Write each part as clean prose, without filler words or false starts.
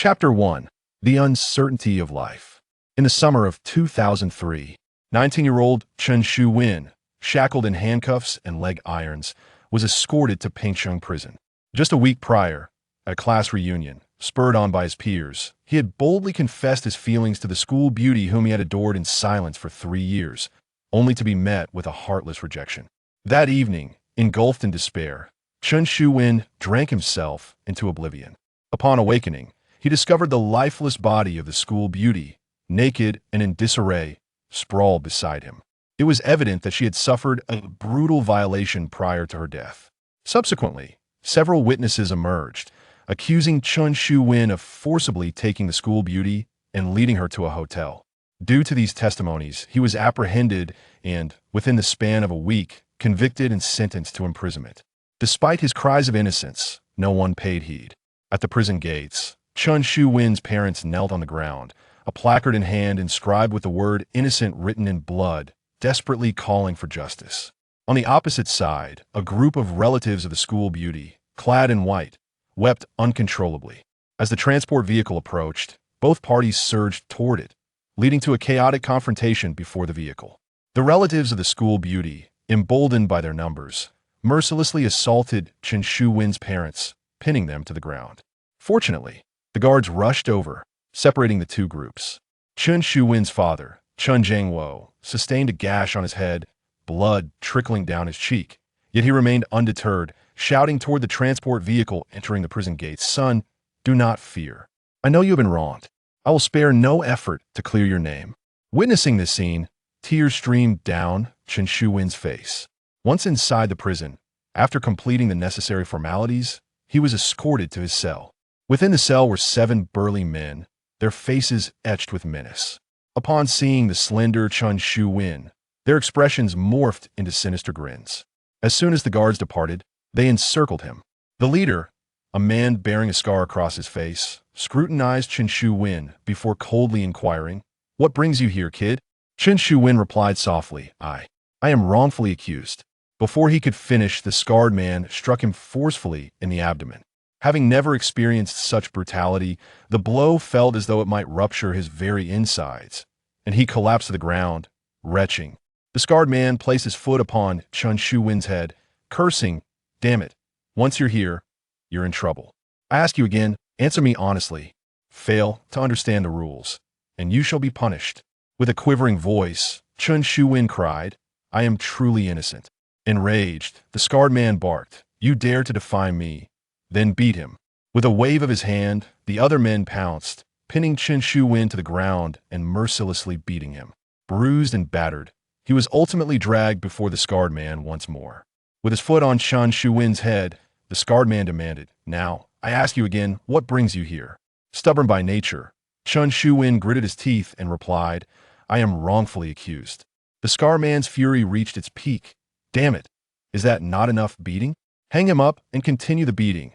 Chapter 1. The Uncertainty of Life. In the summer of 2003, 19-year-old Chen Shu-win, shackled in handcuffs and leg irons, was escorted to Pengcheng prison. Just a week prior, at a class reunion, spurred on by his peers, he had boldly confessed his feelings to the school beauty whom he had adored in silence for 3 years, only to be met with a heartless rejection. That evening, engulfed in despair, Chen Shu-win drank himself into oblivion. Upon awakening, he discovered the lifeless body of the school beauty, naked and in disarray, sprawled beside him. It was evident that she had suffered a brutal violation prior to her death. Subsequently, several witnesses emerged, accusing Chen Shu-win of forcibly taking the school beauty and leading her to a hotel. Due to these testimonies, he was apprehended and, within the span of a week, convicted and sentenced to imprisonment. Despite his cries of innocence, no one paid heed. At the prison gates, Chen Shu-win's parents knelt on the ground, a placard in hand inscribed with the word innocent written in blood, desperately calling for justice. On the opposite side, a group of relatives of the school beauty, clad in white, wept uncontrollably. As the transport vehicle approached, both parties surged toward it, leading to a chaotic confrontation before the vehicle. The relatives of the school beauty, emboldened by their numbers, mercilessly assaulted Chen Shu-win's parents, pinning them to the ground. Fortunately, the guards rushed over, separating the two groups. Chen Shu-win's father, Chen Zhengwo, sustained a gash on his head, blood trickling down his cheek, yet he remained undeterred, shouting toward the transport vehicle entering the prison gates, "Son, do not fear. I know you have been wronged. I will spare no effort to clear your name." Witnessing this scene, tears streamed down Chen Shu-win's face. Once inside the prison, after completing the necessary formalities, he was escorted to his cell. Within the cell were 7 burly men, their faces etched with menace. Upon seeing the slender Chen Shu-win, their expressions morphed into sinister grins. As soon as the guards departed, they encircled him. The leader, a man bearing a scar across his face, scrutinized Chen Shu-win before coldly inquiring, "What brings you here, kid?" Chen Shu-win replied softly, I am wrongfully accused." Before he could finish, the scarred man struck him forcefully in the abdomen. Having never experienced such brutality, the blow felt as though it might rupture his very insides, and he collapsed to the ground, retching. The scarred man placed his foot upon Chen Shu-win's head, cursing, "Damn it, once you're here, you're in trouble. I ask you again, answer me honestly. Fail to understand the rules, and you shall be punished." With a quivering voice, Chen Shu-win cried, "I am truly innocent." Enraged, the scarred man barked, "You dare to defy me?" Then beat him. With a wave of his hand, the other men pounced, pinning Chen Shu-win to the ground and mercilessly beating him. Bruised and battered, he was ultimately dragged before the scarred man once more. With his foot on Chen Shu-win's head, the scarred man demanded, "Now, I ask you again, what brings you here?" Stubborn by nature, Chen Shu-win gritted his teeth and replied, "I am wrongfully accused." The scarred man's fury reached its peak. "Damn it, is that not enough beating? Hang him up and continue the beating."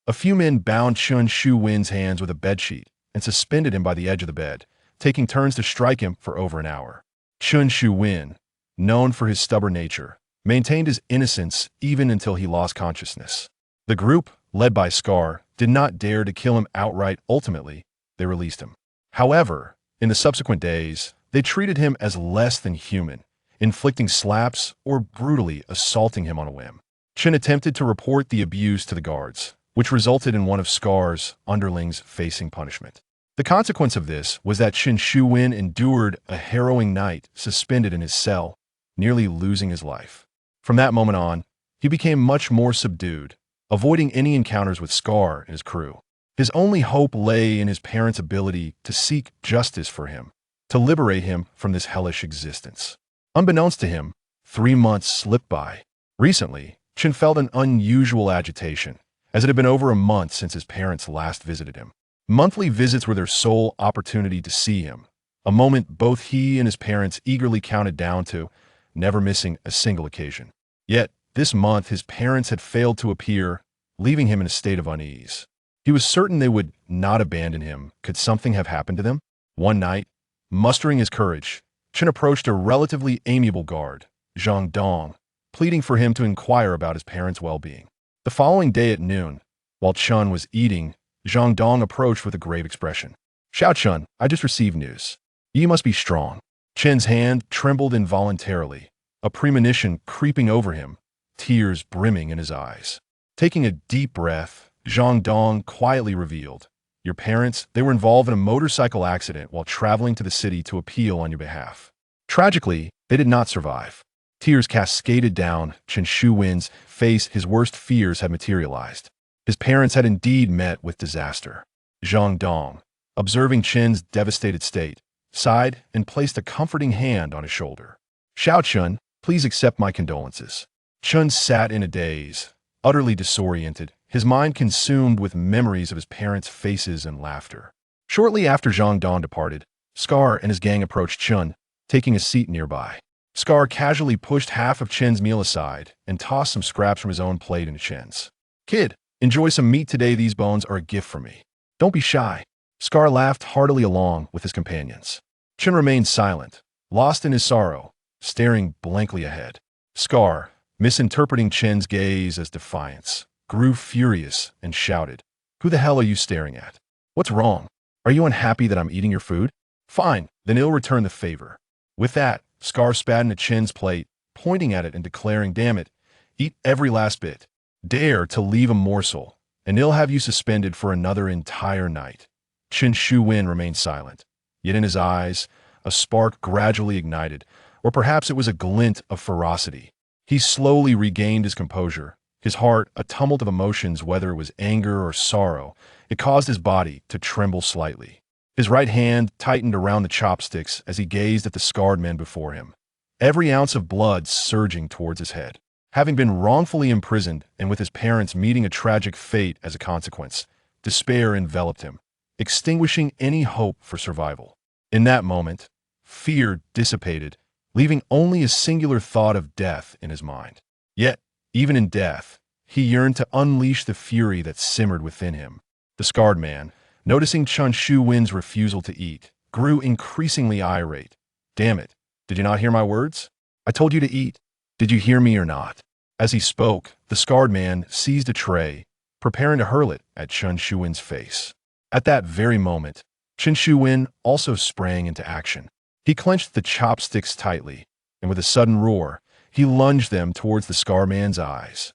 A few men bound Chen Shu-win's hands with a bedsheet and suspended him by the edge of the bed, taking turns to strike him for over an hour. Chen Shu-win, known for his stubborn nature, maintained his innocence even until he lost consciousness. The group, led by Scar, did not dare to kill him outright. Ultimately, they released him. However, in the subsequent days, they treated him as less than human, inflicting slaps or brutally assaulting him on a whim. Chen attempted to report the abuse to the guards, which resulted in one of Scar's underlings facing punishment. The consequence of this was that Chen Shu-win endured a harrowing night suspended in his cell, nearly losing his life. From that moment on, he became much more subdued, avoiding any encounters with Scar and his crew. His only hope lay in his parents' ability to seek justice for him, to liberate him from this hellish existence. Unbeknownst to him, 3 months slipped by. Recently, Chen felt an unusual agitation, as it had been over a month since his parents last visited him. Monthly visits were their sole opportunity to see him, a moment both he and his parents eagerly counted down to, never missing a single occasion. Yet, this month his parents had failed to appear, leaving him in a state of unease. He was certain they would not abandon him could something have happened to them. One night, mustering his courage, Chen approached a relatively amiable guard, Zhang Dong, pleading for him to inquire about his parents' well-being. The following day at noon, while Chen was eating, Zhang Dong approached with a grave expression. Xiao Chun, I just received news. You must be strong. Chen's hand trembled involuntarily, a premonition creeping over him, tears brimming in his eyes. Taking a deep breath, Zhang Dong quietly revealed, Your parents, they were involved in a motorcycle accident while traveling to the city to appeal on your behalf. Tragically, they did not survive. Tears cascaded down Chen Shuwen's face. His worst fears had materialized. His parents had indeed met with disaster. Zhang Dong, observing Chen's devastated state, sighed and placed a comforting hand on his shoulder. Xiao Chun, please accept my condolences. Chun sat in a daze, utterly disoriented, his mind consumed with memories of his parents' faces and laughter. Shortly after Zhang Dong departed, Scar and his gang approached Chun, taking a seat nearby. Scar casually pushed half of Chen's meal aside and tossed some scraps from his own plate into Chen's. Kid, enjoy some meat today. These bones are a gift from me. Don't be shy. Scar laughed heartily along with his companions. Chen remained silent, lost in his sorrow, staring blankly ahead. Scar, misinterpreting Chen's gaze as defiance, grew furious and shouted, Who the hell are you staring at? What's wrong? Are you unhappy that I'm eating your food? Fine, then I'll return the favor. With that, Scar spat into Chen's plate, pointing at it and declaring, Damn it, eat every last bit. Dare to leave a morsel, and I'll have you suspended for another entire night. Chen Shuwen remained silent, yet in his eyes, a spark gradually ignited, or perhaps it was a glint of ferocity. He slowly regained his composure, his heart a tumult of emotions, whether it was anger or sorrow. It caused his body to tremble slightly. His right hand tightened around the chopsticks as he gazed at the scarred man before him, every ounce of blood surging towards his head. Having been wrongfully imprisoned and with his parents meeting a tragic fate as a consequence, despair enveloped him, extinguishing any hope for survival. In that moment, fear dissipated, leaving only a singular thought of death in his mind. Yet, even in death, he yearned to unleash the fury that simmered within him. The scarred man, noticing Chen Shuwen's refusal to eat, grew increasingly irate. Damn it, did you not hear my words? I told you to eat. Did you hear me or not? As he spoke, the scarred man seized a tray, preparing to hurl it at Chen Shuwen's face. At that very moment, Chen Shuwen also sprang into action. He clenched the chopsticks tightly, and with a sudden roar, he lunged them towards the scar man's eyes.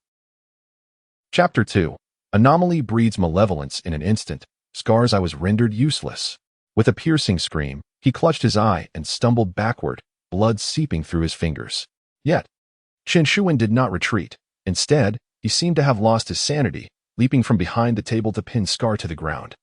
Chapter 2. Anomaly breeds malevolence in an instant. Scar's eye was rendered useless. With a piercing scream, he clutched his eye and stumbled backward, blood seeping through his fingers. Yet, Chen Shuwen did not retreat. Instead, he seemed to have lost his sanity, leaping from behind the table to pin Scar to the ground,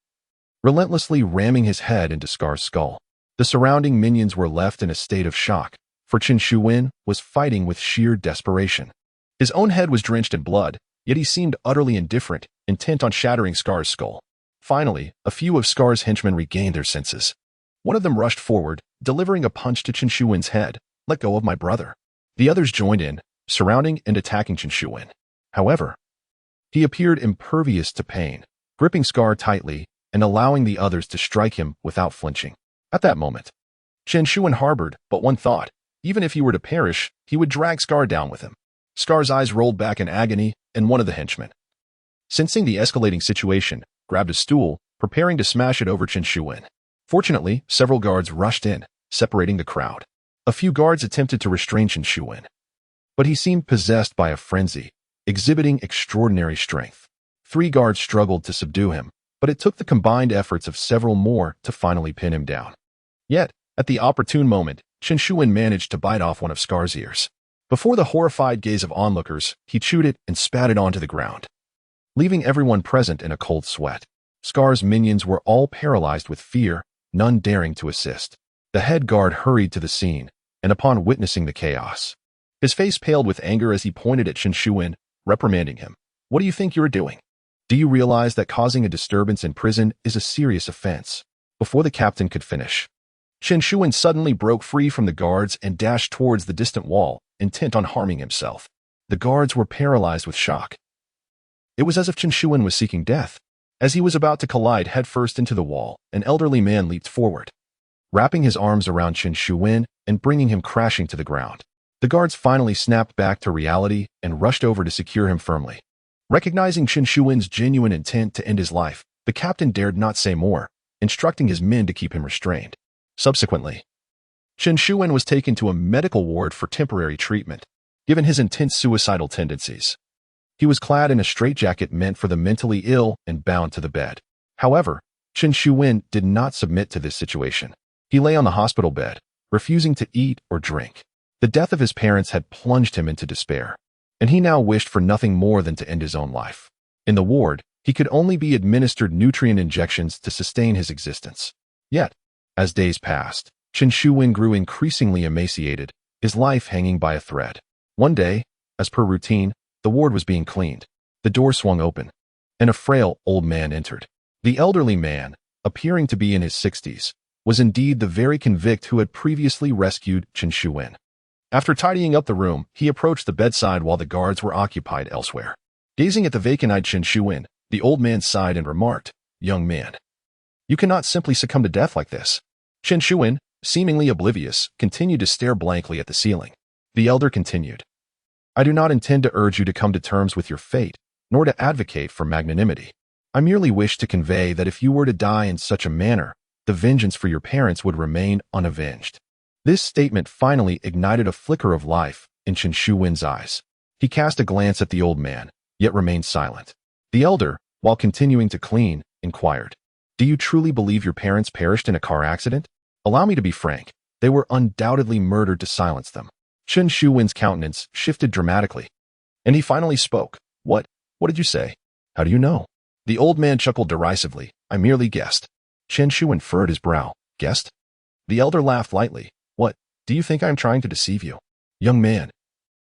relentlessly ramming his head into Scar's skull. The surrounding minions were left in a state of shock, for Chen Shuwen was fighting with sheer desperation. His own head was drenched in blood, yet he seemed utterly indifferent, intent on shattering Scar's skull. Finally, a few of Scar's henchmen regained their senses. One of them rushed forward, delivering a punch to Chen Shuwen's head. Let go of my brother. The others joined in, surrounding and attacking Chen Shuwen. However, he appeared impervious to pain, gripping Scar tightly and allowing the others to strike him without flinching. At that moment, Chen Shuwen harbored but one thought. Even if he were to perish, he would drag Scar down with him. Scar's eyes rolled back in agony, and one of the henchmen, sensing the escalating situation, grabbed a stool, preparing to smash it over Chen Shuwen. Fortunately, several guards rushed in, separating the crowd. A few guards attempted to restrain Chen Shuwen, but he seemed possessed by a frenzy, exhibiting extraordinary strength. 3 guards struggled to subdue him, but it took the combined efforts of several more to finally pin him down. Yet, at the opportune moment, Chen Shuwen managed to bite off one of Scar's ears. Before the horrified gaze of onlookers, he chewed it and spat it onto the ground, leaving everyone present in a cold sweat. Scar's minions were all paralyzed with fear, none daring to assist. The head guard hurried to the scene, and upon witnessing the chaos, his face paled with anger as he pointed at Chen Shuwen, reprimanding him. What do you think you're doing? Do you realize that causing a disturbance in prison is a serious offense? Before the captain could finish, Chen Shuwen suddenly broke free from the guards and dashed towards the distant wall, intent on harming himself. The guards were paralyzed with shock. It was as if Chen Shuwen was seeking death. As he was about to collide headfirst into the wall, an elderly man leaped forward, wrapping his arms around Chen Shuwen and bringing him crashing to the ground. The guards finally snapped back to reality and rushed over to secure him firmly. Recognizing Chen Shuwen's genuine intent to end his life, The captain dared not say more, instructing his men to keep him restrained. Subsequently, Chen Shuwen was taken to a medical ward for temporary treatment, given his intense suicidal tendencies. He was clad in a straitjacket meant for the mentally ill and bound to the bed. However, Chen Shuwen did not submit to this situation. He lay on the hospital bed, refusing to eat or drink. The death of his parents had plunged him into despair, and he now wished for nothing more than to end his own life. In the ward, he could only be administered nutrient injections to sustain his existence. Yet, as days passed, Chen Shuwen grew increasingly emaciated, his life hanging by a thread. One day, as per routine, the ward was being cleaned. The door swung open, and a frail old man entered. The elderly man, appearing to be in his 60s, was indeed the very convict who had previously rescued Chen Shuwen. After tidying up the room, he approached the bedside while the guards were occupied elsewhere. Gazing at the vacant-eyed Chen Shuwen, the old man sighed and remarked, "Young man, you cannot simply succumb to death like this." Chen Shuwen, seemingly oblivious, continued to stare blankly at the ceiling. The elder continued, "I do not intend to urge you to come to terms with your fate, nor to advocate for magnanimity. I merely wish to convey that if you were to die in such a manner, the vengeance for your parents would remain unavenged." This statement finally ignited a flicker of life in Chen Shuwen's eyes. He cast a glance at the old man, yet remained silent. The elder, while continuing to clean, inquired, "Do you truly believe your parents perished in a car accident? Allow me to be frank. They were undoubtedly murdered to silence them." Chen Shuwen's countenance shifted dramatically, and he finally spoke. What did you say? How do you know?" The old man chuckled derisively. "I merely guessed." Chen Shuwen furrowed his brow. "Guessed?" The elder laughed lightly. "What, do you think I am trying to deceive you? Young man,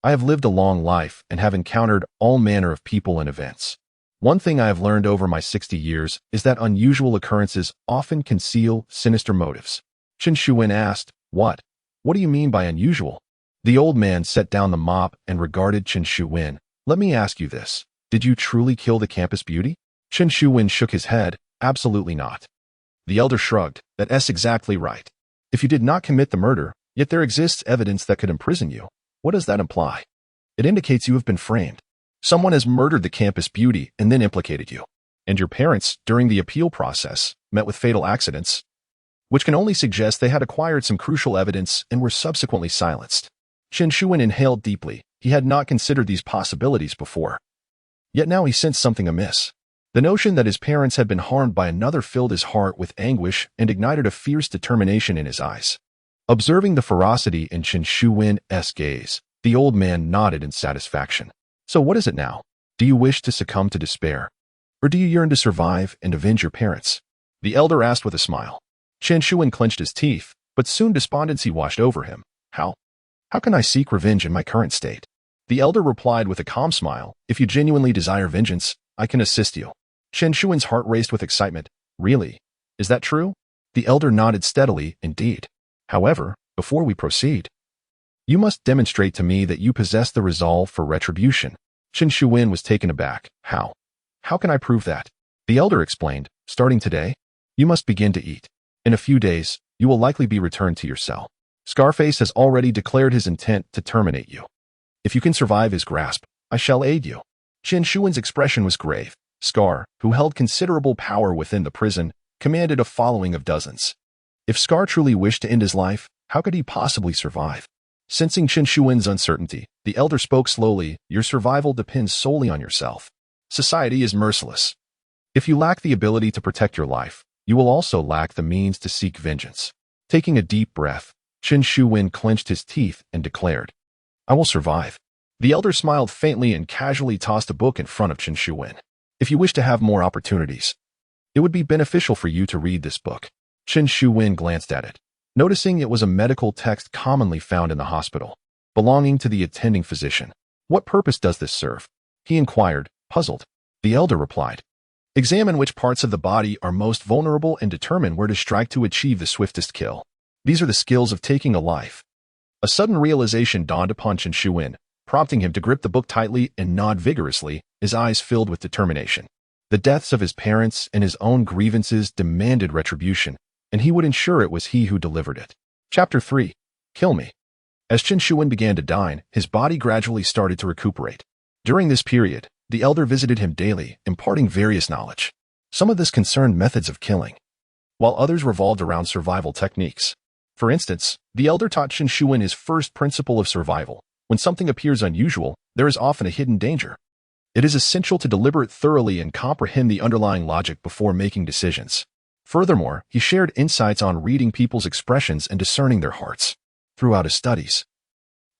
I have lived a long life and have encountered all manner of people and events. One thing I have learned over my 60 years is that unusual occurrences often conceal sinister motives." Chen Shuwen asked, What do you mean by unusual?" The old man set down the mop and regarded Chen Shuwen. "Let me ask you this. Did you truly kill the campus beauty?" Chen Shuwen shook his head. "Absolutely not." The elder shrugged. "That's exactly right. If you did not commit the murder, yet there exists evidence that could imprison you, what does that imply? It indicates you have been framed. Someone has murdered the campus beauty and then implicated you. And your parents, during the appeal process, met with fatal accidents, which can only suggest they had acquired some crucial evidence and were subsequently silenced." Chen Shuwen inhaled deeply. He had not considered these possibilities before. Yet now he sensed something amiss. The notion that his parents had been harmed by another filled his heart with anguish and ignited a fierce determination in his eyes. Observing the ferocity in Chen Shuwen's gaze, the old man nodded in satisfaction. "So what is it now? Do you wish to succumb to despair? Or do you yearn to survive and avenge your parents?" The elder asked with a smile. Chen Shuwen clenched his teeth, but soon despondency washed over him. How can I seek revenge in my current state?" The elder replied with a calm smile, "If you genuinely desire vengeance, I can assist you." Chen Shuwen's heart raced with excitement. "Really? Is that true?" The elder nodded steadily. "Indeed. However, before we proceed, you must demonstrate to me that you possess the resolve for retribution." Chen Shuwen was taken aback. How can I prove that?" The elder explained. "Starting today, you must begin to eat. In a few days, you will likely be returned to your cell. Scarface has already declared his intent to terminate you. If you can survive his grasp, I shall aid you." Chen Shuwen's expression was grave. Scar, who held considerable power within the prison, commanded a following of dozens. If Scar truly wished to end his life, how could he possibly survive? Sensing Chen Shuwen's uncertainty, the elder spoke slowly. "Your survival depends solely on yourself. Society is merciless. If you lack the ability to protect your life, you will also lack the means to seek vengeance." Taking a deep breath, Chen Shuwen clenched his teeth and declared, "I will survive." The elder smiled faintly and casually tossed a book in front of Chen Shuwen. "If you wish to have more opportunities, it would be beneficial for you to read this book." Chen Shuwen glanced at it, noticing it was a medical text commonly found in the hospital, belonging to the attending physician. "What purpose does this serve?" he inquired, puzzled. The elder replied, "Examine which parts of the body are most vulnerable and determine where to strike to achieve the swiftest kill. These are the skills of taking a life." A sudden realization dawned upon Chen Shuwen, prompting him to grip the book tightly and nod vigorously, his eyes filled with determination. The deaths of his parents and his own grievances demanded retribution, and he would ensure it was he who delivered it. Chapter 3. Kill Me. As Chen Shuwen began to dine, his body gradually started to recuperate. During this period, the elder visited him daily, imparting various knowledge. Some of this concerned methods of killing, while others revolved around survival techniques. For instance, the elder taught Chen Shuwen his first principle of survival. When something appears unusual, there is often a hidden danger. It is essential to deliberate thoroughly and comprehend the underlying logic before making decisions. Furthermore, he shared insights on reading people's expressions and discerning their hearts. Throughout his studies,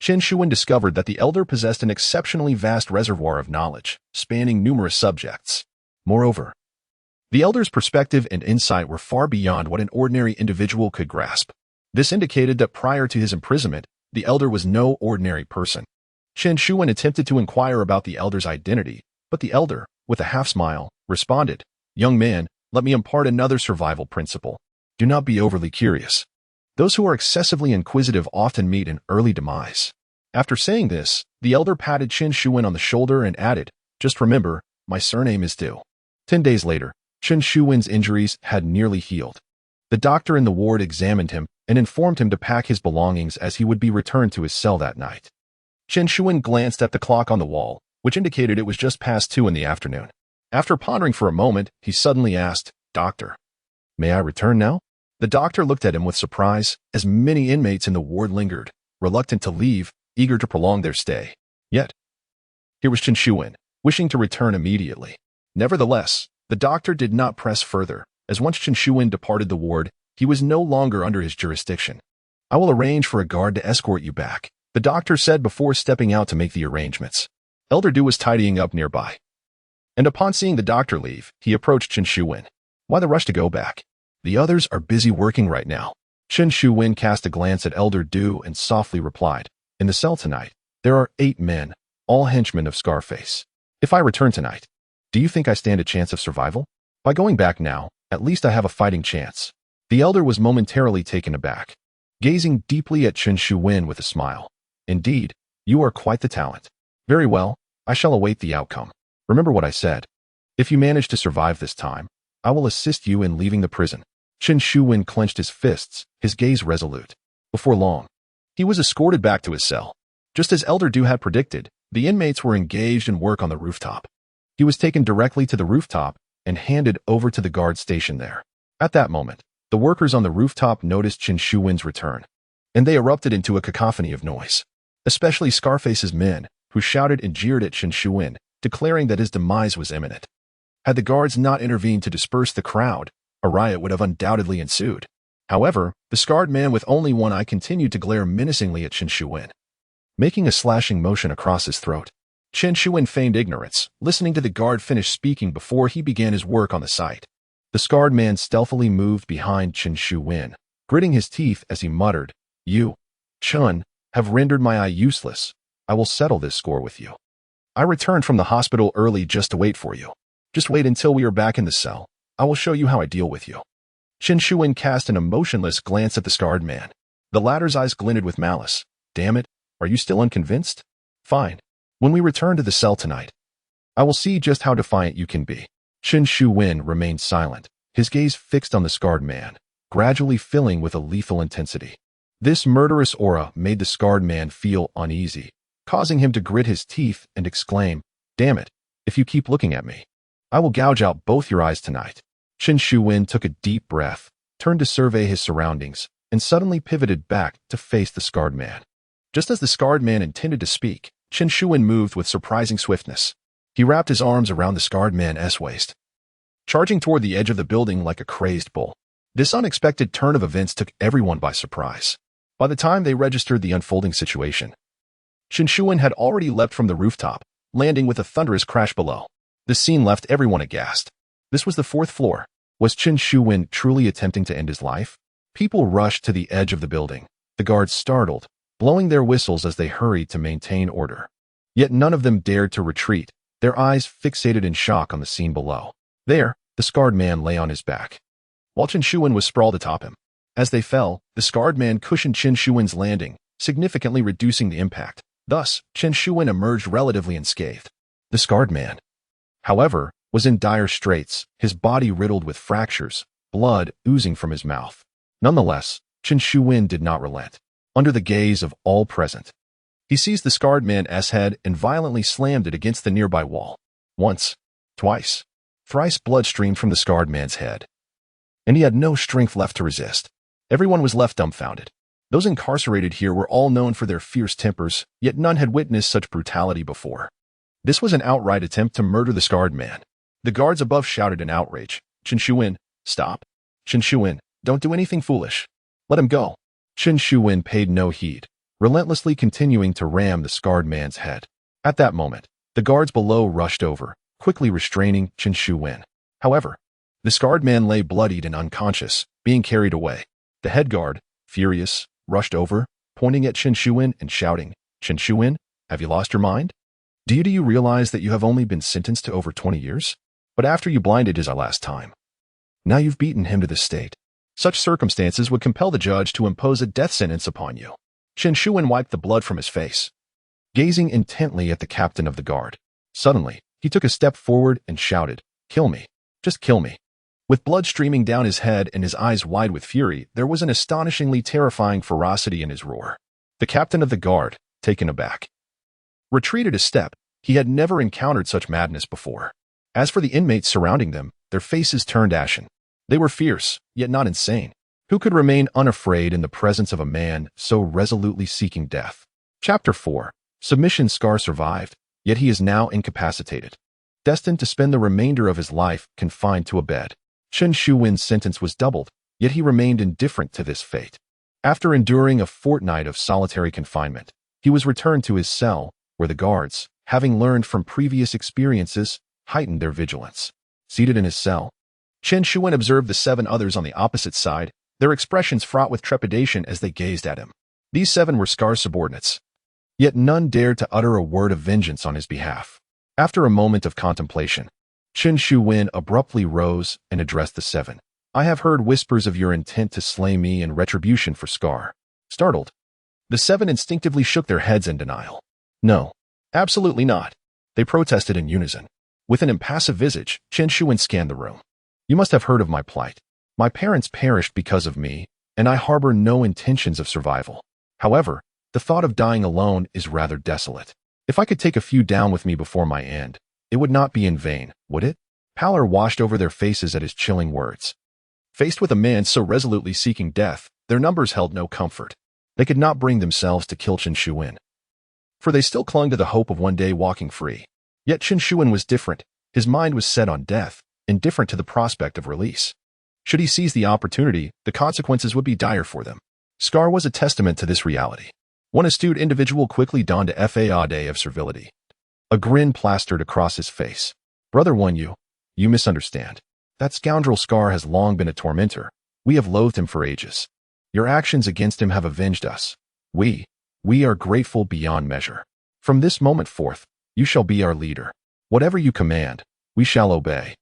Chen Shuwen discovered that the elder possessed an exceptionally vast reservoir of knowledge, spanning numerous subjects. Moreover, the elder's perspective and insight were far beyond what an ordinary individual could grasp. This indicated that prior to his imprisonment, the elder was no ordinary person. Chen Shuwen attempted to inquire about the elder's identity, but the elder, with a half-smile, responded, "Young man, let me impart another survival principle. Do not be overly curious. Those who are excessively inquisitive often meet an early demise." After saying this, the elder patted Chen Shuwen on the shoulder and added, "Just remember, my surname is Du." 10 days later, Chen Shuwen's injuries had nearly healed. The doctor in the ward examined him and informed him to pack his belongings as he would be returned to his cell that night. Chen Shuwen glanced at the clock on the wall, which indicated it was just past 2 in the afternoon. After pondering for a moment, he suddenly asked, "Doctor, may I return now?" The doctor looked at him with surprise, as many inmates in the ward lingered, reluctant to leave, eager to prolong their stay. Yet, here was Chen Shuwen, wishing to return immediately. Nevertheless, the doctor did not press further, as once Chen Shuwen departed the ward, he was no longer under his jurisdiction. "I will arrange for a guard to escort you back," the doctor said before stepping out to make the arrangements. Elder Du was tidying up nearby, and upon seeing the doctor leave, he approached Chen Shuwen. "Why the rush to go back? The others are busy working right now." Chen Shuwen cast a glance at Elder Du and softly replied, "In the cell tonight, there are 8 men, all henchmen of Scarface. If I return tonight, do you think I stand a chance of survival? By going back now, at least I have a fighting chance." The elder was momentarily taken aback, gazing deeply at Chen Shuwen with a smile. "Indeed, you are quite the talent. Very well, I shall await the outcome. Remember what I said. If you manage to survive this time, I will assist you in leaving the prison." Chen Shuwen clenched his fists, his gaze resolute. Before long, he was escorted back to his cell. Just as Elder Du had predicted, the inmates were engaged in work on the rooftop. He was taken directly to the rooftop and handed over to the guard stationed there. At that moment, the workers on the rooftop noticed Chen Shuwen's return, and they erupted into a cacophony of noise, especially Scarface's men, who shouted and jeered at Chen Shuwen, declaring that his demise was imminent. Had the guards not intervened to disperse the crowd, a riot would have undoubtedly ensued. However, the scarred man with only one eye continued to glare menacingly at Chen Shuwen, making a slashing motion across his throat. Chen Shuwen feigned ignorance, listening to the guard finish speaking before he began his work on the site. The scarred man stealthily moved behind Chen Shuwen, gritting his teeth as he muttered, "You, Chun, have rendered my eye useless. I will settle this score with you. I returned from the hospital early just to wait for you. Just wait until we are back in the cell. I will show you how I deal with you." Chen Shuwen cast an emotionless glance at the scarred man. The latter's eyes glinted with malice. "Damn it, are you still unconvinced? Fine. When we return to the cell tonight, I will see just how defiant you can be." Chen Shuwen remained silent, his gaze fixed on the scarred man, gradually filling with a lethal intensity. This murderous aura made the scarred man feel uneasy, causing him to grit his teeth and exclaim, "Damn it, if you keep looking at me, I will gouge out both your eyes tonight." Chen Shuwen took a deep breath, turned to survey his surroundings, and suddenly pivoted back to face the scarred man. Just as the scarred man intended to speak, Chen Shuwen moved with surprising swiftness. He wrapped his arms around the scarred man's waist, charging toward the edge of the building like a crazed bull. This unexpected turn of events took everyone by surprise. By the time they registered the unfolding situation, Chen Shuwen had already leapt from the rooftop, landing with a thunderous crash below. This scene left everyone aghast. This was the 4th floor. Was Chen Shuwen truly attempting to end his life? People rushed to the edge of the building, the guards startled, blowing their whistles as they hurried to maintain order. Yet none of them dared to retreat, their eyes fixated in shock on the scene below. There, the scarred man lay on his back, while Chen Shuwen was sprawled atop him. As they fell, the scarred man cushioned Chen Shuwen's landing, significantly reducing the impact. Thus, Chen Shuwen emerged relatively unscathed. The scarred man, however, was in dire straits, his body riddled with fractures, blood oozing from his mouth. Nonetheless, Chen Shuwen did not relent. Under the gaze of all present, he seized the scarred man's head and violently slammed it against the nearby wall. Once, twice, Thrice blood streamed from the scarred man's head, and he had no strength left to resist. Everyone was left dumbfounded. Those incarcerated here were all known for their fierce tempers, yet none had witnessed such brutality before. This was an outright attempt to murder the scarred man. The guards above shouted in outrage, "Chen Shuwen, stop. Chen Shuwen, don't do anything foolish. Let him go." Chen Shuwen paid no heed, relentlessly continuing to ram the scarred man's head. At that moment, the guards below rushed over, quickly restraining Chen Shuwen. However, the scarred man lay bloodied and unconscious, being carried away. The head guard, furious, rushed over, pointing at Chen Shuwen and shouting, "Chen Shuwen, have you lost your mind? Do you realize that you have only been sentenced to over 20 years? But after you blinded his last time. Now you've beaten him to this state. Such circumstances would compel the judge to impose a death sentence upon you." Chen Shuwen wiped the blood from his face, gazing intently at the captain of the guard. Suddenly, he took a step forward and shouted, "Kill me. Just kill me." With blood streaming down his head and his eyes wide with fury, there was an astonishingly terrifying ferocity in his roar. The captain of the guard, taken aback, retreated a step. He had never encountered such madness before. As for the inmates surrounding them, their faces turned ashen. They were fierce, yet not insane. Who could remain unafraid in the presence of a man so resolutely seeking death? Chapter 4. Submission. Scar survived, yet he is now incapacitated, destined to spend the remainder of his life confined to a bed. Chen Shuwen's sentence was doubled, yet he remained indifferent to this fate. After enduring a fortnight of solitary confinement, he was returned to his cell, where the guards, having learned from previous experiences, heightened their vigilance. Seated in his cell, Chen Shuwen observed the 7 others on the opposite side, their expressions fraught with trepidation as they gazed at him. These 7 were Scar's subordinates, yet none dared to utter a word of vengeance on his behalf. After a moment of contemplation, Chen Shuwen abruptly rose and addressed the 7. "I have heard whispers of your intent to slay me in retribution for Scar." Startled, the 7 instinctively shook their heads in denial. "No, absolutely not," they protested in unison. With an impassive visage, Chen Shuwen scanned the room. "You must have heard of my plight. My parents perished because of me, and I harbor no intentions of survival. However, the thought of dying alone is rather desolate. If I could take a few down with me before my end, it would not be in vain, would it?" Pallor washed over their faces at his chilling words. Faced with a man so resolutely seeking death, their numbers held no comfort. They could not bring themselves to kill Chen Shuwen, for they still clung to the hope of one day walking free. Yet Chen Shuwen was different. His mind was set on death, indifferent to the prospect of release. Should he seize the opportunity, the consequences would be dire for them. Scar was a testament to this reality. One astute individual quickly donned a facade of servility. A grin plastered across his face. "Brother One, you misunderstand. That scoundrel Scar has long been a tormentor. We have loathed him for ages. Your actions against him have avenged us. We are grateful beyond measure. From this moment forth, you shall be our leader. Whatever you command, we shall obey.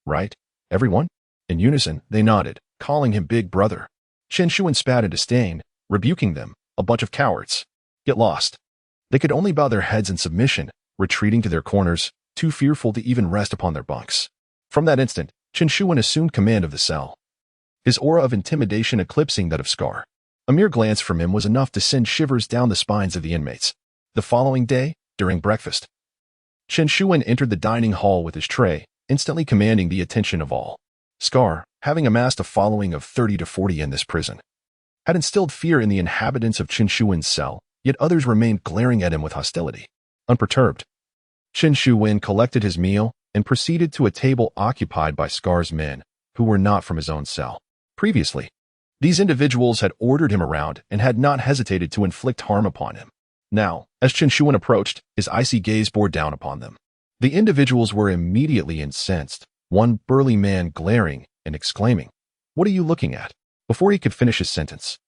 Right, everyone?" In unison, they nodded, calling him Big Brother. Chen Shuwen spat in disdain, rebuking them, "A bunch of cowards. Get lost." They could only bow their heads in submission, retreating to their corners, too fearful to even rest upon their bunks. From that instant, Chen Shuwen assumed command of the cell, his aura of intimidation eclipsing that of Scar. A mere glance from him was enough to send shivers down the spines of the inmates. The following day, during breakfast, Chen Shuwen entered the dining hall with his tray, instantly commanding the attention of all. Scar, having amassed a following of 30 to 40 in this prison, had instilled fear in the inhabitants of Chen Shuwen's cell, yet others remained glaring at him with hostility. Unperturbed, Chen Shuwen collected his meal and proceeded to a table occupied by Scar's men, who were not from his own cell. Previously, these individuals had ordered him around and had not hesitated to inflict harm upon him. Now, as Chen Shuwen approached, his icy gaze bore down upon them. The individuals were immediately incensed, one burly man glaring and exclaiming, "What are you looking at?" Before he could finish his sentence,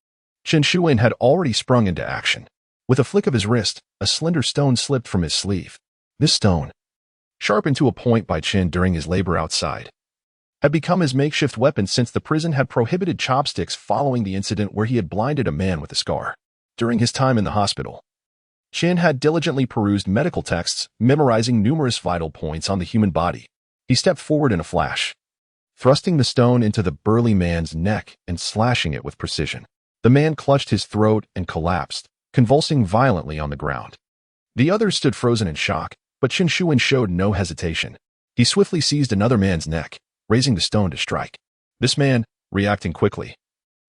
Chen Shuwen had already sprung into action. With a flick of his wrist, a slender stone slipped from his sleeve. This stone, sharpened to a point by Chen during his labor outside, had become his makeshift weapon since the prison had prohibited chopsticks following the incident where he had blinded a man with a scar. During his time in the hospital, Chen had diligently perused medical texts, memorizing numerous vital points on the human body. He stepped forward in a flash, thrusting the stone into the burly man's neck and slashing it with precision. The man clutched his throat and collapsed, convulsing violently on the ground. The others stood frozen in shock, but Chen Shuwen showed no hesitation. He swiftly seized another man's neck, raising the stone to strike. This man, reacting quickly,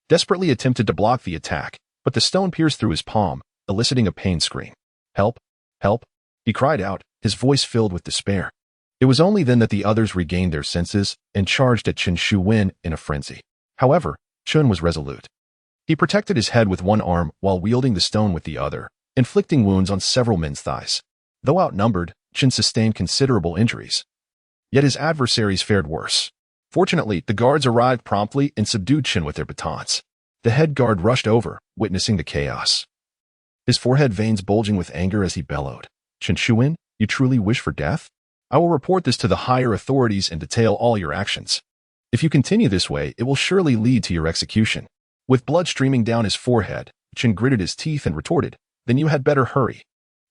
desperately attempted to block the attack, but the stone pierced through his palm, eliciting a pain scream. "Help! Help!" he cried out, his voice filled with despair. It was only then that the others regained their senses and charged at Chen Shuwen in a frenzy. However, Chen was resolute. He protected his head with one arm while wielding the stone with the other, inflicting wounds on several men's thighs. Though outnumbered, Chen sustained considerable injuries. Yet his adversaries fared worse. Fortunately, the guards arrived promptly and subdued Chen with their batons. The head guard rushed over, witnessing the chaos. His forehead veins bulging with anger as he bellowed. "Chen Shuwen, you truly wish for death? I will report this to the higher authorities and detail all your actions. If you continue this way, it will surely lead to your execution." With blood streaming down his forehead, Chen gritted his teeth and retorted, "Then you had better hurry.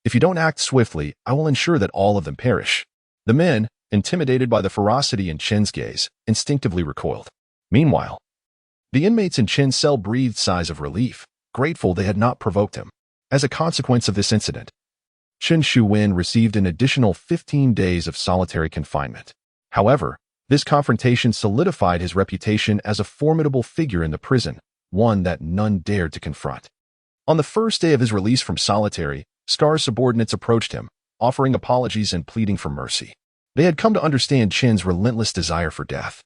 If you don't act swiftly, I will ensure that all of them perish." The men, intimidated by the ferocity in Chen's gaze, instinctively recoiled. Meanwhile, the inmates in Chen's cell breathed sighs of relief, grateful they had not provoked him. As a consequence of this incident, Chen Shuwen received an additional 15 days of solitary confinement. However, this confrontation solidified his reputation as a formidable figure in the prison, one that none dared to confront. On the first day of his release from solitary, Scar's subordinates approached him, offering apologies and pleading for mercy. They had come to understand Chen's relentless desire for death,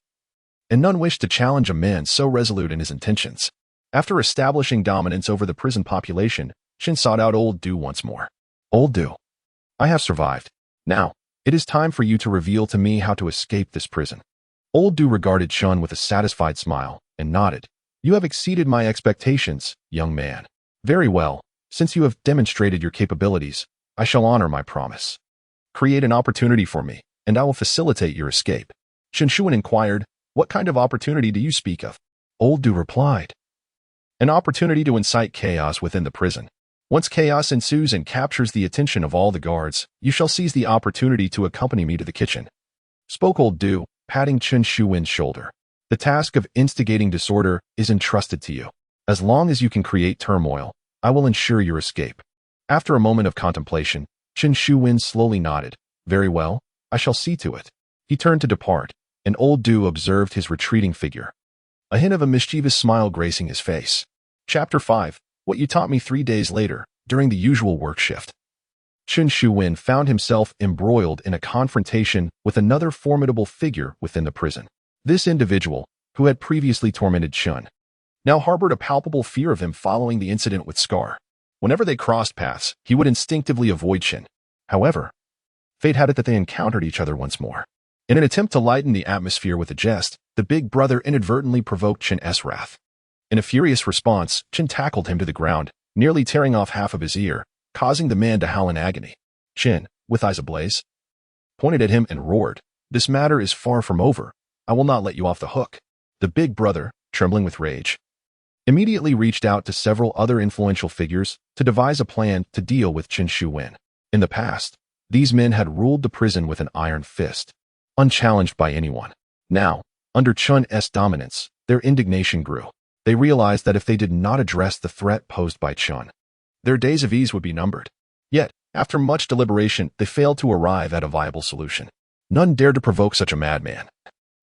and none wished to challenge a man so resolute in his intentions. After establishing dominance over the prison population, Chen sought out Old Du once more. "Old Du, I have survived. Now, it is time for you to reveal to me how to escape this prison." Old Du regarded Chen with a satisfied smile and nodded. "You have exceeded my expectations, young man. Very well, since you have demonstrated your capabilities, I shall honor my promise. Create an opportunity for me, and I will facilitate your escape." Chen Shuwen inquired, "What kind of opportunity do you speak of?" Old Du replied, "An opportunity to incite chaos within the prison. Once chaos ensues and captures the attention of all the guards, you shall seize the opportunity to accompany me to the kitchen," spoke Old Du, patting Chen Shuwen's shoulder. "The task of instigating disorder is entrusted to you. As long as you can create turmoil, I will ensure your escape." After a moment of contemplation, Chen Shuwen slowly nodded. "Very well, I shall see to it." He turned to depart, and Old Du observed his retreating figure, a hint of a mischievous smile gracing his face. Chapter 5. What you taught me 3 days later, during the usual work shift. Chen Shuwen found himself embroiled in a confrontation with another formidable figure within the prison. This individual, who had previously tormented Chen, now harbored a palpable fear of him following the incident with Scar. Whenever they crossed paths, he would instinctively avoid Chen. However, fate had it that they encountered each other once more. In an attempt to lighten the atmosphere with a jest, the big brother inadvertently provoked Chen's wrath. In a furious response, Chen tackled him to the ground, nearly tearing off half of his ear, causing the man to howl in agony. Chen, with eyes ablaze, pointed at him and roared, "This matter is far from over. I will not let you off the hook." The big brother, trembling with rage, immediately reached out to several other influential figures to devise a plan to deal with Chen Shuwen. In the past, these men had ruled the prison with an iron fist, unchallenged by anyone. Now, under Chen's dominance, their indignation grew. They realized that if they did not address the threat posed by Chen, their days of ease would be numbered. Yet, after much deliberation, they failed to arrive at a viable solution. None dared to provoke such a madman.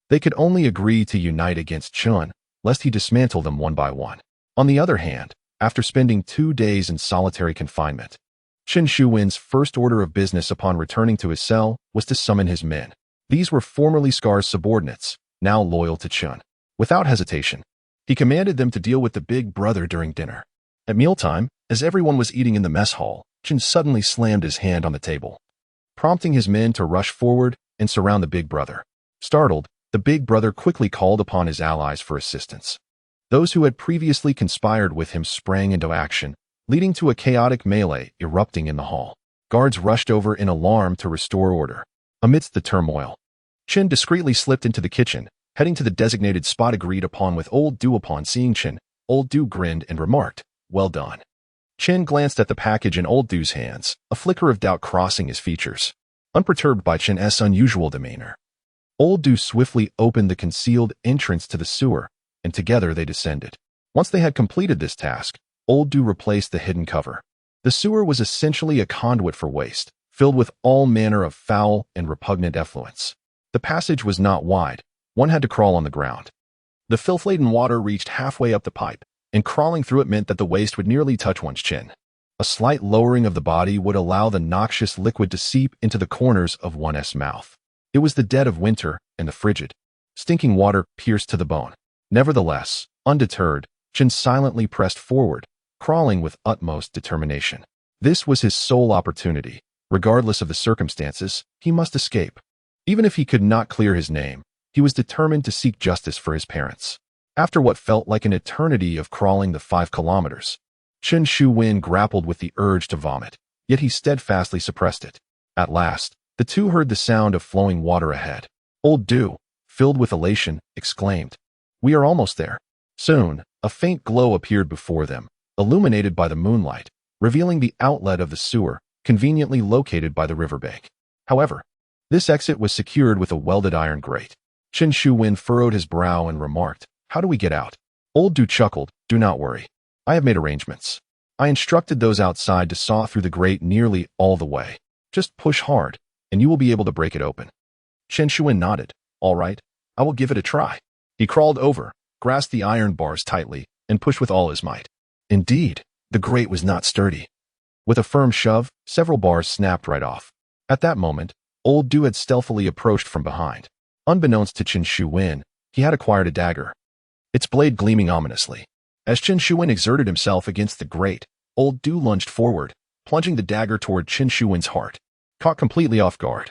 They could only agree to unite against Chen, lest he dismantle them one by one. On the other hand, after spending 2 days in solitary confinement, Chen Shuwen's first order of business upon returning to his cell was to summon his men. These were formerly Scar's subordinates, now loyal to Chen. Without hesitation, he commanded them to deal with the big brother during dinner. At mealtime, as everyone was eating in the mess hall, Chen suddenly slammed his hand on the table, prompting his men to rush forward and surround the big brother. Startled, the big brother quickly called upon his allies for assistance. Those who had previously conspired with him sprang into action, leading to a chaotic melee erupting in the hall. Guards rushed over in alarm to restore order. Amidst the turmoil, Chen discreetly slipped into the kitchen, heading to the designated spot agreed upon with Old Du. Upon seeing Chen, Old Du grinned and remarked, "Well done." Chen glanced at the package in Old Du's hands, a flicker of doubt crossing his features. Unperturbed by Chen's unusual demeanor, Old Du swiftly opened the concealed entrance to the sewer, and together they descended. Once they had completed this task, Old Du replaced the hidden cover. The sewer was essentially a conduit for waste, filled with all manner of foul and repugnant effluents. The passage was not wide. One had to crawl on the ground. The filth-laden water reached halfway up the pipe, and crawling through it meant that the waist would nearly touch one's chin. A slight lowering of the body would allow the noxious liquid to seep into the corners of one's mouth. It was the dead of winter, and the frigid, stinking water pierced to the bone. Nevertheless, undeterred, Chen silently pressed forward, crawling with utmost determination. This was his sole opportunity. Regardless of the circumstances, he must escape. Even if he could not clear his name, he was determined to seek justice for his parents. After what felt like an eternity of crawling the 5 kilometers, Chen Shuwen grappled with the urge to vomit, yet he steadfastly suppressed it. At last, the two heard the sound of flowing water ahead. Old Du, filled with elation, exclaimed, "We are almost there." Soon, a faint glow appeared before them, illuminated by the moonlight, revealing the outlet of the sewer, conveniently located by the riverbank. However, this exit was secured with a welded iron grate. Chen Shuwen furrowed his brow and remarked, "How do we get out?" Old Du chuckled, "Do not worry. I have made arrangements. I instructed those outside to saw through the grate nearly all the way. Just push hard, and you will be able to break it open." Chen Shuwen nodded. "All right, I will give it a try." He crawled over, grasped the iron bars tightly, and pushed with all his might. Indeed, the grate was not sturdy. With a firm shove, several bars snapped right off. At that moment, Old Du had stealthily approached from behind. Unbeknownst to Chen Shuwen, he had acquired a dagger, its blade gleaming ominously. As Chen Shuwen exerted himself against the grate, Old Du lunged forward, plunging the dagger toward Chen Shuwen's heart. Caught completely off guard,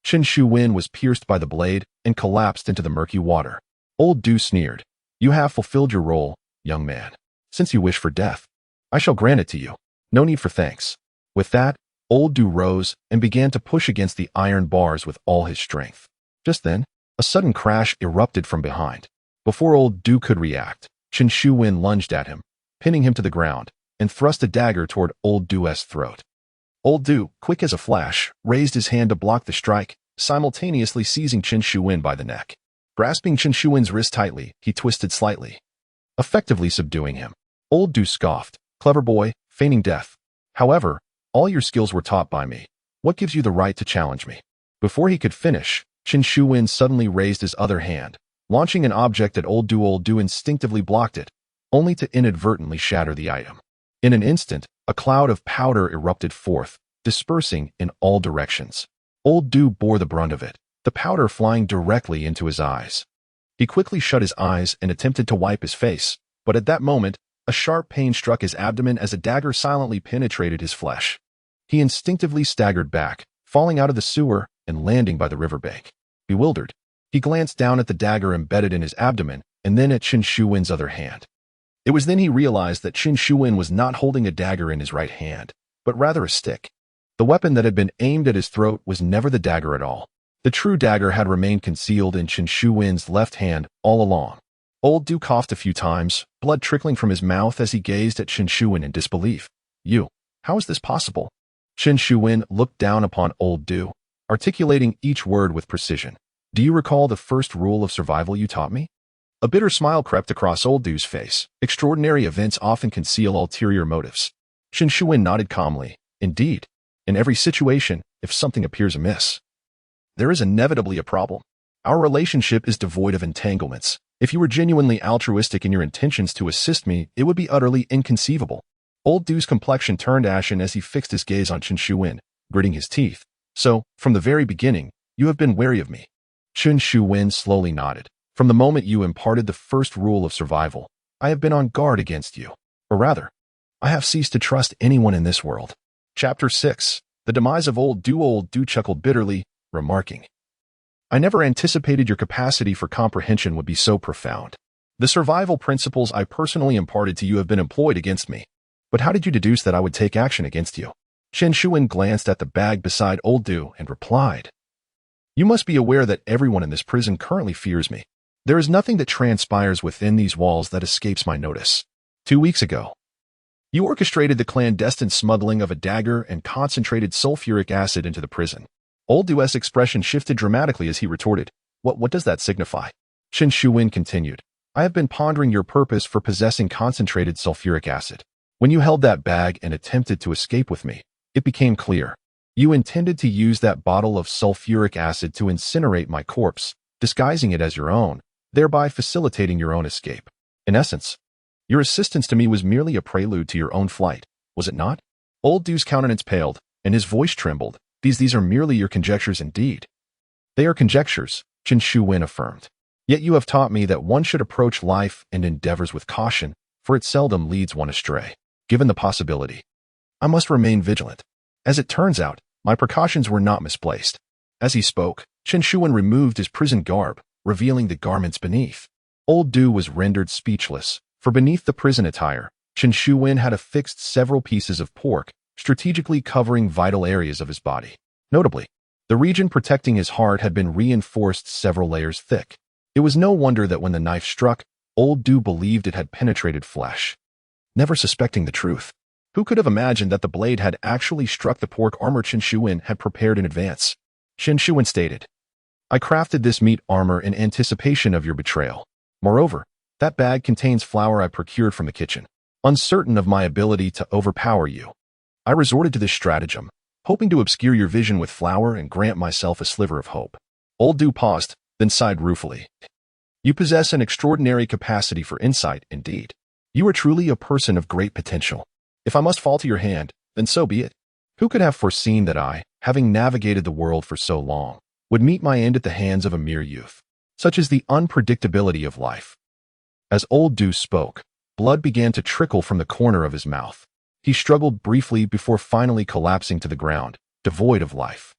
Chen Shuwen was pierced by the blade and collapsed into the murky water. Old Du sneered, "You have fulfilled your role, young man. Since you wish for death, I shall grant it to you. No need for thanks." With that, Old Du rose and began to push against the iron bars with all his strength. Just then, a sudden crash erupted from behind. Before Old Du could react, Chen Shuwen lunged at him, pinning him to the ground, and thrust a dagger toward Old Du's throat. Old Du, quick as a flash, raised his hand to block the strike, simultaneously seizing Chen Shuwen by the neck. Grasping Chen Shuwen's wrist tightly, he twisted slightly, effectively subduing him. Old Du scoffed, "Clever boy, feigning death. However, all your skills were taught by me. What gives you the right to challenge me?" Before he could finish, Chen Shuwen suddenly raised his other hand, launching an object at Old Du. Old Du instinctively blocked it, only to inadvertently shatter the item. In an instant, a cloud of powder erupted forth, dispersing in all directions. Old Du bore the brunt of it, the powder flying directly into his eyes. He quickly shut his eyes and attempted to wipe his face, but at that moment, a sharp pain struck his abdomen as a dagger silently penetrated his flesh. He instinctively staggered back, falling out of the sewer and landing by the riverbank. Bewildered, he glanced down at the dagger embedded in his abdomen and then at Chen Shuwen's other hand. It was then he realized that Chen Shuwen was not holding a dagger in his right hand, but rather a stick. The weapon that had been aimed at his throat was never the dagger at all. The true dagger had remained concealed in Chen Shuwen's left hand all along. Old Du coughed a few times, blood trickling from his mouth as he gazed at Chen Shuwen in disbelief. How is this possible?" Chen Shuwen looked down upon Old Du, articulating each word with precision. "Do you recall the first rule of survival you taught me?" A bitter smile crept across Old Du's face. Extraordinary events often conceal ulterior motives. Chen Shuwen nodded calmly. "Indeed, in every situation, if something appears amiss, there is inevitably a problem. Our relationship is devoid of entanglements. If you were genuinely altruistic in your intentions to assist me, it would be utterly inconceivable." Old Du's complexion turned ashen as he fixed his gaze on Chen Shuwen, gritting his teeth. "So, from the very beginning, you have been wary of me." Chen Shuwen slowly nodded. "From the moment you imparted the first rule of survival, I have been on guard against you. Or rather, I have ceased to trust anyone in this world." Chapter 6. The Demise of Old Du. Old Du chuckled bitterly, remarking, "I never anticipated your capacity for comprehension would be so profound. The survival principles I personally imparted to you have been employed against me. But how did you deduce that I would take action against you?" Chen Shuwen glanced at the bag beside Old Du and replied, "You must be aware that everyone in this prison currently fears me. There is nothing that transpires within these walls that escapes my notice. 2 weeks ago, you orchestrated the clandestine smuggling of a dagger and concentrated sulfuric acid into the prison." Old Du's expression shifted dramatically as he retorted, What does that signify?" Chen Shuwen continued, "I have been pondering your purpose for possessing concentrated sulfuric acid. When you held that bag and attempted to escape with me, it became clear. You intended to use that bottle of sulfuric acid to incinerate my corpse, disguising it as your own, thereby facilitating your own escape. In essence, your assistance to me was merely a prelude to your own flight, was it not? Old Du's countenance paled, and his voice trembled. These are merely your conjectures indeed. They are conjectures, Chen Shuwen affirmed. Yet you have taught me that one should approach life and endeavors with caution, for it seldom leads one astray. Given the possibility, I must remain vigilant. As it turns out, my precautions were not misplaced. As he spoke, Chen Shuwen removed his prison garb, revealing the garments beneath. Old Du was rendered speechless, for beneath the prison attire, Chen Shuwen had affixed several pieces of pork, strategically covering vital areas of his body. Notably, the region protecting his heart had been reinforced several layers thick. It was no wonder that when the knife struck, Old Du believed it had penetrated flesh. Never suspecting the truth, who could have imagined that the blade had actually struck the pork armor Chen Shuwen had prepared in advance? Chen Shuwen stated, I crafted this meat armor in anticipation of your betrayal. Moreover, that bag contains flour I procured from the kitchen. Uncertain of my ability to overpower you, I resorted to this stratagem, hoping to obscure your vision with flour and grant myself a sliver of hope. Old Du paused, then sighed ruefully. You possess an extraordinary capacity for insight, indeed. You are truly a person of great potential. If I must fall to your hand, then so be it. Who could have foreseen that I, having navigated the world for so long, would meet my end at the hands of a mere youth? Such is the unpredictability of life. As Old Du spoke, blood began to trickle from the corner of his mouth. He struggled briefly before finally collapsing to the ground, devoid of life.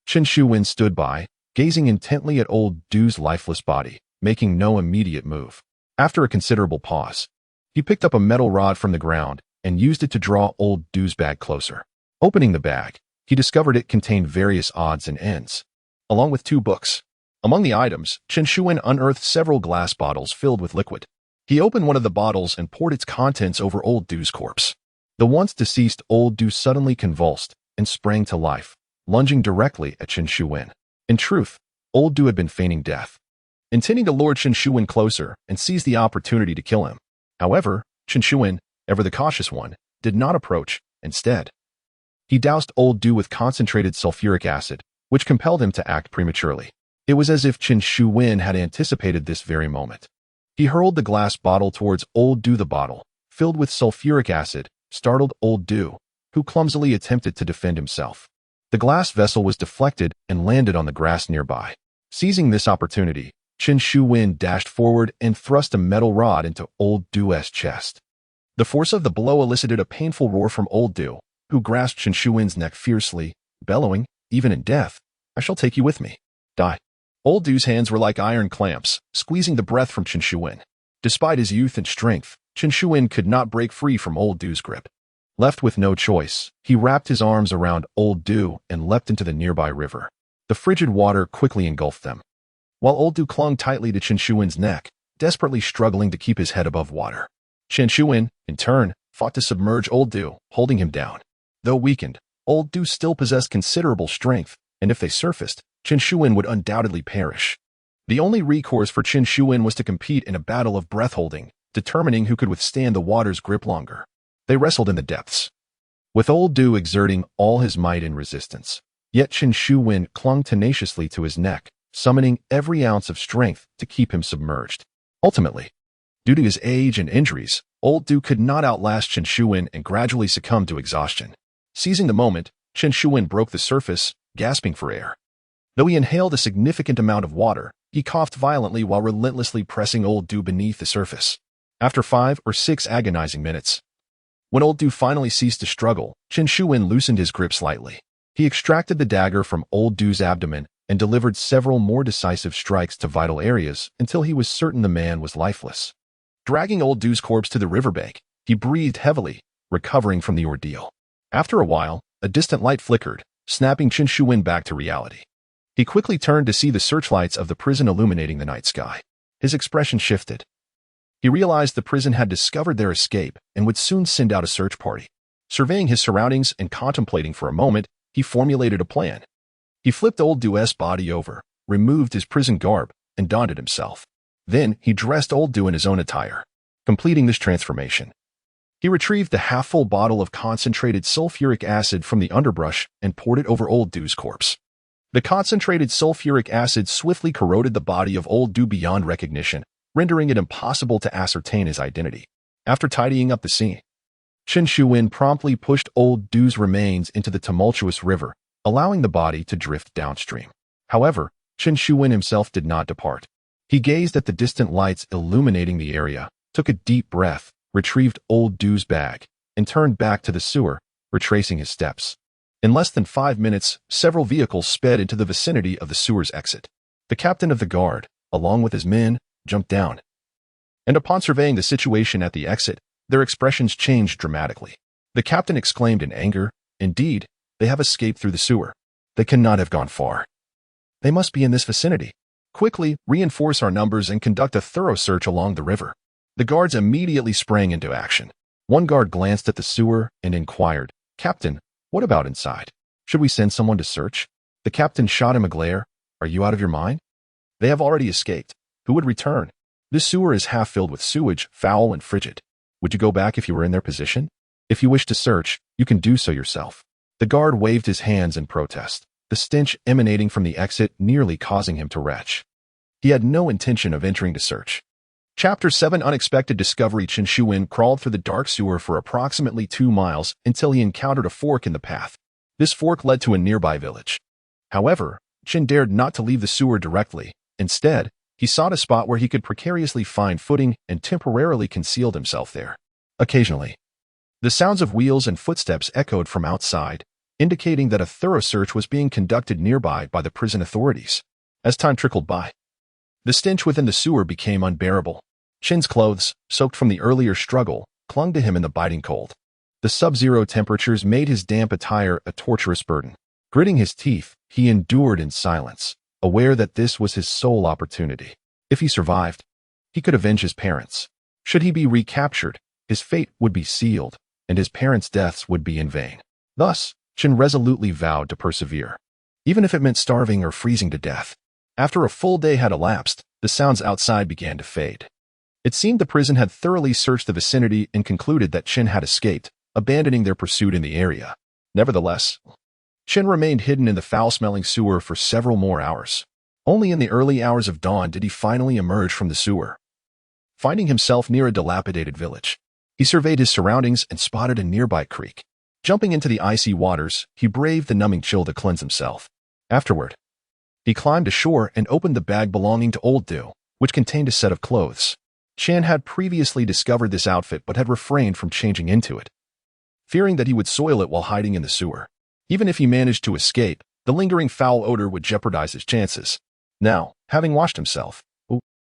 Chen Shuwen stood by, gazing intently at Old Du's lifeless body, making no immediate move. After a considerable pause, he picked up a metal rod from the ground and used it to draw Old Du's bag closer. Opening the bag, he discovered it contained various odds and ends, along with 2 books. Among the items, Chen Shuwen unearthed several glass bottles filled with liquid. He opened one of the bottles and poured its contents over Old Du's corpse. The once deceased Old Du suddenly convulsed and sprang to life, lunging directly at Chen Shuwen. In truth, Old Du had been feigning death, intending to lure Chen Shuwen closer and seize the opportunity to kill him. However, Chen Shuwen, ever the cautious one, did not approach. Instead, he doused Old Du with concentrated sulfuric acid, which compelled him to act prematurely. It was as if Chen Shuwen had anticipated this very moment. He hurled the glass bottle towards Old Du. The bottle, filled with sulfuric acid, startled Old Du, who clumsily attempted to defend himself. The glass vessel was deflected and landed on the grass nearby. Seizing this opportunity, Chen Shuwen dashed forward and thrust a metal rod into Old Du's chest. The force of the blow elicited a painful roar from Old Du, who grasped Chen Shuwen's neck fiercely, bellowing, even in death, I shall take you with me. Die. Old Du's hands were like iron clamps, squeezing the breath from Chen Shuwen. Despite his youth and strength, Chen Shuwen could not break free from Old Du's grip. Left with no choice, he wrapped his arms around Old Du and leapt into the nearby river. The frigid water quickly engulfed them, while Old Du clung tightly to Chen Shuwen's neck, desperately struggling to keep his head above water. Chen Shuwen, in turn, fought to submerge Old Du, holding him down. Though weakened, Old Du still possessed considerable strength, and if they surfaced, Chen Shuwen would undoubtedly perish. The only recourse for Chen Shuwen was to compete in a battle of breath-holding, determining who could withstand the water's grip longer. They wrestled in the depths, with Old Du exerting all his might in resistance. Yet Chen Shuwen clung tenaciously to his neck, summoning every ounce of strength to keep him submerged. Ultimately, due to his age and injuries, Old Du could not outlast Chen Shuwen and gradually succumbed to exhaustion. Seizing the moment, Chen Shuwen broke the surface, gasping for air. Though he inhaled a significant amount of water, he coughed violently while relentlessly pressing Old Du beneath the surface. After 5 or 6 agonizing minutes, when Old Du finally ceased to struggle, Chen Shuwen loosened his grip slightly. He extracted the dagger from Old Du's abdomen and delivered several more decisive strikes to vital areas until he was certain the man was lifeless. Dragging Old Du's corpse to the riverbank, he breathed heavily, recovering from the ordeal. After a while, a distant light flickered, snapping Chen Shuwen back to reality. He quickly turned to see the searchlights of the prison illuminating the night sky. His expression shifted. He realized the prison had discovered their escape and would soon send out a search party. Surveying his surroundings and contemplating for a moment, he formulated a plan. He flipped Old Du's body over, removed his prison garb, and donned it himself. Then he dressed Old Du in his own attire. Completing this transformation, He retrieved the half-full bottle of concentrated sulfuric acid from the underbrush and poured it over Old Do's corpse. The concentrated sulfuric acid swiftly corroded the body of Old Do beyond recognition, rendering it impossible to ascertain his identity. After tidying up the scene, Chen Shuwen promptly pushed Old Do's remains into the tumultuous river, allowing the body to drift downstream. However, Chen Shuwen himself did not depart. He gazed at the distant lights illuminating the area, took a deep breath, retrieved Old Do's bag, and turned back to the sewer, retracing his steps. In less than 5 minutes, several vehicles sped into the vicinity of the sewer's exit. The captain of the guard, along with his men, jumped down. And upon surveying the situation at the exit, their expressions changed dramatically. The captain exclaimed in anger, "Indeed, they have escaped through the sewer. They cannot have gone far. They must be in this vicinity. Quickly, reinforce our numbers and conduct a thorough search along the river." The guards immediately sprang into action. One guard glanced at the sewer and inquired, "Captain, what about inside? Should we send someone to search?" The captain shot him a glare. "Are you out of your mind? They have already escaped. Who would return? This sewer is half filled with sewage, foul and frigid. Would you go back if you were in their position? If you wish to search, you can do so yourself." The guard waved his hands in protest, the stench emanating from the exit nearly causing him to retch. He had no intention of entering to search. Chapter 7 Unexpected Discovery. Chen Shuwen crawled through the dark sewer for approximately 2 miles until he encountered a fork in the path. This fork led to a nearby village. However, Chen dared not to leave the sewer directly. Instead, he sought a spot where he could precariously find footing and temporarily concealed himself there. Occasionally, the sounds of wheels and footsteps echoed from outside, indicating that a thorough search was being conducted nearby by the prison authorities. As time trickled by, the stench within the sewer became unbearable. Chen's clothes, soaked from the earlier struggle, clung to him in the biting cold. The sub-zero temperatures made his damp attire a torturous burden. Gritting his teeth, he endured in silence, aware that this was his sole opportunity. If he survived, he could avenge his parents. Should he be recaptured, his fate would be sealed, and his parents' deaths would be in vain. Thus, Chen resolutely vowed to persevere, even if it meant starving or freezing to death. After a full day had elapsed, the sounds outside began to fade. It seemed the prison had thoroughly searched the vicinity and concluded that Chen had escaped, abandoning their pursuit in the area. Nevertheless, Chen remained hidden in the foul-smelling sewer for several more hours. Only in the early hours of dawn did he finally emerge from the sewer. Finding himself near a dilapidated village, he surveyed his surroundings and spotted a nearby creek. Jumping into the icy waters, he braved the numbing chill to cleanse himself. Afterward, he climbed ashore and opened the bag belonging to Old Do, which contained a set of clothes. Chen had previously discovered this outfit but had refrained from changing into it, fearing that he would soil it while hiding in the sewer. Even if he managed to escape, the lingering foul odor would jeopardize his chances. Now, having washed himself,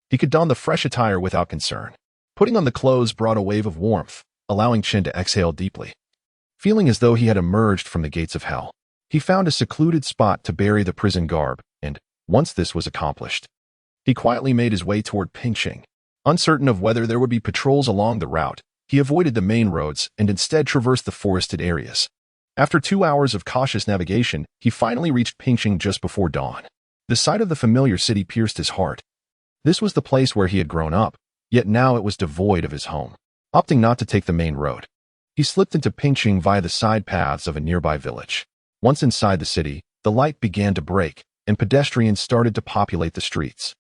he could don the fresh attire without concern. Putting on the clothes brought a wave of warmth, allowing Chen to exhale deeply. Feeling as though he had emerged from the gates of hell, he found a secluded spot to bury the prison garb, and, once this was accomplished, he quietly made his way toward Pingqing. Uncertain of whether there would be patrols along the route, he avoided the main roads and instead traversed the forested areas. After 2 hours of cautious navigation, he finally reached Pingqing just before dawn. The sight of the familiar city pierced his heart. This was the place where he had grown up, yet now it was devoid of his home. Opting not to take the main road, he slipped into Pingqing via the side paths of a nearby village. Once inside the city, the light began to break, and pedestrians started to populate the streets.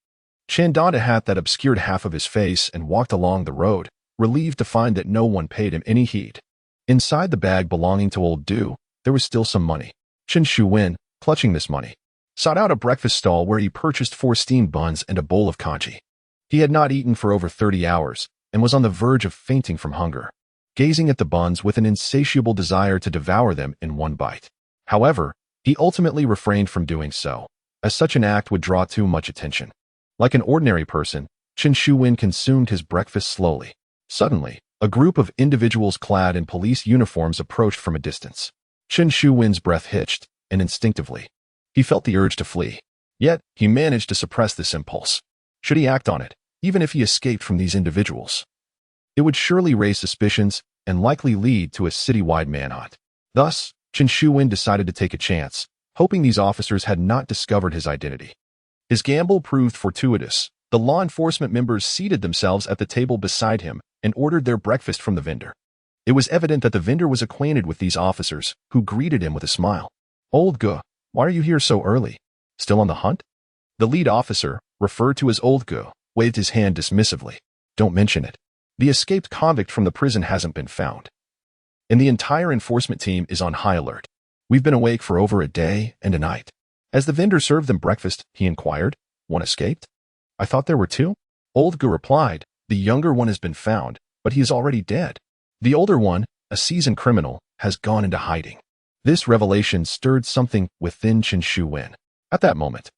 Chen donned a hat that obscured half of his face and walked along the road, relieved to find that no one paid him any heed. Inside the bag belonging to Old Do, there was still some money. Chen Shuwen, clutching this money, sought out a breakfast stall where he purchased 4 steamed buns and a bowl of congee. He had not eaten for over 30 hours and was on the verge of fainting from hunger, gazing at the buns with an insatiable desire to devour them in one bite. However, he ultimately refrained from doing so, as such an act would draw too much attention. Like an ordinary person, Chen Shuwen consumed his breakfast slowly. Suddenly, a group of individuals clad in police uniforms approached from a distance. Chen Shuwen's breath hitched, and instinctively, he felt the urge to flee. Yet, he managed to suppress this impulse. Should he act on it, even if he escaped from these individuals, it would surely raise suspicions and likely lead to a citywide manhunt. Thus, Chen Shuwen decided to take a chance, hoping these officers had not discovered his identity. His gamble proved fortuitous. The law enforcement members seated themselves at the table beside him and ordered their breakfast from the vendor. It was evident that the vendor was acquainted with these officers, who greeted him with a smile. Old Gu, why are you here so early? Still on the hunt? The lead officer, referred to as Old Gu, waved his hand dismissively. Don't mention it. The escaped convict from the prison hasn't been found. And the entire enforcement team is on high alert. We've been awake for over a day and a night. As the vendor served them breakfast, he inquired, one escaped? I thought there were two. Old Gu replied, the younger one has been found, but he is already dead. The older one, a seasoned criminal, has gone into hiding. This revelation stirred something within Chen Shuwen. At that moment,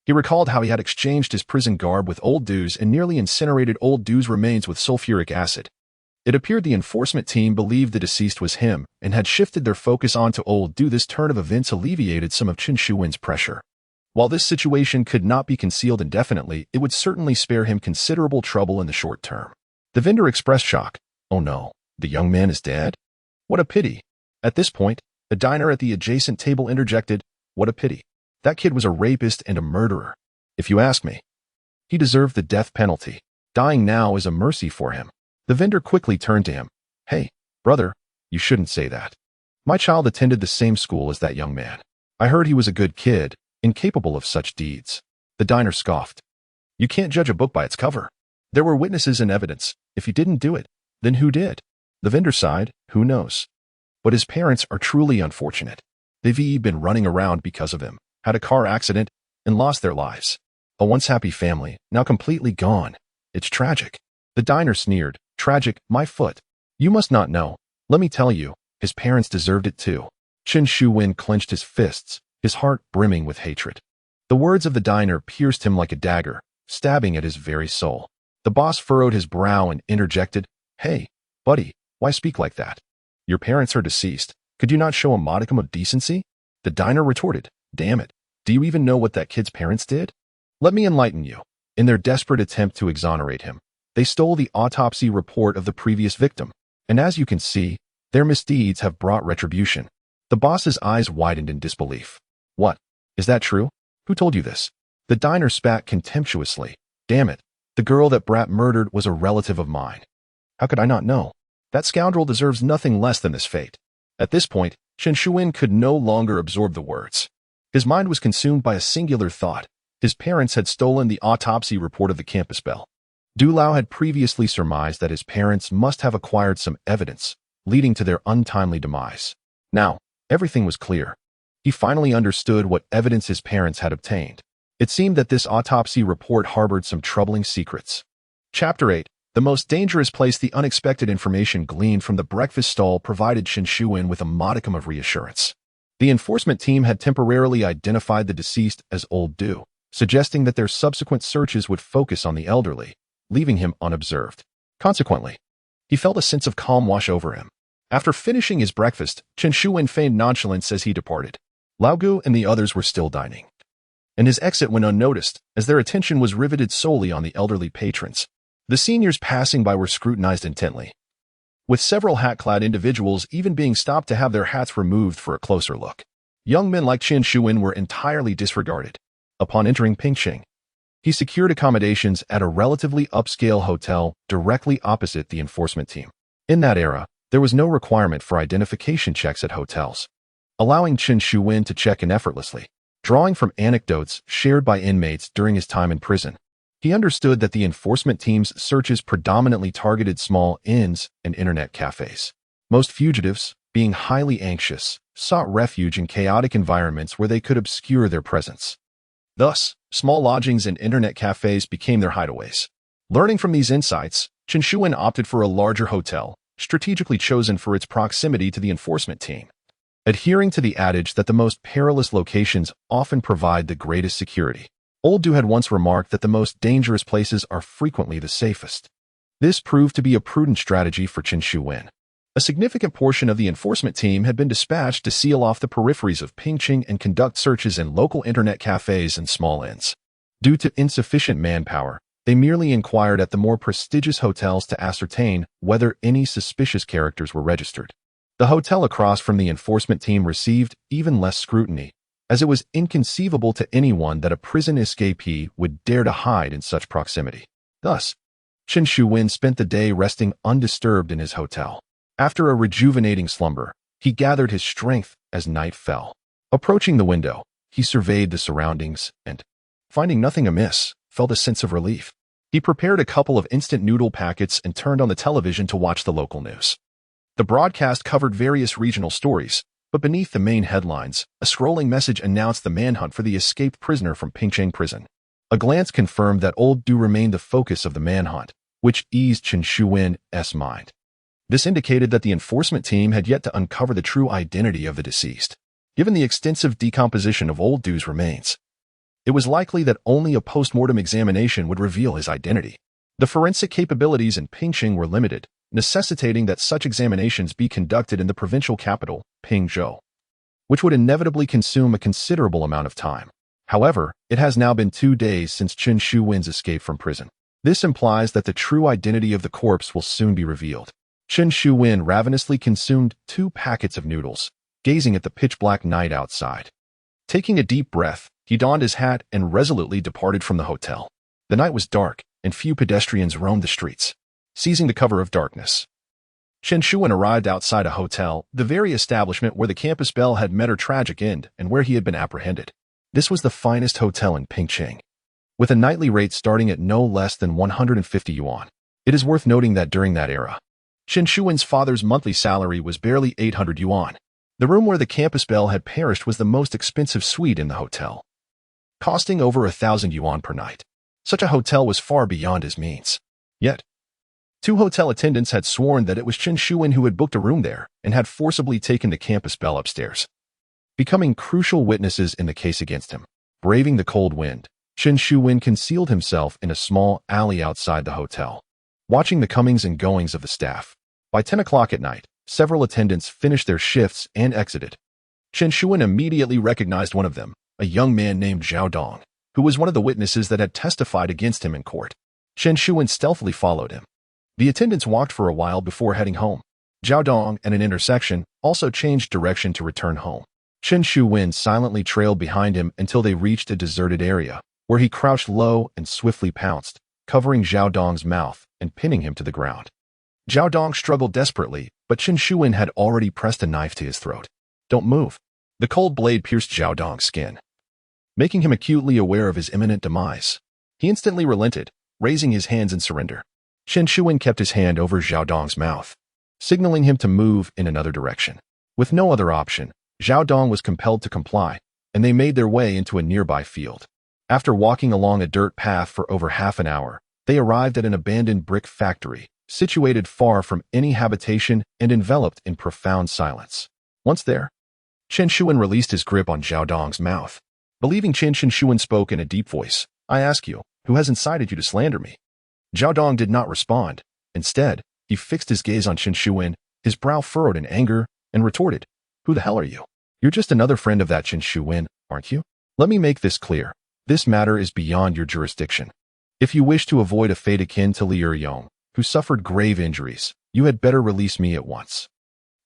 he recalled how he had exchanged his prison garb with Old Du's and nearly incinerated Old Du's remains with sulfuric acid. It appeared the enforcement team believed the deceased was him and had shifted their focus onto Old Du. This turn of events alleviated some of Chen Shuwen's pressure. While this situation could not be concealed indefinitely, it would certainly spare him considerable trouble in the short term. The vendor expressed shock. Oh no, the young man is dead? What a pity. At this point, a diner at the adjacent table interjected, what a pity. That kid was a rapist and a murderer. If you ask me, he deserved the death penalty. Dying now is a mercy for him. The vendor quickly turned to him. Hey, brother, you shouldn't say that. My child attended the same school as that young man. I heard he was a good kid, incapable of such deeds. The diner scoffed. You can't judge a book by its cover. There were witnesses and evidence. If he didn't do it, then who did? The vendor sighed, who knows? But his parents are truly unfortunate. They've been running around because of him, had a car accident, and lost their lives. A once happy family, now completely gone. It's tragic. The diner sneered. Tragic, my foot. You must not know. Let me tell you, his parents deserved it too. Chen Shuwen clenched his fists, his heart brimming with hatred. The words of the diner pierced him like a dagger, stabbing at his very soul. The boss furrowed his brow and interjected, Hey, buddy, why speak like that? Your parents are deceased. Could you not show a modicum of decency? The diner retorted, Damn it, do you even know what that kid's parents did? Let me enlighten you. In their desperate attempt to exonerate him, they stole the autopsy report of the previous victim, and as you can see, their misdeeds have brought retribution. The boss's eyes widened in disbelief. What? Is that true? Who told you this? The diner spat contemptuously. Damn it, the girl that Brat murdered was a relative of mine. How could I not know? That scoundrel deserves nothing less than this fate. At this point, Chen Shuwen could no longer absorb the words. His mind was consumed by a singular thought. His parents had stolen the autopsy report of the campus bell. Du Lao had previously surmised that his parents must have acquired some evidence, leading to their untimely demise. Now, everything was clear. He finally understood what evidence his parents had obtained. It seemed that this autopsy report harbored some troubling secrets. Chapter 8. The most dangerous place. The unexpected information gleaned from the breakfast stall provided Chen Shuwen with a modicum of reassurance. The enforcement team had temporarily identified the deceased as Old Du, suggesting that their subsequent searches would focus on the elderly, leaving him unobserved. Consequently, he felt a sense of calm wash over him. After finishing his breakfast, Chen Shuwen feigned nonchalance as he departed. Lao Gu and the others were still dining, and his exit went unnoticed, as their attention was riveted solely on the elderly patrons. The seniors passing by were scrutinized intently, with several hat-clad individuals even being stopped to have their hats removed for a closer look. Young men like Chen Shuwen were entirely disregarded. Upon entering Pingqing, he secured accommodations at a relatively upscale hotel directly opposite the enforcement team. In that era, there was no requirement for identification checks at hotels, allowing Chen Shuwen to check in effortlessly. Drawing from anecdotes shared by inmates during his time in prison, he understood that the enforcement team's searches predominantly targeted small inns and internet cafes. Most fugitives, being highly anxious, sought refuge in chaotic environments where they could obscure their presence. Thus, small lodgings and internet cafes became their hideaways. Learning from these insights, Chen Shuwen opted for a larger hotel, strategically chosen for its proximity to the enforcement team. Adhering to the adage that the most perilous locations often provide the greatest security, Old Du had once remarked that the most dangerous places are frequently the safest. This proved to be a prudent strategy for Chen Shuwen. A significant portion of the enforcement team had been dispatched to seal off the peripheries of Pingqing and conduct searches in local internet cafes and small inns. Due to insufficient manpower, they merely inquired at the more prestigious hotels to ascertain whether any suspicious characters were registered. The hotel across from the enforcement team received even less scrutiny, as it was inconceivable to anyone that a prison escapee would dare to hide in such proximity. Thus, Chen Shuwen spent the day resting undisturbed in his hotel. After a rejuvenating slumber, he gathered his strength as night fell. Approaching the window, he surveyed the surroundings and, finding nothing amiss, felt a sense of relief. He prepared a couple of instant noodle packets and turned on the television to watch the local news. The broadcast covered various regional stories, but beneath the main headlines, a scrolling message announced the manhunt for the escaped prisoner from Pingcheng prison. A glance confirmed that Old Du remained the focus of the manhunt, which eased Chen Shuwen's mind. This indicated that the enforcement team had yet to uncover the true identity of the deceased. Given the extensive decomposition of Old Du's remains, it was likely that only a post-mortem examination would reveal his identity. The forensic capabilities in Pingcheng were limited, necessitating that such examinations be conducted in the provincial capital, Pingzhou, which would inevitably consume a considerable amount of time. However, it has now been 2 days since Chen Shuwen's escape from prison. This implies that the true identity of the corpse will soon be revealed. Chen Shuwen ravenously consumed 2 packets of noodles, gazing at the pitch-black night outside. Taking a deep breath, he donned his hat and resolutely departed from the hotel. The night was dark, and few pedestrians roamed the streets. Seizing the cover of darkness, Chen Shuwen arrived outside a hotel, the very establishment where the campus belle had met her tragic end and where he had been apprehended. This was the finest hotel in Pingcheng, with a nightly rate starting at no less than 150 yuan. It is worth noting that during that era, Chen Shuwen's father's monthly salary was barely 800 yuan. The room where the campus belle had perished was the most expensive suite in the hotel, costing over 1,000 yuan per night. Such a hotel was far beyond his means. Yet, 2 hotel attendants had sworn that it was Chen Shuwen who had booked a room there and had forcibly taken the campus belle upstairs, becoming crucial witnesses in the case against him. Braving the cold wind, Chen Shuwen concealed himself in a small alley outside the hotel, watching the comings and goings of the staff. By 10 o'clock at night, several attendants finished their shifts and exited. Chen Shuwen immediately recognized one of them, a young man named Zhao Dong, who was one of the witnesses that had testified against him in court. Chen Shuwen stealthily followed him. The attendants walked for a while before heading home. Zhao Dong, at an intersection, also changed direction to return home. Chen Shuwen silently trailed behind him until they reached a deserted area, where he crouched low and swiftly pounced, covering Zhao Dong's mouth and pinning him to the ground. Zhao Dong struggled desperately, but Chen Shuwen had already pressed a knife to his throat. "Don't move." The cold blade pierced Zhao Dong's skin, making him acutely aware of his imminent demise. He instantly relented, raising his hands in surrender. Chen Shuwen kept his hand over Zhao Dong's mouth, signaling him to move in another direction. With no other option, Zhao Dong was compelled to comply, and they made their way into a nearby field. After walking along a dirt path for over half an hour, they arrived at an abandoned brick factory, situated far from any habitation and enveloped in profound silence. Once there, Chen Shuwen released his grip on Zhao Dong's mouth. Believing Chen Shuwen spoke in a deep voice, "I ask you, who has incited you to slander me?" Zhao Dong did not respond. Instead, he fixed his gaze on Chen Shuwen, his brow furrowed in anger, and retorted, "Who the hell are you? You're just another friend of that Chen Shuwen, aren't you? Let me make this clear. This matter is beyond your jurisdiction. If you wish to avoid a fate akin to Li Eryong, who suffered grave injuries, you had better release me at once.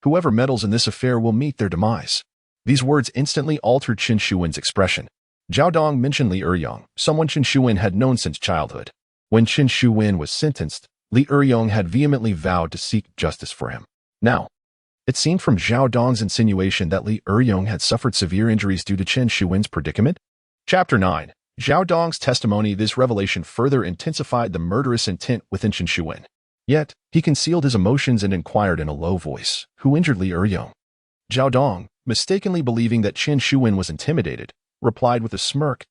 Whoever meddles in this affair will meet their demise." These words instantly altered Chen Shuwen's expression. Zhao Dong mentioned Li Eryong, someone Chen Shuwen had known since childhood. When Chen Shuwen was sentenced, Li Eryong had vehemently vowed to seek justice for him. Now, it seemed from Zhao Dong's insinuation that Li Eryong had suffered severe injuries due to Chen Shuwen's predicament. Chapter 9. Zhao Dong's testimony. This revelation further intensified the murderous intent within Chen Shuwen. Yet, he concealed his emotions and inquired in a low voice, "Who injured Li Eryong?" Zhao Dong, mistakenly believing that Chen Shuwen was intimidated, replied with a smirk,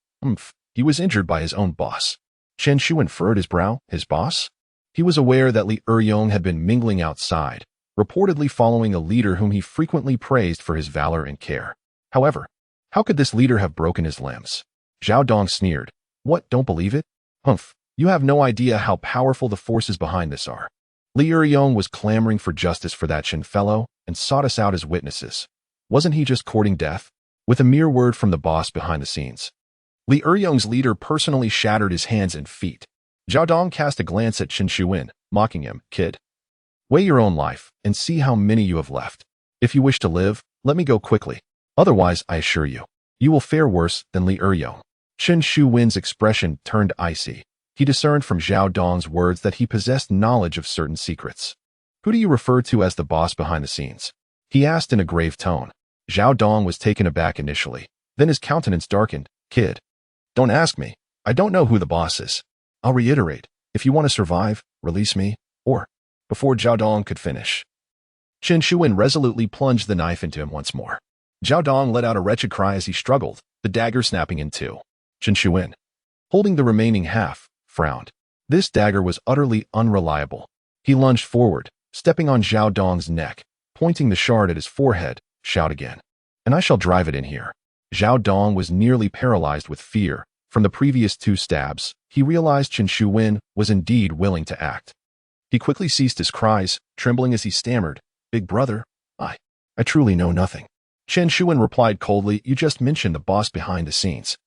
He was injured by his own boss." Chen Shuwen furrowed his brow. His boss? He was aware that Li Eryong had been mingling outside, reportedly following a leader whom he frequently praised for his valor and care. However, how could this leader have broken his limbs? Zhao Dong sneered. "What, don't believe it? You have no idea how powerful the forces behind this are. Li Eryong was clamoring for justice for that Chen fellow and sought us out as witnesses. Wasn't he just courting death? With a mere word from the boss behind the scenes. Li Eryong's leader personally shattered his hands and feet." Zhao Dong cast a glance at Chen Shuwen, mocking him. "Kid, weigh your own life and see how many you have left. If you wish to live, let me go quickly. Otherwise, I assure you, you will fare worse than Li Eryong." Chen Shuwen's expression turned icy. He discerned from Zhao Dong's words that he possessed knowledge of certain secrets. Who do you refer to as the boss behind the scenes? He asked in a grave tone. Zhao Dong was taken aback initially. Then his countenance darkened. Kid, don't ask me. I don't know who the boss is. I'll reiterate. If you want to survive, release me, or... Before Zhao Dong could finish, Chen Shuwen resolutely plunged the knife into him once more. Zhao Dong let out a wretched cry as he struggled, the dagger snapping in two. Chen Shuwen, holding the remaining half, frowned. This dagger was utterly unreliable. He lunged forward, stepping on Zhao Dong's neck, pointing the shard at his forehead. Shout again, and I shall drive it in here. Zhao Dong was nearly paralyzed with fear. From the previous two stabs, he realized Chen Shuwen was indeed willing to act. He quickly ceased his cries, trembling as he stammered, Big brother, I truly know nothing. Chen Shuwen replied coldly, You just mentioned the boss behind the scenes.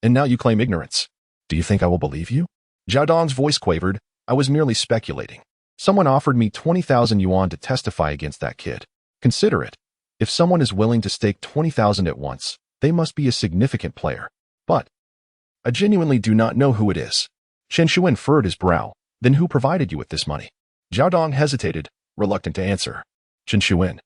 And now you claim ignorance. Do you think I will believe you? Zhao Dong's voice quavered. I was merely speculating. Someone offered me 20,000 yuan to testify against that kid. Consider it. If someone is willing to stake 20,000 at once, they must be a significant player. But I genuinely do not know who it is. Chen Shuwen furrowed his brow. Then who provided you with this money? Zhao Dong hesitated, reluctant to answer. Chen Shuwen,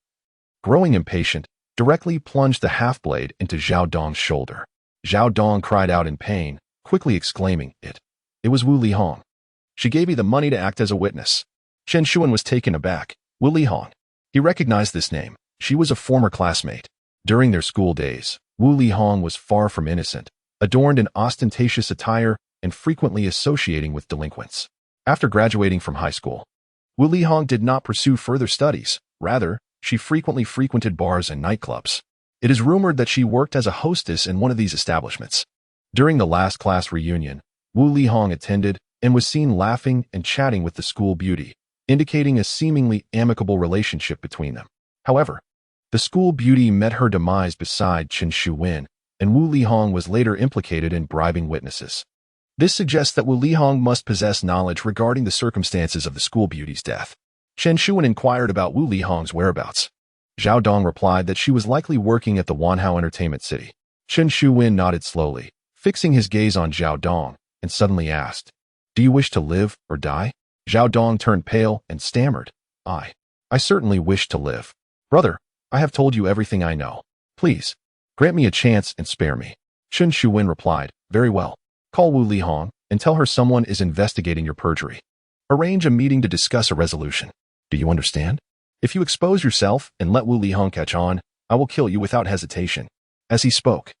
growing impatient, directly plunged the half-blade into Zhao Dong's shoulder. Zhao Dong cried out in pain, quickly exclaiming, It was Wu Lihong. She gave me the money to act as a witness. Chen Shuwen was taken aback. Wu Lihong. He recognized this name. She was a former classmate. During their school days, Wu Lihong was far from innocent, adorned in ostentatious attire and frequently associating with delinquents. After graduating from high school, Wu Lihong did not pursue further studies. Rather, she frequently frequented bars and nightclubs. It is rumored that she worked as a hostess in one of these establishments. During the last class reunion, Wu Lihong attended and was seen laughing and chatting with the school beauty, indicating a seemingly amicable relationship between them. However, the school beauty met her demise beside Chen Shuwen, and Wu Lihong was later implicated in bribing witnesses. This suggests that Wu Lihong must possess knowledge regarding the circumstances of the school beauty's death. Chen Shuwen inquired about Wu Lihong's whereabouts. Zhao Dong replied that she was likely working at the Wanhao Entertainment City. Chen Shuwen nodded slowly, fixing his gaze on Zhao Dong, and suddenly asked, Do you wish to live or die? Zhao Dong turned pale and stammered, I certainly wish to live. Brother, I have told you everything I know. Please, grant me a chance and spare me. Chen Shuwen replied, Very well. Call Wu Lihong and tell her someone is investigating your perjury. Arrange a meeting to discuss a resolution. Do you understand? If you expose yourself and let Wu Lihong catch on, I will kill you without hesitation. As he spoke,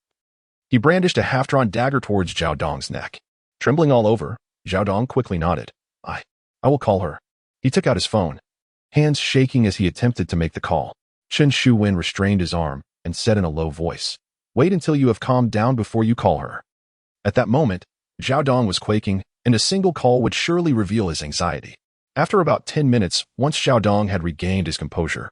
he brandished a half-drawn dagger towards Zhao Dong's neck. Trembling all over, Zhao Dong quickly nodded. I will call her. He took out his phone, hands shaking as he attempted to make the call. Chen Shuwen restrained his arm and said in a low voice, Wait until you have calmed down before you call her. At that moment, Zhao Dong was quaking, and a single call would surely reveal his anxiety. After about 10 minutes, once Zhao Dong had regained his composure,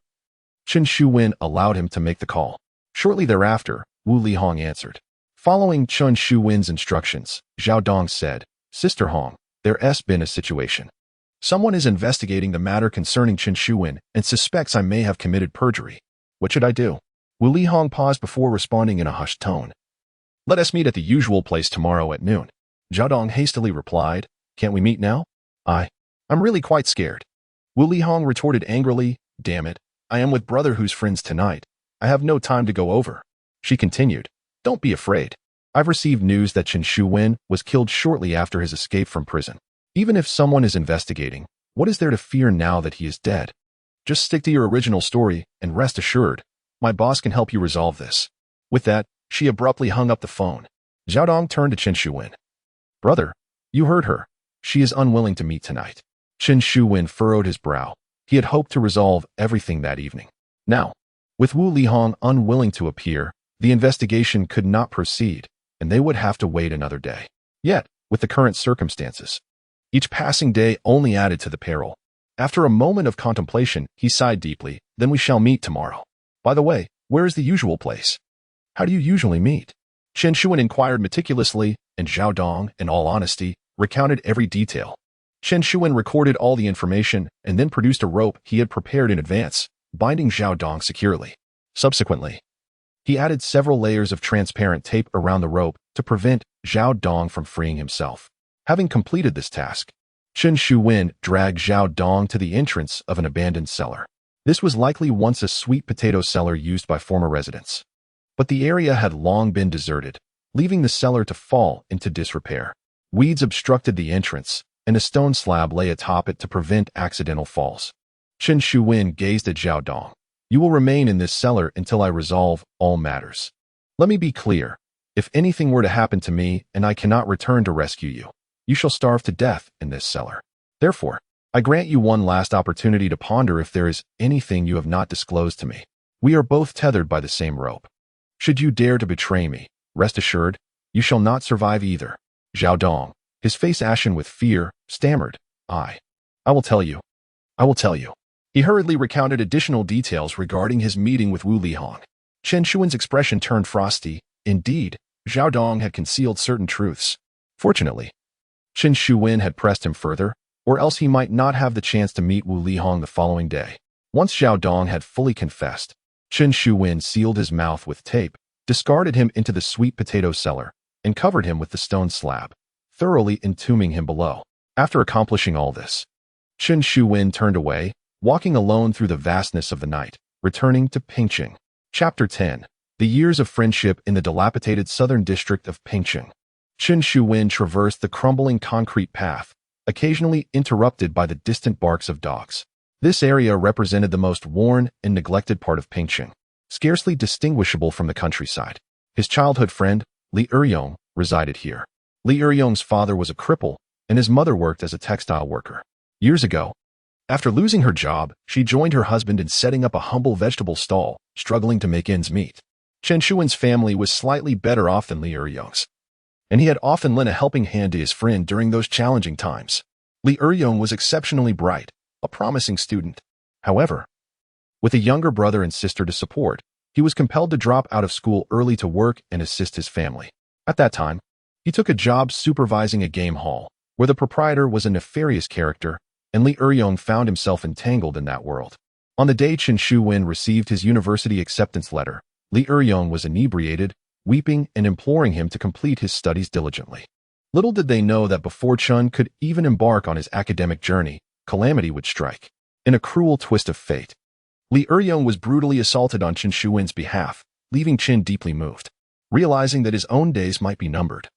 Chen Shuwen allowed him to make the call. Shortly thereafter, Wu Lihong answered. Following Chen Shuwen's instructions, Zhao Dong said, Sister Hong, there's been a situation. Someone is investigating the matter concerning Chen Shuwen and suspects I may have committed perjury. What should I do? Wu Lihong paused before responding in a hushed tone. Let us meet at the usual place tomorrow at noon. Zhao Dong hastily replied, Can't we meet now? I'm really quite scared. Wu Lihong retorted angrily, Damn it, I am with brother who's friends tonight. I have no time to go over. She continued, Don't be afraid. I've received news that Chen Shuwen was killed shortly after his escape from prison. Even if someone is investigating, what is there to fear now that he is dead? Just stick to your original story and rest assured, my boss can help you resolve this. With that, she abruptly hung up the phone. Zhao Dong turned to Chen Shuwen. Brother, you heard her. She is unwilling to meet tonight. Chen Shuwen furrowed his brow. He had hoped to resolve everything that evening. Now, with Wu Lihong unwilling to appear, the investigation could not proceed, and they would have to wait another day. Yet, with the current circumstances, each passing day only added to the peril. After a moment of contemplation, he sighed deeply, Then we shall meet tomorrow. By the way, where is the usual place? How do you usually meet? Chen Shuwen inquired meticulously, and Zhao Dong, in all honesty, recounted every detail. Chen Shuwen recorded all the information and then produced a rope he had prepared in advance, binding Zhao Dong securely. Subsequently, he added several layers of transparent tape around the rope to prevent Zhao Dong from freeing himself. Having completed this task, Chen Shuwen dragged Zhao Dong to the entrance of an abandoned cellar. This was likely once a sweet potato cellar used by former residents. But the area had long been deserted, leaving the cellar to fall into disrepair. Weeds obstructed the entrance, and a stone slab lay atop it to prevent accidental falls. Chen Shuwen gazed at Zhao Dong. You will remain in this cellar until I resolve all matters. Let me be clear. If anything were to happen to me and I cannot return to rescue you, you shall starve to death in this cellar. Therefore, I grant you one last opportunity to ponder if there is anything you have not disclosed to me. We are both tethered by the same rope. Should you dare to betray me, rest assured, you shall not survive either. Zhao Dong, his face ashen with fear, stammered, I will tell you. I will tell you. He hurriedly recounted additional details regarding his meeting with Wu Lihong. Chen Shuwen's expression turned frosty. Indeed, Zhao Dong had concealed certain truths. Fortunately, Chen Shuwen had pressed him further, or else he might not have the chance to meet Wu Lihong the following day. Once Zhao Dong had fully confessed, Chen Shuwen sealed his mouth with tape, discarded him into the sweet potato cellar, and covered him with the stone slab, thoroughly entombing him below. After accomplishing all this, Chen Shuwen turned away, walking alone through the vastness of the night, returning to Pingcheng. Chapter 10. The Years of Friendship in the dilapidated southern district of Pingcheng. Chen Shuwen traversed the crumbling concrete path, occasionally interrupted by the distant barks of dogs. This area represented the most worn and neglected part of Pingcheng, scarcely distinguishable from the countryside. His childhood friend, Li Eryong, resided here. Li Eryong's father was a cripple, and his mother worked as a textile worker. Years ago, after losing her job, she joined her husband in setting up a humble vegetable stall, struggling to make ends meet. Chen Shuwen's family was slightly better off than Li Eryong's, and he had often lent a helping hand to his friend during those challenging times. Li Eryong was exceptionally bright, a promising student. However, with a younger brother and sister to support, he was compelled to drop out of school early to work and assist his family. At that time, he took a job supervising a game hall, where the proprietor was a nefarious character, and Li Eryong found himself entangled in that world. On the day Chen Shuwen received his university acceptance letter, Li Eryong was inebriated, weeping and imploring him to complete his studies diligently. Little did they know that before Chen could even embark on his academic journey, calamity would strike. In a cruel twist of fate, Li Eryong was brutally assaulted on Chen Shuwen's behalf, leaving Chen deeply moved. Realizing that his own days might be numbered,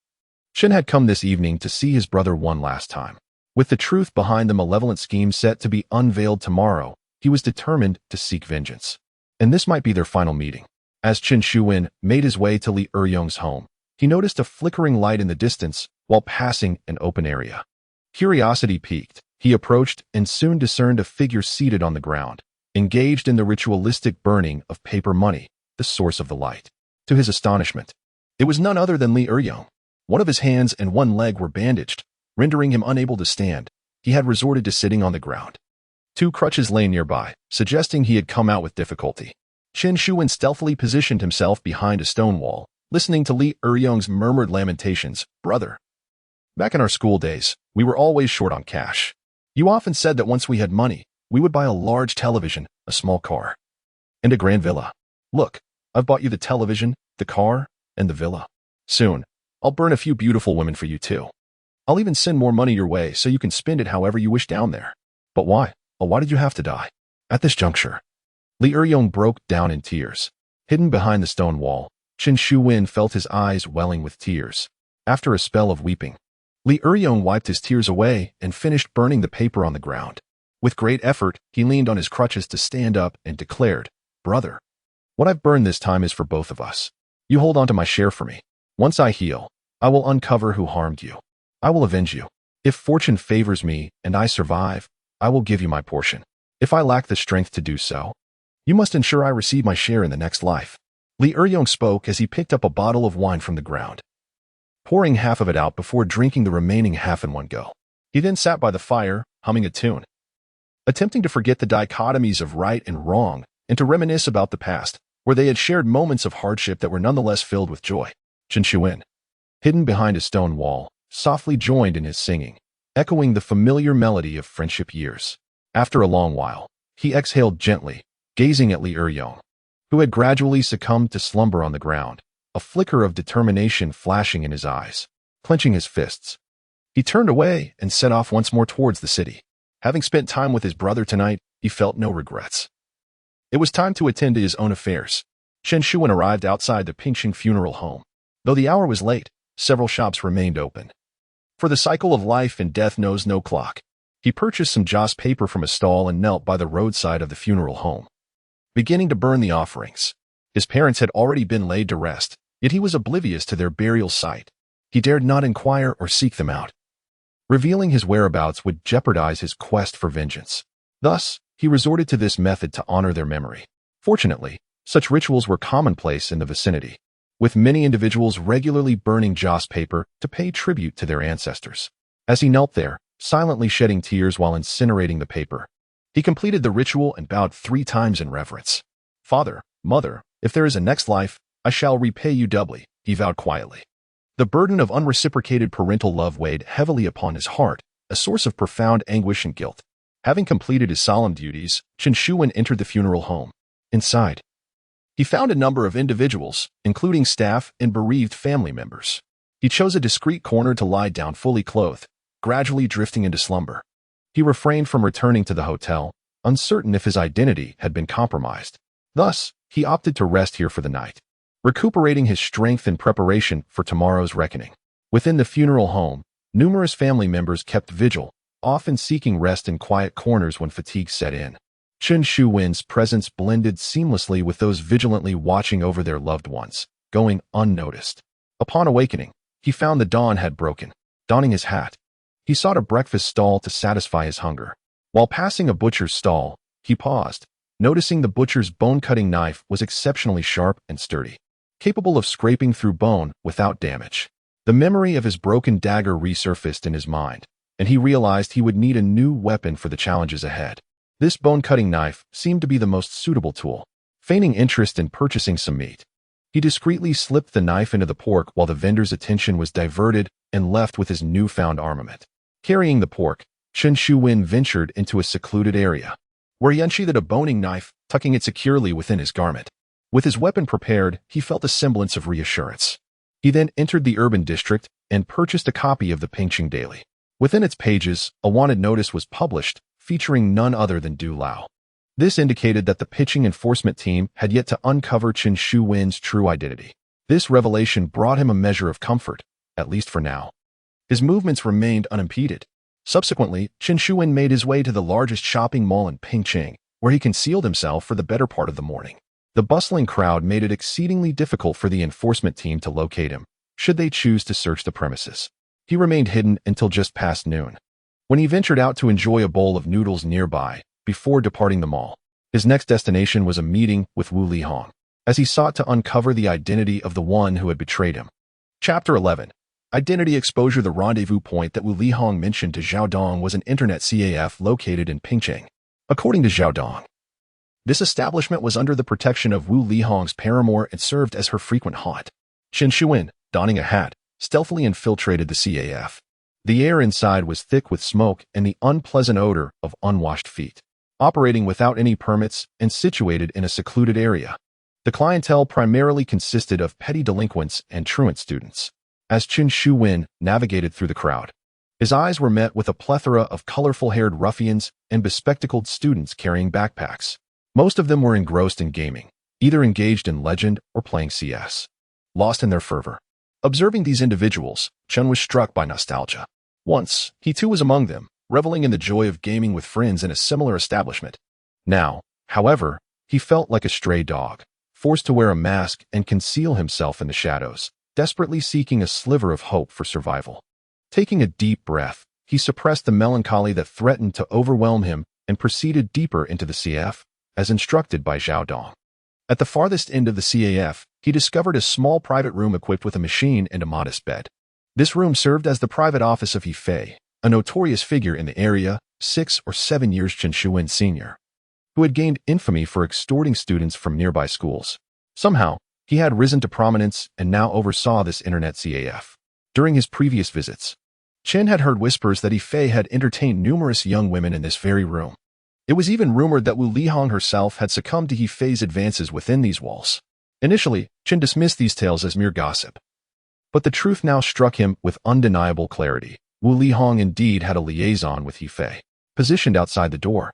Chen had come this evening to see his brother one last time. With the truth behind the malevolent scheme set to be unveiled tomorrow, he was determined to seek vengeance. And this might be their final meeting. As Chen Shuwen made his way to Li Eryong's home, he noticed a flickering light in the distance while passing an open area. Curiosity piqued, he approached and soon discerned a figure seated on the ground, engaged in the ritualistic burning of paper money, the source of the light. To his astonishment, it was none other than Li Eryong. One of his hands and one leg were bandaged, rendering him unable to stand. He had resorted to sitting on the ground. 2 crutches lay nearby, suggesting he had come out with difficulty. Chen Shuwen stealthily positioned himself behind a stone wall, listening to Li Eryong's murmured lamentations. Brother, back in our school days, we were always short on cash. You often said that once we had money, we would buy a large television, a small car, and a grand villa. Look, I've bought you the television, the car, and the villa. Soon, I'll burn a few beautiful women for you too. I'll even send more money your way so you can spend it however you wish down there. But why? Oh, why did you have to die? At this juncture, Li Eryong broke down in tears. Hidden behind the stone wall, Chen Shuwen felt his eyes welling with tears. After a spell of weeping, Li Eryong wiped his tears away and finished burning the paper on the ground. With great effort, he leaned on his crutches to stand up and declared, Brother, what I've burned this time is for both of us. You hold on to my share for me. Once I heal, I will uncover who harmed you. I will avenge you. If fortune favors me and I survive, I will give you my portion. If I lack the strength to do so, you must ensure I receive my share in the next life. Li Eryong spoke as he picked up a bottle of wine from the ground, pouring half of it out before drinking the remaining half in one go. He then sat by the fire, humming a tune, attempting to forget the dichotomies of right and wrong and to reminisce about the past, where they had shared moments of hardship that were nonetheless filled with joy. Chen Shuwen, hidden behind a stone wall, softly joined in his singing, echoing the familiar melody of friendship years. After a long while, he exhaled gently, gazing at Li Eryong, who had gradually succumbed to slumber on the ground, a flicker of determination flashing in his eyes. Clenching his fists, He turned away and set off once more towards the city. Having spent time with his brother tonight, he felt no regrets. It was time to attend to his own affairs. Chen Shuwen arrived outside the Pingqing funeral home. Though the hour was late, several shops remained open. For the cycle of life and death knows no clock, he purchased some joss paper from a stall and knelt by the roadside of the funeral home, beginning to burn the offerings. His parents had already been laid to rest, yet he was oblivious to their burial site. He dared not inquire or seek them out. Revealing his whereabouts would jeopardize his quest for vengeance. Thus, he resorted to this method to honor their memory. Fortunately, such rituals were commonplace in the vicinity, with many individuals regularly burning joss paper to pay tribute to their ancestors. As he knelt there, silently shedding tears while incinerating the paper, he completed the ritual and bowed 3 times in reverence. "Father, mother, if there is a next life, I shall repay you doubly," he vowed quietly. The burden of unreciprocated parental love weighed heavily upon his heart, a source of profound anguish and guilt. Having completed his solemn duties, Chen Shuwen entered the funeral home. Inside, he found a number of individuals, including staff and bereaved family members. He chose a discreet corner to lie down fully clothed, gradually drifting into slumber. He refrained from returning to the hotel, uncertain if his identity had been compromised. Thus, he opted to rest here for the night, recuperating his strength in preparation for tomorrow's reckoning. Within the funeral home, numerous family members kept vigil, often seeking rest in quiet corners when fatigue set in. Chen Shuwen's presence blended seamlessly with those vigilantly watching over their loved ones, going unnoticed. Upon awakening, he found the dawn had broken. Donning his hat, he sought a breakfast stall to satisfy his hunger. While passing a butcher's stall, he paused, noticing the butcher's bone-cutting knife was exceptionally sharp and sturdy, capable of scraping through bone without damage. The memory of his broken dagger resurfaced in his mind, and he realized he would need a new weapon for the challenges ahead. This bone-cutting knife seemed to be the most suitable tool. Feigning interest in purchasing some meat, he discreetly slipped the knife into the pork while the vendor's attention was diverted and left with his newfound armament. Carrying the pork, Chen Shuwen ventured into a secluded area, where he unsheathed a boning knife, tucking it securely within his garment. With his weapon prepared, he felt a semblance of reassurance. He then entered the urban district and purchased a copy of the Pingqing Daily. Within its pages, a wanted notice was published, featuring none other than Du Lao. This indicated that the Pingqing enforcement team had yet to uncover Chen Shuwen's true identity. This revelation brought him a measure of comfort, at least for now. His movements remained unimpeded. Subsequently, Chen Shuwen made his way to the largest shopping mall in Pingqing, where he concealed himself for the better part of the morning. The bustling crowd made it exceedingly difficult for the enforcement team to locate him, should they choose to search the premises. He remained hidden until just past noon, when he ventured out to enjoy a bowl of noodles nearby, before departing the mall. His next destination was a meeting with Wu Lihong, as he sought to uncover the identity of the one who had betrayed him. Chapter 11. Identity Exposure. The rendezvous point that Wu Lihong mentioned to Zhao Dong was an internet CAF located in Pingqing. According to Zhao Dong, this establishment was under the protection of Wu Lihong's paramour and served as her frequent haunt. Chen Shuwen, donning a hat, stealthily infiltrated the CAF. The air inside was thick with smoke and the unpleasant odor of unwashed feet. Operating without any permits and situated in a secluded area, the clientele primarily consisted of petty delinquents and truant students. As Chen Shuwen navigated through the crowd, his eyes were met with a plethora of colorful-haired ruffians and bespectacled students carrying backpacks. Most of them were engrossed in gaming, either engaged in Legend or playing CS. Lost in their fervor. Observing these individuals, Chen was struck by nostalgia. Once, he too was among them, reveling in the joy of gaming with friends in a similar establishment. Now, however, he felt like a stray dog, forced to wear a mask and conceal himself in the shadows, desperately seeking a sliver of hope for survival. Taking a deep breath, he suppressed the melancholy that threatened to overwhelm him and proceeded deeper into the CAF, as instructed by Zhao Dong. At the farthest end of the CAF, he discovered a small private room equipped with a machine and a modest bed. This room served as the private office of He Fei, a notorious figure in the area, 6 or 7 years Chen Shuwen senior, who had gained infamy for extorting students from nearby schools. Somehow, he had risen to prominence and now oversaw this internet CAF. During his previous visits, Chen had heard whispers that He Fei had entertained numerous young women in this very room. It was even rumored that Wu Lihong herself had succumbed to He Fei's advances within these walls. Initially, Chen dismissed these tales as mere gossip. But the truth now struck him with undeniable clarity. Wu Lihong indeed had a liaison with He Fei. Positioned outside the door,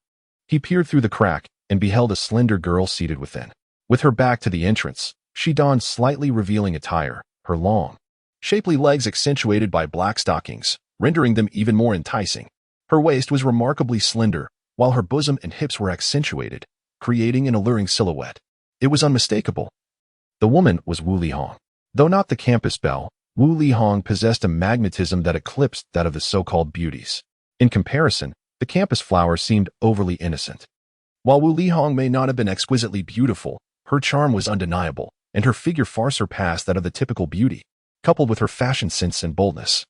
he peered through the crack and beheld a slender girl seated within. With her back to the entrance, she donned slightly revealing attire, her long, shapely legs accentuated by black stockings, rendering them even more enticing. Her waist was remarkably slender, while her bosom and hips were accentuated, creating an alluring silhouette. It was unmistakable. The woman was Wu Lihong. Though not the campus belle, Wu Lihong possessed a magnetism that eclipsed that of the so-called beauties. In comparison, the campus flower seemed overly innocent. While Wu Lihong may not have been exquisitely beautiful, her charm was undeniable, and her figure far surpassed that of the typical beauty, coupled with her fashion sense and boldness.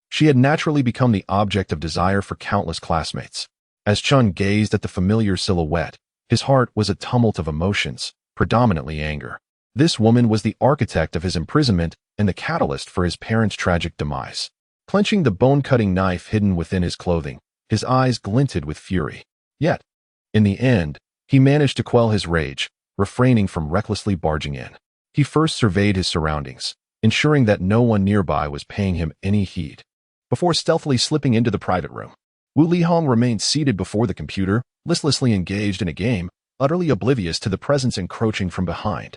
She had naturally become the object of desire for countless classmates. As Chun gazed at the familiar silhouette, his heart was a tumult of emotions, predominantly anger. This woman was the architect of his imprisonment and the catalyst for his parents' tragic demise. Clenching the bone-cutting knife hidden within his clothing, his eyes glinted with fury. Yet, in the end, he managed to quell his rage, refraining from recklessly barging in. He first surveyed his surroundings, ensuring that no one nearby was paying him any heed. Before stealthily slipping into the private room, Wu Lihong remained seated before the computer, listlessly engaged in a game, utterly oblivious to the presence encroaching from behind.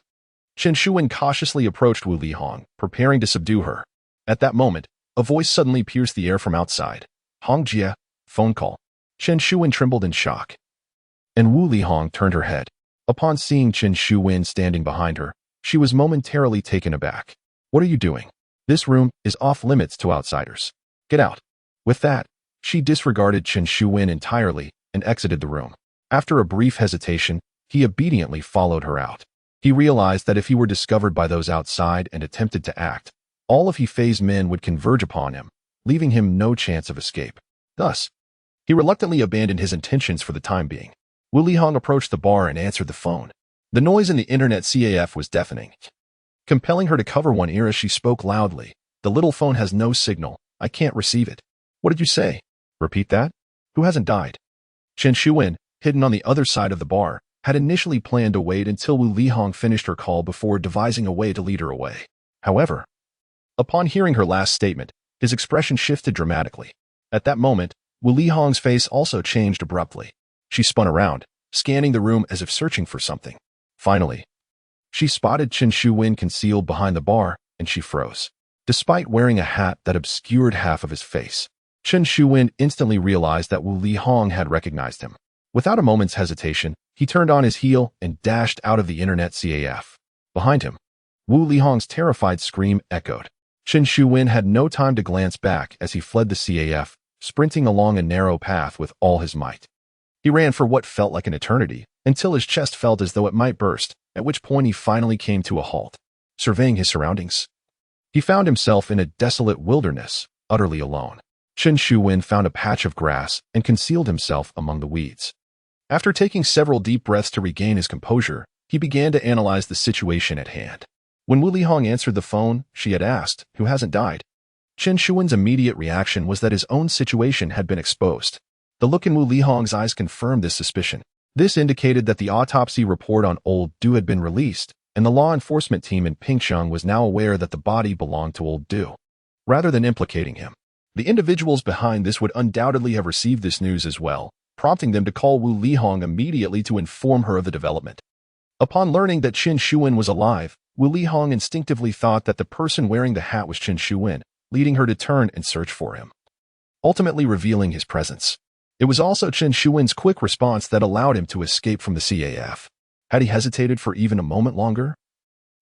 Chen Shuwen cautiously approached Wu Lihong, preparing to subdue her. At that moment, a voice suddenly pierced the air from outside. Hong Jie, phone call. Chen Shuwen trembled in shock, and Wu Lihong turned her head. Upon seeing Chen Shuwen standing behind her, she was momentarily taken aback. What are you doing? This room is off limits to outsiders. Get out. With that, she disregarded Chen Shuwen entirely and exited the room. After a brief hesitation, he obediently followed her out. He realized that if he were discovered by those outside and attempted to act, all of He Fei's men would converge upon him, leaving him no chance of escape. Thus, he reluctantly abandoned his intentions for the time being. Wu Lihong approached the bar and answered the phone. The noise in the internet CAF was deafening. Compelling her to cover one ear as she spoke loudly, "The little phone has no signal. I can't receive it." "What did you say?" "Repeat that." "Who hasn't died?" Chen Shuwen, hidden on the other side of the bar, had initially planned to wait until Wu Lihong finished her call before devising a way to lead her away. However, upon hearing her last statement, his expression shifted dramatically. At that moment, Wu Lihong's face also changed abruptly. She spun around, scanning the room as if searching for something. Finally, she spotted Chen Shuwen concealed behind the bar, and she froze. Despite wearing a hat that obscured half of his face, Chen Shuwen instantly realized that Wu Lihong had recognized him. Without a moment's hesitation, he turned on his heel and dashed out of the internet CAF. Behind him, Wu Lihong's terrified scream echoed. Chen Shuwen had no time to glance back as he fled the CAF, sprinting along a narrow path with all his might. He ran for what felt like an eternity, until his chest felt as though it might burst, at which point he finally came to a halt. Surveying his surroundings, he found himself in a desolate wilderness, utterly alone. Chen Shuwen found a patch of grass and concealed himself among the weeds. After taking several deep breaths to regain his composure, he began to analyze the situation at hand. When Wu Lihong answered the phone, she had asked, "Who hasn't died?" Chen Shuwen's immediate reaction was that his own situation had been exposed. The look in Wu Lihong's eyes confirmed this suspicion. This indicated that the autopsy report on Old Du had been released, and the law enforcement team in Pingcheng was now aware that the body belonged to Old Du. Rather than implicating him, the individuals behind this would undoubtedly have received this news as well, prompting them to call Wu Lihong immediately to inform her of the development. Upon learning that Chen Shuwen was alive, Wu Lihong instinctively thought that the person wearing the hat was Chen Shuwen, leading her to turn and search for him, ultimately revealing his presence. It was also Chen Shuwen's quick response that allowed him to escape from the CAF. Had he hesitated for even a moment longer,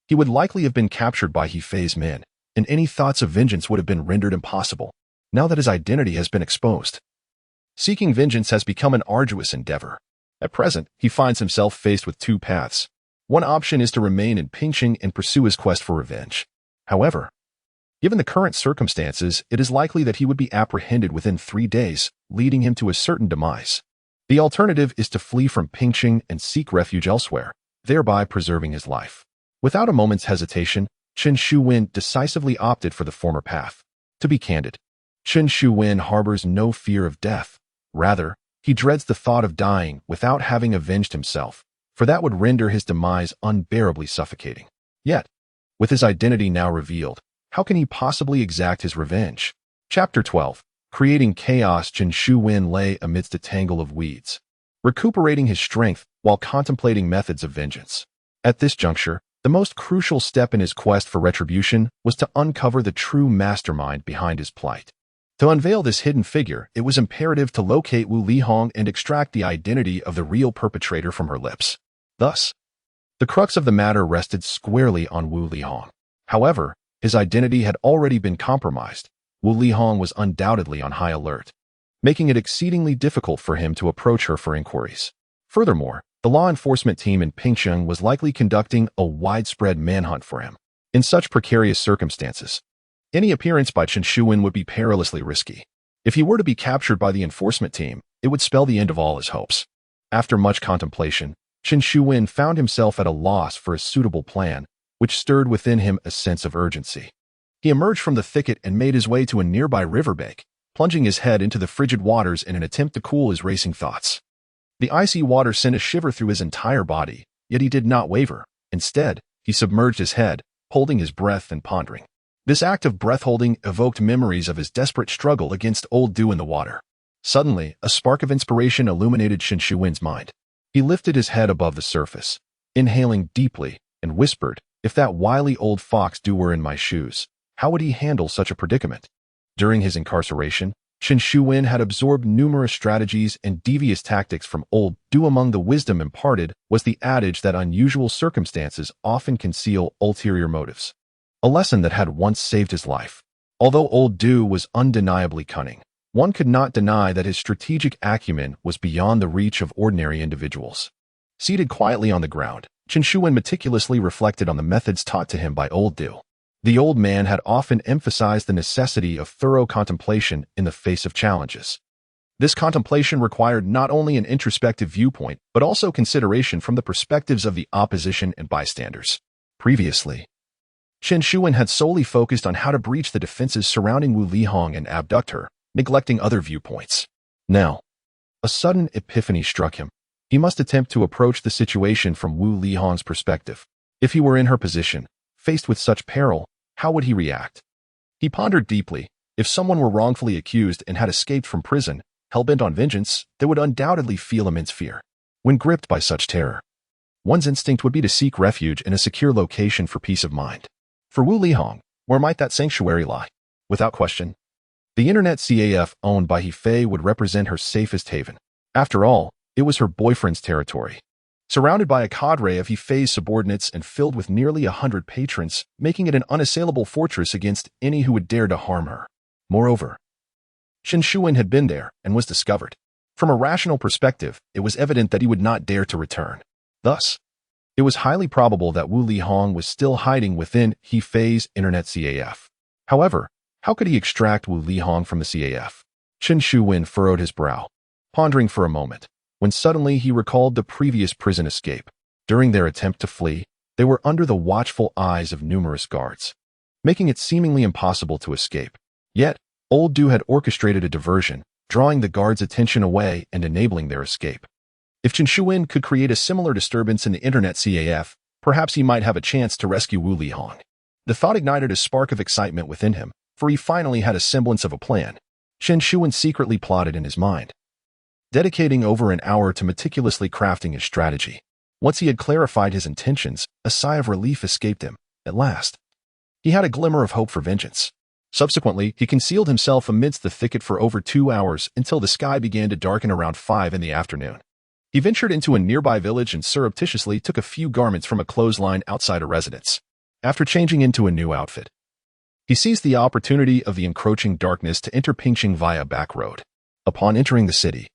he would likely have been captured by He Fei's men, and any thoughts of vengeance would have been rendered impossible, now that his identity has been exposed. Seeking vengeance has become an arduous endeavor. At present, he finds himself faced with two paths. One option is to remain in Pingcheng and pursue his quest for revenge. However, given the current circumstances, it is likely that he would be apprehended within 3 days, leading him to a certain demise. The alternative is to flee from Pingcheng and seek refuge elsewhere, thereby preserving his life. Without a moment's hesitation, Chen Shuwen decisively opted for the former path. To be candid, Chen Shuwen harbors no fear of death. Rather, he dreads the thought of dying without having avenged himself, for that would render his demise unbearably suffocating. Yet, with his identity now revealed, how can he possibly exact his revenge? Chapter 12. Creating chaos, Chen Shuwen lay amidst a tangle of weeds, recuperating his strength while contemplating methods of vengeance. At this juncture, the most crucial step in his quest for retribution was to uncover the true mastermind behind his plight. To unveil this hidden figure, it was imperative to locate Wu Lihong and extract the identity of the real perpetrator from her lips. Thus, the crux of the matter rested squarely on Wu Lihong. However, his identity had already been compromised. Wu Lihong was undoubtedly on high alert, making it exceedingly difficult for him to approach her for inquiries. Furthermore, the law enforcement team in Pingcheng was likely conducting a widespread manhunt for him. In such precarious circumstances, any appearance by Chen Shuwen would be perilously risky. If he were to be captured by the enforcement team, it would spell the end of all his hopes. After much contemplation, Chen Shuwen found himself at a loss for a suitable plan, which stirred within him a sense of urgency. He emerged from the thicket and made his way to a nearby riverbank, plunging his head into the frigid waters in an attempt to cool his racing thoughts. The icy water sent a shiver through his entire body, yet he did not waver. Instead, he submerged his head, holding his breath and pondering. This act of breath-holding evoked memories of his desperate struggle against Old Dew in the water. Suddenly, a spark of inspiration illuminated Chen Shuwen's mind. He lifted his head above the surface, inhaling deeply, and whispered, "If that wily old fox Dew were in my shoes, how would he handle such a predicament?" During his incarceration, Chen Shuwen had absorbed numerous strategies and devious tactics from Old Dew. Among the wisdom imparted was the adage that unusual circumstances often conceal ulterior motives, a lesson that had once saved his life. Although Old Dew was undeniably cunning, one could not deny that his strategic acumen was beyond the reach of ordinary individuals. Seated quietly on the ground, Chen Shuwen meticulously reflected on the methods taught to him by Old Dew. The old man had often emphasized the necessity of thorough contemplation in the face of challenges. This contemplation required not only an introspective viewpoint, but also consideration from the perspectives of the opposition and bystanders. Previously, Chen Shuwen had solely focused on how to breach the defenses surrounding Wu Lihong and abduct her, neglecting other viewpoints. Now, a sudden epiphany struck him. He must attempt to approach the situation from Wu Lihong's perspective. If he were in her position, faced with such peril, how would he react? He pondered deeply. If someone were wrongfully accused and had escaped from prison, hell-bent on vengeance, they would undoubtedly feel immense fear. When gripped by such terror, one's instinct would be to seek refuge in a secure location for peace of mind. For Wu Lihong, where might that sanctuary lie? Without question, the internet CAF owned by He Fei would represent her safest haven. After all, it was her boyfriend's territory. Surrounded by a cadre of He Fei's subordinates and filled with nearly 100 patrons, making it an unassailable fortress against any who would dare to harm her. Moreover, Chen Shuwen had been there and was discovered. From a rational perspective, it was evident that he would not dare to return. Thus, it was highly probable that Wu Lihong was still hiding within He Fei's internet CAF. However, how could he extract Wu Lihong from the CAF? Chen Shuwen furrowed his brow, pondering for a moment, when suddenly he recalled the previous prison escape. During their attempt to flee, they were under the watchful eyes of numerous guards, making it seemingly impossible to escape. Yet, Old Dew had orchestrated a diversion, drawing the guards' attention away and enabling their escape. If Chen Shuwen could create a similar disturbance in the internet CAF, perhaps he might have a chance to rescue Wu Lihong. The thought ignited a spark of excitement within him, for he finally had a semblance of a plan. Chen Shuwen secretly plotted in his mind, dedicating over an hour to meticulously crafting his strategy. Once he had clarified his intentions, a sigh of relief escaped him. At last, he had a glimmer of hope for vengeance. Subsequently, he concealed himself amidst the thicket for over 2 hours until the sky began to darken around 5 in the afternoon. He ventured into a nearby village and surreptitiously took a few garments from a clothesline outside a residence. After changing into a new outfit, he seized the opportunity of the encroaching darkness to enter Pingcheng via a back road. Upon entering the city,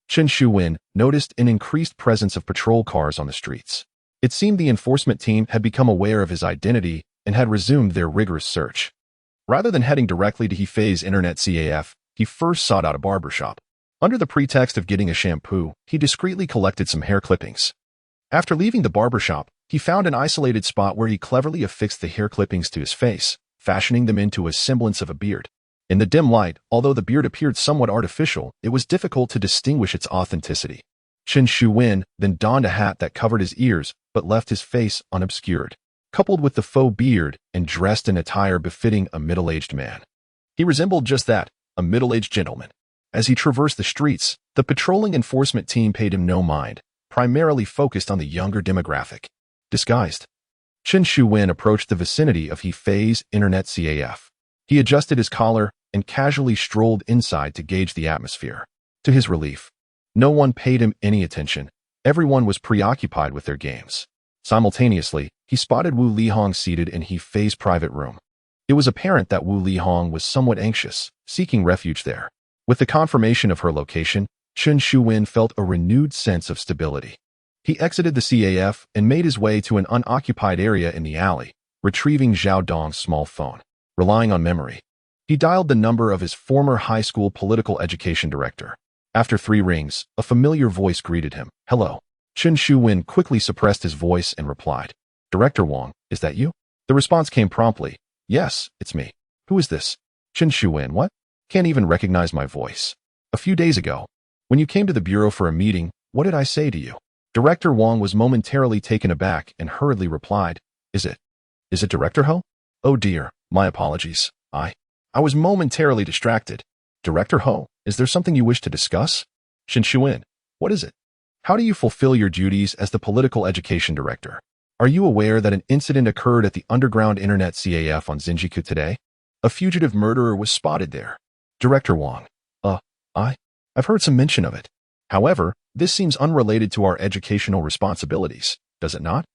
Chen Shuwen noticed an increased presence of patrol cars on the streets. It seemed the enforcement team had become aware of his identity and had resumed their rigorous search. Rather than heading directly to He Fei's internet CAF, he first sought out a barbershop. Under the pretext of getting a shampoo, he discreetly collected some hair clippings. After leaving the barbershop, he found an isolated spot where he cleverly affixed the hair clippings to his face, fashioning them into a semblance of a beard. In the dim light, although the beard appeared somewhat artificial, it was difficult to distinguish its authenticity. Chen Shuwen then donned a hat that covered his ears but left his face unobscured, coupled with the faux beard and dressed in attire befitting a middle-aged man. He resembled just that, a middle-aged gentleman. As he traversed the streets, the patrolling enforcement team paid him no mind, primarily focused on the younger demographic. Disguised, Chen Shuwen approached the vicinity of He Fei's internet CAF. He adjusted his collar and casually strolled inside to gauge the atmosphere. To his relief, no one paid him any attention. Everyone was preoccupied with their games. Simultaneously, he spotted Wu Lihong seated in He Fei's private room. It was apparent that Wu Lihong was somewhat anxious, seeking refuge there. With the confirmation of her location, Chen Shuwen felt a renewed sense of stability. He exited the CAF and made his way to an unoccupied area in the alley, retrieving Zhao Dong's small phone. Relying on memory, he dialed the number of his former high school political education director. After 3 rings, a familiar voice greeted him. Hello. Chen Shuwen quickly suppressed his voice and replied, Director Wang, is that you? The response came promptly. Yes, it's me. Who is this? Chen Shuwen, what? Can't even recognize my voice. A few days ago, when you came to the bureau for a meeting, what did I say to you? Director Wang was momentarily taken aback and hurriedly replied, Is it Director Ho? Oh dear, my apologies. I was momentarily distracted. Director Ho, is there something you wish to discuss? Chen Shuwen, what is it? How do you fulfill your duties as the political education director? Are you aware that an incident occurred at the underground internet CAF on Zinjiku today? A fugitive murderer was spotted there. Director Wang, I've heard some mention of it. However, this seems unrelated to our educational responsibilities, does it not?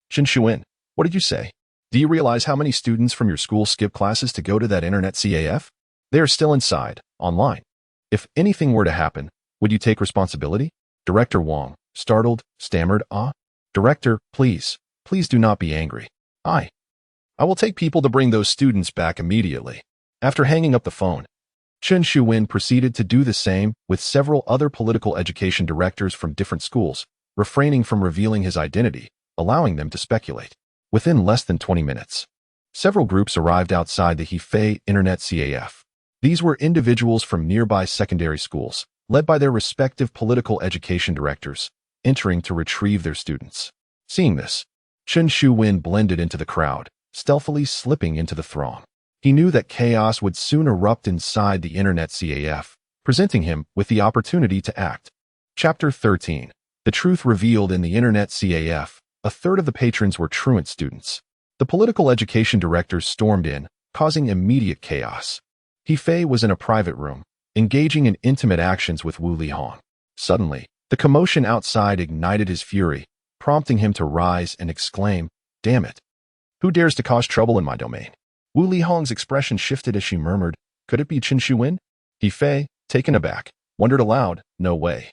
Chen Shuwen, what did you say? Do you realize how many students from your school skip classes to go to that internet CAF? They are still inside, online. If anything were to happen, would you take responsibility? Director Wang, startled, stammered, Director, please do not be angry. I will take people to bring those students back immediately. After hanging up the phone, Chen Shuwen proceeded to do the same with several other political education directors from different schools, refraining from revealing his identity, allowing them to speculate. Within less than 20 minutes, several groups arrived outside the He Fei Internet CAF. These were individuals from nearby secondary schools, led by their respective political education directors, entering to retrieve their students. Seeing this, Chen Shuwen blended into the crowd, stealthily slipping into the throng. He knew that chaos would soon erupt inside the internet CAF, presenting him with the opportunity to act. Chapter 13. The truth revealed in the internet CAF. A third of the patrons were truant students. The political education directors stormed in, causing immediate chaos. He Fei was in a private room, engaging in intimate actions with Wu Lihong. Suddenly, the commotion outside ignited his fury, prompting him to rise and exclaim, Damn it! Who dares to cause trouble in my domain? Wu Lihong's expression shifted as she murmured, Could it be Chen Shuwen? He Fei, taken aback, wondered aloud, No way.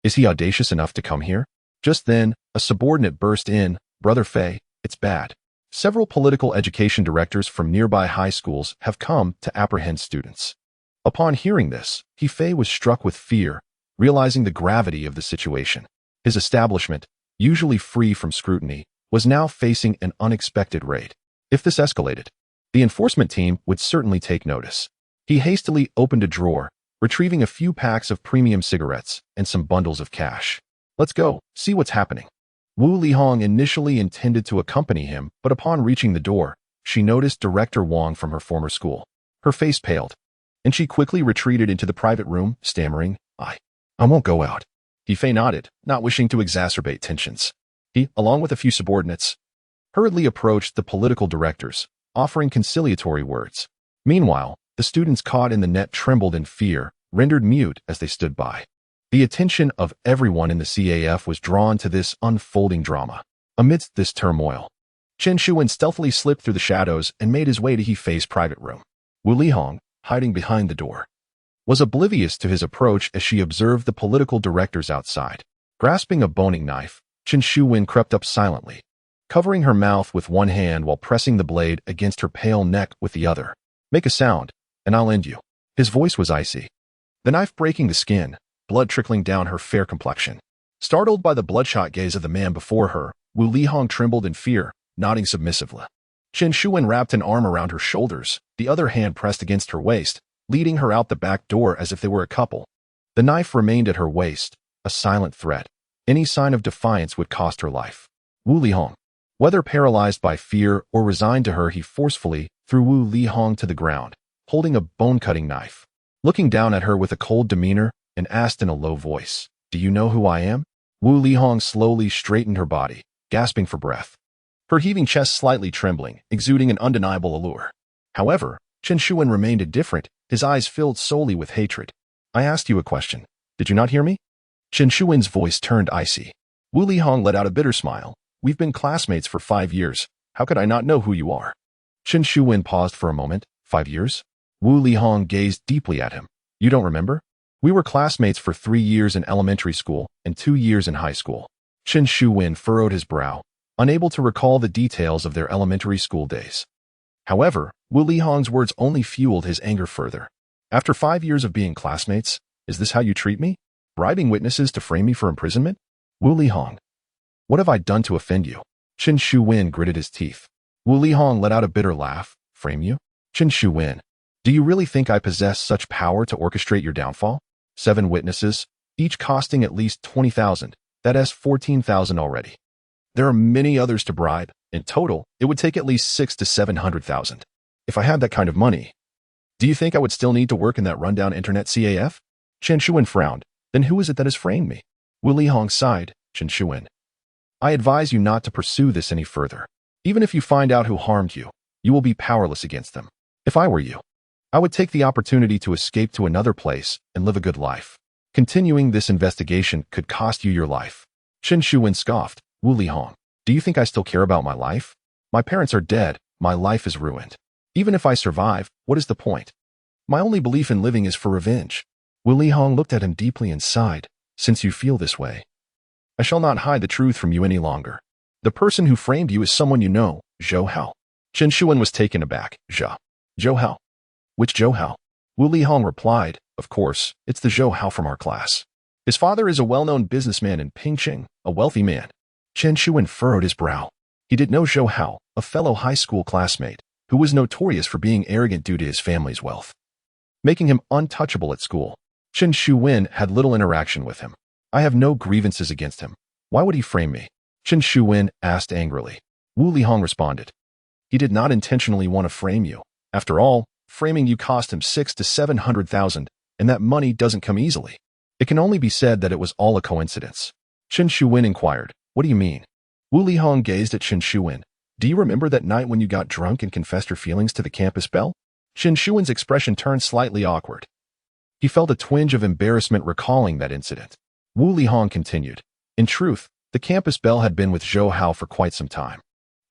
Is he audacious enough to come here? Just then, a subordinate burst in, Brother Fei, it's bad. Several political education directors from nearby high schools have come to apprehend students. Upon hearing this, He Fei was struck with fear, realizing the gravity of the situation. His establishment, usually free from scrutiny, was now facing an unexpected raid. If this escalated, the enforcement team would certainly take notice. He hastily opened a drawer, retrieving a few packs of premium cigarettes and some bundles of cash. Let's go, see what's happening. Wu Lihong initially intended to accompany him, but upon reaching the door, she noticed Director Wang from her former school. Her face paled, and she quickly retreated into the private room, stammering, I won't go out. He Fei nodded, not wishing to exacerbate tensions. He, along with a few subordinates, hurriedly approached the political directors, offering conciliatory words. Meanwhile, the students caught in the net trembled in fear, rendered mute as they stood by. The attention of everyone in the CAF was drawn to this unfolding drama. Amidst this turmoil, Chen Shuwen stealthily slipped through the shadows and made his way to He Fei's private room. Wu Lihong, hiding behind the door, was oblivious to his approach as she observed the political directors outside. Grasping a boning knife, Chen Shuwen crept up silently, covering her mouth with one hand while pressing the blade against her pale neck with the other. Make a sound, and I'll end you. His voice was icy, the knife breaking the skin, blood trickling down her fair complexion. Startled by the bloodshot gaze of the man before her, Wu Lihong trembled in fear, nodding submissively. Chen Shuwen wrapped an arm around her shoulders, the other hand pressed against her waist, leading her out the back door as if they were a couple. The knife remained at her waist, a silent threat. Any sign of defiance would cost her life. Wu Lihong, whether paralyzed by fear or resigned to her, he forcefully threw Wu Lihong to the ground, holding a bone-cutting knife. looking down at her with a cold demeanor, and asked in a low voice, "Do you know who I am?" Wu Lihong slowly straightened her body, gasping for breath, her heaving chest slightly trembling, exuding an undeniable allure. However, Chen Shuwen remained indifferent, his eyes filled solely with hatred. "I asked you a question. Did you not hear me?" Chen Shuwen's voice turned icy. Wu Lihong let out a bitter smile. "We've been classmates for 5 years. How could I not know who you are?" Chen Shuwen paused for a moment. 5 years? Wu Lihong gazed deeply at him. "You don't remember? We were classmates for 3 years in elementary school and 2 years in high school." Chen Shuwen furrowed his brow, unable to recall the details of their elementary school days. However, Wu Lihong's words only fueled his anger further. "After 5 years of being classmates, is this how you treat me? Bribing witnesses to frame me for imprisonment? Wu Lihong, what have I done to offend you?" Chen Shuwen gritted his teeth. Wu Lihong let out a bitter laugh. "Frame you? Chen Shuwen, do you really think I possess such power to orchestrate your downfall? 7 witnesses, each costing at least 20,000. That's 14,000 already. There are many others to bribe. In total, it would take at least 600 to 700,000. If I had that kind of money, do you think I would still need to work in that rundown internet CAF?" Chen Shuwen frowned. "Then who is it that has framed me?" Wu Lihong sighed. "Chen Shuwen, I advise you not to pursue this any further. Even if you find out who harmed you, you will be powerless against them. If I were you, I would take the opportunity to escape to another place and live a good life. Continuing this investigation could cost you your life." Chen Shuwen scoffed. "Wu Lihong, do you think I still care about my life? My parents are dead. My life is ruined. Even if I survive, what is the point? My only belief in living is for revenge." Wu Lihong looked at him deeply and sighed. "Since you feel this way, I shall not hide the truth from you any longer. The person who framed you is someone you know, Zhou Hao." Chen Shuwen was taken aback. Zhou Hao? Which Zhou Hao?" Wu Lihong replied, "Of course, it's the Zhou Hao from our class. His father is a well-known businessman in Pingqing, a wealthy man." Chen Shuwen furrowed his brow. He did know Zhou Hao, a fellow high school classmate, who was notorious for being arrogant due to his family's wealth, making him untouchable at school. Chen Shuwen had little interaction with him. "I have no grievances against him. Why would he frame me?" Chen Shuwen asked angrily. Wu Lihong responded, "He did not intentionally want to frame you. After all, framing you cost him 600 to 700,000, and that money doesn't come easily. It can only be said that it was all a coincidence." Chen Shuwen inquired, "What do you mean?" Wu Lihong gazed at Chen Shuwen. "Do you remember that night when you got drunk and confessed your feelings to the campus belle?" Chen Shuwen's expression turned slightly awkward. He felt a twinge of embarrassment recalling that incident. Wu Lihong continued, "In truth, the campus belle had been with Zhou Hao for quite some time.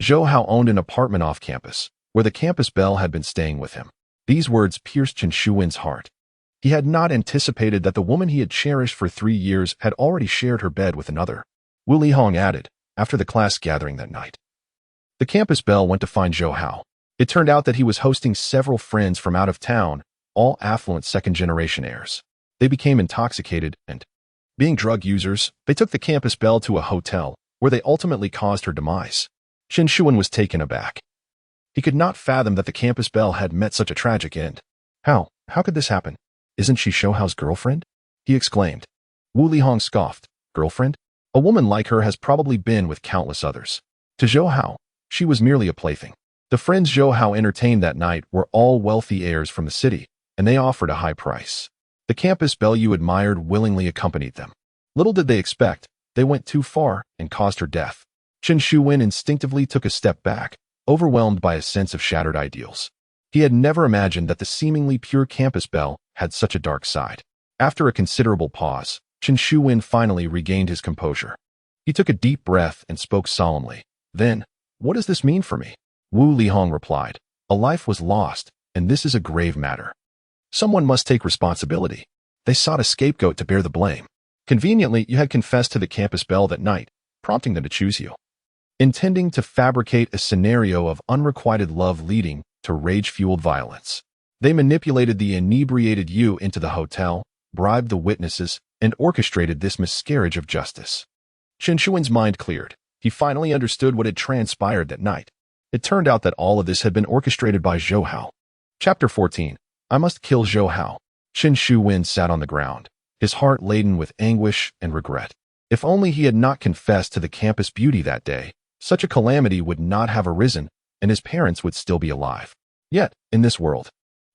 Zhou Hao owned an apartment off campus, where the campus belle had been staying with him." These words pierced Chen Shuwen's heart. He had not anticipated that the woman he had cherished for 3 years had already shared her bed with another. Wu Lihong added, "After the class gathering that night, the campus belle went to find Zhou Hao. It turned out that he was hosting several friends from out of town, all affluent second-generation heirs. They became intoxicated and, being drug users, they took the campus belle to a hotel, where they ultimately caused her demise." Chen Shuwen was taken aback. He could not fathom that the campus belle had met such a tragic end. How could this happen? "Isn't she Zhou Hao's girlfriend?" he exclaimed. Wu Lihong scoffed. "Girlfriend? A woman like her has probably been with countless others. To Zhou Hao, she was merely a plaything." The friends Zhou Hao entertained that night were all wealthy heirs from the city, and they offered a high price. The campus belle you admired willingly accompanied them. Little did they expect, they went too far and caused her death. Chen Shuwen instinctively took a step back, overwhelmed by a sense of shattered ideals. He had never imagined that the seemingly pure campus belle had such a dark side. After a considerable pause, Chen Shuwen finally regained his composure. He took a deep breath and spoke solemnly. "Then, what does this mean for me?" Wu Lihong replied, "A life was lost, and this is a grave matter. Someone must take responsibility." They sought a scapegoat to bear the blame. Conveniently, you had confessed to the campus belle that night, prompting them to choose you. Intending to fabricate a scenario of unrequited love leading to rage-fueled violence. They manipulated the inebriated you into the hotel, bribed the witnesses, and orchestrated this miscarriage of justice. Chen Shuwen's mind cleared. He finally understood what had transpired that night. It turned out that all of this had been orchestrated by Zhou Hao. Chapter 14. I must kill Zhou Hao. Chen Shuwen sat on the ground, his heart laden with anguish and regret. If only he had not confessed to the campus beauty that day, such a calamity would not have arisen, and his parents would still be alive. Yet, in this world,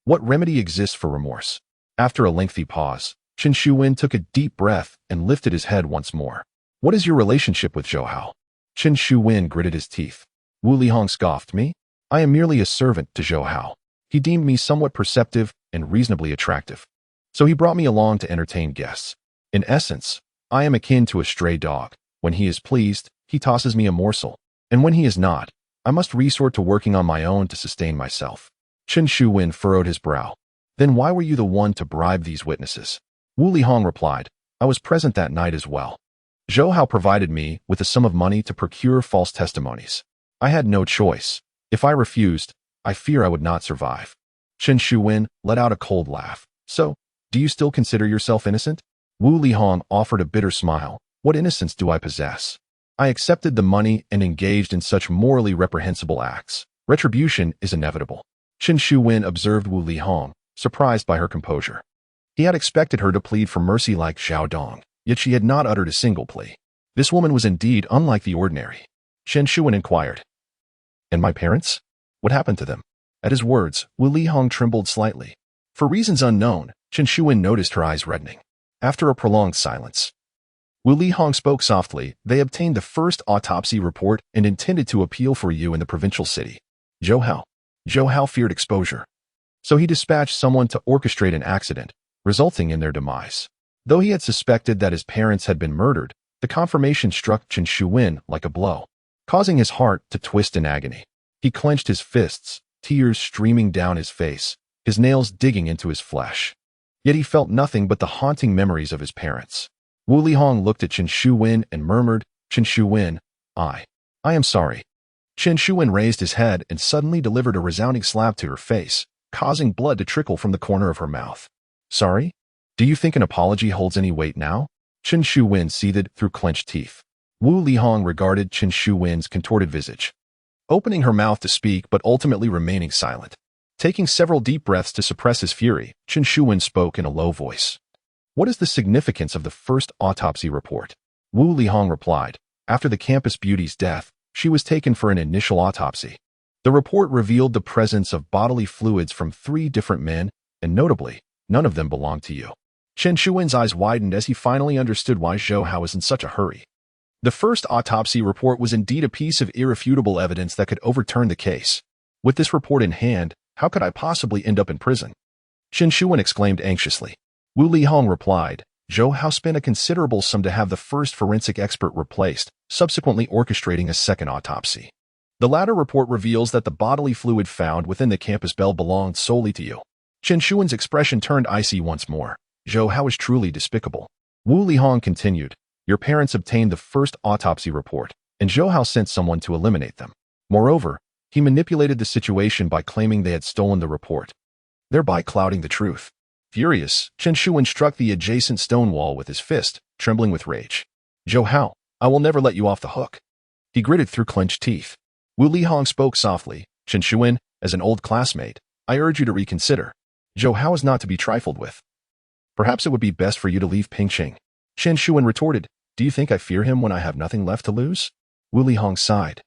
what remedy exists for remorse? After a lengthy pause, Chen Shuwen took a deep breath and lifted his head once more. What is your relationship with Zhou Hao? Chen Shuwen gritted his teeth. Wu Lihong scoffed. Me? I am merely a servant to Zhou Hao. He deemed me somewhat perceptive and reasonably attractive. So he brought me along to entertain guests. In essence, I am akin to a stray dog. When he is pleased, he tosses me a morsel. And when he is not, I must resort to working on my own to sustain myself. Chen Shuwen furrowed his brow. Then why were you the one to bribe these witnesses? Wu Lihong replied, I was present that night as well. Zhou Hao provided me with a sum of money to procure false testimonies. I had no choice. If I refused, I fear I would not survive. Chen Shuwen let out a cold laugh. So, do you still consider yourself innocent? Wu Lihong offered a bitter smile. What innocence do I possess? I accepted the money and engaged in such morally reprehensible acts. Retribution is inevitable. Chen Shuwen observed Wu Lihong, surprised by her composure. He had expected her to plead for mercy like Xiao Dong, yet she had not uttered a single plea. This woman was indeed unlike the ordinary. Chen Shuwen inquired, And my parents? What happened to them? At his words, Wu Lihong trembled slightly. For reasons unknown, Chen Shuwen noticed her eyes reddening. After a prolonged silence, Wu Lihong spoke softly. They obtained the first autopsy report and intended to appeal for you in the provincial city. Zhou Hao feared exposure. So he dispatched someone to orchestrate an accident, resulting in their demise. Though he had suspected that his parents had been murdered, the confirmation struck Chen Shuwen like a blow, causing his heart to twist in agony. He clenched his fists, tears streaming down his face, his nails digging into his flesh. Yet he felt nothing but the haunting memories of his parents. Wu Lihong looked at Chen Shuwen and murmured, Chen Shuwen, I am sorry. Chen Shuwen raised his head and suddenly delivered a resounding slap to her face, causing blood to trickle from the corner of her mouth. Sorry? Do you think an apology holds any weight now? Chen Shuwen seethed through clenched teeth. Wu Lihong regarded Chen Shuwen's contorted visage, opening her mouth to speak but ultimately remaining silent. Taking several deep breaths to suppress his fury, Chen Shuwen spoke in a low voice. What is the significance of the first autopsy report? Wu Lihong replied, After the campus beauty's death, she was taken for an initial autopsy. The report revealed the presence of bodily fluids from 3 different men, and notably, none of them belonged to you. Chen Shuwen's eyes widened as he finally understood why Zhou Hao was in such a hurry. The first autopsy report was indeed a piece of irrefutable evidence that could overturn the case. With this report in hand, how could I possibly end up in prison? Chen Shuwen exclaimed anxiously. Wu Lihong replied, Zhou Hao spent a considerable sum to have the first forensic expert replaced, subsequently orchestrating a second autopsy. The latter report reveals that the bodily fluid found within the campus bell belonged solely to you. Chen Shuwen's expression turned icy once more. Zhou Hao is truly despicable. Wu Lihong continued, Your parents obtained the first autopsy report, and Zhou Hao sent someone to eliminate them. Moreover, he manipulated the situation by claiming they had stolen the report, thereby clouding the truth. Furious, Chen Shuwen struck the adjacent stone wall with his fist, trembling with rage. Zhou Hao, I will never let you off the hook. He gritted through clenched teeth. Wu Lihong spoke softly. Chen Shuwen, as an old classmate, I urge you to reconsider. Zhou Hao is not to be trifled with. Perhaps it would be best for you to leave Pingqing. Chen Shuwen retorted, Do you think I fear him when I have nothing left to lose? Wu Lihong sighed.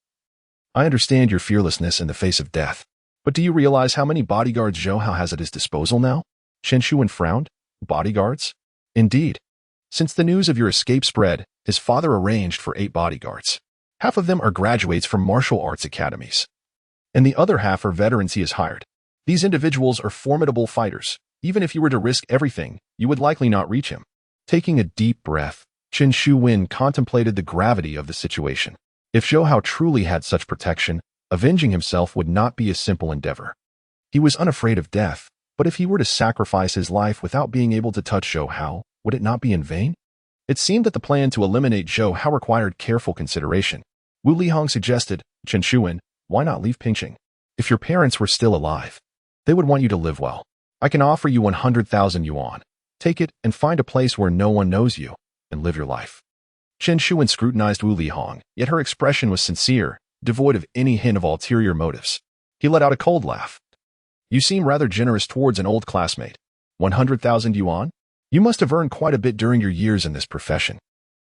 I understand your fearlessness in the face of death. But do you realize how many bodyguards Zhou Hao has at his disposal now? Chen Shuwen frowned. Bodyguards? Indeed. Since the news of your escape spread, his father arranged for 8 bodyguards. Half of them are graduates from martial arts academies, and the other half are veterans he has hired. These individuals are formidable fighters. Even if you were to risk everything, you would likely not reach him. Taking a deep breath, Chen Shuwen contemplated the gravity of the situation. If Zhou Hao truly had such protection, avenging himself would not be a simple endeavor. He was unafraid of death, but if he were to sacrifice his life without being able to touch Zhou Hao, would it not be in vain? It seemed that the plan to eliminate Zhou Hao required careful consideration. Wu Lihong suggested, Chen Shuwen, why not leave Pingqing? If your parents were still alive, they would want you to live well. I can offer you 100,000 yuan. Take it and find a place where no one knows you, and live your life. Chen Shuwen scrutinized Wu Lihong, yet her expression was sincere, devoid of any hint of ulterior motives. He let out a cold laugh. You seem rather generous towards an old classmate. 100,000 yuan? You must have earned quite a bit during your years in this profession.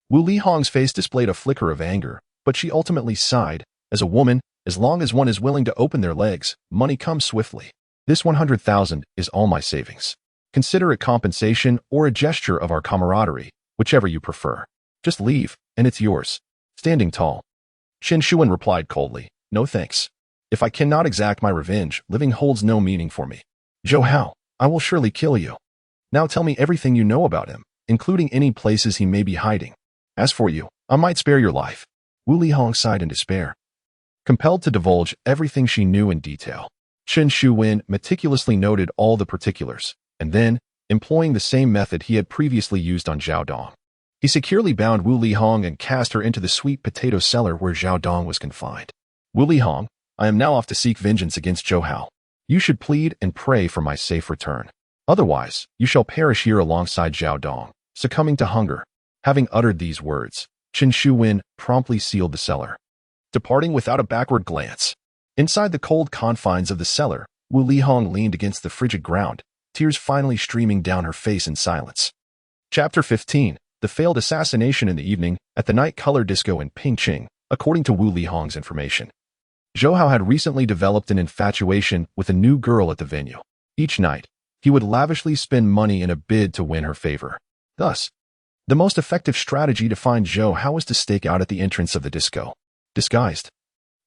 Wu Lihong's face displayed a flicker of anger, but she ultimately sighed. As a woman, as long as one is willing to open their legs, money comes swiftly. This 100,000 is all my savings. Consider it compensation or a gesture of our camaraderie, whichever you prefer. Just leave, and it's yours. Standing tall, Chen Shuwen replied coldly, no thanks. If I cannot exact my revenge, living holds no meaning for me. Zhou Hao, I will surely kill you. Now tell me everything you know about him, including any places he may be hiding. As for you, I might spare your life. Wu Lihong sighed in despair. Compelled to divulge everything she knew in detail, Chen Shuwen meticulously noted all the particulars, and then, employing the same method he had previously used on Zhao Dong, he securely bound Wu Lihong and cast her into the sweet potato cellar where Zhao Dong was confined. Wu Lihong, I am now off to seek vengeance against Zhou Hao. You should plead and pray for my safe return. Otherwise, you shall perish here alongside Zhao Dong, succumbing to hunger. Having uttered these words, Chen Shuwen promptly sealed the cellar, departing without a backward glance. Inside the cold confines of the cellar, Wu Lihong leaned against the frigid ground, tears finally streaming down her face in silence. Chapter 15. The failed assassination in the evening at the night color disco in Pingqing. According to Wu Lihong's information, Zhou Hao had recently developed an infatuation with a new girl at the venue. Each night, he would lavishly spend money in a bid to win her favor. Thus, the most effective strategy to find Zhou Hao was to stake out at the entrance of the disco. Disguised,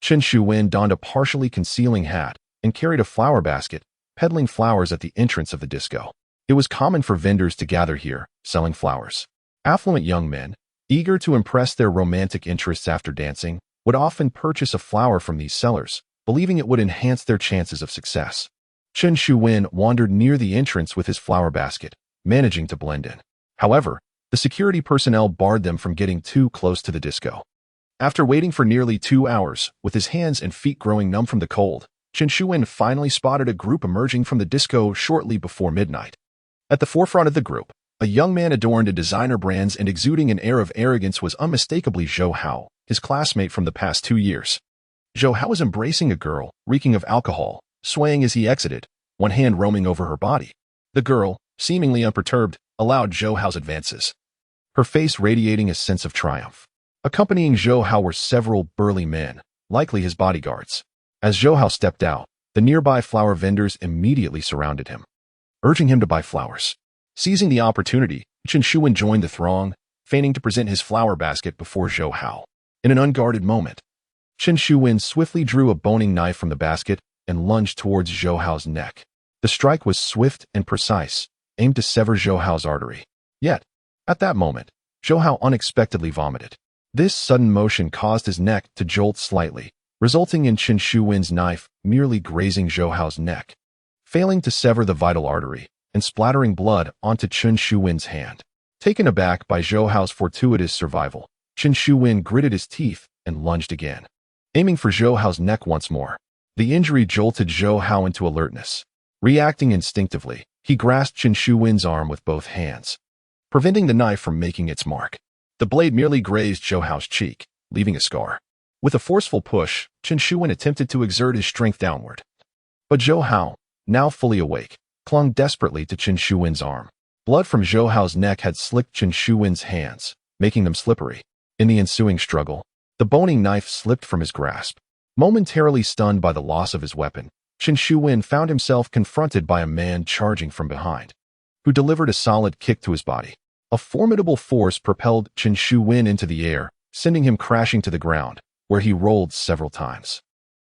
Chen Shuwen donned a partially concealing hat and carried a flower basket, peddling flowers at the entrance of the disco. It was common for vendors to gather here, selling flowers. Affluent young men, eager to impress their romantic interests after dancing, would often purchase a flower from these sellers, believing it would enhance their chances of success. Chen Shuwen wandered near the entrance with his flower basket, managing to blend in. However, the security personnel barred them from getting too close to the disco. After waiting for nearly 2 hours, with his hands and feet growing numb from the cold, Chen Shuwen finally spotted a group emerging from the disco shortly before midnight. At the forefront of the group, a young man adorned in designer brands and exuding an air of arrogance was unmistakably Zhou Hao, his classmate from the past 2 years. Zhou Hao was embracing a girl, reeking of alcohol, swaying as he exited, one hand roaming over her body. The girl, seemingly unperturbed, allowed Zhou Hao's advances, her face radiating a sense of triumph. Accompanying Zhou Hao were several burly men, likely his bodyguards. As Zhou Hao stepped out, the nearby flower vendors immediately surrounded him, urging him to buy flowers. Seizing the opportunity, Chen Shuwen joined the throng, feigning to present his flower basket before Zhou Hao. In an unguarded moment, Chen Shuwen swiftly drew a boning knife from the basket and lunged towards Zhou Hao's neck. The strike was swift and precise, aimed to sever Zhou Hao's artery. Yet, at that moment, Zhou Hao unexpectedly vomited. This sudden motion caused his neck to jolt slightly, resulting in Chen Shuwen's knife merely grazing Zhou Hao's neck, failing to sever the vital artery, and splattering blood onto Chen Shuwen's hand. Taken aback by Zhou Hao's fortuitous survival, Chen Shuwen gritted his teeth and lunged again, aiming for Zhou Hao's neck once more. The injury jolted Zhou Hao into alertness. Reacting instinctively, he grasped Chen Shuwen's arm with both hands, preventing the knife from making its mark. The blade merely grazed Zhou Hao's cheek, leaving a scar. With a forceful push, Chen Shuwen attempted to exert his strength downward. But Zhou Hao, now fully awake, clung desperately to Chen Shuwen's arm. Blood from Zhou Hao's neck had slicked Chen Shuwen's hands, making them slippery. In the ensuing struggle, the boning knife slipped from his grasp. Momentarily stunned by the loss of his weapon, Chen Shuwen found himself confronted by a man charging from behind, who delivered a solid kick to his body. A formidable force propelled Chen Shuwen into the air, sending him crashing to the ground, where he rolled several times.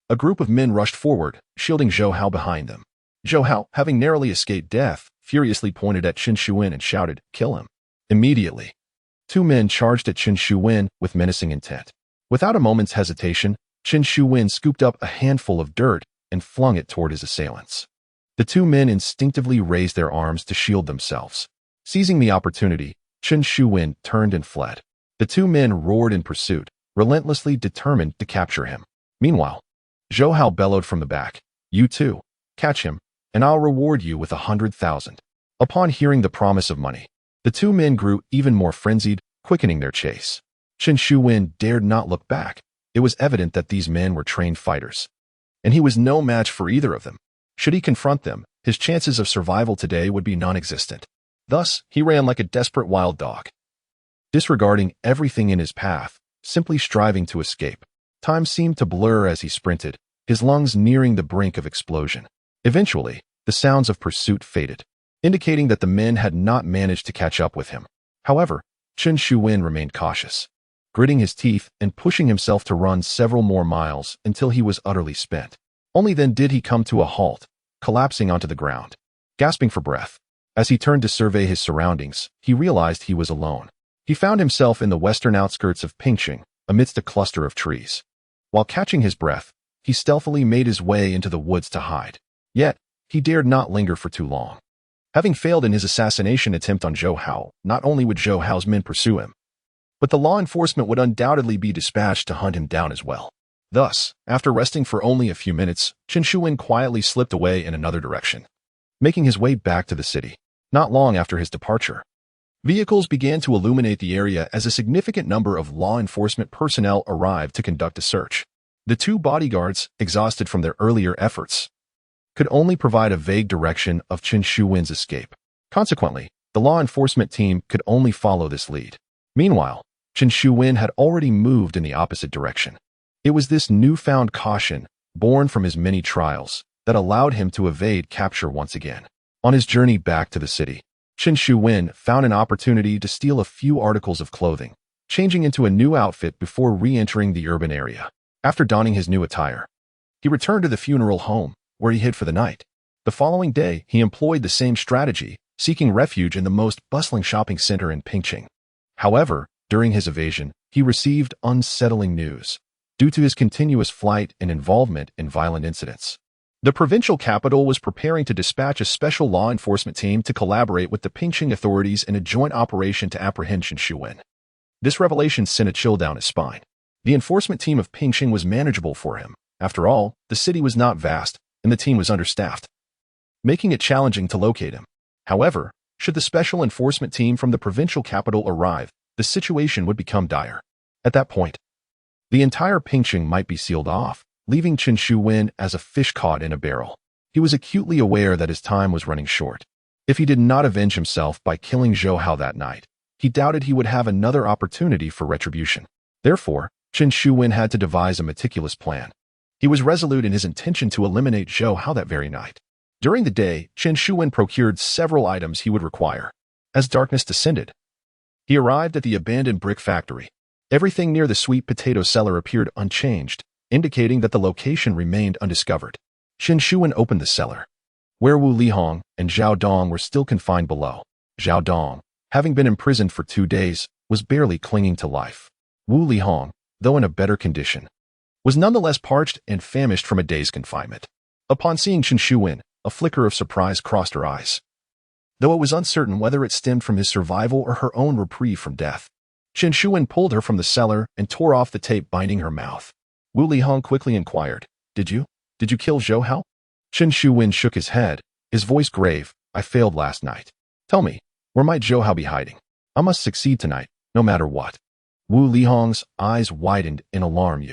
A group of men rushed forward, shielding Zhou Hao behind them. Zhou Hao, having narrowly escaped death, furiously pointed at Chen Shuwen and shouted, "Kill him!" Immediately, 2 men charged at Chen Shuwen with menacing intent. Without a moment's hesitation, Chen Shuwen scooped up a handful of dirt and flung it toward his assailants. The 2 men instinctively raised their arms to shield themselves. Seizing the opportunity, Chen Shuwen turned and fled. The 2 men roared in pursuit, relentlessly determined to capture him. Meanwhile, Zhou Hao bellowed from the back, "You too, catch him, and I'll reward you with 100,000. Upon hearing the promise of money, the 2 men grew even more frenzied, quickening their chase. Chen Shuwen dared not look back. It was evident that these men were trained fighters, and he was no match for either of them. Should he confront them, his chances of survival today would be non-existent. Thus, he ran like a desperate wild dog, disregarding everything in his path, simply striving to escape. Time seemed to blur as he sprinted, his lungs nearing the brink of explosion. Eventually, the sounds of pursuit faded. indicating that the men had not managed to catch up with him. However, Chen Shuwen remained cautious, gritting his teeth and pushing himself to run several more miles until he was utterly spent. Only then did he come to a halt, collapsing onto the ground, gasping for breath. As he turned to survey his surroundings, he realized he was alone. He found himself in the western outskirts of Pingqing, amidst a cluster of trees. While catching his breath, he stealthily made his way into the woods to hide. Yet, he dared not linger for too long. Having failed in his assassination attempt on Zhou Hao, not only would Zhou Hao's men pursue him, but the law enforcement would undoubtedly be dispatched to hunt him down as well. Thus, after resting for only a few minutes, Chen Shuwen quietly slipped away in another direction, making his way back to the city. Not long after his departure, vehicles began to illuminate the area as a significant number of law enforcement personnel arrived to conduct a search. The two bodyguards, exhausted from their earlier efforts, could only provide a vague direction of Chen Shuwen's escape. Consequently, the law enforcement team could only follow this lead. Meanwhile, Chen Shuwen had already moved in the opposite direction. It was this newfound caution, born from his many trials, that allowed him to evade capture once again. On his journey back to the city, Chen Shuwen found an opportunity to steal a few articles of clothing, changing into a new outfit before re-entering the urban area. After donning his new attire, he returned to the funeral home, where he hid for the night. The following day, he employed the same strategy, seeking refuge in the most bustling shopping center in Pingqing. However, during his evasion, he received unsettling news, due to his continuous flight and involvement in violent incidents. The provincial capital was preparing to dispatch a special law enforcement team to collaborate with the Pingqing authorities in a joint operation to apprehend Chen Shuwen. This revelation sent a chill down his spine. The enforcement team of Pingqing was manageable for him. After all, the city was not vast, and the team was understaffed, making it challenging to locate him. However, should the special enforcement team from the provincial capital arrive, the situation would become dire. At that point, the entire Pingqing might be sealed off, leaving Chen Shuwen as a fish caught in a barrel. He was acutely aware that his time was running short. If he did not avenge himself by killing Zhou Hao that night, he doubted he would have another opportunity for retribution. Therefore, Chen Shuwen had to devise a meticulous plan. He was resolute in his intention to eliminate Zhou Hao that very night. During the day, Chen Shuwen procured several items he would require. As darkness descended, he arrived at the abandoned brick factory. Everything near the sweet potato cellar appeared unchanged, indicating that the location remained undiscovered. Chen Shuwen opened the cellar, where Wu Lihong and Zhao Dong were still confined below. Zhao Dong, having been imprisoned for 2 days, was barely clinging to life. Wu Lihong, though in a better condition, was nonetheless parched and famished from a day's confinement. Upon seeing Chen Shuwen, a flicker of surprise crossed her eyes, though it was uncertain whether it stemmed from his survival or her own reprieve from death. Chen Shuwen pulled her from the cellar and tore off the tape binding her mouth. Wu Lihong quickly inquired, Did you kill Zhou Hao? Chen Shuwen shook his head, his voice grave. I failed last night. Tell me, where might Zhou Hao be hiding? I must succeed tonight, no matter what. Wu Lihong's eyes widened in alarm.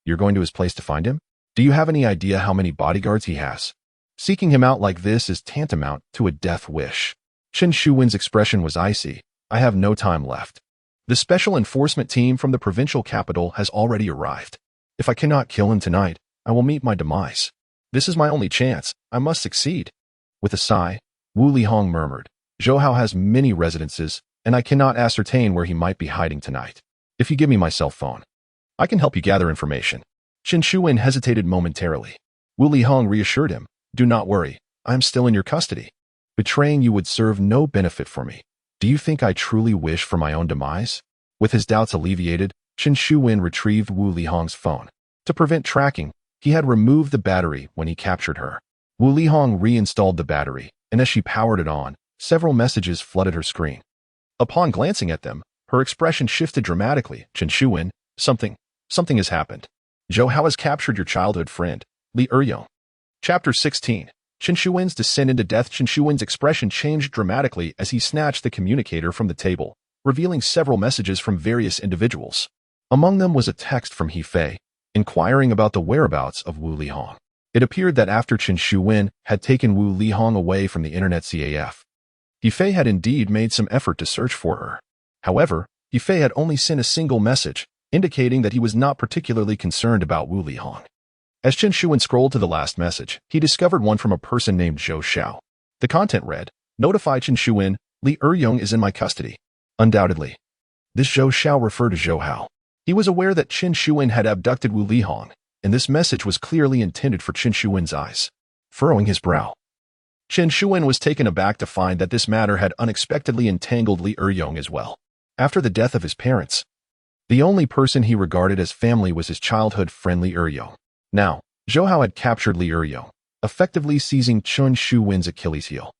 You're going to his place to find him? Do you have any idea how many bodyguards he has? Seeking him out like this is tantamount to a death wish. Chen Shuwen's expression was icy. I have no time left. The special enforcement team from the provincial capital has already arrived. If I cannot kill him tonight, I will meet my demise. This is my only chance. I must succeed. With a sigh, Wu Lihong murmured, Zhou Hao has many residences, and I cannot ascertain where he might be hiding tonight. If you give me my cell phone, I can help you gather information. Chen Shuwen hesitated momentarily. Wu Lihong reassured him, Do not worry, I am still in your custody. Betraying you would serve no benefit for me. Do you think I truly wish for my own demise? With his doubts alleviated, Chen Shuwen retrieved Wu Lihong's phone. To prevent tracking, he had removed the battery when he captured her. Wu Lihong reinstalled the battery, and as she powered it on, several messages flooded her screen. Upon glancing at them, her expression shifted dramatically. Chen Shuwen, something has happened. Zhou Hao has captured your childhood friend, Li Eryong. Chapter 16. Chen Shuwen's descent into death. Chen Shuwen's expression changed dramatically as he snatched the communicator from the table, revealing several messages from various individuals. Among them was a text from He Fei, inquiring about the whereabouts of Wu Lihong. It appeared that after Chen Shuwen had taken Wu Lihong away from the internet CAF, He Fei had indeed made some effort to search for her. However, He Fei had only sent a single message, indicating that he was not particularly concerned about Wu Lihong. As Chen Shuwen scrolled to the last message, he discovered one from a person named Zhou Xiao. The content read, Notify Chen Shuwen, Li Eryong is in my custody. Undoubtedly. This Zhou Xiao referred to Zhou Hao. He was aware that Chen Shuwen had abducted Wu Lihong, and this message was clearly intended for Chen Shuwen's eyes. Furrowing his brow, Chen Shuwen was taken aback to find that this matter had unexpectedly entangled Li Eryong as well. After the death of his parents, the only person he regarded as family was his childhood friend Li Eryong. Now, Zhou Hao had captured Li Eryong, effectively seizing Chen Shuwen's Achilles heel.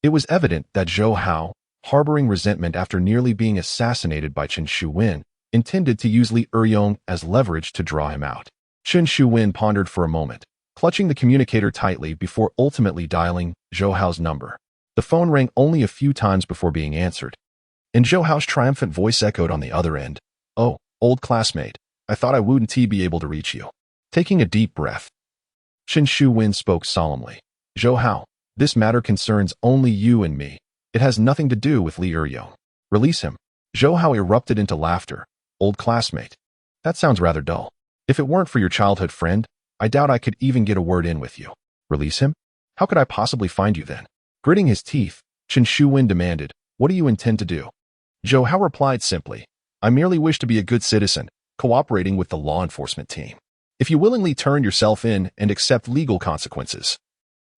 It was evident that Zhou Hao, harboring resentment after nearly being assassinated by Chen Shuwen, intended to use Li Eryong as leverage to draw him out. Chen Shuwen pondered for a moment, clutching the communicator tightly before ultimately dialing Zhou Hao's number. The phone rang only a few times before being answered, and Zhou Hao's triumphant voice echoed on the other end. "Oh, old classmate, I thought I wouldn't be able to reach you." Taking a deep breath, Chen Shuwen spoke solemnly. "Zhou Hao, this matter concerns only you and me. It has nothing to do with Li Eryong. Release him." Zhou Hao erupted into laughter. "Old classmate. That sounds rather dull. If it weren't for your childhood friend, I doubt I could even get a word in with you. Release him? How could I possibly find you then?" Gritting his teeth, Chen Shuwen demanded, "What do you intend to do?" Zhou Hao replied simply, "I merely wish to be a good citizen, cooperating with the law enforcement team. If you willingly turn yourself in and accept legal consequences,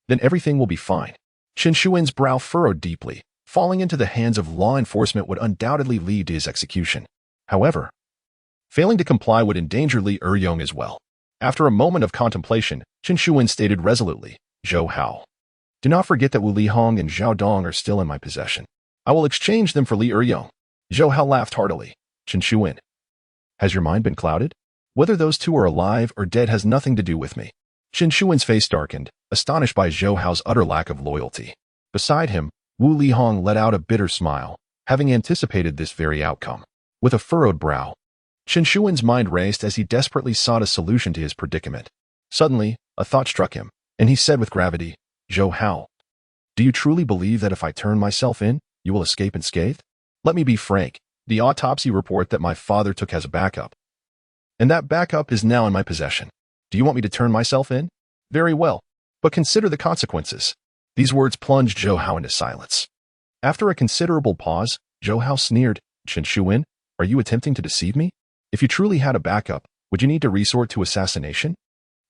then everything will be fine." Chen Shuwen's brow furrowed deeply. Falling into the hands of law enforcement would undoubtedly lead to his execution. However, failing to comply would endanger Li Eryong as well. After a moment of contemplation, Chen Shuwen stated resolutely, "Zhou Hao, do not forget that Wu Lihong and Zhao Dong are still in my possession. I will exchange them for Li Eryong." Zhou Hao laughed heartily. "Chen Shuwen, has your mind been clouded? Whether those two are alive or dead has nothing to do with me." Chen Shuwen's face darkened, astonished by Zhou Hao's utter lack of loyalty. Beside him, Wu Lihong let out a bitter smile, having anticipated this very outcome. With a furrowed brow, Chen Shuwen's mind raced as he desperately sought a solution to his predicament. Suddenly, a thought struck him, and he said with gravity, "Zhou Hao, do you truly believe that if I turn myself in, you will escape unscathed? Let me be frank, the autopsy report that my father took has a backup, and that backup is now in my possession. Do you want me to turn myself in? Very well, but consider the consequences." These words plunged Zhou Hao into silence. After a considerable pause, Zhou Hao sneered, "Chen Shuwen, are you attempting to deceive me? If you truly had a backup, would you need to resort to assassination?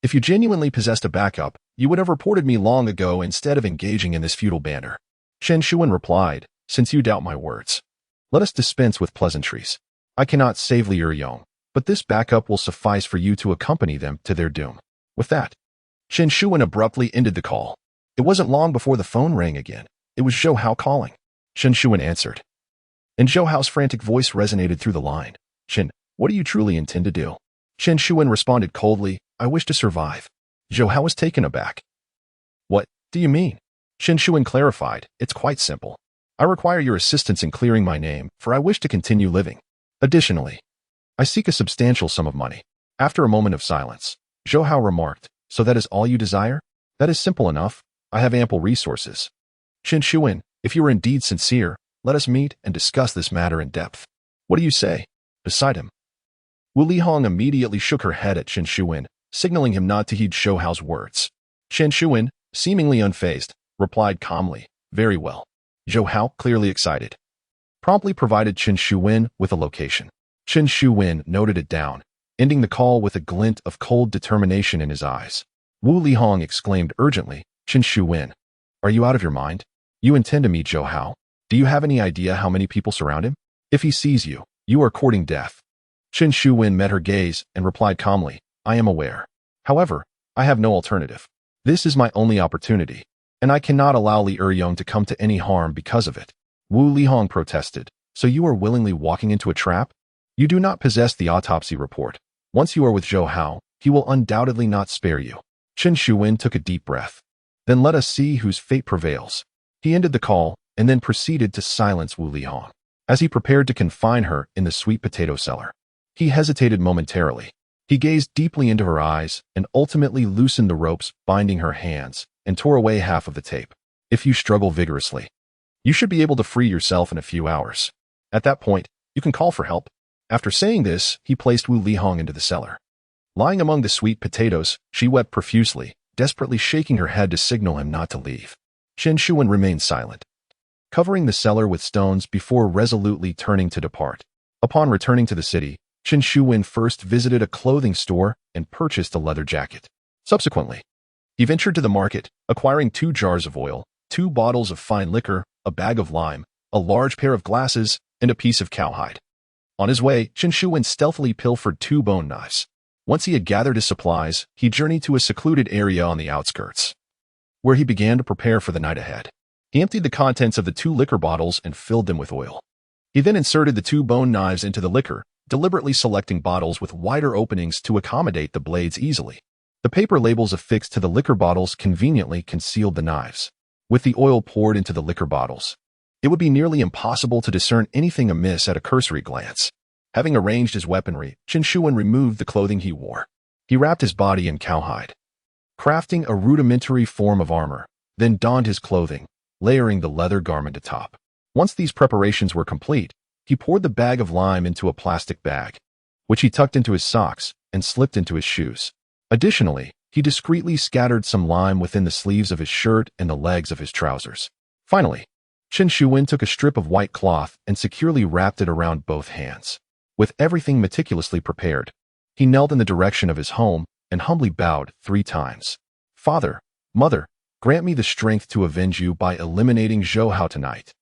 If you genuinely possessed a backup, you would have reported me long ago instead of engaging in this futile banter." Chen Shuwen replied, "Since you doubt my words, let us dispense with pleasantries. I cannot save Li Eryong, but this backup will suffice for you to accompany them to their doom." With that, Chen Shuwen abruptly ended the call. It wasn't long before the phone rang again. It was Zhou Hao calling. Chen Shuwen answered, and Zhou Hao's frantic voice resonated through the line. "Chen, what do you truly intend to do?" Chen Shuwen responded coldly, "I wish to survive." Zhou Hao was taken aback. "What do you mean?" Chen Shuwen clarified, "It's quite simple. I require your assistance in clearing my name, for I wish to continue living. Additionally, I seek a substantial sum of money." After a moment of silence, Zhou Hao remarked, "So that is all you desire? That is simple enough. I have ample resources. Chen Shuwen, if you are indeed sincere, let us meet and discuss this matter in depth. What do you say?" Beside him, Wu Lihong immediately shook her head at Chen Shuwen, signaling him not to heed Zhou Hao's words. Chen Shuwen, seemingly unfazed, replied calmly, "Very well." Zhou Hao, clearly excited, promptly provided Chen Shuwen with a location. Chen Shuwen noted it down, ending the call with a glint of cold determination in his eyes. Wu Lihong exclaimed urgently, "Chen Shuwen, are you out of your mind? You intend to meet Zhou Hao? Do you have any idea how many people surround him? If he sees you, you are courting death." Chen Shuwen met her gaze and replied calmly, "I am aware. However, I have no alternative. This is my only opportunity, and I cannot allow Li Eryong to come to any harm because of it." Wu Lihong protested, "So you are willingly walking into a trap? You do not possess the autopsy report. Once you are with Zhou Hao, he will undoubtedly not spare you." Chen Shuwen took a deep breath. "Then let us see whose fate prevails." He ended the call and then proceeded to silence Wu Lihong. As he prepared to confine her in the sweet potato cellar, he hesitated momentarily. He gazed deeply into her eyes and ultimately loosened the ropes binding her hands and tore away half of the tape. "If you struggle vigorously, you should be able to free yourself in a few hours. At that point, you can call for help." After saying this, he placed Wu Lihong into the cellar. Lying among the sweet potatoes, she wept profusely, desperately shaking her head to signal him not to leave. Chen Shuwen remained silent, covering the cellar with stones before resolutely turning to depart. Upon returning to the city, Chen Shuwen first visited a clothing store and purchased a leather jacket. Subsequently, he ventured to the market, acquiring 2 jars of oil, 2 bottles of fine liquor, a bag of lime, a large pair of glasses, and a piece of cowhide. On his way, Chen Shuwen stealthily pilfered 2 bone knives. Once he had gathered his supplies, he journeyed to a secluded area on the outskirts, where he began to prepare for the night ahead. He emptied the contents of the 2 liquor bottles and filled them with oil. He then inserted the 2 bone knives into the liquor, deliberately selecting bottles with wider openings to accommodate the blades easily. The paper labels affixed to the liquor bottles conveniently concealed the knives. With the oil poured into the liquor bottles, it would be nearly impossible to discern anything amiss at a cursory glance. Having arranged his weaponry, Chen Shuwen removed the clothing he wore. He wrapped his body in cowhide, crafting a rudimentary form of armor, then donned his clothing, layering the leather garment atop. Once these preparations were complete, he poured the bag of lime into a plastic bag, which he tucked into his socks and slipped into his shoes. Additionally, he discreetly scattered some lime within the sleeves of his shirt and the legs of his trousers. Finally, Chen Shuwen took a strip of white cloth and securely wrapped it around both hands. With everything meticulously prepared, he knelt in the direction of his home and humbly bowed 3 times. "Father, Mother, grant me the strength to avenge you by eliminating Zhou Hao tonight.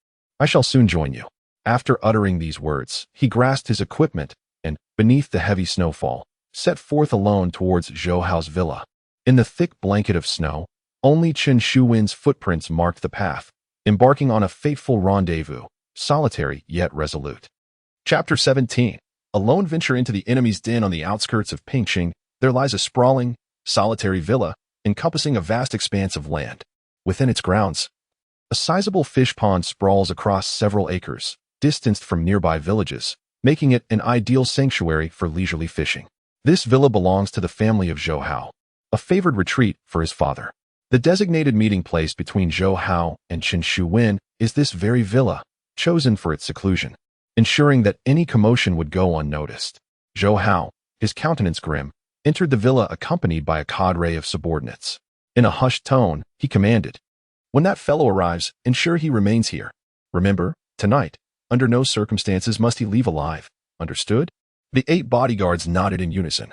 I shall soon join you." After uttering these words, he grasped his equipment and, beneath the heavy snowfall, set forth alone towards Zhou Hao's villa. In the thick blanket of snow, only Chen Shuwen's footprints marked the path, embarking on a fateful rendezvous, solitary yet resolute. Chapter 17. A lone venture into the enemy's den on the outskirts of Pingqing. There lies a sprawling, solitary villa, encompassing a vast expanse of land. Within its grounds, a sizable fish pond sprawls across several acres, distanced from nearby villages, making it an ideal sanctuary for leisurely fishing. This villa belongs to the family of Zhou Hao, a favored retreat for his father. The designated meeting place between Zhou Hao and Chen Shuwen is this very villa, chosen for its seclusion, ensuring that any commotion would go unnoticed. Zhou Hao, his countenance grim, entered the villa accompanied by a cadre of subordinates. In a hushed tone, he commanded, "When that fellow arrives, ensure he remains here. Remember, tonight, under no circumstances must he leave alive. Understood?" The 8 bodyguards nodded in unison,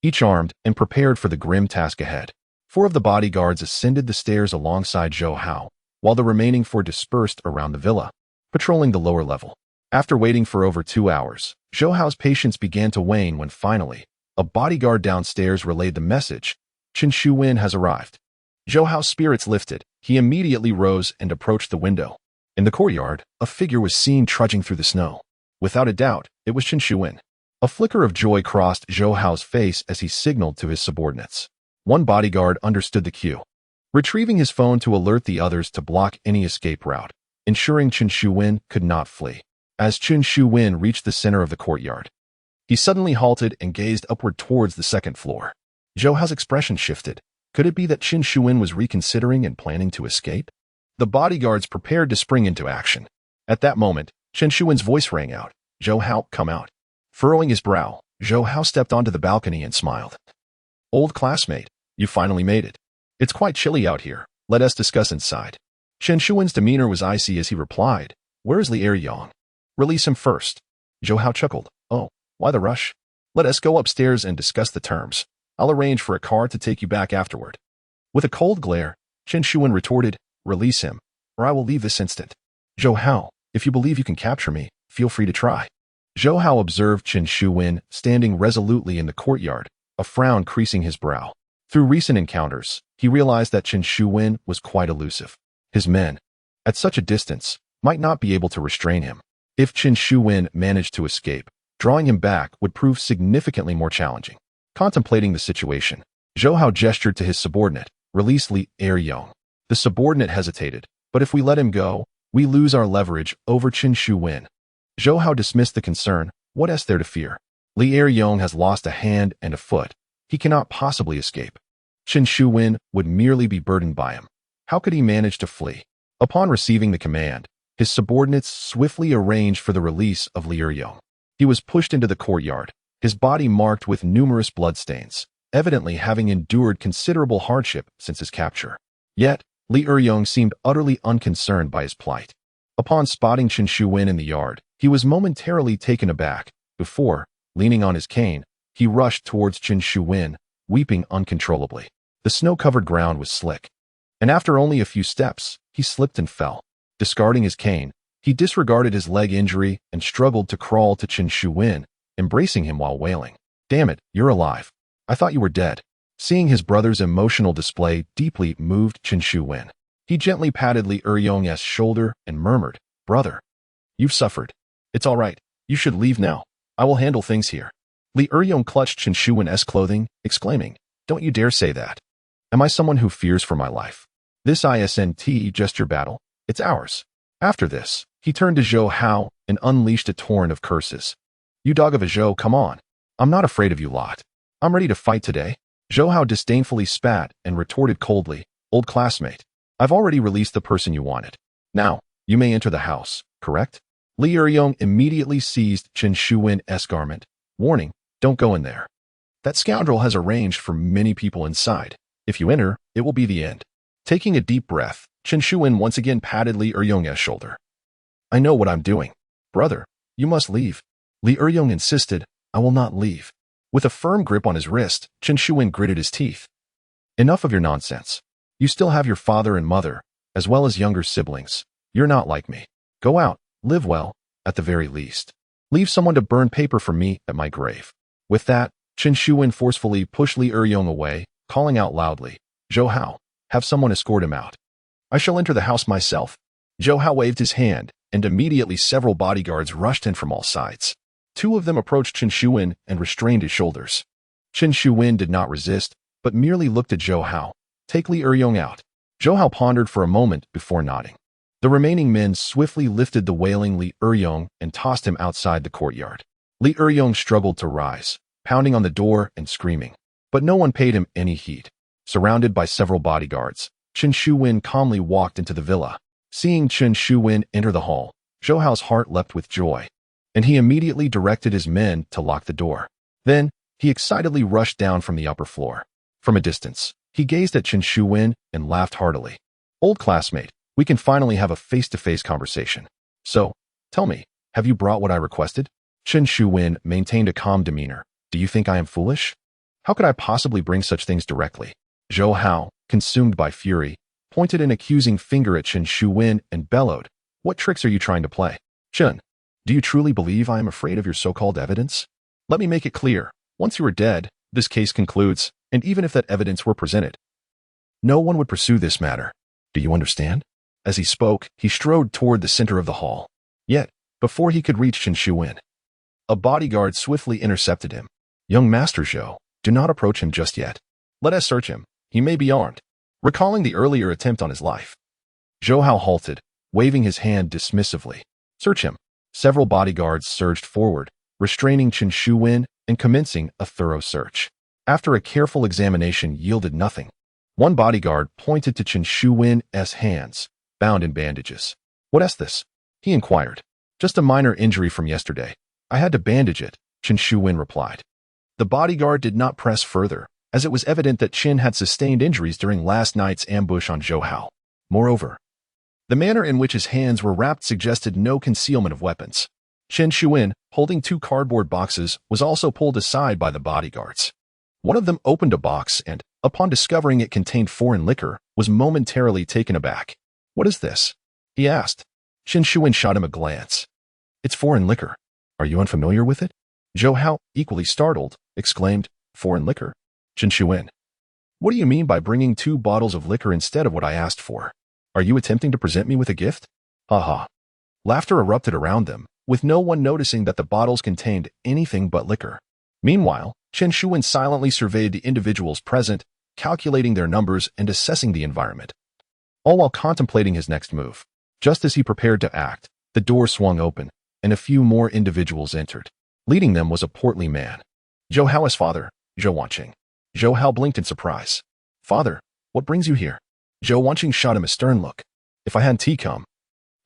each armed and prepared for the grim task ahead. 4 of the bodyguards ascended the stairs alongside Zhou Hao, while the remaining 4 dispersed around the villa, patrolling the lower level. After waiting for over 2 hours, Zhou Hao's patience began to wane when finally, a bodyguard downstairs relayed the message, "Chen Shuwen has arrived." Zhou Hao's spirits lifted. He immediately rose and approached the window. In the courtyard, a figure was seen trudging through the snow. Without a doubt, it was Chen Shuwen. A flicker of joy crossed Zhou Hao's face as he signaled to his subordinates. One bodyguard understood the cue, retrieving his phone to alert the others to block any escape route, ensuring Chen Shuwen could not flee. As Chen Shuwen reached the center of the courtyard, he suddenly halted and gazed upward towards the 2nd floor. Zhou Hao's expression shifted. Could it be that Chen Shuwen was reconsidering and planning to escape? The bodyguards prepared to spring into action. At that moment, Chen Shuwen's voice rang out, "Zhou Hao, come out." Furrowing his brow, Zhou Hao stepped onto the balcony and smiled. "Old classmate, you finally made it. It's quite chilly out here. Let us discuss inside." Chen Shuwen's demeanor was icy as he replied, "Where is Li Eryong? Release him first." Zhou Hao chuckled, "Oh, why the rush? Let us go upstairs and discuss the terms. I'll arrange for a car to take you back afterward." With a cold glare, Chen Shuwen retorted, "Release him, or I will leave this instant." "Zhou Hao, if you believe you can capture me, feel free to try." Zhou Hao observed Chen Shuwen standing resolutely in the courtyard, a frown creasing his brow. Through recent encounters, he realized that Chen Shuwen was quite elusive. His men, at such a distance, might not be able to restrain him. If Chen Shuwen managed to escape, drawing him back would prove significantly more challenging. Contemplating the situation, Zhou Hao gestured to his subordinate, "Release Li Eryong." The subordinate hesitated, "But if we let him go, we lose our leverage over Chen Shuwen." Zhou Hao dismissed the concern. What is there to fear? Li Eryong has lost a hand and a foot. He cannot possibly escape. Chen Shuwen would merely be burdened by him. How could he manage to flee? Upon receiving the command, his subordinates swiftly arranged for the release of Li Eryong. He was pushed into the courtyard, his body marked with numerous bloodstains, evidently having endured considerable hardship since his capture. Yet, Li Eryong seemed utterly unconcerned by his plight. Upon spotting Chen Shuwen in the yard, he was momentarily taken aback. Before, leaning on his cane, he rushed towards Chen Shuwen, weeping uncontrollably. The snow-covered ground was slick, and after only a few steps, he slipped and fell. Discarding his cane, he disregarded his leg injury and struggled to crawl to Chen Shuwen, embracing him while wailing. "Damn it, you're alive. I thought you were dead." Seeing his brother's emotional display deeply moved Chen Shuwen. He gently patted Li Eryong's shoulder and murmured, "Brother, you've suffered. It's all right. You should leave now. I will handle things here." Li Eryong clutched Chen Shuwen's clothing, exclaiming, "Don't you dare say that. Am I someone who fears for my life? This isn't just your battle. It's ours." After this, he turned to Zhou Hao and unleashed a torrent of curses. "You dog of a Zhou, come on. I'm not afraid of you lot. I'm ready to fight today." Zhou Hao disdainfully spat and retorted coldly, "Old classmate, I've already released the person you wanted. Now, you may enter the house, correct?" Li Eryong immediately seized Chen Shuwen's garment, warning, "Don't go in there. That scoundrel has arranged for many people inside. If you enter, it will be the end." Taking a deep breath, Chen Shuwen once again patted Li Eryong's shoulder. "I know what I'm doing. Brother, you must leave." Li Eryong insisted, "I will not leave." With a firm grip on his wrist, Chen Shuwen gritted his teeth. "Enough of your nonsense. You still have your father and mother, as well as younger siblings. You're not like me. Go out, live well, at the very least. Leave someone to burn paper for me at my grave." With that, Chen Shuwen forcefully pushed Li Eryong away, calling out loudly, "Zhou Hao, have someone escort him out. I shall enter the house myself." Zhou Hao waved his hand, and immediately several bodyguards rushed in from all sides. Two of them approached Chen Shuwen and restrained his shoulders. Chen Shuwen did not resist, but merely looked at Zhou Hao. "Take Li Eryong out." Zhou Hao pondered for a moment before nodding. The remaining men swiftly lifted the wailing Li Eryong and tossed him outside the courtyard. Li Eryong struggled to rise, pounding on the door and screaming. But no one paid him any heed. Surrounded by several bodyguards, Chen Shuwen calmly walked into the villa. Seeing Chen Shuwen enter the hall, Zhou Hao's heart leapt with joy, and he immediately directed his men to lock the door. Then, he excitedly rushed down from the upper floor. From a distance, he gazed at Chen Shuwen and laughed heartily. "Old classmate, we can finally have a face-to-face conversation. So, tell me, have you brought what I requested?" Chen Shuwen maintained a calm demeanor. "Do you think I am foolish? How could I possibly bring such things directly?" Zhou Hao, consumed by fury, pointed an accusing finger at Chen Shuwen and bellowed, "What tricks are you trying to play? Chen, do you truly believe I am afraid of your so-called evidence? Let me make it clear. Once you are dead, this case concludes, and even if that evidence were presented, no one would pursue this matter. Do you understand?" As he spoke, he strode toward the center of the hall. Yet, before he could reach Chen Shuwen, a bodyguard swiftly intercepted him. "Young Master Zhou, do not approach him just yet. Let us search him. He may be armed." Recalling the earlier attempt on his life, Zhou Hao halted, waving his hand dismissively. "Search him." Several bodyguards surged forward, restraining Chen Shuwen and commencing a thorough search. After a careful examination yielded nothing, one bodyguard pointed to Chen Shuwen's hands, bound in bandages. "What is this?" he inquired. "Just a minor injury from yesterday. I had to bandage it," Chen Shuwen replied. The bodyguard did not press further, as it was evident that Chen had sustained injuries during last night's ambush on Zhou Hao. Moreover, the manner in which his hands were wrapped suggested no concealment of weapons. Chen Shuwen, holding two cardboard boxes, was also pulled aside by the bodyguards. One of them opened a box and, upon discovering it contained foreign liquor, was momentarily taken aback. "What is this?" he asked. Chen Shuwen shot him a glance. "It's foreign liquor. Are you unfamiliar with it?" Zhou Hao, equally startled, exclaimed, "Foreign liquor?" Chen Shuwen, "What do you mean by bringing 2 bottles of liquor instead of what I asked for? Are you attempting to present me with a gift?" "Ha ha." Laughter erupted around them, with no one noticing that the bottles contained anything but liquor. Meanwhile, Chen Shuwen silently surveyed the individuals present, calculating their numbers and assessing the environment, all while contemplating his next move. Just as he prepared to act, the door swung open, and a few more individuals entered. Leading them was a portly man. Zhou Hao's father, Zhou Wanqing. Zhou Hao blinked in surprise. "Father, what brings you here?" Zhou Wanqing shot him a stern look. "If I hadn't tea come,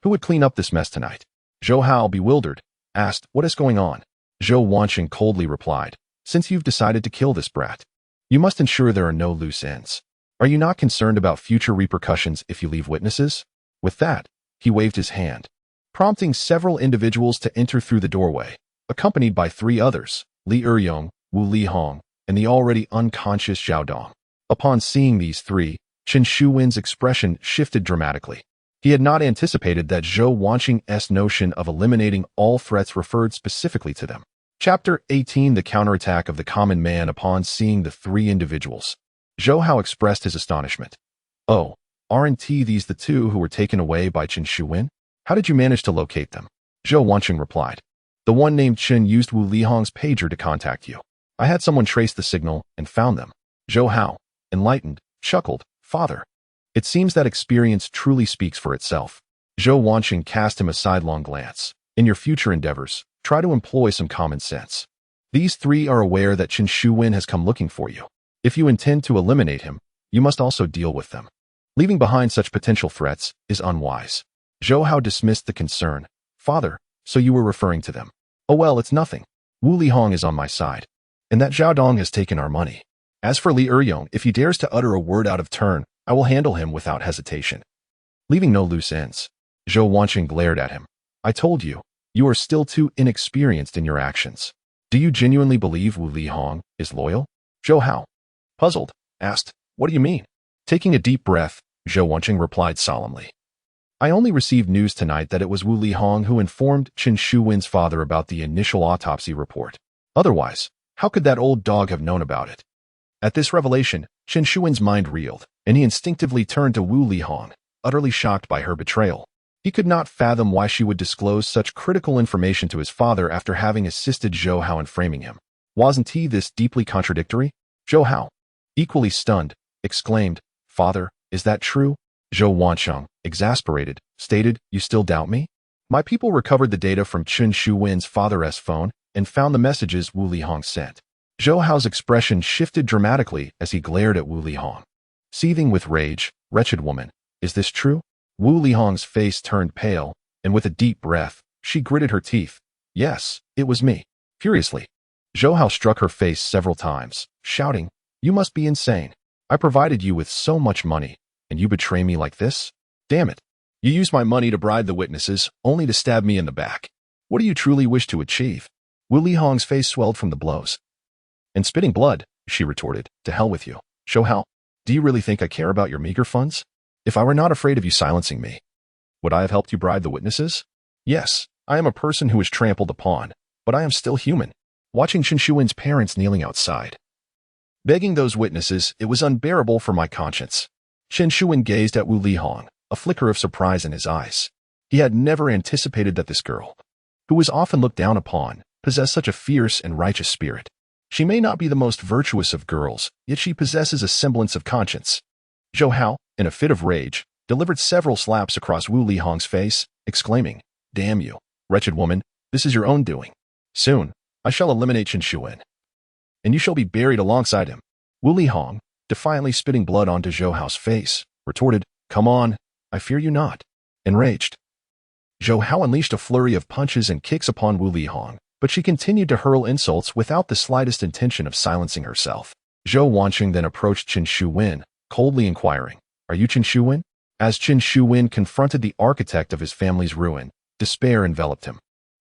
who would clean up this mess tonight?" Zhou Hao, bewildered, asked, "What is going on?" Zhou Wanqing coldly replied, "Since you've decided to kill this brat, you must ensure there are no loose ends. Are you not concerned about future repercussions if you leave witnesses?" With that, he waved his hand, prompting several individuals to enter through the doorway, accompanied by three others, Li Eryong, Wu Lihong, and the already unconscious Zhao Dong. Upon seeing these three, Chen Shuwen's expression shifted dramatically. He had not anticipated that Zhou Wanqing's notion of eliminating all threats referred specifically to them. Chapter 18: The Counterattack of the Common Man. Upon seeing the three individuals, Zhou Hao expressed his astonishment. "Oh, aren't these the two who were taken away by Chen Shuwen? How did you manage to locate them?" Zhou Wanqing replied. "The one named Chen used Wu Lihong's pager to contact you. I had someone trace the signal and found them." Zhou Hao, enlightened, chuckled. "Father, it seems that experience truly speaks for itself." Zhou Wanqing cast him a sidelong glance. "In your future endeavors, try to employ some common sense. These three are aware that Chen Shuwen has come looking for you. If you intend to eliminate him, you must also deal with them. Leaving behind such potential threats is unwise." Zhou Hao dismissed the concern. "Father, so you were referring to them. Oh well, it's nothing. Wu Lihong is on my side, and that Zhao Dong has taken our money. As for Li Eryong, if he dares to utter a word out of turn, I will handle him without hesitation." Leaving no loose ends, Zhou Wanqing glared at him. "I told you, you are still too inexperienced in your actions. Do you genuinely believe Wu Lihong is loyal?" Zhou Hao, puzzled, asked, "What do you mean?" Taking a deep breath, Zhou Wanqing replied solemnly. "I only received news tonight that it was Wu Lihong who informed Chen Shuwen's father about the initial autopsy report. Otherwise, how could that old dog have known about it?" At this revelation, Chen Shuwen's mind reeled, and he instinctively turned to Wu Lihong, utterly shocked by her betrayal. He could not fathom why she would disclose such critical information to his father after having assisted Zhou Hao in framing him. Wasn't he this deeply contradictory? Zhou Hao, equally stunned, exclaimed, "Father, is that true?" Zhou Wanqing, exasperated, stated, "You still doubt me? My people recovered the data from Chen Shuwen's father's phone and found the messages Wu Lihong sent." Zhou Hao's expression shifted dramatically as he glared at Wu Lihong. Seething with rage, "Wretched woman, is this true?" Wu Lihong's face turned pale, and with a deep breath, she gritted her teeth. "Yes, it was me." Furiously, Zhou Hao struck her face several times, shouting, "You must be insane. I provided you with so much money, and you betray me like this? Damn it. You used my money to bribe the witnesses, only to stab me in the back. What do you truly wish to achieve?" Wu Lihong's face swelled from the blows. "And spitting blood," she retorted, "to hell with you. Zhou Hao, do you really think I care about your meager funds? If I were not afraid of you silencing me, would I have helped you bribe the witnesses? Yes, I am a person who is trampled upon, but I am still human." Watching Chen Shuwen's parents kneeling outside, begging those witnesses, it was unbearable for my conscience. Chen Shuwen gazed at Wu Lihong, a flicker of surprise in his eyes. He had never anticipated that this girl, who was often looked down upon, possessed such a fierce and righteous spirit. She may not be the most virtuous of girls, yet she possesses a semblance of conscience. Zhou Hao, in a fit of rage, delivered several slaps across Wu Lihong's face, exclaiming, "Damn you, wretched woman, this is your own doing. Soon, I shall eliminate Chen Shuwen, and you shall be buried alongside him." Wu Lihong, defiantly spitting blood onto Zhou Hao's face, retorted, "Come on, I fear you not." Enraged, Zhou Hao unleashed a flurry of punches and kicks upon Wu Lihong, but she continued to hurl insults without the slightest intention of silencing herself. Zhou Wanqing then approached Chen Shuwen, coldly inquiring, "Are you Chen Shuwen?" As Chen Shuwen confronted the architect of his family's ruin, despair enveloped him.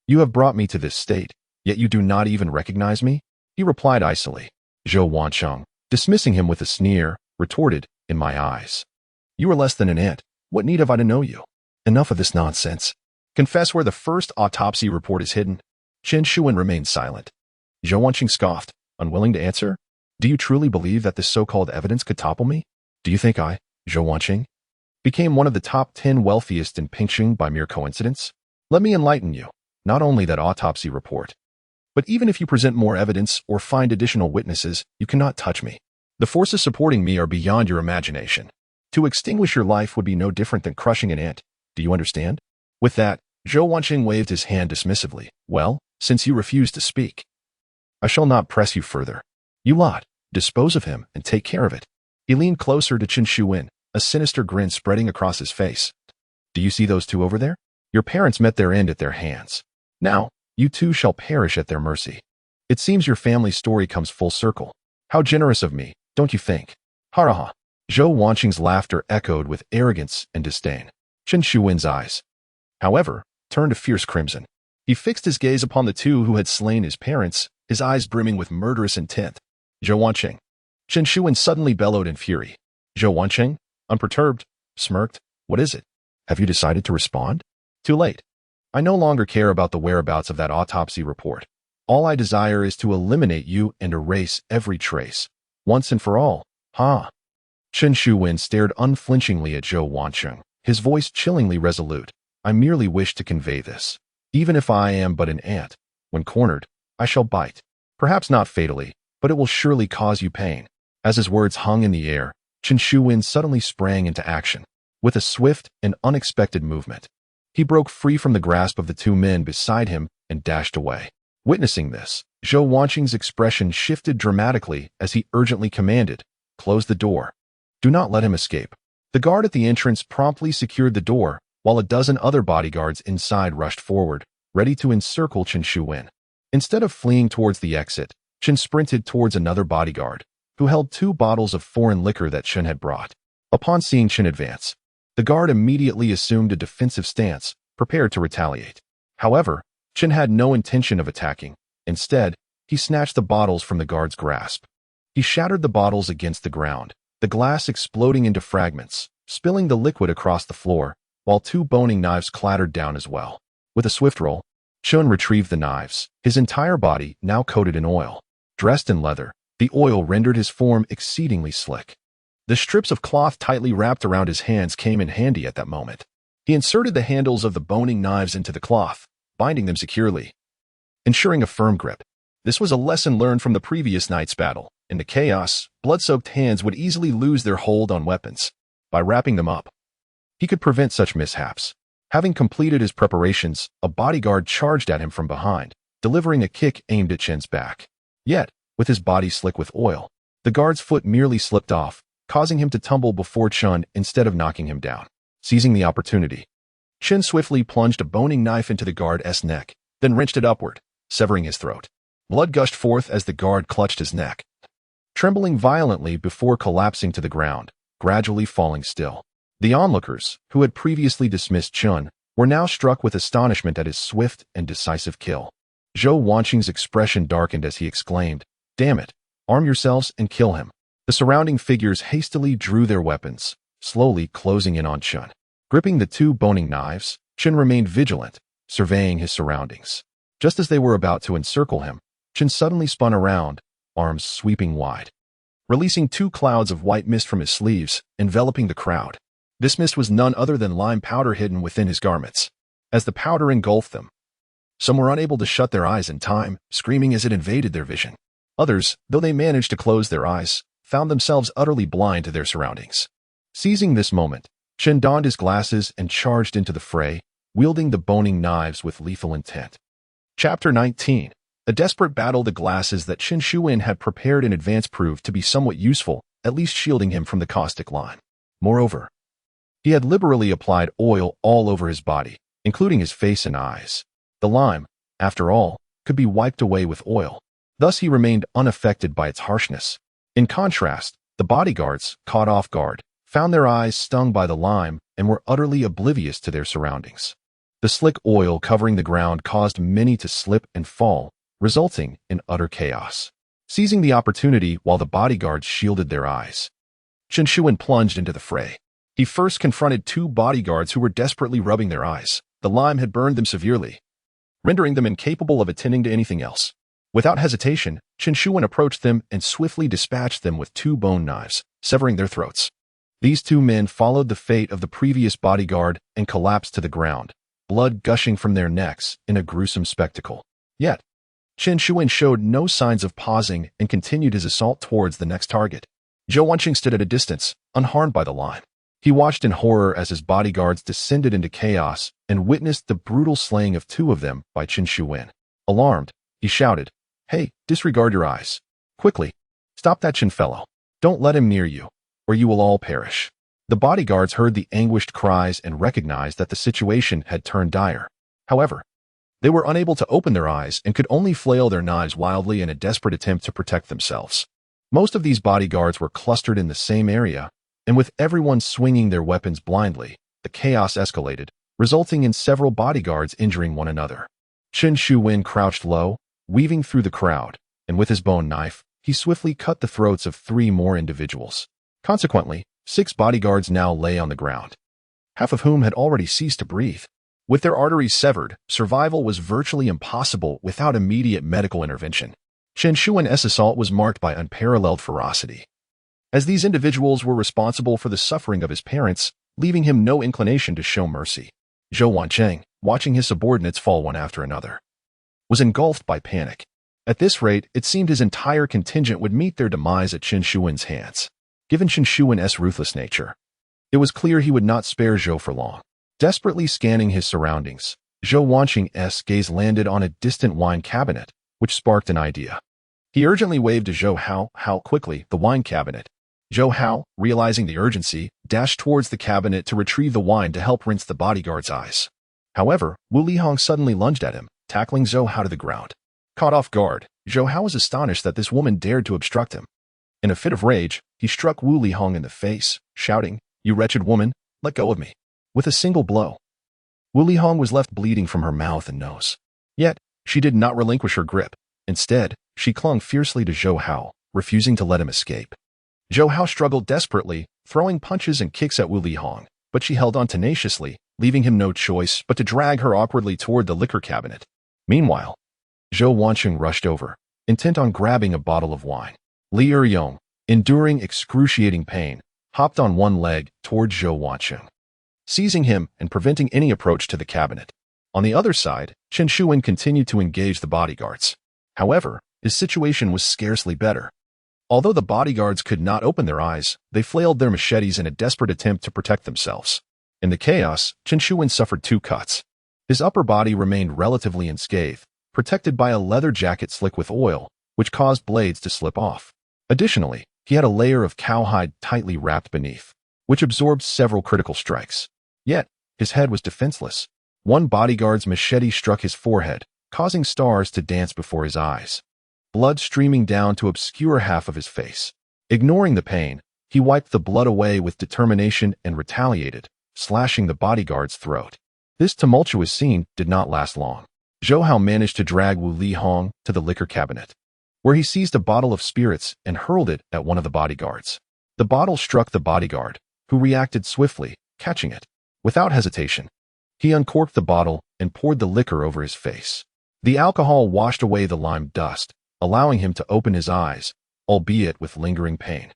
"You have brought me to this state, yet you do not even recognize me?" he replied icily. Zhou Wanqing, dismissing him with a sneer, retorted, "In my eyes, you are less than an ant. What need have I to know you? Enough of this nonsense. Confess where the first autopsy report is hidden." Chen Shuwen remained silent. Zhou Wanqing scoffed, unwilling to answer. "Do you truly believe that this so-called evidence could topple me? Do you think I, Zhou Wanqing, became one of the top 10 wealthiest in Pingxing by mere coincidence? Let me enlighten you. Not only that autopsy report, but even if you present more evidence or find additional witnesses, you cannot touch me. The forces supporting me are beyond your imagination. To extinguish your life would be no different than crushing an ant. Do you understand?" With that, Zhou Wanqing waved his hand dismissively. "Well, since you refuse to speak, I shall not press you further. You lot, dispose of him and take care of it." He leaned closer to Chen Shuwen, a sinister grin spreading across his face. "Do you see those two over there? Your parents met their end at their hands. Now, you too shall perish at their mercy. It seems your family's story comes full circle. How generous of me, don't you think?" "Ha-ha-ha." Zhou Wanqing's laughter echoed with arrogance and disdain. Chen Shuwen's eyes, however, turned a fierce crimson. He fixed his gaze upon the two who had slain his parents, his eyes brimming with murderous intent. Zhou Wanqing. Chen Shuwen suddenly bellowed in fury. Zhou Wanqing, unperturbed, smirked. What is it? Have you decided to respond? Too late. I no longer care about the whereabouts of that autopsy report. All I desire is to eliminate you and erase every trace. Once and for all. Ha! Chen Shuwen stared unflinchingly at Zhou Wanqing, his voice chillingly resolute. I merely wish to convey this. Even if I am but an ant, when cornered, I shall bite. Perhaps not fatally, but it will surely cause you pain. As his words hung in the air, Chen Shuwen suddenly sprang into action. With a swift and unexpected movement, he broke free from the grasp of the two men beside him and dashed away. Witnessing this, Zhou Wanqing's expression shifted dramatically as he urgently commanded, "Close the door. Do not let him escape." The guard at the entrance promptly secured the door, while a dozen other bodyguards inside rushed forward, ready to encircle Chen Shuwen. Instead of fleeing towards the exit, Chen sprinted towards another bodyguard, who held 2 bottles of foreign liquor that Chen had brought. Upon seeing Chen advance, the guard immediately assumed a defensive stance, prepared to retaliate. However, Chen had no intention of attacking. Instead, he snatched the bottles from the guard's grasp. He shattered the bottles against the ground, the glass exploding into fragments, spilling the liquid across the floor, while 2 boning knives clattered down as well. With a swift roll, Chen retrieved the knives, his entire body now coated in oil. Dressed in leather, the oil rendered his form exceedingly slick. The strips of cloth tightly wrapped around his hands came in handy at that moment. He inserted the handles of the boning knives into the cloth, binding them securely, ensuring a firm grip. This was a lesson learned from the previous night's battle. In the chaos, blood-soaked hands would easily lose their hold on weapons. By wrapping them up, he could prevent such mishaps. Having completed his preparations, a bodyguard charged at him from behind, delivering a kick aimed at Chen's back. Yet, with his body slick with oil, the guard's foot merely slipped off, causing him to tumble before Chen instead of knocking him down. Seizing the opportunity, Chen swiftly plunged a boning knife into the guard's neck, then wrenched it upward, severing his throat. Blood gushed forth as the guard clutched his neck, trembling violently before collapsing to the ground, gradually falling still. The onlookers, who had previously dismissed Chen, were now struck with astonishment at his swift and decisive kill. Zhou Wanqing's expression darkened as he exclaimed, "Damn it, arm yourselves and kill him." The surrounding figures hastily drew their weapons, slowly closing in on Chen. Gripping the 2 boning knives, Chen remained vigilant, surveying his surroundings. Just as they were about to encircle him, Chen suddenly spun around, arms sweeping wide, releasing 2 clouds of white mist from his sleeves, enveloping the crowd. This mist was none other than lime powder hidden within his garments. As the powder engulfed them, some were unable to shut their eyes in time, screaming as it invaded their vision. Others, though they managed to close their eyes, found themselves utterly blind to their surroundings. Seizing this moment, Chen donned his glasses and charged into the fray, wielding the boning knives with lethal intent. Chapter 19. A desperate battle. The glasses that Chen Shuwen had prepared in advance proved to be somewhat useful, at least shielding him from the caustic line. Moreover, he had liberally applied oil all over his body, including his face and eyes. The lime, after all, could be wiped away with oil. Thus he remained unaffected by its harshness. In contrast, the bodyguards, caught off guard, found their eyes stung by the lime and were utterly oblivious to their surroundings. The slick oil covering the ground caused many to slip and fall, resulting in utter chaos. Seizing the opportunity while the bodyguards shielded their eyes, Chen Shuwen plunged into the fray. He first confronted 2 bodyguards who were desperately rubbing their eyes. The lime had burned them severely, rendering them incapable of attending to anything else. Without hesitation, Chen Shuwen approached them and swiftly dispatched them with 2 bone knives, severing their throats. These 2 men followed the fate of the previous bodyguard and collapsed to the ground, blood gushing from their necks in a gruesome spectacle. Yet, Chen Shuwen showed no signs of pausing and continued his assault towards the next target. Zhou Wanqing stood at a distance, unharmed by the lime. He watched in horror as his bodyguards descended into chaos and witnessed the brutal slaying of 2 of them by Chen Shuwen. Alarmed, he shouted, "Hey, disregard your eyes. Quickly, stop that Chen fellow. Don't let him near you, or you will all perish." The bodyguards heard the anguished cries and recognized that the situation had turned dire. However, they were unable to open their eyes and could only flail their knives wildly in a desperate attempt to protect themselves. Most of these bodyguards were clustered in the same area, and with everyone swinging their weapons blindly, the chaos escalated, resulting in several bodyguards injuring one another. Chen Shuwen crouched low, weaving through the crowd, and with his bone knife, he swiftly cut the throats of 3 more individuals. Consequently, 6 bodyguards now lay on the ground, half of whom had already ceased to breathe. With their arteries severed, survival was virtually impossible without immediate medical intervention. Chen Shuwen's assault was marked by unparalleled ferocity, as these individuals were responsible for the suffering of his parents, leaving him no inclination to show mercy. Zhou Wancheng, watching his subordinates fall one after another, was engulfed by panic. At this rate, it seemed his entire contingent would meet their demise at Chen Shuwen's hands. Given Chen Shuwen's ruthless nature, it was clear he would not spare Zhou for long. Desperately scanning his surroundings, Zhou Wancheng's gaze landed on a distant wine cabinet, which sparked an idea. He urgently waved to Zhou Hao quickly, the wine cabinet. Zhou Hao, realizing the urgency, dashed towards the cabinet to retrieve the wine to help rinse the bodyguard's eyes. However, Wu Lihong suddenly lunged at him, tackling Zhou Hao to the ground. Caught off guard, Zhou Hao was astonished that this woman dared to obstruct him. In a fit of rage, he struck Wu Lihong in the face, shouting, "You wretched woman, let go of me." With a single blow, Wu Lihong was left bleeding from her mouth and nose. Yet, she did not relinquish her grip. Instead, she clung fiercely to Zhou Hao, refusing to let him escape. Zhou Hao struggled desperately, throwing punches and kicks at Wu Lihong, but she held on tenaciously, leaving him no choice but to drag her awkwardly toward the liquor cabinet. Meanwhile, Zhou Wancheng rushed over, intent on grabbing a bottle of wine. Li Eryong, enduring excruciating pain, hopped on one leg toward Zhou Wancheng, seizing him and preventing any approach to the cabinet. On the other side, Chen Shuwen continued to engage the bodyguards. However, his situation was scarcely better. Although the bodyguards could not open their eyes, they flailed their machetes in a desperate attempt to protect themselves. In the chaos, Chen Shuwen suffered 2 cuts. His upper body remained relatively unscathed, protected by a leather jacket slick with oil, which caused blades to slip off. Additionally, he had a layer of cowhide tightly wrapped beneath, which absorbed several critical strikes. Yet, his head was defenseless. One bodyguard's machete struck his forehead, causing stars to dance before his eyes, blood streaming down to obscure half of his face. Ignoring the pain, he wiped the blood away with determination and retaliated, slashing the bodyguard's throat. This tumultuous scene did not last long. Zhou Hao managed to drag Wu Lihong to the liquor cabinet, where he seized a bottle of spirits and hurled it at one of the bodyguards. The bottle struck the bodyguard, who reacted swiftly, catching it. Without hesitation, he uncorked the bottle and poured the liquor over his face. The alcohol washed away the lime dust, allowing him to open his eyes, albeit with lingering pain.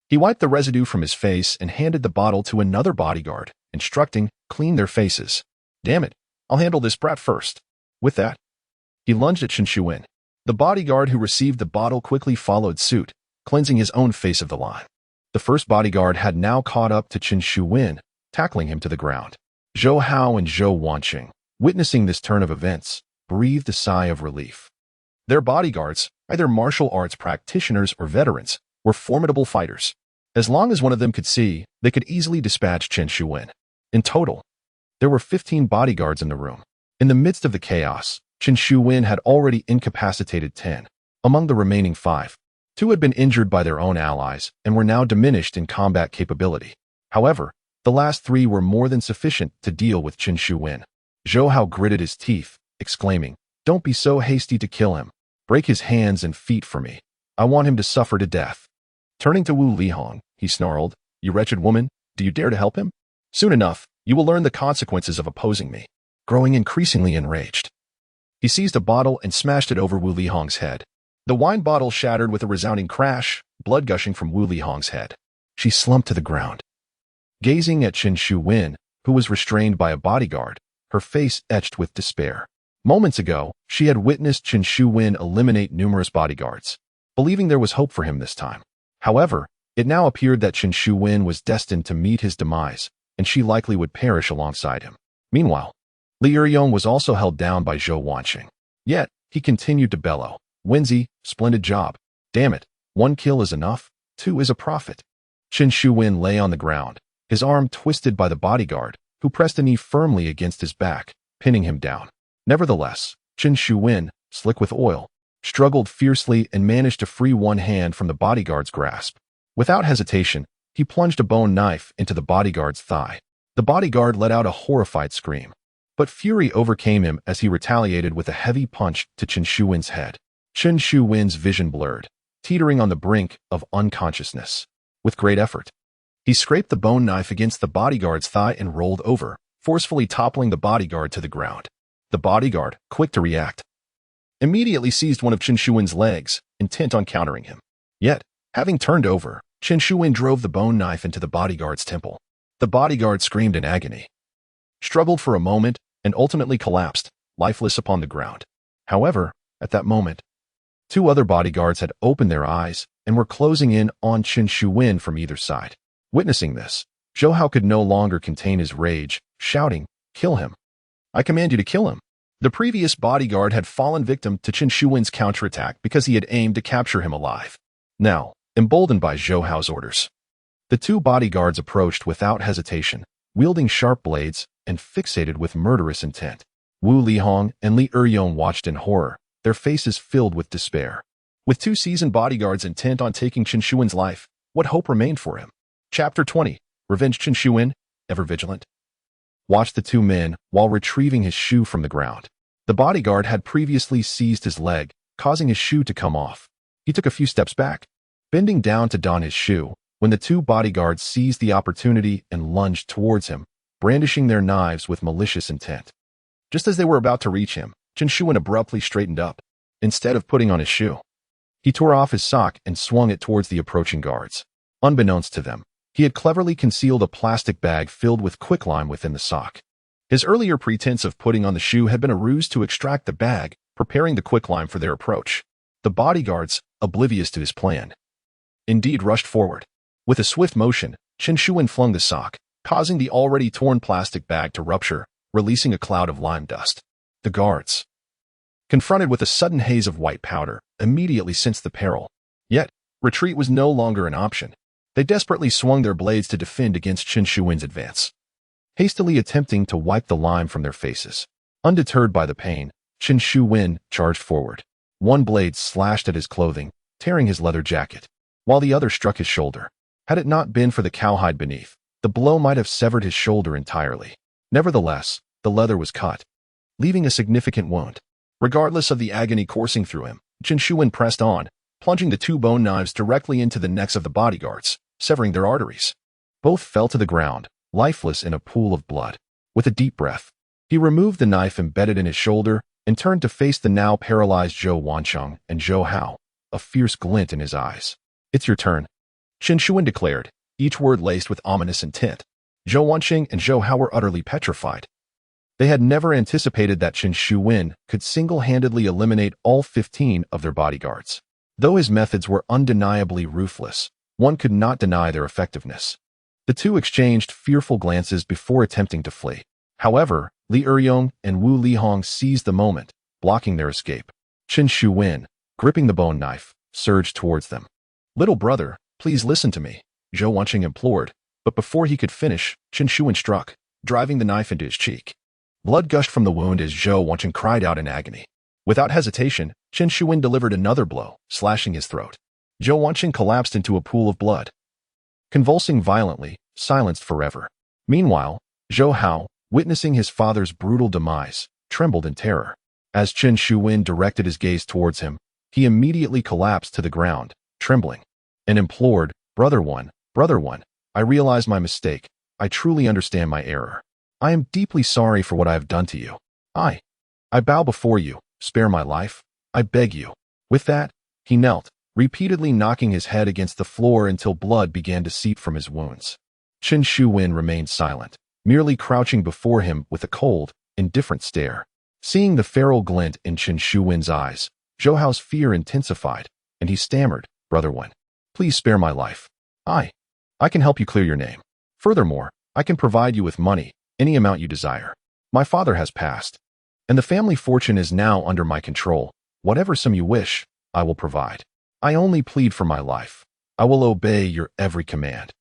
He wiped the residue from his face and handed the bottle to another bodyguard, instructing, "Clean their faces." "Damn it, I'll handle this brat first." With that, he lunged at Chen Shuwen. The bodyguard who received the bottle quickly followed suit, cleansing his own face of the lime. The first bodyguard had now caught up to Chen Shuwen, tackling him to the ground. Zhou Hao and Zhou Wancheng, witnessing this turn of events, breathed a sigh of relief. Their bodyguards, either martial arts practitioners or veterans, were formidable fighters. As long as one of them could see, they could easily dispatch Chen Shuwen. In total, there were 15 bodyguards in the room. In the midst of the chaos, Chen Shuwen had already incapacitated 10. Among the remaining 5, 2 had been injured by their own allies and were now diminished in combat capability. However, the last 3 were more than sufficient to deal with Chen Shuwen. Zhou Hao gritted his teeth, exclaiming, "Don't be so hasty to kill him. Break his hands and feet for me. I want him to suffer to death." Turning to Wu Lihong, he snarled, "You wretched woman, do you dare to help him? Soon enough, you will learn the consequences of opposing me." Growing increasingly enraged, he seized a bottle and smashed it over Wu Lihong's head. The wine bottle shattered with a resounding crash, blood gushing from Wu Lihong's head. She slumped to the ground, gazing at Chen Shuwen, who was restrained by a bodyguard, her face etched with despair. Moments ago, she had witnessed Chen Shuwen eliminate numerous bodyguards, believing there was hope for him this time. However, it now appeared that Chen Shuwen was destined to meet his demise, and she likely would perish alongside him. Meanwhile, Li Eryong was also held down by Zhou Wancheng. Yet, he continued to bellow, "Wenzi, splendid job. Damn it, 1 kill is enough, 2 is a profit." Chen Shuwen lay on the ground, his arm twisted by the bodyguard, who pressed a knee firmly against his back, pinning him down. Nevertheless, Chen Shuwen, slick with oil, struggled fiercely and managed to free one hand from the bodyguard's grasp. Without hesitation, he plunged a bone knife into the bodyguard's thigh. The bodyguard let out a horrified scream. But fury overcame him as he retaliated with a heavy punch to Chen Shuwen's head. Chen Shuwen's vision blurred, teetering on the brink of unconsciousness. With great effort, he scraped the bone knife against the bodyguard's thigh and rolled over, forcefully toppling the bodyguard to the ground. The bodyguard, quick to react, immediately seized one of Chen Shuwen's legs, intent on countering him. Yet, having turned over, Chen Shuwen drove the bone knife into the bodyguard's temple. The bodyguard screamed in agony, struggled for a moment, and ultimately collapsed, lifeless upon the ground. However, at that moment, two other bodyguards had opened their eyes and were closing in on Chen Shuwen from either side. Witnessing this, Zhou Hao could no longer contain his rage, shouting, "Kill him! I command you to kill him!" The previous bodyguard had fallen victim to Chen Shuwen's counterattack because he had aimed to capture him alive. Now, emboldened by Zhou Hao's orders, the two bodyguards approached without hesitation, wielding sharp blades and fixated with murderous intent. Wu Lihong and Li Eryong watched in horror, their faces filled with despair. With two seasoned bodyguards intent on taking Chen Shuwen's life, what hope remained for him? Chapter 20. Revenge. Chen Shuwen, ever vigilant, watched the two men while retrieving his shoe from the ground. The bodyguard had previously seized his leg, causing his shoe to come off. He took a few steps back, bending down to don his shoe, when the two bodyguards seized the opportunity and lunged towards him, brandishing their knives with malicious intent. Just as they were about to reach him, Chen Shuwen abruptly straightened up. Instead of putting on his shoe, he tore off his sock and swung it towards the approaching guards. Unbeknownst to them, he had cleverly concealed a plastic bag filled with quicklime within the sock. His earlier pretense of putting on the shoe had been a ruse to extract the bag, preparing the quicklime for their approach. The bodyguards, oblivious to his plan, indeed rushed forward. With a swift motion, Chen Shuwen flung the sock, causing the already torn plastic bag to rupture, releasing a cloud of lime dust. The guards, confronted with a sudden haze of white powder, immediately sensed the peril. Yet, retreat was no longer an option. They desperately swung their blades to defend against Chen Shuwen's advance, hastily attempting to wipe the lime from their faces. Undeterred by the pain, Chen Shuwen charged forward. One blade slashed at his clothing, tearing his leather jacket, while the other struck his shoulder. Had it not been for the cowhide beneath, the blow might have severed his shoulder entirely. Nevertheless, the leather was cut, leaving a significant wound. Regardless of the agony coursing through him, Chen Shuwen pressed on, plunging the two bone knives directly into the necks of the bodyguards, severing their arteries. Both fell to the ground, lifeless in a pool of blood. With a deep breath, he removed the knife embedded in his shoulder and turned to face the now paralyzed Zhou Wancheng and Zhou Hao, a fierce glint in his eyes. "It's your turn," Chen Shuwen declared, each word laced with ominous intent. Zhou Wancheng and Zhou Hao were utterly petrified. They had never anticipated that Chen Shuwen could single-handedly eliminate all 15 of their bodyguards. Though his methods were undeniably ruthless, one could not deny their effectiveness. The two exchanged fearful glances before attempting to flee. However, Li Eryong and Wu Lihong seized the moment, blocking their escape. Chen Shuwen, gripping the bone knife, surged towards them. "Little brother, please listen to me," Zhou Wancheng implored, but before he could finish, Chen Shuwen struck, driving the knife into his cheek. Blood gushed from the wound as Zhou Wancheng cried out in agony. Without hesitation, Chen Shuwen delivered another blow, slashing his throat. Zhou Wancheng collapsed into a pool of blood, convulsing violently, silenced forever. Meanwhile, Zhou Hao, witnessing his father's brutal demise, trembled in terror. As Chen Shuwen directed his gaze towards him, he immediately collapsed to the ground, trembling, and implored, Brother One, I realize my mistake. I truly understand my error. I am deeply sorry for what I have done to you. I bow before you. Spare my life. I beg you." With that, he knelt, repeatedly knocking his head against the floor until blood began to seep from his wounds. Chen Shuwen remained silent, merely crouching before him with a cold, indifferent stare. Seeing the feral glint in Chen Shuwen's eyes, Zhou Hao's fear intensified, and he stammered, "Brother One, please spare my life. I can help you clear your name. Furthermore, I can provide you with money, any amount you desire. My father has passed, and the family fortune is now under my control. Whatever sum you wish, I will provide. I only plead for my life. I will obey your every command."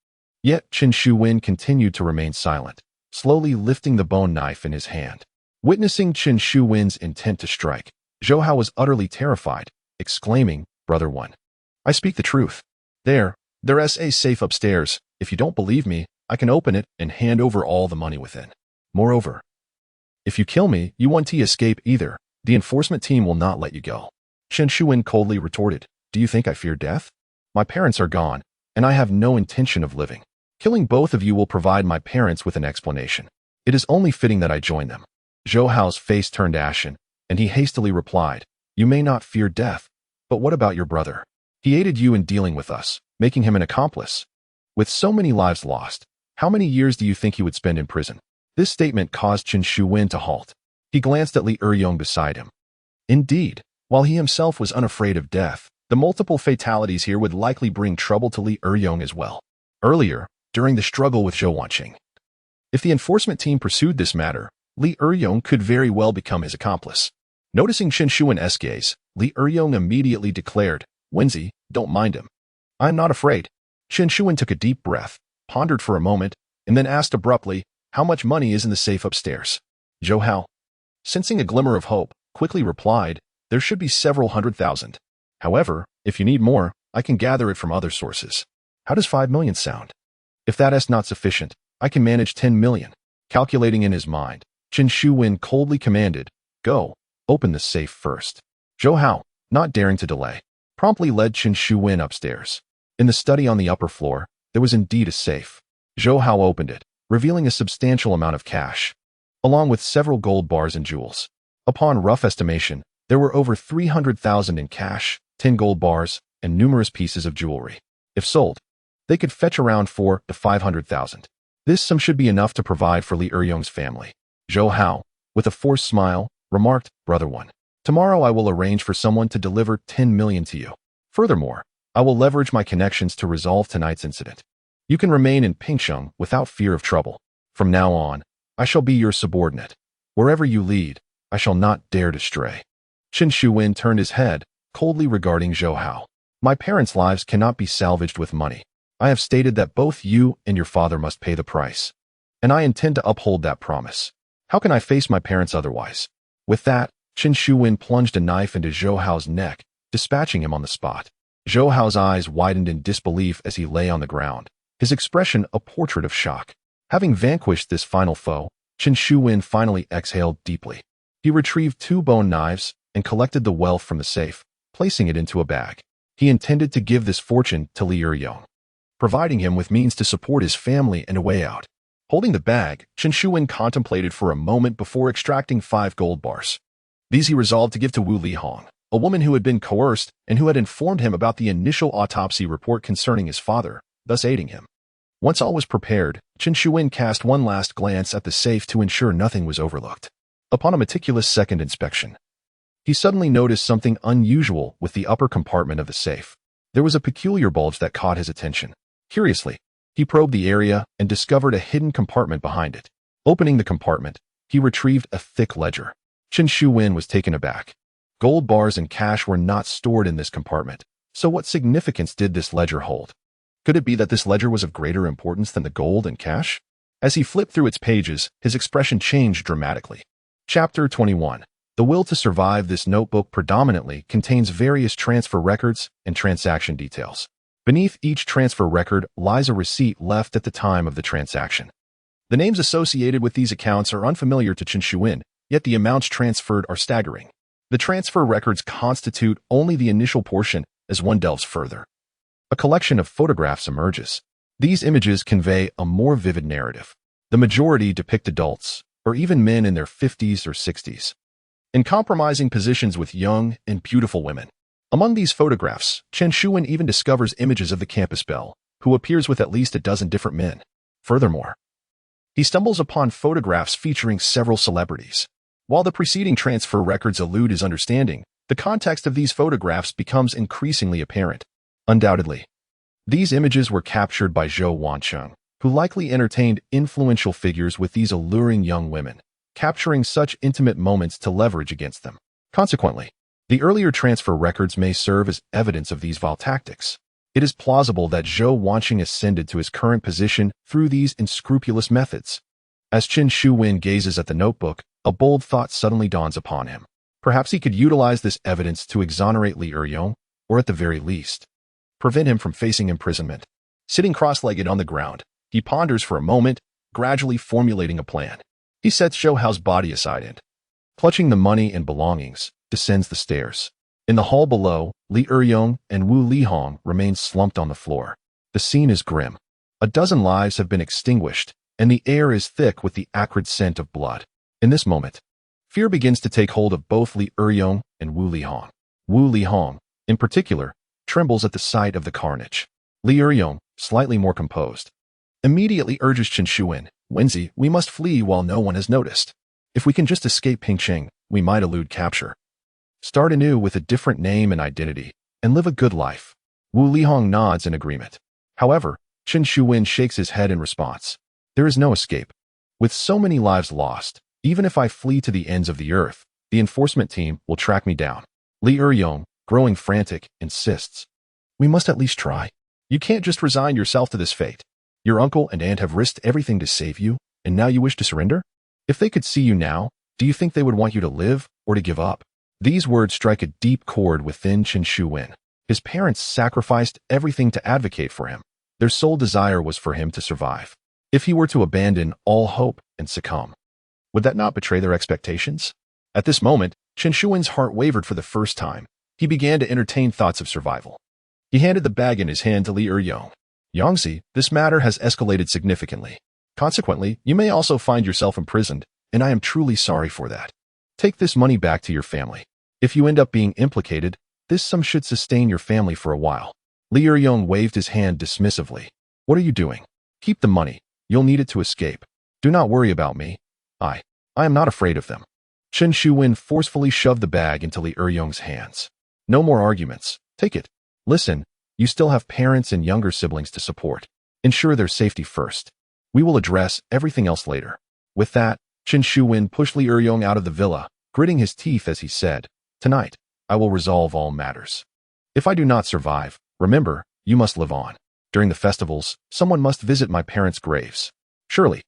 Yet Chen Shuwen continued to remain silent, slowly lifting the bone knife in his hand. Witnessing Chen Shuwen's intent to strike, Zhou Hao was utterly terrified, exclaiming, "Brother One, I speak the truth. There's a safe upstairs. If you don't believe me, I can open it and hand over all the money within. Moreover, if you kill me, you won't escape either. The enforcement team will not let you go. Chen Shuwen coldly retorted, do you think I fear death? My parents are gone, and I have no intention of living. Killing both of you will provide my parents with an explanation. It is only fitting that I join them. Zhou Hao's face turned ashen, and he hastily replied, you may not fear death, but what about your brother? He aided you in dealing with us, making him an accomplice. With so many lives lost, how many years do you think he would spend in prison? This statement caused Chen Shuwen to halt. He glanced at Li Eryong beside him. Indeed, while he himself was unafraid of death, the multiple fatalities here would likely bring trouble to Li Eryong as well. Earlier, during the struggle with Zhou Wanqing, if the enforcement team pursued this matter, Li Eryong could very well become his accomplice. Noticing Chen Shuwen's gaze, Li Eryong immediately declared, Wenzi, don't mind him. I'm not afraid. Chen Shuwen took a deep breath, pondered for a moment, and then asked abruptly, how much money is in the safe upstairs? Zhou Hao, sensing a glimmer of hope, quickly replied, there should be several 100,000. However, if you need more, I can gather it from other sources. How does 5 million sound? If that is not sufficient, I can manage 10 million. Calculating in his mind, Chen Shuwen coldly commanded, go, open the safe first. Zhou Hao, not daring to delay, promptly led Chen Shuwen upstairs. In the study on the upper floor, there was indeed a safe. Zhou Hao opened it, revealing a substantial amount of cash, along with several gold bars and jewels. Upon rough estimation, there were over 300,000 in cash, 10 gold bars, and numerous pieces of jewelry. If sold, they could fetch around 4 to 500,000. This sum should be enough to provide for Li Eryong's family. Zhou Hao, with a forced smile, remarked, Brother One, tomorrow I will arrange for someone to deliver 10 million to you. Furthermore, I will leverage my connections to resolve tonight's incident. You can remain in Pingsheng without fear of trouble. From now on, I shall be your subordinate. Wherever you lead, I shall not dare to stray. Chen Shuwen turned his head, coldly regarding Zhou Hao. My parents' lives cannot be salvaged with money. I have stated that both you and your father must pay the price, and I intend to uphold that promise. How can I face my parents otherwise? With that, Chen Shuwen plunged a knife into Zhou Hao's neck, dispatching him on the spot. Zhou Hao's eyes widened in disbelief as he lay on the ground, his expression a portrait of shock. Having vanquished this final foe, Chen Shuwen finally exhaled deeply. He retrieved 2 bone knives and collected the wealth from the safe, placing it into a bag. He intended to give this fortune to Li Eryong, providing him with means to support his family and a way out. Holding the bag, Chen Shuwen contemplated for a moment before extracting 5 gold bars. These he resolved to give to Wu Lihong, a woman who had been coerced and who had informed him about the initial autopsy report concerning his father, thus aiding him. Once all was prepared, Chen Shuwen cast one last glance at the safe to ensure nothing was overlooked. Upon a meticulous second inspection, he suddenly noticed something unusual with the upper compartment of the safe. There was a peculiar bulge that caught his attention. Curiously, he probed the area and discovered a hidden compartment behind it. Opening the compartment, he retrieved a thick ledger. Chen Shuwen was taken aback. Gold bars and cash were not stored in this compartment, so what significance did this ledger hold? Could it be that this ledger was of greater importance than the gold and cash? As he flipped through its pages, his expression changed dramatically. Chapter 21. The will to survive. This notebook predominantly contains various transfer records and transaction details. Beneath each transfer record lies a receipt left at the time of the transaction. The names associated with these accounts are unfamiliar to Chen Shuwen, yet the amounts transferred are staggering. The transfer records constitute only the initial portion as one delves further. A collection of photographs emerges. These images convey a more vivid narrative. The majority depict adults, or even men in their 50s or 60s, in compromising positions with young and beautiful women. Among these photographs, Chen Shuwen even discovers images of the campus belle, who appears with at least a dozen different men. Furthermore, he stumbles upon photographs featuring several celebrities. While the preceding transfer records elude his understanding, the context of these photographs becomes increasingly apparent. Undoubtedly, these images were captured by Zhou Wanqing, who likely entertained influential figures with these alluring young women, capturing such intimate moments to leverage against them. Consequently, the earlier transfer records may serve as evidence of these vile tactics. It is plausible that Zhou Wanqing ascended to his current position through these unscrupulous methods. As Chen Shuwen gazes at the notebook, a bold thought suddenly dawns upon him. Perhaps he could utilize this evidence to exonerate Li Eryong, or at the very least, prevent him from facing imprisonment. Sitting cross-legged on the ground, He ponders for a moment, gradually formulating a plan. He sets Zhou Hao's body aside and, clutching the money and belongings, descends the stairs. In the hall below, Li Eryong and Wu Lihong remain slumped on the floor. The scene is grim. A dozen lives have been extinguished, and the air is thick with the acrid scent of blood. In this moment, fear begins to take hold of both Li Eryong and Wu Lihong. Wu Lihong, in particular, trembles at the sight of the carnage. Li Eryong, slightly more composed, immediately urges Chen Shuwen, Wenzi, we must flee while no one has noticed. If we can just escape Pingcheng, we might elude capture. Start anew with a different name and identity, and live a good life. Wu Lihong nods in agreement. However, Chen Shuwen shakes his head in response. There is no escape. With so many lives lost, even if I flee to the ends of the earth, the enforcement team will track me down. Li Eryong, growing frantic, insists. We must at least try. You can't just resign yourself to this fate. Your uncle and aunt have risked everything to save you, and now you wish to surrender? If they could see you now, do you think they would want you to live or to give up? These words strike a deep chord within Chen Shuwen. His parents sacrificed everything to advocate for him. Their sole desire was for him to survive. If he were to abandon all hope and succumb, would that not betray their expectations? At this moment, Chen Shuwen's heart wavered for the first time. He began to entertain thoughts of survival. He handed the bag in his hand to Li Eryong. Yangzi, this matter has escalated significantly. Consequently, you may also find yourself imprisoned, and I am truly sorry for that. Take this money back to your family. If you end up being implicated, this sum should sustain your family for a while. Li Eryong waved his hand dismissively. What are you doing? Keep the money. You'll need it to escape. Do not worry about me. I am not afraid of them. Chen Shuwen forcefully shoved the bag into Li Eryong's hands. No more arguments. Take it. Listen, you still have parents and younger siblings to support. Ensure their safety first. We will address everything else later. With that, Chen Shuwen pushed Li Eryong out of the villa, gritting his teeth as he said, Tonight, I will resolve all matters. If I do not survive, remember, you must live on. During the festivals, someone must visit my parents' graves. Surely,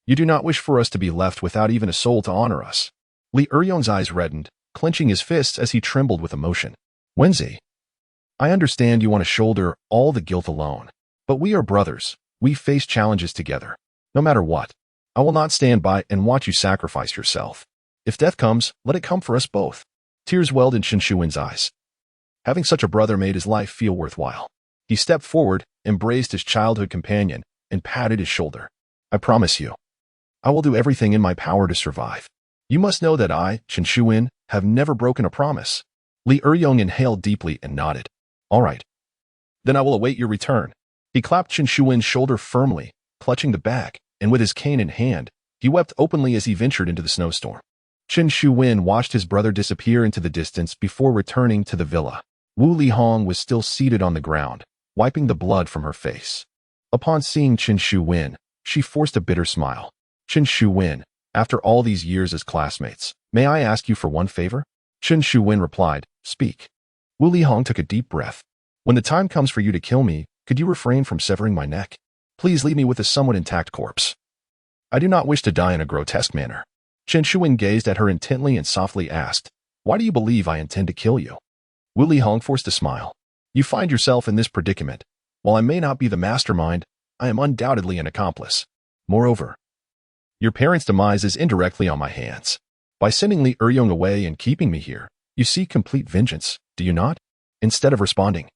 you do not wish for us to be left without even a soul to honor us. Li Eryong's eyes reddened, clenching his fists as he trembled with emotion. Wenzi, I understand you want to shoulder all the guilt alone, but we are brothers. We face challenges together. No matter what, I will not stand by and watch you sacrifice yourself. If death comes, let it come for us both. Tears welled in Chen Shuwen's eyes. Having such a brother made his life feel worthwhile. He stepped forward, embraced his childhood companion, and patted his shoulder. I promise you, I will do everything in my power to survive. You must know that I, Chen Shuwen, have never broken a promise. Li Eryong inhaled deeply and nodded. All right. Then I will await your return. He clapped Chen Shuwen's shoulder firmly, clutching the bag, and with his cane in hand, he wept openly as he ventured into the snowstorm. Chen Shuwen watched his brother disappear into the distance before returning to the villa. Wu Lihong was still seated on the ground, wiping the blood from her face. Upon seeing Chen Shuwen, she forced a bitter smile. Chen Shuwen, after all these years as classmates, may I ask you for one favor? Chen Shuwen replied, Speak. Wu Lihong took a deep breath. When the time comes for you to kill me, could you refrain from severing my neck? Please leave me with a somewhat intact corpse. I do not wish to die in a grotesque manner. Chen Shuwen gazed at her intently and softly asked, Why do you believe I intend to kill you? Wu Lihong forced a smile. You find yourself in this predicament. While I may not be the mastermind, I am undoubtedly an accomplice. Moreover, your parents' demise is indirectly on my hands. By sending Li Eryong away and keeping me here, you seek complete vengeance, do you not? Instead of responding,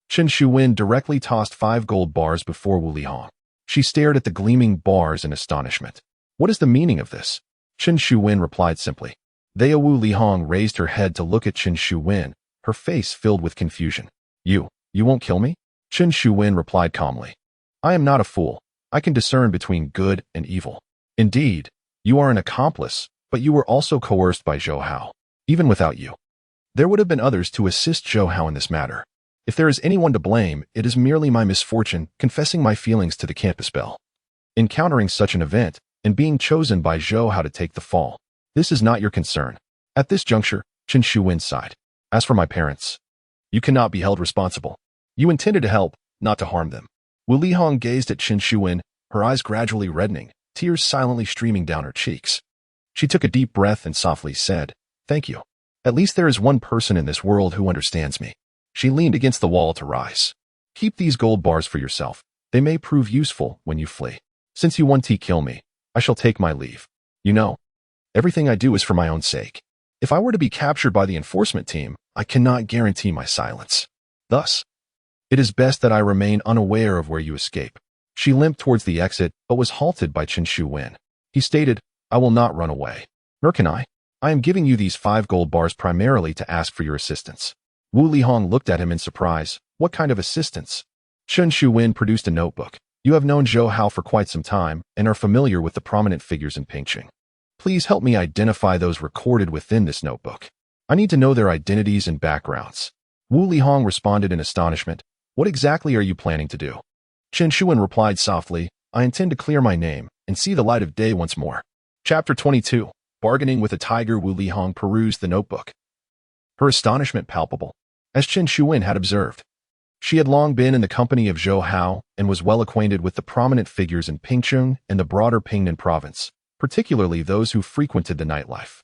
Chen Shuwen directly tossed 5 gold bars before Wu Lihong. She stared at the gleaming bars in astonishment. What is the meaning of this? Chen Shuwen replied simply. Thea Wu Lihong raised her head to look at Chen Shuwen, her face filled with confusion. You won't kill me? Chen Shuwen replied calmly. I am not a fool. I can discern between good and evil. Indeed, you are an accomplice, but you were also coerced by Zhou Hao. Even without you, there would have been others to assist Zhou Hao in this matter. If there is anyone to blame, it is merely my misfortune confessing my feelings to the campus bell. Encountering such an event, and being chosen by Zhou Hao to take the fall, this is not your concern. At this juncture, Chen Shuwen sighed. As for my parents, you cannot be held responsible. You intended to help, not to harm them. Wu Lihong gazed at Chen Shuwen, her eyes gradually reddening, tears silently streaming down her cheeks. She took a deep breath and softly said, Thank you. At least there is one person in this world who understands me. She leaned against the wall to rise. Keep these gold bars for yourself. They may prove useful when you flee. Since you want to kill me, I shall take my leave. You know, everything I do is for my own sake. If I were to be captured by the enforcement team, I cannot guarantee my silence. Thus, it is best that I remain unaware of where you escape. She limped towards the exit, but was halted by Chen Shu-wen. He stated, I will not run away. Nor can I. I am giving you these 5 gold bars primarily to ask for your assistance. Wu Lihong looked at him in surprise. What kind of assistance? Chen Shu-wen produced a notebook. You have known Zhou Hao for quite some time and are familiar with the prominent figures in Pingqing. Please help me identify those recorded within this notebook. I need to know their identities and backgrounds. Wu Lihong responded in astonishment. What exactly are you planning to do? Chen Shu-wen replied softly, I intend to clear my name and see the light of day once more. Chapter 22. Bargaining with a tiger. Wu Lihong perused the notebook. Her astonishment palpable, as Chen Shu-wen had observed. She had long been in the company of Zhou Hao and was well acquainted with the prominent figures in Pingqing and the broader Pingnan province, particularly those who frequented the nightlife.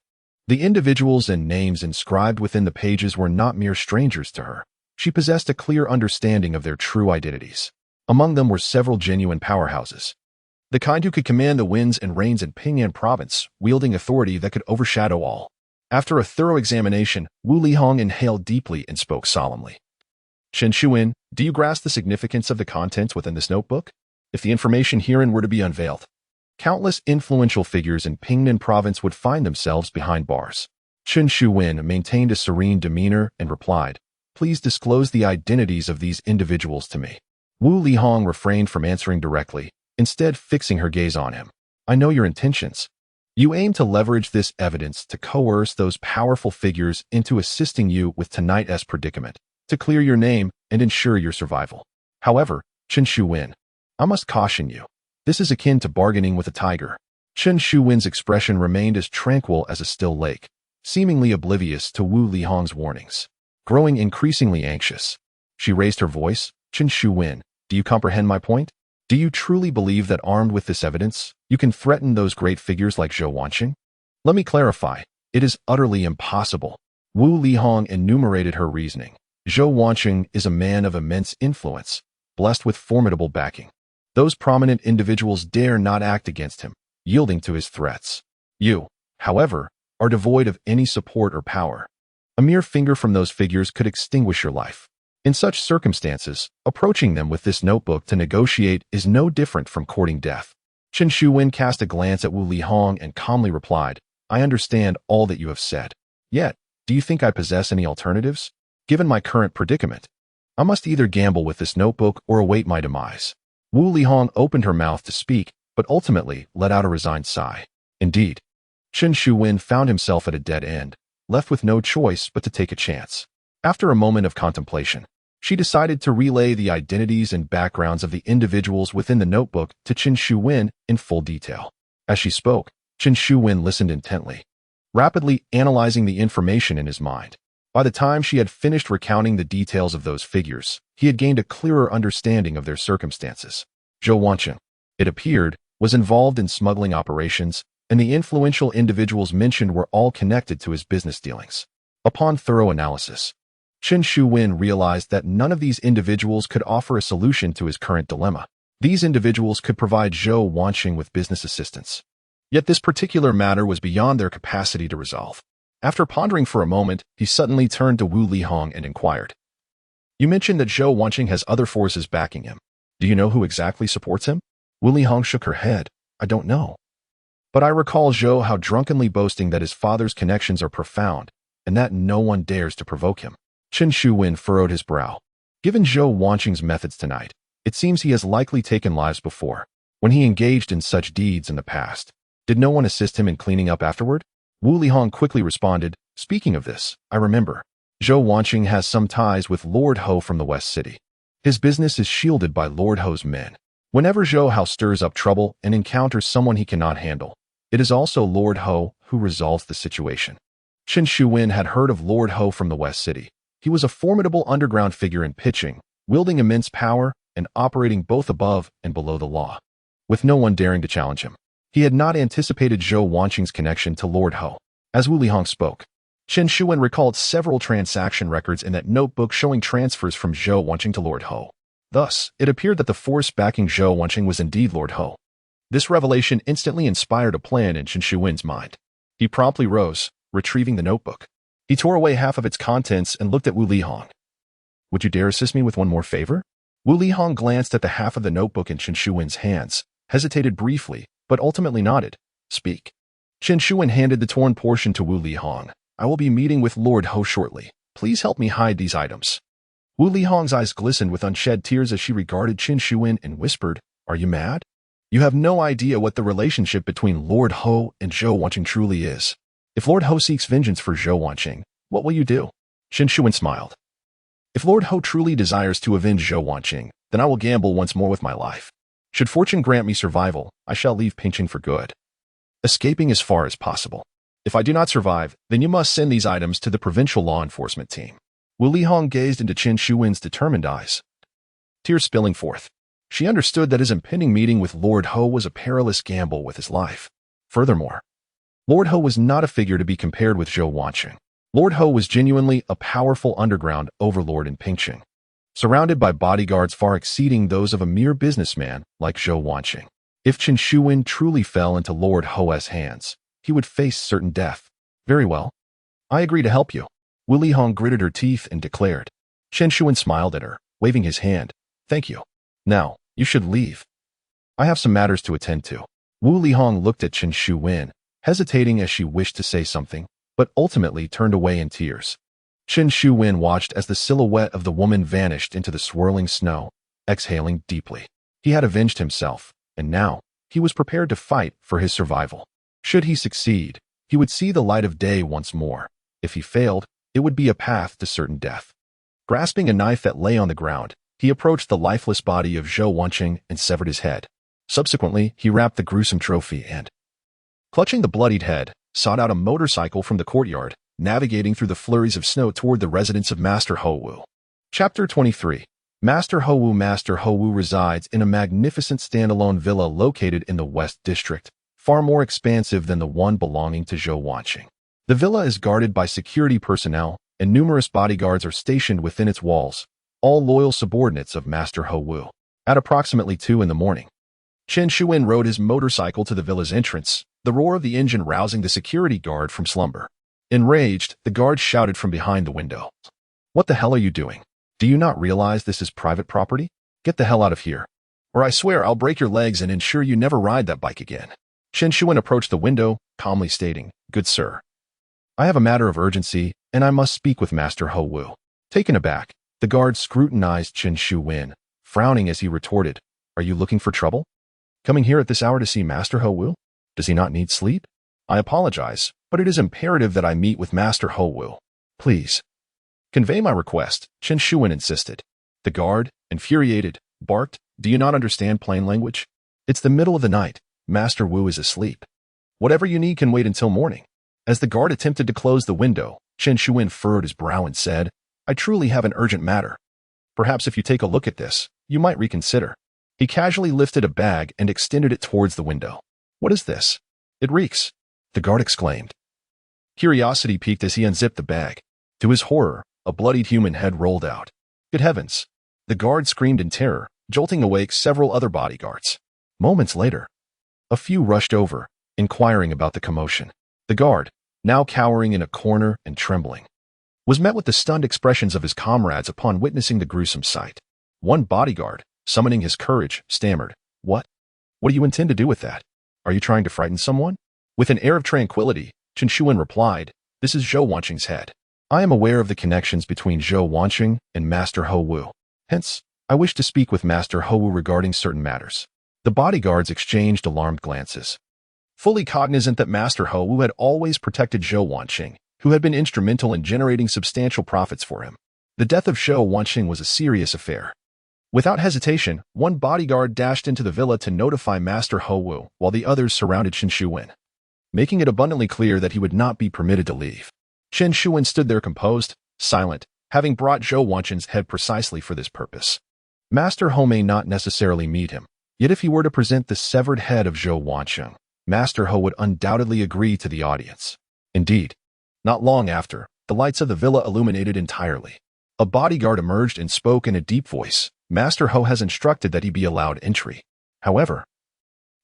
The individuals and names inscribed within the pages were not mere strangers to her. She possessed a clear understanding of their true identities. Among them were several genuine powerhouses, the kind who could command the winds and rains in Pingnan province, wielding authority that could overshadow all. After a thorough examination, Wu Lihong inhaled deeply and spoke solemnly. Chen Shu-wen, do you grasp the significance of the contents within this notebook? If the information herein were to be unveiled, countless influential figures in Pingnan province would find themselves behind bars. Chen Shu-wen maintained a serene demeanor and replied, Please disclose the identities of these individuals to me. Wu Lihong refrained from answering directly, instead fixing her gaze on him. I know your intentions. You aim to leverage this evidence to coerce those powerful figures into assisting you with tonight's predicament, to clear your name and ensure your survival. However, Chen Shu-wen, I must caution you. This is akin to bargaining with a tiger. Chen Shu-wen's expression remained as tranquil as a still lake, seemingly oblivious to Wu Lihong's warnings. Growing increasingly anxious, she raised her voice. Chen Shu-wen, do you comprehend my point? Do you truly believe that armed with this evidence, you can threaten those great figures like Zhou Wanqing? Let me clarify. It is utterly impossible. Wu Lihong enumerated her reasoning. Zhou Wanqing is a man of immense influence, blessed with formidable backing. Those prominent individuals dare not act against him, yielding to his threats. You, however, are devoid of any support or power. A mere finger from those figures could extinguish your life. In such circumstances, approaching them with this notebook to negotiate is no different from courting death. Chen Shu-wen cast a glance at Wu Lihong and calmly replied, I understand all that you have said. Yet, do you think I possess any alternatives? Given my current predicament, I must either gamble with this notebook or await my demise. Wu Lihong opened her mouth to speak, but ultimately let out a resigned sigh. Indeed, Chen Shu-wen found himself at a dead end, left with no choice but to take a chance. After a moment of contemplation, she decided to relay the identities and backgrounds of the individuals within the notebook to Chen Shu-wen in full detail. As she spoke, Chen Shu-wen listened intently, rapidly analyzing the information in his mind. By the time she had finished recounting the details of those figures, he had gained a clearer understanding of their circumstances. Zhou Wanqing, it appeared, was involved in smuggling operations, and the influential individuals mentioned were all connected to his business dealings. Upon thorough analysis, Chen Shu-wen realized that none of these individuals could offer a solution to his current dilemma. These individuals could provide Zhou Wanqing with business assistance. Yet this particular matter was beyond their capacity to resolve. After pondering for a moment, he suddenly turned to Wu Lihong and inquired, You mentioned that Zhou Wanqing has other forces backing him. Do you know who exactly supports him? Wu Lihong shook her head. I don't know. But I recall Zhou Hao drunkenly boasting that his father's connections are profound, and that no one dares to provoke him. Chen Shu-wen furrowed his brow. Given Zhou Wanqing's methods tonight, it seems he has likely taken lives before. When he engaged in such deeds in the past, did no one assist him in cleaning up afterward? Wu Lihong quickly responded, Speaking of this, I remember. Zhou Wanqing has some ties with Lord Ho from the West City. His business is shielded by Lord Ho's men. Whenever Zhou Hao stirs up trouble and encounters someone he cannot handle, it is also Lord Ho who resolves the situation. Chen Shu-wen had heard of Lord Ho from the West City. He was a formidable underground figure in Pingqing, wielding immense power and operating both above and below the law, with no one daring to challenge him. He had not anticipated Zhou Wanqing's connection to Lord Ho. As Wu Lihong spoke, Chen Shu-wen recalled several transaction records in that notebook showing transfers from Zhou Wanqing to Lord Ho. Thus, it appeared that the force backing Zhou Wanqing was indeed Lord Ho. This revelation instantly inspired a plan in Chen Shuwen's mind. He promptly rose, retrieving the notebook. He tore away half of its contents and looked at Wu Lihong. "Would you dare assist me with one more favor?" Wu Lihong glanced at the half of the notebook in Chen Shuwen's hands, hesitated briefly, but ultimately nodded. "Speak." Chen Shuwen handed the torn portion to Wu Lihong. "I will be meeting with Lord Ho shortly. Please help me hide these items." Wu Lihong's eyes glistened with unshed tears as she regarded Chen Shuwen and whispered, "Are you mad? You have no idea what the relationship between Lord Ho and Zhou Wanqing truly is. If Lord Ho seeks vengeance for Zhou Wanqing, what will you do?" Chen Shuwen smiled. "If Lord Ho truly desires to avenge Zhou Wanqing, then I will gamble once more with my life. Should fortune grant me survival, I shall leave Pingqing for good, escaping as far as possible. If I do not survive, then you must send these items to the provincial law enforcement team." Wu Lihong gazed into Chen Shuwen's determined eyes, tears spilling forth. She understood that his impending meeting with Lord Ho was a perilous gamble with his life. Furthermore, Lord Ho was not a figure to be compared with Zhou Wanqing. Lord Ho was genuinely a powerful underground overlord in Pingqing, surrounded by bodyguards far exceeding those of a mere businessman like Zhou Wanqing. If Chen Shuwen truly fell into Lord Ho's hands, he would face certain death. "Very well. I agree to help you." Wu Lihong gritted her teeth and declared. Chen Shuwen smiled at her, waving his hand. "Thank you. Now, you should leave. I have some matters to attend to." Wu Lihong looked at Chen Shuwen, hesitating as she wished to say something, but ultimately turned away in tears. Chen Shuwen watched as the silhouette of the woman vanished into the swirling snow, exhaling deeply. He had avenged himself, and now he was prepared to fight for his survival. Should he succeed, he would see the light of day once more. If he failed, it would be a path to certain death. Grasping a knife that lay on the ground, he approached the lifeless body of Zhou Wanqing and severed his head. Subsequently, he wrapped the gruesome trophy and, clutching the bloodied head, sought out a motorcycle from the courtyard, navigating through the flurries of snow toward the residence of Master Ho Wu. Chapter 23. Master Ho Wu. Master Ho Wu resides in a magnificent standalone villa located in the West District, far more expansive than the one belonging to Zhou Wanqing. The villa is guarded by security personnel, and numerous bodyguards are stationed within its walls, all loyal subordinates of Master Ho Wu. At approximately 2 in the morning, Chen Shuwen rode his motorcycle to the villa's entrance, the roar of the engine rousing the security guard from slumber. Enraged, the guard shouted from behind the window. "What the hell are you doing? Do you not realize this is private property? Get the hell out of here, or I swear I'll break your legs and ensure you never ride that bike again." Chen Shuwen approached the window, calmly stating, "Good sir, I have a matter of urgency, and I must speak with Master Ho Wu." Taken aback, the guard scrutinized Chen Shuwen, frowning as he retorted, "Are you looking for trouble? Coming here at this hour to see Master Ho Wu? Does he not need sleep? I apologize, but it is imperative that I meet with Master Ho Wu. Please convey my request," Chen Shuwen insisted. The guard, infuriated, barked, "Do you not understand plain language? It's the middle of the night. Master Wu is asleep. Whatever you need can wait until morning." As the guard attempted to close the window, Chen Shuwen furrowed his brow and said, "I truly have an urgent matter. Perhaps if you take a look at this, you might reconsider." He casually lifted a bag and extended it towards the window. "What is this? It reeks," the guard exclaimed. Curiosity piqued as he unzipped the bag. To his horror, a bloodied human head rolled out. "Good heavens!" The guard screamed in terror, jolting awake several other bodyguards. Moments later, a few rushed over, inquiring about the commotion. The guard, now cowering in a corner and trembling, was met with the stunned expressions of his comrades upon witnessing the gruesome sight. One bodyguard, summoning his courage, stammered, What do you intend to do with that? Are you trying to frighten someone?" With an air of tranquility, Chen Shuwen replied, "This is Zhou Wanqing's head. I am aware of the connections between Zhou Wanqing and Master Ho Wu. Hence, I wish to speak with Master Ho Wu regarding certain matters." The bodyguards exchanged alarmed glances. Fully cognizant that Master Ho Wu had always protected Zhou Wanqing, who had been instrumental in generating substantial profits for him. The death of Zhou Wanqing was a serious affair. Without hesitation, one bodyguard dashed into the villa to notify Master Ho Wu, while the others surrounded Chen Shuwen, making it abundantly clear that he would not be permitted to leave. Chen Shuwen stood there composed, silent, having brought Zhou Wanqing's head precisely for this purpose. Master Ho may not necessarily meet him, yet if he were to present the severed head of Zhou Wanqing, Master Ho would undoubtedly agree to the audience. Indeed, not long after, the lights of the villa illuminated entirely. A bodyguard emerged and spoke in a deep voice, Master Ho has instructed that he be allowed entry. However,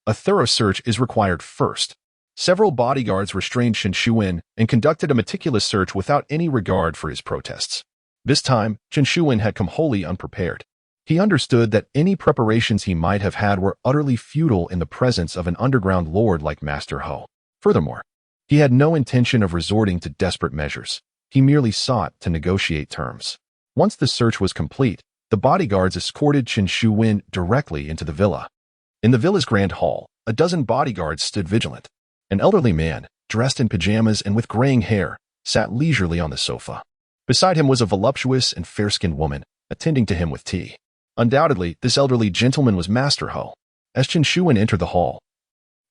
a thorough search is required first. Several bodyguards restrained Chen Shuwen and conducted a meticulous search without any regard for his protests. This time, Chen Shuwen had come wholly unprepared. He understood that any preparations he might have had were utterly futile in the presence of an underground lord like Master Ho. Furthermore, he had no intention of resorting to desperate measures. He merely sought to negotiate terms. Once the search was complete, the bodyguards escorted Chen Shuwen directly into the villa. In the villa's grand hall, a dozen bodyguards stood vigilant. An elderly man, dressed in pajamas and with graying hair, sat leisurely on the sofa. Beside him was a voluptuous and fair-skinned woman, attending to him with tea. Undoubtedly, this elderly gentleman was Master Ho. As Chen Shuwen entered the hall,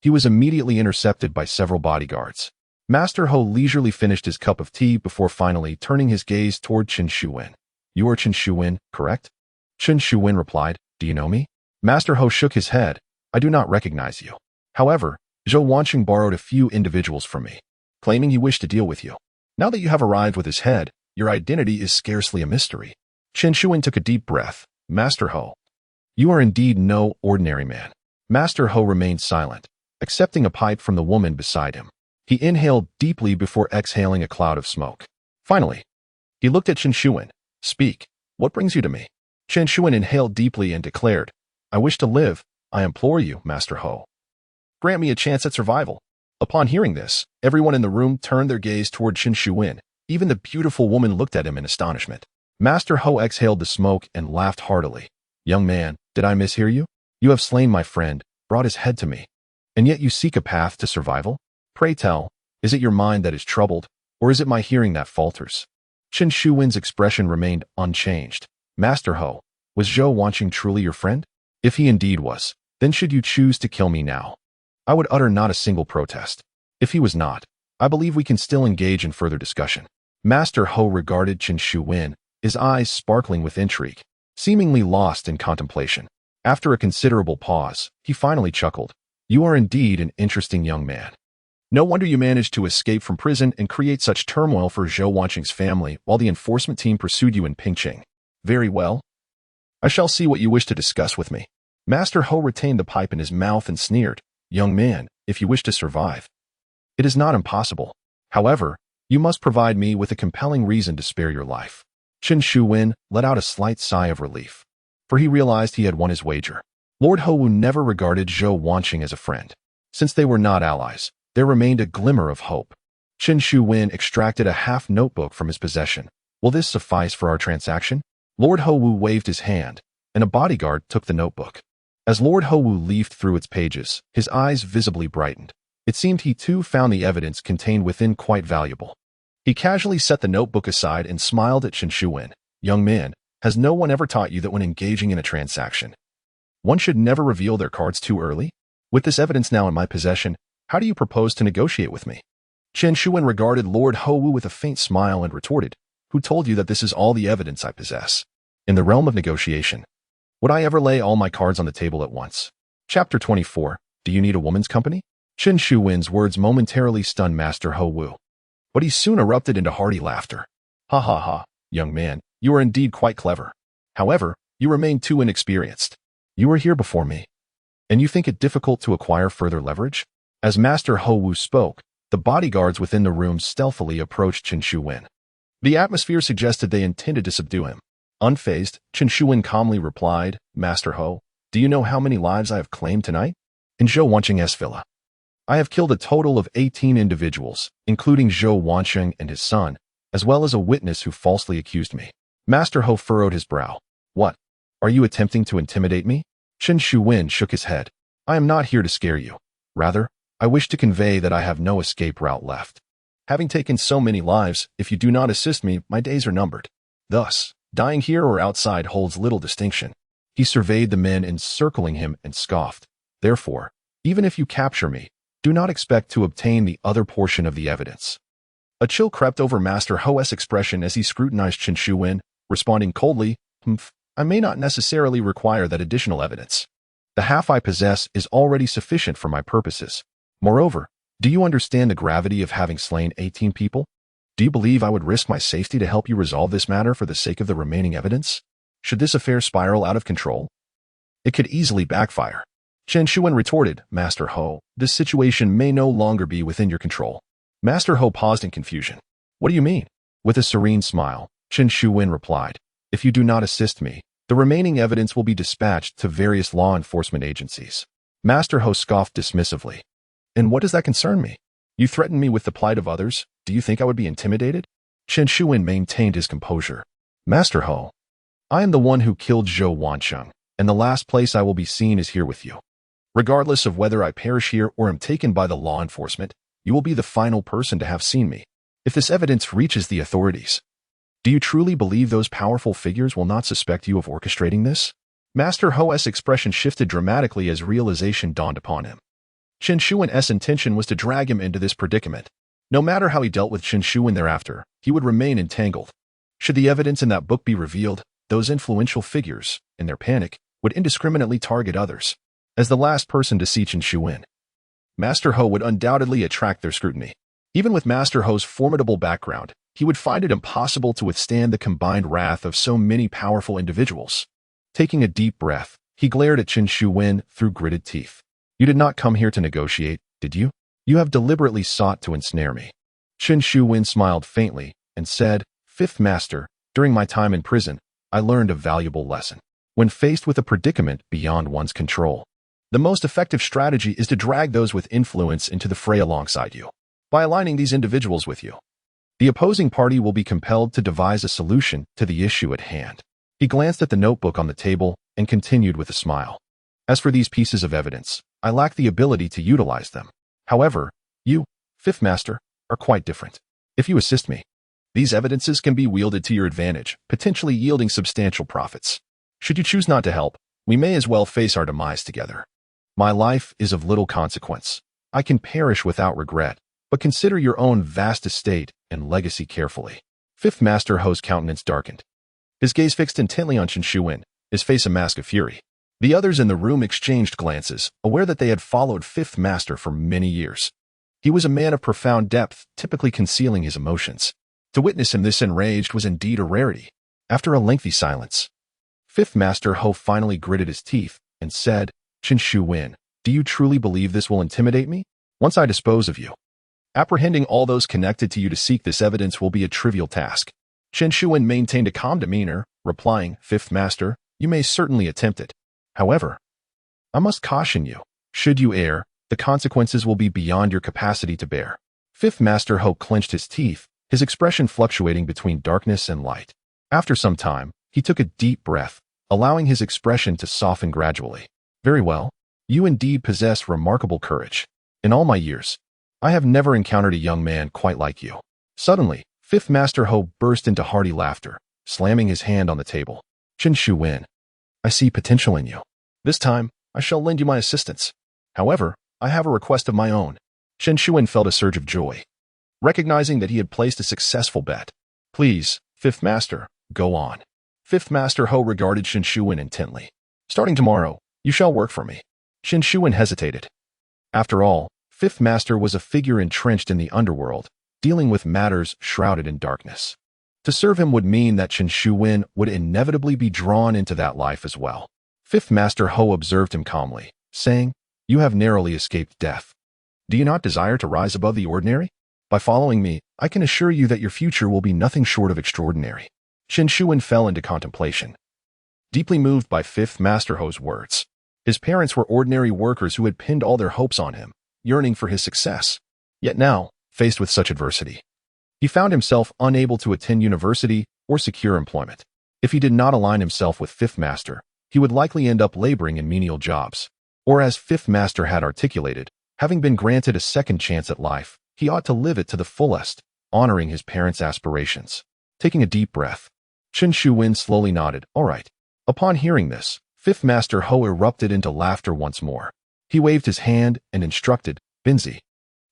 he was immediately intercepted by several bodyguards. Master Ho leisurely finished his cup of tea before finally turning his gaze toward Chen Shuwen. "You are Chen Shuwen, correct?" Chen Shuwen replied, "Do you know me?" Master Ho shook his head. "I do not recognize you. However, Zhou Wanqing borrowed a few individuals from me, claiming he wished to deal with you. Now that you have arrived with his head, your identity is scarcely a mystery." Chen Shuwen took a deep breath. "Master Ho, you are indeed no ordinary man." Master Ho remained silent, accepting a pipe from the woman beside him. He inhaled deeply before exhaling a cloud of smoke. Finally, he looked at Chen Shuwen. "Speak. What brings you to me?" Chen Shuwen inhaled deeply and declared, "I wish to live. I implore you, Master Ho. Grant me a chance at survival." Upon hearing this, everyone in the room turned their gaze toward Chen Shuwen. Even the beautiful woman looked at him in astonishment. Master Ho exhaled the smoke and laughed heartily. "Young man, did I mishear you? You have slain my friend, brought his head to me, and yet you seek a path to survival? Pray tell, is it your mind that is troubled, or is it my hearing that falters?" Chen Shuwen's expression remained unchanged. "Master Ho, was Zhou Wanqing truly your friend? If he indeed was, then should you choose to kill me now? I would utter not a single protest. If he was not, I believe we can still engage in further discussion." Master Ho regarded Chen Shuwen, his eyes sparkling with intrigue, seemingly lost in contemplation. After a considerable pause, he finally chuckled. "You are indeed an interesting young man. No wonder you managed to escape from prison and create such turmoil for Zhou Wanqing's family while the enforcement team pursued you in Pingqing. Very well. I shall see what you wish to discuss with me." Master Ho retained the pipe in his mouth and sneered. "Young man, if you wish to survive, it is not impossible. However, you must provide me with a compelling reason to spare your life." Chen Shuwen let out a slight sigh of relief, for he realized he had won his wager. Lord Hou never regarded Zhou Wanqing as a friend. Since they were not allies, there remained a glimmer of hope. Chen Shuwen extracted a half notebook from his possession. "Will this suffice for our transaction?" Lord Hou waved his hand, and a bodyguard took the notebook. As Lord Hou leafed through its pages, his eyes visibly brightened. It seemed he too found the evidence contained within quite valuable. He casually set the notebook aside and smiled at Chen Shuwen. "Young man, has no one ever taught you that when engaging in a transaction, one should never reveal their cards too early? With this evidence now in my possession, how do you propose to negotiate with me?" Chen Shuwen regarded Lord Hou with a faint smile and retorted, "Who told you that this is all the evidence I possess? In the realm of negotiation, would I ever lay all my cards on the table at once?" Chapter 24. Do you need a woman's company? Chen Shuwen's words momentarily stunned Master Ho, but he soon erupted into hearty laughter. "Ha ha ha, young man, you are indeed quite clever. However, you remain too inexperienced. You are here before me, and you think it difficult to acquire further leverage?" As Master Ho spoke, the bodyguards within the room stealthily approached Chen Shuwen. The atmosphere suggested they intended to subdue him. Unfazed, Chen Shuwen calmly replied, "Master Ho, do you know how many lives I have claimed tonight? In Zhou Wanqing's villa, I have killed a total of 18 individuals, including Zhou Wanqing and his son, as well as a witness who falsely accused me." Master Ho furrowed his brow. "What? Are you attempting to intimidate me?" Chen Shuwen shook his head. "I am not here to scare you. Rather, I wish to convey that I have no escape route left. Having taken so many lives, if you do not assist me, my days are numbered. Thus, dying here or outside holds little distinction." He surveyed the men encircling him and scoffed. "Therefore, even if you capture me, do not expect to obtain the other portion of the evidence." A chill crept over Master Ho's expression as he scrutinized Chen Shuwen, responding coldly, "I may not necessarily require that additional evidence. The half I possess is already sufficient for my purposes. Moreover, do you understand the gravity of having slain 18 people? Do you believe I would risk my safety to help you resolve this matter for the sake of the remaining evidence?" Should this affair spiral out of control, it could easily backfire. Chen Shuwen retorted, Master Ho, this situation may no longer be within your control. Master Ho paused in confusion. What do you mean? With a serene smile, Chen Shuwen replied, if you do not assist me, the remaining evidence will be dispatched to various law enforcement agencies. Master Ho scoffed dismissively. And what does that concern me? You threaten me with the plight of others. Do you think I would be intimidated? Chen Shuwen maintained his composure. Master Ho, I am the one who killed Zhou Wancheng, and the last place I will be seen is here with you. Regardless of whether I perish here or am taken by the law enforcement, you will be the final person to have seen me. If this evidence reaches the authorities, do you truly believe those powerful figures will not suspect you of orchestrating this? Master Ho's expression shifted dramatically as realization dawned upon him. Chen Shuwen's intention was to drag him into this predicament. No matter how he dealt with Chen Shuwen thereafter, he would remain entangled. Should the evidence in that book be revealed, those influential figures, in their panic, would indiscriminately target others. As the last person to see Chen Shuwen, Master Ho would undoubtedly attract their scrutiny. Even with Master Ho's formidable background, he would find it impossible to withstand the combined wrath of so many powerful individuals. Taking a deep breath, he glared at Chen Shuwen through gritted teeth. You did not come here to negotiate, did you? You have deliberately sought to ensnare me. Chen Shuwen smiled faintly and said, Fifth Master, during my time in prison, I learned a valuable lesson. When faced with a predicament beyond one's control, the most effective strategy is to drag those with influence into the fray alongside you. By aligning these individuals with you, the opposing party will be compelled to devise a solution to the issue at hand. He glanced at the notebook on the table and continued with a smile. As for these pieces of evidence, I lack the ability to utilize them. However, you, Fifth Master, are quite different. If you assist me, these evidences can be wielded to your advantage, potentially yielding substantial profits. Should you choose not to help, we may as well face our demise together. My life is of little consequence. I can perish without regret, but consider your own vast estate and legacy carefully. Fifth Master Ho's countenance darkened. His gaze fixed intently on Chen Shuwen, his face a mask of fury. The others in the room exchanged glances, aware that they had followed Fifth Master for many years. He was a man of profound depth, typically concealing his emotions. To witness him this enraged was indeed a rarity. After a lengthy silence, Fifth Master Ho finally gritted his teeth and said, Chen Shuwen, do you truly believe this will intimidate me? Once I dispose of you, apprehending all those connected to you to seek this evidence will be a trivial task. Chen Shuwen maintained a calm demeanor, replying, Fifth Master, you may certainly attempt it. However, I must caution you, should you err, the consequences will be beyond your capacity to bear. Fifth Master Ho clenched his teeth, his expression fluctuating between darkness and light. After some time, he took a deep breath, allowing his expression to soften gradually. Very well, you indeed possess remarkable courage. In all my years, I have never encountered a young man quite like you. Suddenly, Fifth Master Ho burst into hearty laughter, slamming his hand on the table. Chen Shuwen, I see potential in you. This time, I shall lend you my assistance. However, I have a request of my own. Chen Shuwen felt a surge of joy, recognizing that he had placed a successful bet. Please, Fifth Master, go on. Fifth Master Ho regarded Chen Shuwen intently. Starting tomorrow, you shall work for me. Chen Shuwen hesitated. After all, Fifth Master was a figure entrenched in the underworld, dealing with matters shrouded in darkness. To serve him would mean that Chen Shuwen would inevitably be drawn into that life as well. Fifth Master Ho observed him calmly, saying, You have narrowly escaped death. Do you not desire to rise above the ordinary? By following me, I can assure you that your future will be nothing short of extraordinary. Chen Shuwen fell into contemplation, deeply moved by Fifth Master Ho's words. His parents were ordinary workers who had pinned all their hopes on him, yearning for his success. Yet now, faced with such adversity, he found himself unable to attend university or secure employment. If he did not align himself with Fifth Master, he would likely end up laboring in menial jobs. Or as Fifth Master had articulated, having been granted a second chance at life, he ought to live it to the fullest, honoring his parents' aspirations. Taking a deep breath, Chen Shuwen slowly nodded, All right. Upon hearing this, Fifth Master Ho erupted into laughter once more. He waved his hand and instructed, Binzi,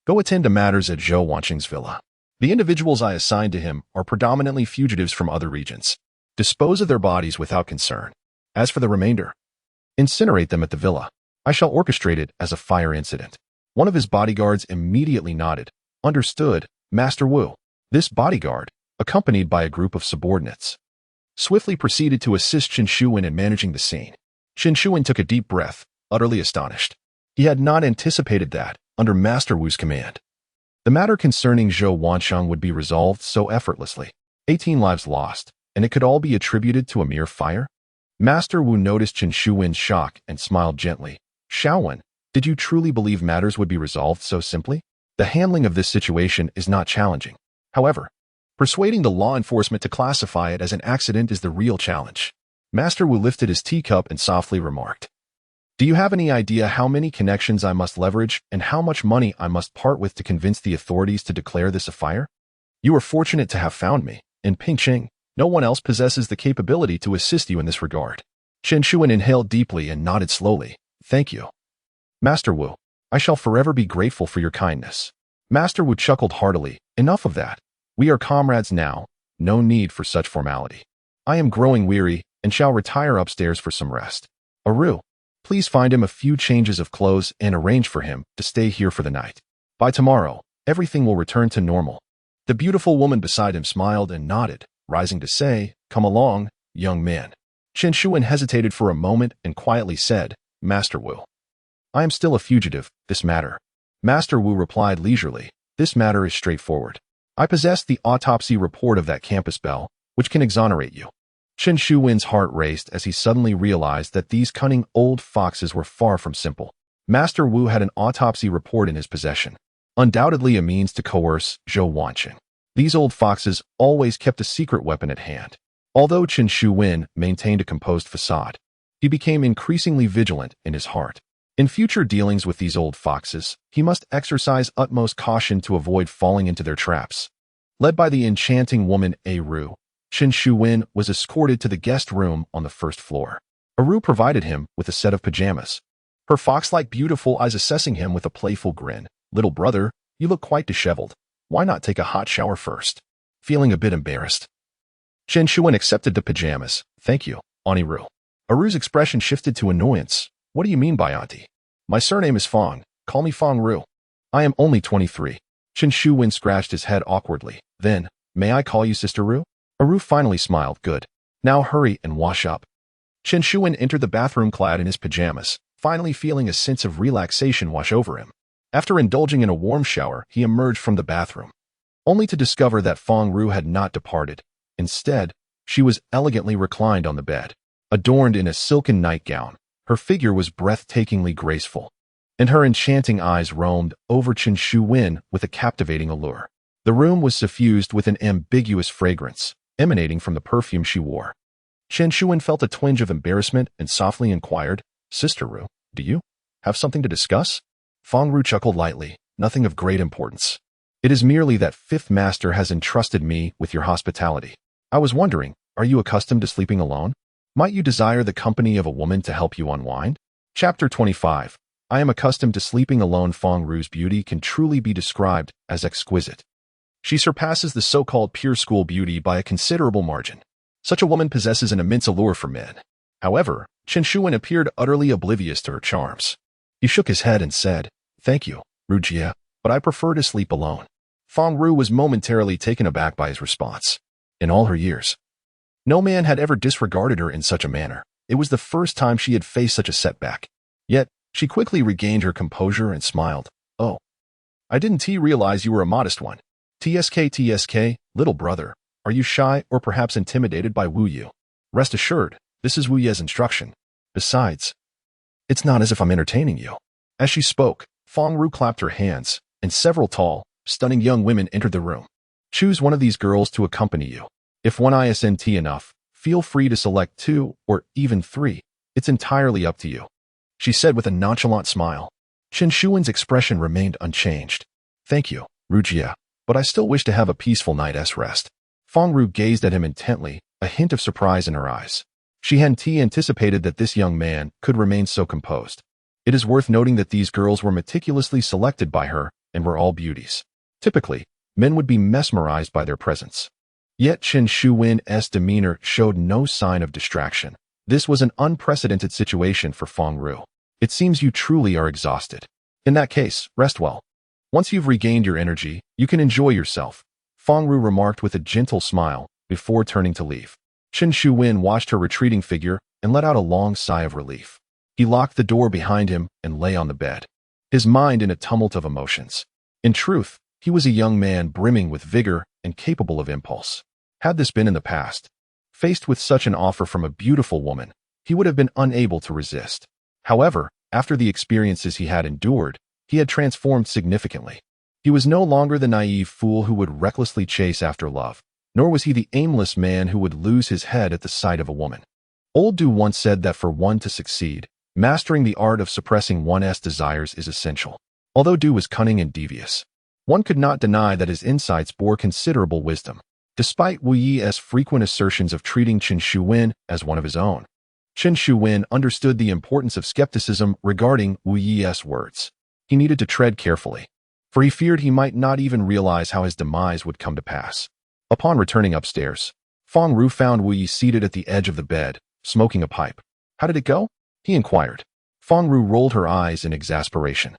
go attend to matters at Zhou Wancheng's villa. The individuals I assigned to him are predominantly fugitives from other regions. Dispose of their bodies without concern. As for the remainder, incinerate them at the villa. I shall orchestrate it as a fire incident. One of his bodyguards immediately nodded. Understood, Master Wu. This bodyguard, accompanied by a group of subordinates, swiftly proceeded to assist Chen Shuwen in managing the scene. Chen Shuwen took a deep breath, utterly astonished. He had not anticipated that, under Master Wu's command, the matter concerning Zhou Wansheng would be resolved so effortlessly. 18 lives lost, and it could all be attributed to a mere fire? Master Wu noticed Chen Shuwen's shock and smiled gently. Shaowen, did you truly believe matters would be resolved so simply? The handling of this situation is not challenging. However, persuading the law enforcement to classify it as an accident is the real challenge. Master Wu lifted his teacup and softly remarked, "Do you have any idea how many connections I must leverage and how much money I must part with to convince the authorities to declare this a fire? You are fortunate to have found me. In Pingqing, no one else possesses the capability to assist you in this regard." Chen Shuwen inhaled deeply and nodded slowly. "Thank you, Master Wu. I shall forever be grateful for your kindness." Master Wu chuckled heartily. "Enough of that. We are comrades now. No need for such formality. I am growing weary and shall retire upstairs for some rest. Aru, please find him a few changes of clothes and arrange for him to stay here for the night. By tomorrow, everything will return to normal." The beautiful woman beside him smiled and nodded, rising to say, "Come along, young man." Chen Shuwen hesitated for a moment and quietly said, "Master Wu, I am still a fugitive. This matter." Master Wu replied leisurely, "This matter is straightforward. I possess the autopsy report of that campus belle, which can exonerate you." Chen Shuwen's heart raced as he suddenly realized that these cunning old foxes were far from simple. Master Wu had an autopsy report in his possession, undoubtedly a means to coerce Zhou Wansheng. These old foxes always kept a secret weapon at hand. Although Chen Shuwen maintained a composed facade, he became increasingly vigilant in his heart. In future dealings with these old foxes, he must exercise utmost caution to avoid falling into their traps. Led by the enchanting woman Aru, Chen Shuwen was escorted to the guest room on the first floor. Aru provided him with a set of pajamas, her fox-like beautiful eyes assessing him with a playful grin. "Little brother, you look quite disheveled. Why not take a hot shower first?" Feeling a bit embarrassed, Chen Shuwen accepted the pajamas. "Thank you, Auntie Ru." Aru's expression shifted to annoyance. "What do you mean by auntie? My surname is Fong. Call me Fong Ru. I am only 23. Chen Shuwen scratched his head awkwardly. "Then, may I call you Sister Ru?" Aru finally smiled. "Good. Now hurry and wash up." Chen Shuwen entered the bathroom clad in his pajamas, finally feeling a sense of relaxation wash over him. After indulging in a warm shower, he emerged from the bathroom, only to discover that Fong Ru had not departed. Instead, she was elegantly reclined on the bed, adorned in a silken nightgown. Her figure was breathtakingly graceful, and her enchanting eyes roamed over Chen Shuwen with a captivating allure. The room was suffused with an ambiguous fragrance, emanating from the perfume she wore. Chen Shuwen felt a twinge of embarrassment and softly inquired, "Sister Ru, do you have something to discuss?" Fong Ru chuckled lightly. "Nothing of great importance. It is merely that Fifth Master has entrusted me with your hospitality. I was wondering, are you accustomed to sleeping alone? Might you desire the company of a woman to help you unwind?" Chapter 25. I am accustomed to sleeping alone. Fong Ru's beauty can truly be described as exquisite. She surpasses the so-called pure school beauty by a considerable margin. Such a woman possesses an immense allure for men. However, Chen Shuwen appeared utterly oblivious to her charms. He shook his head and said, "Thank you, Ru Jie, but I prefer to sleep alone." Fong Ru was momentarily taken aback by his response. In all her years, no man had ever disregarded her in such a manner. It was the first time she had faced such a setback. Yet, she quickly regained her composure and smiled. "Oh, I didn't realize you were a modest one. TSK, little brother, are you shy or perhaps intimidated by Wu Yu? Rest assured, this is Wu Ye's instruction. Besides, it's not as if I'm entertaining you." As she spoke, Fong Ru clapped her hands, and several tall, stunning young women entered the room. "Choose one of these girls to accompany you. If one isn't enough, feel free to select 2 or even 3. It's entirely up to you," she said with a nonchalant smile. Chen Shuwen's expression remained unchanged. "Thank you, Ru Jie, but I still wish to have a peaceful night's rest." Fong Ru gazed at him intently, a hint of surprise in her eyes. She hadn't anticipated that this young man could remain so composed. It is worth noting that these girls were meticulously selected by her and were all beauties. Typically, men would be mesmerized by their presence. Yet Chen Shuwen's demeanor showed no sign of distraction. This was an unprecedented situation for Fong Ru. "It seems you truly are exhausted. In that case, rest well. Once you've regained your energy, you can enjoy yourself," Fong Ru remarked with a gentle smile before turning to leave. Chen Shuwen watched her retreating figure and let out a long sigh of relief. He locked the door behind him and lay on the bed, his mind in a tumult of emotions. In truth, he was a young man brimming with vigor and capable of impulse. Had this been in the past, faced with such an offer from a beautiful woman, he would have been unable to resist. However, after the experiences he had endured, he had transformed significantly. He was no longer the naive fool who would recklessly chase after love, nor was he the aimless man who would lose his head at the sight of a woman. Old Du once said that for one to succeed, mastering the art of suppressing one's desires is essential. Although Du was cunning and devious, one could not deny that his insights bore considerable wisdom. Despite Wu Yi's frequent assertions of treating Chen Shuwen as one of his own, Chen Shuwen understood the importance of skepticism regarding Wu Yi's words. He needed to tread carefully, for he feared he might not even realize how his demise would come to pass. Upon returning upstairs, Feng Ru found Wu Yi seated at the edge of the bed, smoking a pipe. "How did it go?" he inquired. Feng Ru rolled her eyes in exasperation.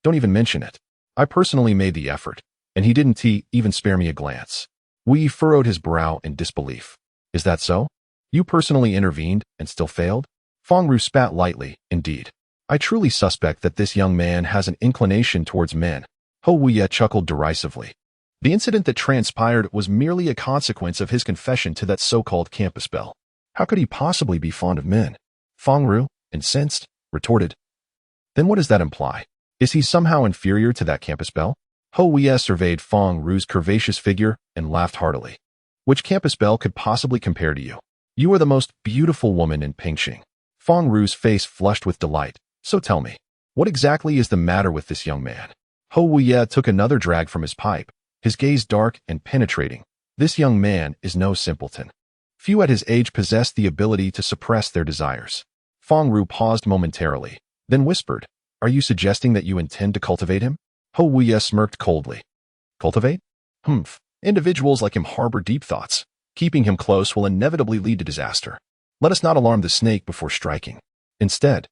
"Don't even mention it. I personally made the effort, and he didn't even spare me a glance." Wu Yi furrowed his brow in disbelief. "Is that so? You personally intervened and still failed?" Feng Ru spat lightly. "Indeed. I truly suspect that this young man has an inclination towards men." Ho Wu Ye chuckled derisively. The incident that transpired was merely a consequence of his confession to that so-called campus belle. How could he possibly be fond of men? Feng Ru, incensed, retorted. Then what does that imply? Is he somehow inferior to that campus belle? Ho Wu Ye surveyed Feng Ru's curvaceous figure and laughed heartily. Which campus belle could possibly compare to you? You are the most beautiful woman in Pingxing. Feng Ru's face flushed with delight. So tell me, what exactly is the matter with this young man? Ho Wu Ye took another drag from his pipe, his gaze dark and penetrating. This young man is no simpleton. Few at his age possess the ability to suppress their desires. Feng Ru paused momentarily, then whispered, "Are you suggesting that you intend to cultivate him?" Ho Wu Ye smirked coldly. "Cultivate? Humph. Individuals like him harbor deep thoughts. Keeping him close will inevitably lead to disaster. Let us not alarm the snake before striking. Instead,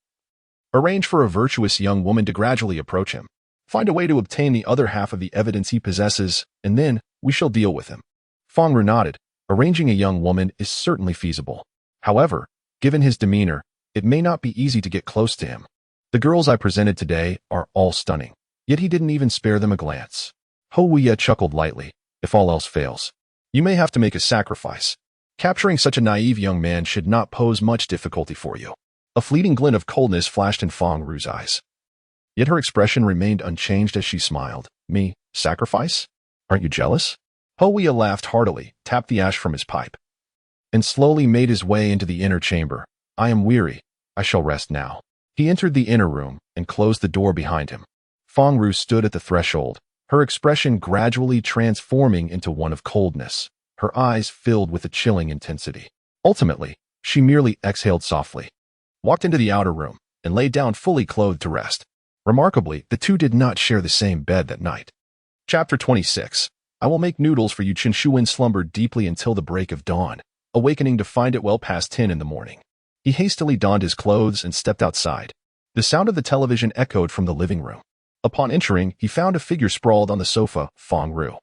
arrange for a virtuous young woman to gradually approach him. Find a way to obtain the other half of the evidence he possesses, and then we shall deal with him." Feng Ru nodded. Arranging a young woman is certainly feasible. However, given his demeanor, it may not be easy to get close to him. The girls I presented today are all stunning, yet he didn't even spare them a glance. Ho Wu Ye chuckled lightly. If all else fails, you may have to make a sacrifice. Capturing such a naive young man should not pose much difficulty for you. A fleeting glint of coldness flashed in Feng Ru's eyes. Yet her expression remained unchanged as she smiled. "Me? Sacrifice? Aren't you jealous?" Ho Wu Ye laughed heartily, tapped the ash from his pipe, and slowly made his way into the inner chamber. "I am weary. I shall rest now." He entered the inner room and closed the door behind him. Feng Ru stood at the threshold, her expression gradually transforming into one of coldness, her eyes filled with a chilling intensity. Ultimately, she merely exhaled softly, walked into the outer room, and lay down fully clothed to rest. Remarkably, the two did not share the same bed that night. Chapter 26. I will make noodles for you. Chen Shuwen slumbered deeply until the break of dawn, awakening to find it well past 10 in the morning. He hastily donned his clothes and stepped outside. The sound of the television echoed from the living room. Upon entering, he found a figure sprawled on the sofa, Feng Ru,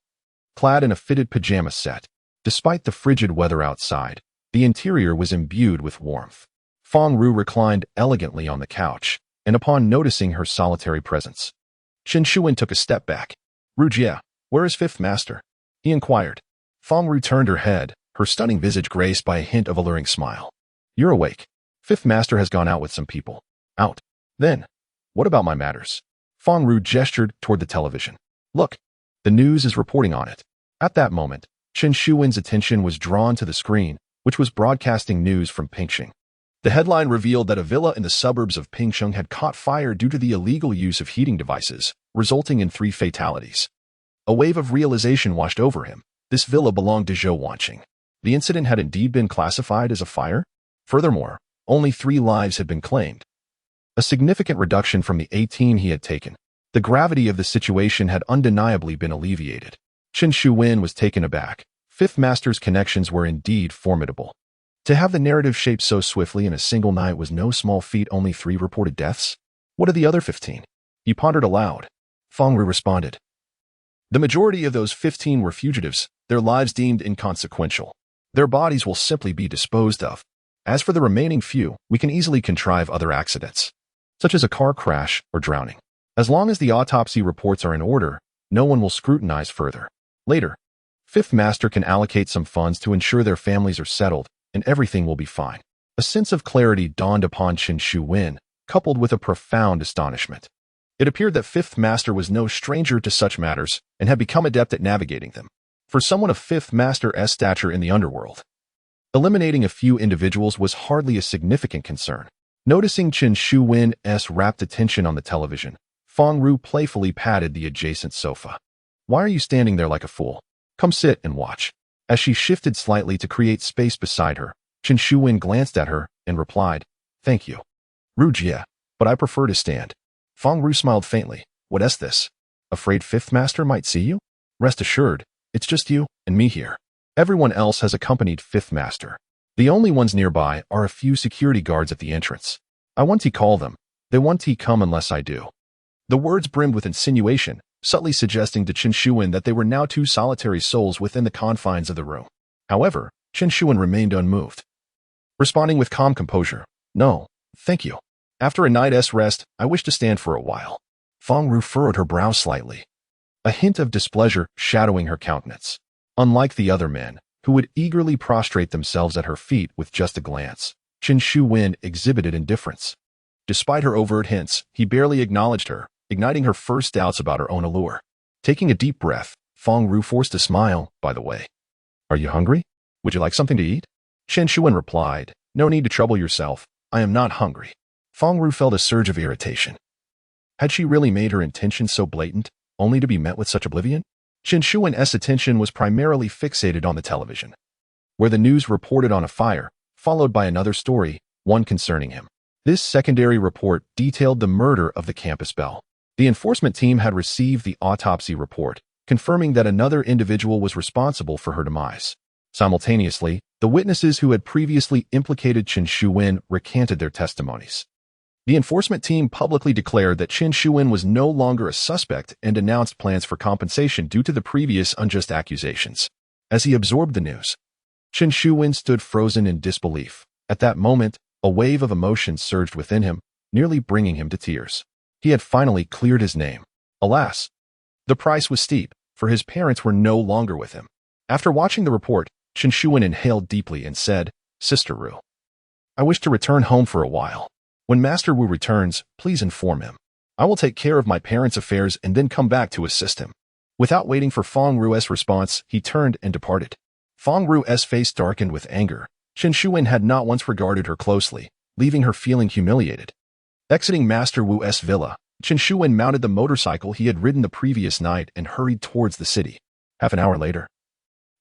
clad in a fitted pajama set. Despite the frigid weather outside, the interior was imbued with warmth. Feng Ru reclined elegantly on the couch, and upon noticing her solitary presence, Chen Shuwen took a step back. "Rujie, where is Fifth Master?" he inquired. Feng Ru turned her head, her stunning visage graced by a hint of alluring smile. "You're awake. Fifth Master has gone out with some people." "Out? Then, what about my matters?" Feng Ru gestured toward the television. "Look, the news is reporting on it." At that moment, Chen Shuwen's attention was drawn to the screen, which was broadcasting news from Pingxing. The headline revealed that a villa in the suburbs of Pingxing had caught fire due to the illegal use of heating devices, resulting in 3 fatalities. A wave of realization washed over him. This villa belonged to Zhou Wanqing. The incident had indeed been classified as a fire. Furthermore, only 3 lives had been claimed, a significant reduction from the 18 he had taken. The gravity of the situation had undeniably been alleviated. Chen Shuwen was taken aback. Fifth Master's connections were indeed formidable. To have the narrative shaped so swiftly in a single night was no small feat. Only 3 reported deaths? What of the other 15? He pondered aloud. Feng Ru responded. The majority of those 15 were fugitives, their lives deemed inconsequential. Their bodies will simply be disposed of. As for the remaining few, we can easily contrive other accidents, such as a car crash or drowning. As long as the autopsy reports are in order, no one will scrutinize further. Later, Fifth Master can allocate some funds to ensure their families are settled, and everything will be fine. A sense of clarity dawned upon Chen Shu-wen, coupled with a profound astonishment. It appeared that Fifth Master was no stranger to such matters and had become adept at navigating them. For someone of Fifth Master's stature in the underworld, eliminating a few individuals was hardly a significant concern. Noticing Chen Shu-wen's rapt attention on the television, Feng Ru playfully patted the adjacent sofa. "Why are you standing there like a fool? Come sit and watch." As she shifted slightly to create space beside her, Chen Shu-wen glanced at her and replied, "Thank you, Ru Jie, but I prefer to stand." Feng Ru smiled faintly. "What is this? Afraid Fifth Master might see you? Rest assured, it's just you and me here. Everyone else has accompanied Fifth Master. The only ones nearby are a few security guards at the entrance. I want to call them. They want to come unless I do." The words brimmed with insinuation, subtly suggesting to Chen Shu-wen that they were now two solitary souls within the confines of the room. However, Chen Shu-wen remained unmoved, responding with calm composure, "No, thank you. After a night's rest, I wish to stand for a while." Feng Ru furrowed her brow slightly, a hint of displeasure shadowing her countenance. Unlike the other men, who would eagerly prostrate themselves at her feet with just a glance, Chen Shu-wen exhibited indifference. Despite her overt hints, he barely acknowledged her, igniting her first doubts about her own allure. Taking a deep breath, Feng Ru forced a smile, "By the way, are you hungry? Would you like something to eat?" Chen Shu-wen replied, "No need to trouble yourself. I am not hungry." Feng Ru felt a surge of irritation. Had she really made her intention so blatant, only to be met with such oblivion? Chen Shu-wen's attention was primarily fixated on the television, where the news reported on a fire, followed by another story, one concerning him. This secondary report detailed the murder of the campus belle. The enforcement team had received the autopsy report, confirming that another individual was responsible for her demise. Simultaneously, the witnesses who had previously implicated Chen Shu-wen recanted their testimonies. The enforcement team publicly declared that Chen Shu-wen was no longer a suspect and announced plans for compensation due to the previous unjust accusations. As he absorbed the news, Chen Shu-wen stood frozen in disbelief. At that moment, a wave of emotion surged within him, nearly bringing him to tears. He had finally cleared his name. Alas, the price was steep, for his parents were no longer with him. After watching the report, Chen Shu-wen inhaled deeply and said, "Sister Ru, I wish to return home for a while. When Master Wu returns, please inform him. I will take care of my parents' affairs and then come back to assist him." Without waiting for Feng Ru's response, he turned and departed. Feng Ru's face darkened with anger. Chen Shu-wen had not once regarded her closely, leaving her feeling humiliated. Exiting Master Wu's villa, Chen Shu-wen mounted the motorcycle he had ridden the previous night and hurried towards the city. Half an hour later,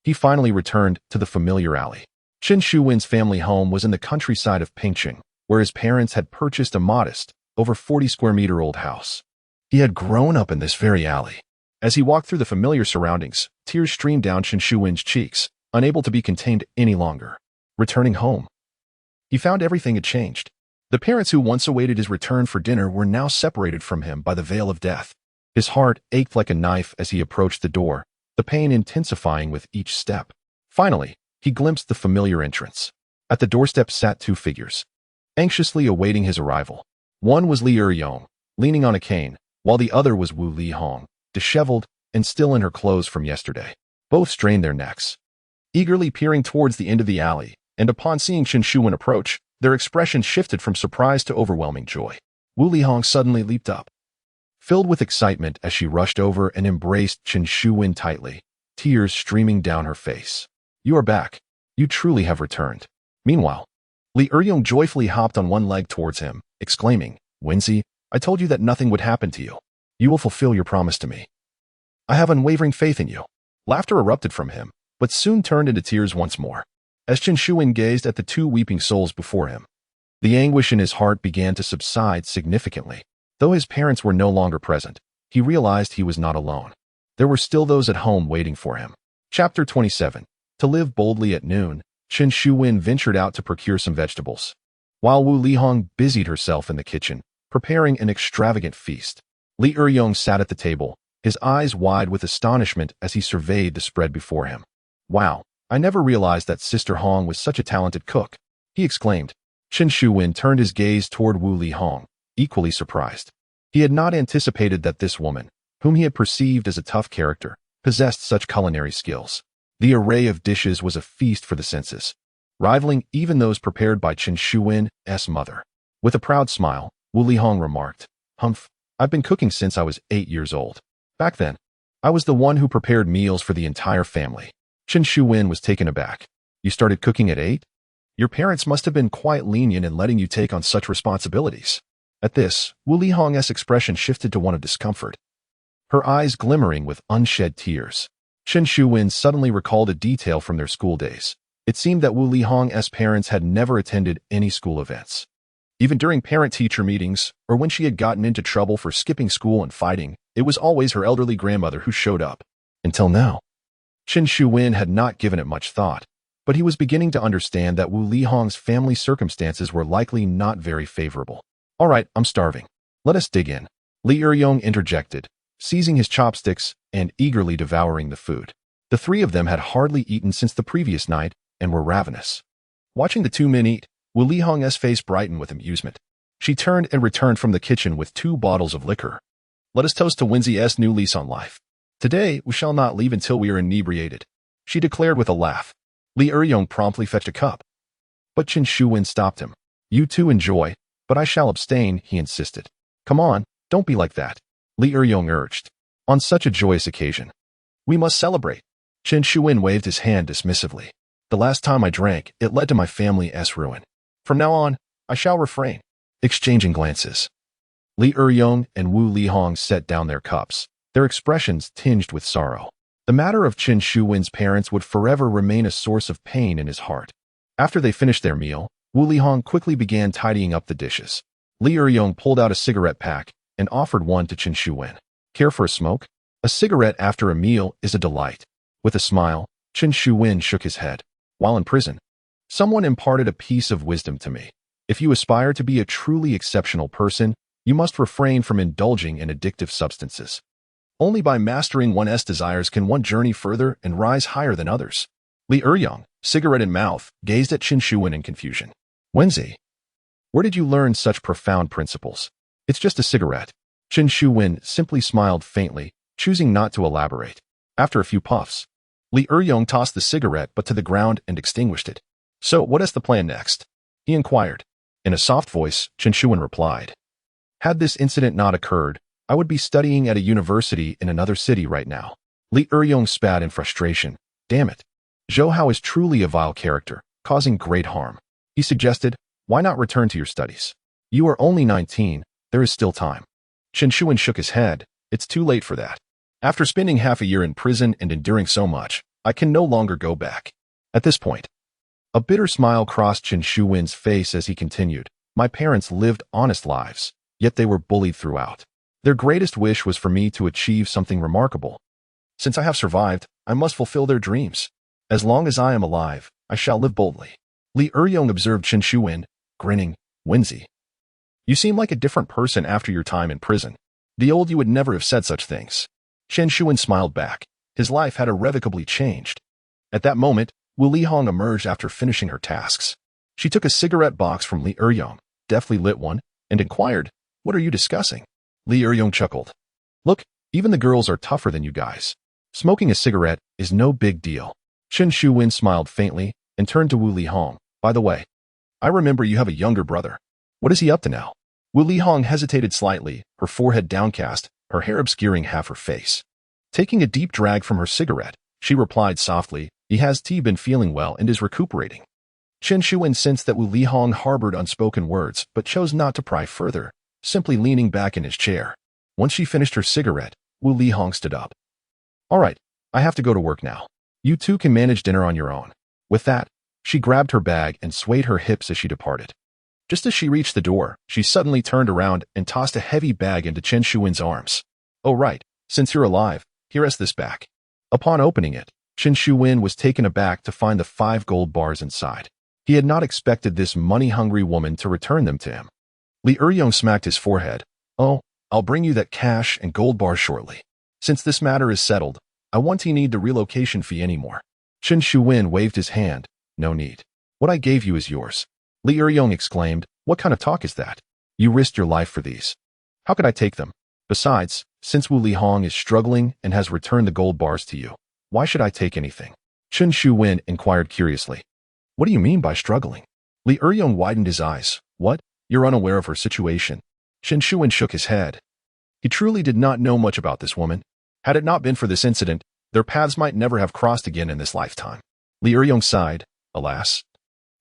he finally returned to the familiar alley. Chen Shu-wen's family home was in the countryside of Pingcheng, where his parents had purchased a modest, over 40-square-meter-old house. He had grown up in this very alley. As he walked through the familiar surroundings, tears streamed down Chen Shu-wen's cheeks, unable to be contained any longer. Returning home, he found everything had changed. The parents who once awaited his return for dinner were now separated from him by the veil of death. His heart ached like a knife as he approached the door, the pain intensifying with each step. Finally, he glimpsed the familiar entrance. At the doorstep sat two figures, anxiously awaiting his arrival. One was Li Er-yong, leaning on a cane, while the other was Wu Li-hong, disheveled and still in her clothes from yesterday. Both strained their necks, eagerly peering towards the end of the alley, and upon seeing Chen Shu-wen approach, their expression shifted from surprise to overwhelming joy. Wu Li-hong suddenly leaped up, filled with excitement as she rushed over and embraced Chen Shu-wen tightly, tears streaming down her face. "You are back. You truly have returned." Meanwhile, Li Er-yong joyfully hopped on one leg towards him, exclaiming, "Wenzi, I told you that nothing would happen to you. You will fulfill your promise to me. I have unwavering faith in you." Laughter erupted from him, but soon turned into tears once more. As Chen Shu-wen gazed at the two weeping souls before him, the anguish in his heart began to subside significantly. Though his parents were no longer present, he realized he was not alone. There were still those at home waiting for him. Chapter 27. To live boldly at noon, Chen Shu-wen ventured out to procure some vegetables, while Wu Li-hong busied herself in the kitchen, preparing an extravagant feast. Li Er-yong sat at the table, his eyes wide with astonishment as he surveyed the spread before him. "Wow, I never realized that Sister Hong was such a talented cook, he exclaimed. Chen Shuwen turned his gaze toward Wu Li Hong, equally surprised. He had not anticipated that this woman, whom he had perceived as a tough character, possessed such culinary skills. The array of dishes was a feast for the senses, rivaling even those prepared by Chen Shuwen's mother. With a proud smile, Wu Li Hong remarked, "Humph, I've been cooking since I was 8 years old. Back then, I was the one who prepared meals for the entire family." Chen Shuwen was taken aback. "You started cooking at 8? Your parents must have been quite lenient in letting you take on such responsibilities." At this, Wu Li Hong's expression shifted to one of discomfort, her eyes glimmering with unshed tears. Chen Shuwen suddenly recalled a detail from their school days. It seemed that Wu Li Hong's parents had never attended any school events. Even during parent-teacher meetings, or when she had gotten into trouble for skipping school and fighting, it was always her elderly grandmother who showed up. Until now. Chen Shuwen had not given it much thought, but he was beginning to understand that Wu Li Hong's family circumstances were likely not very favorable. "All right, I'm starving. Let us dig in," Li Eryong interjected, seizing his chopsticks and eagerly devouring the food. The three of them had hardly eaten since the previous night and were ravenous. Watching the two men eat, Wu Li Hong's face brightened with amusement. She turned and returned from the kitchen with 2 bottles of liquor. "Let us toast to Wenzi's new lease on life. Today, we shall not leave until we are inebriated," she declared with a laugh. Li Eryong promptly fetched a cup. But Chen Shuwen stopped him. "You two enjoy, but I shall abstain," he insisted. "Come on, don't be like that," Li Eryong urged. "On such a joyous occasion, we must celebrate." Chen Shuwen waved his hand dismissively. "The last time I drank, it led to my family's ruin. From now on, I shall refrain." Exchanging glances, Li Eryong and Wu Li Hong set down their cups, their expressions tinged with sorrow. The matter of Chen Shuwen's parents would forever remain a source of pain in his heart. After they finished their meal, Wu Li Hong quickly began tidying up the dishes. Li Eryong pulled out a cigarette pack and offered one to Chen Shuwen. "Care for a smoke? A cigarette after a meal is a delight." With a smile, Chen Shuwen shook his head. "While in prison, someone imparted a piece of wisdom to me. If you aspire to be a truly exceptional person, you must refrain from indulging in addictive substances. Only by mastering one's desires can one journey further and rise higher than others." Li Eryong, cigarette in mouth, gazed at Chen Shuwen in confusion. "Wenzi, where did you learn such profound principles?" "It's just a cigarette." Chen Shuwen simply smiled faintly, choosing not to elaborate. After a few puffs, Li Eryong tossed the cigarette but to the ground and extinguished it. "So, what is the plan next?" he inquired. In a soft voice, Chen Shuwen replied, "Had this incident not occurred, I would be studying at a university in another city right now." Li Eryong spat in frustration. "Damn it. Zhou Hao is truly a vile character, causing great harm." He suggested, "Why not return to your studies? You are only 19, there is still time." Chen Shuwen shook his head. "It's too late for that. After spending half a year in prison and enduring so much, I can no longer go back." At this point, a bitter smile crossed Chen Shuwen's face as he continued, "My parents lived honest lives, yet they were bullied throughout. Their greatest wish was for me to achieve something remarkable. Since I have survived, I must fulfill their dreams. As long as I am alive, I shall live boldly." Li Eryong observed Chen Shuwen, grinning. "Wenzi, you seem like a different person after your time in prison. The old you would never have said such things." Chen Shuwen smiled back. His life had irrevocably changed. At that moment, Wu Li Hong emerged after finishing her tasks. She took a cigarette box from Li Eryong, deftly lit one, and inquired, "What are you discussing?" Li Eryong chuckled. "Look, even the girls are tougher than you guys. Smoking a cigarette is no big deal." Chen Shuwen smiled faintly and turned to Wu Li Hong. "By the way, I remember you have a younger brother. What is he up to now?" Wu Li Hong hesitated slightly, her forehead downcast, her hair obscuring half her face. Taking a deep drag from her cigarette, she replied softly, "He has been feeling well and is recuperating." Chen Shuwen sensed that Wu Li Hong harbored unspoken words, but chose not to pry further, simply leaning back in his chair. Once she finished her cigarette, Wu Li Hong stood up. "All right, I have to go to work now. You two can manage dinner on your own." With that, she grabbed her bag and swayed her hips as she departed. Just as she reached the door, she suddenly turned around and tossed a heavy bag into Chen Shuwen's arms. "Oh right, since you're alive, here is this back." Upon opening it, Chen Shuwen was taken aback to find the 5 gold bars inside. He had not expected this money-hungry woman to return them to him. Li Eryong smacked his forehead. "Oh, I'll bring you that cash and gold bars shortly. Since this matter is settled, I won't need the relocation fee anymore." Chen Shuwen waved his hand. No need. What I gave you is yours. Li Eryong exclaimed. What kind of talk is that? You risked your life for these. How could I take them? Besides, since Wu Lihong is struggling and has returned the gold bars to you, why should I take anything? Chen Shuwen inquired curiously. What do you mean by struggling? Li Eryong widened his eyes. What? You're unaware of her situation. Chen Shuwen shook his head. He truly did not know much about this woman. Had it not been for this incident, their paths might never have crossed again in this lifetime. Li Eryong sighed. Alas.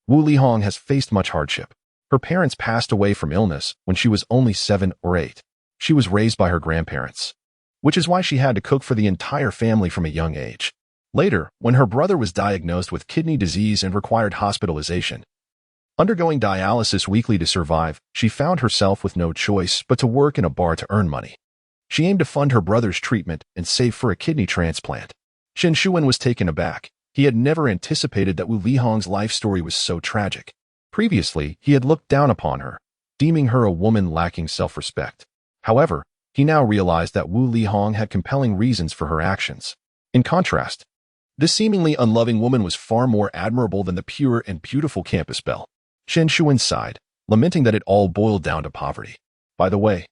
Wu Lihong has faced much hardship. Her parents passed away from illness when she was only 7 or 8. She was raised by her grandparents, which is why she had to cook for the entire family from a young age. Later, when her brother was diagnosed with kidney disease and required hospitalization, undergoing dialysis weekly to survive, she found herself with no choice but to work in a bar to earn money. She aimed to fund her brother's treatment and save for a kidney transplant. Chen Shuwen was taken aback. He had never anticipated that Wu Lihong's life story was so tragic. Previously, he had looked down upon her, deeming her a woman lacking self-respect. However, he now realized that Wu Lihong had compelling reasons for her actions. In contrast, this seemingly unloving woman was far more admirable than the pure and beautiful campus belle. Chen Shuwen sighed, lamenting that it all boiled down to poverty. By the way,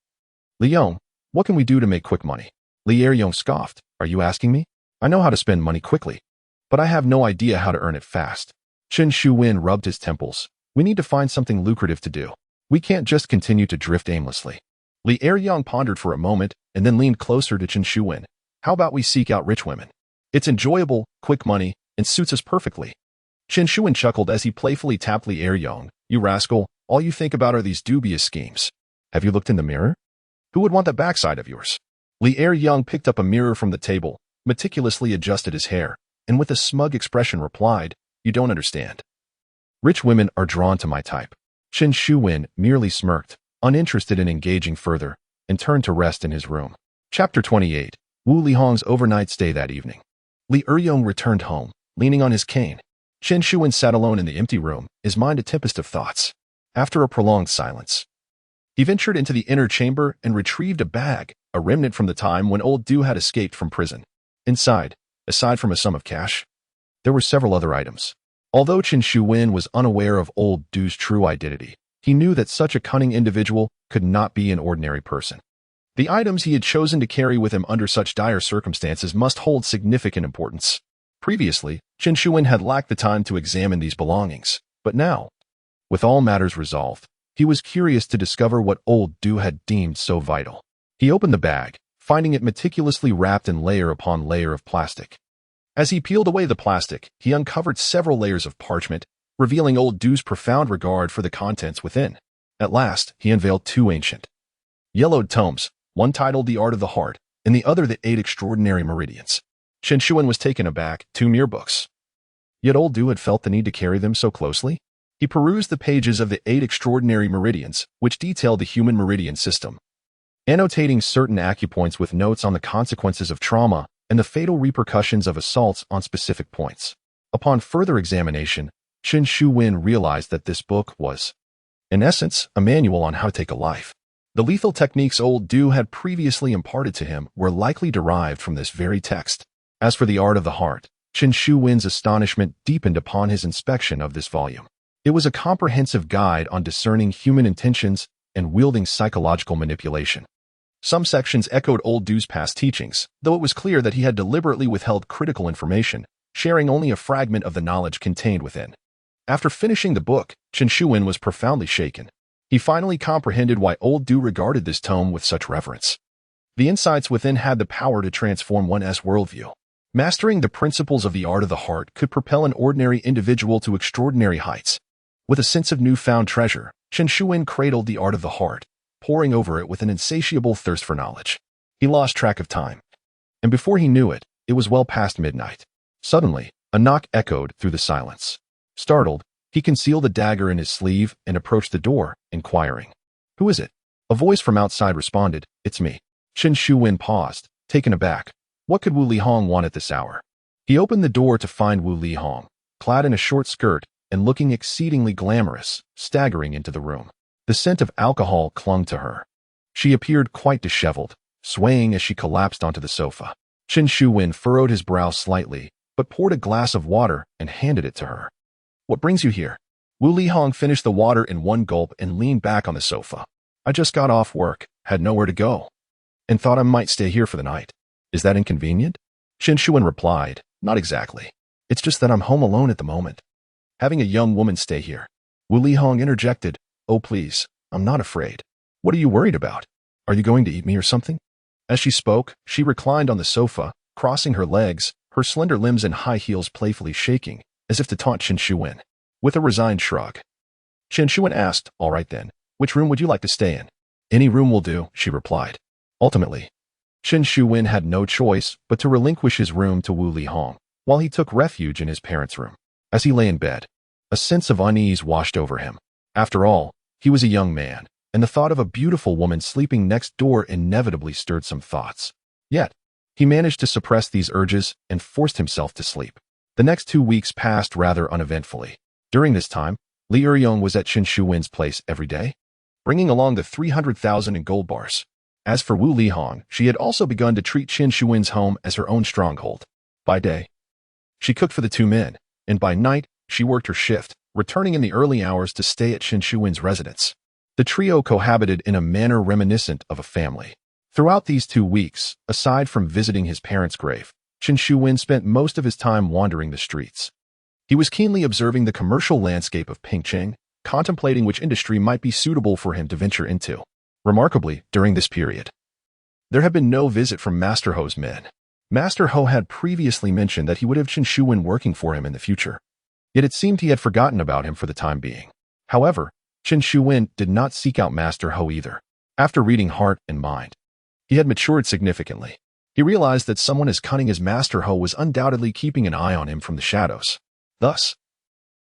Liang, what can we do to make quick money? Li Eryong scoffed. Are you asking me? I know how to spend money quickly, but I have no idea how to earn it fast. Chen Shuwen rubbed his temples. We need to find something lucrative to do. We can't just continue to drift aimlessly. Li Eryong pondered for a moment and then leaned closer to Chen Shuwen. How about we seek out rich women? It's enjoyable, quick money, and suits us perfectly. Chen Shuwen chuckled as he playfully tapped Li Eryong. You rascal, all you think about are these dubious schemes. Have you looked in the mirror? Who would want the backside of yours? Li Eryong picked up a mirror from the table, meticulously adjusted his hair, and with a smug expression replied, You don't understand. Rich women are drawn to my type. Chen Shuwen merely smirked, uninterested in engaging further, and turned to rest in his room. Chapter 28. Wu Lihong's overnight stay that evening. Li Eryong returned home, leaning on his cane. Chen Shuwen sat alone in the empty room, his mind a tempest of thoughts. After a prolonged silence, he ventured into the inner chamber and retrieved a bag, a remnant from the time when old Du had escaped from prison. Inside, aside from a sum of cash, there were several other items. Although Chen Shuwen was unaware of old Du's true identity, he knew that such a cunning individual could not be an ordinary person. The items he had chosen to carry with him under such dire circumstances must hold significant importance. Previously, Chen Shuwen had lacked the time to examine these belongings, but now, with all matters resolved, he was curious to discover what old Du had deemed so vital. He opened the bag, finding it meticulously wrapped in layer upon layer of plastic. As he peeled away the plastic, he uncovered several layers of parchment, revealing old Du's profound regard for the contents within. At last, he unveiled 2 ancient, yellowed tomes, one titled The Art of the Heart, and the other The 8 Extraordinary Meridians. Chen Shuwen was taken aback. 2 mere books. Yet old Du had felt the need to carry them so closely. He perused the pages of the 8 Extraordinary Meridians, which detailed the human meridian system, annotating certain acupoints with notes on the consequences of trauma and the fatal repercussions of assaults on specific points. Upon further examination, Chen Shuwen realized that this book was, in essence, a manual on how to take a life. The lethal techniques old Du had previously imparted to him were likely derived from this very text. As for the art of the heart, Chen Shuwen's astonishment deepened upon his inspection of this volume. It was a comprehensive guide on discerning human intentions and wielding psychological manipulation. Some sections echoed old Du's past teachings, though it was clear that he had deliberately withheld critical information, sharing only a fragment of the knowledge contained within. After finishing the book, Chen Shuwen was profoundly shaken. He finally comprehended why old Du regarded this tome with such reverence. The insights within had the power to transform one's worldview. Mastering the principles of the art of the heart could propel an ordinary individual to extraordinary heights. With a sense of newfound treasure, Chen Shuwen cradled the art of the heart, poring over it with an insatiable thirst for knowledge. He lost track of time, and before he knew it, it was well past midnight. Suddenly, a knock echoed through the silence. Startled, he concealed the dagger in his sleeve and approached the door, inquiring, "Who is it?" A voice from outside responded, "It's me." Chen Shuwen paused, taken aback. What could Wu Lihong want at this hour? He opened the door to find Wu Lihong, clad in a short skirt and looking exceedingly glamorous, staggering into the room. The scent of alcohol clung to her. She appeared quite disheveled, swaying as she collapsed onto the sofa. Chen Shuwen furrowed his brow slightly, but poured a glass of water and handed it to her. "What brings you here?" Wu Lihong finished the water in one gulp and leaned back on the sofa. "I just got off work, had nowhere to go, and thought I might stay here for the night. Is that inconvenient?" Chen Shuwen replied, "Not exactly. It's just that I'm home alone at the moment. Having a young woman stay here." Wu Lihong interjected, "Oh please, I'm not afraid. What are you worried about? Are you going to eat me or something?" As she spoke, she reclined on the sofa, crossing her legs, her slender limbs and high heels playfully shaking, as if to taunt Chen Shuwen. With a resigned shrug, Chen Shuwen asked, "All right then, which room would you like to stay in?" "Any room will do," she replied. Ultimately, Chen Shuwen had no choice but to relinquish his room to Wu Lihong, while he took refuge in his parents' room. As he lay in bed, a sense of unease washed over him. After all, he was a young man, and the thought of a beautiful woman sleeping next door inevitably stirred some thoughts. Yet, he managed to suppress these urges and forced himself to sleep. The next 2 weeks passed rather uneventfully. During this time, Li Eryong was at Chen Shuwen's place every day, bringing along the 300,000 in gold bars. As for Wu Lihong, she had also begun to treat Chen Shuwen's home as her own stronghold. By day, she cooked for the two men, and by night, she worked her shift, returning in the early hours to stay at Chen Shuwen's residence. The trio cohabited in a manner reminiscent of a family. Throughout these 2 weeks, aside from visiting his parents' grave, Chen Shuwen spent most of his time wandering the streets. He was keenly observing the commercial landscape of Pingcheng, contemplating which industry might be suitable for him to venture into. Remarkably, during this period, there had been no visit from Master Ho's men. Master Ho had previously mentioned that he would have Chen Shuwen working for him in the future. Yet it seemed he had forgotten about him for the time being. However, Chen Shuwen did not seek out Master Ho either. After reading Heart and Mind, he had matured significantly. He realized that someone as cunning as Master Ho was undoubtedly keeping an eye on him from the shadows. Thus,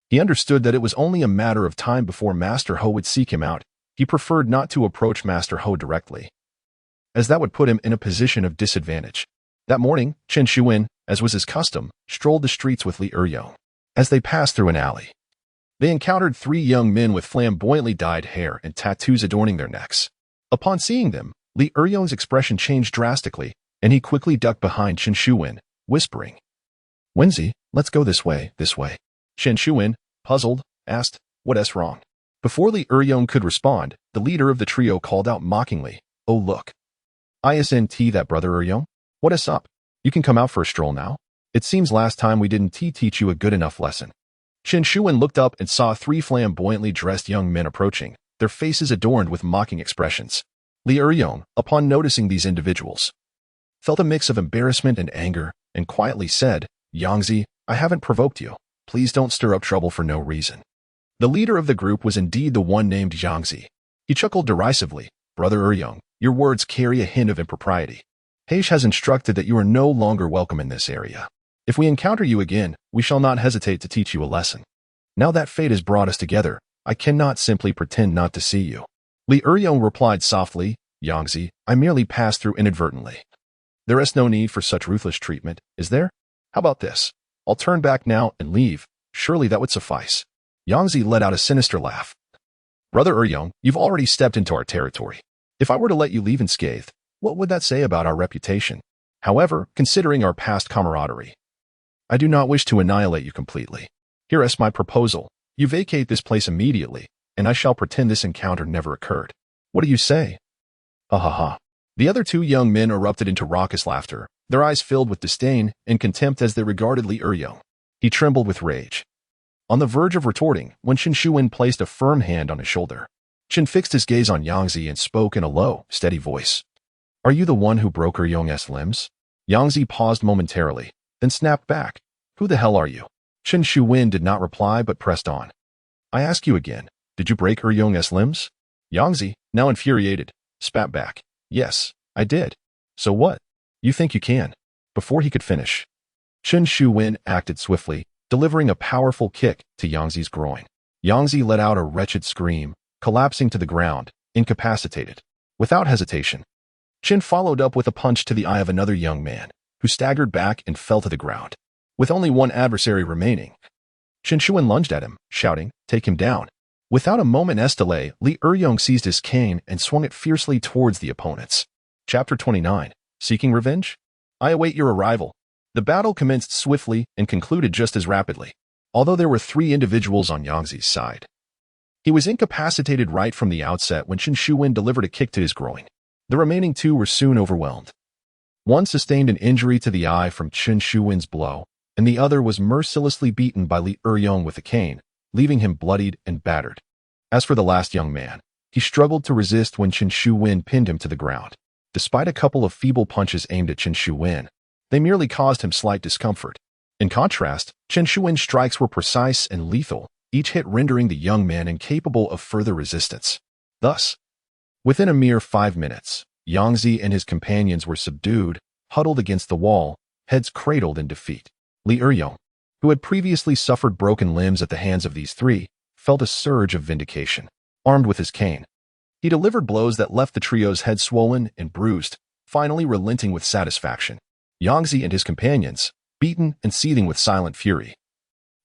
he understood that it was only a matter of time before Master Ho would seek him out. He preferred not to approach Master Ho directly, as that would put him in a position of disadvantage. That morning, Chen Shuwen, as was his custom, strolled the streets with Li Eryong. As they passed through an alley, they encountered 3 young men with flamboyantly dyed hair and tattoos adorning their necks. Upon seeing them, Li Eryong's expression changed drastically, and he quickly ducked behind Chen Shuwen, whispering, "Wenzi, let's go this way, this way." Chen Shuwen, puzzled, asked, "What's wrong?" Before Li Eryong could respond, the leader of the trio called out mockingly, "Oh look. Isn't that Brother Eryong? What's up? You can come out for a stroll now? It seems last time we didn't teach you a good enough lesson." Chen Shuwen looked up and saw 3 flamboyantly dressed young men approaching, their faces adorned with mocking expressions. Li Eryong, upon noticing these individuals, felt a mix of embarrassment and anger, and quietly said, "Yangzi, I haven't provoked you. Please don't stir up trouble for no reason." The leader of the group was indeed the one named Yangzi. He chuckled derisively, "Brother Eryong, your words carry a hint of impropriety. Heish has instructed that you are no longer welcome in this area. If we encounter you again, we shall not hesitate to teach you a lesson. Now that fate has brought us together, I cannot simply pretend not to see you." Li Eryong replied softly, "Yangzi, I merely passed through inadvertently. There is no need for such ruthless treatment, is there? How about this? I'll turn back now and leave. Surely that would suffice." Yangzi let out a sinister laugh. "Brother Eryong, you've already stepped into our territory. If I were to let you leave unscathed, what would that say about our reputation? However, considering our past camaraderie, I do not wish to annihilate you completely. Here is my proposal. You vacate this place immediately, and I shall pretend this encounter never occurred. What do you say?" "Ha ha ha." The other 2 young men erupted into raucous laughter, their eyes filled with disdain and contempt as they regarded Li Eryong. He trembled with rage, on the verge of retorting, when Chen Shuwen placed a firm hand on his shoulder. Chen fixed his gaze on Yangzi and spoke in a low, steady voice. "Are you the one who broke Eryong's limbs?" Yangzi paused momentarily, then snapped back. "Who the hell are you?" Chen Shuwen did not reply but pressed on. "I ask you again, did you break Eryong's limbs?" Yangzi, now infuriated, spat back, "Yes, I did. So what? You think you can?" Before he could finish, Chen Shuwen acted swiftly, delivering a powerful kick to Yangzi's groin. Yangzi let out a wretched scream, collapsing to the ground, incapacitated. Without hesitation, Chen followed up with a punch to the eye of another young man, who staggered back and fell to the ground. With only one adversary remaining, Chen Shuwen lunged at him, shouting, "Take him down." Without a moment's delay, Li Eryong seized his cane and swung it fiercely towards the opponents. Chapter 29. Seeking Revenge? I await your arrival. The battle commenced swiftly and concluded just as rapidly, although there were 3 individuals on Yangzi's side. He was incapacitated right from the outset when Chen Shuwen delivered a kick to his groin. The remaining 2 were soon overwhelmed. One sustained an injury to the eye from Chen Shuwen's blow, and the other was mercilessly beaten by Li Eryong with a cane, leaving him bloodied and battered. As for the last young man, he struggled to resist when Chen Shuwen pinned him to the ground. Despite a couple of feeble punches aimed at Chen Shuwen, they merely caused him slight discomfort. In contrast, Chen Shuwen's strikes were precise and lethal, each hit rendering the young man incapable of further resistance. Thus, within a mere 5 minutes, Yangzi and his companions were subdued, huddled against the wall, heads cradled in defeat. Li Eryong, who had previously suffered broken limbs at the hands of these 3, felt a surge of vindication. Armed with his cane, he delivered blows that left the trio's head swollen and bruised, finally relenting with satisfaction. Yangzi and his companions, beaten and seething with silent fury,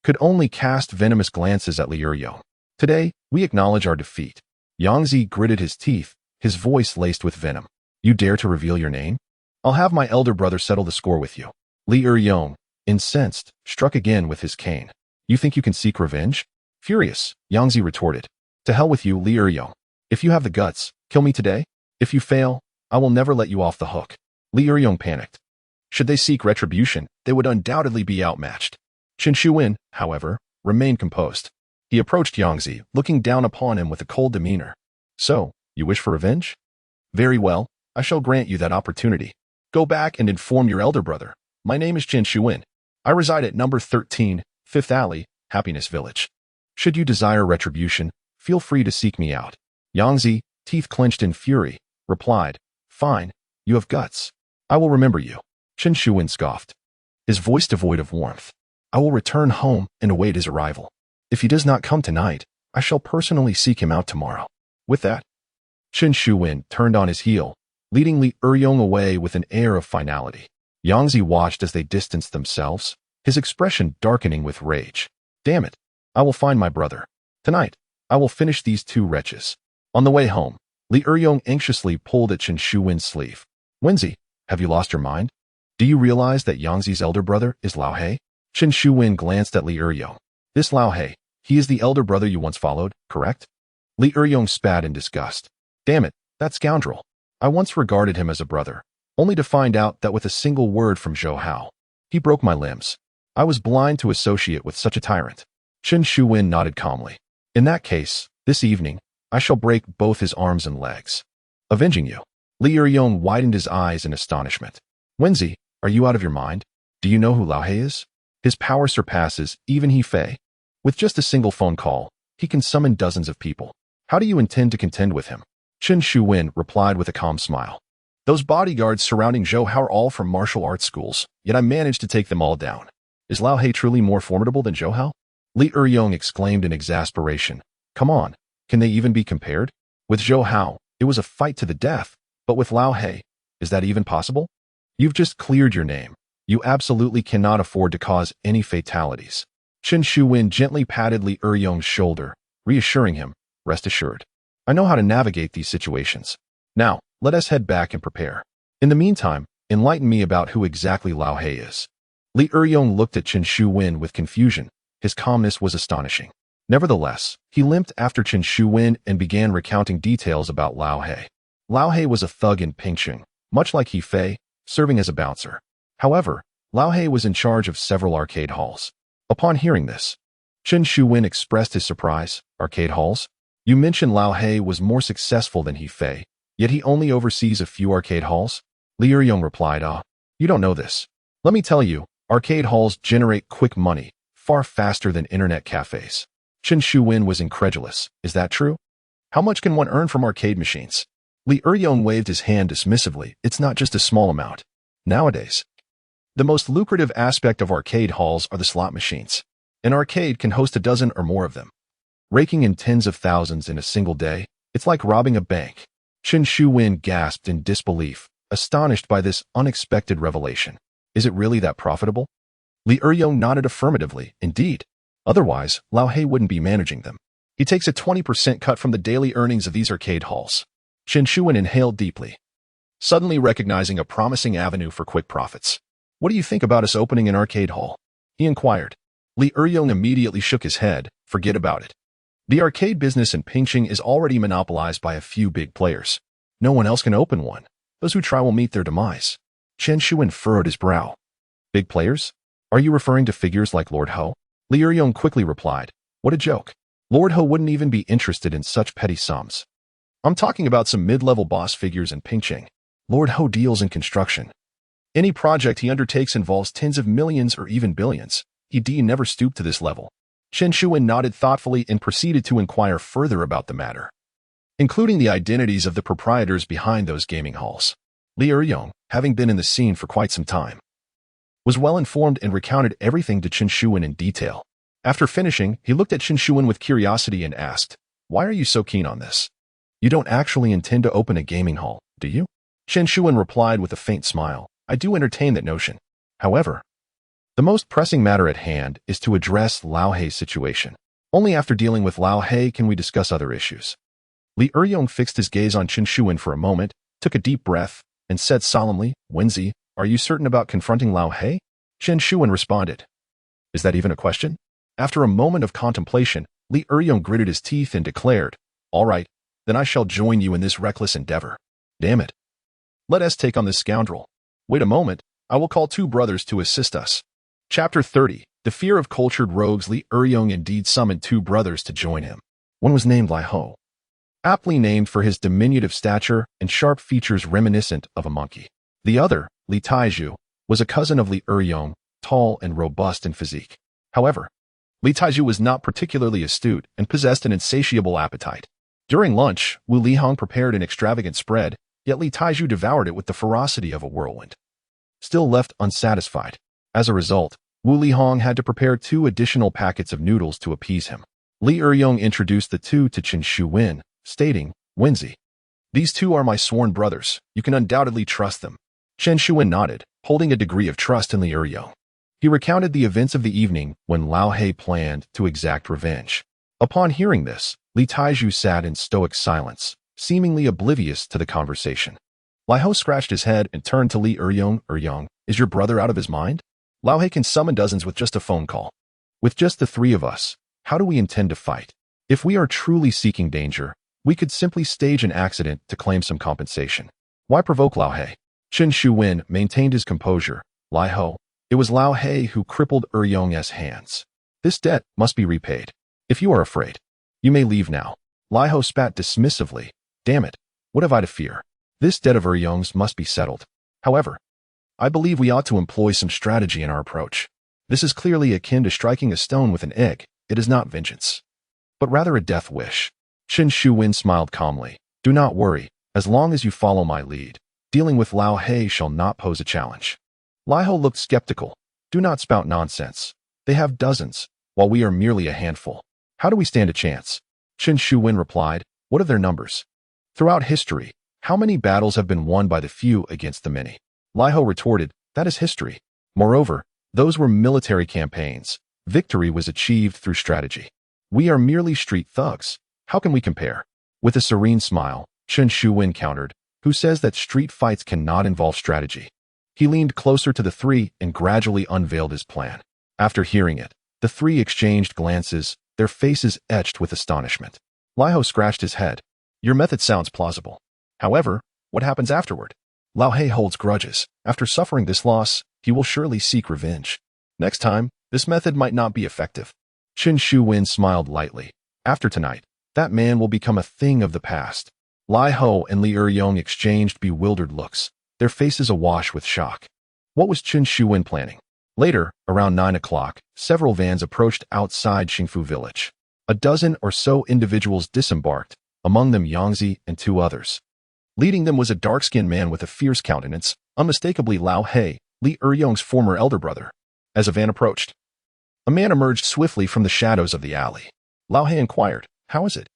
could only cast venomous glances at Li Eryong. Today, we acknowledge our defeat. Yangzi gritted his teeth, his voice laced with venom. You dare to reveal your name? I'll have my elder brother settle the score with you. Li Eryong, incensed, struck again with his cane. You think you can seek revenge? Furious, Yangzi retorted. To hell with you, Li Eryong. If you have the guts, kill me today. If you fail, I will never let you off the hook. Li Eryong panicked. Should they seek retribution, they would undoubtedly be outmatched. Chen Shuwen, however, remained composed. He approached Yangzi, looking down upon him with a cold demeanor. So, you wish for revenge? Very well, I shall grant you that opportunity. Go back and inform your elder brother. My name is Chen Shuwen. I reside at number 13, 5th Alley, Happiness Village. Should you desire retribution, feel free to seek me out. Yangzi, teeth clenched in fury, replied, Fine, you have guts. I will remember you. Chen Shuwen scoffed, his voice devoid of warmth. I will return home and await his arrival. If he does not come tonight, I shall personally seek him out tomorrow. With that, Chen Shuwen turned on his heel, leading Li Eryong away with an air of finality. Yangzi watched as they distanced themselves, his expression darkening with rage. Damn it, I will find my brother. Tonight, I will finish these 2 wretches. On the way home, Li Eryong anxiously pulled at Chen Shuwen's sleeve. Wenzi, have you lost your mind? Do you realize that Yangzi's elder brother is Lao He? Chen Shuwen glanced at Li Eryong. This Lao He, he is the elder brother you once followed, correct? Li Eryong spat in disgust. Damn it, that scoundrel. I once regarded him as a brother, only to find out that with a single word from Zhou Hao, he broke my limbs. I was blind to associate with such a tyrant. Chen Shuwen nodded calmly. In that case, this evening, I shall break both his arms and legs. Avenging you. Li Eryong widened his eyes in astonishment. Wenzi, are you out of your mind? Do you know who Lao He is? His power surpasses even He Fei. With just a single phone call, he can summon dozens of people. How do you intend to contend with him? Chen Shuwen replied with a calm smile. Those bodyguards surrounding Zhou Hao are all from martial arts schools, yet I managed to take them all down. Is Lao He truly more formidable than Zhou Hao? Li Eryong exclaimed in exasperation. Come on, can they even be compared? With Zhou Hao, it was a fight to the death, but with Lao He, is that even possible? You've just cleared your name. You absolutely cannot afford to cause any fatalities. Chen Shuwen gently patted Li Eryong's shoulder, reassuring him, rest assured. I know how to navigate these situations. Now, let us head back and prepare. In the meantime, enlighten me about who exactly Lao He is. Li Eryong looked at Chen Shuwen with confusion. His calmness was astonishing. Nevertheless, he limped after Chen Shuwen and began recounting details about Lao He. Lao He was a thug in Pingcheng, much like He Fei, serving as a bouncer. However, Lao He was in charge of several arcade halls. Upon hearing this, Chen Shuwen expressed his surprise. Arcade halls? You mentioned Lao He was more successful than He Fei, yet he only oversees a few arcade halls? Li Eryong replied, you don't know this. Let me tell you, arcade halls generate quick money, far faster than internet cafes. Chen Shuwen was incredulous. Is that true? How much can one earn from arcade machines? Li Eryong waved his hand dismissively. It's not just a small amount. Nowadays, the most lucrative aspect of arcade halls are the slot machines. An arcade can host a dozen or more of them. Raking in tens of thousands in a single day, it's like robbing a bank. Chen Shuwen gasped in disbelief, astonished by this unexpected revelation. Is it really that profitable? Li Eryong nodded affirmatively. Indeed. Otherwise, Lao He wouldn't be managing them. He takes a 20% cut from the daily earnings of these arcade halls. Chen Shuwen inhaled deeply, suddenly recognizing a promising avenue for quick profits. What do you think about us opening an arcade hall? He inquired. Li Eryong immediately shook his head. Forget about it. The arcade business in Pingqing is already monopolized by a few big players. No one else can open one. Those who try will meet their demise. Chen Shuwen furrowed his brow. Big players? Are you referring to figures like Lord Ho? Li Eryong quickly replied. What a joke. Lord Ho wouldn't even be interested in such petty sums. I'm talking about some mid-level boss figures in Pingqing. Lord Ho deals in construction. Any project he undertakes involves tens of millions or even billions. He never stooped to this level. Chen Shuwen nodded thoughtfully and proceeded to inquire further about the matter, including the identities of the proprietors behind those gaming halls. Li Eryong, having been in the scene for quite some time, was well informed and recounted everything to Chen Shuwen in detail. After finishing, he looked at Chen Shuwen with curiosity and asked, Why are you so keen on this? You don't actually intend to open a gaming hall, do you? Chen Shuwen replied with a faint smile. I do entertain that notion. However, the most pressing matter at hand is to address Lao Hei's situation. Only after dealing with Lao Hei can we discuss other issues. Li Eryong fixed his gaze on Chen Shuwen for a moment, took a deep breath, and said solemnly, Wenzi, are you certain about confronting Lao Hei? Chen Shuwen responded. Is that even a question? After a moment of contemplation, Li Eryong gritted his teeth and declared, All right, then I shall join you in this reckless endeavor. Damn it. Let us take on this scoundrel. Wait a moment, I will call 2 brothers to assist us. Chapter 30. The fear of cultured rogues. Li Eryong indeed summoned 2 brothers to join him. One was named Lai Ho, aptly named for his diminutive stature and sharp features reminiscent of a monkey. The other, Li Taiju, was a cousin of Li Eryong, tall and robust in physique. However, Li Taiju was not particularly astute and possessed an insatiable appetite. During lunch, Wu Lihong prepared an extravagant spread, yet Li Taiju devoured it with the ferocity of a whirlwind. Still left unsatisfied. As a result, Wu Lihong had to prepare 2 additional packets of noodles to appease him. Li Eryong introduced the 2 to Chen Shuwen, stating, Wenzi, these 2 are my sworn brothers. You can undoubtedly trust them. Chen Shuwen nodded, holding a degree of trust in Li Eryong. He recounted the events of the evening when Lao Hei planned to exact revenge. Upon hearing this, Li Taiju sat in stoic silence, seemingly oblivious to the conversation. Lai Ho scratched his head and turned to Li Eryong. Eryong, is your brother out of his mind? Lao Hei can summon dozens with just a phone call. With just the 3 of us, how do we intend to fight? If we are truly seeking danger, we could simply stage an accident to claim some compensation. Why provoke Lao Hei? Chen Shuwen maintained his composure. Lai Ho, it was Lao Hei who crippled Eryong's hands. This debt must be repaid. If you are afraid, you may leave now. Lai Ho spat dismissively. Damn it, what have I to fear? This debt of Eryong's must be settled. However, I believe we ought to employ some strategy in our approach. This is clearly akin to striking a stone with an egg. It is not vengeance, but rather a death wish. Chen Shuwen smiled calmly. Do not worry, as long as you follow my lead. Dealing with Lao Hei shall not pose a challenge. Lai Ho looked skeptical. Do not spout nonsense. They have dozens, while we are merely a handful. How do we stand a chance? Chen Shuwen replied. What of their numbers? Throughout history, how many battles have been won by the few against the many? Lai Ho retorted, that is history. Moreover, those were military campaigns. Victory was achieved through strategy. We are merely street thugs. How can we compare? With a serene smile, Chen Shuwen countered, who says that street fights cannot involve strategy. He leaned closer to the 3 and gradually unveiled his plan. After hearing it, the 3 exchanged glances, their faces etched with astonishment. Lai Ho scratched his head. Your method sounds plausible. However, what happens afterward? Lao Hei holds grudges. After suffering this loss, he will surely seek revenge. Next time, this method might not be effective. Chen Shuwen smiled lightly. After tonight, that man will become a thing of the past. Lai Ho and Li Eryong exchanged bewildered looks, their faces awash with shock. What was Chen Shuwen planning? Later, around 9 o'clock, several vans approached outside Xingfu village. A dozen or so individuals disembarked, among them Yangzi and 2 others. Leading them was a dark-skinned man with a fierce countenance, unmistakably Lao Hei, Li Eryong's former elder brother. As a van approached, a man emerged swiftly from the shadows of the alley. Lao Hei inquired, how is it?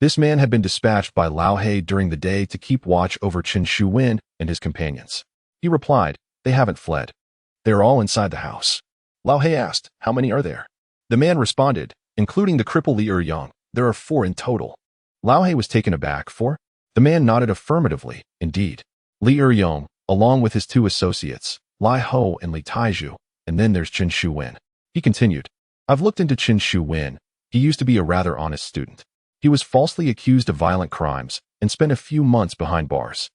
This man had been dispatched by Lao Hei during the day to keep watch over Chen Shuwen and his companions. He replied, they haven't fled. They are all inside the house. Lao Hei asked, how many are there? The man responded, including the cripple Li Eryong, there are 4 in total. Lao Hei was taken aback. 4? The man nodded affirmatively. Indeed. Li Eryong, along with his 2 associates, Lai Ho and Li Taiju, and then there's Chen Shuwen. He continued, I've looked into Chen Shuwen. He used to be a rather honest student. He was falsely accused of violent crimes and spent a few months behind bars.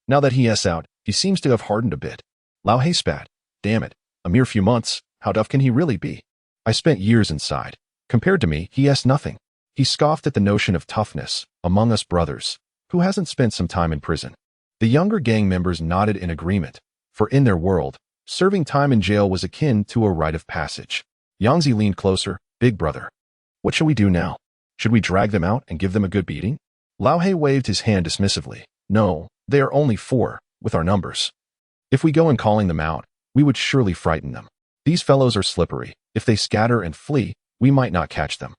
Now that he is out, he seems to have hardened a bit. Lao He spat. Damn it, a mere few months, how tough can he really be? I spent years inside. Compared to me, he has nothing. He scoffed at the notion of toughness among us brothers. Who hasn't spent some time in prison? The younger gang members nodded in agreement, for in their world, serving time in jail was akin to a rite of passage. Yangzi leaned closer. Big brother. What shall we do now? Should we drag them out and give them a good beating? Lao He waved his hand dismissively. No, they are only 4, with our numbers. If we go and calling them out, we would surely frighten them. These fellows are slippery. If they scatter and flee, we might not catch them.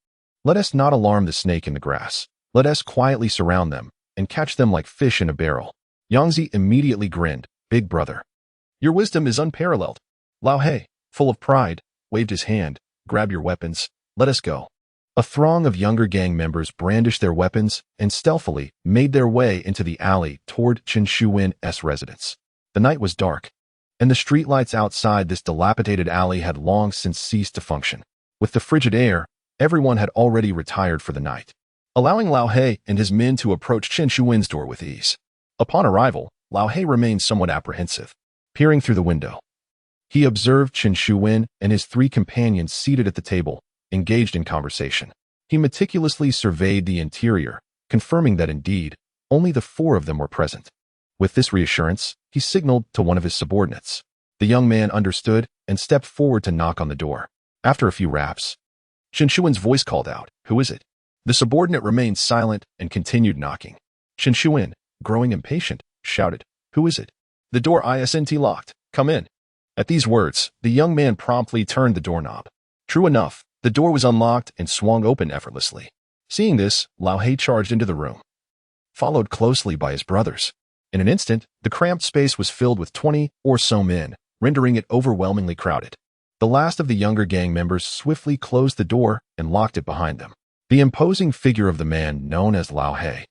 Let us not alarm the snake in the grass. Let us quietly surround them and catch them like fish in a barrel. Yangzi immediately grinned. Big brother. Your wisdom is unparalleled. Lao He, full of pride, waved his hand. Grab your weapons. Let us go. A throng of younger gang members brandished their weapons and stealthily made their way into the alley toward Chen Shuwen's residence. The night was dark, and the streetlights outside this dilapidated alley had long since ceased to function. With the frigid air, everyone had already retired for the night, allowing Lao He and his men to approach Chen Shuwen's door with ease. Upon arrival, Lao He remained somewhat apprehensive, peering through the window. He observed Chen Shuwen and his 3 companions seated at the table, engaged in conversation. He meticulously surveyed the interior, confirming that indeed, only the 4 of them were present. With this reassurance, he signaled to one of his subordinates. The young man understood and stepped forward to knock on the door. After a few raps, Chen Shuwen's voice called out, Who is it? The subordinate remained silent and continued knocking. Chen Shuwen, growing impatient, shouted, Who is it? The door isn't locked. Come in. At these words, the young man promptly turned the doorknob. True enough, the door was unlocked and swung open effortlessly. Seeing this, Lao He charged into the room, followed closely by his brothers. In an instant, the cramped space was filled with 20 or so men, rendering it overwhelmingly crowded. The last of the younger gang members swiftly closed the door and locked it behind them. The imposing figure of the man known as Lao He,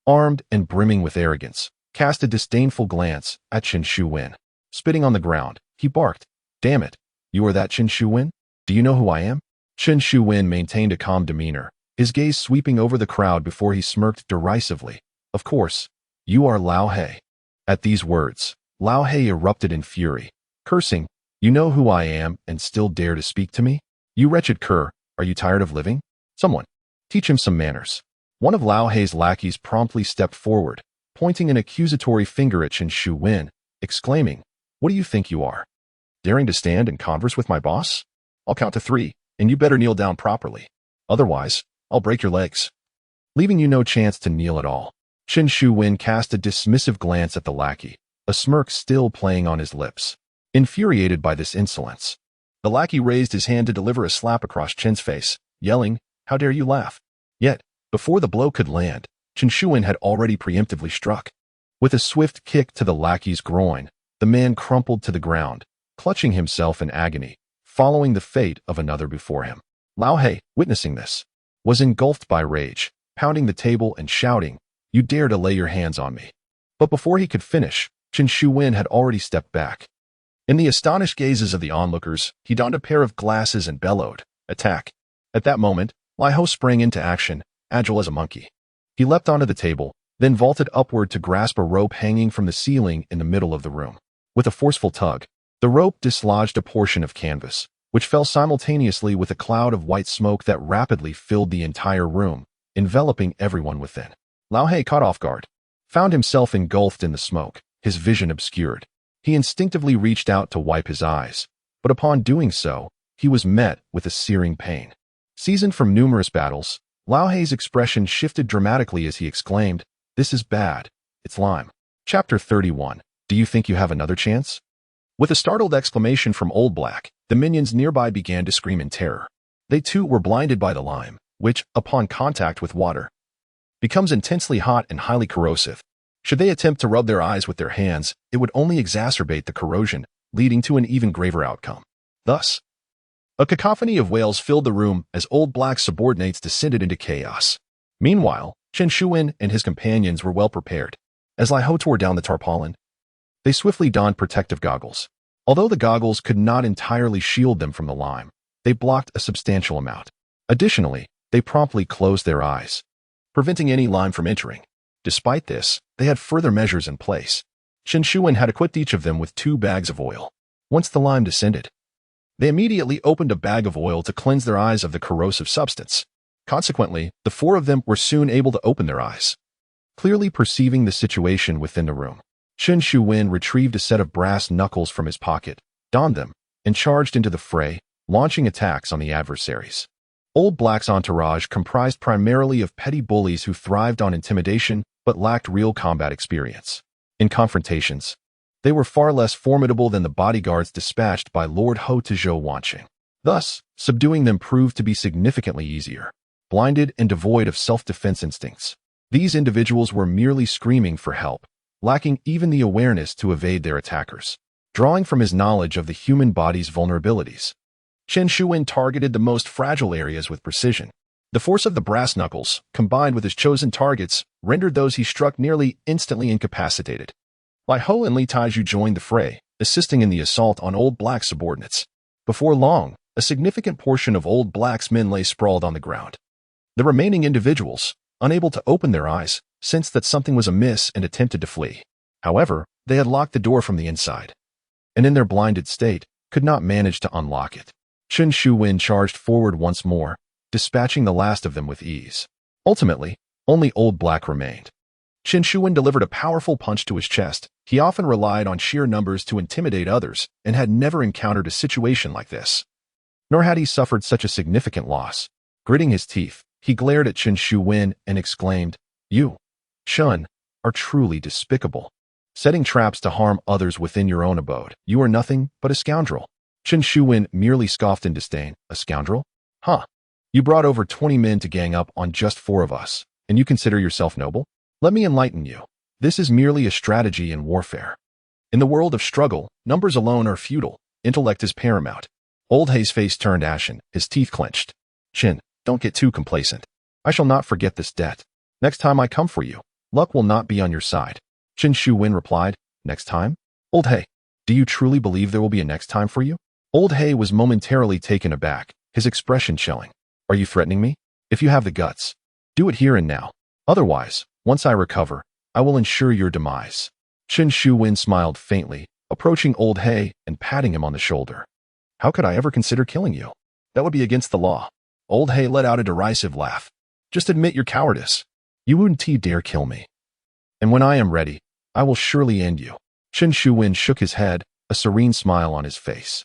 armed and brimming with arrogance, cast a disdainful glance at Chen Shuwen. Spitting on the ground, he barked, Damn it, you are that Chen Shuwen? Do you know who I am? Chen Shuwen maintained a calm demeanor, his gaze sweeping over the crowd before he smirked derisively. Of course, you are Lao He. At these words, Lao He erupted in fury, cursing, You know who I am and still dare to speak to me? You wretched cur, are you tired of living? Someone, teach him some manners. One of Lao He's lackeys promptly stepped forward, pointing an accusatory finger at Chen Shuwen, exclaiming, What do you think you are? Daring to stand and converse with my boss? I'll count to 3, and you better kneel down properly. Otherwise, I'll break your legs. Leaving you no chance to kneel at all. Chen Shuwen cast a dismissive glance at the lackey, a smirk still playing on his lips. Infuriated by this insolence, the lackey raised his hand to deliver a slap across Chen's face, yelling, How dare you laugh? Yet, before the blow could land, Chen Shuwen had already preemptively struck. With a swift kick to the lackey's groin, the man crumpled to the ground, clutching himself in agony, following the fate of another before him. Lao He, witnessing this, was engulfed by rage, pounding the table and shouting, You dare to lay your hands on me. But before he could finish, Chen Shuwen had already stepped back. In the astonished gazes of the onlookers, he donned a pair of glasses and bellowed, Attack. At that moment, Lai Ho sprang into action, agile as a monkey. He leapt onto the table, then vaulted upward to grasp a rope hanging from the ceiling in the middle of the room. With a forceful tug, the rope dislodged a portion of canvas, which fell simultaneously with a cloud of white smoke that rapidly filled the entire room, enveloping everyone within. Lao He, caught off guard, found himself engulfed in the smoke, his vision obscured. He instinctively reached out to wipe his eyes, but upon doing so, he was met with a searing pain. Seasoned from numerous battles, Lao He's expression shifted dramatically as he exclaimed, This is bad. It's lime. Chapter 31. Do you think you have another chance? With a startled exclamation from Old Black, the minions nearby began to scream in terror. They too were blinded by the lime, which, upon contact with water, becomes intensely hot and highly corrosive. Should they attempt to rub their eyes with their hands, it would only exacerbate the corrosion, leading to an even graver outcome. Thus, a cacophony of wails filled the room as Old Black's subordinates descended into chaos. Meanwhile, Chen Shuwen and his companions were well prepared. As Lai Ho tore down the tarpaulin, they swiftly donned protective goggles. Although the goggles could not entirely shield them from the lime, they blocked a substantial amount. Additionally, they promptly closed their eyes, preventing any lime from entering. Despite this, they had further measures in place. Chen Shuwen had equipped each of them with 2 bags of oil. Once the lime descended, they immediately opened a bag of oil to cleanse their eyes of the corrosive substance. Consequently, the 4 of them were soon able to open their eyes. Clearly perceiving the situation within the room, Chen Shuwen retrieved a set of brass knuckles from his pocket, donned them, and charged into the fray, launching attacks on the adversaries. Old Black's entourage comprised primarily of petty bullies who thrived on intimidation but lacked real combat experience. In confrontations, they were far less formidable than the bodyguards dispatched by Lord Ho Tezhou Wanqing. Thus, subduing them proved to be significantly easier. Blinded and devoid of self-defense instincts, these individuals were merely screaming for help, lacking even the awareness to evade their attackers. Drawing from his knowledge of the human body's vulnerabilities, Chen Shuwen targeted the most fragile areas with precision. The force of the brass knuckles, combined with his chosen targets, rendered those he struck nearly instantly incapacitated. Lai Ho and Li Taiju joined the fray, assisting in the assault on Old Black's subordinates. Before long, a significant portion of Old Black's men lay sprawled on the ground. The remaining individuals, unable to open their eyes, sensed that something was amiss and attempted to flee. However, they had locked the door from the inside, and in their blinded state, could not manage to unlock it. Chen Shuwen charged forward once more, dispatching the last of them with ease. Ultimately, only Old Black remained. Chen Shuwen delivered a powerful punch to his chest. He often relied on sheer numbers to intimidate others and had never encountered a situation like this. Nor had he suffered such a significant loss. Gritting his teeth, he glared at Chen Shuwen and exclaimed, "You, Chen, are truly despicable. Setting traps to harm others within your own abode. You are nothing but a scoundrel." Chen Shuwen merely scoffed in disdain. "A scoundrel? Huh. You brought over 20 men to gang up on just 4 of us, and you consider yourself noble? Let me enlighten you. This is merely a strategy in warfare. In the world of struggle, numbers alone are futile. Intellect is paramount." Old Hei's face turned ashen, his teeth clenched. "Chen, don't get too complacent. I shall not forget this debt. Next time I come for you, luck will not be on your side." Chen Shuwen replied, "Next time? Old Hei, do you truly believe there will be a next time for you?" Old Hei was momentarily taken aback, his expression chilling. "Are you threatening me? If you have the guts, do it here and now. Otherwise, once I recover, I will ensure your demise." Chen Shuwen smiled faintly, approaching Old Hei and patting him on the shoulder. "How could I ever consider killing you? That would be against the law." Old Hei let out a derisive laugh. "Just admit your cowardice. You wouldn't dare kill me. And when I am ready, I will surely end you." Chen Shuwen shook his head, a serene smile on his face.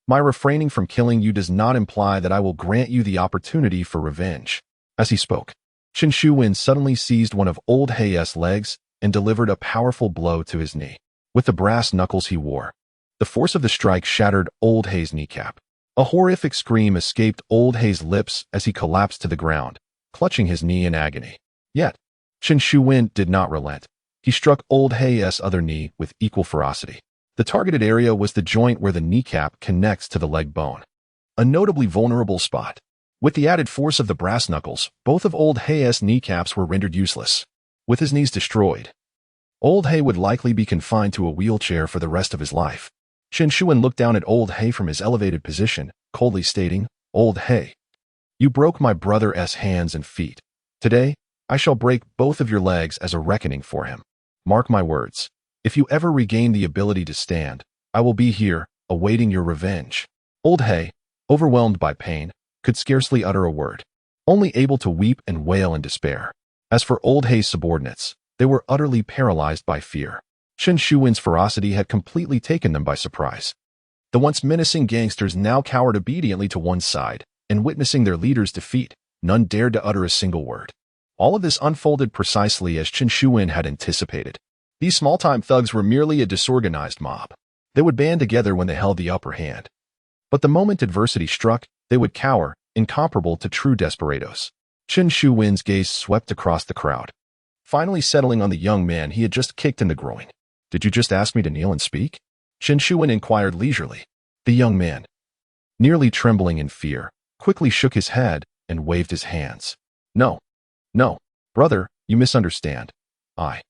"My refraining from killing you does not imply that I will grant you the opportunity for revenge." As he spoke, Chen Shuwen suddenly seized one of Old Hei's legs and delivered a powerful blow to his knee. With the brass knuckles he wore, the force of the strike shattered Old Hei's kneecap. A horrific scream escaped Old Hei's lips as he collapsed to the ground, clutching his knee in agony. Yet, Chen Shuwen did not relent. He struck Old Hei's other knee with equal ferocity. The targeted area was the joint where the kneecap connects to the leg bone, a notably vulnerable spot. With the added force of the brass knuckles, both of Old Hei's kneecaps were rendered useless. With his knees destroyed, Old Hei would likely be confined to a wheelchair for the rest of his life. Chen Shuwen looked down at Old Hei from his elevated position, coldly stating, "Old Hei, you broke my brother's hands and feet. Today, I shall break both of your legs as a reckoning for him. Mark my words. If you ever regain the ability to stand, I will be here, awaiting your revenge." Old Hei, overwhelmed by pain, could scarcely utter a word, only able to weep and wail in despair. As for Old Hei's subordinates, they were utterly paralyzed by fear. Chen Shuwen's ferocity had completely taken them by surprise. The once menacing gangsters now cowered obediently to one side, and witnessing their leader's defeat, none dared to utter a single word. All of this unfolded precisely as Chen Shuwen had anticipated. These small-time thugs were merely a disorganized mob. They would band together when they held the upper hand. But the moment adversity struck, they would cower, incomparable to true desperados. Chen Shuwen's gaze swept across the crowd, finally settling on the young man he had just kicked in the groin. "Did you just ask me to kneel and speak?" Chen Shuwen inquired leisurely. The young man, nearly trembling in fear, quickly shook his head and waved his hands. No, brother, you misunderstand. I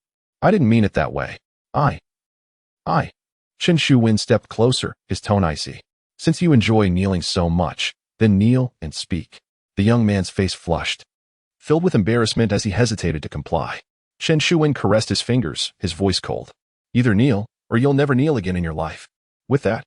didn't mean it that way. I Chen Shuwen stepped closer, his tone icy. Since you enjoy kneeling so much, then kneel and speak. The young man's face flushed, filled with embarrassment as he hesitated to comply. Chen Shuwen caressed his fingers, his voice cold. Either kneel, or you'll never kneel again in your life. With that,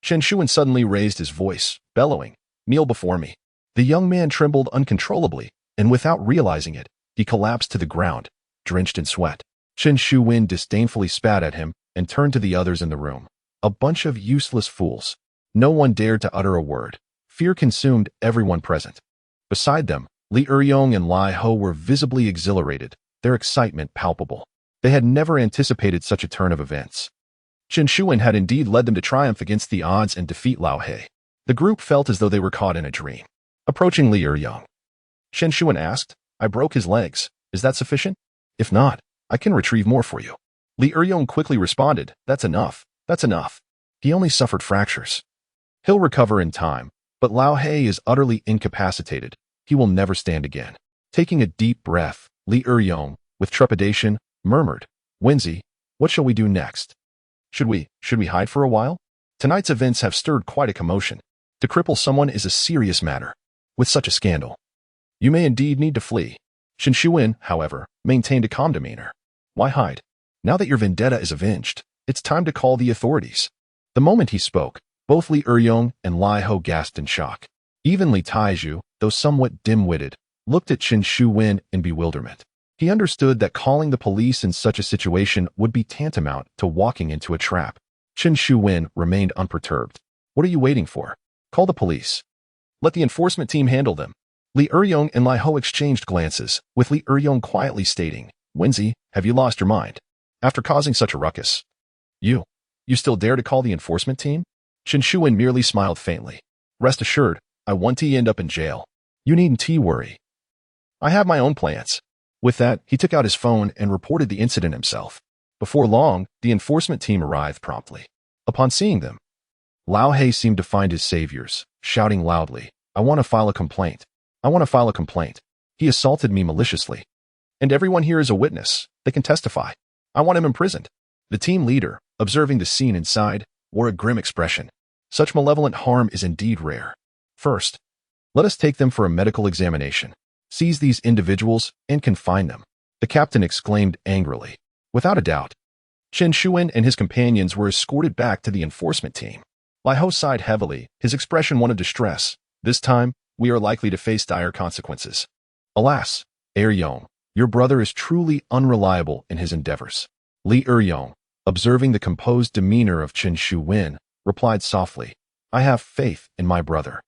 Chen Shuwen suddenly raised his voice, bellowing, "Kneel before me." The young man trembled uncontrollably, and without realizing it, he collapsed to the ground, drenched in sweat. Chen Shuwen disdainfully spat at him and turned to the others in the room. A bunch of useless fools. No one dared to utter a word. Fear consumed everyone present. Beside them, Li Eryong and Lai Ho were visibly exhilarated, their excitement palpable. They had never anticipated such a turn of events. Chen Shuwen had indeed led them to triumph against the odds and defeat Lao He. The group felt as though they were caught in a dream. Approaching Li Eryong, Chen Shuwen asked, "I broke his legs. Is that sufficient? If not, I can retrieve more for you." Li Eryong quickly responded, "That's enough. That's enough. He only suffered fractures. He'll recover in time, but Lao He is utterly incapacitated. He will never stand again." Taking a deep breath, Li Eryong, with trepidation, murmured, "Wenzi, what shall we do next? Should we hide for a while? Tonight's events have stirred quite a commotion. To cripple someone is a serious matter. With such a scandal, you may indeed need to flee." Chen Shuwen, however, maintained a calm demeanor. "Why hide? Now that your vendetta is avenged, it's time to call the authorities." The moment he spoke, both Li Eryong and Lai Ho gasped in shock. Even Li Taizhu, though somewhat dim-witted, looked at Chen Shuwen in bewilderment. He understood that calling the police in such a situation would be tantamount to walking into a trap. Chen Shuwen remained unperturbed. "What are you waiting for? Call the police. Let the enforcement team handle them." Li Eryong and Lai Ho exchanged glances, with Li Eryong quietly stating, "Wenzi, have you lost your mind? After causing such a ruckus, you still dare to call the enforcement team?" Chen Shuwen merely smiled faintly. "Rest assured, I won't end up in jail. You needn't worry. I have my own plans." With that, he took out his phone and reported the incident himself. Before long, the enforcement team arrived promptly. Upon seeing them, Lao He seemed to find his saviors, shouting loudly, "I want to file a complaint. I want to file a complaint. He assaulted me maliciously. And everyone here is a witness. They can testify. I want him imprisoned." The team leader, observing the scene inside, wore a grim expression. Such malevolent harm is indeed rare. "First, let us take them for a medical examination. Seize these individuals and confine them," the captain exclaimed angrily. Without a doubt, Chen Shuwen and his companions were escorted back to the enforcement team. Lai Ho sighed heavily, his expression one of distress. "This time, we are likely to face dire consequences. Alas, Eryong, your brother is truly unreliable in his endeavors." Li Eryong, observing the composed demeanor of Chen Shuwen, replied softly, "I have faith in my brother.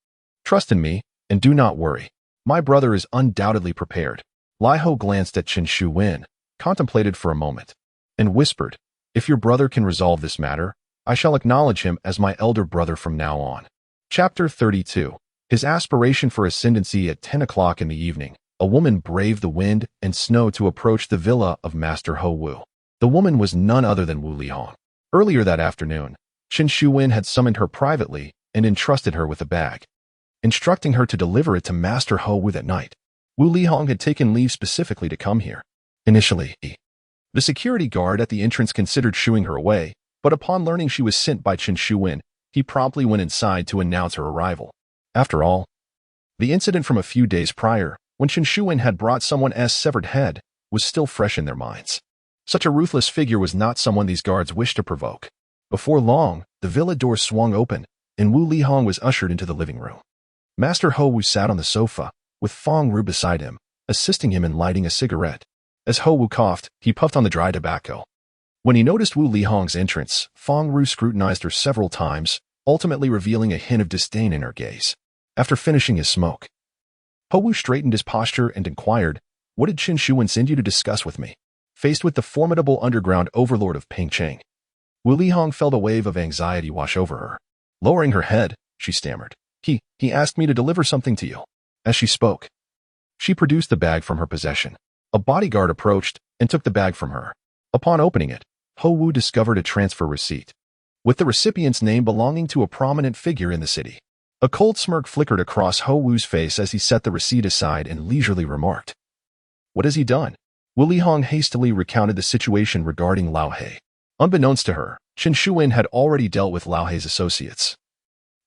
Trust in me, and do not worry. My brother is undoubtedly prepared." Lai Ho glanced at Chen Shuwen, contemplated for a moment, and whispered, "If your brother can resolve this matter, I shall acknowledge him as my elder brother from now on." Chapter 32. His aspiration for ascendancy. At 10 o'clock in the evening, a woman braved the wind and snow to approach the villa of Master Ho Wu. The woman was none other than Wu Lihong. Earlier that afternoon, Chen Shuwen had summoned her privately and entrusted her with a bag, instructing her to deliver it to Master Ho Wu that night. Wu Lihong had taken leave specifically to come here. Initially, the security guard at the entrance considered shooing her away, but upon learning she was sent by Chen Shuwen, he promptly went inside to announce her arrival. After all, the incident from a few days prior, when Chen Shuwen had brought someone as severed head, was still fresh in their minds. Such a ruthless figure was not someone these guards wished to provoke. Before long, the villa door swung open, and Wu Lihong was ushered into the living room. Master Ho Wu sat on the sofa, with Fong Ru beside him, assisting him in lighting a cigarette. As Ho Wu coughed, he puffed on the dry tobacco. When he noticed Wu Lihong's entrance, Fong Ru scrutinized her several times, ultimately revealing a hint of disdain in her gaze. After finishing his smoke, Ho Wu straightened his posture and inquired, "What did Chen Shuwen send you to discuss with me?" Faced with the formidable underground overlord of Pingcheng, Wu Lihong felt a wave of anxiety wash over her. Lowering her head, she stammered, He asked me to deliver something to you." As she spoke, she produced the bag from her possession. A bodyguard approached and took the bag from her. Upon opening it, Ho Wu discovered a transfer receipt, with the recipient's name belonging to a prominent figure in the city. A cold smirk flickered across Ho Wu's face as he set the receipt aside and leisurely remarked, "What has he done?" Wu Lihong hastily recounted the situation regarding Lao He. Unbeknownst to her, Chen Shuwen had already dealt with Lao Hei's associates.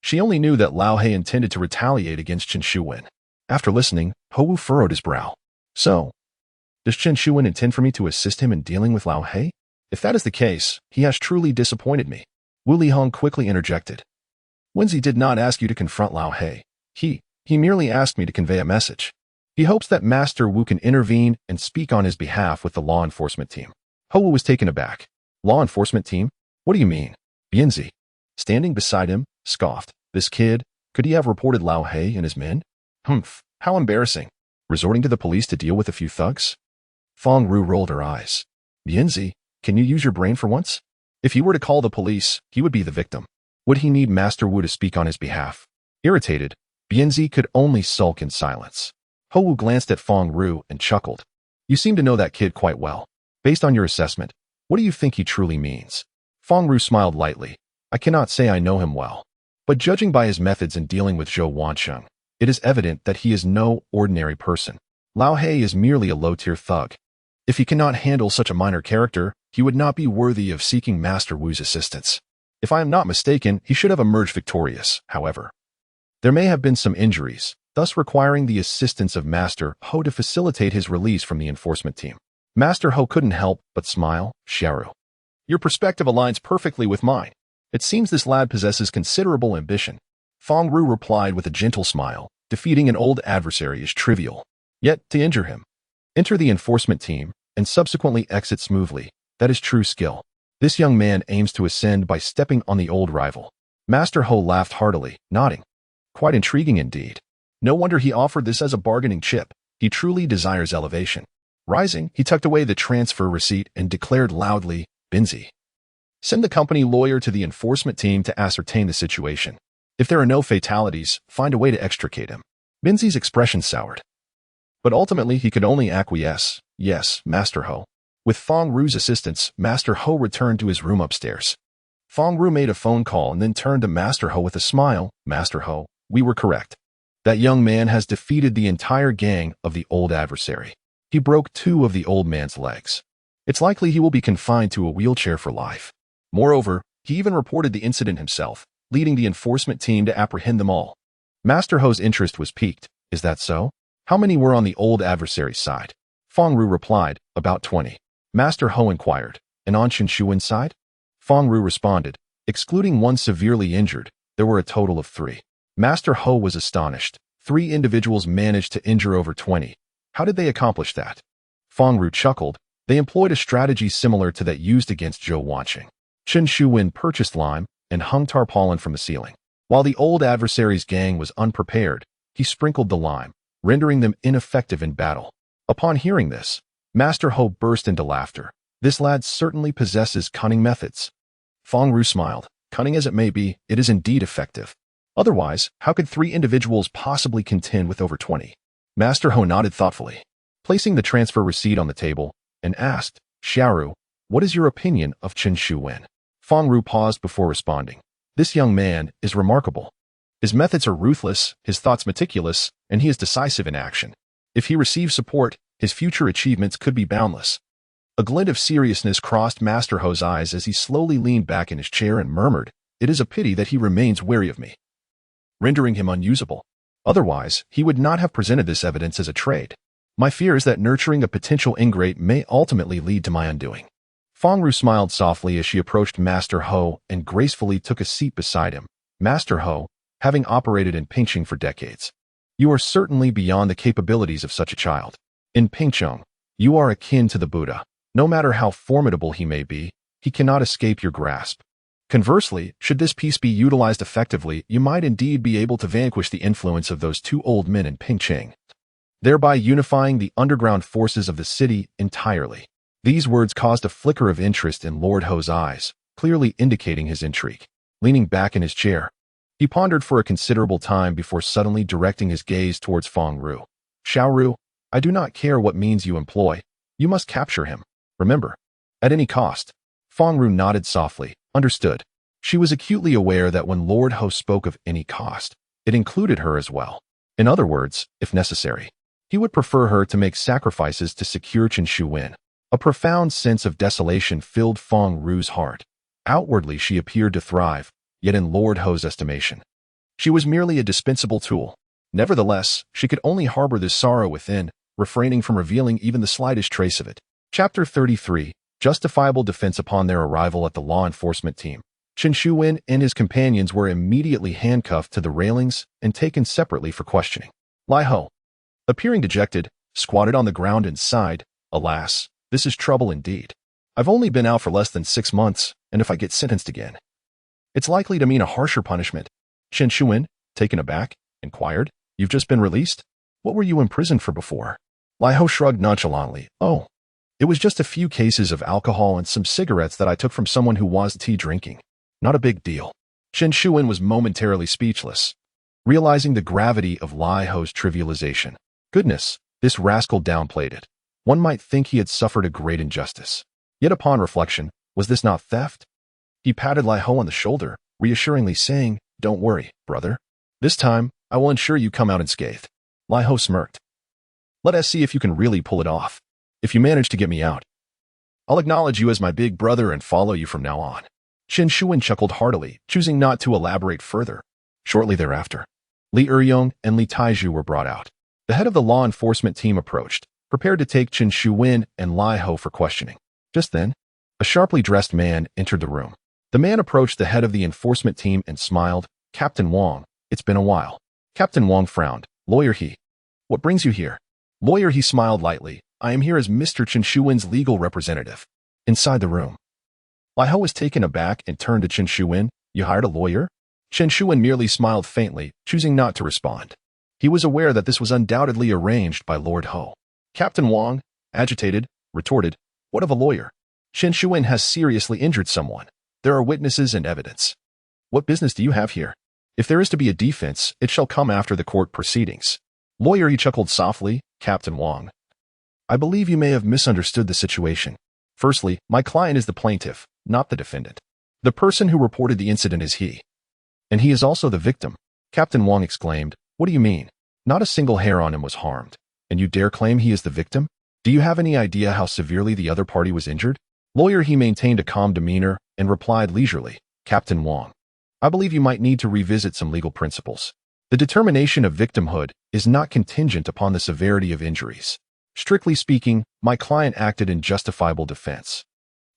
She only knew that Lao Hei intended to retaliate against Chen Shuwen. After listening, Hou furrowed his brow. So, does Chen Shuwen intend for me to assist him in dealing with Lao Hei? If that is the case, he has truly disappointed me. Wu Lihong quickly interjected. Wenzi did not ask you to confront Lao Hei. He merely asked me to convey a message. He hopes that Master Wu can intervene and speak on his behalf with the law enforcement team. Hou was taken aback. Law enforcement team? What do you mean? Bianzi, standing beside him, scoffed. This kid, could he have reported Lao Hei and his men? Humph, how embarrassing. Resorting to the police to deal with a few thugs? Fong Ru rolled her eyes. Bianzi, can you use your brain for once? If he were to call the police, he would be the victim. Would he need Master Wu to speak on his behalf? Irritated, Bianzi could only sulk in silence. Hou glanced at Fong Ru and chuckled. You seem to know that kid quite well. Based on your assessment, what do you think he truly means? Fong Ru smiled lightly. I cannot say I know him well. But judging by his methods in dealing with Zhou Wancheng, it is evident that he is no ordinary person. Lao Hei is merely a low-tier thug. If he cannot handle such a minor character, he would not be worthy of seeking Master Wu's assistance. If I am not mistaken, he should have emerged victorious, however. There may have been some injuries, thus requiring the assistance of Master Hou to facilitate his release from the enforcement team. Master Hou couldn't help but smile. Xiaoru, your perspective aligns perfectly with mine. It seems this lad possesses considerable ambition. Fong Ru replied with a gentle smile. Defeating an old adversary is trivial. Yet, to injure him, enter the enforcement team, and subsequently exit smoothly, that is true skill. This young man aims to ascend by stepping on the old rival. Master Hou laughed heartily, nodding. Quite intriguing indeed. No wonder he offered this as a bargaining chip. He truly desires elevation. Rising, he tucked away the transfer receipt and declared loudly, Binzi, send the company lawyer to the enforcement team to ascertain the situation. If there are no fatalities, find a way to extricate him. Binzi's expression soured. But ultimately he could only acquiesce. Yes, Master Hou. With Fong Ru's assistance, Master Hou returned to his room upstairs. Fong Ru made a phone call and then turned to Master Hou with a smile. Master Hou, we were correct. That young man has defeated the entire gang of the old adversary. He broke 2 of the old man's legs. It's likely he will be confined to a wheelchair for life. Moreover, he even reported the incident himself, leading the enforcement team to apprehend them all. Master Hou's interest was piqued. Is that so? How many were on the old adversary's side? Fong Ru replied, about 20. Master Hou inquired, and on Chen Shuwen's side? Fong Ru responded, excluding one severely injured, there were a total of 3. Master Hou was astonished. 3 individuals managed to injure over 20. How did they accomplish that? Fong Ru chuckled. They employed a strategy similar to that used against Zhou Wancheng. Chen Shuwen purchased lime and hung tarpaulin from the ceiling. While the old adversary's gang was unprepared, he sprinkled the lime, rendering them ineffective in battle. Upon hearing this, Master Hou burst into laughter. This lad certainly possesses cunning methods. Fong Ru smiled. Cunning as it may be, it is indeed effective. Otherwise, how could 3 individuals possibly contend with over 20? Master Hou nodded thoughtfully, placing the transfer receipt on the table, and asked, Xiaoru, what is your opinion of Chen Shuwen? Fong Ru paused before responding. This young man is remarkable. His methods are ruthless, his thoughts meticulous, and he is decisive in action. If he receives support, his future achievements could be boundless. A glint of seriousness crossed Master Hou's eyes as he slowly leaned back in his chair and murmured, It is a pity that he remains wary of me, rendering him unusable. Otherwise, he would not have presented this evidence as a trade. My fear is that nurturing a potential ingrate may ultimately lead to my undoing. Fong Ru smiled softly as she approached Master Hou and gracefully took a seat beside him. Master Hou, having operated in Pingcheng for decades, you are certainly beyond the capabilities of such a child. In Pingcheng, you are akin to the Buddha. No matter how formidable he may be, he cannot escape your grasp. Conversely, should this piece be utilized effectively, you might indeed be able to vanquish the influence of those 2 old men in Pingcheng, thereby unifying the underground forces of the city entirely. These words caused a flicker of interest in Lord Hou's eyes, clearly indicating his intrigue. Leaning back in his chair, he pondered for a considerable time before suddenly directing his gaze towards Fong Ru. Xiaoru, I do not care what means you employ. You must capture him. Remember, at any cost. Fong Ru nodded softly. Understood. She was acutely aware that when Lord Hou spoke of any cost, it included her as well. In other words, if necessary, he would prefer her to make sacrifices to secure Chen Shuwen. A profound sense of desolation filled Feng Ru's heart. Outwardly, she appeared to thrive, yet in Lord Ho's estimation, she was merely a dispensable tool. Nevertheless, she could only harbor this sorrow within, refraining from revealing even the slightest trace of it. Chapter 33. Justifiable defense. Upon their arrival at the law enforcement team, Chen Shuwen and his companions were immediately handcuffed to the railings and taken separately for questioning. Lai Ho, appearing dejected, squatted on the ground and sighed, "Alas, this is trouble indeed. I've only been out for less than 6 months, and if I get sentenced again, it's likely to mean a harsher punishment." Chen Shuwen, taken aback, inquired, "You've just been released? What were you imprisoned for before?" Lai Ho shrugged nonchalantly. "Oh, it was just a few cases of alcohol and some cigarettes that I took from someone who was tea drinking. Not a big deal." Chen Shuwen was momentarily speechless, realizing the gravity of Lai Ho's trivialization. Goodness, this rascal downplayed it. One might think he had suffered a great injustice. Yet upon reflection, was this not theft? He patted Lai Ho on the shoulder, reassuringly saying, "Don't worry, brother. This time, I will ensure you come out unscathed." Lai Ho smirked. "Let us see if you can really pull it off. If you manage to get me out, I'll acknowledge you as my big brother and follow you from now on." Chen Shuwen chuckled heartily, choosing not to elaborate further. Shortly thereafter, Li Eryong and Li Taizhu were brought out. The head of the law enforcement team approached, prepared to take Chen Shuwen and Lai Ho for questioning. Just then, a sharply dressed man entered the room. The man approached the head of the enforcement team and smiled. "Captain Wang, it's been a while." Captain Wang frowned. "Lawyer He, what brings you here?" Lawyer He smiled lightly. "I am here as Mr. Chen Shuwen's legal representative." Inside the room, Lai Ho was taken aback and turned to Chen Shuwen. "You hired a lawyer?" Chen Shuwen merely smiled faintly, choosing not to respond. He was aware that this was undoubtedly arranged by Lord Ho. Captain Wang, agitated, retorted, "What of a lawyer? Chen Shuwen has seriously injured someone. There are witnesses and evidence. What business do you have here? If there is to be a defense, it shall come after the court proceedings." Lawyer He chuckled softly. "Captain Wang, I believe you may have misunderstood the situation. Firstly, my client is the plaintiff, not the defendant. The person who reported the incident is he. And he is also the victim." Captain Wang exclaimed. "What do you mean? Not a single hair on him was harmed. And you dare claim he is the victim? Do you have any idea how severely the other party was injured?" Lawyer He maintained a calm demeanor and replied leisurely, "Captain Wang, I believe you might need to revisit some legal principles. The determination of victimhood is not contingent upon the severity of injuries. Strictly speaking, my client acted in justifiable defense."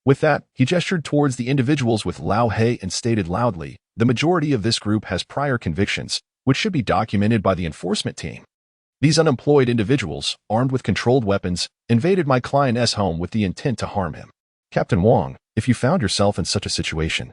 With that, he gestured towards the individuals with Lao He and stated loudly, "The majority of this group has prior convictions, which should be documented by the enforcement team. These unemployed individuals, armed with controlled weapons, invaded my client's home with the intent to harm him. Captain Wang, if you found yourself in such a situation,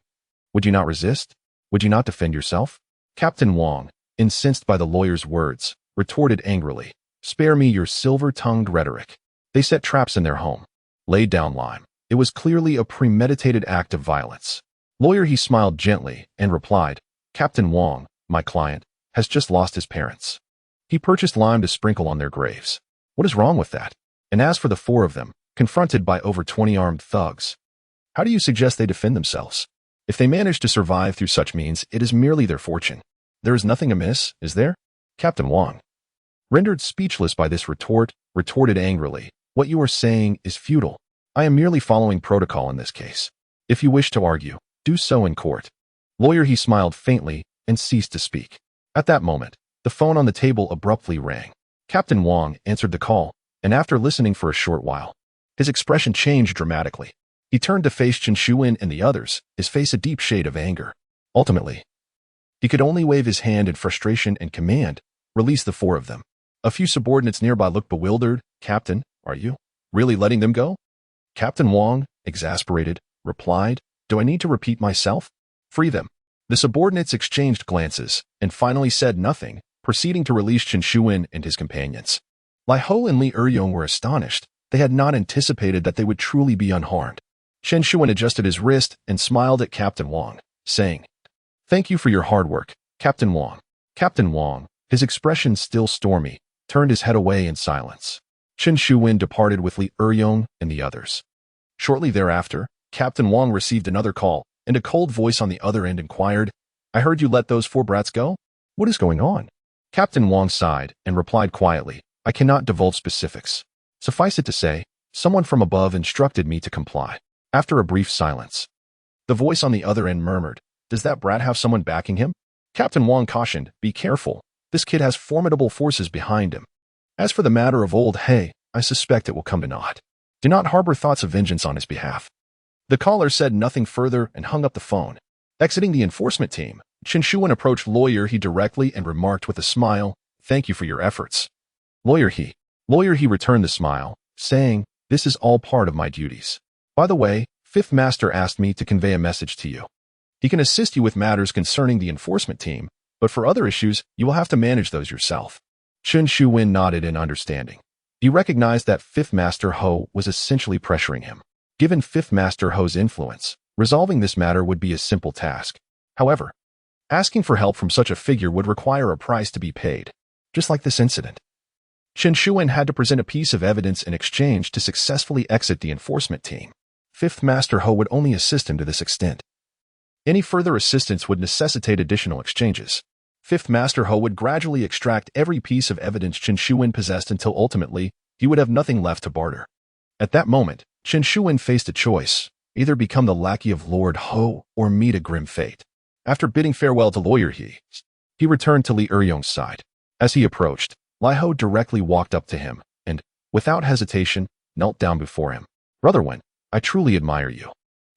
would you not resist? Would you not defend yourself?" Captain Wang, incensed by the lawyer's words, retorted angrily, "Spare me your silver-tongued rhetoric. They set traps in their home, laid down lime. It was clearly a premeditated act of violence." Lawyer He smiled gently and replied, "Captain Wang, my client, has just lost his parents. He purchased lime to sprinkle on their graves. What is wrong with that? And as for the 4 of them, confronted by over 20 armed thugs, how do you suggest they defend themselves? If they manage to survive through such means, it is merely their fortune. There is nothing amiss, is there?" Captain Wang, rendered speechless by this retort, retorted angrily, "What you are saying is futile. I am merely following protocol in this case. If you wish to argue, do so in court." Lawyer He smiled faintly and ceased to speak. At that moment, the phone on the table abruptly rang. Captain Wang answered the call, and after listening for a short while, his expression changed dramatically. He turned to face Chen Shuwen and the others, his face a deep shade of anger. Ultimately, he could only wave his hand in frustration and command, "Release the 4 of them." A few subordinates nearby looked bewildered. "Captain, are you really letting them go?" Captain Wang, exasperated, replied, "Do I need to repeat myself? Free them." The subordinates exchanged glances and finally said nothing, proceeding to release Chen Shuwen and his companions. Lai Ho and Li Eryong were astonished. They had not anticipated that they would truly be unharmed. Chen Shuwen adjusted his wrist and smiled at Captain Wang, saying, "Thank you for your hard work, Captain Wang." Captain Wang, his expression still stormy, turned his head away in silence. Chen Shuwen departed with Li Eryong and the others. Shortly thereafter, Captain Wang received another call, and a cold voice on the other end inquired, "I heard you let those 4 brats go? What is going on?" Captain Wang sighed and replied quietly, "I cannot divulge specifics. Suffice it to say, Someone from above instructed me to comply. After a brief silence, the voice on the other end murmured, "Does that brat have someone backing him?" Captain Wang cautioned, "Be careful. This kid has formidable forces behind him. As for the matter of old He, I suspect it will come to naught. Do not harbor thoughts of vengeance on his behalf." The caller said nothing further and hung up the phone. Exiting the enforcement team, Chen Shuwen approached Lawyer He directly and remarked with a smile, "Thank you for your efforts." Lawyer He returned the smile, saying, "This is all part of my duties. By the way, Fifth Master asked me to convey a message to you. He can assist you with matters concerning the enforcement team, but for other issues, you will have to manage those yourself." Chen Shuwen nodded in understanding. He recognized that Fifth Master Ho was essentially pressuring him. Given Fifth Master Ho's influence, resolving this matter would be a simple task. However, asking for help from such a figure would require a price to be paid, just like this incident. Chen Shuwen had to present a piece of evidence in exchange to successfully exit the enforcement team. Fifth Master Ho would only assist him to this extent. Any further assistance would necessitate additional exchanges. Fifth Master Ho would gradually extract every piece of evidence Chen Shuwen possessed until ultimately he would have nothing left to barter. At that moment, Chen Shuwen faced a choice, either become the lackey of Lord Ho or meet a grim fate. After bidding farewell to Lawyer He returned to Li Eryong's side. As he approached, Lai Ho directly walked up to him and, without hesitation, knelt down before him. "Brother Wen, I truly admire you.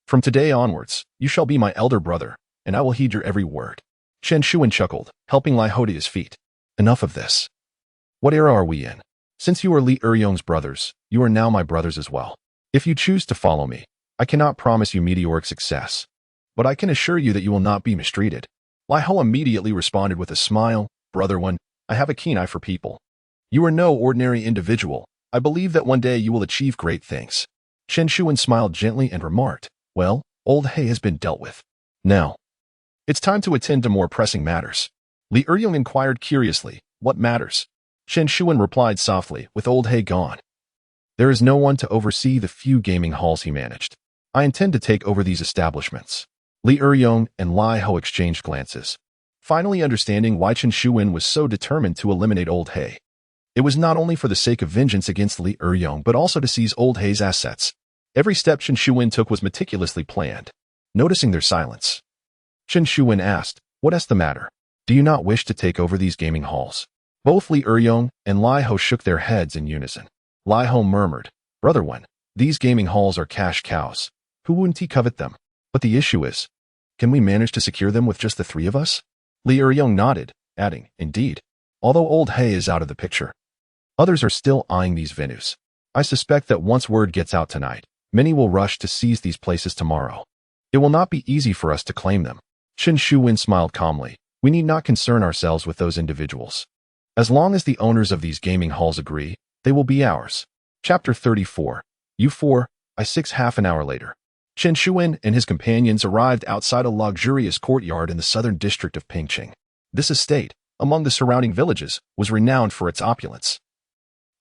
From today onwards, you shall be my elder brother, and I will heed your every word." Chen Shuwen chuckled, helping Lai Ho to his feet. "Enough of this. What era are we in? Since you are Li Eryong's brothers, you are now my brothers as well. If you choose to follow me, I cannot promise you meteoric success, but I can assure you that you will not be mistreated." Lai Ho immediately responded with a smile, "Brother Wen, I have a keen eye for people. You are no ordinary individual. I believe that one day you will achieve great things." Chen Shuwen smiled gently and remarked, "Well, old He has been dealt with. Now, it's time to attend to more pressing matters." Li Eryong inquired curiously, "What matters?" Chen Shuwen replied softly, "With old He gone, there is no one to oversee the few gaming halls he managed. I intend to take over these establishments." Li Eryong and Lai Ho exchanged glances, finally understanding why Chen Shuwen was so determined to eliminate old He. It was not only for the sake of vengeance against Li Eryong, but also to seize old He's assets. Every step Chen Shuwen took was meticulously planned. Noticing their silence, Chen Shuwen asked, "What is the matter? Do you not wish to take over these gaming halls?" Both Li Eryong and Lai Ho shook their heads in unison. Lai Ho murmured, "Brother Wen, these gaming halls are cash cows. Who wouldn't he covet them? But the issue is, can we manage to secure them with just the three of us?" Li Eryong nodded, adding, "Indeed. Although old He is out of the picture, others are still eyeing these venues. I suspect that once word gets out tonight, many will rush to seize these places tomorrow. It will not be easy for us to claim them." Chen Shuwen smiled calmly. "We need not concern ourselves with those individuals. As long as the owners of these gaming halls agree, they will be ours." Chapter 34. U4, I6. Half an hour later, Chen Shuwen and his companions arrived outside a luxurious courtyard in the southern district of Pingqing. This estate, among the surrounding villages, was renowned for its opulence.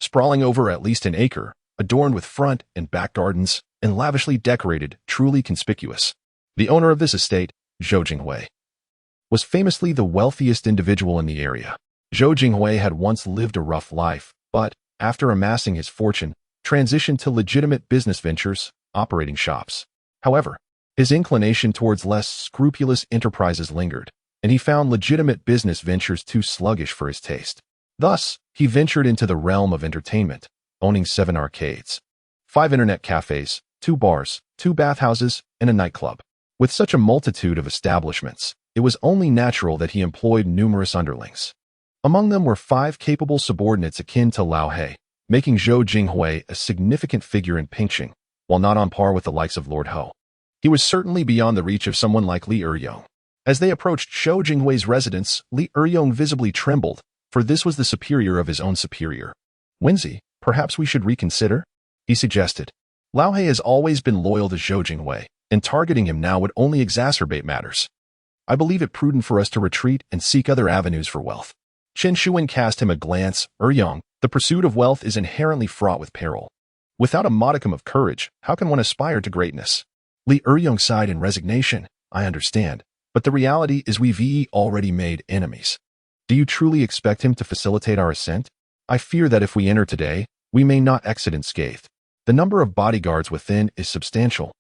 Sprawling over at least an acre, adorned with front and back gardens, and lavishly decorated, truly conspicuous. The owner of this estate, Zhou Jinghui, was famously the wealthiest individual in the area. Zhou Jinghui had once lived a rough life, but, after amassing his fortune, transitioned to legitimate business ventures, operating shops. However, his inclination towards less scrupulous enterprises lingered, and he found legitimate business ventures too sluggish for his taste. Thus, he ventured into the realm of entertainment, owning 7 arcades, 5 internet cafes, 2 bars, 2 bathhouses, and a nightclub. With such a multitude of establishments, it was only natural that he employed numerous underlings. Among them were 5 capable subordinates akin to Lao He, making Zhou Jinghui a significant figure in Pingqing, while not on par with the likes of Lord Ho. He was certainly beyond the reach of someone like Li Eryong. As they approached Zhou Jinghui's residence, Li Eryong visibly trembled, for this was the superior of his own superior. "Wenzi, perhaps we should reconsider?" he suggested. Lao He has always been loyal to Zhou Jinghui, and targeting him now would only exacerbate matters. I believe it prudent for us to retreat and seek other avenues for wealth. Chen Shuwen cast him a glance. "Eryong, the pursuit of wealth is inherently fraught with peril. Without a modicum of courage, how can one aspire to greatness?" Li Eryong sighed in resignation. "I understand, but the reality is we've already made enemies. Do you truly expect him to facilitate our ascent? I fear that if we enter today, we may not exit unscathed." The number of bodyguards within is substantial,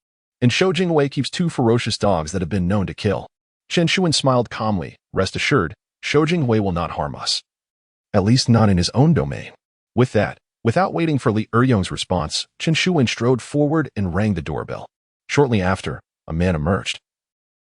and Shou Jingwei keeps 2 ferocious dogs that have been known to kill. Chen Shuwen smiled calmly. Rest assured, Shou Jingwei will not harm us. At least not in his own domain. With that, without waiting for Li Eryong's response, Chen Shuwen strode forward and rang the doorbell. Shortly after, a man emerged,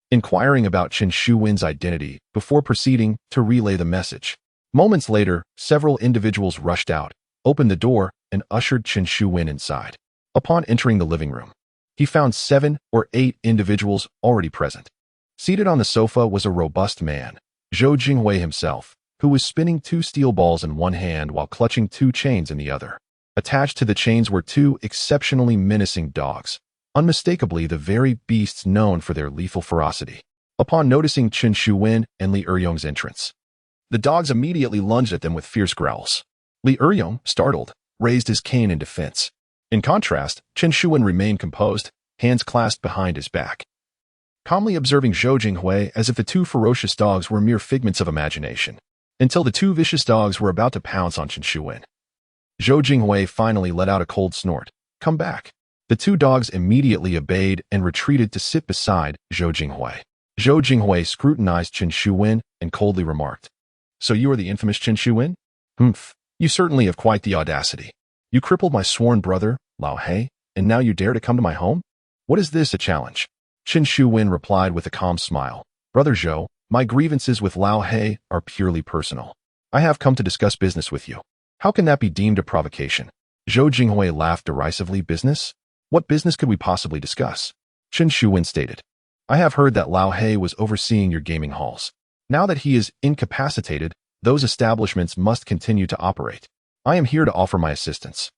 inquiring about Chen Shuwen's identity before proceeding to relay the message. Moments later, several individuals rushed out, opened the door, and ushered Chen Shuwen inside. Upon entering the living room, he found 7 or 8 individuals already present. Seated on the sofa was a robust man, Shou Jingwei himself, who was spinning 2 steel balls in one hand while clutching 2 chains in the other. Attached to the chains were 2 exceptionally menacing dogs, unmistakably the very beasts known for their lethal ferocity. Upon noticing Chen Shuwen and Li Eryong's entrance, the dogs immediately lunged at them with fierce growls. Li Eryong, startled, raised his cane in defense. In contrast, Chen Shuwen remained composed, hands clasped behind his back, calmly observing Shou Jingwei as if the 2 ferocious dogs were mere figments of imagination, until the 2 vicious dogs were about to pounce on Chen Shuwen. Shou Jingwei finally let out a cold snort. Come back. The 2 dogs immediately obeyed and retreated to sit beside Shou Jingwei. Shou Jingwei scrutinized Chen Shuwen and coldly remarked, So you are the infamous Chen Shuwen? Humph, you certainly have quite the audacity. You crippled my sworn brother, Lao He, and now you dare to come to my home? What is this, a challenge? Chen Shuwen replied with a calm smile. Brother Zhou, my grievances with Lao He are purely personal. I have come to discuss business with you. How can that be deemed a provocation? Shou Jingwei laughed derisively. Business? What business could we possibly discuss? Chen Shuwen stated. I have heard that Lao He was overseeing your gaming halls. Now that he is incapacitated, those establishments must continue to operate. I am here to offer my assistance.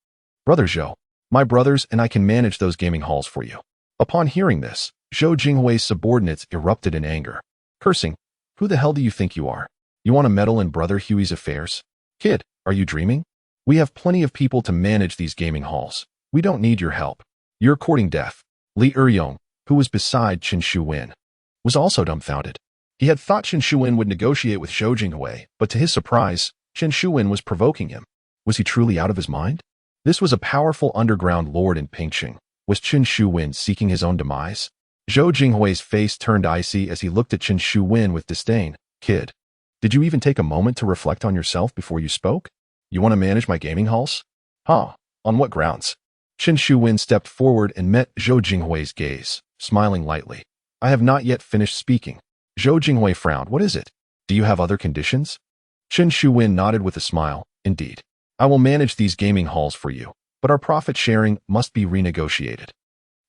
Brother Zhou, my brothers and I can manage those gaming halls for you. Upon hearing this, Shou Jingwei's subordinates erupted in anger, cursing, Who the hell do you think you are? You want to meddle in Brother Huey's affairs? Kid, are you dreaming? We have plenty of people to manage these gaming halls. We don't need your help. You're courting death. Li Eryong, who was beside Chen Shuwen, was also dumbfounded. He had thought Chen Shuwen would negotiate with Shou Jingwei, but to his surprise, Chen Shuwen was provoking him. Was he truly out of his mind? This was a powerful underground lord in Pingqing. Was Chen Shuwen seeking his own demise? Shou Jingwei's face turned icy as he looked at Chen Shuwen with disdain. Kid, did you even take a moment to reflect on yourself before you spoke? You want to manage my gaming halls? Huh, on what grounds? Chen Shuwen stepped forward and met Shou Jingwei's gaze, smiling lightly. I have not yet finished speaking. Shou Jingwei frowned. What is it? Do you have other conditions? Chen Shuwen nodded with a smile. Indeed. I will manage these gaming halls for you, but our profit sharing must be renegotiated.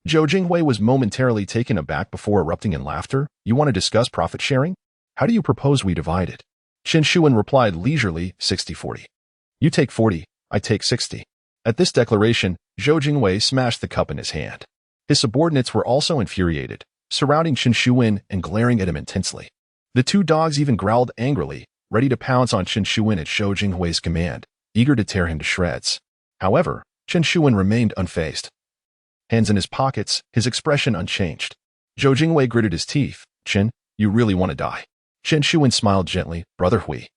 Shou Jingwei was momentarily taken aback before erupting in laughter. You want to discuss profit sharing? How do you propose we divide it? Chen Shuwen replied leisurely, 60-40. You take 40, I take 60. At this declaration, Shou Jingwei smashed the cup in his hand. His subordinates were also infuriated, surrounding Chen Shuwen and glaring at him intensely. The 2 dogs even growled angrily, ready to pounce on Chen Shuwen at Shou Jingwei's command, eager to tear him to shreds. However, Chen Shuwen remained unfazed. Hands in his pockets, his expression unchanged. Shou Jingwei gritted his teeth. Chen, you really want to die? Chen Shuwen smiled gently. Brother Hui,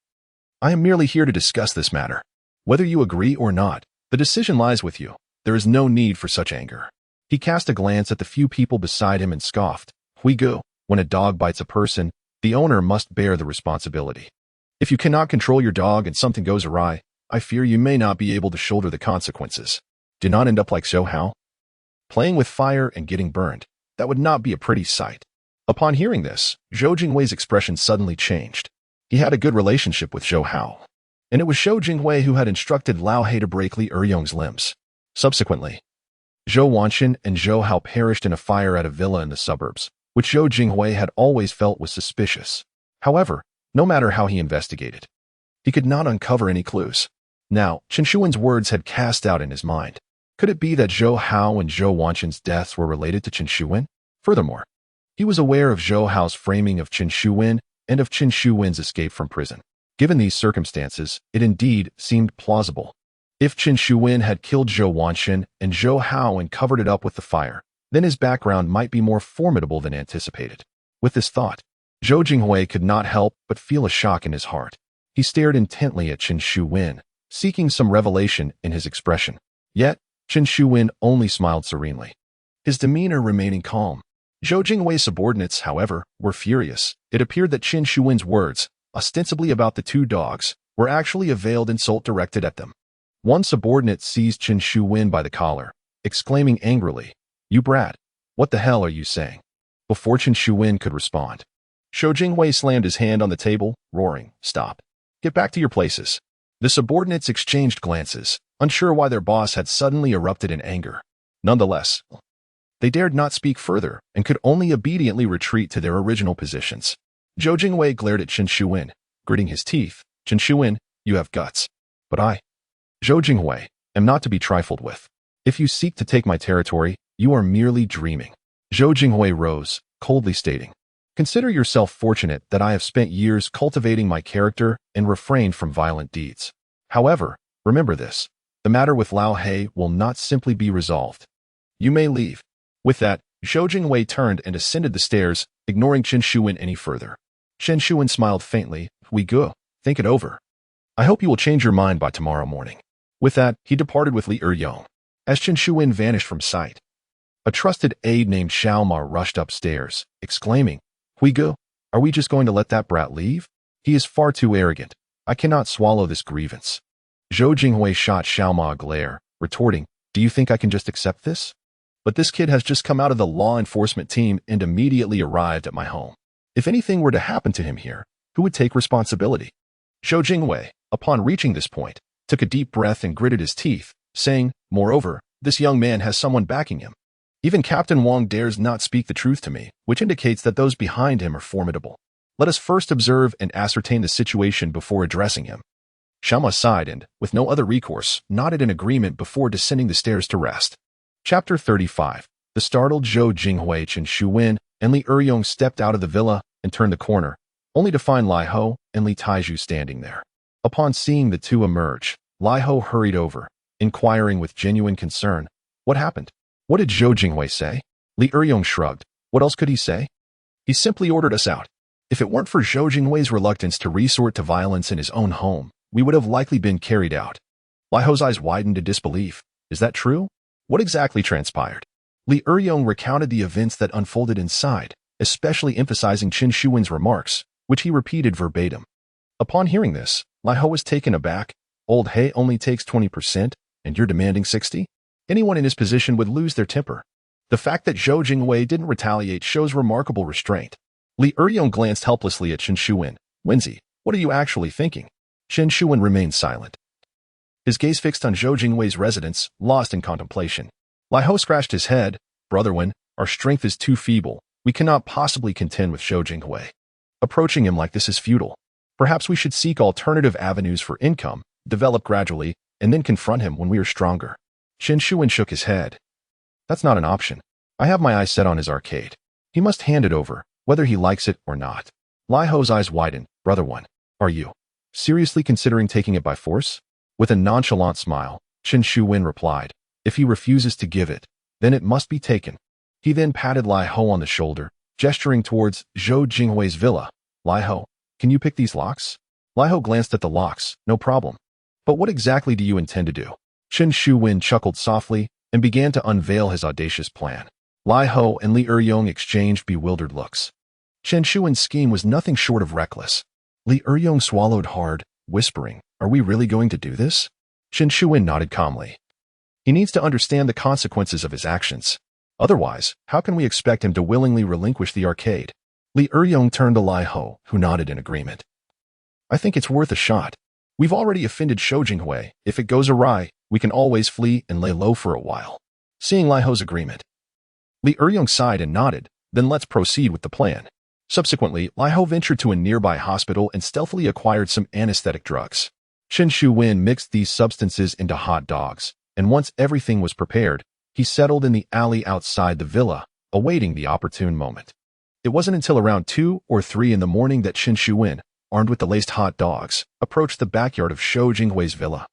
I am merely here to discuss this matter. Whether you agree or not, the decision lies with you. There is no need for such anger. He cast a glance at the few people beside him and scoffed. Hui Gu, when a dog bites a person, the owner must bear the responsibility. If you cannot control your dog and something goes awry, I fear you may not be able to shoulder the consequences. Do not end up like Zhou Hao, playing with fire and getting burned. That would not be a pretty sight. Upon hearing this, Shou Jingwei's expression suddenly changed. He had a good relationship with Zhou Hao, and it was Shou Jingwei who had instructed Lao He to break Li Eryong's limbs. Subsequently, Zhou Wanqin and Zhou Hao perished in a fire at a villa in the suburbs, which Shou Jingwei had always felt was suspicious. However, no matter how he investigated, he could not uncover any clues. Now, Chen Shuwen's words had cast doubt in his mind. Could it be that Zhou Hao and Zhou Wanqin's deaths were related to Chen Shuwen? Furthermore, he was aware of Zhou Hao's framing of Chen Shuwen and of Chen Shuwen's escape from prison. Given these circumstances, it indeed seemed plausible. If Chen Shuwen had killed Zhou Wanqin and Zhou Hao and covered it up with the fire, then his background might be more formidable than anticipated. With this thought, Shou Jingwei could not help but feel a shock in his heart. He stared intently at Chen Shuwen, seeking some revelation in his expression. Yet, Chen Shuwen only smiled serenely, his demeanor remaining calm. Zhou Jingwei's subordinates, however, were furious. It appeared that Chen Shuwen's words, ostensibly about the two dogs, were actually a veiled insult directed at them. One subordinate seized Chen Shuwen by the collar, exclaiming angrily, "You brat! What the hell are you saying?" Before Chen Shuwen could respond, Zhou Jingwei slammed his hand on the table, roaring, "Stop! Get back to your places." The subordinates exchanged glances, unsure why their boss had suddenly erupted in anger. Nonetheless, they dared not speak further and could only obediently retreat to their original positions. Zhou Jingwei glared at Chen Shuwen, gritting his teeth. "Chen Shuwen, you have guts. But I, Zhou Jingwei, am not to be trifled with. If you seek to take my territory, you are merely dreaming." Zhou Jingwei rose, coldly stating, "Consider yourself fortunate that I have spent years cultivating my character and refrained from violent deeds. However, remember this, the matter with Lao He will not simply be resolved. You may leave." With that, Zhou Jingwei turned and ascended the stairs, ignoring Chen Shuwen any further. Chen Shuwen smiled faintly. "We go. Think it over. I hope you will change your mind by tomorrow morning." With that, he departed with Li Eryong. As Chen Shuwen vanished from sight, a trusted aide named Xiao Ma rushed upstairs, exclaiming, "Hui Ge, are we just going to let that brat leave? He is far too arrogant. I cannot swallow this grievance." Zhou Jingwei shot Xiao Ma a glare, retorting, "Do you think I can just accept this? But this kid has just come out of the law enforcement team and immediately arrived at my home. If anything were to happen to him here, who would take responsibility?" Zhou Jingwei, upon reaching this point, took a deep breath and gritted his teeth, saying, "Moreover, this young man has someone backing him. Even Captain Wang dares not speak the truth to me, which indicates that those behind him are formidable. Let us first observe and ascertain the situation before addressing him." Xiao Ma sighed and, with no other recourse, nodded in agreement before descending the stairs to rest. Chapter 35. The startled Zhou Jingwei, Chen Shuwen, and Li Eryong stepped out of the villa and turned the corner, only to find Lai Ho and Li Taizhu standing there. Upon seeing the two emerge, Lai Ho hurried over, inquiring with genuine concern, "What happened? What did Zhou Jingwei say?" Li Eryong shrugged. What else could he say? "He simply ordered us out. If it weren't for Zhou Jingwei's reluctance to resort to violence in his own home, we would have likely been carried out." Lai Ho's eyes widened in disbelief. "Is that true? What exactly transpired?" Li Eryong recounted the events that unfolded inside, especially emphasizing Chen Shuwen's remarks, which he repeated verbatim. Upon hearing this, Lai Ho was taken aback. "Old He only takes 20%, and you're demanding 60%? Anyone in his position would lose their temper." The fact that Zhou Jingwei didn't retaliate shows remarkable restraint. Li Eryong glanced helplessly at Chen Shuwen. "Wenzi, what are you actually thinking?" Chen Shuwen remained silent, his gaze fixed on Zhou Jingwei's residence, lost in contemplation. Lai Ho scratched his head. "Brother Wen, our strength is too feeble. We cannot possibly contend with Zhou Jingwei. Approaching him like this is futile. Perhaps we should seek alternative avenues for income, develop gradually, and then confront him when we are stronger." Chen Shuwen shook his head. "That's not an option. I have my eyes set on his arcade. He must hand it over, whether he likes it or not." Lai Ho's eyes widened. "Brother Wen, are you seriously considering taking it by force?" With a nonchalant smile, Chen Shuwen replied, "If he refuses to give it, then it must be taken." He then patted Lai Ho on the shoulder, gesturing towards Zhou Jingwei's villa. "Lai Ho, can you pick these locks?" Lai Ho glanced at the locks. "No problem. But what exactly do you intend to do?" Chen Shuwen chuckled softly and began to unveil his audacious plan. Lai Ho and Li Eryong exchanged bewildered looks. Chen Shuwen's scheme was nothing short of reckless. Li Eryong swallowed hard, whispering, "Are we really going to do this?" Chen Shuwen nodded calmly. He needs to understand the consequences of his actions. Otherwise, how can we expect him to willingly relinquish the arcade? Li Eryong turned to Lai Ho, who nodded in agreement. "I think it's worth a shot. We've already offended Zhou Jingwei. If it goes awry, we can always flee and lay low for a while." Seeing Lai Ho's agreement, Li Eryong sighed and nodded. "Then let's proceed with the plan." Subsequently, Lai Ho ventured to a nearby hospital and stealthily acquired some anesthetic drugs. Chen Shuwen mixed these substances into hot dogs, and once everything was prepared, he settled in the alley outside the villa, awaiting the opportune moment. It wasn't until around 2 or 3 in the morning that Chen Shuwen, armed with the laced hot dogs, approached the backyard of Zhou Jingwei's villa.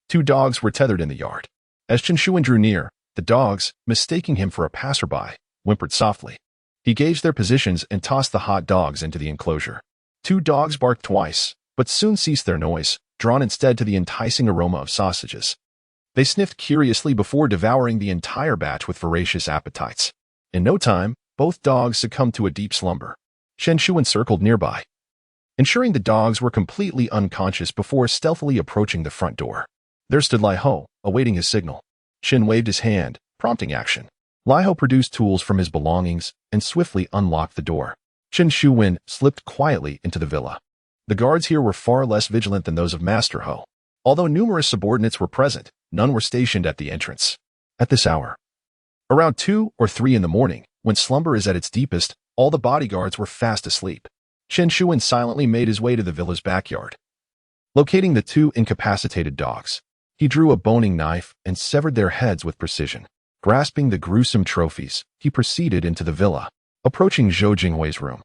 2 dogs were tethered in the yard. As Chen Shuwen drew near, the dogs, mistaking him for a passerby, whimpered softly. He gauged their positions and tossed the hot dogs into the enclosure. 2 dogs barked twice, but soon ceased their noise, drawn instead to the enticing aroma of sausages. They sniffed curiously before devouring the entire batch with voracious appetites. In no time, both dogs succumbed to a deep slumber. Chen Shuwen circled nearby, ensuring the dogs were completely unconscious before stealthily approaching the front door. There stood Lai Ho, awaiting his signal. Chen waved his hand, prompting action. Lai Ho produced tools from his belongings and swiftly unlocked the door. Chen Shuwen slipped quietly into the villa. The guards here were far less vigilant than those of Master Ho. Although numerous subordinates were present, none were stationed at the entrance. At this hour, around 2 or 3 in the morning, when slumber is at its deepest, all the bodyguards were fast asleep. Chen Shuwen silently made his way to the villa's backyard. Locating the 2 incapacitated dogs, he drew a boning knife and severed their heads with precision. Grasping the gruesome trophies, he proceeded into the villa, approaching Zhou Jinghui's room.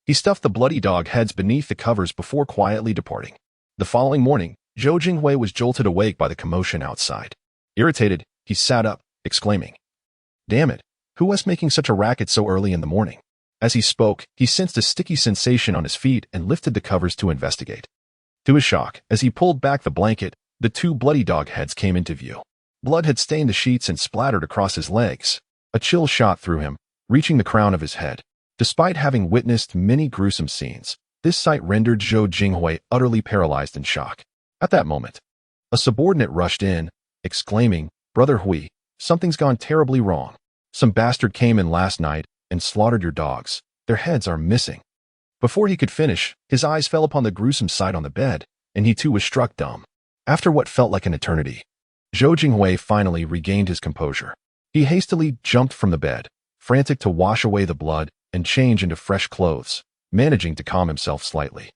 He stuffed the bloody dog heads beneath the covers before quietly departing. The following morning, Zhou Jinghui was jolted awake by the commotion outside. Irritated, he sat up, exclaiming, "Damn it, who was making such a racket so early in the morning?" As he spoke, he sensed a sticky sensation on his feet and lifted the covers to investigate. To his shock, as he pulled back the blanket, the 2 bloody dog heads came into view. Blood had stained the sheets and splattered across his legs. A chill shot through him, reaching the crown of his head. Despite having witnessed many gruesome scenes, this sight rendered Zhou Jinghui utterly paralyzed in shock. At that moment, a subordinate rushed in, exclaiming, "Brother Hui, something's gone terribly wrong. Some bastard came in last night and slaughtered your dogs. Their heads are missing." Before he could finish, his eyes fell upon the gruesome sight on the bed, and he too was struck dumb. After what felt like an eternity, Zhou Jinghui finally regained his composure. He hastily jumped from the bed, frantic to wash away the blood and change into fresh clothes, managing to calm himself slightly.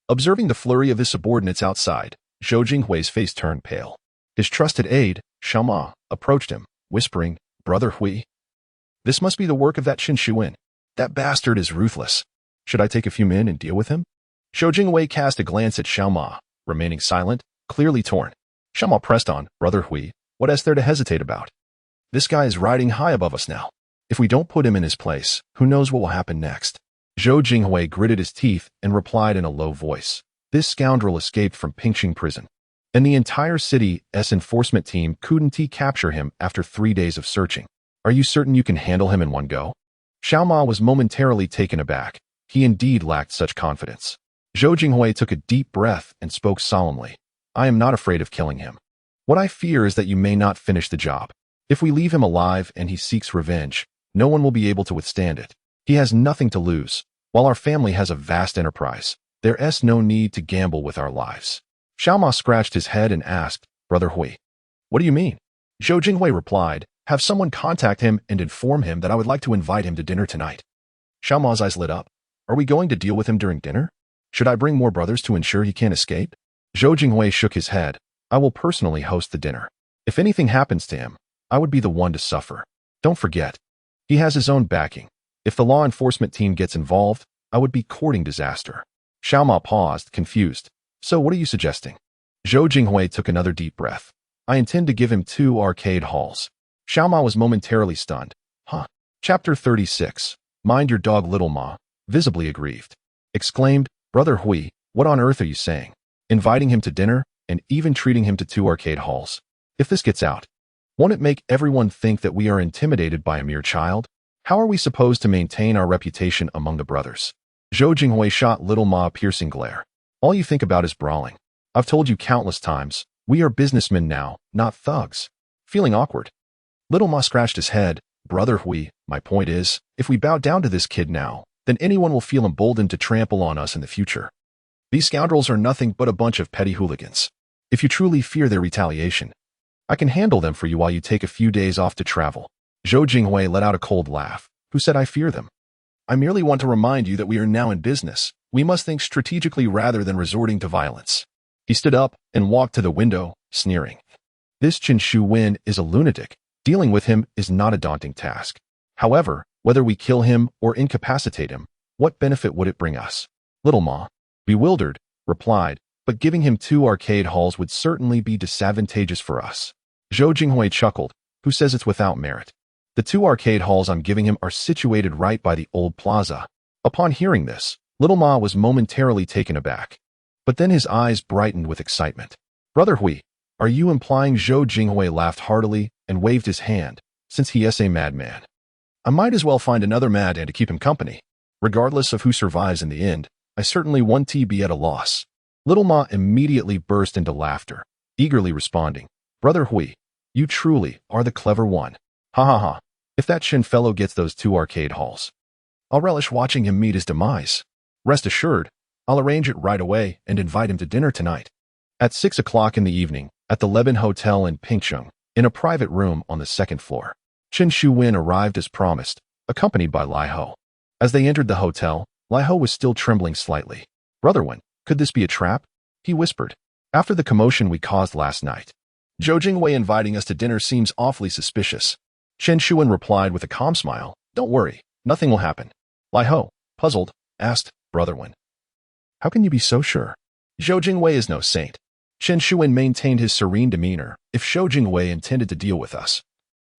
Observing the flurry of his subordinates outside, Zhou Jinghui's face turned pale. His trusted aide, Xiao Ma, approached him, whispering, "Brother Hui, this must be the work of that Chen Shuwen. That bastard is ruthless. Should I take a few men and deal with him?" Zhou Jinghui cast a glance at Xiao Ma, remaining silent, clearly torn. Xiao Ma pressed on, "Brother Hui, what is there to hesitate about? This guy is riding high above us now. If we don't put him in his place, who knows what will happen next?" Zhou Jinghui gritted his teeth and replied in a low voice, "This scoundrel escaped from Pingqing prison, and the entire city's enforcement team couldn't capture him after 3 days of searching. Are you certain you can handle him in one go?" Xiao Ma was momentarily taken aback. He indeed lacked such confidence. Zhou Jinghui took a deep breath and spoke solemnly, "I am not afraid of killing him. What I fear is that you may not finish the job. If we leave him alive and he seeks revenge, no one will be able to withstand it. He has nothing to lose, while our family has a vast enterprise. There's no need to gamble with our lives." Xiao Ma scratched his head and asked, "Brother Hui, what do you mean?" Zhou Jinghui replied, "Have someone contact him and inform him that I would like to invite him to dinner tonight." Xiao Ma's eyes lit up. "Are we going to deal with him during dinner? Should I bring more brothers to ensure he can't escape?" Zhou Jinghui shook his head. "I will personally host the dinner. If anything happens to him, I would be the one to suffer. Don't forget, he has his own backing. If the law enforcement team gets involved, I would be courting disaster." Xiao Ma paused, confused. "So what are you suggesting?" Zhou Jinghui took another deep breath. "I intend to give him 2 arcade halls." Xiao Ma was momentarily stunned. "Huh?" Chapter 36. Mind your dog, little Ma, visibly aggrieved, exclaimed, "Brother Hui, what on earth are you saying? Inviting him to dinner, and even treating him to 2 arcade halls? If this gets out, won't it make everyone think that we are intimidated by a mere child? How are we supposed to maintain our reputation among the brothers?" Zhou Jinghui shot little Ma a piercing glare. "All you think about is brawling. I've told you countless times, we are businessmen now, not thugs." Feeling awkward, little Ma scratched his head. "Brother Hui, my point is, if we bow down to this kid now, then anyone will feel emboldened to trample on us in the future. These scoundrels are nothing but a bunch of petty hooligans. If you truly fear their retaliation, I can handle them for you while you take a few days off to travel." Zhou Jinghui let out a cold laugh. "Who said I fear them? I merely want to remind you that we are now in business. We must think strategically rather than resorting to violence." He stood up and walked to the window, sneering. "This Chen Shuwen is a lunatic. Dealing with him is not a daunting task. However, whether we kill him or incapacitate him, what benefit would it bring us?" Little Ma, bewildered, replied, "But giving him 2 arcade halls would certainly be disadvantageous for us." Zhou Jinghui chuckled. "Who says it's without merit? The 2 arcade halls I'm giving him are situated right by the old plaza." Upon hearing this, little Ma was momentarily taken aback. But then his eyes brightened with excitement. "Brother Hui, Are you implying Zhou Jinghui laughed heartily and waved his hand, since he is a madman? I might as well find another madman to keep him company. Regardless of who survives in the end, I certainly won't be at a loss. Little Ma immediately burst into laughter, eagerly responding, Brother Hui, you truly are the clever one. Ha ha ha. If that Chen fellow gets those 2 arcade halls, I'll relish watching him meet his demise. Rest assured, I'll arrange it right away and invite him to dinner tonight. At 6 o'clock in the evening, at the Leban Hotel in Pingcheng, in a private room on the 2nd floor, Chen Shuwen arrived as promised, accompanied by Lai Ho. As they entered the hotel, Lai Ho was still trembling slightly. Brother Wen, could this be a trap? He whispered. After the commotion we caused last night, Zhou Jinghui inviting us to dinner seems awfully suspicious. Chen Shuwen replied with a calm smile, Don't worry, nothing will happen. Lai Ho, puzzled, asked, Brother Wen, how can you be so sure? Zhou Jinghui is no saint. Chen Shuwen maintained his serene demeanor. If Zhou Jinghui intended to deal with us,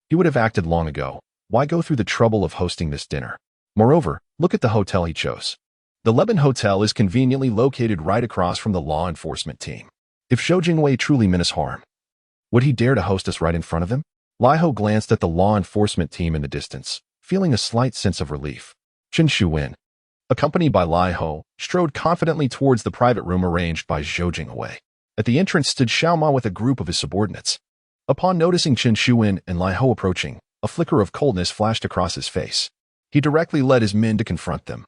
he would have acted long ago. Why go through the trouble of hosting this dinner? Moreover, look at the hotel he chose. The Leban Hotel is conveniently located right across from the law enforcement team. If Zhou Jinghui truly meant us harm, would he dare to host us right in front of him? Lai Ho glanced at the law enforcement team in the distance, feeling a slight sense of relief. Chen Shuwen, accompanied by Lai Ho, strode confidently towards the private room arranged by Zhou Jinghui. At the entrance stood Xiao Ma with a group of his subordinates. Upon noticing Chen Shuwen and Lai Ho approaching, a flicker of coldness flashed across his face. He directly led his men to confront them.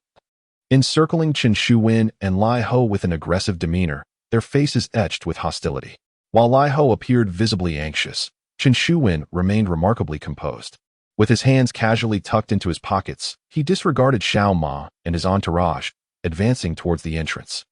Encircling Chen Shuwen and Lai Ho with an aggressive demeanor, their faces etched with hostility. While Lai Ho appeared visibly anxious, Chen Shuwen remained remarkably composed. With his hands casually tucked into his pockets, he disregarded Xiao Ma and his entourage, advancing towards the entrance.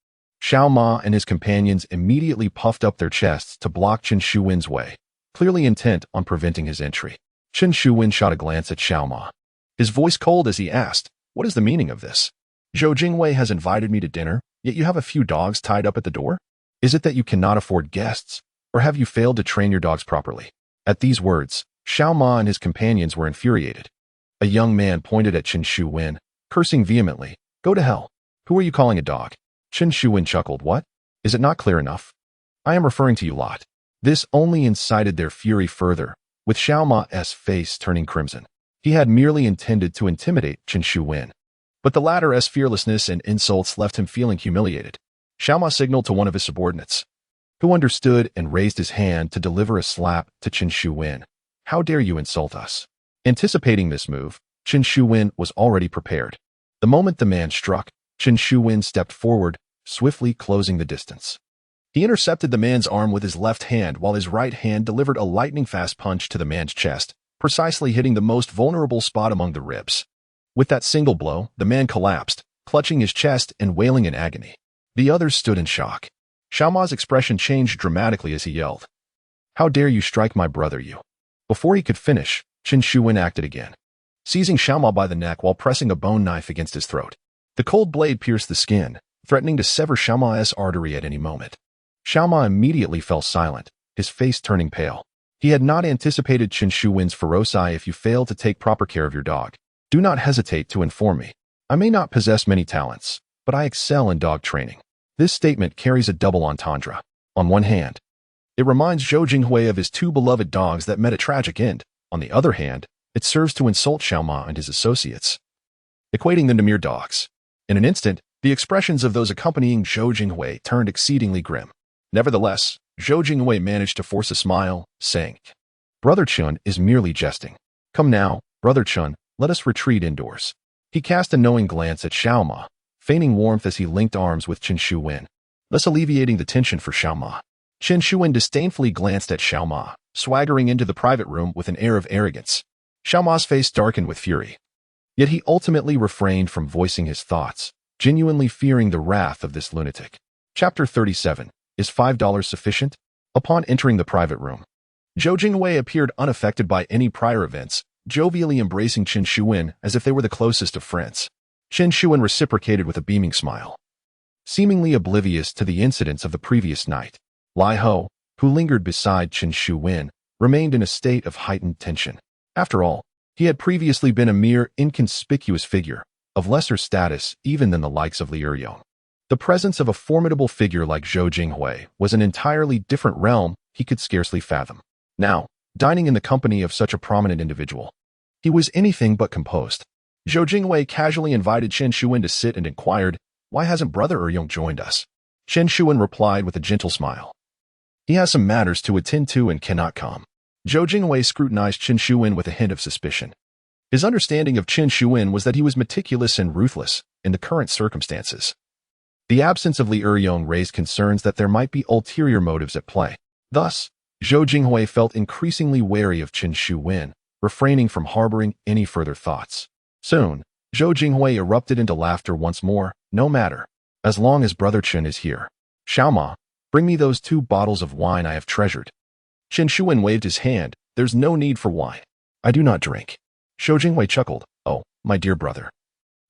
Xiao Ma and his companions immediately puffed up their chests to block Chen Shuwen's way, clearly intent on preventing his entry. Chen Shuwen shot a glance at Xiao Ma, his voice cold as he asked, What is the meaning of this? Zhou Jinghui has invited me to dinner, yet you have a few dogs tied up at the door? Is it that you cannot afford guests, or have you failed to train your dogs properly? At these words, Xiao Ma and his companions were infuriated. A young man pointed at Chen Shuwen, cursing vehemently, Go to hell. Who are you calling a dog? Chen Shuwen chuckled, What? Is it not clear enough? I am referring to you lot. This only incited their fury further, with Xiao Ma's face turning crimson. He had merely intended to intimidate Chen Shuwen, but the latter's fearlessness and insults left him feeling humiliated. Xiao Ma signaled to one of his subordinates, who understood and raised his hand to deliver a slap to Chen Shuwen. How dare you insult us? Anticipating this move, Chen Shuwen was already prepared. The moment the man struck, Chen Shuwen stepped forward, swiftly closing the distance. He intercepted the man's arm with his left hand while his right hand delivered a lightning-fast punch to the man's chest, precisely hitting the most vulnerable spot among the ribs. With that single blow, the man collapsed, clutching his chest and wailing in agony. The others stood in shock. Xiao Ma's expression changed dramatically as he yelled, How dare you strike my brother, you? Before he could finish, Chen Shuwen acted again, seizing Xiao Ma by the neck while pressing a bone knife against his throat. The cold blade pierced the skin, threatening to sever Xiao Ma's artery at any moment. Xiao Ma immediately fell silent, his face turning pale. He had not anticipated Chen Shuwen's ferocity. If you fail to take proper care of your dog, do not hesitate to inform me. I may not possess many talents, but I excel in dog training. This statement carries a double entendre. On one hand, it reminds Zhou Jinghui of his 2 beloved dogs that met a tragic end. On the other hand, it serves to insult Xiao Ma and his associates, equating them to mere dogs. In an instant, the expressions of those accompanying Zhou Jinghui turned exceedingly grim. Nevertheless, Zhou Jinghui managed to force a smile, saying, Brother Chun is merely jesting. Come now, Brother Chun, let us retreat indoors. He cast a knowing glance at Xiao Ma, feigning warmth as he linked arms with Chen Shuwen, thus alleviating the tension for Xiao Ma. Chen Shuwen disdainfully glanced at Xiao Ma, swaggering into the private room with an air of arrogance. Xiao Ma's face darkened with fury. Yet he ultimately refrained from voicing his thoughts, genuinely fearing the wrath of this lunatic. Chapter 37. Is $5 sufficient? Upon entering the private room, Zhou Jinghui appeared unaffected by any prior events, jovially embracing Chen Shuwen as if they were the closest of friends. Chen Shuwen reciprocated with a beaming smile. Seemingly oblivious to the incidents of the previous night, Lai Ho, who lingered beside Chen Shuwen, remained in a state of heightened tension. After all, he had previously been a mere inconspicuous figure, of lesser status even than the likes of Li Eryong. The presence of a formidable figure like Zhou Jinghui was an entirely different realm he could scarcely fathom. Now, dining in the company of such a prominent individual, he was anything but composed. Zhou Jingwei casually invited Chen Shuwen to sit and inquired, "Why hasn't Brother Eryong joined us?" Chen Shuwen replied with a gentle smile. "He has some matters to attend to and cannot come." Zhou Jingwei scrutinized Chen Shuwen with a hint of suspicion. His understanding of Chen Shuwen was that he was meticulous and ruthless in the current circumstances. The absence of Li Eryong raised concerns that there might be ulterior motives at play. Thus, Zhou Jingwei felt increasingly wary of Chen Shuwen, refraining from harboring any further thoughts. Soon, Zhou Jingwei erupted into laughter once more. "No matter, as long as Brother Chen is here. Xiaoma, bring me those 2 bottles of wine I have treasured." Chen Shuwen waved his hand. "There's no need for wine. I do not drink." Zhou Jingwei chuckled. "Oh, my dear brother.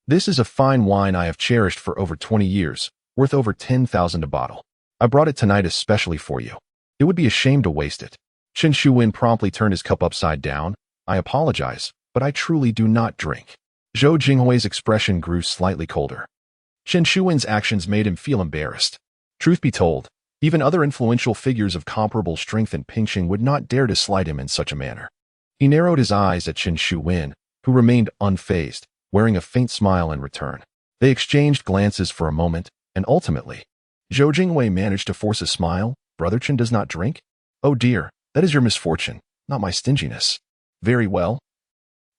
This is a fine wine I have cherished for over 20 years, worth over 10,000 a bottle. I brought it tonight especially for you. It would be a shame to waste it." Chen Shuwen promptly turned his cup upside down. "I apologize, but I truly do not drink." Zhou Jingwei's expression grew slightly colder. Chen Shuwen's actions made him feel embarrassed. Truth be told, even other influential figures of comparable strength in Pingxing would not dare to slight him in such a manner. He narrowed his eyes at Chen Shuwen, who remained unfazed, wearing a faint smile in return. They exchanged glances for a moment, and ultimately, Zhou Jingwei managed to force a smile. "Brother Chen does not drink? Oh dear, that is your misfortune, not my stinginess. Very well.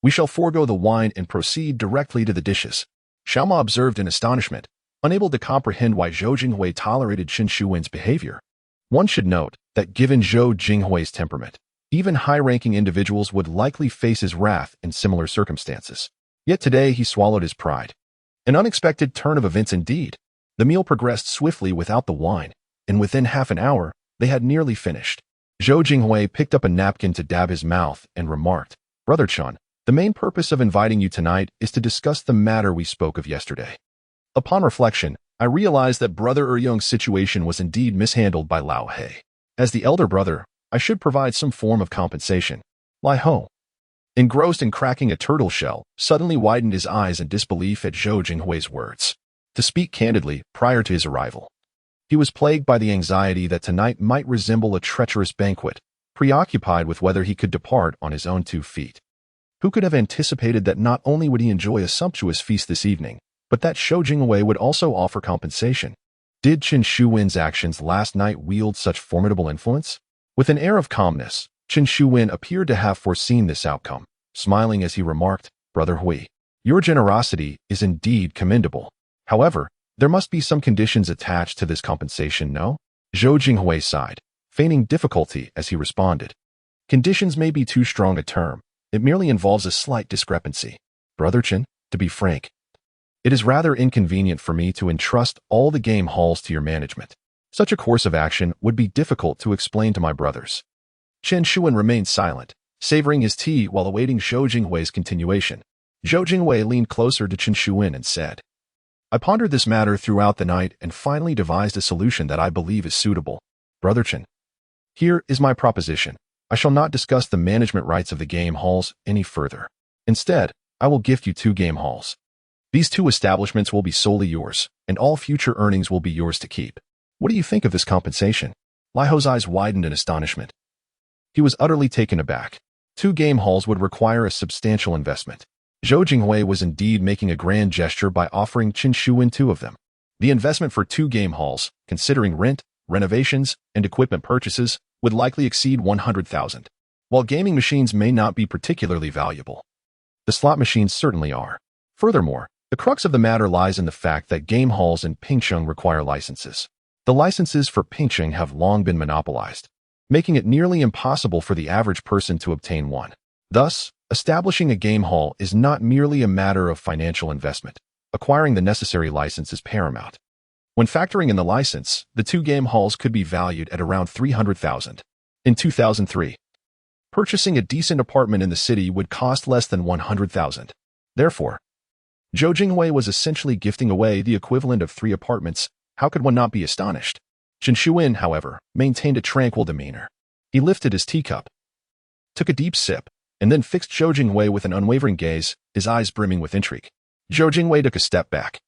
We shall forego the wine and proceed directly to the dishes." Xiaoma observed in astonishment, unable to comprehend why Zhou Jingwei tolerated Chen Shuwen's behavior. One should note that given Zhou Jingwei's temperament, even high-ranking individuals would likely face his wrath in similar circumstances. Yet today he swallowed his pride. An unexpected turn of events indeed. The meal progressed swiftly without the wine, and within half an hour, they had nearly finished. Zhou Jingwei picked up a napkin to dab his mouth and remarked, "Brother Chen, the main purpose of inviting you tonight is to discuss the matter we spoke of yesterday. Upon reflection, I realized that Brother Eryong's situation was indeed mishandled by Lao He. As the elder brother, I should provide some form of compensation." Lai Ho, engrossed in cracking a turtle shell, suddenly widened his eyes in disbelief at Zhou Jingwei's words. To speak candidly, prior to his arrival, he was plagued by the anxiety that tonight might resemble a treacherous banquet, preoccupied with whether he could depart on his own 2 feet. Who could have anticipated that not only would he enjoy a sumptuous feast this evening, but that Zhou Jingwei would also offer compensation? Did Chen Shuwen's actions last night wield such formidable influence? With an air of calmness, Chen Shuwen appeared to have foreseen this outcome, smiling as he remarked, "Brother Hui, your generosity is indeed commendable. However, there must be some conditions attached to this compensation, no?" Zhou Jingwei sighed, feigning difficulty as he responded. "Conditions may be too strong a term. It merely involves a slight discrepancy. Brother Chen, to be frank, it is rather inconvenient for me to entrust all the game halls to your management. Such a course of action would be difficult to explain to my brothers." Chen Shuwen remained silent, savoring his tea while awaiting Zhou Jingwei's continuation. Zhou Jingwei leaned closer to Chen Shuwen and said, "I pondered this matter throughout the night and finally devised a solution that I believe is suitable. Brother Chen, here is my proposition. I shall not discuss the management rights of the game halls any further. Instead, I will gift you 2 game halls. These 2 establishments will be solely yours, and all future earnings will be yours to keep. What do you think of this compensation?" Lai Ho's eyes widened in astonishment. He was utterly taken aback. 2 game halls would require a substantial investment. Zhou Jingwei was indeed making a grand gesture by offering Chen Shuwen 2 of them. The investment for 2 game halls, considering rent, renovations, and equipment purchases, would likely exceed 100,000. While gaming machines may not be particularly valuable, the slot machines certainly are. Furthermore, the crux of the matter lies in the fact that game halls in Pingxing require licenses. The licenses for Pingxing have long been monopolized, making it nearly impossible for the average person to obtain one. Thus, establishing a game hall is not merely a matter of financial investment. Acquiring the necessary license is paramount. When factoring in the license, the 2 game halls could be valued at around 300,000. In 2003, purchasing a decent apartment in the city would cost less than 100,000. Therefore, Zhou Jingwei was essentially gifting away the equivalent of 3 apartments. How could one not be astonished? Chen Shuwen, however, maintained a tranquil demeanor. He lifted his teacup, took a deep sip, and then fixed Zhou Jingwei with an unwavering gaze, his eyes brimming with intrigue. Zhou Jingwei took a step back,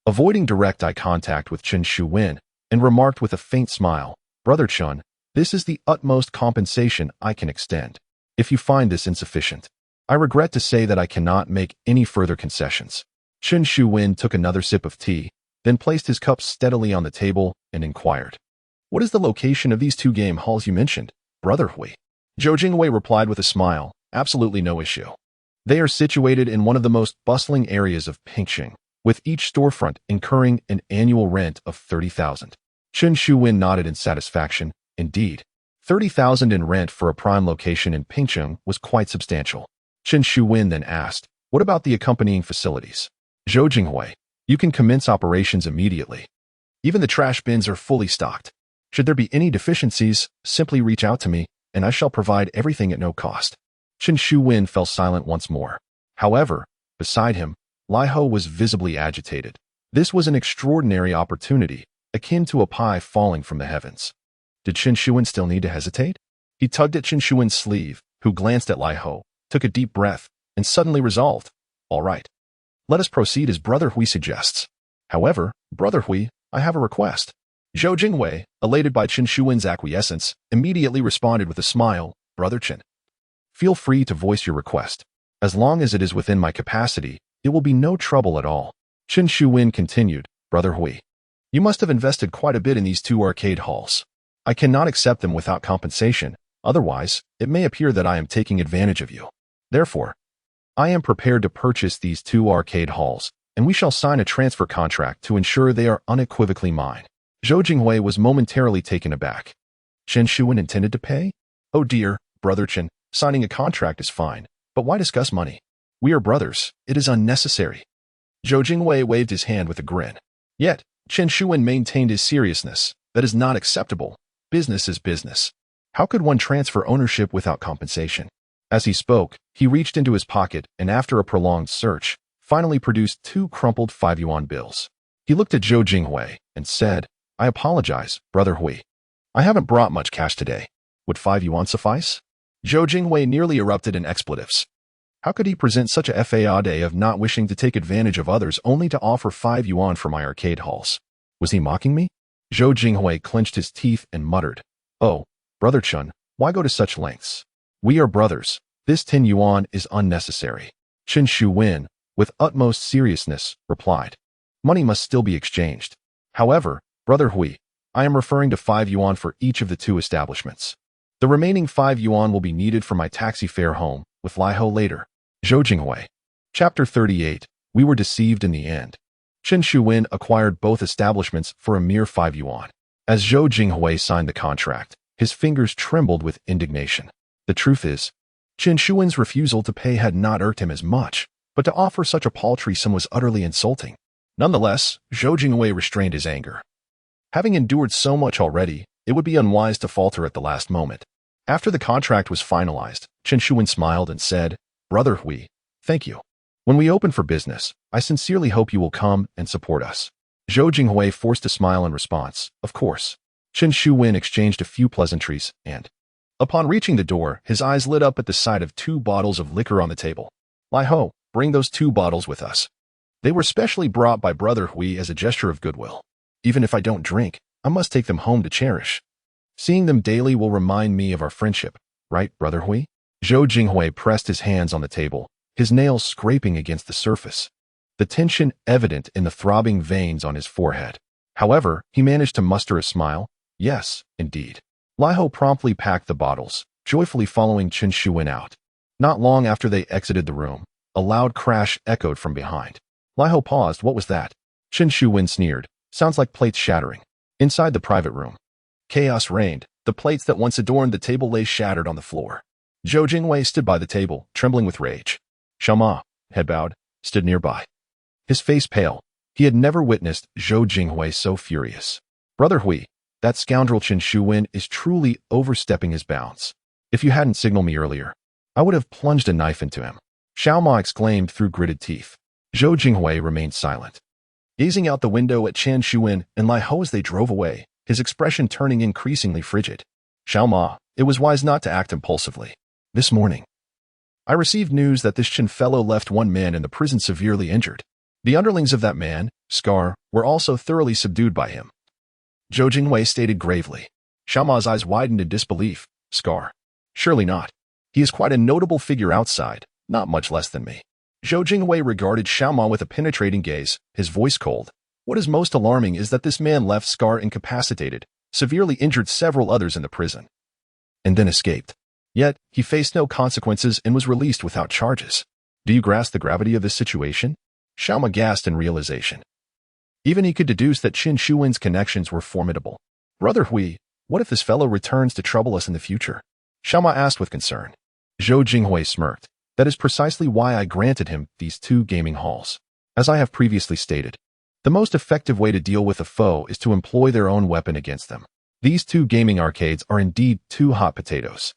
avoiding direct eye contact with Chen Shuwen, and remarked with a faint smile, "Brother Chen, This is the utmost compensation I can extend. If you find this insufficient, I regret to say that I cannot make any further concessions. Chen Shuwen took another sip of tea, then placed his cup steadily on the table and inquired, "What is the location of these two game halls you mentioned, Brother Hui?" Zhou Jingwei replied with a smile, "Absolutely no issue. They are situated in one of the most bustling areas of Pingxing, with each storefront incurring an annual rent of 30,000. Chen Shuwen nodded in satisfaction. Indeed, 30,000 in rent for a prime location in Pingxing was quite substantial. Chen Shuwen then asked, "What about the accompanying facilities?" "Zhou Jinghui, you can commence operations immediately. Even the trash bins are fully stocked. Should there be any deficiencies, simply reach out to me, and I shall provide everything at no cost." Chen Shuwen fell silent once more. However, beside him, Lai Ho was visibly agitated. This was an extraordinary opportunity, akin to a pie falling from the heavens. Did Chen Shuwen still need to hesitate? He tugged at Chen Shuwen's sleeve, who glanced at Lai Ho, took a deep breath, and suddenly resolved, "All right. Let us proceed as Brother Hui suggests. However, Brother Hui, I have a request." Zhou Jingwei, elated by Chen Shuwen's acquiescence, immediately responded with a smile, "Brother Chen, feel free to voice your request. As long as it is within my capacity, it will be no trouble at all." Chen Shuwen continued, "Brother Hui, you must have invested quite a bit in these two arcade halls. I cannot accept them without compensation, otherwise, it may appear that I am taking advantage of you. Therefore, I am prepared to purchase these two arcade halls, and we shall sign a transfer contract to ensure they are unequivocally mine." Zhou Jingwei was momentarily taken aback. Chen Shuwen intended to pay? "Oh dear, Brother Chen, signing a contract is fine, but why discuss money? We are brothers, it is unnecessary." Zhou Jingwei waved his hand with a grin. Yet, Chen Shuwen maintained his seriousness. "That is not acceptable. Business is business. How could one transfer ownership without compensation?" As he spoke, he reached into his pocket and after a prolonged search, finally produced 2 crumpled 5-yuan bills. He looked at Zhou Jingwei and said, "I apologize, Brother Hui. I haven't brought much cash today. Would 5 yuan suffice?" Zhou Jingwei nearly erupted in expletives. How could he present such a facade of not wishing to take advantage of others only to offer 5 yuan for my arcade halls? Was he mocking me? Zhou Jingwei clenched his teeth and muttered, "Oh, Brother Chen, why go to such lengths? We are brothers. This 10 yuan is unnecessary." Chen Shuwen, with utmost seriousness, replied, "Money must still be exchanged. However, Brother Hui, I am referring to 5 yuan for each of the 2 establishments. The remaining 5 yuan will be needed for my taxi fare home with Lai Ho later." Zhou Jingwei. Chapter 38. We were deceived in the end. Chen Shuwen acquired both establishments for a mere 5 yuan. As Zhou Jingwei signed the contract, his fingers trembled with indignation. The truth is, Chen Shuwen's refusal to pay had not irked him as much, but to offer such a paltry sum was utterly insulting. Nonetheless, Zhou Jingwei restrained his anger. Having endured so much already, it would be unwise to falter at the last moment. After the contract was finalized, Chen Shuwen smiled and said, "Brother Hui, thank you. When we open for business, I sincerely hope you will come and support us." Zhou Jingwei forced a smile in response. "Of course." Chen Shuwen exchanged a few pleasantries, and, upon reaching the door, his eyes lit up at the sight of 2 bottles of liquor on the table. "Lai Ho, bring those 2 bottles with us. They were specially brought by Brother Hui as a gesture of goodwill. Even if I don't drink, I must take them home to cherish. Seeing them daily will remind me of our friendship, right, Brother Hui?" Zhou Jingwei pressed his hands on the table, his nails scraping against the surface, the tension evident in the throbbing veins on his forehead. However, he managed to muster a smile. "Yes, indeed." Lai Ho promptly packed the bottles, joyfully following Chen Shuwen out. Not long after they exited the room, a loud crash echoed from behind. Lai Ho paused. "What was that?" Chen Shuwen sneered. "Sounds like plates shattering." Inside the private room, chaos reigned. The plates that once adorned the table lay shattered on the floor. Zhou Jingwei stood by the table, trembling with rage. Xiao Ma, head bowed, stood nearby. His face pale. He had never witnessed Zhou Jingwei so furious. "Brother Hui, that scoundrel Chen Shuwen is truly overstepping his bounds. If you hadn't signaled me earlier, I would have plunged a knife into him." Xiao Ma exclaimed through gritted teeth. Zhou Jingwei remained silent, gazing out the window at Chen Shuwen and Lai Ho as they drove away, his expression turning increasingly frigid. "Xiao Ma, it was wise not to act impulsively. This morning, I received news that this Chen fellow left 1 man in the prison severely injured. The underlings of that man, Scar, were also thoroughly subdued by him." Zhou Jingwei stated gravely. Xiao Ma's eyes widened in disbelief. Scar. Surely not. He is quite a notable figure outside, not much less than me. Zhou Jingwei regarded Xiao Ma with a penetrating gaze, his voice cold. What is most alarming is that this man left Scar incapacitated, severely injured several others in the prison, and then escaped. Yet, he faced no consequences and was released without charges. Do you grasp the gravity of this situation? Xiao Ma gasped in realization. Even he could deduce that Qin Shuwen's connections were formidable. Brother Hui, what if this fellow returns to trouble us in the future? Xiao Ma asked with concern. Zhou Jingwei smirked. That is precisely why I granted him these 2 gaming halls. As I have previously stated, the most effective way to deal with a foe is to employ their own weapon against them. These 2 gaming arcades are indeed 2 hot potatoes.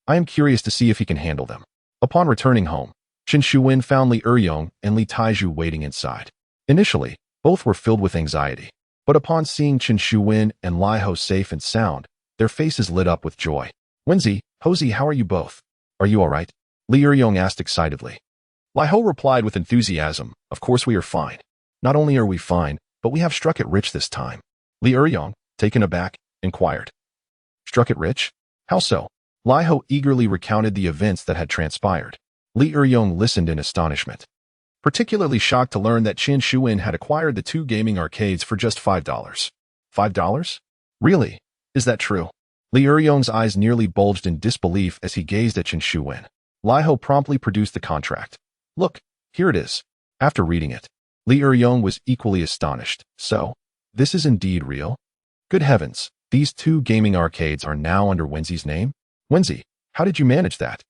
I am curious to see if he can handle them. Upon returning home, Qin Shuwen found Li Eryong and Li Taizhu waiting inside. Initially, both were filled with anxiety, but upon seeing Qin Shuwen and Lai Ho safe and sound, their faces lit up with joy. Wenzi, Hozi, how are you both? Are you all right? Li Eryong asked excitedly. Lai Ho replied with enthusiasm, of course we are fine. Not only are we fine, but we have struck it rich this time. Li Eryong, taken aback, inquired. Struck it rich? How so? Lai Ho eagerly recounted the events that had transpired. Li Eryong listened in astonishment, particularly shocked to learn that Qin Shuwen had acquired the 2 gaming arcades for just $5. $5? Really? Is that true? Li Eryong's eyes nearly bulged in disbelief as he gazed at Qin Shuwen. Lai Ho promptly produced the contract. Look, here it is. After reading it, Li Eryong was equally astonished. So, this is indeed real? Good heavens, these 2 gaming arcades are now under Wenzi's name? Wenzi, how did you manage that?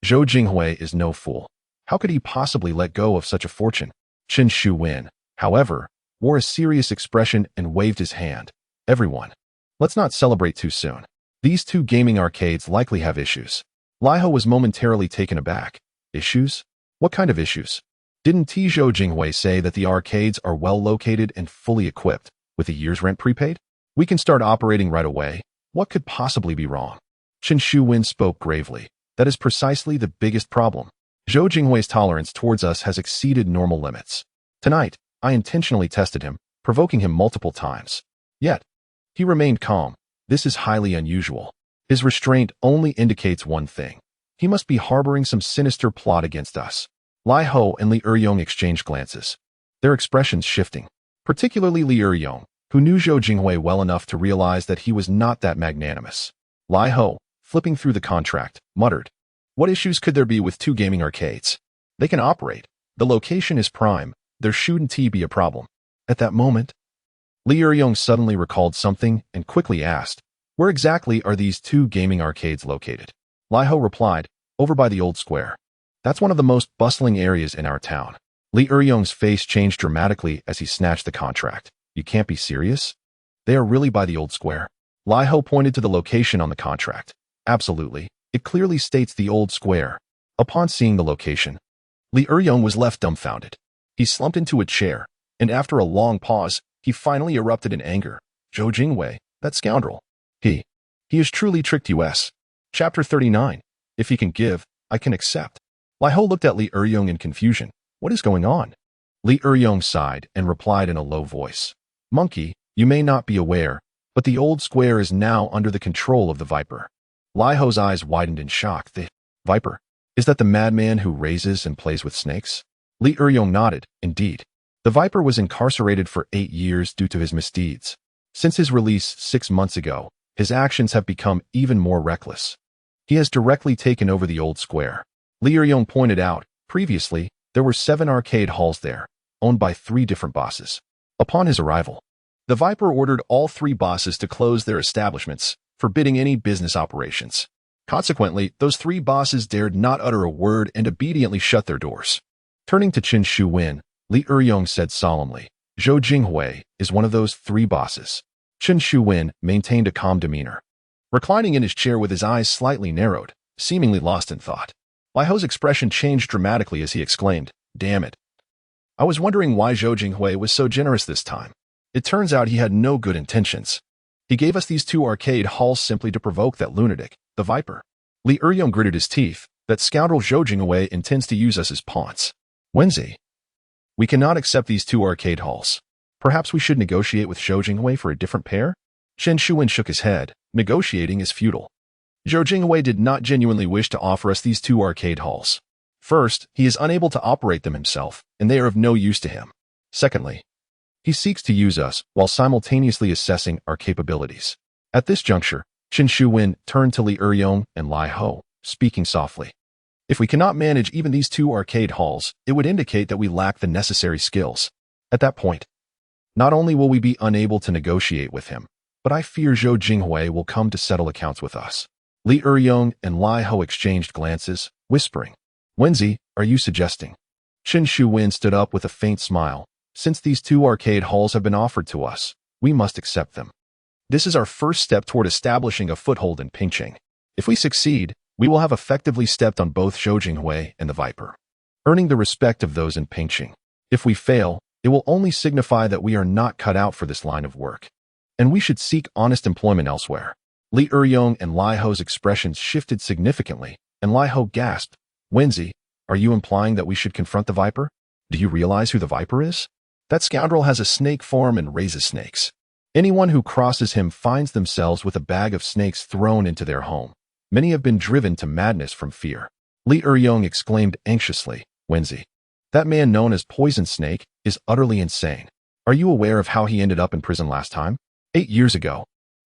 Zhou Jingwei is no fool. How could he possibly let go of such a fortune? Qin Shuwen, however, wore a serious expression and waved his hand. Everyone, let's not celebrate too soon. These 2 gaming arcades likely have issues. Lai Ho was momentarily taken aback. Issues? What kind of issues? Didn't Zhou Jingwei say that the arcades are well located and fully equipped, with a year's rent prepaid? We can start operating right away. What could possibly be wrong? Qin Shuwen spoke gravely. That is precisely the biggest problem. Zhou Jingwei's tolerance towards us has exceeded normal limits. Tonight, I intentionally tested him, provoking him multiple times. Yet, he remained calm. This is highly unusual. His restraint only indicates one thing. He must be harboring some sinister plot against us. Lai Ho and Li Eryong exchanged glances, their expressions shifting, particularly Li Eryong, who knew Zhou Jingwei well enough to realize that he was not that magnanimous. Lai Ho, flipping through the contract, muttered, what issues could there be with 2 gaming arcades? They can operate. The location is prime. There shouldn't be a problem. At that moment, Li Eryong suddenly recalled something and quickly asked, where exactly are these 2 gaming arcades located? Lai Ho replied, over by the old square. That's one of the most bustling areas in our town. Li Eryong's face changed dramatically as he snatched the contract. You can't be serious? They are really by the old square. Lai Ho pointed to the location on the contract. Absolutely. It clearly states the old square. Upon seeing the location, Li Eryong was left dumbfounded. He slumped into a chair, and after a long pause, he finally erupted in anger. Zhou Jingwei, that scoundrel. He has truly tricked us. Chapter 39. If he can give, I can accept. Lai Ho looked at Li Eryong in confusion. What is going on? Li Eryong sighed and replied in a low voice. Monkey, you may not be aware, but the old square is now under the control of the Viper. Lai Ho's eyes widened in shock. The Viper? Is that the madman who raises and plays with snakes? Li Eryong nodded. Indeed. The Viper was incarcerated for 8 years due to his misdeeds. Since his release 6 months ago, his actions have become even more reckless. He has directly taken over the old square. Li Eryong pointed out, previously, there were 7 arcade halls there, owned by 3 different bosses. Upon his arrival, the Viper ordered all 3 bosses to close their establishments, forbidding any business operations. Consequently, those 3 bosses dared not utter a word and obediently shut their doors. Turning to Qin Shuwen, Li Eryong said solemnly, Zhou Jingwei is one of those 3 bosses. Qin Shuwen maintained a calm demeanor, reclining in his chair with his eyes slightly narrowed, seemingly lost in thought. Lai Ho's expression changed dramatically as he exclaimed, damn it. I was wondering why Zhou Jingwei was so generous this time. It turns out he had no good intentions. He gave us these 2 arcade halls simply to provoke that lunatic, the Viper. Li Eryong gritted his teeth. That scoundrel Zhou Jingwei intends to use us as pawns. Wenzi, we cannot accept these 2 arcade halls. Perhaps we should negotiate with Zhou Jingwei for a different pair? Qin Shuwen shook his head. negotiating is futile. Zhou Jinghui did not genuinely wish to offer us these two arcade halls. First, he is unable to operate them himself, and they are of no use to him. Secondly, he seeks to use us while simultaneously assessing our capabilities. At this juncture, Chen Shuwen turned to Li Eryong and Lai Ho, speaking softly. If we cannot manage even these two arcade halls, it would indicate that we lack the necessary skills. At that point, not only will we be unable to negotiate with him, but I fear Zhou Jinghui will come to settle accounts with us. Li Eryong and Lai Ho exchanged glances, whispering, Wenzi, are you suggesting? Chen Shuwen stood up with a faint smile. Since these two arcade halls have been offered to us, we must accept them. This is our first step toward establishing a foothold in Pingqing. If we succeed, we will have effectively stepped on both Zhou Jinghui and the Viper, earning the respect of those in Pingqing. If we fail, it will only signify that we are not cut out for this line of work, and we should seek honest employment elsewhere. Li Eryong and Lai Ho's expressions shifted significantly, and Lai Ho gasped, Wenzi, are you implying that we should confront the Viper? Do you realize who the Viper is? That scoundrel has a snake form and raises snakes. Anyone who crosses him finds themselves with a bag of snakes thrown into their home. Many have been driven to madness from fear. Li Eryong exclaimed anxiously, Wenzi, that man known as Poison Snake is utterly insane. Are you aware of how he ended up in prison last time? 8 years ago,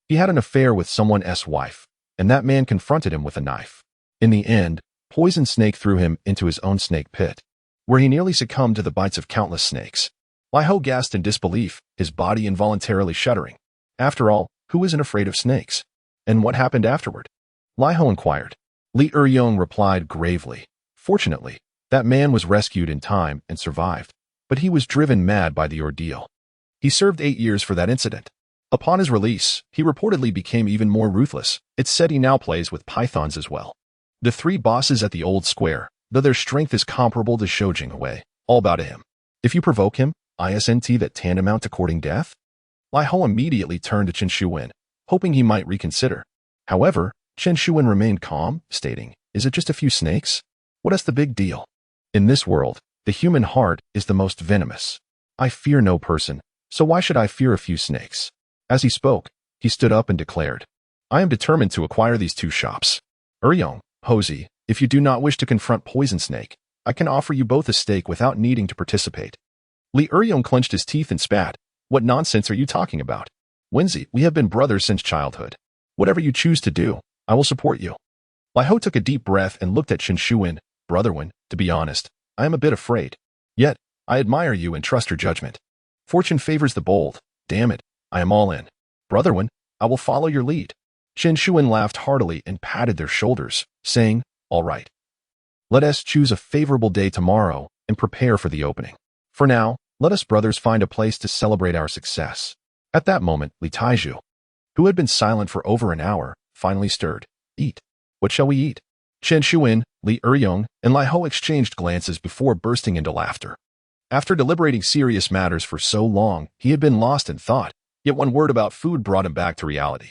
he had an affair with someone's wife, and that man confronted him with a knife. In the end, Poison Snake threw him into his own snake pit, where he nearly succumbed to the bites of countless snakes. Lai Ho gasped in disbelief, his body involuntarily shuddering. After all, who isn't afraid of snakes? And what happened afterward? Lai Ho inquired. Li Eryong replied gravely, Fortunately, that man was rescued in time and survived, but he was driven mad by the ordeal. He served 8 years for that incident. Upon his release, he reportedly became even more ruthless. It's said he now plays with pythons as well. The three bosses at the old square, though their strength is comparable to Zhou Jinghui, all bow to him. If you provoke him, isn't that tantamount to courting death? Lai Ho immediately turned to Chen Shuwen, hoping he might reconsider. However, Chen Shuwen remained calm, stating, Is it just a few snakes? What is the big deal? In this world, the human heart is the most venomous. I fear no person, so why should I fear a few snakes? As he spoke, he stood up and declared, I am determined to acquire these two shops. Eryong, Hozi, if you do not wish to confront Poison Snake, I can offer you both a stake without needing to participate. Li Eryong clenched his teeth and spat. What nonsense are you talking about? Wenzi, we have been brothers since childhood. Whatever you choose to do, I will support you. Lai Ho took a deep breath and looked at Chen Shuwen. Brother Wen, to be honest, I am a bit afraid. Yet, I admire you and trust your judgment. Fortune favors the bold. Damn it, I am all in. Brother Wen, I will follow your lead. Chen Shuwen laughed heartily and patted their shoulders, saying, All right. Let us choose a favorable day tomorrow and prepare for the opening. For now, let us brothers find a place to celebrate our success. At that moment, Li Taizhu, who had been silent for over an hour, finally stirred. Eat. What shall we eat? Chen Shuwen, Li Eryong, and Lai Ho exchanged glances before bursting into laughter. After deliberating serious matters for so long, he had been lost in thought, yet one word about food brought him back to reality.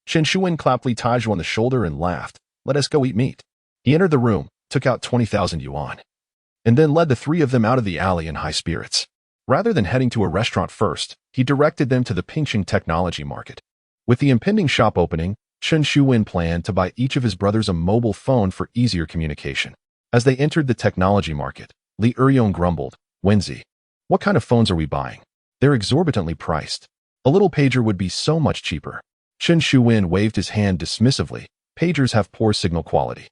Chen Shuwen clapped Li Taizhu on the shoulder and laughed. Let us go eat meat. He entered the room, took out 20,000 yuan, and then led the three of them out of the alley in high spirits. Rather than heading to a restaurant first, he directed them to the Pingqing Technology Market. With the impending shop opening, Chen Shuwen planned to buy each of his brothers a mobile phone for easier communication. As they entered the technology market, Li Eryong grumbled, Wenzi, what kind of phones are we buying? They're exorbitantly priced. A little pager would be so much cheaper. Chen Shuwen waved his hand dismissively. Pagers have poor signal quality.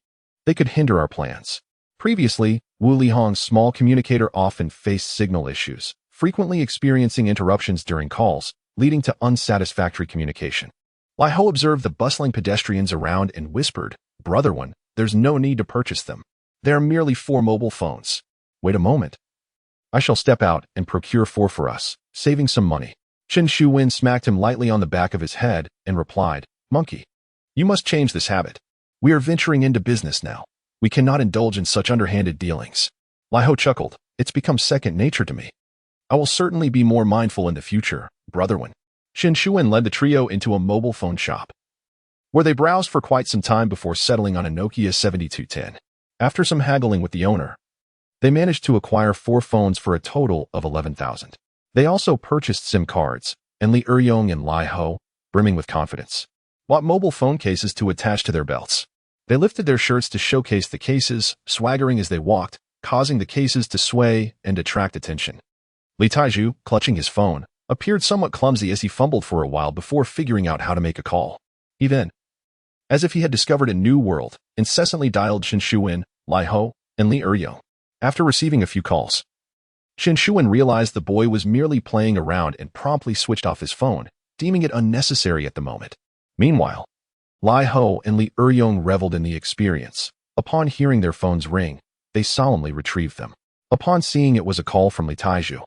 They could hinder our plans. Previously, Wu Lihong's small communicator often faced signal issues, frequently experiencing interruptions during calls, leading to unsatisfactory communication. Lai Ho observed the bustling pedestrians around and whispered, Brother Wen, there's no need to purchase them. They are merely 4 mobile phones. Wait a moment. I shall step out and procure 4 for us, saving some money. Chen Shuwen smacked him lightly on the back of his head and replied, Monkey, you must change this habit. We are venturing into business now. We cannot indulge in such underhanded dealings. Lai Ho chuckled. It's become second nature to me. I will certainly be more mindful in the future, Brother Wen. Chen Shuwen led the trio into a mobile phone shop, where they browsed for quite some time before settling on a Nokia 7210. After some haggling with the owner, they managed to acquire 4 phones for a total of 11,000. They also purchased SIM cards, and Li Eryong and Lai Ho, brimming with confidence, bought mobile phone cases to attach to their belts. They lifted their shirts to showcase the cases, swaggering as they walked, causing the cases to sway and attract attention. Li Taiju, clutching his phone, appeared somewhat clumsy as he fumbled for a while before figuring out how to make a call. He then, as if he had discovered a new world, incessantly dialed Chen Shuwen, Lai Ho, and Li Eryong. After receiving a few calls, Chen Shuwen realized the boy was merely playing around and promptly switched off his phone, deeming it unnecessary at the moment. Meanwhile, Lai Ho and Li Eryong reveled in the experience. Upon hearing their phones ring, they solemnly retrieved them. Upon seeing it was a call from Li Taiju,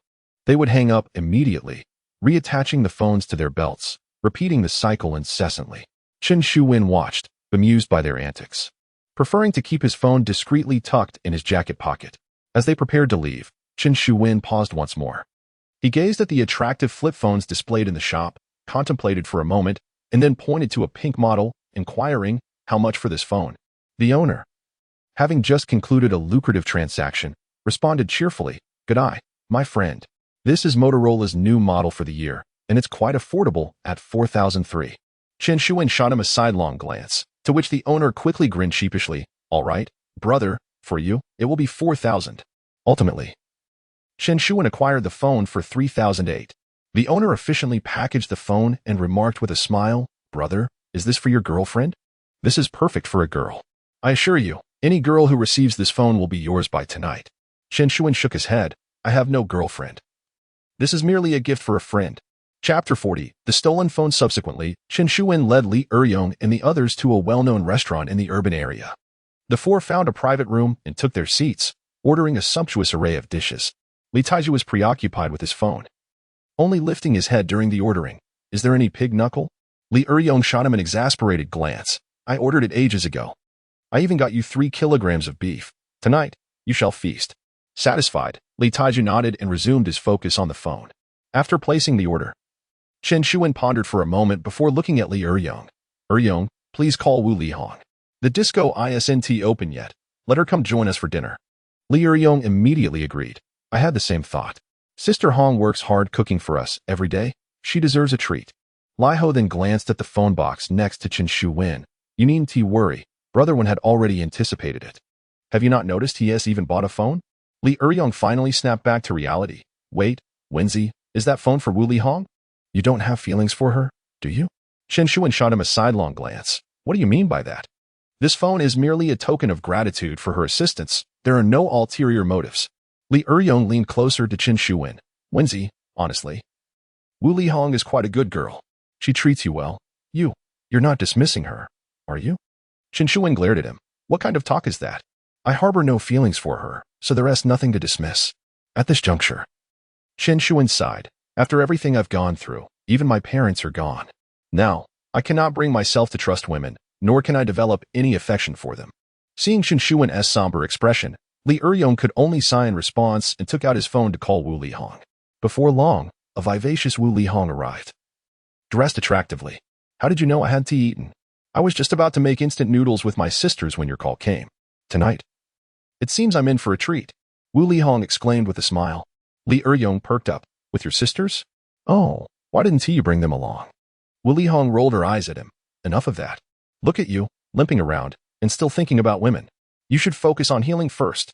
they would hang up immediately, reattaching the phones to their belts, repeating the cycle incessantly. Chen Shuwen watched, bemused by their antics, preferring to keep his phone discreetly tucked in his jacket pocket. As they prepared to leave, Chen Shuwen paused once more. He gazed at the attractive flip phones displayed in the shop, contemplated for a moment, and then pointed to a pink model, inquiring, "How much for this phone?" The owner, having just concluded a lucrative transaction, responded cheerfully, "Good eye, my friend. This is Motorola's new model for the year, and it's quite affordable at 4,003. Chen Shuwen shot him a sidelong glance, to which the owner quickly grinned sheepishly. "All right, brother, for you, it will be 4,000. Ultimately, Chen Shuwen acquired the phone for 3,008. The owner efficiently packaged the phone and remarked with a smile, "Brother, is this for your girlfriend? This is perfect for a girl. I assure you, any girl who receives this phone will be yours by tonight." Chen Shuwen shook his head. "I have no girlfriend. This is merely a gift for a friend." Chapter 40. The stolen phone. Subsequently, Chen Shuwen led Li Eryong and the others to a well-known restaurant in the urban area. The four found a private room and took their seats, ordering a sumptuous array of dishes. Li Taiju was preoccupied with his phone, only lifting his head during the ordering. "Is there any pig knuckle?" Li Eryong shot him an exasperated glance. "I ordered it ages ago. I even got you 3 kilograms of beef. Tonight, you shall feast." Satisfied, Li Taiju nodded and resumed his focus on the phone. After placing the order, Chen Shuwen pondered for a moment before looking at Li Eryong. "Eryong, please call Wu Lihong. The disco isn't open yet. Let her come join us for dinner." Li Eryong immediately agreed. "I had the same thought. Sister Hong works hard cooking for us every day. She deserves a treat." Lai Ho then glanced at the phone box next to Chen Shuwen. "You needn't worry. Brother Wen had already anticipated it. Have you not noticed he has even bought a phone?" Li Eryong finally snapped back to reality. "Wait, Wenzi, is that phone for Wu Lihong? You don't have feelings for her, do you?" Chen Shuwen shot him a sidelong glance. "What do you mean by that? This phone is merely a token of gratitude for her assistance. There are no ulterior motives." Li Eryong leaned closer to Chen Shuwen. "Wenzi, honestly, Wu Lihong is quite a good girl. She treats you well. You're not dismissing her, are you?" Chen Shuwen glared at him. "What kind of talk is that? I harbor no feelings for her, so there is nothing to dismiss. At this juncture." Chen Shuwen sighed. "After everything I've gone through, even my parents are gone. Now, I cannot bring myself to trust women, nor can I develop any affection for them." Seeing Chen Shuwen's somber expression, Li Eryong could only sigh in response and took out his phone to call Wu Lihong. Before long, a vivacious Wu Lihong arrived, dressed attractively. "How did you know I had tea eaten? I was just about to make instant noodles with my sisters when your call came. Tonight, it seems I'm in for a treat," Wu Lihong exclaimed with a smile. Li Eryong perked up. "With your sisters? Oh, why didn't you bring them along?" Wu Lihong rolled her eyes at him. "Enough of that. Look at you, limping around, and still thinking about women. You should focus on healing first."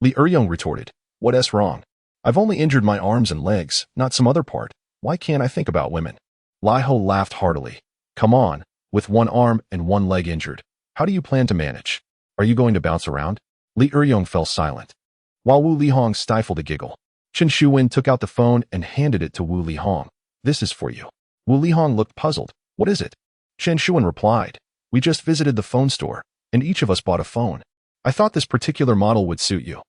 Li Eryong retorted. "What's wrong? I've only injured my arms and legs, not some other part. Why can't I think about women?" Lai Ho laughed heartily. "Come on, with one arm and one leg injured, how do you plan to manage? Are you going to bounce around?" Li Eryong fell silent, while Wu Lihong stifled a giggle. Chen Shuwen took out the phone and handed it to Wu Lihong. "This is for you." Wu Lihong looked puzzled. "What is it?" Chen Shuwen replied. "We just visited the phone store, and each of us bought a phone. I thought this particular model would suit you,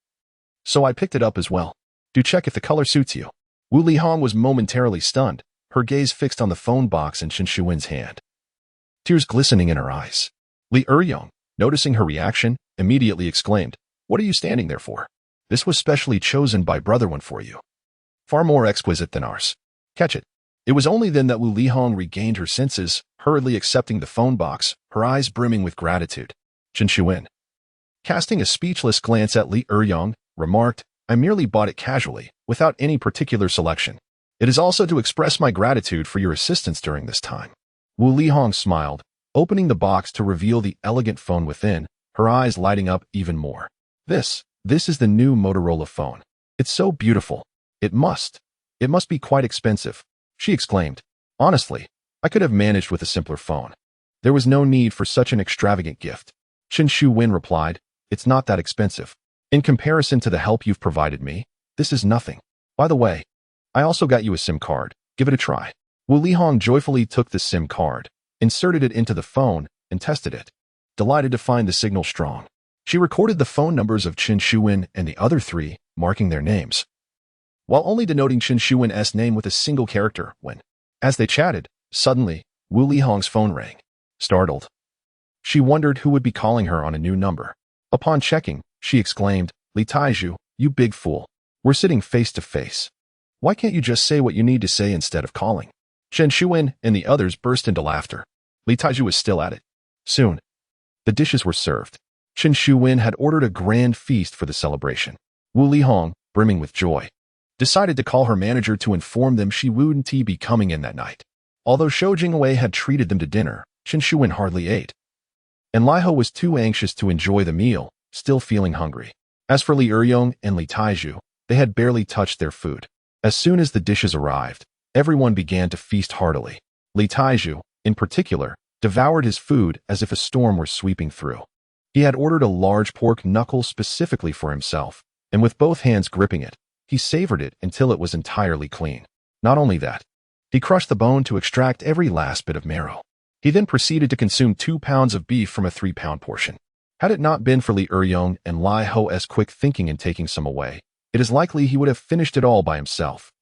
so I picked it up as well. Do check if the color suits you." Wu Lihong was momentarily stunned, her gaze fixed on the phone box in Chen Shuwen's hand, tears glistening in her eyes. Li Eryong, noticing her reaction, immediately exclaimed, "What are you standing there for? This was specially chosen by Brother Wen for you. Far more exquisite than ours. Catch it." It was only then that Wu Lihong regained her senses, hurriedly accepting the phone box, her eyes brimming with gratitude. Chen Shuwen, casting a speechless glance at Li Eryong, remarked, "I merely bought it casually, without any particular selection. It is also to express my gratitude for your assistance during this time." Wu Lihong smiled. opening the box to reveal the elegant phone within, her eyes lighting up even more. This is the new Motorola phone. It's so beautiful. It must be quite expensive, she exclaimed. Honestly, I could have managed with a simpler phone. There was no need for such an extravagant gift. Chen Shu-wen replied, it's not that expensive. In comparison to the help you've provided me, this is nothing. By the way, I also got you a SIM card. Give it a try. Wu Lihong joyfully took the SIM card, inserted it into the phone, and tested it. Delighted to find the signal strong, she recorded the phone numbers of Chen Shu-wen and the other three, marking their names, while only denoting Chen Shu-wen's name with a single character when, as they chatted, suddenly, Wu Lihong's phone rang. Startled, she wondered who would be calling her on a new number. Upon checking, she exclaimed, Li Taiju, you big fool. We're sitting face to face. Why can't you just say what you need to say instead of calling? Chen Shu-wen and the others burst into laughter. Li Taiju was still at it. Soon, the dishes were served. Chen Shu-wen had ordered a grand feast for the celebration. Wu Lihong, brimming with joy, decided to call her manager to inform them she wouldn't be coming in that night. Although Shou Jingwei had treated them to dinner, Chen Shu-wen hardly ate, and Lai Ho was too anxious to enjoy the meal, still feeling hungry. As for Li Eryong and Li Taiju, they had barely touched their food. As soon as the dishes arrived, everyone began to feast heartily. Li Taiju, in particular, devoured his food as if a storm were sweeping through. He had ordered a large pork knuckle specifically for himself, and with both hands gripping it, he savored it until it was entirely clean. Not only that, he crushed the bone to extract every last bit of marrow. He then proceeded to consume 2 pounds of beef from a 3-pound portion. Had it not been for Li Eryong and Lai Ho's quick thinking in taking some away, it is likely he would have finished it all by himself.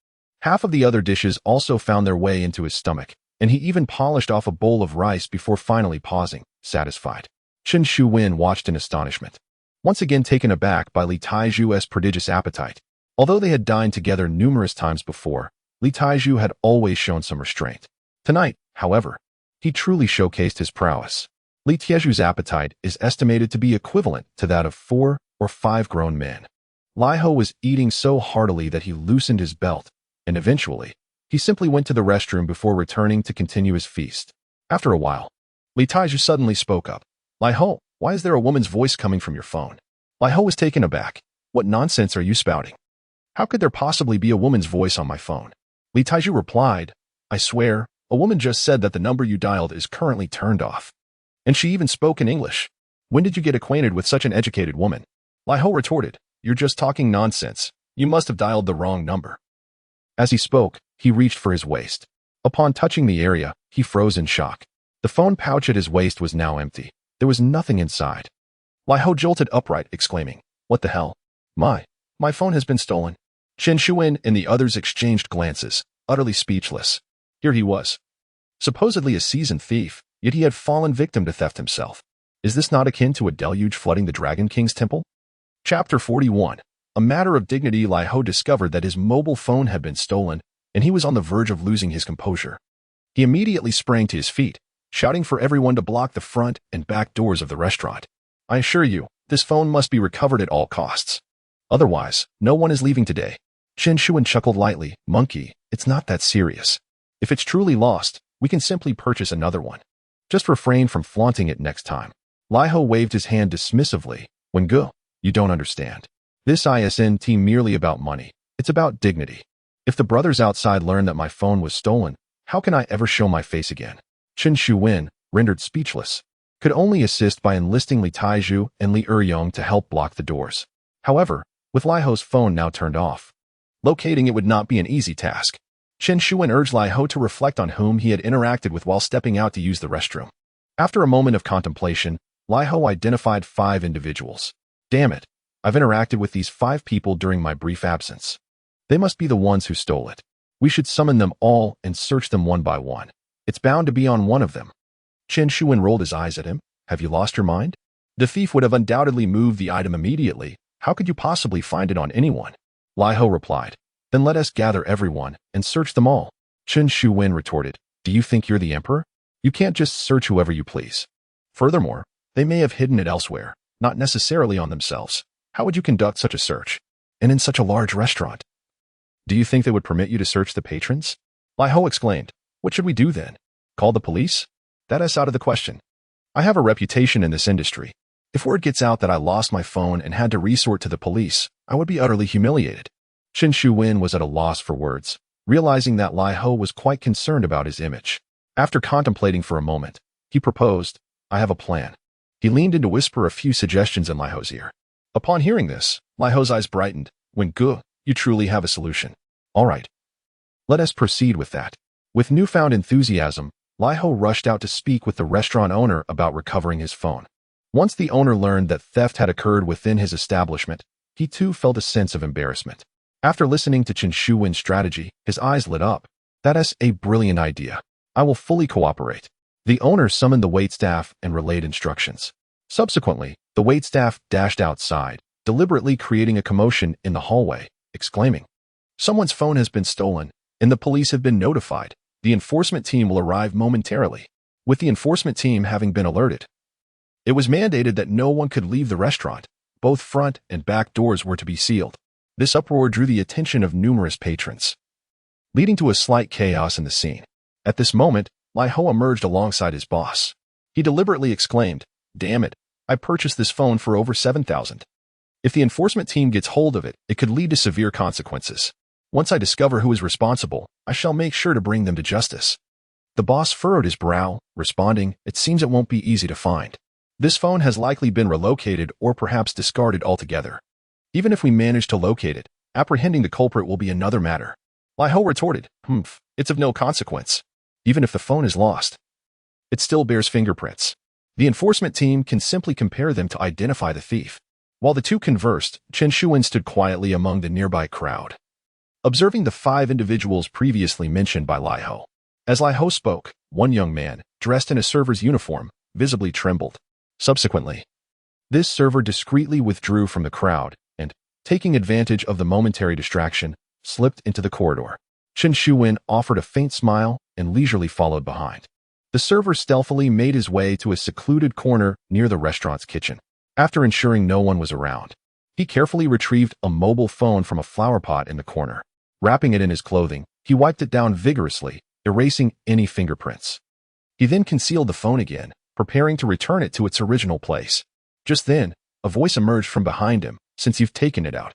Half of the other dishes also found their way into his stomach, and he even polished off a bowl of rice before finally pausing, satisfied. Chen Shu-wen watched in astonishment, once again taken aback by Li Taiju's prodigious appetite. Although they had dined together numerous times before, Li Taiju had always shown some restraint. Tonight, however, he truly showcased his prowess. Li Taiju's appetite is estimated to be equivalent to that of 4 or 5 grown men. Lai Ho was eating so heartily that he loosened his belt, and eventually, he simply went to the restroom before returning to continue his feast. After a while, Li Taiju suddenly spoke up. Lai Ho, why is there a woman's voice coming from your phone? Lai Ho was taken aback. What nonsense are you spouting? How could there possibly be a woman's voice on my phone? Li Taiju replied, I swear, a woman just said that the number you dialed is currently turned off. And she even spoke in English. When did you get acquainted with such an educated woman? Lai Ho retorted, you're just talking nonsense. You must have dialed the wrong number. As he spoke, he reached for his waist. Upon touching the area, he froze in shock. The phone pouch at his waist was now empty. There was nothing inside. Lai Ho jolted upright, exclaiming, what the hell? My phone has been stolen. Chen Shu-wen and the others exchanged glances, utterly speechless. Here he was, supposedly a seasoned thief, yet he had fallen victim to theft himself. Is this not akin to a deluge flooding the Dragon King's temple? Chapter 41. A matter of dignity. Lai Ho discovered that his mobile phone had been stolen, and he was on the verge of losing his composure. He immediately sprang to his feet, shouting for everyone to block the front and back doors of the restaurant. I assure you, this phone must be recovered at all costs. Otherwise, no one is leaving today. Chen Shu-wen chuckled lightly. Monkey, it's not that serious. If it's truly lost, we can simply purchase another one. Just refrain from flaunting it next time. Lai Ho waved his hand dismissively. When go, you don't understand. This isn't merely about money. It's about dignity. If the brothers outside learn that my phone was stolen, how can I ever show my face again? Chen Shu-wen, rendered speechless, could only assist by enlisting Li Taiju and Li Eryong to help block the doors. However, with Lai Ho's phone now turned off, locating it would not be an easy task. Chen Shu-wen urged Lai Ho to reflect on whom he had interacted with while stepping out to use the restroom. After a moment of contemplation, Lai Ho identified 5 individuals. Damn it, I've interacted with these 5 people during my brief absence. They must be the ones who stole it. We should summon them all and search them one by one. It's bound to be on one of them. Chen Shu-wen rolled his eyes at him. Have you lost your mind? The thief would have undoubtedly moved the item immediately. How could you possibly find it on anyone? Lai Ho replied. Then let us gather everyone and search them all. Chen Shu-wen retorted. Do you think you're the emperor? You can't just search whoever you please. Furthermore, they may have hidden it elsewhere, not necessarily on themselves. How would you conduct such a search? And in such a large restaurant? Do you think they would permit you to search the patrons? Lai Ho exclaimed. What should we do then? Call the police? That is out of the question. I have a reputation in this industry. If word gets out that I lost my phone and had to resort to the police, I would be utterly humiliated. Chen Shuwen was at a loss for words, realizing that Lai Ho was quite concerned about his image. After contemplating for a moment, he proposed, I have a plan. He leaned in to whisper a few suggestions in Lai Ho's ear. Upon hearing this, Lai Ho's eyes brightened. When good, you truly have a solution. All right. Let us proceed with that. With newfound enthusiasm, Lai Ho rushed out to speak with the restaurant owner about recovering his phone. Once the owner learned that theft had occurred within his establishment, he too felt a sense of embarrassment. After listening to Chen Shuwen's strategy, his eyes lit up. That is a brilliant idea. I will fully cooperate. The owner summoned the waitstaff and relayed instructions. Subsequently, the waitstaff dashed outside, deliberately creating a commotion in the hallway, exclaiming, Someone's phone has been stolen, and the police have been notified. The enforcement team will arrive momentarily. With the enforcement team having been alerted, it was mandated that no one could leave the restaurant. Both front and back doors were to be sealed. This uproar drew the attention of numerous patrons, leading to a slight chaos in the scene. At this moment, Lai Ho emerged alongside his boss. He deliberately exclaimed, Damn it, I purchased this phone for over 7,000. If the enforcement team gets hold of it, it could lead to severe consequences. Once I discover who is responsible, I shall make sure to bring them to justice. The boss furrowed his brow, responding, It seems it won't be easy to find. This phone has likely been relocated or perhaps discarded altogether. Even if we manage to locate it, apprehending the culprit will be another matter. Lai Ho retorted, It's of no consequence. Even if the phone is lost, it still bears fingerprints. The enforcement team can simply compare them to identify the thief. While the two conversed, Chen Shuwen stood quietly among the nearby crowd, observing the 5 individuals previously mentioned by Lai Ho. As Lai Ho spoke, one young man, dressed in a server's uniform, visibly trembled. Subsequently, this server discreetly withdrew from the crowd and, taking advantage of the momentary distraction, slipped into the corridor. Chen Shuwen offered a faint smile and leisurely followed behind. The server stealthily made his way to a secluded corner near the restaurant's kitchen. After ensuring no one was around, he carefully retrieved a mobile phone from a flower pot in the corner. Wrapping it in his clothing, he wiped it down vigorously, erasing any fingerprints. He then concealed the phone again, preparing to return it to its original place. Just then, a voice emerged from behind him. Since you've taken it out,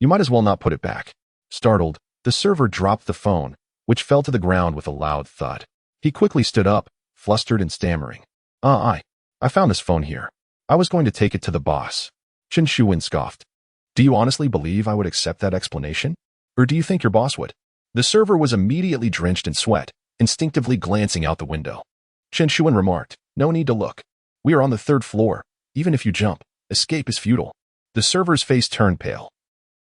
you might as well not put it back. Startled, the server dropped the phone, which fell to the ground with a loud thud. He quickly stood up, flustered and stammering. I found this phone here. I was going to take it to the boss. Chen Shuwen scoffed. Do you honestly believe I would accept that explanation? Or do you think your boss would? The server was immediately drenched in sweat, instinctively glancing out the window. Chen Shuwen remarked, No need to look. We are on the 3rd floor. Even if you jump, escape is futile. The server's face turned pale.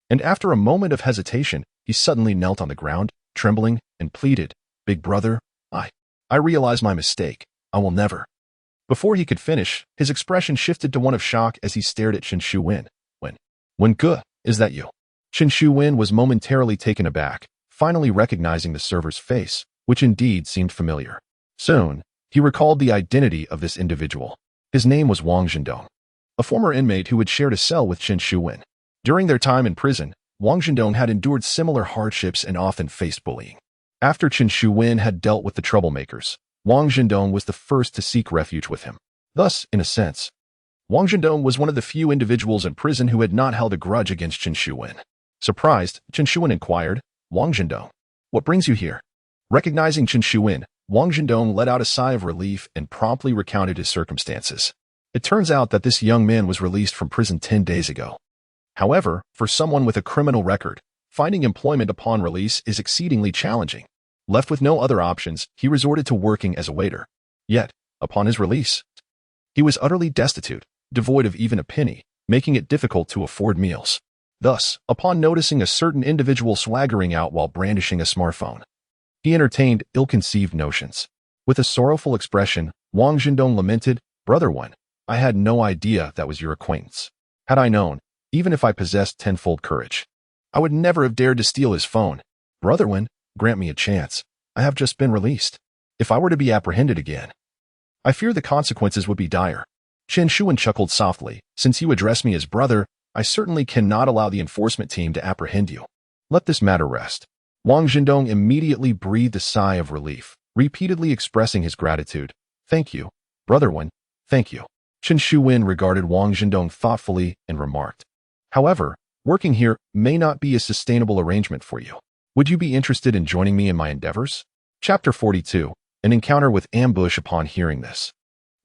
And after a moment of hesitation, he suddenly knelt on the ground, trembling, and pleaded, Big brother, I realize my mistake. I will never. Before he could finish, his expression shifted to one of shock as he stared at Chen Shuwen. When good, is that you? Chen Shuwen was momentarily taken aback, finally recognizing the server's face, which indeed seemed familiar. Soon, he recalled the identity of this individual. His name was Wang Zhendong, a former inmate who had shared a cell with Chen Shuwen. During their time in prison, Wang Zhendong had endured similar hardships and often faced bullying. After Chen Shuwen had dealt with the troublemakers, Wang Zhendong was the first to seek refuge with him. Thus, in a sense, Wang Zhendong was one of the few individuals in prison who had not held a grudge against Chen Shuwen. Surprised, Chen Shuwen inquired, Wang Zhendong, what brings you here? Recognizing Chen Shuwen, Wang Zhendong let out a sigh of relief and promptly recounted his circumstances. It turns out that this young man was released from prison 10 days ago. However, for someone with a criminal record, finding employment upon release is exceedingly challenging. Left with no other options, he resorted to working as a waiter. Yet, upon his release, he was utterly destitute, devoid of even a penny, making it difficult to afford meals. Thus, upon noticing a certain individual swaggering out while brandishing a smartphone, he entertained ill-conceived notions. With a sorrowful expression, Wang Zhendong lamented, Brother One, I had no idea that was your acquaintance. Had I known, even if I possessed tenfold courage, I would never have dared to steal his phone. Brother One, grant me a chance. I have just been released. If I were to be apprehended again, I fear the consequences would be dire. Chen Shuwen chuckled softly. Since you address me as brother, I certainly cannot allow the enforcement team to apprehend you. Let this matter rest. Wang Zhendong immediately breathed a sigh of relief, repeatedly expressing his gratitude. Thank you, Brother Wen, thank you. Chen Shuwen regarded Wang Zhendong thoughtfully and remarked, however, working here may not be a sustainable arrangement for you. Would you be interested in joining me in my endeavors? Chapter 42. An encounter with ambush. Upon hearing this,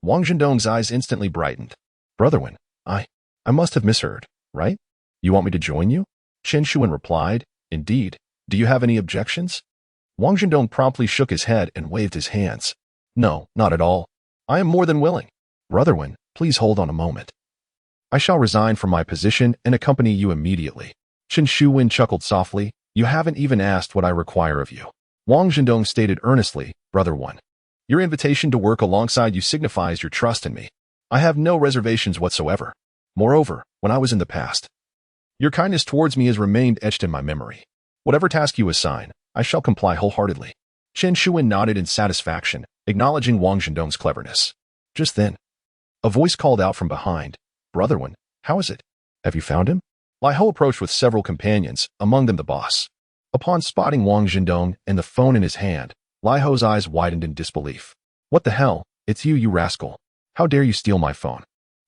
Wang Zhendong's eyes instantly brightened. Brother Wen, I must have misheard, right? You want me to join you? Chen Shuwen replied, indeed. Do you have any objections? Wang Zhendong promptly shook his head and waved his hands. No, not at all. I am more than willing. Brother Wen, please hold on a moment. I shall resign from my position and accompany you immediately. Chen Shuwen chuckled softly. You haven't even asked what I require of you. Wang Zhendong stated earnestly, Brother Wen, your invitation to work alongside you signifies your trust in me. I have no reservations whatsoever. Moreover, when I was in the past, your kindness towards me has remained etched in my memory. Whatever task you assign, I shall comply wholeheartedly. Chen Shuwen nodded in satisfaction, acknowledging Wang Zhendong's cleverness. Just then, a voice called out from behind, Brother Wen, how is it? Have you found him? Lai Ho approached with several companions, among them the boss. Upon spotting Wang Zhendong and the phone in his hand, Lai Ho's eyes widened in disbelief. What the hell? It's you rascal. How dare you steal my phone?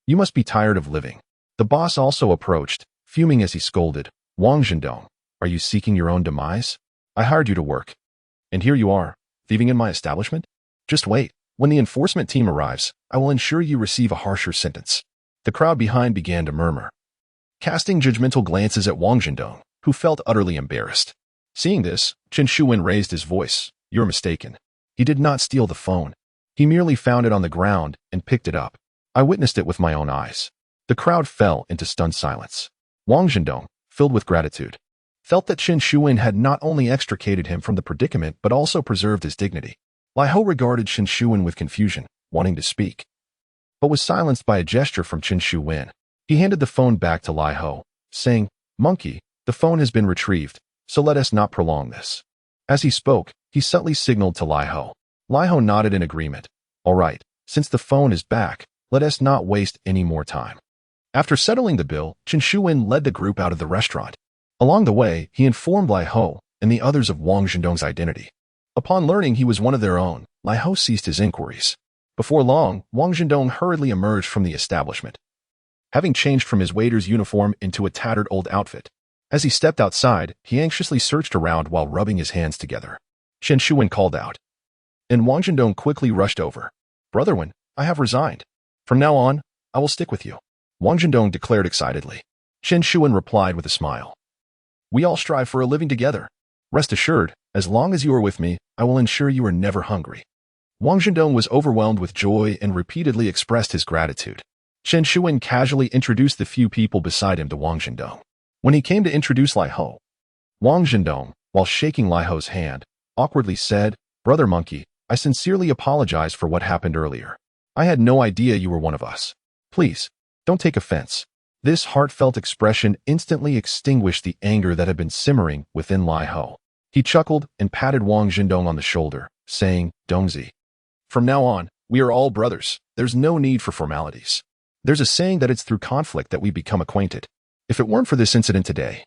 You must be tired of living. The boss also approached, fuming as he scolded, Wang Zhendong, are you seeking your own demise? I hired you to work. And here you are, thieving in my establishment? Just wait. When the enforcement team arrives, I will ensure you receive a harsher sentence. The crowd behind began to murmur, casting judgmental glances at Wang Zhendong, who felt utterly embarrassed. Seeing this, Chen Shuwen raised his voice. You're mistaken. He did not steal the phone. He merely found it on the ground and picked it up. I witnessed it with my own eyes. The crowd fell into stunned silence. Wang Zhendong, filled with gratitude, felt that Chen Shuwen had not only extricated him from the predicament but also preserved his dignity. Lai Ho regarded Chen Shuwen with confusion, wanting to speak, but was silenced by a gesture from Chen Shuwen. He handed the phone back to Lai Ho, saying, Monkey, the phone has been retrieved, so let us not prolong this. As he spoke, he subtly signaled to Lai Ho. Lai Ho nodded in agreement. All right, since the phone is back, let us not waste any more time. After settling the bill, Chen Shuwen led the group out of the restaurant. Along the way, he informed Lai Ho and the others of Wang Zhendong's identity. Upon learning he was one of their own, Lai Ho ceased his inquiries. Before long, Wang Zhendong hurriedly emerged from the establishment, having changed from his waiter's uniform into a tattered old outfit. As he stepped outside, he anxiously searched around while rubbing his hands together. Chen Shuwen called out, and Wang Zhendong quickly rushed over. Brother Wen, I have resigned. From now on, I will stick with you. Wang Zhendong declared excitedly. Chen Shuwen replied with a smile. We all strive for a living together. Rest assured, as long as you are with me, I will ensure you are never hungry. Wang Zhendong was overwhelmed with joy and repeatedly expressed his gratitude. Chen Shuwen casually introduced the few people beside him to Wang Zhendong. When he came to introduce Lai Ho, Wang Zhendong, while shaking Lai Ho's hand, awkwardly said, Brother Monkey, I sincerely apologize for what happened earlier. I had no idea you were one of us. Please, don't take offense. This heartfelt expression instantly extinguished the anger that had been simmering within Lai Ho. He chuckled and patted Wang Zhendong on the shoulder, saying, Dongzi, from now on, we are all brothers. There's no need for formalities. There's a saying that it's through conflict that we become acquainted. If it weren't for this incident today,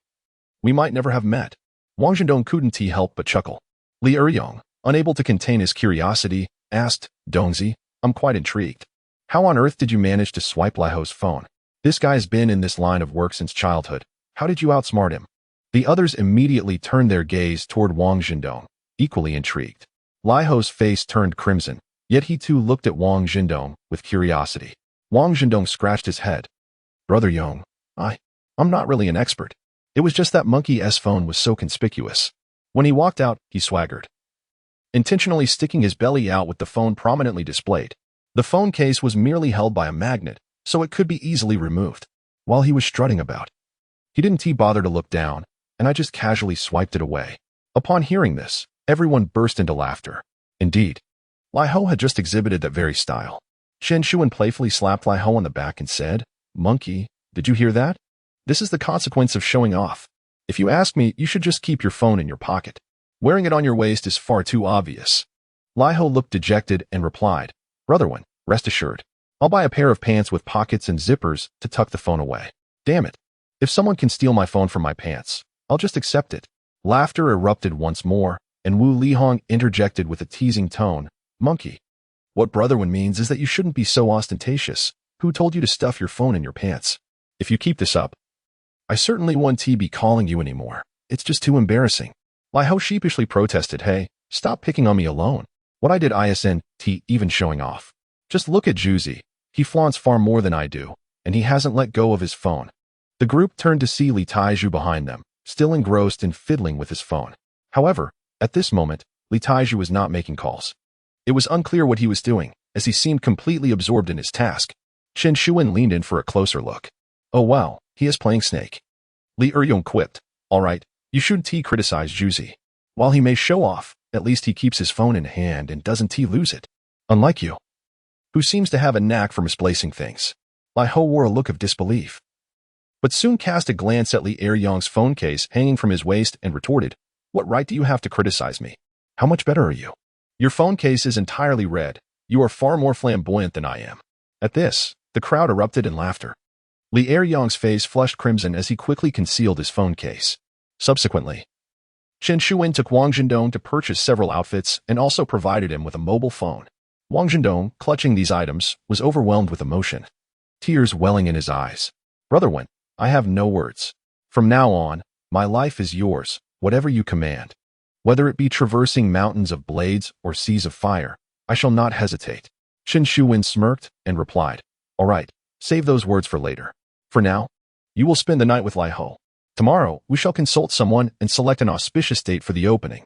we might never have met. Wang Zhendong couldn't help but chuckle. Li Eryong, unable to contain his curiosity, asked, Dongzi, I'm quite intrigued. How on earth did you manage to swipe Lai Ho's phone? This guy's been in this line of work since childhood. How did you outsmart him? The others immediately turned their gaze toward Wang Zhendong, equally intrigued. Lai Ho's face turned crimson, yet he too looked at Wang Zhendong with curiosity. Wang Zhendong scratched his head. Brother Yong, I'm not really an expert. It was just that Monkey's phone was so conspicuous. When he walked out, he swaggered, intentionally sticking his belly out with the phone prominently displayed. The phone case was merely held by a magnet, so it could be easily removed. While he was strutting about, he didn't bother to look down, and I just casually swiped it away. Upon hearing this, everyone burst into laughter. Indeed, Lai Ho had just exhibited that very style. Chen Shuwen playfully slapped Lai Ho on the back and said, Monkey, did you hear that? This is the consequence of showing off. If you ask me, you should just keep your phone in your pocket. Wearing it on your waist is far too obvious. Lai Ho looked dejected and replied, Brother Wen, rest assured. I'll buy a pair of pants with pockets and zippers to tuck the phone away. Damn it. If someone can steal my phone from my pants, I'll just accept it. Laughter erupted once more, and Wu Lihong interjected with a teasing tone, Monkey, What brotherhood means is that you shouldn't be so ostentatious. Who told you to stuff your phone in your pants? If you keep this up, I certainly won't be calling you anymore. It's just too embarrassing. Li Hao sheepishly protested, hey, stop picking on me alone. What I did isn't even showing off. Just look at Juzi. He flaunts far more than I do, and he hasn't let go of his phone. The group turned to see Li Taiju behind them, still engrossed in fiddling with his phone. However, at this moment, Li Taiju was not making calls. It was unclear what he was doing, as he seemed completely absorbed in his task. Chen Shuwen leaned in for a closer look. Oh wow, he is playing Snake. Li Eryong quipped, alright, you shouldn't criticize Juzi. While he may show off, at least he keeps his phone in hand and doesn't lose it. Unlike you, who seems to have a knack for misplacing things. Li Hao wore a look of disbelief, but soon cast a glance at Li Eryong's phone case hanging from his waist and retorted, what right do you have to criticize me? How much better are you? Your phone case is entirely red. You are far more flamboyant than I am. At this, the crowd erupted in laughter. Li Eryong's face flushed crimson as he quickly concealed his phone case. Subsequently, Chen Shuwen took Wang Zhendong to purchase several outfits and also provided him with a mobile phone. Wang Zhendong, clutching these items, was overwhelmed with emotion, tears welling in his eyes. Brother Wen, I have no words. From now on, my life is yours, whatever you command. Whether it be traversing mountains of blades or seas of fire, I shall not hesitate. Chen Shuwen smirked and replied, all right, save those words for later. For now, you will spend the night with Li Hao. Tomorrow, we shall consult someone and select an auspicious date for the opening.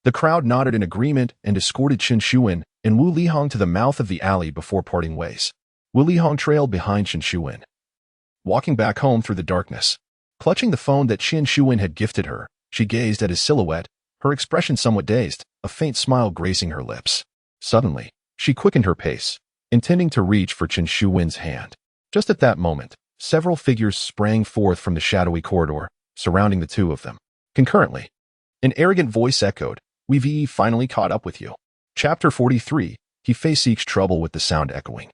The crowd nodded in agreement and escorted Chen Shuwen and Wu Lihong to the mouth of the alley before parting ways. Wu Lihong trailed behind Chen Shuwen. Walking back home through the darkness, clutching the phone that Chen Shuwen had gifted her, she gazed at his silhouette, her expression somewhat dazed, a faint smile gracing her lips. Suddenly, she quickened her pace, intending to reach for Chen Shuwen's hand. Just at that moment, several figures sprang forth from the shadowy corridor, surrounding the two of them. Concurrently, an arrogant voice echoed, we've finally caught up with you. Chapter 43, He Fei Seeks Trouble with the sound echoing.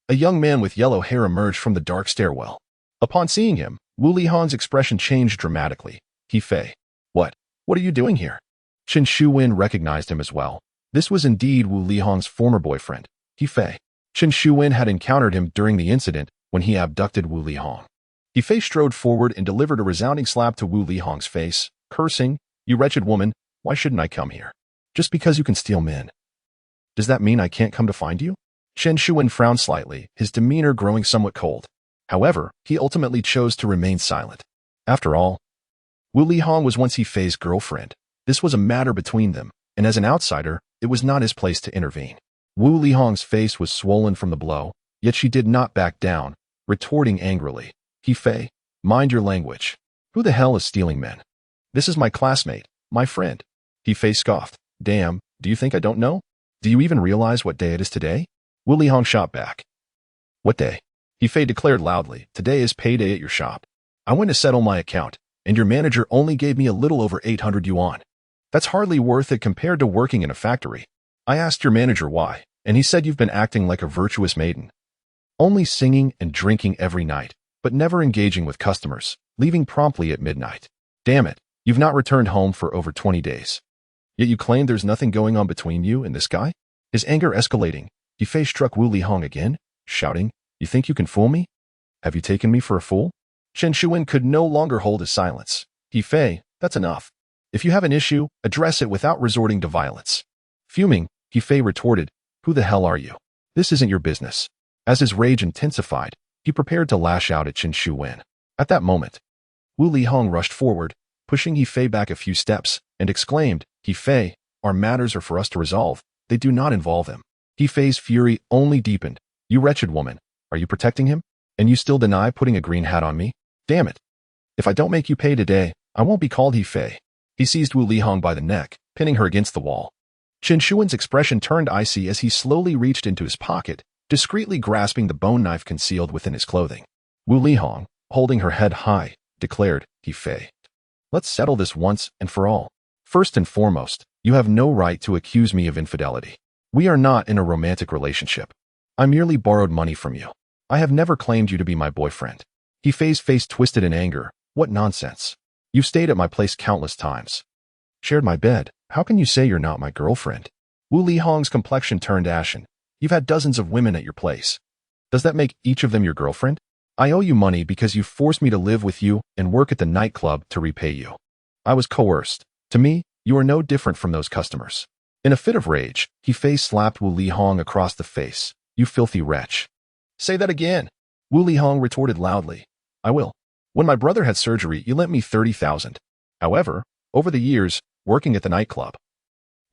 A young man with yellow hair emerged from the dark stairwell. Upon seeing him, Wu Lihong's expression changed dramatically. He Fei. What are you doing here? Chen Shuwen recognized him as well. This was indeed Wu Lihong's former boyfriend, He Fei. Chen Shuwen had encountered him during the incident when he abducted Wu Lihong. He Fei strode forward and delivered a resounding slap to Wu Lihong's face, cursing, you wretched woman, why shouldn't I come here? Just because you can steal men. Does that mean I can't come to find you? Chen Shuwen frowned slightly, his demeanor growing somewhat cold. However, he ultimately chose to remain silent. After all, Wu Lihong was once He Fei's girlfriend. This was a matter between them, and as an outsider, it was not his place to intervene. Wu Lihong's face was swollen from the blow, yet she did not back down, retorting angrily, He Fei, mind your language. Who the hell is stealing men? This is my classmate, my friend. He Fei scoffed, damn, do you think I don't know? Do you even realize what day it is today? Wu Lihong shot back. What day? He Fei declared loudly, today is payday at your shop. I went to settle my account, and your manager only gave me a little over 800 yuan. That's hardly worth it compared to working in a factory. I asked your manager why, and he said you've been acting like a virtuous maiden. Only singing and drinking every night, but never engaging with customers, leaving promptly at midnight. Damn it, you've not returned home for over 20 days. Yet you claim there's nothing going on between you and this guy? His anger escalating, He Fei struck Wu Lihong again, shouting, you think you can fool me? Have you taken me for a fool? Chen Shuwen could no longer hold his silence. He Fei, that's enough. If you have an issue, address it without resorting to violence. Fuming, He Fei retorted, who the hell are you? This isn't your business. As his rage intensified, he prepared to lash out at Chen Shuwen. At that moment, Wu Lihong rushed forward, pushing He Fei back a few steps, and exclaimed, He Fei, our matters are for us to resolve. They do not involve him. He Fei's fury only deepened. You wretched woman, are you protecting him? And you still deny putting a green hat on me? Damn it. If I don't make you pay today, I won't be called He Fei. He seized Wu Lihong by the neck, pinning her against the wall. Chen Shuwen's expression turned icy as he slowly reached into his pocket, discreetly grasping the bone knife concealed within his clothing. Wu Lihong, holding her head high, declared, He Fei. Let's settle this once and for all. First and foremost, you have no right to accuse me of infidelity. We are not in a romantic relationship. I merely borrowed money from you. I have never claimed you to be my boyfriend. He Fei's face twisted in anger. What nonsense. You've stayed at my place countless times. Shared my bed. How can you say you're not my girlfriend? Wu Lihong's complexion turned ashen, You've had dozens of women at your place. Does that make each of them your girlfriend? I owe you money because you forced me to live with you and work at the nightclub to repay you. I was coerced. To me, you are no different from those customers. In a fit of rage, He-Fei slapped Wu Lihong across the face. You filthy wretch. Say that again. Wu Lihong retorted loudly. I will. When my brother had surgery, you lent me 30,000. However, over the years, working at the nightclub,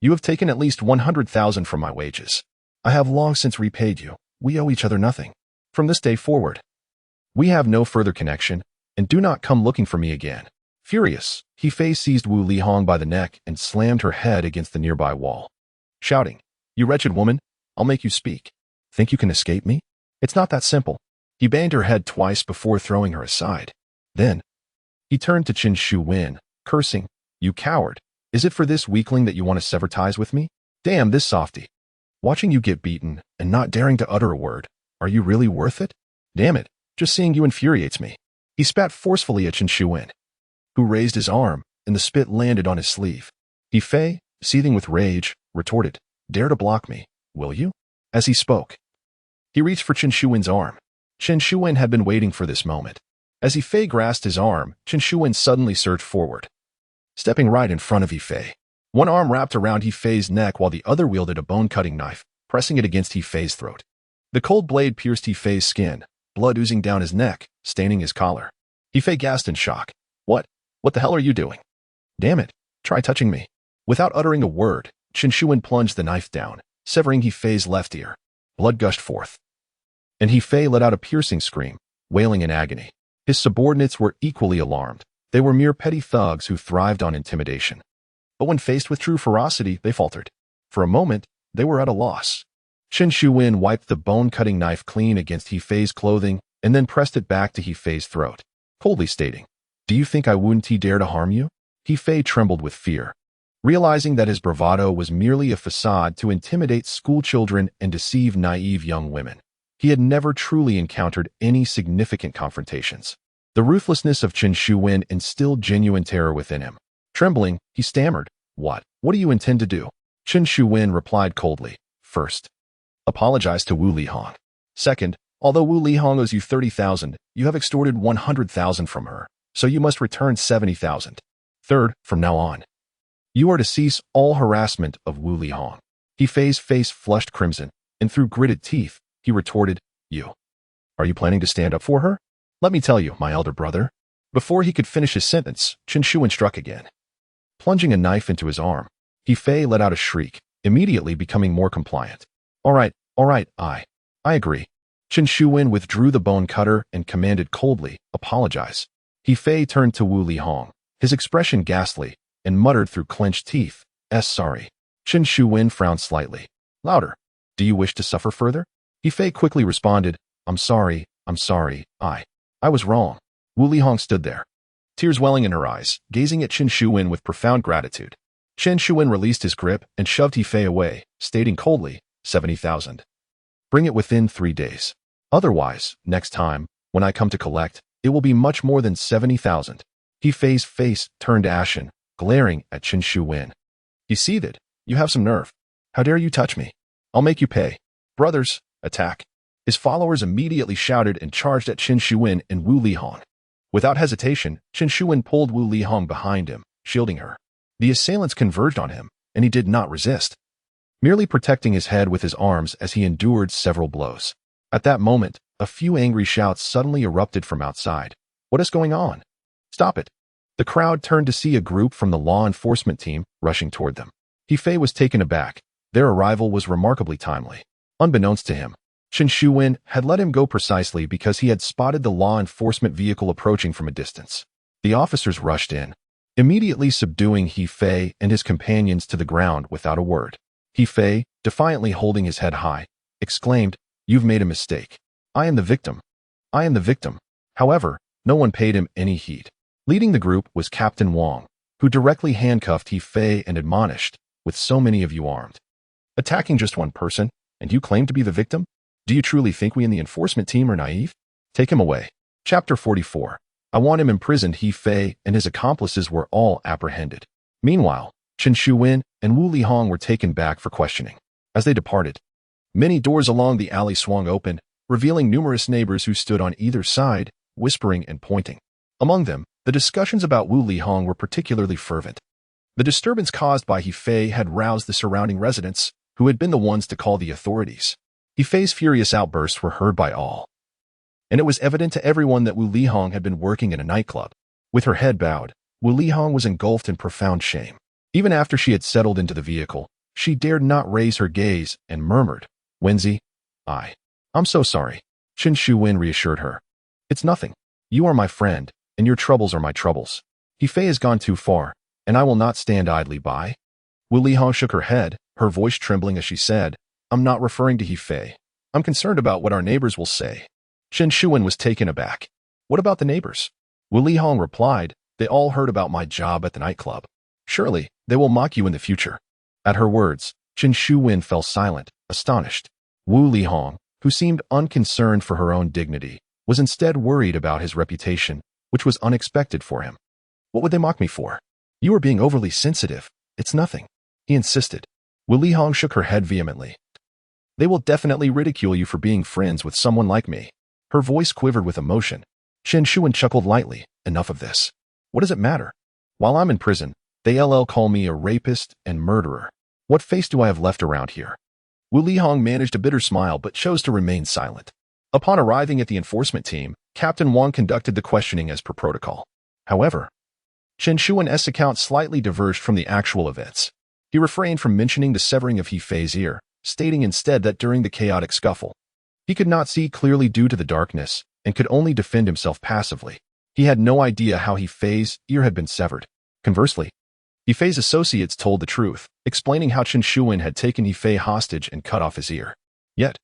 you have taken at least 100,000 from my wages. I have long since repaid you. We owe each other nothing. From this day forward, we have no further connection, and do not come looking for me again. Furious, He-Fei seized Wu Lihong by the neck and slammed her head against the nearby wall, shouting, You wretched woman, I'll make you speak. Think you can escape me? It's not that simple. He banged her head twice before throwing her aside. Then, he turned to Chen Shu-wen, cursing, You coward. Is it for this weakling that you want to sever ties with me? Damn this softy. Watching you get beaten and not daring to utter a word, are you really worth it? Damn it, just seeing you infuriates me. He spat forcefully at Chen Shu-wen, who raised his arm, and the spit landed on his sleeve. He-Fei, seething with rage, retorted, Dare to block me, will you? As he spoke, he reached for Chen Shu-wen's arm. Chen Shu-wen had been waiting for this moment. As He-Fei grasped his arm, Chen Shu-wen suddenly surged forward, stepping right in front of He-Fei. One arm wrapped around He-Fei's neck while the other wielded a bone-cutting knife, pressing it against He-Fei's throat. The cold blade pierced He-Fei's skin, blood oozing down his neck, staining his collar. He-Fei gasped in shock. What the hell are you doing? Damn it, try touching me. Without uttering a word, Chen Shu-wen plunged the knife down, severing He-Fei's left ear. Blood gushed forth, and He-Fei let out a piercing scream, wailing in agony. His subordinates were equally alarmed. They were mere petty thugs who thrived on intimidation. But when faced with true ferocity, they faltered. For a moment, they were at a loss. Chen Shu-wen wiped the bone-cutting knife clean against He-Fei's clothing and then pressed it back to He-Fei's throat, coldly stating, Do you think I wouldn't dare to harm you? He-Fei trembled with fear, realizing that his bravado was merely a facade to intimidate schoolchildren and deceive naive young women. He had never truly encountered any significant confrontations. The ruthlessness of Chen Shu-wen instilled genuine terror within him. Trembling, he stammered, What do you intend to do? Chen Shu-wen replied coldly, First, apologize to Wu Lihong. Second, although Wu Lihong owes you 30,000, you have extorted 100,000 from her, so you must return 70,000. Third, from now on, you are to cease all harassment of Wu Lihong. He-Fei's face flushed crimson, and through gritted teeth, he retorted, Are you planning to stand up for her? Let me tell you, my elder brother. Before he could finish his sentence, Chen Shu-wen struck again. Plunging a knife into his arm, He-Fei let out a shriek, immediately becoming more compliant. All right, I agree. Chen Shu-wen withdrew the bone cutter and commanded coldly, Apologize. He-Fei turned to Wu Lihong, his expression ghastly, and muttered through clenched teeth, Sorry. Chen Shu-wen frowned slightly. Louder. Do you wish to suffer further? He-Fei quickly responded, I'm sorry, I was wrong. Wu Lihong stood there, tears welling in her eyes, gazing at Chen Shu-wen with profound gratitude. Chen Shu-wen released his grip and shoved He-Fei away, stating coldly, 70,000. Bring it within 3 days. Otherwise, next time, when I come to collect, it will be much more than 70,000. He-Fei's face turned ashen, glaring at Chen Shu-wen. He seethed, You have some nerve. How dare you touch me? I'll make you pay. Brothers, attack. His followers immediately shouted and charged at Chen Shu-wen and Wu Lihong. Without hesitation, Chen Shu-wen pulled Wu Lihong behind him, shielding her. The assailants converged on him, and he did not resist, merely protecting his head with his arms as he endured several blows. At that moment, a few angry shouts suddenly erupted from outside. What is going on? Stop it. The crowd turned to see a group from the law enforcement team rushing toward them. He-Fei was taken aback. Their arrival was remarkably timely. Unbeknownst to him, Chen Shu-wen had let him go precisely because he had spotted the law enforcement vehicle approaching from a distance. The officers rushed in, immediately subduing He-Fei and his companions to the ground without a word. He-Fei, defiantly holding his head high, exclaimed, You've made a mistake. I am the victim. However, no one paid him any heed. Leading the group was Captain Wang, who directly handcuffed He-Fei and admonished, With so many of you armed, attacking just one person, and you claim to be the victim? Do you truly think we in the enforcement team are naive? Take him away. Chapter 44. I want him imprisoned. He-Fei and his accomplices were all apprehended. Meanwhile, Chen Shu-wen and Wu Lihong were taken back for questioning. As they departed, Many doors along the alley swung open, revealing numerous neighbors who stood on either side, whispering and pointing. Among them, the discussions about Wu Lihong were particularly fervent. The disturbance caused by He Fei had roused the surrounding residents, who had been the ones to call the authorities. He Fei's furious outbursts were heard by all, and it was evident to everyone that Wu Lihong had been working in a nightclub. With her head bowed, Wu Lihong was engulfed in profound shame. Even after she had settled into the vehicle, she dared not raise her gaze and murmured, "Wenzi, I'm so sorry." Chen Shuwen reassured her. "It's nothing. You are my friend, and your troubles are my troubles. He Fei has gone too far, and I will not stand idly by." Wu Lihong shook her head, her voice trembling as she said, "I'm not referring to He Fei. I'm concerned about what our neighbors will say." Chen Shuwen was taken aback. "What about the neighbors?" Wu Lihong replied, "They all heard about my job at the nightclub. Surely, they will mock you in the future." At her words, Chen Shuwen fell silent, astonished. Wu Lihong, who seemed unconcerned for her own dignity, was instead worried about his reputation, which was unexpected for him. "What would they mock me for?" "You are being overly sensitive. It's nothing," he insisted. Wu Lihong shook her head vehemently. "They will definitely ridicule you for being friends with someone like me." Her voice quivered with emotion. Chen Shuwen chuckled lightly. "Enough of this. What does it matter? While I'm in prison, they'll call me a rapist and murderer. What face do I have left around here?" Wu Lihong managed a bitter smile but chose to remain silent. Upon arriving at the enforcement team, Captain Wang conducted the questioning as per protocol. However, Chen Shuwen's account slightly diverged from the actual events. He refrained from mentioning the severing of He Fei's ear, stating instead that during the chaotic scuffle, he could not see clearly due to the darkness and could only defend himself passively. He had no idea how He Fei's ear had been severed. Conversely, He Fei's associates told the truth, explaining how Chen Shuwen had taken He Fei hostage and cut off his ear. Yet,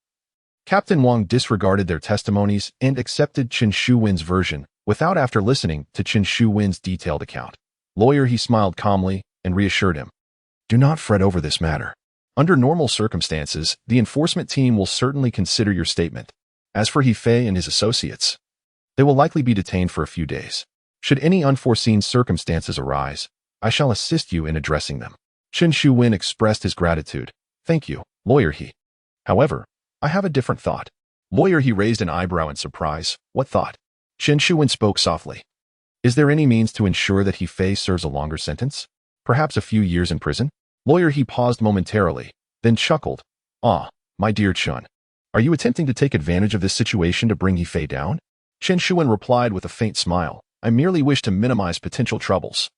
Captain Wang disregarded their testimonies and accepted Chen Shuwen's version without after listening to Chen Shuwen's detailed account. Lawyer, he smiled calmly and reassured him, "Do not fret over this matter. Under normal circumstances, the enforcement team will certainly consider your statement. As for He Fei and his associates, they will likely be detained for a few days. Should any unforeseen circumstances arise, I shall assist you in addressing them." Chen Shuwen expressed his gratitude. "Thank you, Lawyer He. However, I have a different thought." Lawyer He raised an eyebrow in surprise. "What thought?" Chen Shuwen spoke softly. "Is there any means to ensure that He Fei serves a longer sentence? Perhaps a few years in prison?" Lawyer He paused momentarily, then chuckled. "Ah, my dear Chen, are you attempting to take advantage of this situation to bring He Fei down?" Chen Shuwen replied with a faint smile. "I merely wish to minimize potential troubles.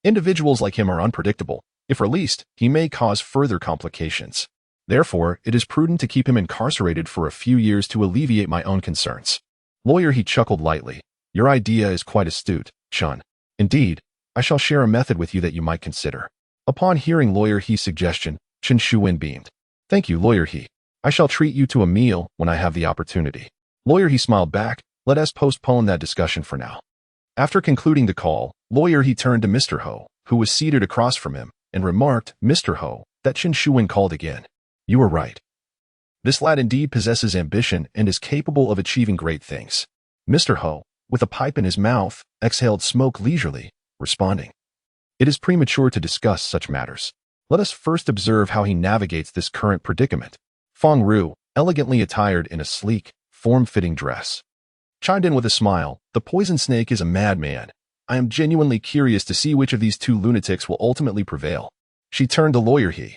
Individuals like him are unpredictable. If released, he may cause further complications. Therefore, it is prudent to keep him incarcerated for a few years to alleviate my own concerns." Lawyer He chuckled lightly. "Your idea is quite astute, Chen. Indeed, I shall share a method with you that you might consider." Upon hearing Lawyer He's suggestion, Chen Shuwen beamed. "Thank you, Lawyer He. I shall treat you to a meal when I have the opportunity." Lawyer He smiled back. "Let us postpone that discussion for now." After concluding the call, Lawyer He turned to Mr. Ho, who was seated across from him, and remarked, "Mr. Ho, that Chen Shuwen called again. You were right. This lad indeed possesses ambition and is capable of achieving great things." Mr. Ho, with a pipe in his mouth, exhaled smoke leisurely, responding, "It is premature to discuss such matters. Let us first observe how he navigates this current predicament." Feng Ru, elegantly attired in a sleek, form-fitting dress, chimed in with a smile. "The poison snake is a madman. I am genuinely curious to see which of these two lunatics will ultimately prevail." She turned to Lawyer He.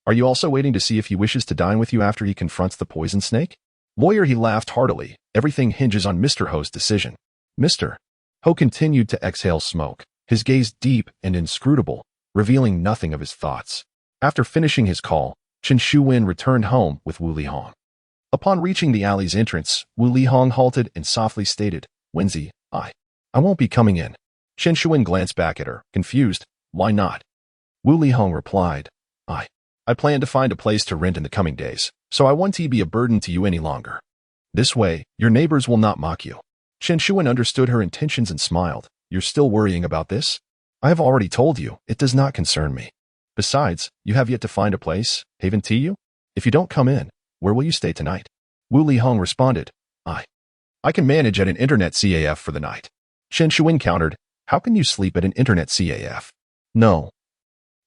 "Are you also waiting to see if he wishes to dine with you after he confronts the poison snake?" Lawyer He laughed heartily. "Everything hinges on Mr. Ho's decision." Mr. Ho continued to exhale smoke, his gaze deep and inscrutable, revealing nothing of his thoughts. After finishing his call, Chen Shuwen returned home with Wu Lihong. Upon reaching the alley's entrance, Wu Lihong halted and softly stated, "Wenzi, I won't be coming in." Chen Shuwen glanced back at her, confused. "Why not?" Wu Lihong replied, I plan to find a place to rent in the coming days, so I won't be a burden to you any longer. This way, your neighbors will not mock you." Chen Shuwen understood her intentions and smiled. "You're still worrying about this? I have already told you, it does not concern me. Besides, you have yet to find a place, haven't you? If you don't come in, where will you stay tonight?" Wu Lihong responded, I can manage at an internet CAF for the night." Chen Shuwen countered, "How can you sleep at an internet CAF? No.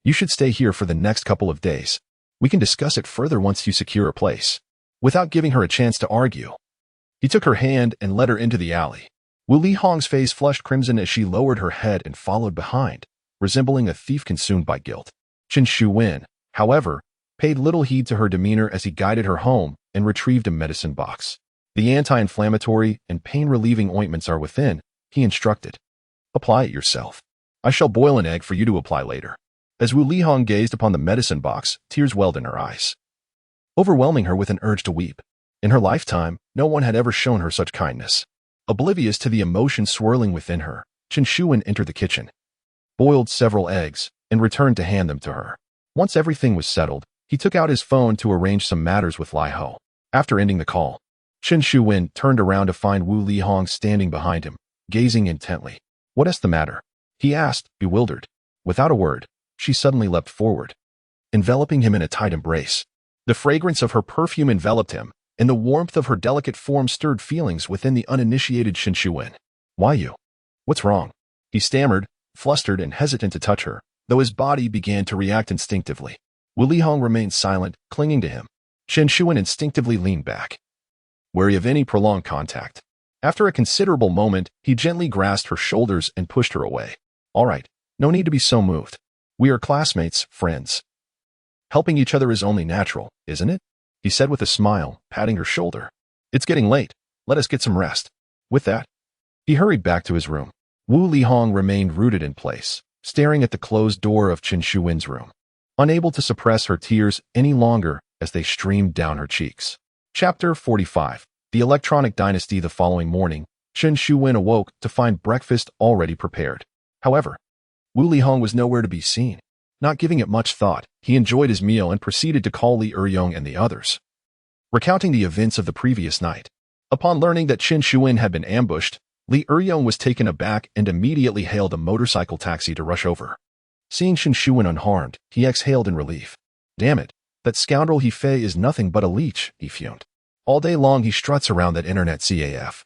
You should stay here for the next couple of days." We can discuss it further once you secure a place. Without giving her a chance to argue, he took her hand and led her into the alley. Wu Lihong's face flushed crimson as she lowered her head and followed behind, resembling a thief consumed by guilt. Chen Shuwen, however, paid little heed to her demeanor as he guided her home and retrieved a medicine box. The anti-inflammatory and pain-relieving ointments are within, he instructed. Apply it yourself. I shall boil an egg for you to apply later. As Wu Lihong gazed upon the medicine box, tears welled in her eyes, overwhelming her with an urge to weep. In her lifetime, no one had ever shown her such kindness. Oblivious to the emotion swirling within her, Chen Shuwen entered the kitchen, boiled several eggs, and returned to hand them to her. Once everything was settled, he took out his phone to arrange some matters with Lai Ho. After ending the call, Chen Shuwen turned around to find Wu Lihong standing behind him, gazing intently. What is the matter? He asked, bewildered. Without a word, she suddenly leapt forward, enveloping him in a tight embrace. The fragrance of her perfume enveloped him, and the warmth of her delicate form stirred feelings within the uninitiated Chen Shuwen. Why you? What's wrong? He stammered, flustered and hesitant to touch her, though his body began to react instinctively. Wu Lihong remained silent, clinging to him. Chen Shuwen instinctively leaned back, wary of any prolonged contact. After a considerable moment, he gently grasped her shoulders and pushed her away. All right, no need to be so moved. We are classmates, friends. Helping each other is only natural, isn't it? He said with a smile, patting her shoulder. It's getting late. Let us get some rest. With that, he hurried back to his room. Wu Lihong remained rooted in place, staring at the closed door of Chen Shuwen's room, unable to suppress her tears any longer as they streamed down her cheeks. Chapter 45. The Electronic Dynasty. The following morning, Chen Shuwen awoke to find breakfast already prepared. However, Wu Lihong was nowhere to be seen. Not giving it much thought, he enjoyed his meal and proceeded to call Li Eryong and the others, recounting the events of the previous night. Upon learning that Chen Shuwen had been ambushed, Li Eryong was taken aback and immediately hailed a motorcycle taxi to rush over. Seeing Chen Shuwen unharmed, he exhaled in relief. Damn it, that scoundrel He Fei is nothing but a leech, he fumed. All day long he struts around that internet CAF,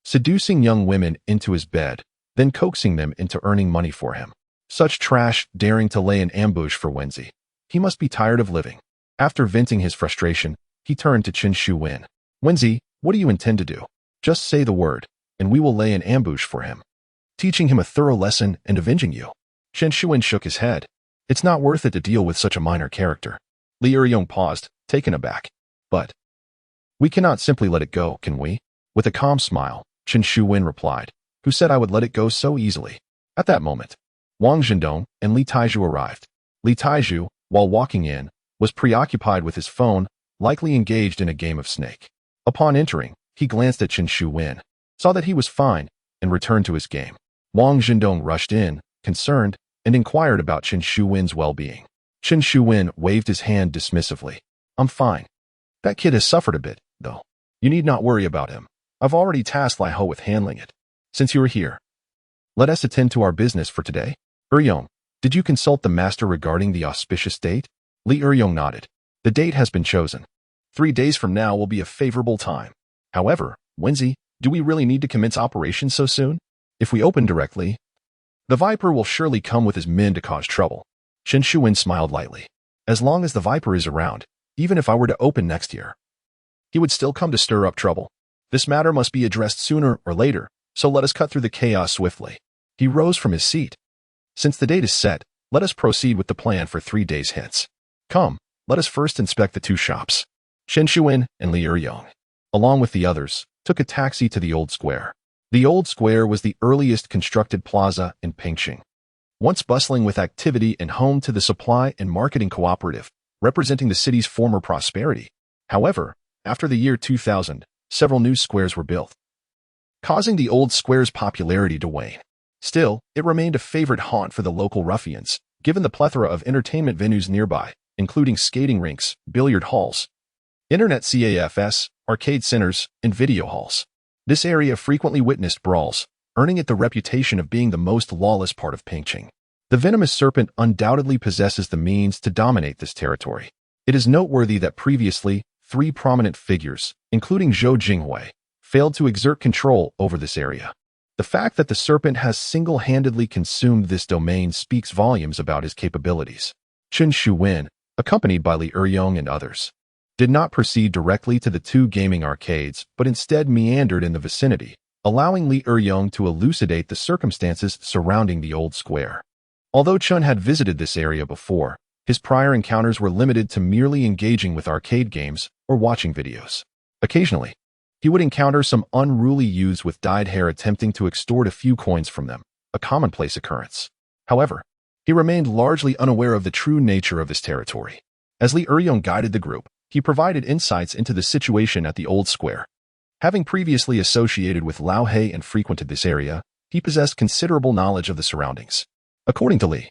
seducing young women into his bed, then coaxing them into earning money for him. Such trash daring to lay an ambush for Wenzi. He must be tired of living. After venting his frustration, he turned to Chen Shuwen. Wenzi, what do you intend to do? Just say the word, and we will lay an ambush for him, teaching him a thorough lesson and avenging you. Chen Shuwen shook his head. It's not worth it to deal with such a minor character. Li Eryong paused, taken aback. But we cannot simply let it go, can we? With a calm smile, Chen Shuwen replied. Who said I would let it go so easily? At that moment, Wang Zhendong and Li Taizhu arrived. Li Taizhu, while walking in, was preoccupied with his phone, likely engaged in a game of Snake. Upon entering, he glanced at Chen Shuwen, saw that he was fine, and returned to his game. Wang Zhendong rushed in, concerned, and inquired about Chen Shuwen's well-being. Chen Shuwen waved his hand dismissively. I'm fine. That kid has suffered a bit, though. You need not worry about him. I've already tasked Lai Ho with handling it. Since you are here, let us attend to our business for today. Eryong, did you consult the master regarding the auspicious date? Li Eryong nodded. The date has been chosen. 3 days from now will be a favorable time. However, Wenzi, do we really need to commence operations so soon? If we open directly, the Viper will surely come with his men to cause trouble. Chen Shuwen smiled lightly. As long as the Viper is around, even if I were to open next year, he would still come to stir up trouble. This matter must be addressed sooner or later, so let us cut through the chaos swiftly. He rose from his seat. Since the date is set, let us proceed with the plan for 3 days hence. Come, let us first inspect the 2 shops. Chen Shuwen and Li Eryong, along with the others, took a taxi to the Old Square. The Old Square was the earliest constructed plaza in Pengqing, once bustling with activity and home to the supply and marketing cooperative, representing the city's former prosperity. However, after the year 2000, several new squares were built, causing the Old Square's popularity to wane. Still, it remained a favorite haunt for the local ruffians, given the plethora of entertainment venues nearby, including skating rinks, billiard halls, internet CAFs, arcade centers, and video halls. This area frequently witnessed brawls, earning it the reputation of being the most lawless part of Pengqing. The venomous serpent undoubtedly possesses the means to dominate this territory. It is noteworthy that previously, 3 prominent figures, including Zhou Jinghui, failed to exert control over this area. The fact that the serpent has single-handedly consumed this domain speaks volumes about his capabilities. Chen Shuwen, accompanied by Li Eryong and others, did not proceed directly to the two gaming arcades, but instead meandered in the vicinity, allowing Li Eryong to elucidate the circumstances surrounding the old square. Although Chun had visited this area before, his prior encounters were limited to merely engaging with arcade games or watching videos. Occasionally, he would encounter some unruly youths with dyed hair attempting to extort a few coins from them, a commonplace occurrence. However, he remained largely unaware of the true nature of this territory. As Li Eryong guided the group, he provided insights into the situation at the old square. Having previously associated with Lao He and frequented this area, he possessed considerable knowledge of the surroundings. According to Li,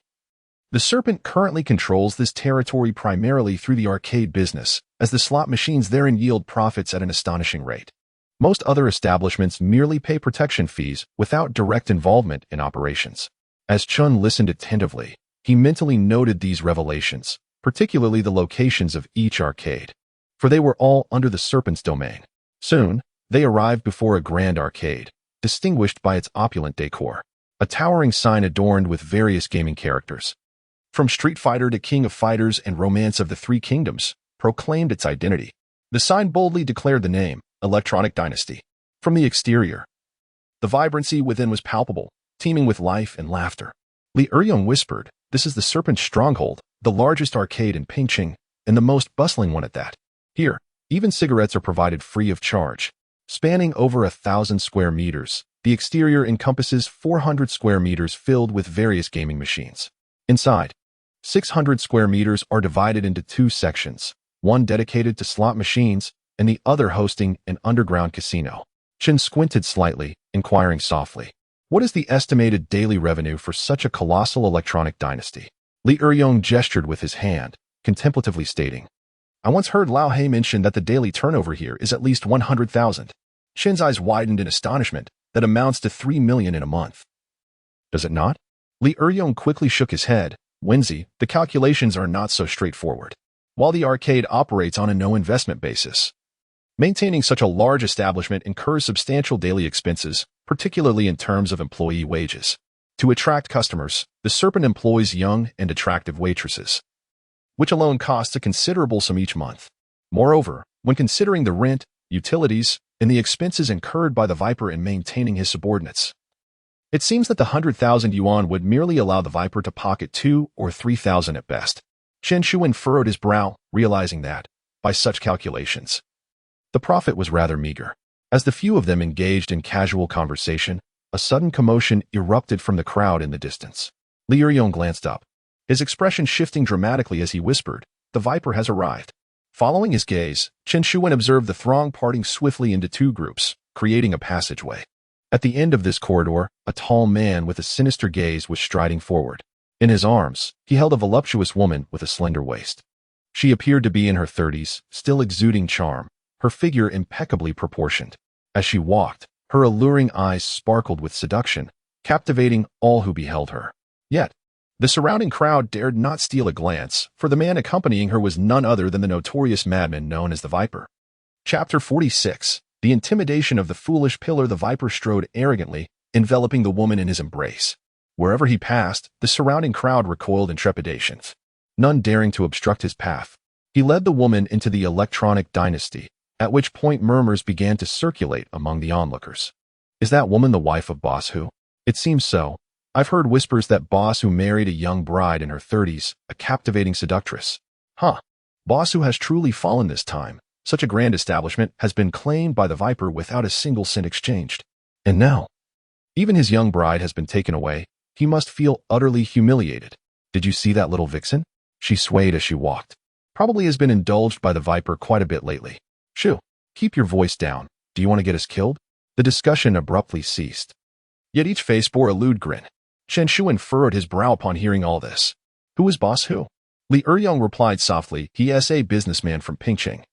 the Serpent currently controls this territory primarily through the arcade business, as the slot machines therein yield profits at an astonishing rate. Most other establishments merely pay protection fees without direct involvement in operations. As Chun listened attentively, he mentally noted these revelations, particularly the locations of each arcade, for they were all under the Serpent's domain. Soon, they arrived before a grand arcade, distinguished by its opulent decor. A towering sign adorned with various gaming characters, from Street Fighter to King of Fighters and Romance of the Three Kingdoms, proclaimed its identity. The sign boldly declared the name, Electronic Dynasty. From the exterior, the vibrancy within was palpable, teeming with life and laughter. Li Eryong whispered, "This is the Serpent's stronghold, the largest arcade in Pingqing, and the most bustling one at that. Here, even cigarettes are provided free of charge." Spanning over 1,000 square meters, the exterior encompasses 400 square meters filled with various gaming machines. Inside, 600 square meters are divided into two sections, one dedicated to slot machines and the other hosting an underground casino. Chen squinted slightly, inquiring softly, "What is the estimated daily revenue for such a colossal electronic dynasty?" Li Eryong gestured with his hand, contemplatively stating, "I once heard Lao He mention that the daily turnover here is at least 100,000. Chen's eyes widened in astonishment. That amounts to 3 million in a month. Does it not? Li Eryong quickly shook his head. "Wenzi, the calculations are not so straightforward. While the arcade operates on a no-investment basis, maintaining such a large establishment incurs substantial daily expenses, particularly in terms of employee wages. To attract customers, the Serpent employs young and attractive waitresses, which alone costs a considerable sum each month. Moreover, when considering the rent, utilities, and the expenses incurred by the Viper in maintaining his subordinates, it seems that the 100,000 yuan would merely allow the Viper to pocket 2 or 3,000 at best." Chen Shuwen furrowed his brow, realizing that, by such calculations, the profit was rather meager. As the few of them engaged in casual conversation, a sudden commotion erupted from the crowd in the distance. Li Eryong glanced up, his expression shifting dramatically as he whispered, "The Viper has arrived." Following his gaze, Chen Shuwen observed the throng parting swiftly into two groups, creating a passageway. At the end of this corridor, a tall man with a sinister gaze was striding forward. In his arms, he held a voluptuous woman with a slender waist. She appeared to be in her 30s, still exuding charm, her figure impeccably proportioned. As she walked, her alluring eyes sparkled with seduction, captivating all who beheld her. Yet, the surrounding crowd dared not steal a glance, for the man accompanying her was none other than the notorious madman known as the Viper. Chapter 46. The intimidation of the foolish pillar. The Viper strode arrogantly, enveloping the woman in his embrace. Wherever he passed, the surrounding crowd recoiled in trepidation, none daring to obstruct his path. He led the woman into the Electronic Dynasty, at which point murmurs began to circulate among the onlookers. "Is that woman the wife of Boss Hu?" "It seems so. I've heard whispers that Boss Hu married a young bride in her 30s, a captivating seductress." "Huh. Boss Hu has truly fallen this time. Such a grand establishment has been claimed by the Viper without a single cent exchanged. And now, even his young bride has been taken away. He must feel utterly humiliated. Did you see that little vixen? She swayed as she walked. Probably has been indulged by the Viper quite a bit lately. Shoo, keep your voice down. Do you want to get us killed?" The discussion abruptly ceased. Yet each face bore a lewd grin. Chen Shuwen furrowed his brow upon hearing all this. "Who is Boss Hu?" Li Eryong replied softly, "He is a businessman from Pingqing.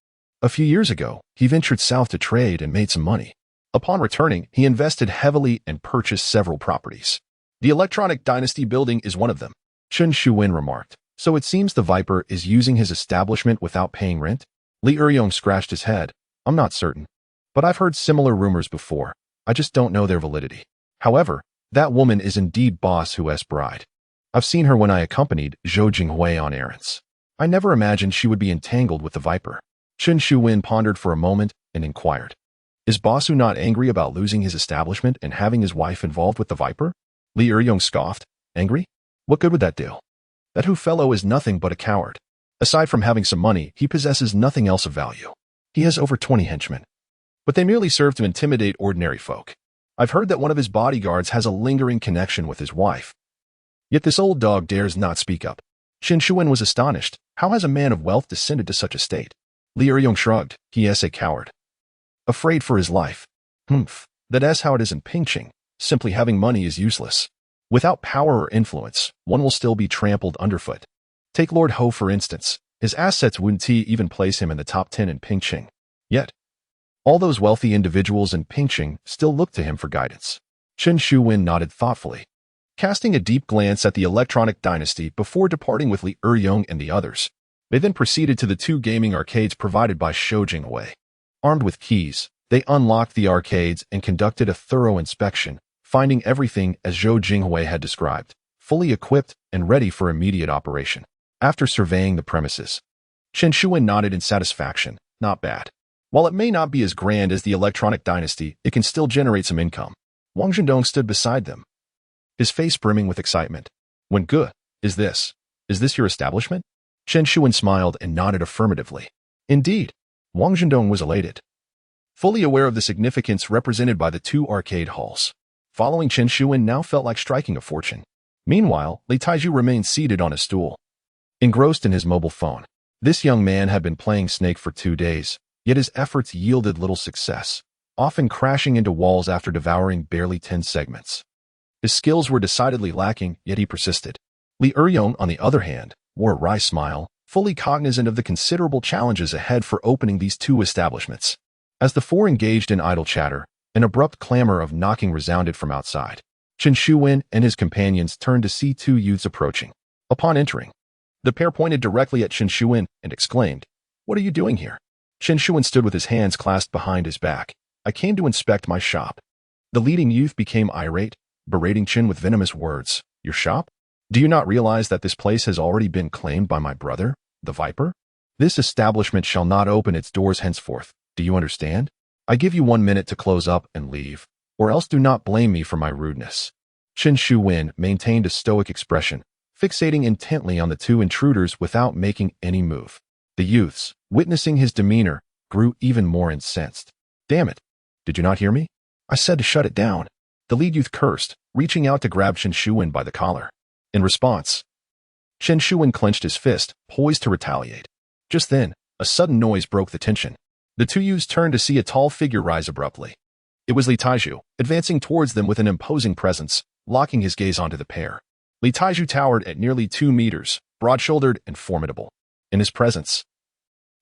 A few years ago, he ventured south to trade and made some money. Upon returning, he invested heavily and purchased several properties. The Electronic Dynasty building is one of them." Chen Shuwen remarked. "So it seems the Viper is using his establishment without paying rent?" Li Eryong scratched his head. "I'm not certain, but I've heard similar rumors before. I just don't know their validity. However, that woman is indeed Boss Hu's bride. I've seen her when I accompanied Zhou Jinghui on errands." I never imagined she would be entangled with the Viper. Chen Shuwen pondered for a moment and inquired. Is Basu not angry about losing his establishment and having his wife involved with the Viper? Li Eryong scoffed. Angry? What good would that do? That Hu fellow is nothing but a coward. Aside from having some money, he possesses nothing else of value. He has over 20 henchmen. But they merely serve to intimidate ordinary folk. I've heard that one of his bodyguards has a lingering connection with his wife. Yet this old dog dares not speak up. Chen Shuwen was astonished. How has a man of wealth descended to such a state? Li Eryong shrugged. He is a coward. Afraid for his life. That's how it is in Pingqing. Simply having money is useless. Without power or influence, one will still be trampled underfoot. Take Lord Ho for instance. His assets wouldn't even place him in the top 10 in Pingqing. Yet, all those wealthy individuals in Pingqing still look to him for guidance. Chen Shuwen nodded thoughtfully, casting a deep glance at the Electronic Dynasty before departing with Li Eryong and the others. They then proceeded to the 2 gaming arcades provided by Shou Jinghui. Armed with keys, they unlocked the arcades and conducted a thorough inspection, finding everything as Zhou Jinghui had described, fully equipped and ready for immediate operation. After surveying the premises, Chen Shuwen nodded in satisfaction. Not bad. While it may not be as grand as the Electronic Dynasty, it can still generate some income. Wang Zhendong stood beside them, his face brimming with excitement. When good, is this your establishment? Chen Shuwen smiled and nodded affirmatively. Indeed, Wang Zhendong was elated, fully aware of the significance represented by the 2 arcade halls. Following Chen Shuwen now felt like striking a fortune. Meanwhile, Li Taiju remained seated on a stool, engrossed in his mobile phone. This young man had been playing Snake for 2 days, yet his efforts yielded little success, often crashing into walls after devouring barely 10 segments. His skills were decidedly lacking, yet he persisted. Li Eryong, on the other hand, wore a wry smile, fully cognizant of the considerable challenges ahead for opening these 2 establishments. As the 4 engaged in idle chatter, an abrupt clamor of knocking resounded from outside. Chen Shuwen and his companions turned to see 2 youths approaching. Upon entering, the pair pointed directly at Chen Shuwen and exclaimed, "What are you doing here?" Chen Shuwen stood with his hands clasped behind his back. "I came to inspect my shop." The leading youth became irate, berating Chen with venomous words. "Your shop? Do you not realize that this place has already been claimed by my brother, the Viper? This establishment shall not open its doors henceforth. Do you understand? I give you 1 minute to close up and leave, or else do not blame me for my rudeness." Chen Shuwen maintained a stoic expression, fixating intently on the 2 intruders without making any move. The youths, witnessing his demeanor, grew even more incensed. "Damn it! Did you not hear me? I said to shut it down." The lead youth cursed, reaching out to grab Chen Shuwen by the collar. In response, Chen Shuwen clenched his fist, poised to retaliate. Just then, a sudden noise broke the tension. The 2 youths turned to see a tall figure rise abruptly. It was Li Taiju, advancing towards them with an imposing presence, locking his gaze onto the pair. Li Taiju towered at nearly 2 meters, broad-shouldered and formidable. In his presence,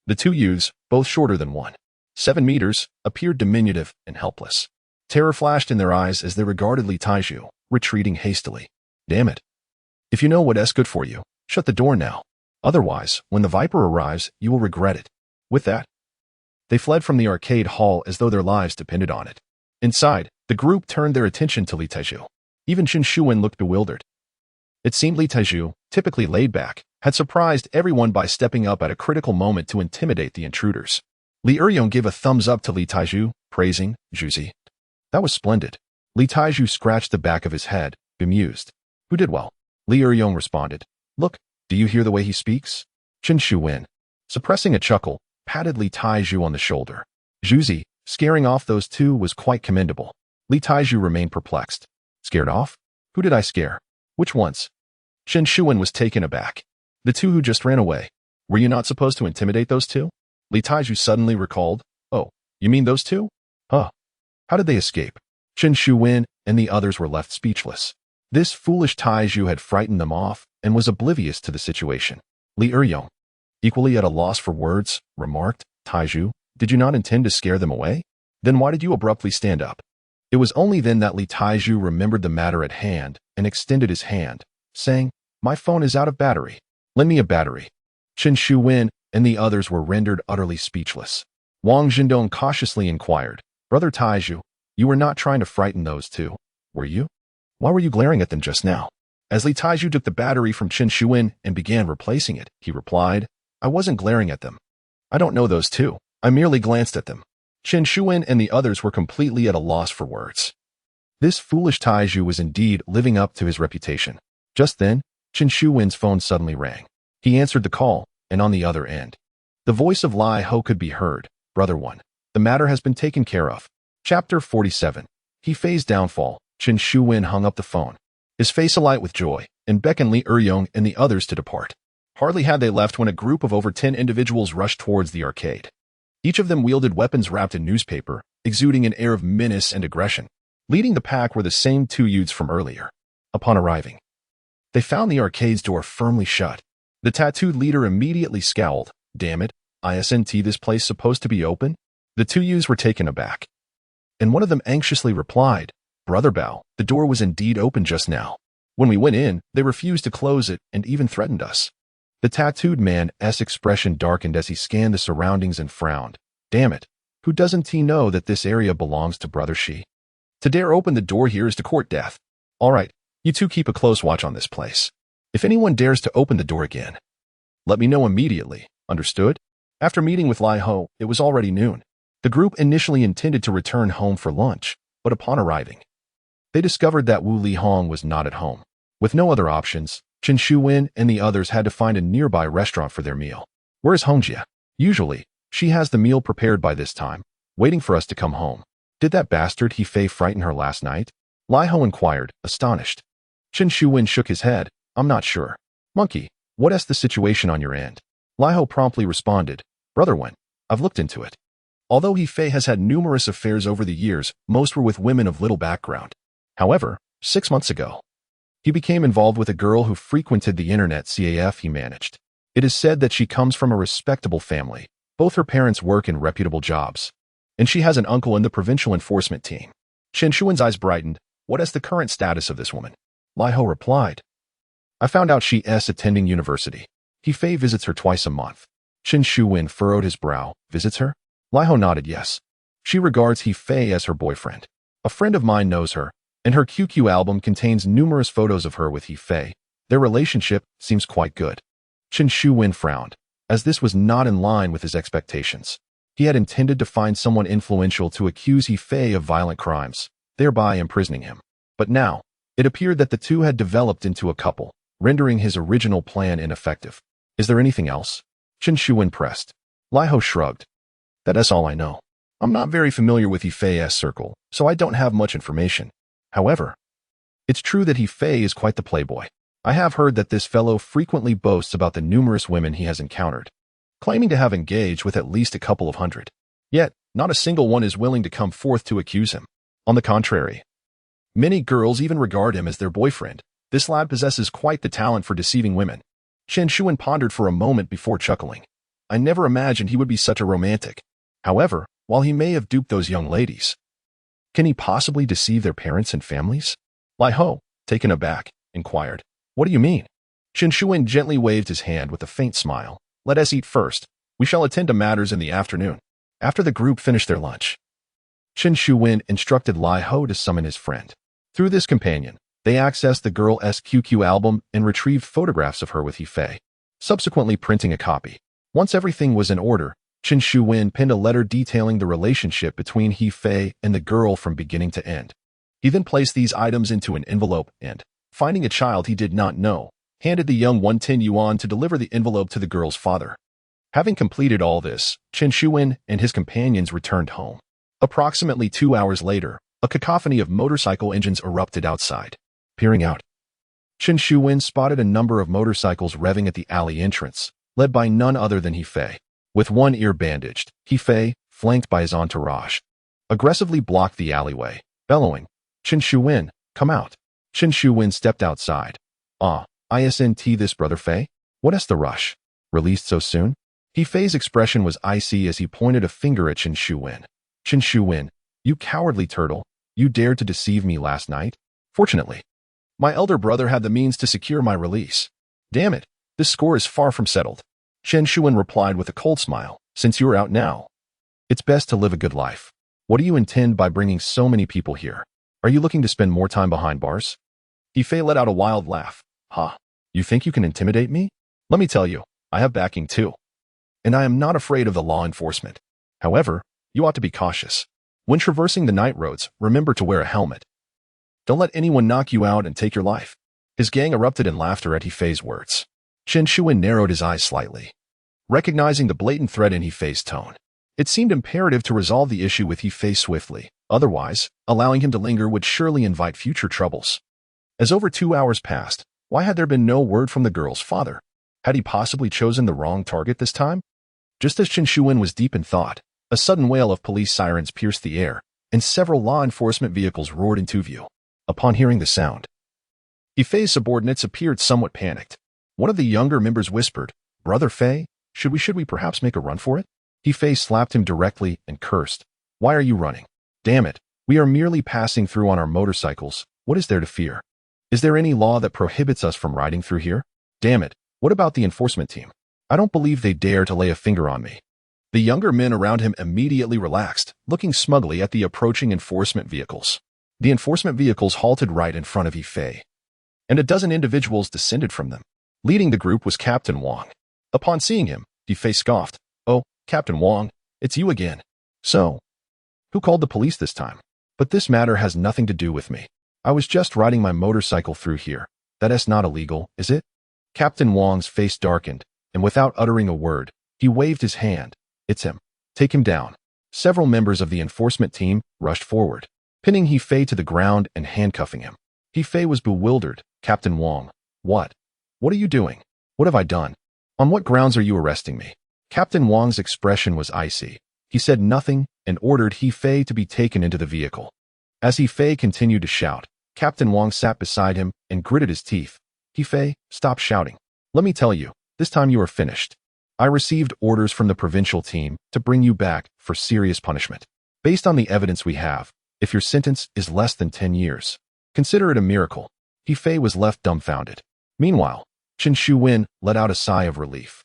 the 2 youths, both shorter than 1.7 meters, appeared diminutive and helpless. Terror flashed in their eyes as they regarded Li Taiju, retreating hastily. "Damn it. If you know what's good for you, shut the door now. Otherwise, when the Viper arrives, you will regret it." With that, they fled from the arcade hall as though their lives depended on it. Inside, the group turned their attention to Li Taiju. Even Chen Shuwen looked bewildered. It seemed Li Taiju, typically laid back, had surprised everyone by stepping up at a critical moment to intimidate the intruders. Li Eryong gave a thumbs up to Li Taiju, praising, "Juzi. That was splendid." Li Taiju scratched the back of his head, bemused. "Who did well?" Li Eryong responded. "Look, do you hear the way he speaks?" Chen Shuwen, suppressing a chuckle, patted Li Taiju on the shoulder. Juzi, scaring off those 2 was quite commendable. Li Taiju remained perplexed. "Scared off? Who did I scare? Which ones?" Chen Shuwen was taken aback. "The 2 who just ran away. Were you not supposed to intimidate those 2? Li Taiju suddenly recalled. "Oh, you mean those 2? Huh. How did they escape?" Chen Shuwen and the others were left speechless. This foolish Taiju had frightened them off and was oblivious to the situation. Li Eryong, equally at a loss for words, remarked, "Taiju, did you not intend to scare them away? Then why did you abruptly stand up?" It was only then that Li Taiju remembered the matter at hand and extended his hand, saying, "My phone is out of battery. Lend me a battery." Chen Shuwen and the others were rendered utterly speechless. Wang Zhendong cautiously inquired, "Brother Taiju, you were not trying to frighten those 2, were you? Why were you glaring at them just now?" As Li Taiju took the battery from Chen Shuwen and began replacing it, he replied, I wasn't glaring at them. I don't know those two. I merely glanced at them. Chen Shuwen and the others were completely at a loss for words. This foolish Taiju was indeed living up to his reputation. Just then, Chen Shuwen's phone suddenly rang. He answered the call, and on the other end, the voice of Lai Ho could be heard. Brother One, the matter has been taken care of. Chapter 47. He Fei's downfall. Chen Shuwen hung up the phone, his face alight with joy, and beckoned Li Eryong and the others to depart. Hardly had they left when a group of over 10 individuals rushed towards the arcade. Each of them wielded weapons wrapped in newspaper, exuding an air of menace and aggression. Leading the pack were the same two youths from earlier. Upon arriving, they found the arcade's door firmly shut. The tattooed leader immediately scowled. Damn it, isn't this place supposed to be open? The two youths were taken aback, and one of them anxiously replied, Brother Bao, the door was indeed open just now. When we went in, they refused to close it and even threatened us. The tattooed man's expression darkened as he scanned the surroundings and frowned. Damn it, who doesn't he know that this area belongs to Brother Shi? To dare open the door here is to court death. All right, you two keep a close watch on this place. If anyone dares to open the door again, let me know immediately, understood? After meeting with Lai Ho, it was already noon. The group initially intended to return home for lunch, but upon arriving, they discovered that Wu Lihong was not at home. With no other options, Chen Shuwen and the others had to find a nearby restaurant for their meal. Where's Hongjia? Usually, she has the meal prepared by this time, waiting for us to come home. Did that bastard He Fei frighten her last night? Lai Ho inquired, astonished. Chen Shuwen shook his head. I'm not sure. Monkey, what's the situation on your end? Lai Ho promptly responded, Brother Wen, I've looked into it. Although He Fei has had numerous affairs over the years, most were with women of little background. However, 6 months ago, he became involved with a girl who frequented the internet CAF he managed. It is said that she comes from a respectable family. Both her parents work in reputable jobs, and she has an uncle in the provincial enforcement team. Chen Shuwen's eyes brightened. What is the current status of this woman? Lai Ho replied, I found out she is attending university. He Fei visits her twice a month. Chen Shuwen furrowed his brow. Visits her? Lai Ho nodded yes. She regards He Fei as her boyfriend. A friend of mine knows her, and her QQ album contains numerous photos of her with He Fei. Their relationship seems quite good. Chen Shuwen frowned, as this was not in line with his expectations. He had intended to find someone influential to accuse He Fei of violent crimes, thereby imprisoning him. But now, it appeared that the two had developed into a couple, rendering his original plan ineffective. Is there anything else? Chen Shuwen pressed. Lai Ho shrugged. That's all I know. I'm not very familiar with He Fei's circle, so I don't have much information. However, it's true that He Fei is quite the playboy. I have heard that this fellow frequently boasts about the numerous women he has encountered, claiming to have engaged with at least a couple of hundred. Yet, not a single one is willing to come forth to accuse him. On the contrary, many girls even regard him as their boyfriend. This lad possesses quite the talent for deceiving women. Chen Shuwen pondered for a moment before chuckling. I never imagined he would be such a romantic. However, while he may have duped those young ladies, can he possibly deceive their parents and families? Lai Ho, taken aback, inquired, What do you mean? Chen Shuwen gently waved his hand with a faint smile. Let us eat first. We shall attend to matters in the afternoon. After the group finished their lunch, Chen Shuwen instructed Lai Ho to summon his friend. Through this companion, they accessed the girl's QQ album and retrieved photographs of her with He Fei, subsequently printing a copy. Once everything was in order, Chen Shuwen penned a letter detailing the relationship between He Fei and the girl from beginning to end. He then placed these items into an envelope and, finding a child he did not know, handed the young one 10 yuan to deliver the envelope to the girl's father. Having completed all this, Chen Shuwen and his companions returned home. Approximately 2 hours later, a cacophony of motorcycle engines erupted outside. Peering out, Chen Shuwen spotted a number of motorcycles revving at the alley entrance, led by none other than He Fei. With one ear bandaged, He Fei, flanked by his entourage, aggressively blocked the alleyway, bellowing, Chen Shuwen, come out. Chen Shuwen stepped outside. Isn't this Brother Fei? What's the rush? Released so soon? He Fei's expression was icy as he pointed a finger at Chen Shuwen. Chen Shuwen, you cowardly turtle, you dared to deceive me last night? Fortunately, my elder brother had the means to secure my release. Damn it, this score is far from settled. Chen Shuwen replied with a cold smile, since you're out now, it's best to live a good life. What do you intend by bringing so many people here? Are you looking to spend more time behind bars? He Fei let out a wild laugh. Ha! You think you can intimidate me? Let me tell you, I have backing too. And I am not afraid of the law enforcement. However, you ought to be cautious. When traversing the night roads, remember to wear a helmet. Don't let anyone knock you out and take your life. His gang erupted in laughter at He Fei's words. Chen Shuwen narrowed his eyes slightly, recognizing the blatant threat in He Fei's tone. It seemed imperative to resolve the issue with He Fei swiftly. Otherwise, allowing him to linger would surely invite future troubles. As over 2 hours passed, why had there been no word from the girl's father? Had he possibly chosen the wrong target this time? Just as Chen Shuwen was deep in thought, a sudden wail of police sirens pierced the air, and several law enforcement vehicles roared into view. Upon hearing the sound, He Fei's subordinates appeared somewhat panicked. One of the younger members whispered, "Brother Fei, should we perhaps make a run for it?" He Fei slapped him directly and cursed. "Why are you running? Damn it, we are merely passing through on our motorcycles. What is there to fear? Is there any law that prohibits us from riding through here? Damn it, what about the enforcement team? I don't believe they dare to lay a finger on me." The younger men around him immediately relaxed, looking smugly at the approaching enforcement vehicles. The enforcement vehicles halted right in front of He Fei, and a dozen individuals descended from them. Leading the group was Captain Wang. Upon seeing him, He Fei scoffed. "Oh, Captain Wang, it's you again. So, who called the police this time? But this matter has nothing to do with me. I was just riding my motorcycle through here. That's not illegal, is it?" Captain Wang's face darkened, and without uttering a word, he waved his hand. "It's him. Take him down." Several members of the enforcement team rushed forward, pinning He Fei to the ground and handcuffing him. He Fei was bewildered. "Captain Wang, what? What are you doing? What have I done? On what grounds are you arresting me?" Captain Wang's expression was icy. He said nothing and ordered He Fei to be taken into the vehicle. As He Fei continued to shout, Captain Wang sat beside him and gritted his teeth. "He Fei, stop shouting. Let me tell you, this time you are finished. I received orders from the provincial team to bring you back for serious punishment. Based on the evidence we have, if your sentence is less than 10 years, consider it a miracle." He Fei was left dumbfounded. Meanwhile, Chen Shuwen let out a sigh of relief.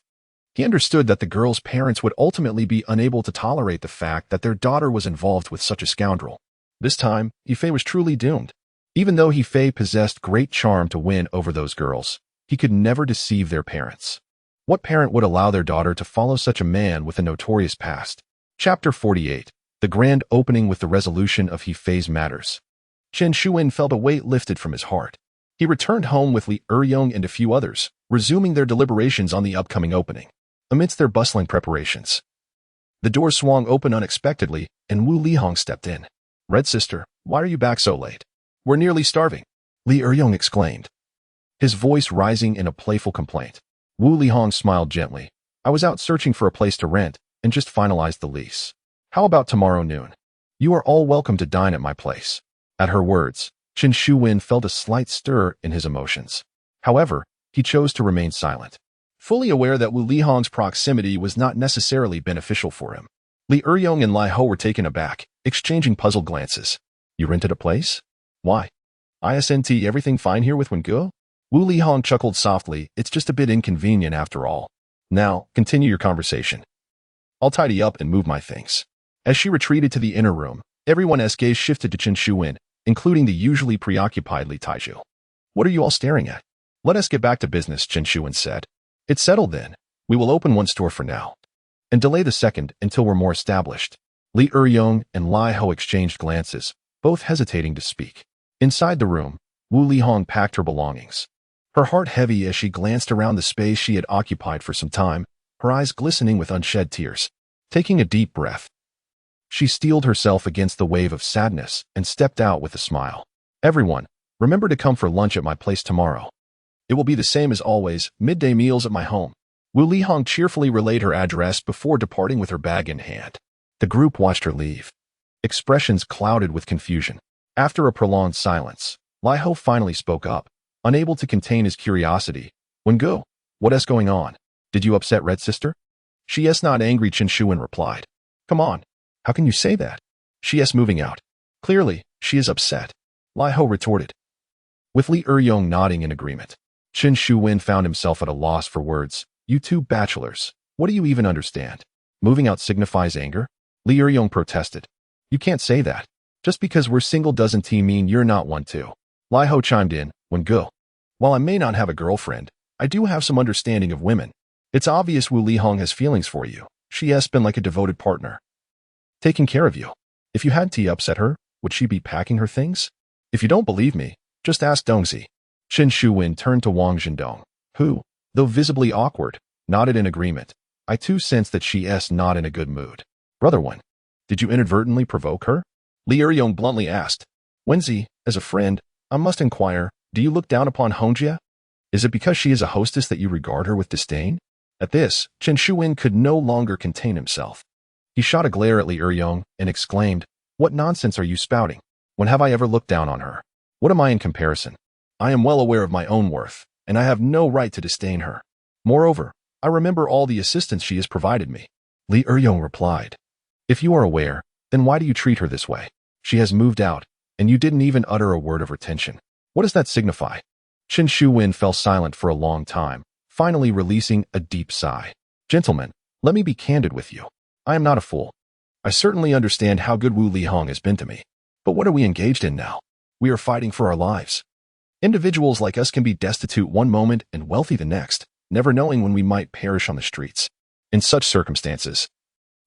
He understood that the girl's parents would ultimately be unable to tolerate the fact that their daughter was involved with such a scoundrel. This time, He Fei was truly doomed. Even though He Fei possessed great charm to win over those girls, he could never deceive their parents. What parent would allow their daughter to follow such a man with a notorious past? Chapter 48. The grand opening with the resolution of He Fei's matters. Chen Shuwen felt a weight lifted from his heart. He returned home with Li Eryong and a few others, resuming their deliberations on the upcoming opening. Amidst their bustling preparations, the door swung open unexpectedly, and Wu Lihong stepped in. "Red sister, why are you back so late? We're nearly starving," Li Eryong exclaimed, his voice rising in a playful complaint. Wu Lihong smiled gently. "I was out searching for a place to rent and just finalized the lease. How about tomorrow noon? You are all welcome to dine at my place." At her words, Chen Shuwen felt a slight stir in his emotions. However, he chose to remain silent, fully aware that Wu Lihong's proximity was not necessarily beneficial for him. Li Eryong and Lai Ho were taken aback, exchanging puzzled glances. "You rented a place? Why? Isn't everything fine here with Wenguo?" Wu Lihong chuckled softly. "It's just a bit inconvenient after all. Now, continue your conversation. I'll tidy up and move my things." As she retreated to the inner room, everyone's gaze shifted to Chen Shuwen, including the usually preoccupied Li Taizhu. "What are you all staring at? Let us get back to business," Chen Shuwen said. "It's settled then. We will open one store for now, and delay the second until we're more established." Li Eryong and Lai Ho exchanged glances, both hesitating to speak. Inside the room, Wu Lihong packed her belongings, her heart heavy as she glanced around the space she had occupied for some time, her eyes glistening with unshed tears. Taking a deep breath, she steeled herself against the wave of sadness and stepped out with a smile. "Everyone, remember to come for lunch at my place tomorrow. It will be the same as always, midday meals at my home." Wu Lihong cheerfully relayed her address before departing with her bag in hand. The group watched her leave, expressions clouded with confusion. After a prolonged silence, Lai Ho finally spoke up, unable to contain his curiosity. "Wenguo, what is going on? Did you upset Red Sister?" "She is not angry," Chen Shuwen replied. "Come on, how can you say that? She is moving out. Clearly, she is upset," Lai Ho retorted. With Li Eryong nodding in agreement, Chen Shuwen found himself at a loss for words. "You two bachelors, what do you even understand? Moving out signifies anger?" Li Eryong protested. "You can't say that. Just because we're single doesn't mean you're not one too." Lai Ho chimed in. Wengu. While I may not have a girlfriend, I do have some understanding of women. It's obvious Wu Lihong has feelings for you. She has been like a devoted partner, taking care of you. If you had to upset her, would she be packing her things? If you don't believe me, just ask Dongzi. Chen Shuwen turned to Wang Zhendong, who, though visibly awkward, nodded in agreement. I too sensed that she is not in a good mood. Brother Wen, did you inadvertently provoke her? Li Eryong bluntly asked. Wenzi, as a friend, I must inquire, do you look down upon Hongjia? Is it because she is a hostess that you regard her with disdain? At this, Chen Shuwen could no longer contain himself. He shot a glare at Li Eryong and exclaimed, What nonsense are you spouting? When have I ever looked down on her? What am I in comparison? I am well aware of my own worth, and I have no right to disdain her. Moreover, I remember all the assistance she has provided me. Li Eryong replied, If you are aware, then why do you treat her this way? She has moved out, and you didn't even utter a word of retention. What does that signify? Chen Shuwen fell silent for a long time, finally releasing a deep sigh. Gentlemen, let me be candid with you. I am not a fool. I certainly understand how good Wu Lihong has been to me. But what are we engaged in now? We are fighting for our lives. Individuals like us can be destitute one moment and wealthy the next, never knowing when we might perish on the streets. In such circumstances,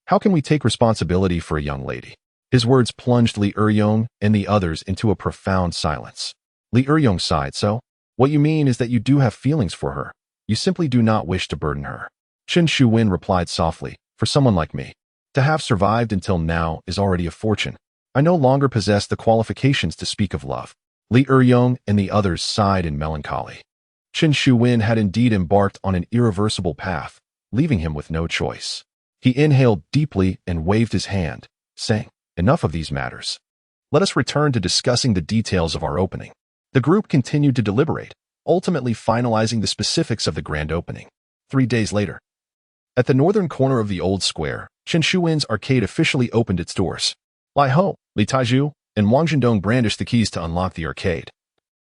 how can we take responsibility for a young lady? His words plunged Li Eryong and the others into a profound silence. Li Eryong sighed. So, what you mean is that you do have feelings for her. You simply do not wish to burden her. Chen Shuwen replied softly, For someone like me, to have survived until now is already a fortune. I no longer possess the qualifications to speak of love. Li Eryong and the others sighed in melancholy. Chen Shuwen had indeed embarked on an irreversible path, leaving him with no choice. He inhaled deeply and waved his hand, saying, Enough of these matters. Let us return to discussing the details of our opening. The group continued to deliberate, ultimately finalizing the specifics of the grand opening. 3 days later, at the northern corner of the old square, Chen Shuwen's arcade officially opened its doors. Lai Ho, Li Taiju, and Wang Zhendong brandished the keys to unlock the arcade.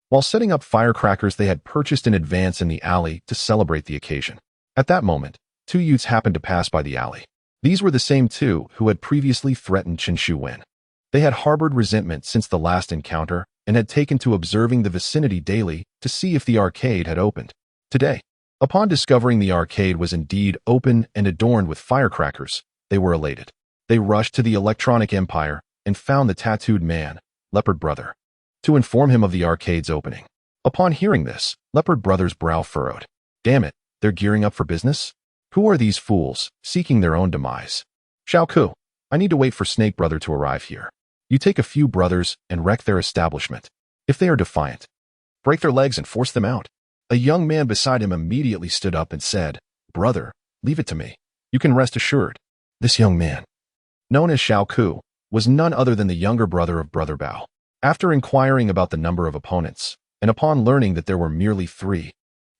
While setting up firecrackers they had purchased in advance in the alley to celebrate the occasion. At that moment, 2 youths happened to pass by the alley. These were the same 2 who had previously threatened Chen Shuwen. They had harbored resentment since the last encounter and had taken to observing the vicinity daily to see if the arcade had opened. Today, upon discovering the arcade was indeed open and adorned with firecrackers, they were elated. They rushed to the Electronic Empire and found the tattooed man, Leopard Brother, to inform him of the arcade's opening. Upon hearing this, Leopard Brother's brow furrowed. Damn it, they're gearing up for business? Who are these fools, seeking their own demise? Xiao Ku, I need to wait for Snake Brother to arrive here. You take a few brothers and wreck their establishment. If they are defiant, break their legs and force them out. A young man beside him immediately stood up and said, Brother, leave it to me. You can rest assured. This young man, known as Xiao Ku, was none other than the younger brother of Brother Bao. After inquiring about the number of opponents, and upon learning that there were merely 3,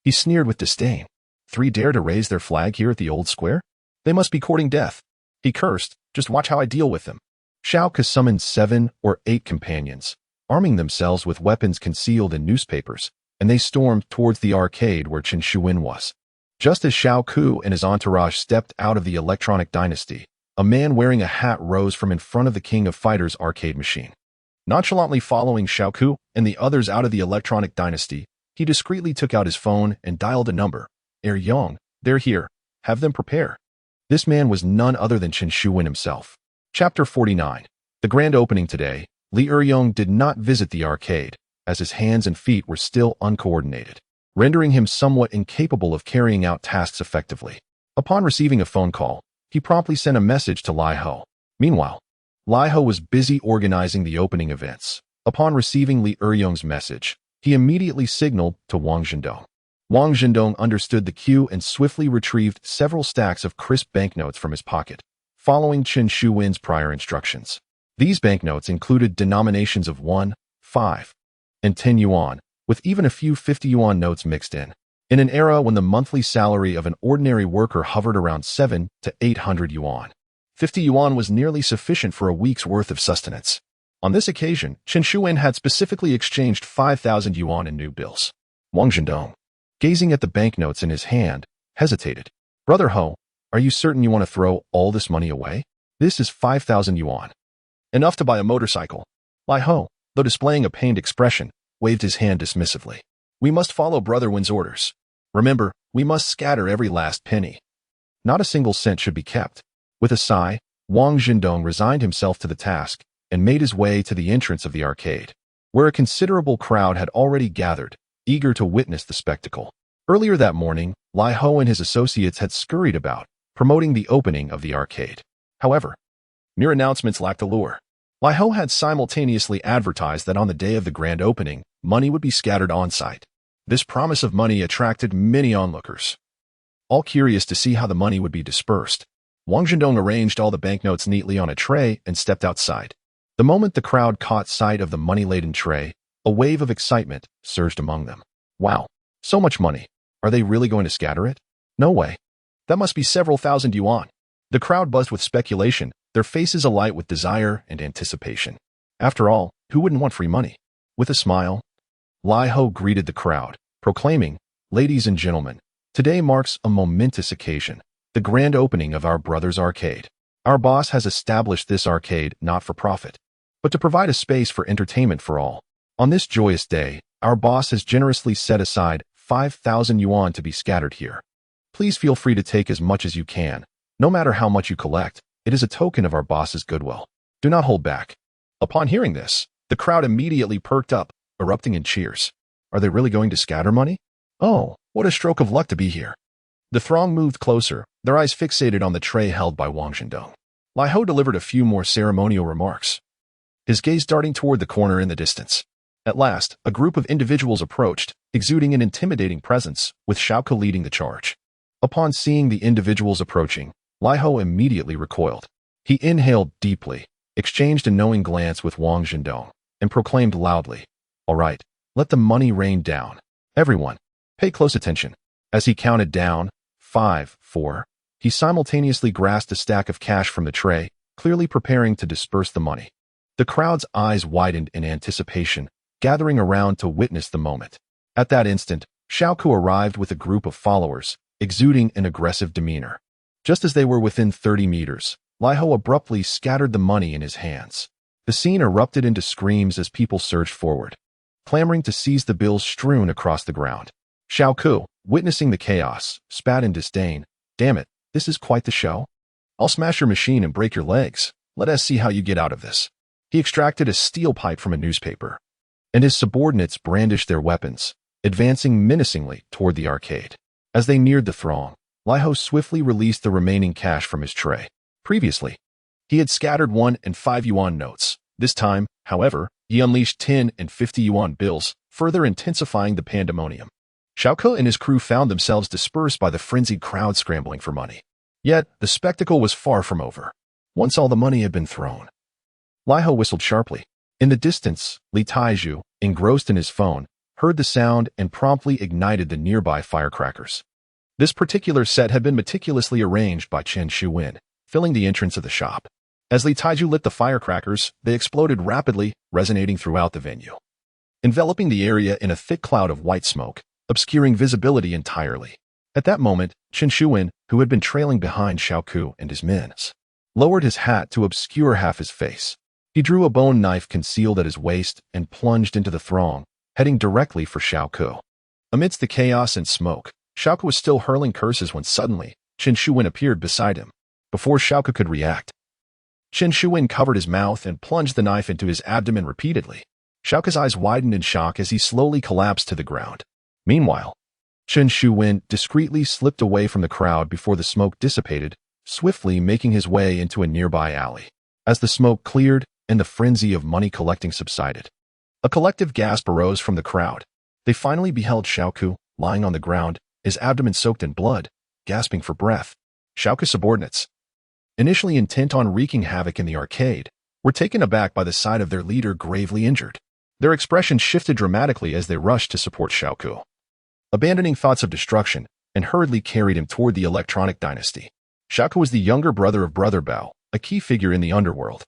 he sneered with disdain. 3 dare to raise their flag here at the old square? They must be courting death. He cursed, just watch how I deal with them. Xiao Ku summoned 7 or 8 companions, arming themselves with weapons concealed in newspapers, and they stormed towards the arcade where Chen Shuwen was. Just as Xiao Ku and his entourage stepped out of the Electronic Dynasty, a man wearing a hat rose from in front of the King of Fighters arcade machine. Nonchalantly following Xiao Ku and the others out of the Electronic Dynasty, he discreetly took out his phone and dialed a number. Yong, they're here. Have them prepare. This man was none other than Chen Shuwen himself. Chapter 49. The grand opening today, Li Eryong did not visit the arcade, as his hands and feet were still uncoordinated, rendering him somewhat incapable of carrying out tasks effectively. Upon receiving a phone call, he promptly sent a message to Lai Ho. Meanwhile, Lai Ho was busy organizing the opening events. Upon receiving Li Eryong's message, he immediately signaled to Wang Zhendong. Wang Zhendong understood the cue and swiftly retrieved several stacks of crisp banknotes from his pocket, following Chen Shuwen's prior instructions. These banknotes included denominations of 1, 5, and 10 yuan, with even a few 50 yuan notes mixed in. In an era when the monthly salary of an ordinary worker hovered around 7 to 800 yuan, 50 yuan was nearly sufficient for a week's worth of sustenance. On this occasion, Chen Shuwen had specifically exchanged 5,000 yuan in new bills. Wang Zhendong, gazing at the banknotes in his hand, hesitated. Brother Ho, are you certain you want to throw all this money away? This is 5,000 yuan. Enough to buy a motorcycle. Lai Ho, though displaying a pained expression, waved his hand dismissively. We must follow Brother Wen's orders. Remember, we must scatter every last penny. Not a single cent should be kept. With a sigh, Wang Zhendong resigned himself to the task and made his way to the entrance of the arcade, where a considerable crowd had already gathered, eager to witness the spectacle. Earlier that morning, Lai Ho and his associates had scurried about, promoting the opening of the arcade. However, mere announcements lacked allure. Lai Ho had simultaneously advertised that on the day of the grand opening, money would be scattered on-site. This promise of money attracted many onlookers, all curious to see how the money would be dispersed. Wang Zhendong arranged all the banknotes neatly on a tray and stepped outside. The moment the crowd caught sight of the money-laden tray, a wave of excitement surged among them. Wow, so much money. Are they really going to scatter it? No way. That must be several thousand yuan. The crowd buzzed with speculation, their faces alight with desire and anticipation. After all, who wouldn't want free money? With a smile, Lai Ho greeted the crowd, proclaiming, "Ladies and gentlemen, today marks a momentous occasion, the grand opening of our brother's arcade. Our boss has established this arcade not for profit, but to provide a space for entertainment for all. On this joyous day, our boss has generously set aside 5,000 yuan to be scattered here. Please feel free to take as much as you can. No matter how much you collect, it is a token of our boss's goodwill. Do not hold back." Upon hearing this, the crowd immediately perked up, erupting in cheers. Are they really going to scatter money? Oh, what a stroke of luck to be here. The throng moved closer, their eyes fixated on the tray held by Wang Zhendong. Lai Ho delivered a few more ceremonial remarks, his gaze darting toward the corner in the distance. At last, a group of individuals approached, exuding an intimidating presence, with Xiaoke leading the charge. Upon seeing the individuals approaching, Lai Ho immediately recoiled. He inhaled deeply, exchanged a knowing glance with Wang Zhendong, and proclaimed loudly, "All right, let the money rain down. Everyone, pay close attention." As he counted down, 5, 4, he simultaneously grasped a stack of cash from the tray, clearly preparing to disperse the money. The crowd's eyes widened in anticipation, gathering around to witness the moment. At that instant, Xiaoke arrived with a group of followers, exuding an aggressive demeanor. Just as they were within 30 meters, Lai Ho abruptly scattered the money in his hands. The scene erupted into screams as people surged forward, clamoring to seize the bills strewn across the ground. Xiaoke, witnessing the chaos, spat in disdain. "Damn it, this is quite the show. I'll smash your machine and break your legs. Let us see how you get out of this." He extracted a steel pipe from a newspaper, and his subordinates brandished their weapons, advancing menacingly toward the arcade. As they neared the throng, Lai Ho swiftly released the remaining cash from his tray. Previously, he had scattered 1 and 5 yuan notes. This time, however, he unleashed 10 and 50 yuan bills, further intensifying the pandemonium. Xiaoke and his crew found themselves dispersed by the frenzied crowd scrambling for money. Yet, the spectacle was far from over. Once all the money had been thrown, Lai Ho whistled sharply. In the distance, Li Taiju, engrossed in his phone, heard the sound and promptly ignited the nearby firecrackers. This particular set had been meticulously arranged by Chen Shuwen, filling the entrance of the shop. As Li Taiju lit the firecrackers, they exploded rapidly, resonating throughout the venue, enveloping the area in a thick cloud of white smoke, obscuring visibility entirely. At that moment, Chen Shuwen, who had been trailing behind Xiaoke and his men, lowered his hat to obscure half his face. He drew a bone knife concealed at his waist and plunged into the throng, heading directly for Xiaoke. Amidst the chaos and smoke, Xiaoke was still hurling curses when suddenly, Chen Shuwen appeared beside him. Before Xiaoke could react, Chen Shuwen covered his mouth and plunged the knife into his abdomen repeatedly. Xiaoke's eyes widened in shock as he slowly collapsed to the ground. Meanwhile, Chen Shuwen discreetly slipped away from the crowd before the smoke dissipated, swiftly making his way into a nearby alley. As the smoke cleared and the frenzy of money collecting subsided, a collective gasp arose from the crowd. They finally beheld Xiaoke lying on the ground, his abdomen soaked in blood, gasping for breath. Xiaoke's subordinates, initially intent on wreaking havoc in the arcade, were taken aback by the sight of their leader gravely injured. Their expression shifted dramatically as they rushed to support Xiaoke, abandoning thoughts of destruction, and hurriedly carried him toward the electronic dynasty. Xiaoke was the younger brother of Brother Bao, a key figure in the underworld.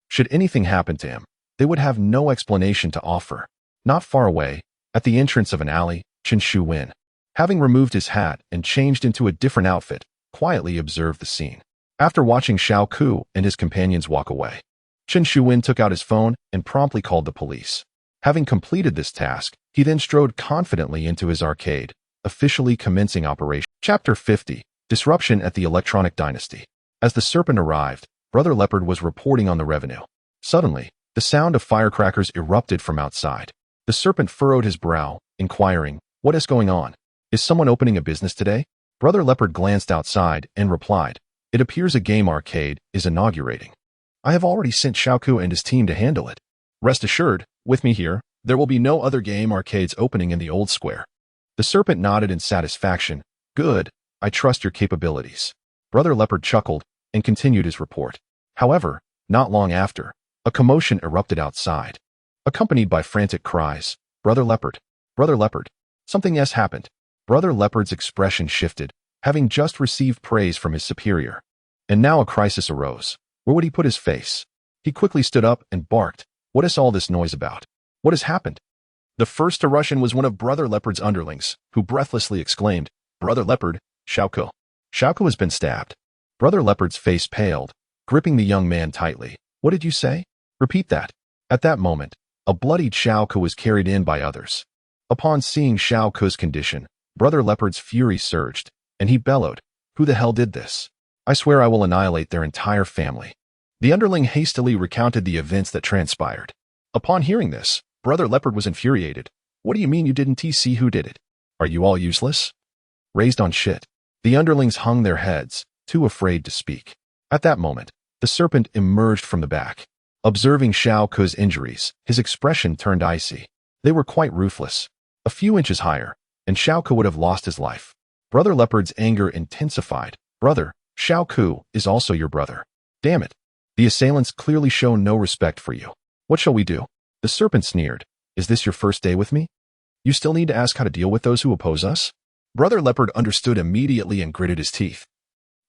Should anything happen to him, they would have no explanation to offer. Not far away, at the entrance of an alley, Chen Shuwen, having removed his hat and changed into a different outfit, quietly observed the scene. After watching Xiaoke and his companions walk away, Chen Shuwen took out his phone and promptly called the police. Having completed this task, he then strode confidently into his arcade, officially commencing operation. Chapter 50. Disruption at the Electronic Dynasty. As the Serpent arrived, Brother Leopard was reporting on the revenue. Suddenly, the sound of firecrackers erupted from outside. The Serpent furrowed his brow, inquiring, "What is going on? Is someone opening a business today?" Brother Leopard glanced outside and replied, "It appears a game arcade is inaugurating. I have already sent Xiaoku and his team to handle it. Rest assured, with me here, there will be no other game arcades opening in the old square." The Serpent nodded in satisfaction. "Good, I trust your capabilities." Brother Leopard chuckled and continued his report. However, not long after, a commotion erupted outside. Accompanied by frantic cries, Brother Leopard, something has happened." Brother Leopard's expression shifted, having just received praise from his superior. And now a crisis arose. Where would he put his face? He quickly stood up and barked, "What is all this noise about? What has happened?" The first to rush in was one of Brother Leopard's underlings, who breathlessly exclaimed, "Brother Leopard, Xiaoku. Xiaoku has been stabbed." Brother Leopard's face paled, gripping the young man tightly. "What did you say? Repeat that." At that moment, a bloodied Xiaoku was carried in by others. Upon seeing Xiaoku's condition, Brother Leopard's fury surged, and he bellowed, "Who the hell did this? I swear I will annihilate their entire family." The underling hastily recounted the events that transpired. Upon hearing this, Brother Leopard was infuriated. "What do you mean you didn't see who did it? Are you all useless? Raised on shit?" The underlings hung their heads, too afraid to speak. At that moment, the Serpent emerged from the back. Observing Xiaoku's injuries, his expression turned icy. They were quite ruthless. A few inches higher, and Xiaoku would have lost his life. Brother Leopard's anger intensified. "Brother, Xiaoku is also your brother. Damn it. The assailants clearly show no respect for you. What shall we do?" The Serpent sneered. "Is this your first day with me? You still need to ask how to deal with those who oppose us?" Brother Leopard understood immediately and gritted his teeth.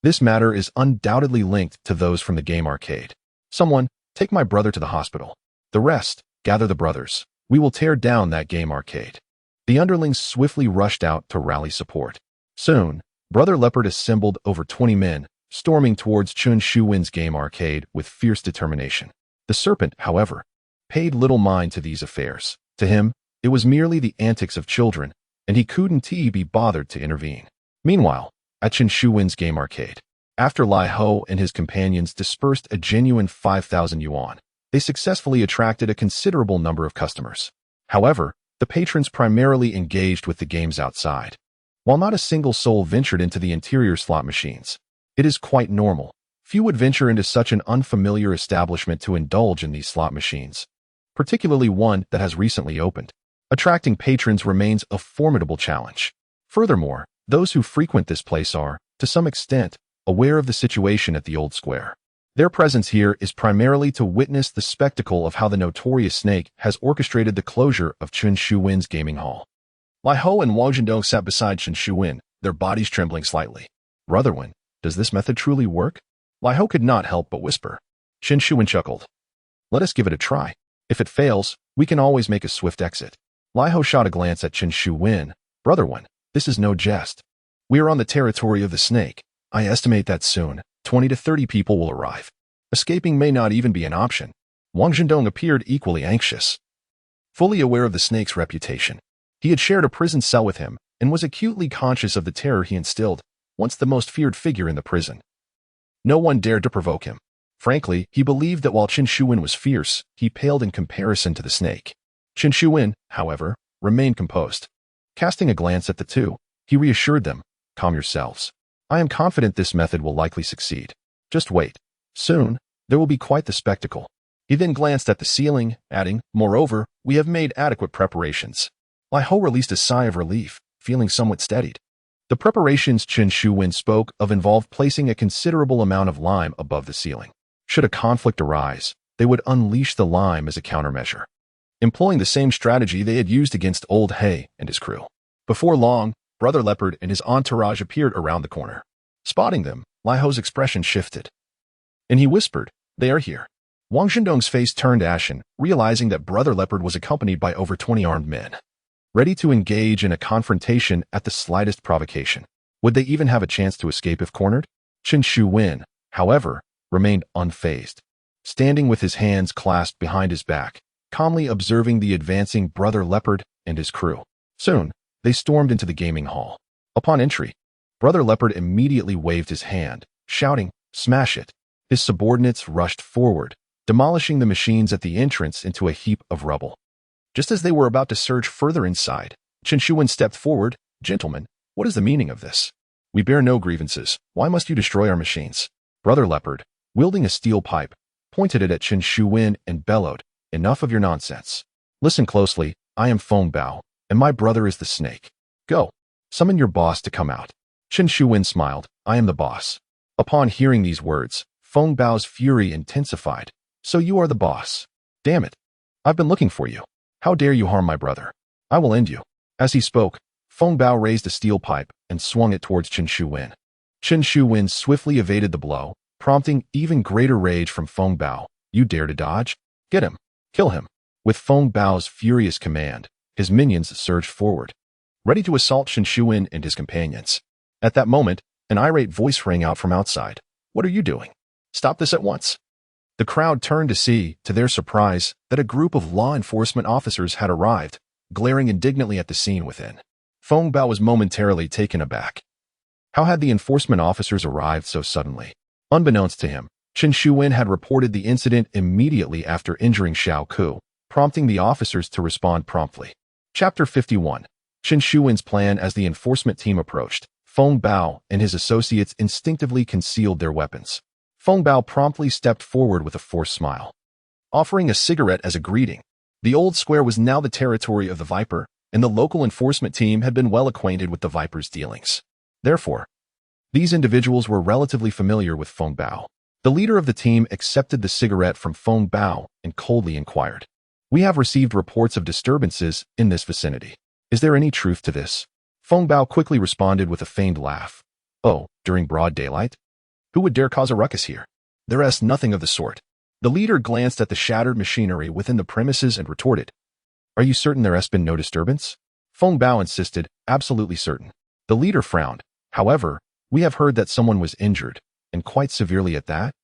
"This matter is undoubtedly linked to those from the game arcade. Someone, take my brother to the hospital. The rest, gather the brothers. We will tear down that game arcade." The underlings swiftly rushed out to rally support. Soon, Brother Leopard assembled over 20 men, storming towards Chun Shuwin's game arcade with fierce determination. The Serpent, however, paid little mind to these affairs. To him, it was merely the antics of children, and he couldn't be bothered to intervene. Meanwhile, at Chun Shuwin's game arcade, after Lai Ho and his companions dispersed a genuine 5,000 yuan, they successfully attracted a considerable number of customers. However, the patrons primarily engaged with the games outside. While not a single soul ventured into the interior slot machines, it is quite normal. Few would venture into such an unfamiliar establishment to indulge in these slot machines, particularly one that has recently opened. Attracting patrons remains a formidable challenge. Furthermore, those who frequent this place are, to some extent, aware of the situation at the old square. Their presence here is primarily to witness the spectacle of how the notorious Snake has orchestrated the closure of Chun Shuwin's gaming hall. Lai Ho and Wang Zhendong sat beside Chun Shuwin, their bodies trembling slightly. "Brother Wen, does this method truly work?" Lai Ho could not help but whisper. Chun Shuwin chuckled. "Let us give it a try. If it fails, we can always make a swift exit." Lai Ho shot a glance at Chun Shuwin. "Brother Wen, this is no jest. We are on the territory of the Snake. I estimate that soon 20 to 30 people will arrive. Escaping may not even be an option." Wang Zhendong appeared equally anxious. Fully aware of the Snake's reputation, he had shared a prison cell with him and was acutely conscious of the terror he instilled, once the most feared figure in the prison. No one dared to provoke him. Frankly, he believed that while Chun Shuwin was fierce, he paled in comparison to the Snake. Chun Shuwin, however, remained composed. Casting a glance at the two, he reassured them, "Calm yourselves. I am confident this method will likely succeed. Just wait. Soon, there will be quite the spectacle." He then glanced at the ceiling, adding, "Moreover, we have made adequate preparations." Lai Ho released a sigh of relief, feeling somewhat steadied. The preparations Chun Shuwin spoke of involved placing a considerable amount of lime above the ceiling. Should a conflict arise, they would unleash the lime as a countermeasure, employing the same strategy they had used against Old Hay and his crew. Before long, Brother Leopard and his entourage appeared around the corner. Spotting them, Lai Ho's expression shifted, and he whispered, "They are here." Wang Zhendong's face turned ashen, realizing that Brother Leopard was accompanied by over 20 armed men, ready to engage in a confrontation at the slightest provocation. Would they even have a chance to escape if cornered? Chun Shuwin, however, remained unfazed. Standing with his hands clasped behind his back, calmly observing the advancing Brother Leopard and his crew. Soon, they stormed into the gaming hall. Upon entry, Brother Leopard immediately waved his hand, shouting, "Smash it!" His subordinates rushed forward, demolishing the machines at the entrance into a heap of rubble. Just as they were about to surge further inside, Chen Shuwen stepped forward. "Gentlemen, what is the meaning of this? We bear no grievances. Why must you destroy our machines?" Brother Leopard, wielding a steel pipe, pointed it at Chen Shuwen and bellowed, "Enough of your nonsense. Listen closely, I am Feng Bao, and my brother is the snake. Go, summon your boss to come out." Chen Shuwen smiled, "I am the boss." Upon hearing these words, Feng Bao's fury intensified. "So you are the boss? Damn it. I've been looking for you. How dare you harm my brother? I will end you." As he spoke, Feng Bao raised a steel pipe and swung it towards Chen Shuwen. Chen Shuwen swiftly evaded the blow, prompting even greater rage from Feng Bao. "You dare to dodge? Get him. Kill him." With Feng Bao's furious command, his minions surged forward, ready to assault Chen Shuwen and his companions. At that moment, an irate voice rang out from outside. "What are you doing? Stop this at once." The crowd turned to see, to their surprise, that a group of law enforcement officers had arrived, glaring indignantly at the scene within. Feng Bao was momentarily taken aback. How had the enforcement officers arrived so suddenly? Unbeknownst to him, Chen Shuwen had reported the incident immediately after injuring Xiao Ku, prompting the officers to respond promptly. Chapter 51. Chen Shuwen's plan. As the enforcement team approached, Feng Bao and his associates instinctively concealed their weapons. Feng Bao promptly stepped forward with a forced smile, offering a cigarette as a greeting. The old square was now the territory of the Viper, and the local enforcement team had been well acquainted with the Viper's dealings. Therefore, these individuals were relatively familiar with Feng Bao. The leader of the team accepted the cigarette from Feng Bao and coldly inquired, "We have received reports of disturbances in this vicinity. Is there any truth to this?" Feng Bao quickly responded with a feigned laugh. "Oh, during broad daylight? Who would dare cause a ruckus here? There is nothing of the sort." The leader glanced at the shattered machinery within the premises and retorted, "Are you certain there has been no disturbance?" Feng Bao insisted, "Absolutely certain." The leader frowned. "However, we have heard that someone was injured, and quite severely at that."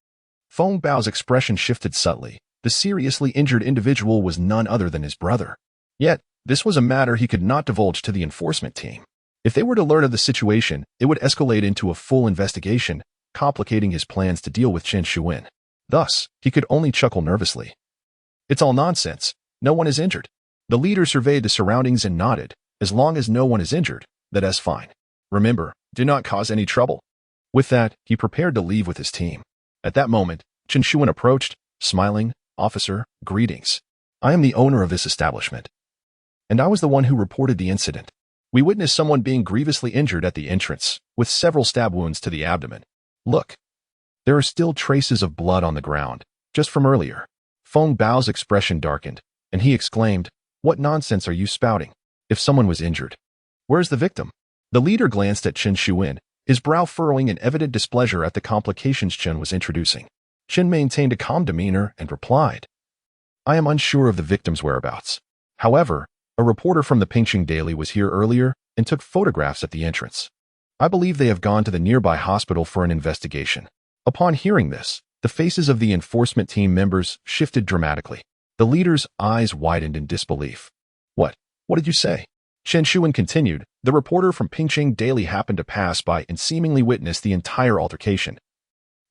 Feng Bao's expression shifted subtly. The seriously injured individual was none other than his brother. Yet, this was a matter he could not divulge to the enforcement team. If they were to learn of the situation, it would escalate into a full investigation, complicating his plans to deal with Chen Shuwen. Thus, he could only chuckle nervously. "It's all nonsense. No one is injured." The leader surveyed the surroundings and nodded. "As long as no one is injured, that is fine. Remember, do not cause any trouble." With that, he prepared to leave with his team. At that moment, Chen Shuwen approached, smiling. "Officer, greetings. I am the owner of this establishment, and I was the one who reported the incident. We witnessed someone being grievously injured at the entrance, with several stab wounds to the abdomen. Look, there are still traces of blood on the ground, just from earlier." Feng Bao's expression darkened, and he exclaimed, "What nonsense are you spouting? If someone was injured, where's the victim?" The leader glanced at Chen Shuwen, his brow furrowing in evident displeasure at the complications Chen was introducing. Chen maintained a calm demeanor and replied, "I am unsure of the victim's whereabouts. However, a reporter from the Pingqing Daily was here earlier and took photographs at the entrance. I believe they have gone to the nearby hospital for an investigation." Upon hearing this, the faces of the enforcement team members shifted dramatically. The leader's eyes widened in disbelief. What did you say?" Chen Shuwen continued, "The reporter from Pingqing Daily happened to pass by and seemingly witnessed the entire altercation,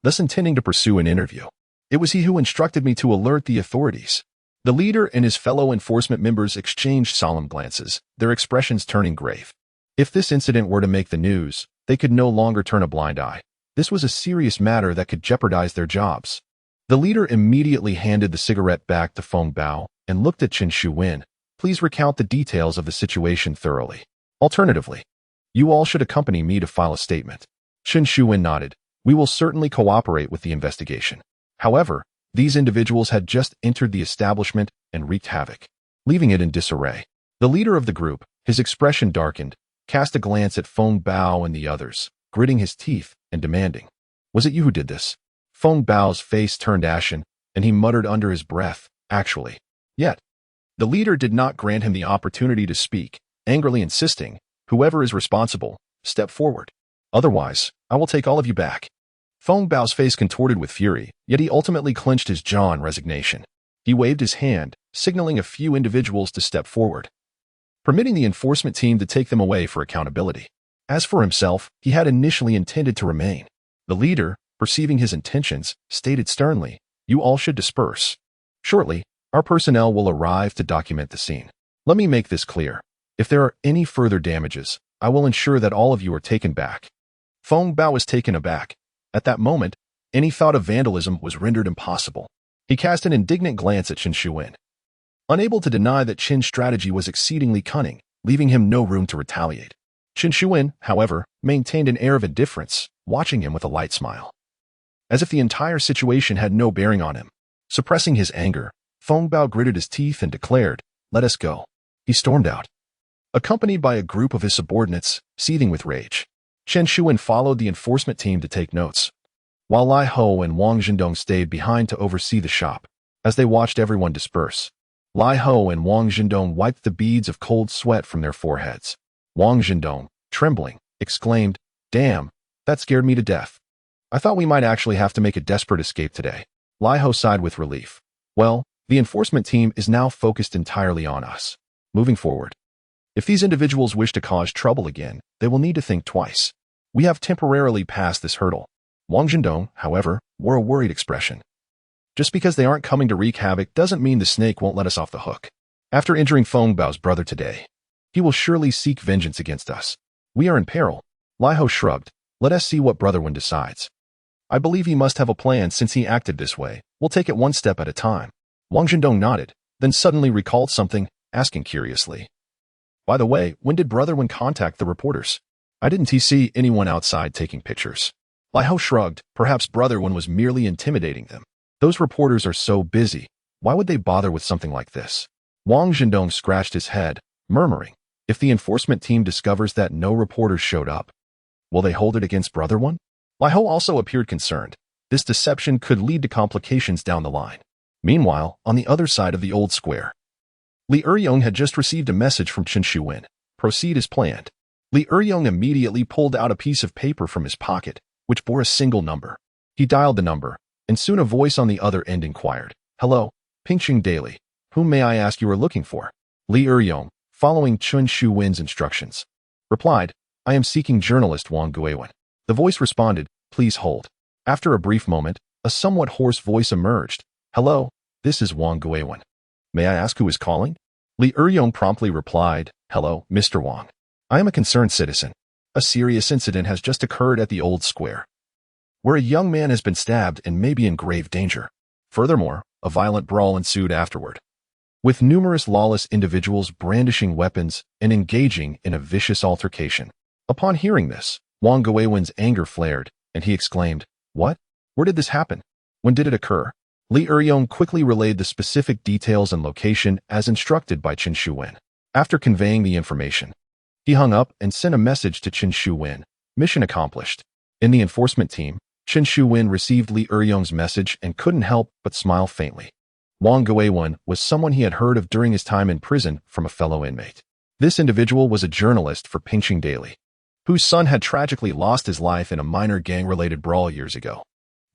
thus intending to pursue an interview. It was he who instructed me to alert the authorities." The leader and his fellow enforcement members exchanged solemn glances, their expressions turning grave. If this incident were to make the news, they could no longer turn a blind eye. This was a serious matter that could jeopardize their jobs. The leader immediately handed the cigarette back to Feng Bao and looked at Chen Shuwen. "Please recount the details of the situation thoroughly. Alternatively, you all should accompany me to file a statement." Chen Shuwen nodded. "We will certainly cooperate with the investigation." However, these individuals had just entered the establishment and wreaked havoc, leaving it in disarray. The leader of the group, his expression darkened, cast a glance at Feng Bao and the others, gritting his teeth and demanding, "Was it you who did this?" Feng Bao's face turned ashen, and he muttered under his breath, "Actually." Yet, the leader did not grant him the opportunity to speak, angrily insisting, "Whoever is responsible, step forward. Otherwise, I will take all of you back." Feng Bao's face contorted with fury, yet he ultimately clenched his jaw in resignation. He waved his hand, signaling a few individuals to step forward, permitting the enforcement team to take them away for accountability. As for himself, he had initially intended to remain. The leader, perceiving his intentions, stated sternly, "You all should disperse. Shortly, our personnel will arrive to document the scene. Let me make this clear. If there are any further damages, I will ensure that all of you are taken back." Feng Bao was taken aback. At that moment, any thought of vandalism was rendered impossible. He cast an indignant glance at Chen Shuwen, unable to deny that Qin's strategy was exceedingly cunning, leaving him no room to retaliate. Chen Shuwen, however, maintained an air of indifference, watching him with a light smile, as if the entire situation had no bearing on him. Suppressing his anger, Feng Bao gritted his teeth and declared, "Let us go." He stormed out, accompanied by a group of his subordinates, seething with rage. Chen Shuwen followed the enforcement team to take notes, while Lai Ho and Wang Zhendong stayed behind to oversee the shop. As they watched everyone disperse, Lai Ho and Wang Zhendong wiped the beads of cold sweat from their foreheads. Wang Zhendong, trembling, exclaimed, "Damn, that scared me to death. I thought we might actually have to make a desperate escape today." Lai Ho sighed with relief. "Well, the enforcement team is now focused entirely on us. Moving forward, if these individuals wish to cause trouble again, they will need to think twice. We have temporarily passed this hurdle." Wang Zhendong, however, wore a worried expression. "Just because they aren't coming to wreak havoc doesn't mean the snake won't let us off the hook. After injuring Feng Bao's brother today, he will surely seek vengeance against us. We are in peril." Lai Ho shrugged. "Let us see what Brother Wen decides. I believe he must have a plan since he acted this way. We'll take it one step at a time." Wang Zhendong nodded, then suddenly recalled something, asking curiously, "By the way, when did Brother Wen contact the reporters? I didn't see anyone outside taking pictures." Lai Ho shrugged. Perhaps Brother Wen was merely intimidating them. Those reporters are so busy. Why would they bother with something like this? Wang Zhendong scratched his head, murmuring, "If the enforcement team discovers that no reporters showed up, will they hold it against Brother Wen?" Lai Ho also appeared concerned. This deception could lead to complications down the line. Meanwhile, on the other side of the old square, Li Eryong had just received a message from Chen Shuwen. "Proceed as planned." Li Eryong immediately pulled out a piece of paper from his pocket, which bore a single number. He dialed the number, and soon a voice on the other end inquired, "Hello, Pingxing Daily. Whom may I ask you are looking for?" Li Eryong, following Chen Shuwen's instructions, replied, "I am seeking journalist Wang Guiwen." The voice responded, "Please hold." After a brief moment, a somewhat hoarse voice emerged, "Hello, this is Wang Guiwen. May I ask who is calling?" Li Eryong promptly replied, "Hello, Mr. Wang. I am a concerned citizen. A serious incident has just occurred at the old square, where a young man has been stabbed and may be in grave danger. Furthermore, a violent brawl ensued afterward, with numerous lawless individuals brandishing weapons and engaging in a vicious altercation." Upon hearing this, Wang Guiwen's anger flared, and he exclaimed, "What? Where did this happen? When did it occur?" Li Eryong quickly relayed the specific details and location as instructed by Chen Shuwen. After conveying the information, he hung up and sent a message to Chen Shuwen. Mission accomplished. In the enforcement team, Chen Shuwen received Li Eryong's message and couldn't help but smile faintly. Wang Guiwen was someone he had heard of during his time in prison from a fellow inmate. This individual was a journalist for Pingxing Daily, whose son had tragically lost his life in a minor gang-related brawl years ago.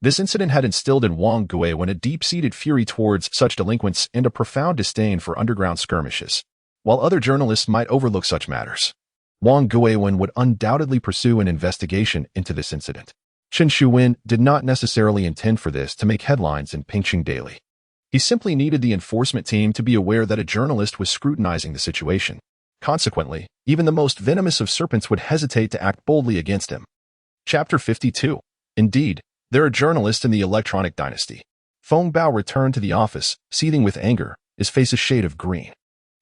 This incident had instilled in Wang Guiwen a deep-seated fury towards such delinquents and a profound disdain for underground skirmishes. While other journalists might overlook such matters, Wang Guiwen would undoubtedly pursue an investigation into this incident. Chen Shuwen did not necessarily intend for this to make headlines in Pingxing Daily. He simply needed the enforcement team to be aware that a journalist was scrutinizing the situation. Consequently, even the most venomous of serpents would hesitate to act boldly against him. Chapter 52. Indeed, there are journalists in the electronic dynasty. Feng Bao returned to the office, seething with anger, his face a shade of green.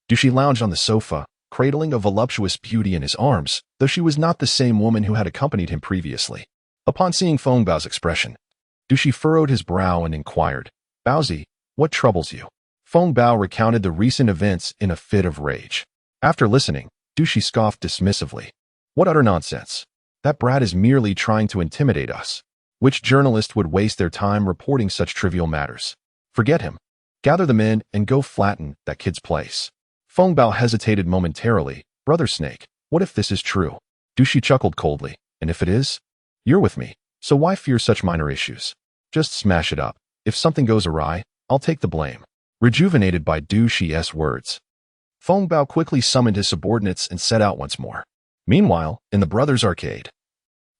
Dushi lounged on the sofa, cradling a voluptuous beauty in his arms, though she was not the same woman who had accompanied him previously. Upon seeing Feng Bao's expression, Dushi furrowed his brow and inquired, "Baozi, what troubles you?" Feng Bao recounted the recent events in a fit of rage. After listening, Dushi scoffed dismissively. "What utter nonsense. That brat is merely trying to intimidate us. Which journalist would waste their time reporting such trivial matters? Forget him. Gather the men and go flatten that kid's place." Feng Bao hesitated momentarily. "Brother Snake, what if this is true?" Dushi chuckled coldly. "And if it is? You're with me, so why fear such minor issues? Just smash it up. If something goes awry, I'll take the blame." Rejuvenated by Du Shi's words, Feng Bao quickly summoned his subordinates and set out once more. Meanwhile, in the brothers' arcade,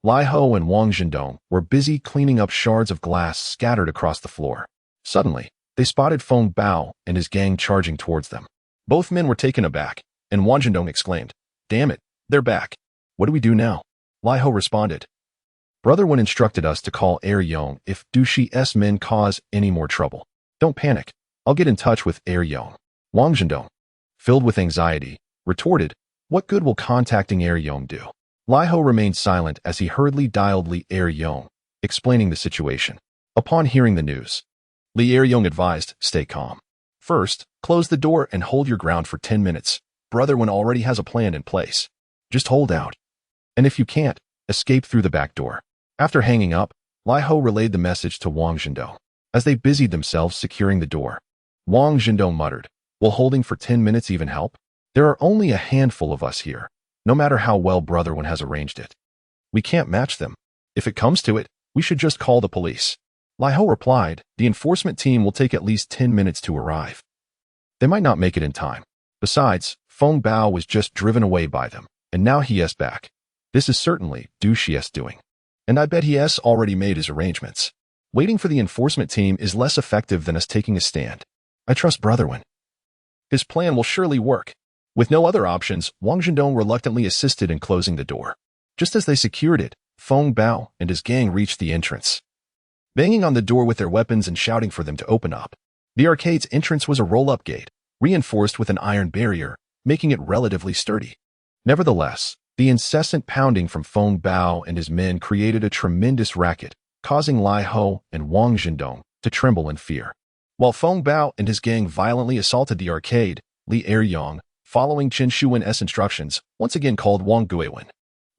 Lai Ho and Wang Zhendong were busy cleaning up shards of glass scattered across the floor. Suddenly, they spotted Feng Bao and his gang charging towards them. Both men were taken aback, and Wang Zhendong exclaimed, "Damn it, they're back. What do we do now?" Lai Ho responded, "Brother Wen instructed us to call Er Yong if Du Shi's men cause any more trouble. Don't panic. I'll get in touch with Er Yong." Wang Zhendong, filled with anxiety, retorted, "What good will contacting Er Yong do?" Lai Ho remained silent as he hurriedly dialed Li Er Yong, explaining the situation. Upon hearing the news, Li Er Yong advised, "Stay calm. First, close the door and hold your ground for 10 minutes. Brother Wen already has a plan in place. Just hold out. And if you can't, escape through the back door." After hanging up, Lai Ho relayed the message to Wang Zhendong. As they busied themselves securing the door, Wang Zhendong muttered, "Will holding for 10 minutes even help? There are only a handful of us here, no matter how well Brother Wen has arranged it. We can't match them. If it comes to it, we should just call the police." Lai Ho replied, "The enforcement team will take at least 10 minutes to arrive. They might not make it in time. Besides, Feng Bao was just driven away by them, and now he is back. This is certainly Du Shi's doing. And I bet he has already made his arrangements. Waiting for the enforcement team is less effective than us taking a stand. I trust Brother Wen. His plan will surely work." With no other options, Wang Zhendong reluctantly assisted in closing the door. Just as they secured it, Feng Bao and his gang reached the entrance, banging on the door with their weapons and shouting for them to open up. The arcade's entrance was a roll-up gate, reinforced with an iron barrier, making it relatively sturdy. Nevertheless, the incessant pounding from Feng Bao and his men created a tremendous racket, causing Lai Ho and Wang Zhendong to tremble in fear. While Feng Bao and his gang violently assaulted the arcade, Li Er Yong, following Chen Shuwen's instructions, once again called Wang Guiwen.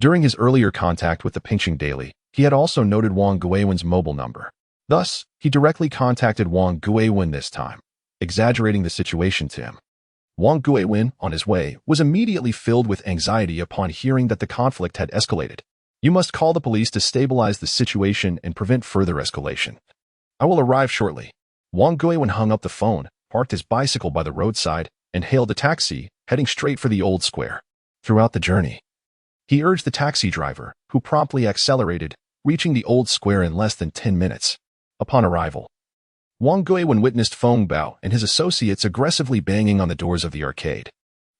During his earlier contact with the Pingxing Daily, he had also noted Wang Guiwen's mobile number. Thus, he directly contacted Wang Guiwen this time, exaggerating the situation to him. Wang Guiwen, on his way, was immediately filled with anxiety upon hearing that the conflict had escalated. "You must call the police to stabilize the situation and prevent further escalation. I will arrive shortly." Wang Guiwen hung up the phone, parked his bicycle by the roadside, and hailed a taxi, heading straight for the old square. Throughout the journey, he urged the taxi driver, who promptly accelerated, reaching the old square in less than 10 minutes. Upon arrival, Wang Guiwen witnessed Feng Bao and his associates aggressively banging on the doors of the arcade.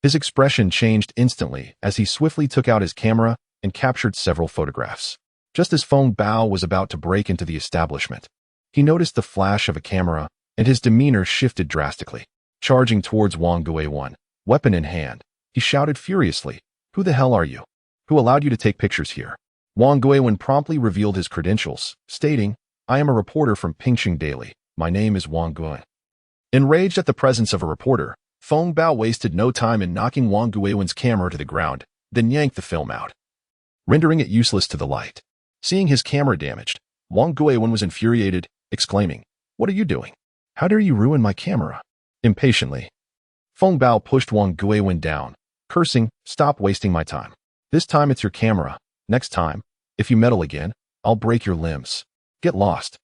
His expression changed instantly as he swiftly took out his camera and captured several photographs. Just as Feng Bao was about to break into the establishment, he noticed the flash of a camera, and his demeanor shifted drastically. Charging towards Wang Guiwen, weapon in hand, he shouted furiously, "Who the hell are you? Who allowed you to take pictures here?" Wang Guiwen promptly revealed his credentials, stating, "I am a reporter from Pingxing Daily. My name is Wang Guiwen." Enraged at the presence of a reporter, Feng Bao wasted no time in knocking Wang Guiwen's camera to the ground, then yanked the film out, rendering it useless to the light. Seeing his camera damaged, Wang Guiwen was infuriated, exclaiming, "What are you doing? How dare you ruin my camera?" Impatiently, Feng Bao pushed Wang Guiwen down, cursing, "Stop wasting my time. This time it's your camera. Next time, if you meddle again, I'll break your limbs. Get lost."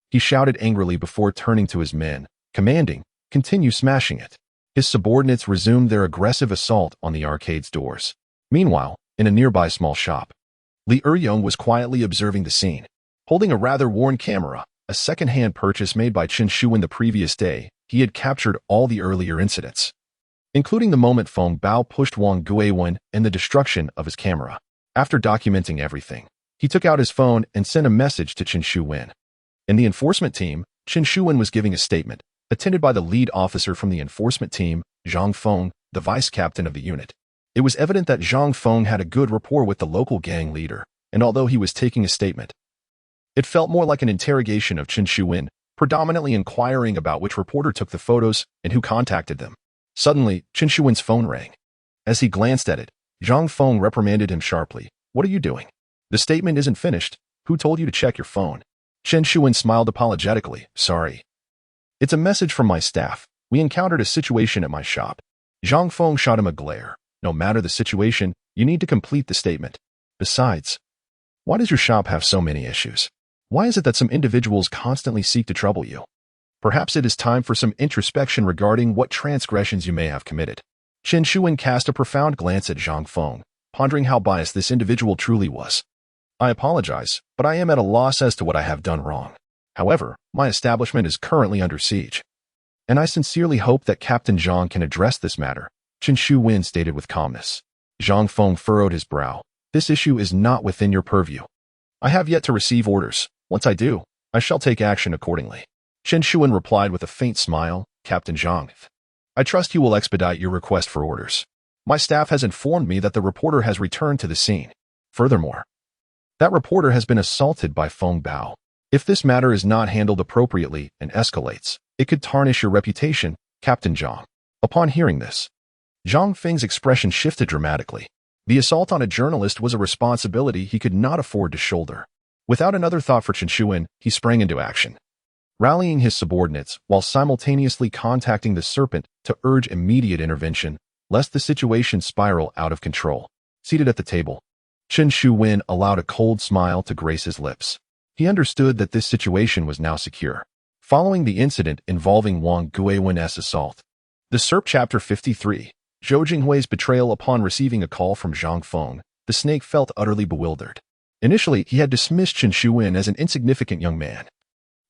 He shouted angrily before turning to his men, commanding, "Continue smashing it." His subordinates resumed their aggressive assault on the arcade's doors. Meanwhile, in a nearby small shop, Li Er Yong was quietly observing the scene. Holding a rather worn camera, a second-hand purchase made by Chen Shuwen the previous day, he had captured all the earlier incidents, including the moment Feng Bao pushed Wang Guiwen and the destruction of his camera. After documenting everything, he took out his phone and sent a message to Chen Shuwen. In the enforcement team, Chen Shuwen was giving a statement, attended by the lead officer from the enforcement team, Zhang Feng, the vice captain of the unit. It was evident that Zhang Feng had a good rapport with the local gang leader, and although he was taking a statement, it felt more like an interrogation of Chen Shuwen, predominantly inquiring about which reporter took the photos and who contacted them. Suddenly, Chen Shuwen's phone rang. As he glanced at it, Zhang Feng reprimanded him sharply. "What are you doing? The statement isn't finished. Who told you to check your phone?" Chen Shuwen smiled apologetically. "Sorry. It's a message from my staff. We encountered a situation at my shop." Zhang Feng shot him a glare. "No matter the situation, you need to complete the statement. Besides, why does your shop have so many issues? Why is it that some individuals constantly seek to trouble you?" Perhaps it is time for some introspection regarding what transgressions you may have committed. Chen Shuwen cast a profound glance at Zhang Feng, pondering how biased this individual truly was. I apologize, but I am at a loss as to what I have done wrong. However, my establishment is currently under siege, and I sincerely hope that Captain Zhang can address this matter, Chen Shuwen stated with calmness. Zhang Feng furrowed his brow. This issue is not within your purview. I have yet to receive orders. Once I do, I shall take action accordingly. Chen Shuwen replied with a faint smile, Captain Zhang, I trust you will expedite your request for orders. My staff has informed me that the reporter has returned to the scene. Furthermore, that reporter has been assaulted by Feng Bao. If this matter is not handled appropriately and escalates, it could tarnish your reputation, Captain Zhang. Upon hearing this, Zhang Feng's expression shifted dramatically. The assault on a journalist was a responsibility he could not afford to shoulder. Without another thought for Chen Shuwen, he sprang into action, rallying his subordinates while simultaneously contacting the Serpent to urge immediate intervention, lest the situation spiral out of control. Seated at the table, Chen Shuwen allowed a cold smile to grace his lips. He understood that this situation was now secure. Following the incident involving Wang Guiwen's assault, the SERP Chapter 53, Zhou Jinghui's betrayal upon receiving a call from Zhang Feng, the snake felt utterly bewildered. Initially, he had dismissed Chen Shuwen as an insignificant young man,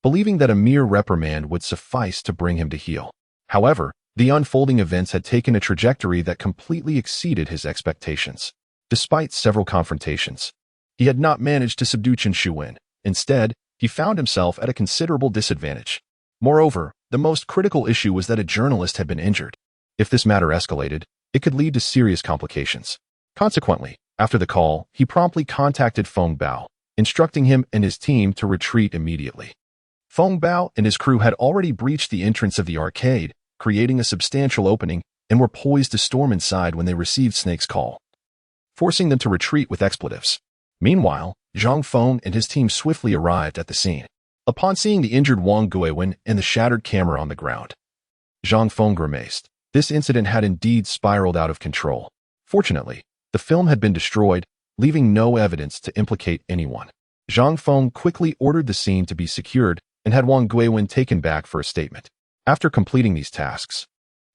believing that a mere reprimand would suffice to bring him to heel. However, the unfolding events had taken a trajectory that completely exceeded his expectations. Despite several confrontations, he had not managed to subdue Chen Shuwen. Instead, he found himself at a considerable disadvantage. Moreover, the most critical issue was that a journalist had been injured. If this matter escalated, it could lead to serious complications. Consequently, after the call, he promptly contacted Feng Bao, instructing him and his team to retreat immediately. Feng Bao and his crew had already breached the entrance of the arcade, creating a substantial opening, and were poised to storm inside when they received Snake's call, forcing them to retreat with expletives. Meanwhile, Zhang Feng and his team swiftly arrived at the scene. Upon seeing the injured Wang Guiwen and the shattered camera on the ground, Zhang Feng grimaced. This incident had indeed spiraled out of control. Fortunately, the film had been destroyed, leaving no evidence to implicate anyone. Zhang Feng quickly ordered the scene to be secured and had Wang Guiwen taken back for a statement. After completing these tasks,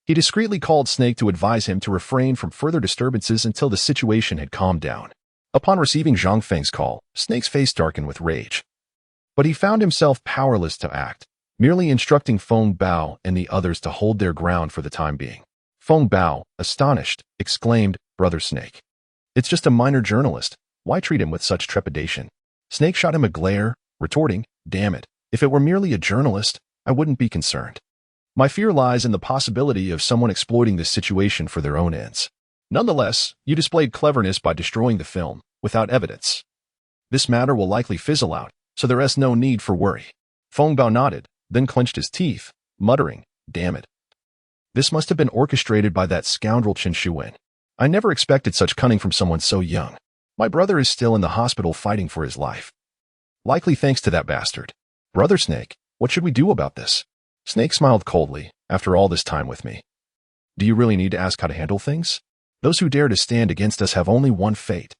he discreetly called Snake to advise him to refrain from further disturbances until the situation had calmed down. Upon receiving Zhang Feng's call, Snake's face darkened with rage. But he found himself powerless to act, merely instructing Feng Bao and the others to hold their ground for the time being. Feng Bao, astonished, exclaimed, Brother Snake, it's just a minor journalist. Why treat him with such trepidation? Snake shot him a glare, retorting, damn it, if it were merely a journalist, I wouldn't be concerned. My fear lies in the possibility of someone exploiting this situation for their own ends. Nonetheless, you displayed cleverness by destroying the film, without evidence. This matter will likely fizzle out, so there is no need for worry. Feng Bao nodded, then clenched his teeth, muttering, damn it. This must have been orchestrated by that scoundrel Chen Shuwen. I never expected such cunning from someone so young. My brother is still in the hospital fighting for his life. Likely thanks to that bastard. Brother Snake, what should we do about this? Snake smiled coldly, after all this time with me. Do you really need to ask how to handle things? Those who dare to stand against us have only one fate.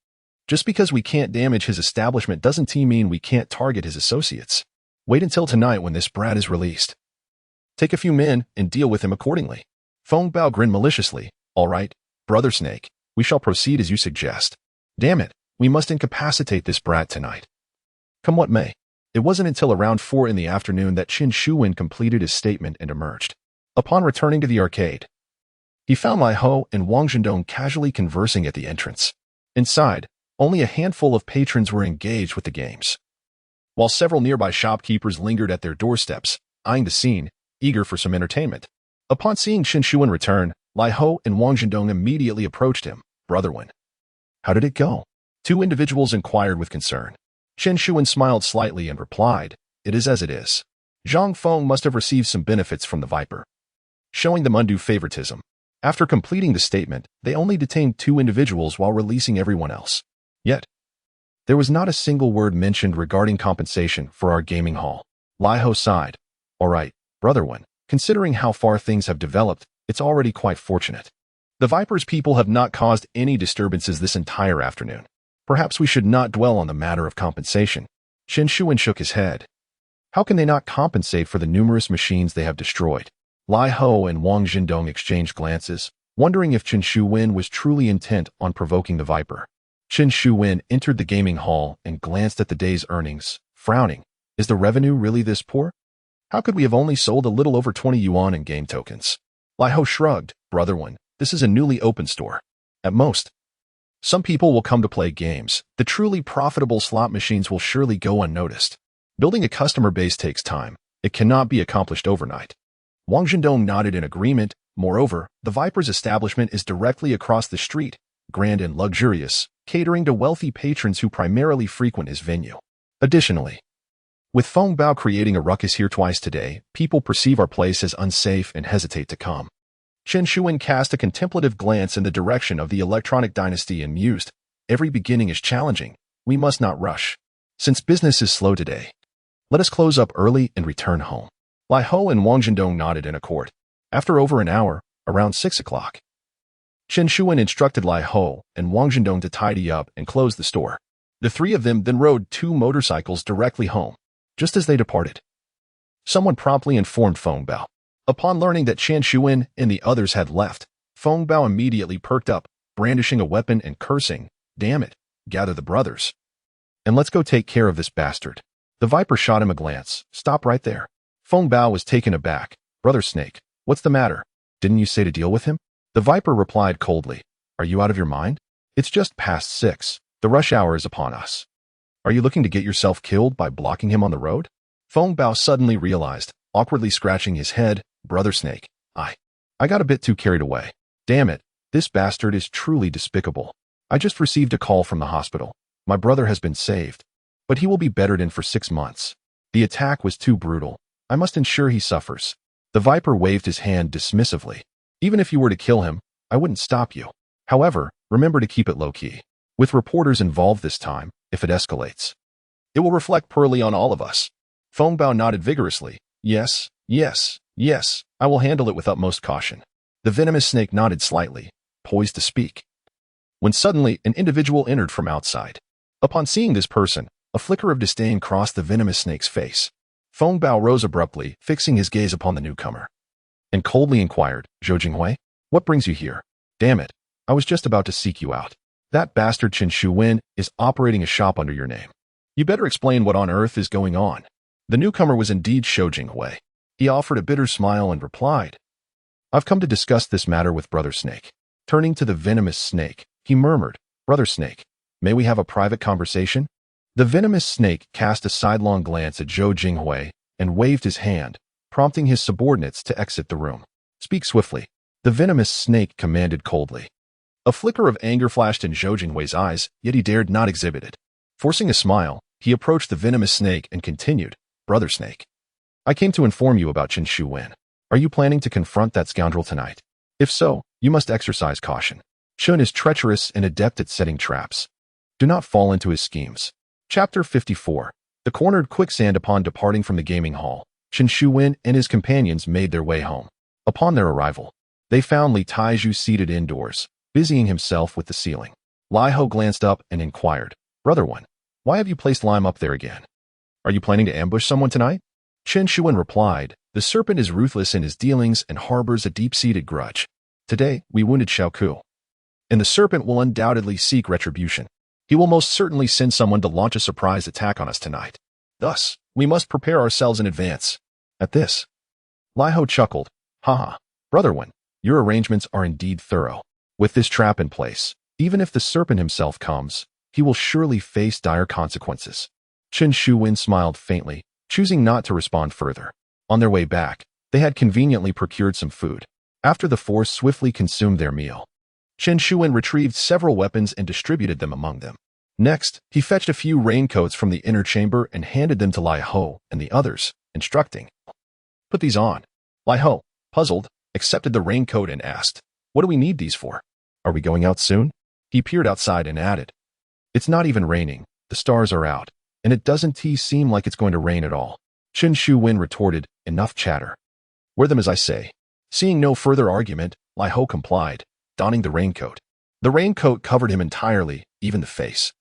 Just because we can't damage his establishment doesn't mean we can't target his associates. Wait until tonight when this brat is released. Take a few men and deal with him accordingly. Feng Bao grinned maliciously. All right, Brother Snake, we shall proceed as you suggest. Damn it, we must incapacitate this brat tonight. Come what may. It wasn't until around 4 in the afternoon that Chen Shuwen completed his statement and emerged. Upon returning to the arcade, he found Lai Ho and Wang Zhendong casually conversing at the entrance. Inside, only a handful of patrons were engaged with the games, while several nearby shopkeepers lingered at their doorsteps, eyeing the scene, eager for some entertainment. Upon seeing Chen Shuwen return, Lai Ho and Wang Zhendong immediately approached him. Brother Wen, how did it go? Two individuals inquired with concern. Chen Shuwen smiled slightly and replied, it is as it is. Zhang Feng must have received some benefits from the Viper, showing them undue favoritism. After completing the statement, they only detained 2 individuals while releasing everyone else. Yet, there was not a single word mentioned regarding compensation for our gaming hall. Lai Ho sighed. All right, Brother Wen, considering how far things have developed, it's already quite fortunate. The Viper's people have not caused any disturbances this entire afternoon. Perhaps we should not dwell on the matter of compensation. Chen Shuwen shook his head. How can they not compensate for the numerous machines they have destroyed? Lai Ho and Wang Jindong exchanged glances, wondering if Chen Shuwen was truly intent on provoking the Viper. Chen Shuwen entered the gaming hall and glanced at the day's earnings, frowning. Is the revenue really this poor? How could we have only sold a little over 20 yuan in game tokens? Lai Ho shrugged. Brother one, this is a newly opened store. At most, some people will come to play games. The truly profitable slot machines will surely go unnoticed. Building a customer base takes time. It cannot be accomplished overnight. Wang Jindong nodded in agreement. Moreover, the Viper's establishment is directly across the street, grand and luxurious, catering to wealthy patrons who primarily frequent his venue. Additionally, with Feng Bao creating a ruckus here twice today, people perceive our place as unsafe and hesitate to come. Chen Shuwen cast a contemplative glance in the direction of the Electronic Dynasty and mused, every beginning is challenging. We must not rush. Since business is slow today, let us close up early and return home. Lai Ho and Wang Jindong nodded in accord. After over an hour, around 6 o'clock, Chen Shuwen instructed Lai Ho and Wang Jindong to tidy up and close the store. The three of them then rode 2 motorcycles directly home. Just as they departed, someone promptly informed Feng Bao. Upon learning that Chen Shuwen and the others had left, Feng Bao immediately perked up, brandishing a weapon and cursing, "Damn it, gather the brothers. And let's go take care of this bastard." The Viper shot him a glance. "Stop right there." Feng Bao was taken aback. "Brother Snake, what's the matter? Didn't you say to deal with him?" The Viper replied coldly, "Are you out of your mind? It's just past 6. The rush hour is upon us. Are you looking to get yourself killed by blocking him on the road?" Feng Bao suddenly realized, awkwardly scratching his head, "Brother Snake, I got a bit too carried away. Damn it, this bastard is truly despicable. I just received a call from the hospital. My brother has been saved, but he will be bettered in for 6 months. The attack was too brutal. I must ensure he suffers." The Viper waved his hand dismissively. "Even if you were to kill him, I wouldn't stop you. However, remember to keep it low-key. With reporters involved this time, if it escalates, it will reflect poorly on all of us." Feng Bao nodded vigorously. Yes, I will handle it with utmost caution." The venomous snake nodded slightly, poised to speak, when suddenly an individual entered from outside. Upon seeing this person, a flicker of disdain crossed the venomous snake's face. Feng Bao rose abruptly, fixing his gaze upon the newcomer, and coldly inquired, "Zhou Jinghui, what brings you here?" "Damn it, I was just about to seek you out. That bastard Chen Shuwen is operating a shop under your name. You better explain what on earth is going on." The newcomer was indeed Zhou Jinghui. He offered a bitter smile and replied, "I've come to discuss this matter with Brother Snake." Turning to the venomous snake, he murmured, "Brother Snake, may we have a private conversation?" The venomous snake cast a sidelong glance at Zhou Jinghui and waved his hand, prompting his subordinates to exit the room. "Speak swiftly," the venomous snake commanded coldly. A flicker of anger flashed in Zhou Jinghui's eyes, yet he dared not exhibit it. Forcing a smile, he approached the venomous snake and continued, "Brother Snake, I came to inform you about Chen Shuwen. Are you planning to confront that scoundrel tonight? If so, you must exercise caution. Chen is treacherous and adept at setting traps. Do not fall into his schemes." Chapter 54. The cornered quicksand. Upon departing from the gaming hall, Chen Shuwen and his companions made their way home. Upon their arrival, they found Li Taizhu seated indoors, busying himself with the ceiling. Lai Ho glanced up and inquired, "Brother one, why have you placed Lime up there again? Are you planning to ambush someone tonight?" Chen Shuwen replied, "The serpent is ruthless in his dealings and harbors a deep-seated grudge. Today, we wounded Xiao Ku, and the serpent will undoubtedly seek retribution. He will most certainly send someone to launch a surprise attack on us tonight. Thus, we must prepare ourselves in advance." At this, Lai Ho chuckled, "Haha, brother one, your arrangements are indeed thorough. With this trap in place, even if the serpent himself comes, he will surely face dire consequences." Chen Shuwen smiled faintly, choosing not to respond further. On their way back, they had conveniently procured some food. After the four swiftly consumed their meal, Chen Shuwen retrieved several weapons and distributed them among them. Next, he fetched a few raincoats from the inner chamber and handed them to Lai Ho and the others, instructing, "Put these on." Lai Ho, puzzled, accepted the raincoat and asked, "What do we need these for? Are we going out soon?" He peered outside and added, "It's not even raining, the stars are out, and it doesn't seem like it's going to rain at all." Chen Shuwen retorted, "Enough chatter. Wear them as I say." Seeing no further argument, Lai Ho complied, donning the raincoat. The raincoat covered him entirely, even the face,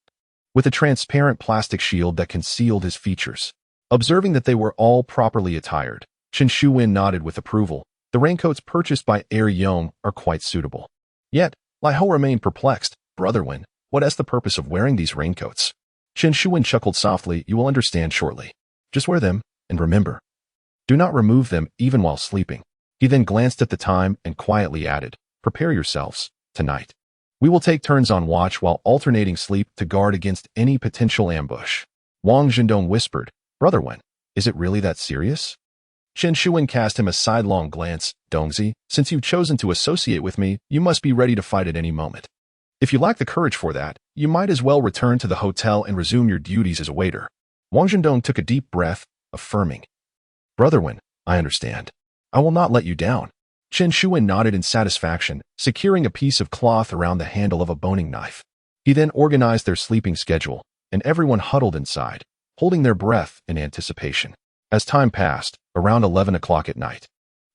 with a transparent plastic shield that concealed his features. Observing that they were all properly attired, Chen Shuwen nodded with approval. The raincoats purchased by Er Yong are quite suitable. Yet, Lai Ho remained perplexed. Brother Wen, what is the purpose of wearing these raincoats? Chen Shuwen chuckled softly. You will understand shortly. Just wear them, and remember, do not remove them even while sleeping. He then glanced at the time and quietly added, prepare yourselves. Tonight, we will take turns on watch while alternating sleep to guard against any potential ambush. Wang Zhendong whispered, Brother Wen, is it really that serious? Chen Shuwen cast him a sidelong glance. Dongzi, since you've chosen to associate with me, you must be ready to fight at any moment. If you lack the courage for that, you might as well return to the hotel and resume your duties as a waiter. Wang Zhendong took a deep breath, affirming, Brother Wen, I understand. I will not let you down. Chen Shuwen nodded in satisfaction, securing a piece of cloth around the handle of a boning knife. He then organized their sleeping schedule, and everyone huddled inside, holding their breath in anticipation. As time passed, around 11 o'clock at night,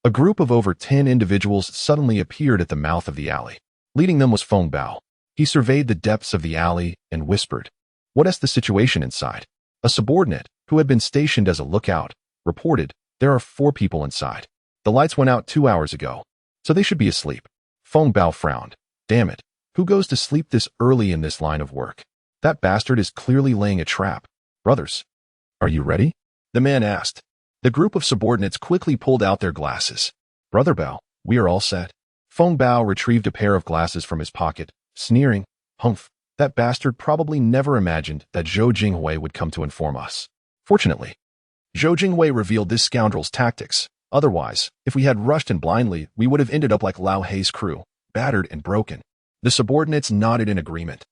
a group of over 10 individuals suddenly appeared at the mouth of the alley. Leading them was Feng Bao. He surveyed the depths of the alley and whispered, What is the situation inside? A subordinate, who had been stationed as a lookout, reported, There are 4 people inside. The lights went out 2 hours ago, so they should be asleep. Feng Bao frowned. Damn it, who goes to sleep this early in this line of work? That bastard is clearly laying a trap. Brothers, are you ready? The man asked. The group of subordinates quickly pulled out their glasses. Brother Bao, we are all set. Feng Bao retrieved a pair of glasses from his pocket, sneering, Humph, that bastard probably never imagined that Zhou Jinghui would come to inform us. Fortunately, Zhou Jinghui revealed this scoundrel's tactics. Otherwise, if we had rushed in blindly, we would have ended up like Lao Hei's crew, battered and broken. The subordinates nodded in agreement.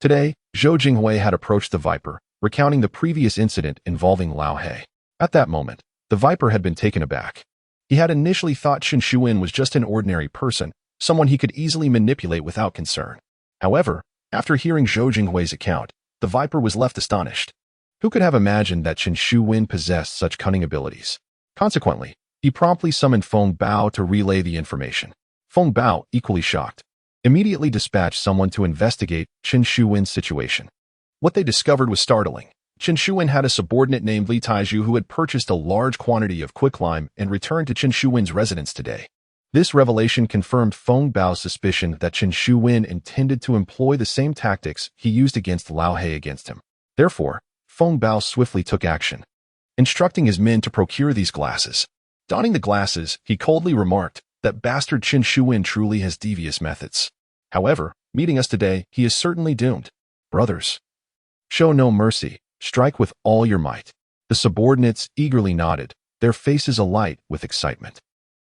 Today, Zhou Jinghui had approached the Viper, recounting the previous incident involving Lao Hei. At that moment, the Viper had been taken aback. He had initially thought Chen Shuwen was just an ordinary person, someone he could easily manipulate without concern. However, after hearing Zhou Jinghui's account, the Viper was left astonished. Who could have imagined that Chen Shuwen possessed such cunning abilities? Consequently, he promptly summoned Feng Bao to relay the information. Feng Bao, equally shocked, immediately dispatched someone to investigate Chen Shuwen's situation. What they discovered was startling. Chen Shuwen had a subordinate named Li Taizhu who had purchased a large quantity of quicklime and returned to Chen Shuwen's residence today. This revelation confirmed Feng Bao's suspicion that Chen Shuwen intended to employ the same tactics he used against Lao Hei against him. Therefore, Feng Bao swiftly took action, instructing his men to procure these glasses. Donning the glasses, he coldly remarked, that bastard Chen Shuwen truly has devious methods. However, meeting us today, he is certainly doomed. Brothers, show no mercy, strike with all your might. The subordinates eagerly nodded, their faces alight with excitement.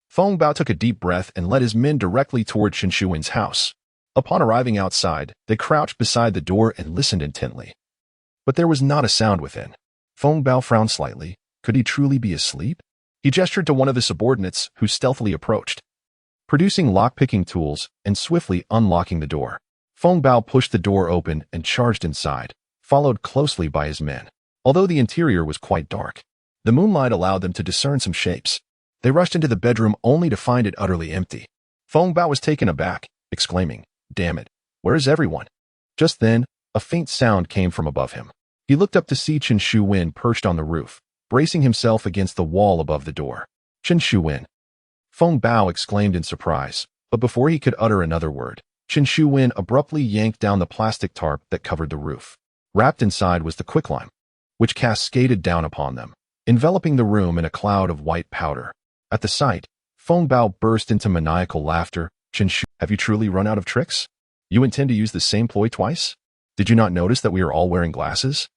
Feng Bao took a deep breath and led his men directly toward Chen Shuwen's house. Upon arriving outside, they crouched beside the door and listened intently. But there was not a sound within. Feng Bao frowned slightly. Could he truly be asleep? He gestured to one of his subordinates, who stealthily approached, producing lock-picking tools and swiftly unlocking the door. Feng Bao pushed the door open and charged inside, followed closely by his men. Although the interior was quite dark, the moonlight allowed them to discern some shapes. They rushed into the bedroom only to find it utterly empty. Feng Bao was taken aback, exclaiming, Damn it, where is everyone? Just then, a faint sound came from above him. He looked up to see Chen Shuwen perched on the roof, bracing himself against the wall above the door. Chen Shuwen. Feng Bao exclaimed in surprise, but before he could utter another word, Chen Shuwen abruptly yanked down the plastic tarp that covered the roof. Wrapped inside was the quicklime, which cascaded down upon them, enveloping the room in a cloud of white powder. At the sight, Feng Bao burst into maniacal laughter. Chen Shu, have you truly run out of tricks? You intend to use the same ploy twice? Did you not notice that we are all wearing glasses?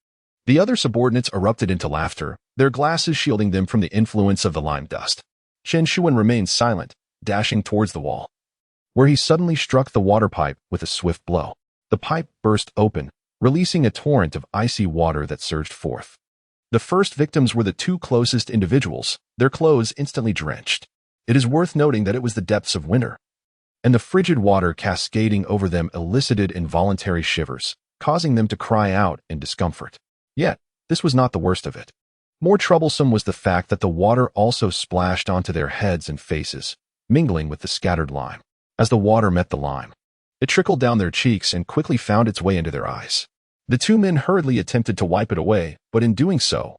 The other subordinates erupted into laughter, their glasses shielding them from the influence of the lime dust. Chen Shuwen remained silent, dashing towards the wall, where he suddenly struck the water pipe with a swift blow. The pipe burst open, releasing a torrent of icy water that surged forth. The first victims were the 2 closest individuals, their clothes instantly drenched. It is worth noting that it was the depths of winter, and the frigid water cascading over them elicited involuntary shivers, causing them to cry out in discomfort. Yet, this was not the worst of it. More troublesome was the fact that the water also splashed onto their heads and faces, mingling with the scattered lime. As the water met the lime, it trickled down their cheeks and quickly found its way into their eyes. The 2 men hurriedly attempted to wipe it away, but in doing so,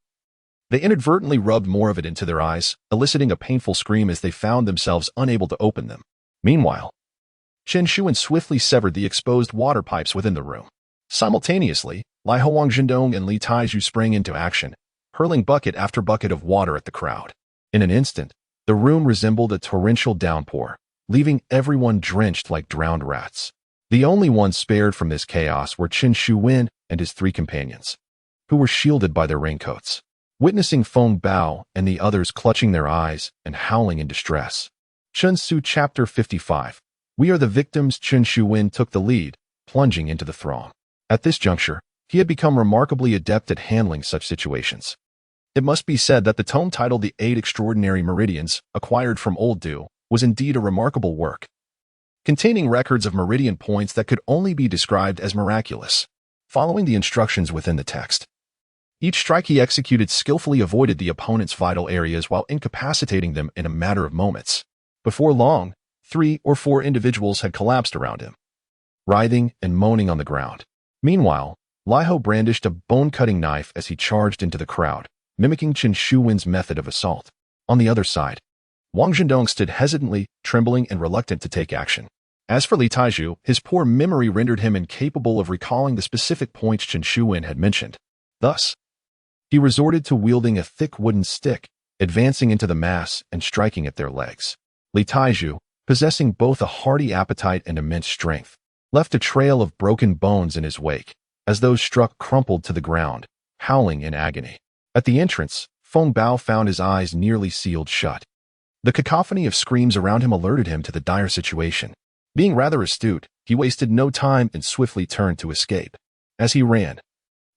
They inadvertently rubbed more of it into their eyes, eliciting a painful scream as they found themselves unable to open them. Meanwhile, Chen Shuwen swiftly severed the exposed water pipes within the room. Simultaneously, Lai Ho, Wang Zhendong, and Li Taizhu sprang into action, hurling bucket after bucket of water at the crowd. In an instant, the room resembled a torrential downpour, leaving everyone drenched like drowned rats. The only ones spared from this chaos were Chen Shuwen and his three companions, who were shielded by their raincoats. Witnessing Feng Bao and the others clutching their eyes and howling in distress. Chun Su Chapter 55. We are the victims. Chen Shuwen took the lead, plunging into the throng. At this juncture, he had become remarkably adept at handling such situations. It must be said that the tome titled The 8 Extraordinary Meridians, acquired from Old Du, was indeed a remarkable work, containing records of meridian points that could only be described as miraculous. Following the instructions within the text, each strike he executed skillfully avoided the opponent's vital areas while incapacitating them in a matter of moments. Before long, 3 or 4 individuals had collapsed around him, writhing and moaning on the ground. Meanwhile, Lai Ho brandished a bone-cutting knife as he charged into the crowd, mimicking Chen Shuwen's method of assault. On the other side, Wang Zhendong stood hesitantly, trembling and reluctant to take action. As for Li Taizhu, his poor memory rendered him incapable of recalling the specific points Chen Shuwen had mentioned. Thus, he resorted to wielding a thick wooden stick, advancing into the mass and striking at their legs. Li Taizhu, possessing both a hearty appetite and immense strength, left a trail of broken bones in his wake, as those struck crumpled to the ground, howling in agony. At the entrance, Feng Bao found his eyes nearly sealed shut. The cacophony of screams around him alerted him to the dire situation. Being rather astute, he wasted no time and swiftly turned to escape. As he ran,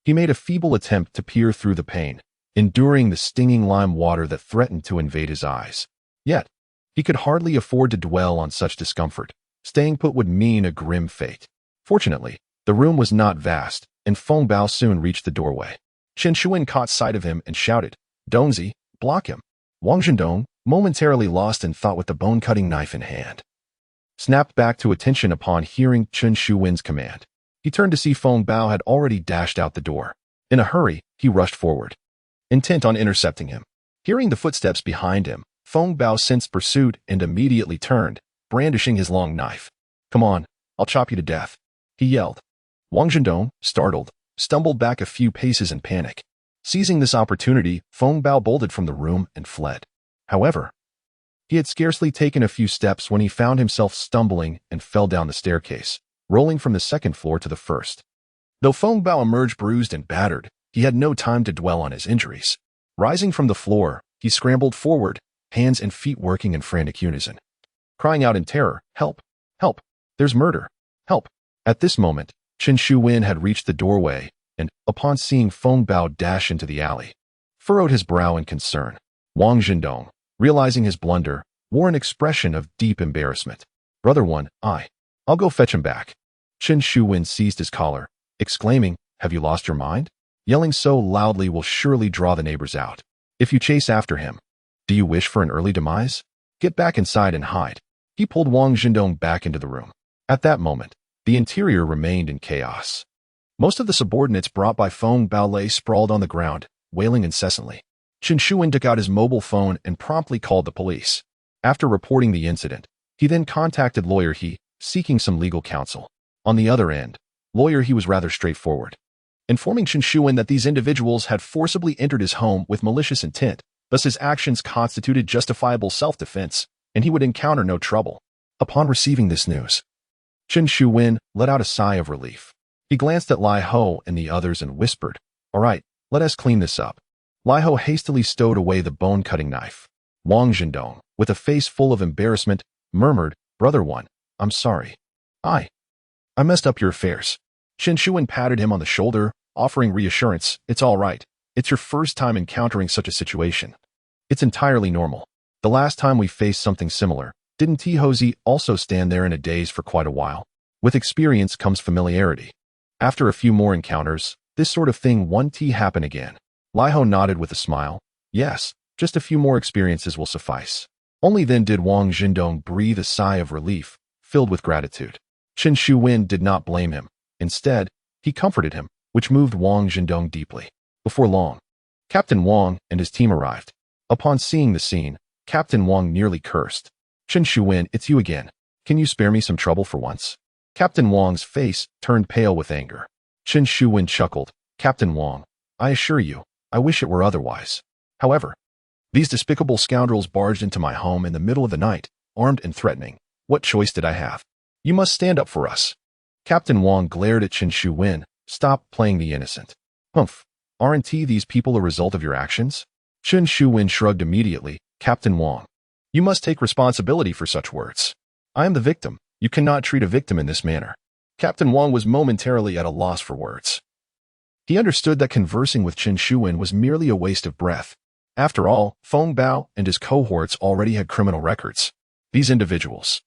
he made a feeble attempt to peer through the pane, enduring the stinging lime water that threatened to invade his eyes. Yet, he could hardly afford to dwell on such discomfort. Staying put would mean a grim fate. Fortunately, the room was not vast, and Feng Bao soon reached the doorway. Chen Shuwen caught sight of him and shouted, "Dongzi, block him." Wang Zhendong, momentarily lost in thought with the bone-cutting knife in hand, snapped back to attention upon hearing Chen Shuwen's command. He turned to see Feng Bao had already dashed out the door. In a hurry, he rushed forward, intent on intercepting him. Hearing the footsteps behind him, Feng Bao sensed pursuit and immediately turned, brandishing his long knife. "Come on, I'll chop you to death," he yelled. Wang Zhendong, startled, stumbled back a few paces in panic. Seizing this opportunity, Feng Bao bolted from the room and fled. However, he had scarcely taken a few steps when he found himself stumbling and fell down the staircase, rolling from the second floor to the first. Though Feng Bao emerged bruised and battered, he had no time to dwell on his injuries. Rising from the floor, he scrambled forward, hands and feet working in frantic unison, crying out in terror, "Help! Help! There's murder! Help!" At this moment, Chen Shuwen had reached the doorway and, upon seeing Feng Bao dash into the alley, furrowed his brow in concern. Wang Zhendong, realizing his blunder, wore an expression of deep embarrassment. "Brother One, I'll go fetch him back." Chen Shuwen seized his collar, exclaiming, "Have you lost your mind? Yelling so loudly will surely draw the neighbors out. If you chase after him, do you wish for an early demise? Get back inside and hide." He pulled Wang Zhendong back into the room. At that moment, the interior remained in chaos. Most of the subordinates brought by Feng Bao lay sprawled on the ground, wailing incessantly. Chen Shuwen took out his mobile phone and promptly called the police. After reporting the incident, he then contacted Lawyer He, seeking some legal counsel. On the other end, Lawyer He was rather straightforward, informing Chen Shuwen that these individuals had forcibly entered his home with malicious intent, thus his actions constituted justifiable self-defense, and he would encounter no trouble. Upon receiving this news, Chen Shuwen let out a sigh of relief. He glanced at Lai Ho and the others and whispered, "All right, let us clean this up." Lai Ho hastily stowed away the bone-cutting knife. Wang Zhendong, with a face full of embarrassment, murmured, "Brother One, I'm sorry. I messed up your affairs." Chen Shuwen patted him on the shoulder, offering reassurance, "It's all right. It's your first time encountering such a situation. It's entirely normal. The last time we faced something similar, didn't Tihozi also stand there in a daze for quite a while? With experience comes familiarity. After a few more encounters, this sort of thing won't happen again." Lai Ho nodded with a smile. "Yes, just a few more experiences will suffice." Only then did Wang Zhendong breathe a sigh of relief, filled with gratitude. Chen Shuwen did not blame him. Instead, he comforted him, which moved Wang Zhendong deeply. Before long, Captain Wang and his team arrived. Upon seeing the scene, Captain Wang nearly cursed. Chen Shuwen, it's you again. Can you spare me some trouble for once? Captain Wang's face turned pale with anger. Chen Shuwen chuckled. Captain Wang, I assure you, I wish it were otherwise. However, these despicable scoundrels barged into my home in the middle of the night, armed and threatening. What choice did I have? You must stand up for us. Captain Wang glared at Chen Shuwen. Stop playing the innocent. Humph. Aren't these people a result of your actions? Chen Shuwen shrugged immediately. Captain Wang, you must take responsibility for such words. I am the victim. You cannot treat a victim in this manner. Captain Wang was momentarily at a loss for words. He understood that conversing with Chen Shuwen was merely a waste of breath. After all, Feng Bao and his cohorts already had criminal records. These individuals,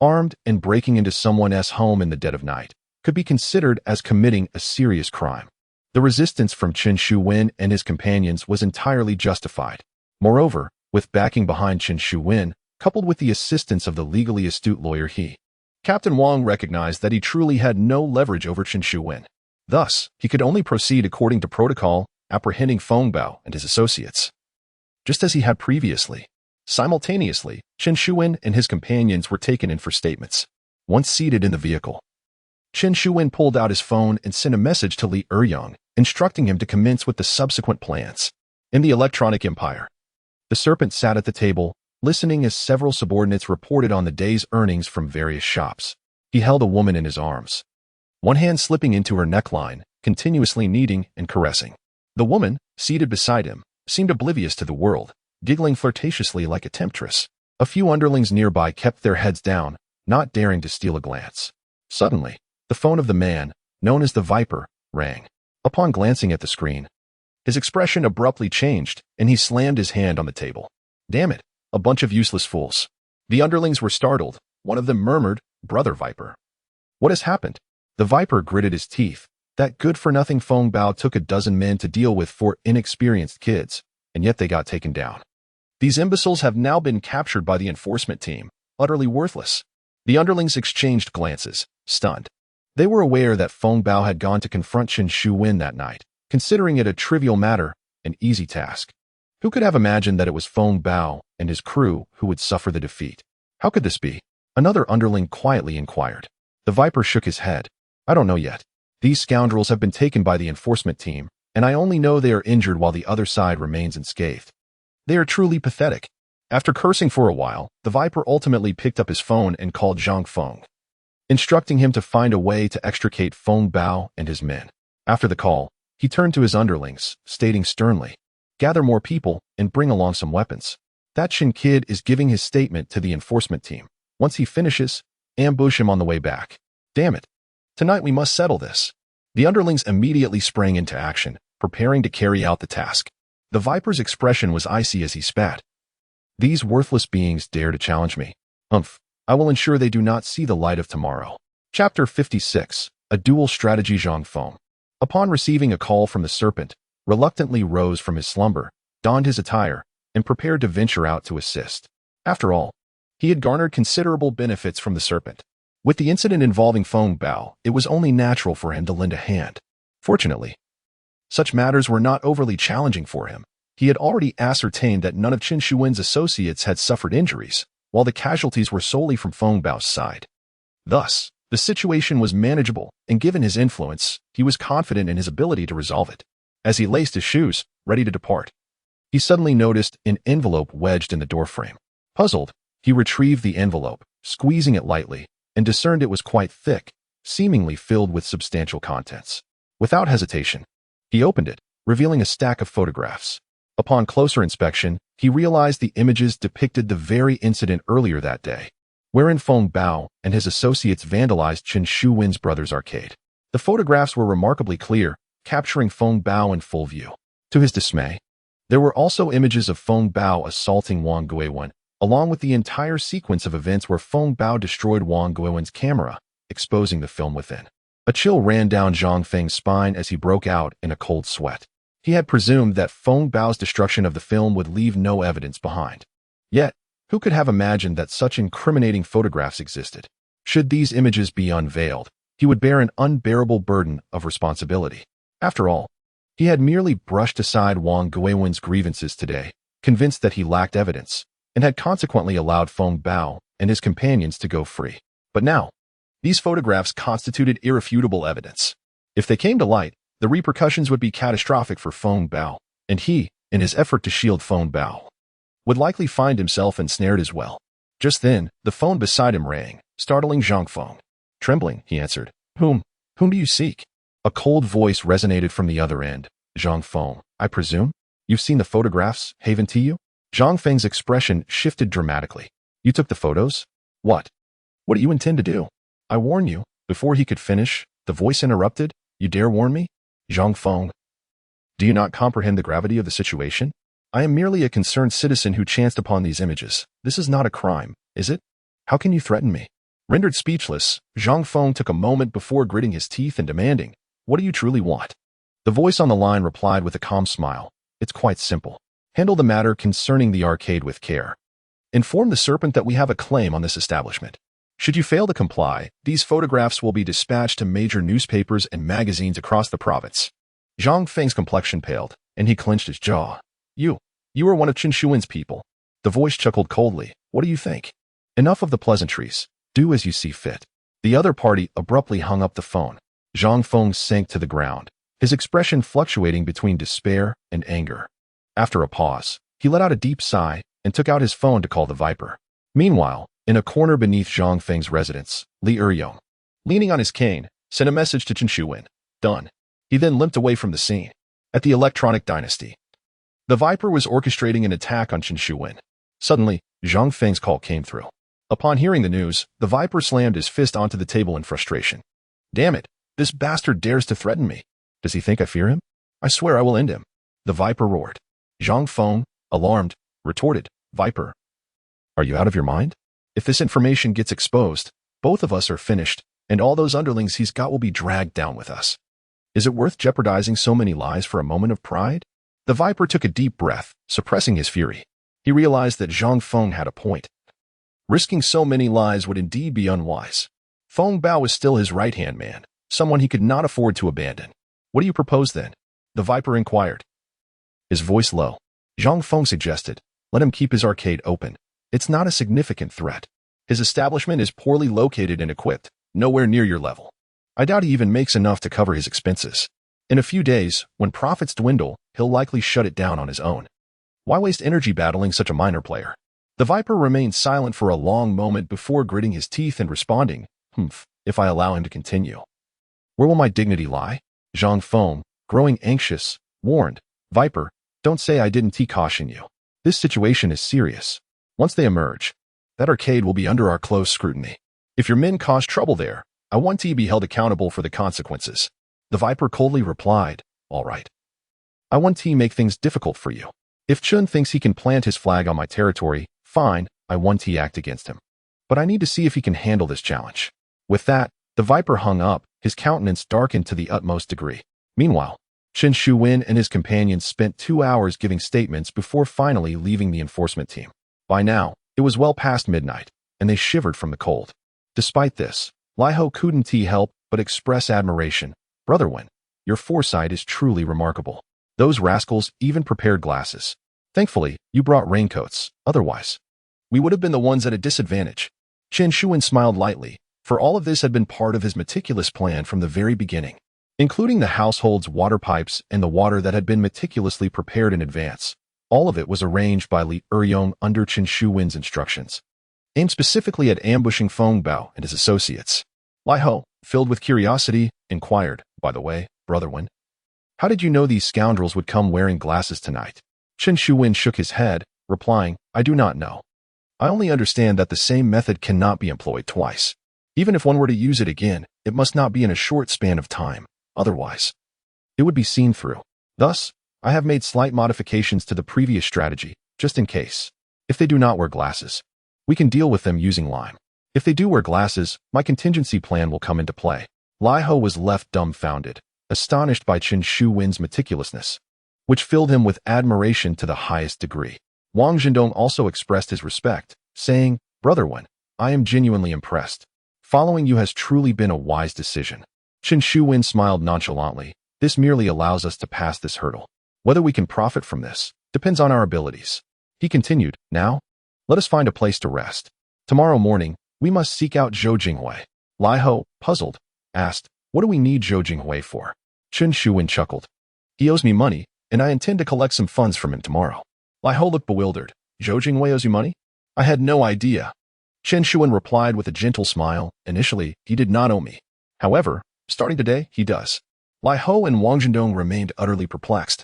armed and breaking into someone's home in the dead of night, could be considered as committing a serious crime. The resistance from Chen Shuwen and his companions was entirely justified. Moreover, with backing behind Chen Shuwen, coupled with the assistance of the legally astute lawyer Captain Wang recognized that he truly had no leverage over Chen Shuwen. Thus, he could only proceed according to protocol, apprehending Feng Bao and his associates. Just as he had previously. Simultaneously, Chen Shuwen and his companions were taken in for statements. Once seated in the vehicle, Chen Shuwen pulled out his phone and sent a message to Li Eryang, instructing him to commence with the subsequent plans. In the Electronic Empire, the Serpent sat at the table, listening as several subordinates reported on the day's earnings from various shops. He held a woman in his arms, one hand slipping into her neckline, continuously kneading and caressing. The woman, seated beside him, seemed oblivious to the world, giggling flirtatiously like a temptress. A few underlings nearby kept their heads down, not daring to steal a glance. Suddenly, the phone of the man, known as the Viper, rang. Upon glancing at the screen, his expression abruptly changed, and he slammed his hand on the table. Damn it, a bunch of useless fools. The underlings were startled. One of them murmured, Brother Viper. What has happened? The Viper gritted his teeth. That good-for-nothing Feng Bao took a dozen men to deal with 4 inexperienced kids, and yet they got taken down. These imbeciles have now been captured by the enforcement team, utterly worthless. The underlings exchanged glances, stunned. They were aware that Feng Bao had gone to confront Chen Shuwen that night, considering it a trivial matter, an easy task. Who could have imagined that it was Feng Bao and his crew who would suffer the defeat? How could this be? Another underling quietly inquired. The Viper shook his head. I don't know yet. These scoundrels have been taken by the enforcement team, and I only know they are injured while the other side remains unscathed. They are truly pathetic. After cursing for a while, the Viper ultimately picked up his phone and called Zhang Feng, instructing him to find a way to extricate Feng Bao and his men. After the call, he turned to his underlings, stating sternly, gather more people and bring along some weapons. That Shin kid is giving his statement to the enforcement team. Once he finishes, ambush him on the way back. Damn it. Tonight we must settle this. The underlings immediately sprang into action, preparing to carry out the task. The Viper's expression was icy as he spat. These worthless beings dare to challenge me. Humph. I will ensure they do not see the light of tomorrow. Chapter 56. A Dual Strategy. Zhang Feng, upon receiving a call from the Serpent, reluctantly rose from his slumber, donned his attire, and prepared to venture out to assist. After all, he had garnered considerable benefits from the Serpent. With the incident involving Feng Bao, it was only natural for him to lend a hand. Fortunately, such matters were not overly challenging for him. He had already ascertained that none of Chen Shuwen's associates had suffered injuries, while the casualties were solely from Feng Bao's side. Thus, the situation was manageable, and given his influence, he was confident in his ability to resolve it. As he laced his shoes, ready to depart, he suddenly noticed an envelope wedged in the doorframe. Puzzled, he retrieved the envelope, squeezing it lightly, and discerned it was quite thick, seemingly filled with substantial contents. Without hesitation, he opened it, revealing a stack of photographs. Upon closer inspection, he realized the images depicted the very incident earlier that day, wherein Feng Bao and his associates vandalized Chen Shuwen's brother's arcade. The photographs were remarkably clear, capturing Feng Bao in full view. To his dismay, there were also images of Feng Bao assaulting Wang Guiwen, along with the entire sequence of events where Feng Bao destroyed Wang Guiwen's camera, exposing the film within. A chill ran down Zhang Feng's spine as he broke out in a cold sweat. He had presumed that Feng Bao's destruction of the film would leave no evidence behind. Yet, who could have imagined that such incriminating photographs existed? Should these images be unveiled, he would bear an unbearable burden of responsibility. After all, He had merely brushed aside Wang Guiwen's grievances today, convinced that he lacked evidence, and had consequently allowed Feng Bao and his companions to go free. But now, these photographs constituted irrefutable evidence. If they came to light, the repercussions would be catastrophic for Feng Bao, and he, in his effort to shield Feng Bao, would likely find himself ensnared as well. Just then, the phone beside him rang, startling Zhang Feng. Trembling, he answered. Whom do you seek? A cold voice resonated from the other end. Zhang Feng, I presume? You've seen the photographs, Haven Tiyu? Zhang Feng's expression shifted dramatically. You took the photos? What? What do you intend to do? I warn you. Before he could finish, the voice interrupted. You dare warn me? Zhang Feng. Do you not comprehend the gravity of the situation? I am merely a concerned citizen who chanced upon these images. This is not a crime, is it? How can you threaten me? Rendered speechless, Zhang Feng took a moment before gritting his teeth and demanding, what do you truly want? The voice on the line replied with a calm smile. It's quite simple. Handle the matter concerning the arcade with care. Inform the serpent that we have a claim on this establishment. Should you fail to comply, these photographs will be dispatched to major newspapers and magazines across the province. Zhang Feng's complexion paled, and he clenched his jaw. You are one of Qin Shuwen's people. The voice chuckled coldly. What do you think? Enough of the pleasantries. Do as you see fit. The other party abruptly hung up the phone. Zhang Feng sank to the ground, his expression fluctuating between despair and anger. After a pause, he let out a deep sigh and took out his phone to call the Viper. Meanwhile, in a corner beneath Zhang Feng's residence, Li Eryong, leaning on his cane, sent a message to Qin Shuwen. Done. He then limped away from the scene. At the Electronic Dynasty, the Viper was orchestrating an attack on Qin Shuwen. Suddenly, Zhang Feng's call came through. Upon hearing the news, the Viper slammed his fist onto the table in frustration. Damn it, this bastard dares to threaten me. Does he think I fear him? I swear I will end him. The Viper roared. Zhang Feng, alarmed, retorted, Viper, are you out of your mind? If this information gets exposed, both of us are finished, and all those underlings he's got will be dragged down with us. Is it worth jeopardizing so many lives for a moment of pride? The Viper took a deep breath, suppressing his fury. He realized that Zhang Feng had a point. Risking so many lives would indeed be unwise. Feng Bao was still his right-hand man, someone he could not afford to abandon. What do you propose then? The Viper inquired. His voice low. Zhang Feng suggested, let him keep his arcade open. It's not a significant threat. His establishment is poorly located and equipped, nowhere near your level. I doubt he even makes enough to cover his expenses. In a few days, when profits dwindle, he'll likely shut it down on his own. Why waste energy battling such a minor player? The Viper remained silent for a long moment before gritting his teeth and responding, if I allow him to continue. Where will my dignity lie? Zhang Feng, growing anxious, warned, Viper, don't say I didn't caution you. This situation is serious. Once they emerge, that arcade will be under our close scrutiny. If your men cause trouble there, I want to be held accountable for the consequences. The Viper coldly replied, all right. I want to make things difficult for you. If Chun thinks he can plant his flag on my territory, fine, I want to act against him. But I need to see if he can handle this challenge. With that, the Viper hung up, his countenance darkened to the utmost degree. Meanwhile, Qin Shuwen and his companions spent 2 hours giving statements before finally leaving the enforcement team. By now, it was well past midnight, and they shivered from the cold. Despite this, Lai Ho couldn't help but express admiration. Brother Wen, your foresight is truly remarkable. Those rascals even prepared glasses. Thankfully, you brought raincoats. Otherwise, we would have been the ones at a disadvantage. Qin Shuwen smiled lightly, for all of this had been part of his meticulous plan from the very beginning, including the household's water pipes and the water that had been meticulously prepared in advance. All of it was arranged by Li Eryong under Qin Shuwen's instructions, aimed specifically at ambushing Feng Bao and his associates. Lai Ho, filled with curiosity, inquired, by the way, Brother Wen, how did you know these scoundrels would come wearing glasses tonight? Qin Shuwen shook his head, replying, I do not know. I only understand that the same method cannot be employed twice. Even if one were to use it again, it must not be in a short span of time. Otherwise, it would be seen through. Thus, I have made slight modifications to the previous strategy, just in case. If they do not wear glasses, we can deal with them using lime. If they do wear glasses, my contingency plan will come into play. Lai Ho was left dumbfounded, astonished by Qin Shuwen's meticulousness, which filled him with admiration to the highest degree. Wang Zhendong also expressed his respect, saying, Brother Wen, I am genuinely impressed. Following you has truly been a wise decision. Qin Shuwen smiled nonchalantly, This merely allows us to pass this hurdle. Whether we can profit from this depends on our abilities. He continued, now, let us find a place to rest. Tomorrow morning, we must seek out Zhou Jinghui. Lai Ho, puzzled, asked, what do we need Zhou Jinghui for? Chen Shuwen chuckled. He owes me money, and I intend to collect some funds from him tomorrow. Lai Ho looked bewildered. Zhou Jinghui owes you money? I had no idea. Chen Shuwen replied with a gentle smile. Initially, he did not owe me. However, starting today, he does. Lai Ho and Wang Zhendong remained utterly perplexed,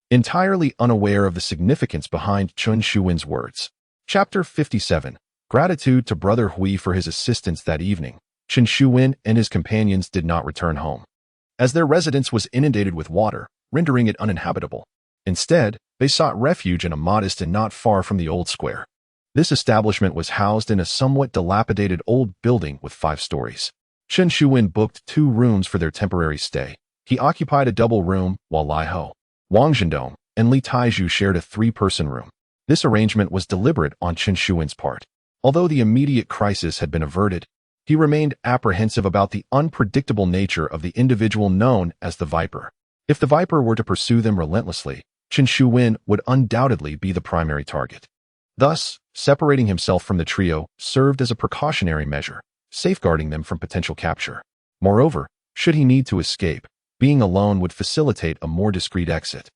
entirely unaware of the significance behind Chen Shuwen's words. Chapter 57. Gratitude to Brother Hui for his assistance that evening. Chen Shuwen and his companions did not return home, as their residence was inundated with water, rendering it uninhabitable. Instead, they sought refuge in a modest and not far from the old square. This establishment was housed in a somewhat dilapidated old building with 5 stories. Chen Shuwen booked 2 rooms for their temporary stay. He occupied a double room, while Lai Ho, Wang Zhendong, and Li Taizhu shared a 3-person room. This arrangement was deliberate on Chen Shuwen's part. Although the immediate crisis had been averted, he remained apprehensive about the unpredictable nature of the individual known as the Viper. If the Viper were to pursue them relentlessly, Chen Shuwen would undoubtedly be the primary target. Thus, separating himself from the trio served as a precautionary measure, safeguarding them from potential capture. Moreover, should he need to escape, being alone would facilitate a more discreet exit.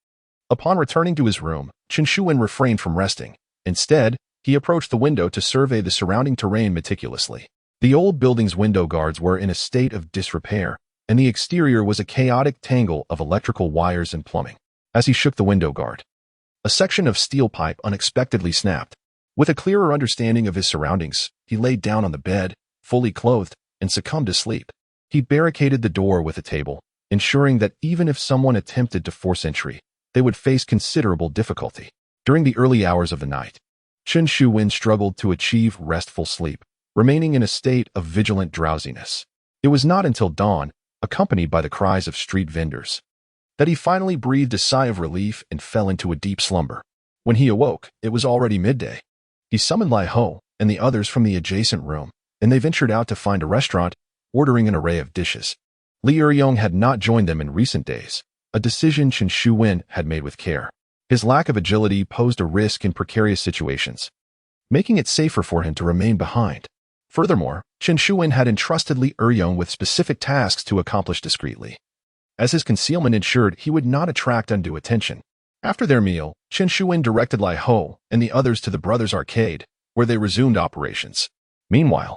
Upon returning to his room, Chen Shuwen refrained from resting. Instead, he approached the window to survey the surrounding terrain meticulously. The old building's window guards were in a state of disrepair, and the exterior was a chaotic tangle of electrical wires and plumbing. As he shook the window guard, a section of steel pipe unexpectedly snapped. With a clearer understanding of his surroundings, he laid down on the bed, fully clothed, and succumbed to sleep. He barricaded the door with a table, ensuring that even if someone attempted to force entry, they would face considerable difficulty. During the early hours of the night, Chen Shuwen struggled to achieve restful sleep, remaining in a state of vigilant drowsiness. It was not until dawn, accompanied by the cries of street vendors, that he finally breathed a sigh of relief and fell into a deep slumber. When he awoke, it was already midday. He summoned Lai Ho and the others from the adjacent room, and they ventured out to find a restaurant, ordering an array of dishes. Li Eryong had not joined them in recent days, a decision Chen Shuwen had made with care. His lack of agility posed a risk in precarious situations, making it safer for him to remain behind. Furthermore, Chen Shuwen had entrusted Li Eryong with specific tasks to accomplish discreetly, as his concealment ensured he would not attract undue attention. After their meal, Chen Shuwen directed Lai Ho and the others to the brothers' arcade, where they resumed operations. Meanwhile,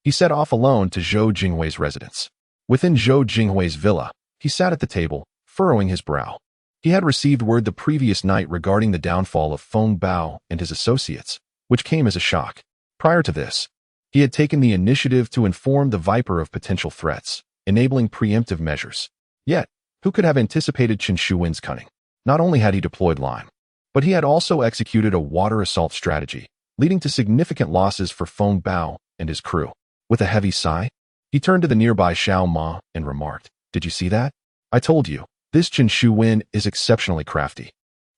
he set off alone to Zhou Jinghui's residence. Within Zhou Jinghui's villa, he sat at the table, furrowing his brow. He had received word the previous night regarding the downfall of Feng Bao and his associates, which came as a shock. Prior to this, he had taken the initiative to inform the Viper of potential threats, enabling preemptive measures. Yet, who could have anticipated Chen Shuwen's cunning? Not only had he deployed Lime, but he had also executed a water assault strategy, leading to significant losses for Feng Bao and his crew. With a heavy sigh, he turned to the nearby Xiao Ma and remarked, "Did you see that? I told you, this Chen Shuwen is exceptionally crafty.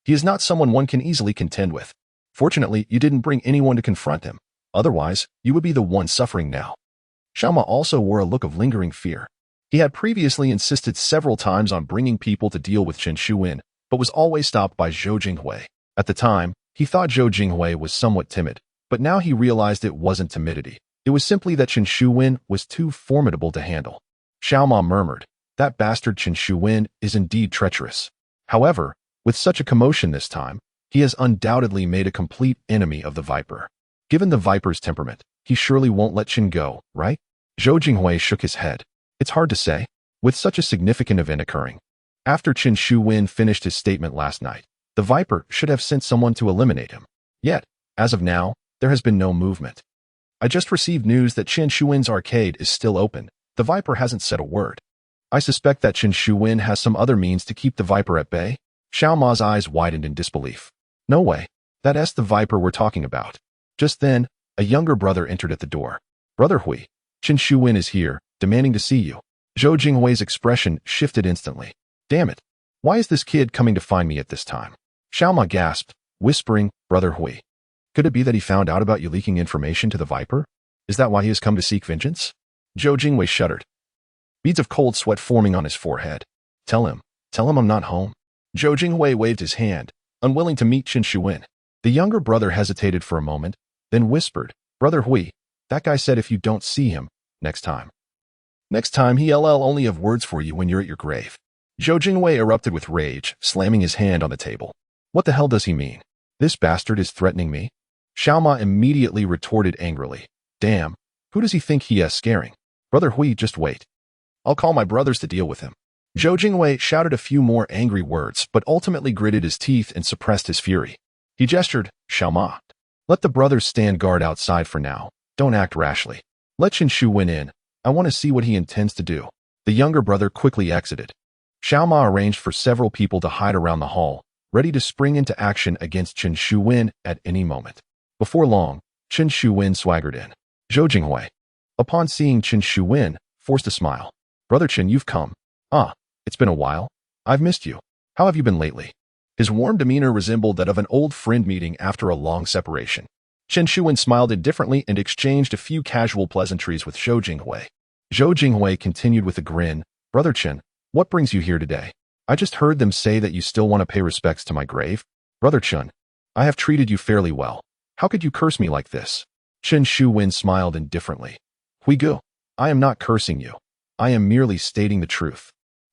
He is not someone one can easily contend with. Fortunately, you didn't bring anyone to confront him. Otherwise, you would be the one suffering now." Xiao Ma also wore a look of lingering fear. He had previously insisted several times on bringing people to deal with Chen Shuwen, but was always stopped by Zhou Jinghui. At the time, he thought Zhou Jinghui was somewhat timid, but now he realized it wasn't timidity. It was simply that Chen Shuwen was too formidable to handle. Xiao Ma murmured, "That bastard Chen Shuwen is indeed treacherous. However, with such a commotion this time, he has undoubtedly made a complete enemy of the Viper. Given the Viper's temperament, he surely won't let Chen go, right?" Zhou Jinghui shook his head. "It's hard to say, with such a significant event occurring. After Chen Shuwen finished his statement last night, the Viper should have sent someone to eliminate him. Yet, as of now, there has been no movement. I just received news that Chen Shuwen's arcade is still open. The Viper hasn't said a word. I suspect that Chen Shuwen has some other means to keep the Viper at bay." Xiao Ma's eyes widened in disbelief. "No way. That's the Viper we're talking about." Just then, a younger brother entered at the door. "Brother Hui, Chen Shuwen is here, demanding to see you." Zhou Jinghui's expression shifted instantly. "Damn it. Why is this kid coming to find me at this time?" Xiao Ma gasped, whispering, "Brother Hui, could it be that he found out about you leaking information to the Viper? Is that why he has come to seek vengeance?" Zhou Jinghui shuddered, beads of cold sweat forming on his forehead. Tell him I'm not home. Zhou Jinghui waved his hand, unwilling to meet Qin Shuwen. The younger brother hesitated for a moment, then whispered, Brother Hui, that guy said if you don't see him, next time he'll only have words for you when you're at your grave. Zhou Jinghui erupted with rage, slamming his hand on the table. What the hell does he mean? This bastard is threatening me? Xiao Ma immediately retorted angrily. Damn, who does he think he is scaring? Brother Hui, just wait. I'll call my brothers to deal with him. Zhou Jinghui shouted a few more angry words, but ultimately gritted his teeth and suppressed his fury. He gestured, Xiao Ma, let the brothers stand guard outside for now. Don't act rashly. Let Qin Shuwen in. I want to see what he intends to do. The younger brother quickly exited. Xiao Ma arranged for several people to hide around the hall, ready to spring into action against Qin Shuwen at any moment. Before long, Qin Shuwen swaggered in. Zhou Jinghui, upon seeing Qin Shuwen, forced a smile. Brother Qin, you've come. It's been a while. I've missed you. How have you been lately? His warm demeanor resembled that of an old friend meeting after a long separation. Qin Shuwen smiled indifferently and exchanged a few casual pleasantries with Zhou Jinghui. Zhou Jinghui continued with a grin. Brother Qin, what brings you here today? I just heard them say that you still want to pay respects to my grave. Brother Qin, I have treated you fairly well. How could you curse me like this? Qin Shuwen smiled indifferently. Huigu, I am not cursing you. I am merely stating the truth.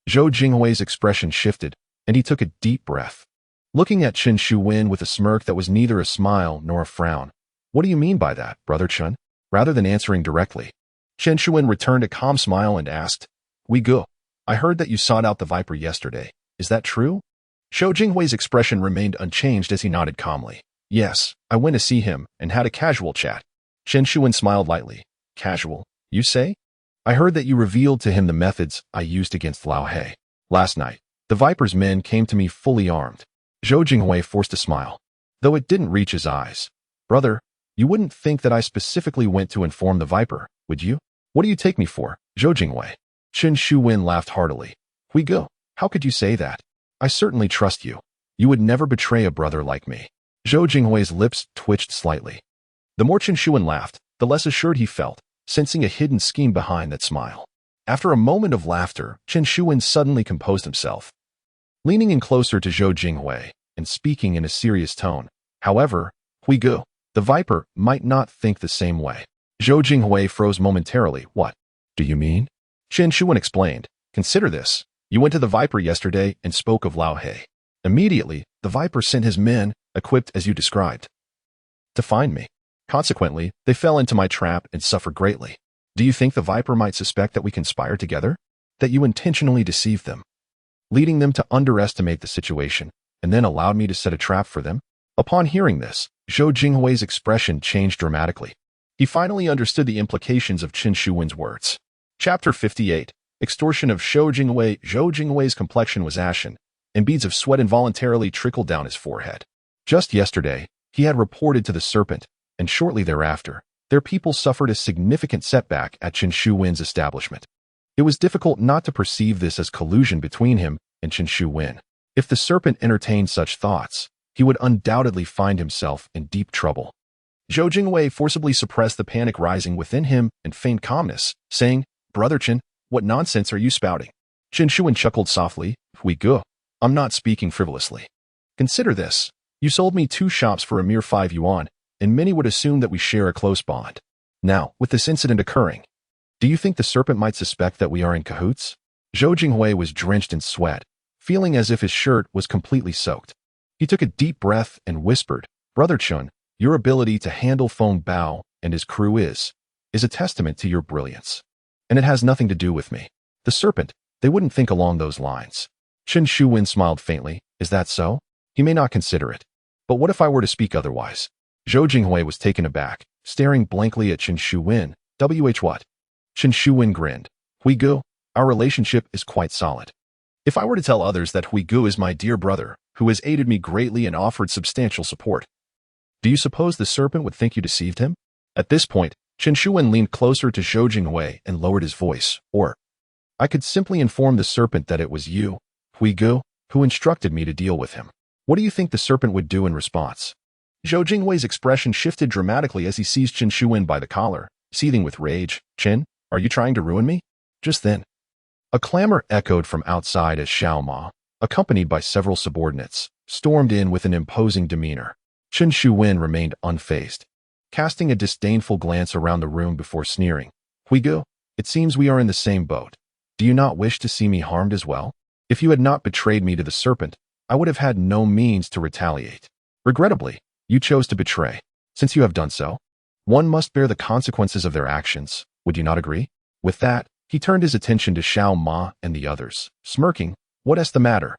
Zhou Jinghui's expression shifted, and he took a deep breath. Looking at Qin Shuwen with a smirk that was neither a smile nor a frown. What do you mean by that, Brother Qin? Rather than answering directly, Qin Shuwen returned a calm smile and asked, Huigu, I heard that you sought out the Viper yesterday. Is that true? Zhou Jinghui's expression remained unchanged as he nodded calmly. Yes, I went to see him and had a casual chat. Qin Shuwen smiled lightly. Casual, you say? I heard that you revealed to him the methods I used against Lao He. Last night, the Viper's men came to me fully armed. Zhou Jinghui forced a smile, though it didn't reach his eyes. Brother, you wouldn't think that I specifically went to inform the Viper, would you? What do you take me for, Zhou Jinghui? Qin Shuwen laughed heartily. Huigu, how could you say that? I certainly trust you. You would never betray a brother like me. Zhou Jinghui's lips twitched slightly. The more Qin Shuwen laughed, the less assured he felt, sensing a hidden scheme behind that smile. After a moment of laughter, Qin Shuwen suddenly composed himself. Leaning in closer to Zhou Jinghui and speaking in a serious tone, however, Huigu, the Viper, might not think the same way. Zhou Jinghui froze momentarily. What do you mean? Qin Shuwen explained. Consider this. You went to the Viper yesterday and spoke of Lao He. Immediately, the Viper sent his men, equipped as you described, to find me. Consequently, they fell into my trap and suffered greatly. Do you think the Viper might suspect that we conspired together? That you intentionally deceived them, leading them to underestimate the situation, and then allowed me to set a trap for them? Upon hearing this, Zhou Jinghui's expression changed dramatically. He finally understood the implications of Qin Shuwen's words. Chapter 58. Extortion of Zhou Jinghui. Zhou Jinghui's complexion was ashen, and beads of sweat involuntarily trickled down his forehead. Just yesterday, he had reported to the Serpent, and shortly thereafter, their people suffered a significant setback at Qin Shuwen's establishment. It was difficult not to perceive this as collusion between him and Qin Shuwen. If the Serpent entertained such thoughts, he would undoubtedly find himself in deep trouble. Zhou Jinghui forcibly suppressed the panic rising within him and feigned calmness, saying, Brother Qin, what nonsense are you spouting? Qin Shuwen chuckled softly. Huigu, I'm not speaking frivolously. Consider this. You sold me 2 shops for a mere 5 yuan, and many would assume that we share a close bond. Now, with this incident occurring, do you think the Serpent might suspect that we are in cahoots? Zhou Jinghui was drenched in sweat, feeling as if his shirt was completely soaked. He took a deep breath and whispered, Brother Qin, your ability to handle Feng Bao and his crew is a testament to your brilliance. And it has nothing to do with me. The Serpent, they wouldn't think along those lines. Qin Shuwen smiled faintly. Is that so? He may not consider it. But what if I were to speak otherwise? Zhou Jinghui was taken aback, staring blankly at Qin Shuwen. What? Qin Shuwen grinned. Huigu, our relationship is quite solid. If I were to tell others that Huigu is my dear brother, who has aided me greatly and offered substantial support, do you suppose the Serpent would think you deceived him? At this point, Qin Shuwen leaned closer to Zhou Jinghui and lowered his voice. Or, I could simply inform the Serpent that it was you, Huigu, who instructed me to deal with him. What do you think the Serpent would do in response? Zhou Jinghui's expression shifted dramatically as he seized Qin Shuwen by the collar, seething with rage. Qin, are you trying to ruin me? Just then, A clamor echoed from outside as Xiao Ma, accompanied by several subordinates, stormed in with an imposing demeanor. Chen Shuwen remained unfazed, casting a disdainful glance around the room before sneering. Huigu, it seems we are in the same boat. Do you not wish to see me harmed as well? If you had not betrayed me to the serpent, I would have had no means to retaliate. Regrettably, you chose to betray. Since you have done so, one must bear the consequences of their actions. Would you not agree? With that, he turned his attention to Xiao Ma and the others, smirking. What is the matter?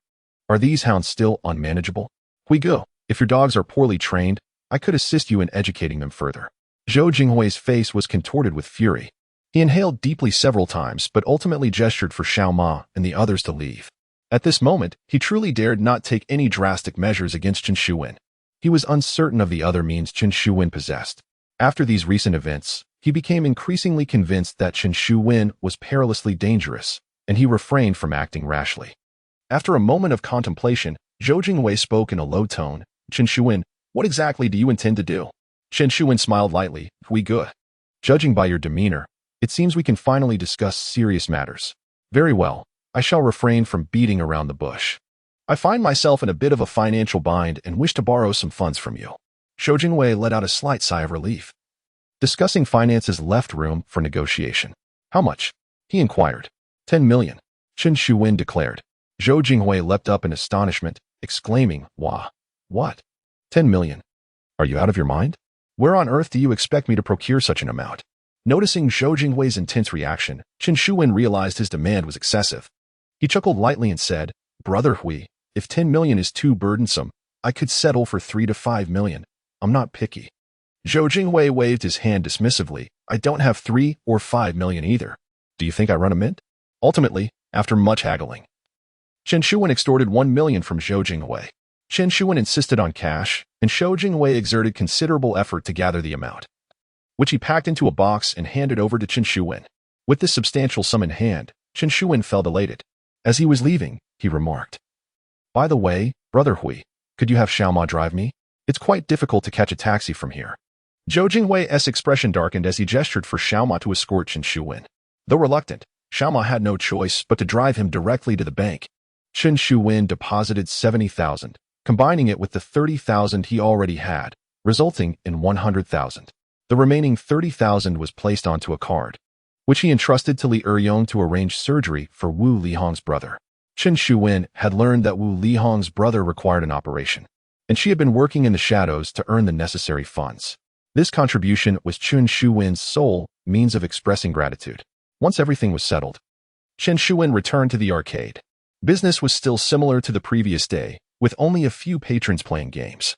Are these hounds still unmanageable? Huigu, if your dogs are poorly trained, I could assist you in educating them further. Zhou Jinghui's face was contorted with fury. He inhaled deeply several times but ultimately gestured for Xiao Ma and the others to leave. At this moment, he truly dared not take any drastic measures against Chen Shuwen. He was uncertain of the other means Chen Shuwen possessed. After these recent events, he became increasingly convinced that Chen Shuwen was perilously dangerous, and he refrained from acting rashly. After a moment of contemplation, Zhou Jinghui spoke in a low tone. Chen Shuwen, what exactly do you intend to do? Chen Shuwen smiled lightly. We good. Judging by your demeanor, it seems we can finally discuss serious matters. Very well, I shall refrain from beating around the bush. I find myself in a bit of a financial bind and wish to borrow some funds from you. Zhou Jinghui let out a slight sigh of relief. Discussing finances left room for negotiation. How much? He inquired. 10 million. Chen Shuwen declared. Zhou Jinghui leapt up in astonishment, exclaiming, Wah! What? 10 million? Are you out of your mind? Where on earth do you expect me to procure such an amount? Noticing Zhou Jinghui's intense reaction, Chen Shuwen realized his demand was excessive. He chuckled lightly and said, Brother Hui, if 10 million is too burdensome, I could settle for 3 to 5 million. I'm not picky. Zhou Jinghui waved his hand dismissively. I don't have 3 or 5 million either. Do you think I run a mint? Ultimately, after much haggling, Chen Shuwen extorted 1 million from Zhou Jinghui. Chen Shuwen insisted on cash, and Zhou Jinghui exerted considerable effort to gather the amount, which he packed into a box and handed over to Chen Shuwen. With this substantial sum in hand, Chen Shuwen felt elated. As he was leaving, he remarked, By the way, Brother Hui, could you have Xiao Ma drive me? It's quite difficult to catch a taxi from here. Zhou Jinghui's expression darkened as he gestured for Xiao Ma to escort Chen Shuwen. Though reluctant, Xiao Ma had no choice but to drive him directly to the bank. Chen Shuwen deposited 70,000, combining it with the 30,000 he already had, resulting in 100,000. The remaining 30,000 was placed onto a card, which he entrusted to Li Eryong to arrange surgery for Wu Lihong's brother. Chen Shuwen had learned that Wu Lihong's brother required an operation, and she had been working in the shadows to earn the necessary funds. This contribution was Chen Shuwen's sole means of expressing gratitude. Once everything was settled, Chen Shuwen returned to the arcade. Business was still similar to the previous day, with only a few patrons playing games,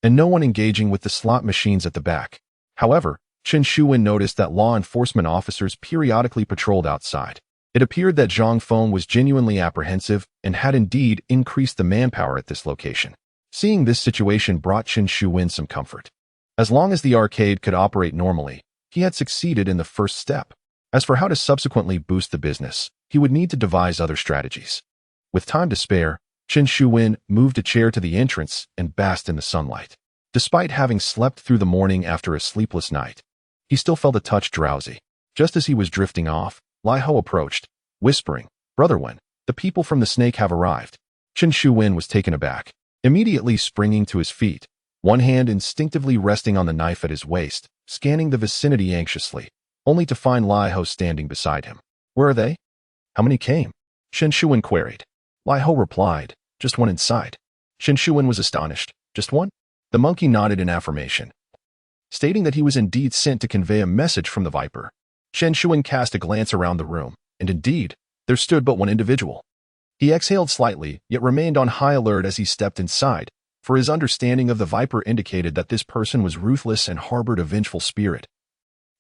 and no one engaging with the slot machines at the back. However, Chen Shuwen noticed that law enforcement officers periodically patrolled outside. It appeared that Zhang Feng was genuinely apprehensive and had indeed increased the manpower at this location. Seeing this situation brought Chen Shuwen some comfort. As long as the arcade could operate normally, he had succeeded in the first step. As for how to subsequently boost the business, he would need to devise other strategies. With time to spare, Chen Shuwen moved a chair to the entrance and basked in the sunlight. Despite having slept through the morning after a sleepless night, he still felt a touch drowsy. Just as he was drifting off, Lai Ho approached, whispering, Brother Wen, the people from the snake have arrived. Chen Shuwen was taken aback, immediately springing to his feet, one hand instinctively resting on the knife at his waist, scanning the vicinity anxiously, only to find Lai Ho standing beside him. Where are they? How many came? Chen Shuwen queried. Lai Ho replied, Just one inside. Chen Shuwen was astonished. Just one? The monkey nodded in affirmation, stating that he was indeed sent to convey a message from the Viper. Chen Shuwen cast a glance around the room, and indeed, there stood but one individual. He exhaled slightly, yet remained on high alert as he stepped inside, for his understanding of the Viper indicated that this person was ruthless and harbored a vengeful spirit.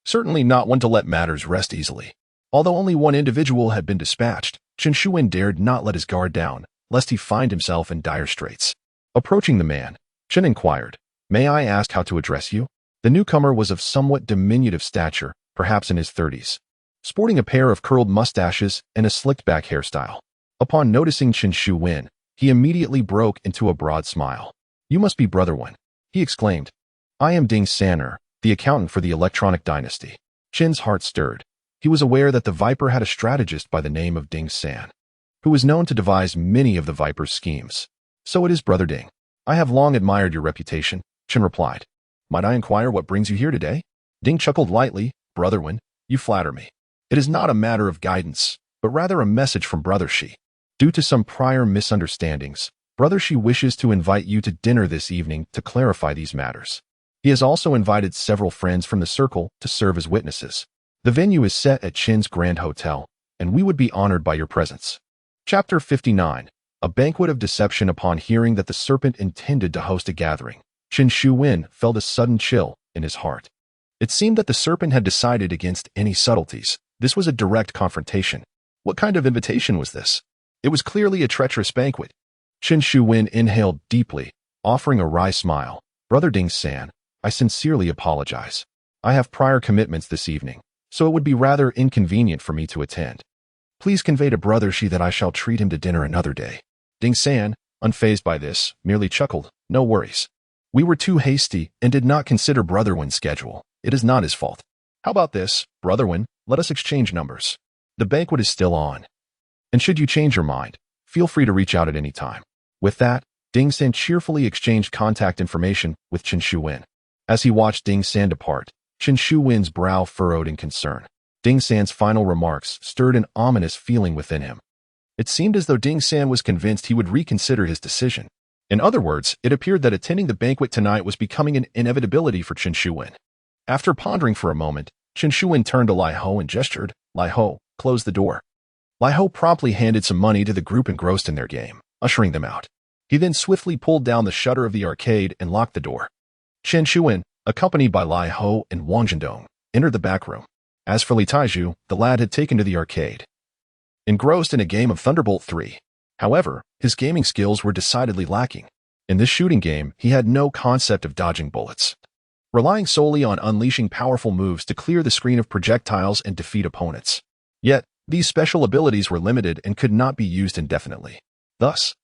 Certainly not one to let matters rest easily. Although only one individual had been dispatched, Chen Shuwen dared not let his guard down, lest he find himself in dire straits. Approaching the man, Chen inquired, May I ask how to address you? The newcomer was of somewhat diminutive stature, perhaps in his 30s, sporting a pair of curled mustaches and a slicked-back hairstyle. Upon noticing Chen Shuwen, he immediately broke into a broad smile. You must be Brother Wen, he exclaimed. I am Ding San'er, the accountant for the Electronic Dynasty. Chen's heart stirred. He was aware that the Viper had a strategist by the name of Ding San, who was known to devise many of the Viper's schemes. So it is, Brother Ding. I have long admired your reputation, Chen replied. Might I inquire what brings you here today? Ding chuckled lightly. Brother Wen, you flatter me. It is not a matter of guidance, but rather a message from Brother Shi. Due to some prior misunderstandings, Brother Shi wishes to invite you to dinner this evening to clarify these matters. He has also invited several friends from the circle to serve as witnesses. The venue is set at Chen's Grand Hotel, and we would be honored by your presence. Chapter 59. A banquet of deception. Upon hearing that the serpent intended to host a gathering, Chen Shuwen felt a sudden chill in his heart. It seemed that the serpent had decided against any subtleties. This was a direct confrontation. What kind of invitation was this? It was clearly a treacherous banquet. Chen Shuwen inhaled deeply, offering a wry smile. Brother Ding San, I sincerely apologize. I have prior commitments this evening, so it would be rather inconvenient for me to attend. Please convey to Brother Shi that I shall treat him to dinner another day. Ding San, unfazed by this, merely chuckled. No worries. We were too hasty and did not consider Brother Wen's schedule. It is not his fault. How about this, Brother Wen? Let us exchange numbers. The banquet is still on. And should you change your mind, feel free to reach out at any time. With that, Ding San cheerfully exchanged contact information with Chen Shuwen. As he watched Ding San depart, Chen Shuwen's brow furrowed in concern. Ding San's final remarks stirred an ominous feeling within him. It seemed as though Ding San was convinced he would reconsider his decision. In other words, it appeared that attending the banquet tonight was becoming an inevitability for Chen Shuwen. After pondering for a moment, Chen Shuwen turned to Lai Ho and gestured. Lai Ho, close the door. Lai Ho promptly handed some money to the group engrossed in their game, ushering them out. He then swiftly pulled down the shutter of the arcade and locked the door. Chen Shuwen, accompanied by Lai Ho and Wang Zhendong, entered the back room. As for Li Taiju, the lad had taken to the arcade, engrossed in a game of Thunderbolt 3. However, his gaming skills were decidedly lacking. In this shooting game, he had no concept of dodging bullets, relying solely on unleashing powerful moves to clear the screen of projectiles and defeat opponents. Yet, these special abilities were limited and could not be used indefinitely. Thus,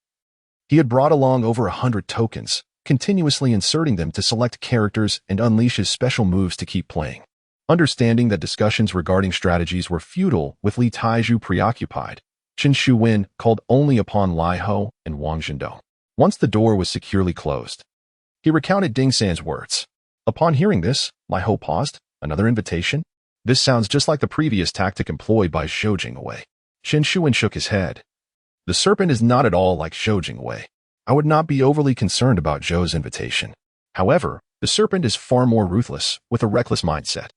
he had brought along over 100 tokens, continuously inserting them to select characters and unleash his special moves to keep playing. Understanding that discussions regarding strategies were futile with Li Taiju preoccupied, Chen Shuwen called only upon Lai Ho and Wang Zhendong. Once the door was securely closed, he recounted Ding San's words. Upon hearing this, Lai Ho paused. Another invitation? This sounds just like the previous tactic employed by Zhou Jingwei. Chen Shuwen shook his head. The serpent is not at all like Zhou Jingwei. I would not be overly concerned about Zhou's invitation. However, the serpent is far more ruthless, with a reckless mindset.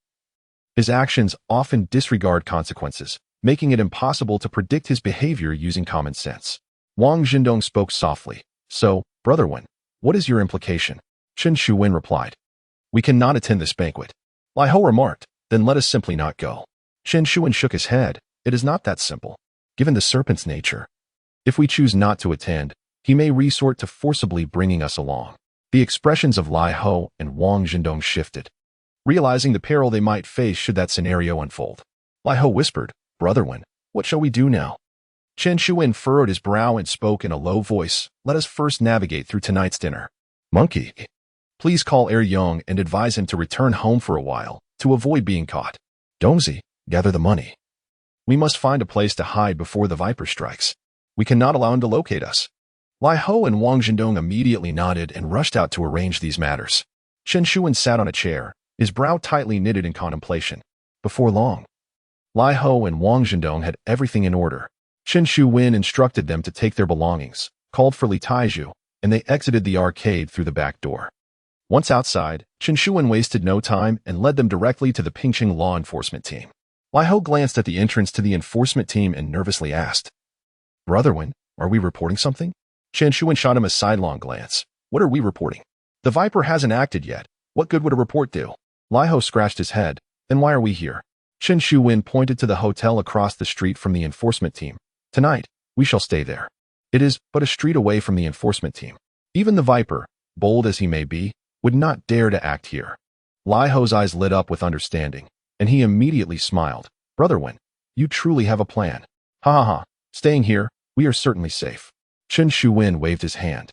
His actions often disregard consequences, making it impossible to predict his behavior using common sense. Wang Zhendong spoke softly. So, Brother Wen, what is your implication? Chen Shuwen replied. We cannot attend this banquet. Lai Ho remarked. Then let us simply not go. Chen Shuwen shook his head. It is not that simple. Given the serpent's nature, if we choose not to attend, he may resort to forcibly bringing us along. The expressions of Lai Ho and Wang Zhendong shifted, realizing the peril they might face should that scenario unfold. Lai Ho whispered, Brother Wen, what shall we do now? Chen Shuwen furrowed his brow and spoke in a low voice. Let us first navigate through tonight's dinner. Monkey, please call Yong and advise him to return home for a while, to avoid being caught. Dongzi, gather the money. We must find a place to hide before the Viper strikes. We cannot allow him to locate us. Lai Ho and Wang Zhendong immediately nodded and rushed out to arrange these matters. Chen Shuwen sat on a chair, his brow tightly knitted in contemplation. Before long, Lai Ho and Wang Zhendong had everything in order. Chen Shuwen instructed them to take their belongings, called for Li Taiju, and they exited the arcade through the back door. Once outside, Chen Shuwen wasted no time and led them directly to the Pingqing law enforcement team. Lai Ho glanced at the entrance to the enforcement team and nervously asked, Brother Wen, are we reporting something? Chen Shuwen shot him a sidelong glance. What are we reporting? The Viper hasn't acted yet. What good would a report do? Lai Ho scratched his head. Then why are we here? Chen Shuwen pointed to the hotel across the street from the enforcement team. Tonight, we shall stay there. It is but a street away from the enforcement team. Even the Viper, bold as he may be, would not dare to act here. Lai Ho's eyes lit up with understanding, and he immediately smiled. Brother Wen, you truly have a plan. Ha ha ha, staying here, we are certainly safe. Chen Shuwen waved his hand.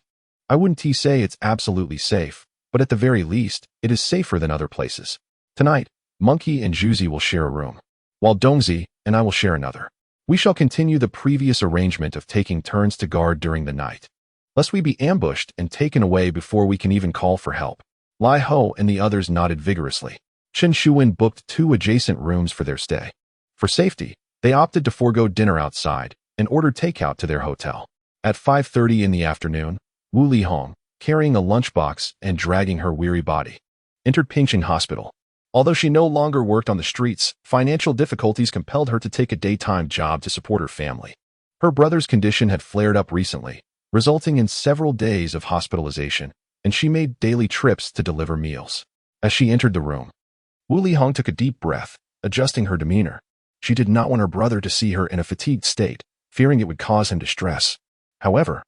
I wouldn't say it's absolutely safe, but at the very least, it is safer than other places. Tonight, Monkey and Juzi will share a room. while Dongzi and I will share another. We shall continue the previous arrangement of taking turns to guard during the night, lest we be ambushed and taken away before we can even call for help." Lai Ho and the others nodded vigorously. Chen Shuwen booked 2 adjacent rooms for their stay. For safety, they opted to forego dinner outside and ordered takeout to their hotel. At 5:30 in the afternoon, Wu Lihong, carrying a lunchbox and dragging her weary body, entered Pingcheng Hospital. Although she no longer worked on the streets, financial difficulties compelled her to take a daytime job to support her family. Her brother's condition had flared up recently, resulting in several days of hospitalization, and she made daily trips to deliver meals. As she entered the room, Wu Lihong took a deep breath, adjusting her demeanor. She did not want her brother to see her in a fatigued state, fearing it would cause him distress. However,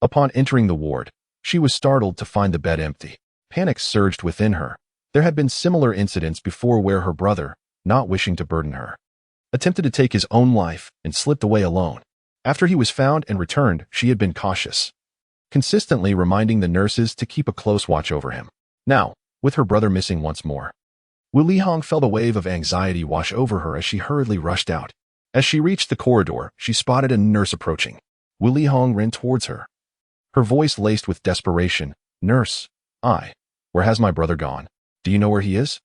upon entering the ward, she was startled to find the bed empty. Panic surged within her. There had been similar incidents before where her brother, not wishing to burden her, attempted to take his own life and slipped away alone. After he was found and returned, she had been cautious, consistently reminding the nurses to keep a close watch over him. Now, with her brother missing once more, Wu Lihong felt a wave of anxiety wash over her as she hurriedly rushed out. As she reached the corridor, she spotted a nurse approaching. Wu Lihong ran towards her, her voice laced with desperation. "Nurse, where has my brother gone? Do you know where he is?"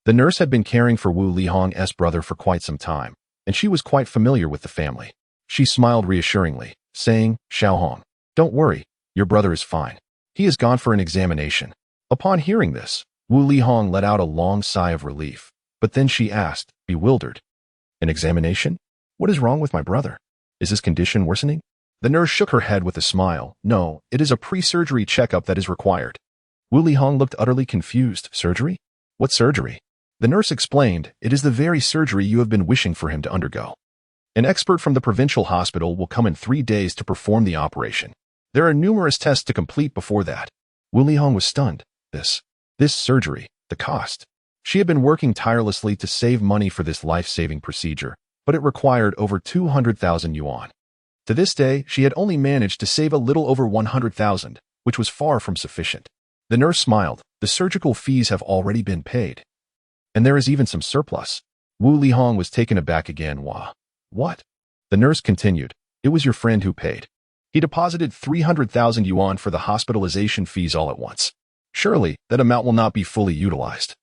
The nurse had been caring for Wu Lihong's brother for quite some time, and she was quite familiar with the family. She smiled reassuringly, saying, "Xiao Hong, don't worry, your brother is fine. He has gone for an examination." Upon hearing this, Wu Lihong let out a long sigh of relief, but then she asked, bewildered, "An examination? What is wrong with my brother? Is his condition worsening?" The nurse shook her head with a smile. "No, it is a pre-surgery checkup that is required." Wu Lihong looked utterly confused. "Surgery? What surgery?" The nurse explained, "It is the very surgery you have been wishing for him to undergo. An expert from the provincial hospital will come in 3 days to perform the operation. There are numerous tests to complete before that." Wu Lihong was stunned. This surgery, the cost. She had been working tirelessly to save money for this life-saving procedure, but it required over 200,000 yuan. To this day, she had only managed to save a little over 100,000, which was far from sufficient. The nurse smiled. "The surgical fees have already been paid, and there is even some surplus." Wu Lihong was taken aback again. What? The nurse continued, "It was your friend who paid. He deposited 300,000 yuan for the hospitalization fees all at once. Surely, that amount will not be fully utilized.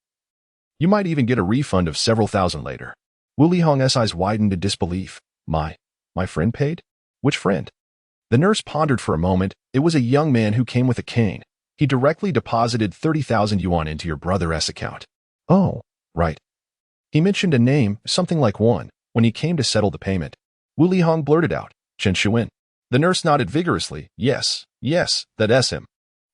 You might even get a refund of several thousand later." Wu Lihong's eyes widened in disbelief. My friend paid? Which friend?" The nurse pondered for a moment. "It was a young man who came with a cane. He directly deposited 30,000 yuan into your brother's account." "Oh, right. He mentioned a name, something like one, when he came to settle the payment." Wu Lihong blurted out, "Chen Shuwen." The nurse nodded vigorously. Yes, that's him."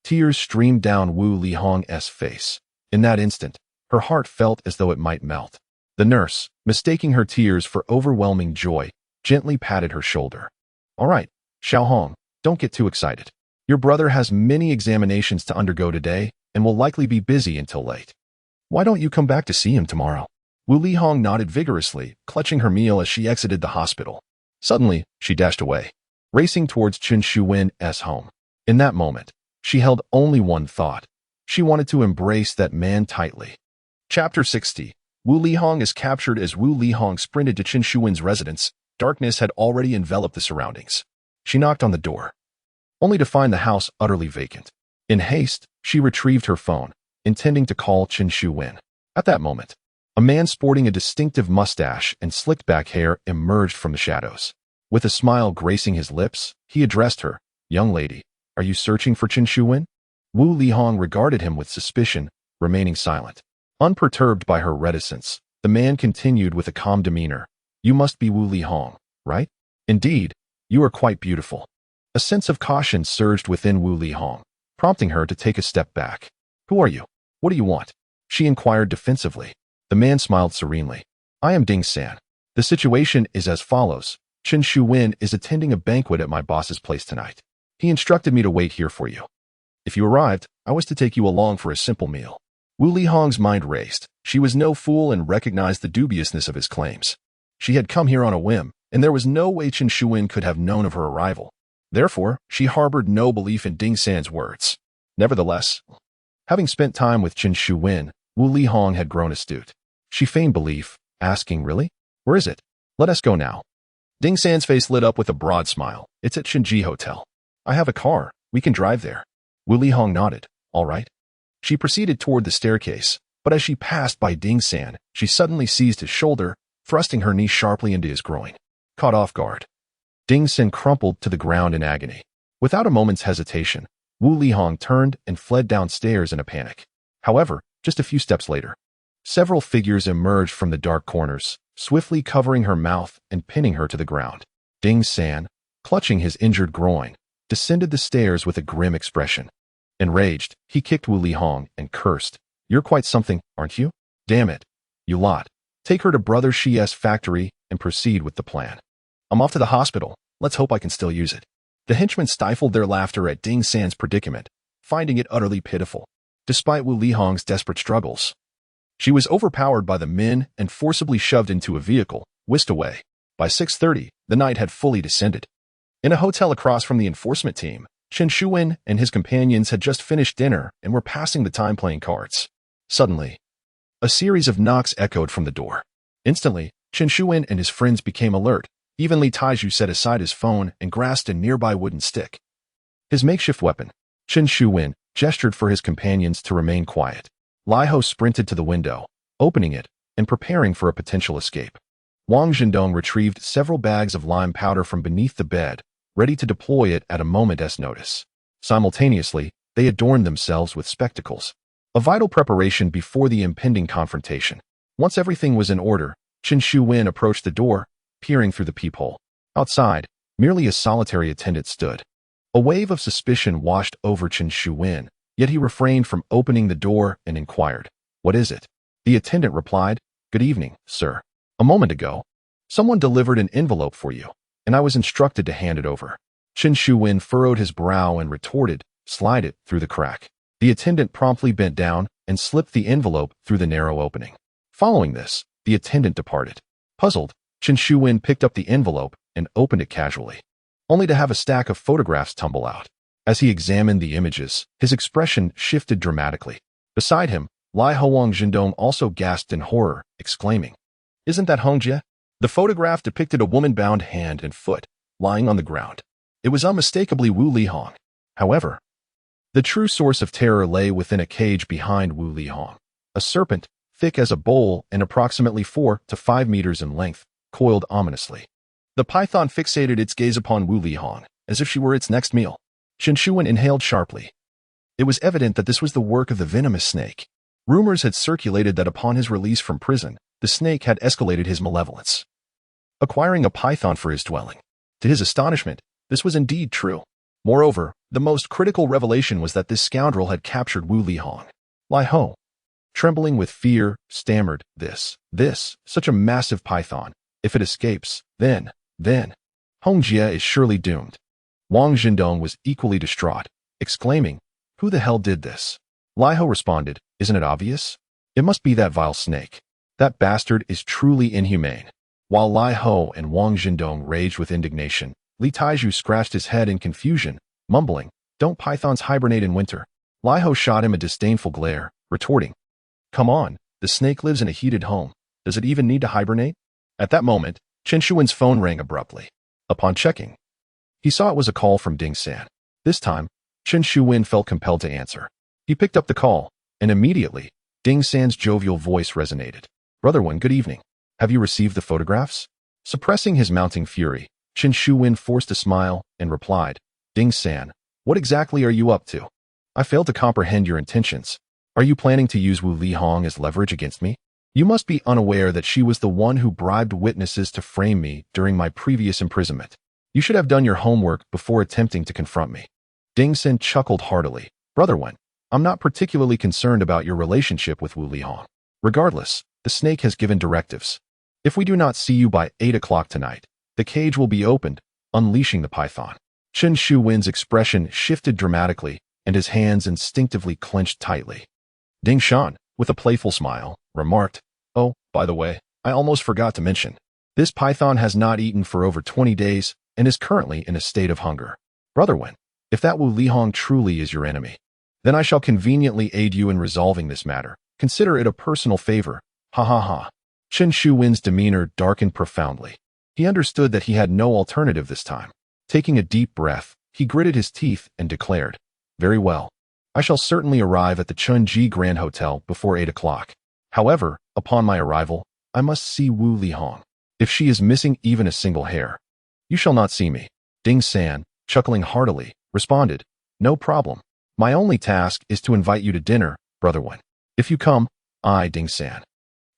Tears streamed down Wu Lihong's face. In that instant, her heart felt as though it might melt. The nurse, mistaking her tears for overwhelming joy, gently patted her shoulder. "All right, Xiao Hong, don't get too excited. Your brother has many examinations to undergo today and will likely be busy until late. Why don't you come back to see him tomorrow?" Wu Lihong nodded vigorously, clutching her meal as she exited the hospital. Suddenly, she dashed away, racing towards Chen Shuwen's home. In that moment, she held only one thought. She wanted to embrace that man tightly. Chapter 60. Wu Lihong is captured. As Wu Lihong sprinted to Chen Shuwen's residence, darkness had already enveloped the surroundings. She knocked on the door, only to find the house utterly vacant. In haste, she retrieved her phone, intending to call Chen Shuwen. At that moment, a man sporting a distinctive mustache and slicked back hair emerged from the shadows. With a smile gracing his lips, he addressed her, "Young lady, are you searching for Chen Shuwen?" Wu Lihong regarded him with suspicion, remaining silent. Unperturbed by her reticence, the man continued with a calm demeanor, "You must be Wu Lihong, right? Indeed, you are quite beautiful." A sense of caution surged within Wu Lihong, prompting her to take a step back. "Who are you? What do you want?" she inquired defensively. The man smiled serenely. "I am Ding San. The situation is as follows. Chen Shuwen is attending a banquet at my boss's place tonight. He instructed me to wait here for you. If you arrived, I was to take you along for a simple meal." Wu Lihong's mind raced. She was no fool and recognized the dubiousness of his claims. She had come here on a whim, and there was no way Chen Shuwen could have known of her arrival. Therefore, she harbored no belief in Ding San's words. Nevertheless, having spent time with Chen Shuwen, Wu Lihong had grown astute. She feigned belief, asking, "Really? Where is it? Let us go now. Ding San's face lit up with a broad smile. It's at Shinji Hotel. I have a car. We can drive there. Wu Lihong nodded. All right. She proceeded toward the staircase, but as she passed by Ding San, she suddenly seized his shoulder, thrusting her knee sharply into his groin. Caught off guard, Ding San crumpled to the ground in agony. Without a moment's hesitation, Wu Lihong turned and fled downstairs in a panic. However, just a few steps later, several figures emerged from the dark corners, swiftly covering her mouth and pinning her to the ground. Ding San, clutching his injured groin, descended the stairs with a grim expression. Enraged, he kicked Wu Lihong and cursed. You're quite something, aren't you? Damn it. You lot. Take her to Brother Shi's factory and proceed with the plan. I'm off to the hospital. Let's hope I can still use it. The henchmen stifled their laughter at Ding San's predicament, finding it utterly pitiful. Despite Wu Lihong's desperate struggles, she was overpowered by the men and forcibly shoved into a vehicle, whisked away. By 6:30, the night had fully descended. In a hotel across from the enforcement team, Chen Shuwen and his companions had just finished dinner and were passing the time playing cards. Suddenly, a series of knocks echoed from the door. Instantly, Chen Shuwen and his friends became alert. Even Li Taiju set aside his phone and grasped a nearby wooden stick. His makeshift weapon, Chen Shuwen gestured for his companions to remain quiet. Lai Ho sprinted to the window, opening it and preparing for a potential escape. Wang Zhendong retrieved several bags of lime powder from beneath the bed, ready to deploy it at a moment's notice. Simultaneously, they adorned themselves with spectacles, a vital preparation before the impending confrontation. Once everything was in order, Chen Shuwen approached the door, peering through the peephole. Outside, merely a solitary attendant stood. A wave of suspicion washed over Chen Shuwen, yet he refrained from opening the door and inquired, "What is it?" The attendant replied, "Good evening, sir. A moment ago, someone delivered an envelope for you, and I was instructed to hand it over." Chen Shuwen furrowed his brow and retorted, "Slide it through the crack." The attendant promptly bent down and slipped the envelope through the narrow opening. Following this, the attendant departed. Puzzled, Chen Shuwen picked up the envelope and opened it casually, only to have a stack of photographs tumble out. As he examined the images, his expression shifted dramatically. Beside him, Lai Hoang Zhendong also gasped in horror, exclaiming, "Isn't that Hong Jie?" The photograph depicted a woman-bound hand and foot, lying on the ground. It was unmistakably Wu Lihong. However, the true source of terror lay within a cage behind Wu Lihong. A serpent, thick as a bowl and approximately 4 to 5 meters in length, coiled ominously. The python fixated its gaze upon Wu Lihong, as if she were its next meal. Chen Shuwen inhaled sharply. It was evident that this was the work of the venomous snake. Rumors had circulated that upon his release from prison, the snake had escalated his malevolence, acquiring a python for his dwelling. To his astonishment, this was indeed true. Moreover, the most critical revelation was that this scoundrel had captured Wu Lihong. Lai Ho, trembling with fear, stammered, this, such a massive python. If it escapes, then, Hong Jie is surely doomed. Wang Zhendong was equally distraught, exclaiming, "Who the hell did this?" Lai Ho responded, "Isn't it obvious? It must be that vile snake. That bastard is truly inhumane." While Lai Ho and Wang Zhendong raged with indignation, Li Taiju scratched his head in confusion, mumbling, "Don't pythons hibernate in winter?" Lai Ho shot him a disdainful glare, retorting, "Come on, the snake lives in a heated home. Does it even need to hibernate?" At that moment, Chen Shuwen's phone rang abruptly. Upon checking, he saw it was a call from Ding San. This time, Chen Shuwen felt compelled to answer. He picked up the call, and immediately, Ding San's jovial voice resonated. "Brother Wen, good evening. Have you received the photographs?" Suppressing his mounting fury, Chen Shuwen forced a smile and replied, "Ding San, what exactly are you up to? I fail to comprehend your intentions. Are you planning to use Wu Lihong as leverage against me? You must be unaware that she was the one who bribed witnesses to frame me during my previous imprisonment. You should have done your homework before attempting to confront me." Ding San chuckled heartily. "Brother Wen, I'm not particularly concerned about your relationship with Wu Lihong. Regardless, the snake has given directives. If we do not see you by 8 o'clock tonight, the cage will be opened, unleashing the python." Chen Shuwen's expression shifted dramatically, and his hands instinctively clenched tightly. Ding Shan, with a playful smile, remarked, "Oh, by the way, I almost forgot to mention. This python has not eaten for over 20 days and is currently in a state of hunger. Brother Wen, if that Wu Lihong truly is your enemy, then I shall conveniently aid you in resolving this matter. Consider it a personal favor. Ha ha ha." Chen Shuwen's demeanor darkened profoundly. He understood that he had no alternative this time. Taking a deep breath, he gritted his teeth and declared, "Very well. I shall certainly arrive at the Chunji Grand Hotel before 8 o'clock. However, upon my arrival, I must see Wu Lihong. If she is missing even a single hair, you shall not see me." Ding San, chuckling heartily, responded, "No problem. My only task is to invite you to dinner, Brother Wen. If you come, I, Ding San,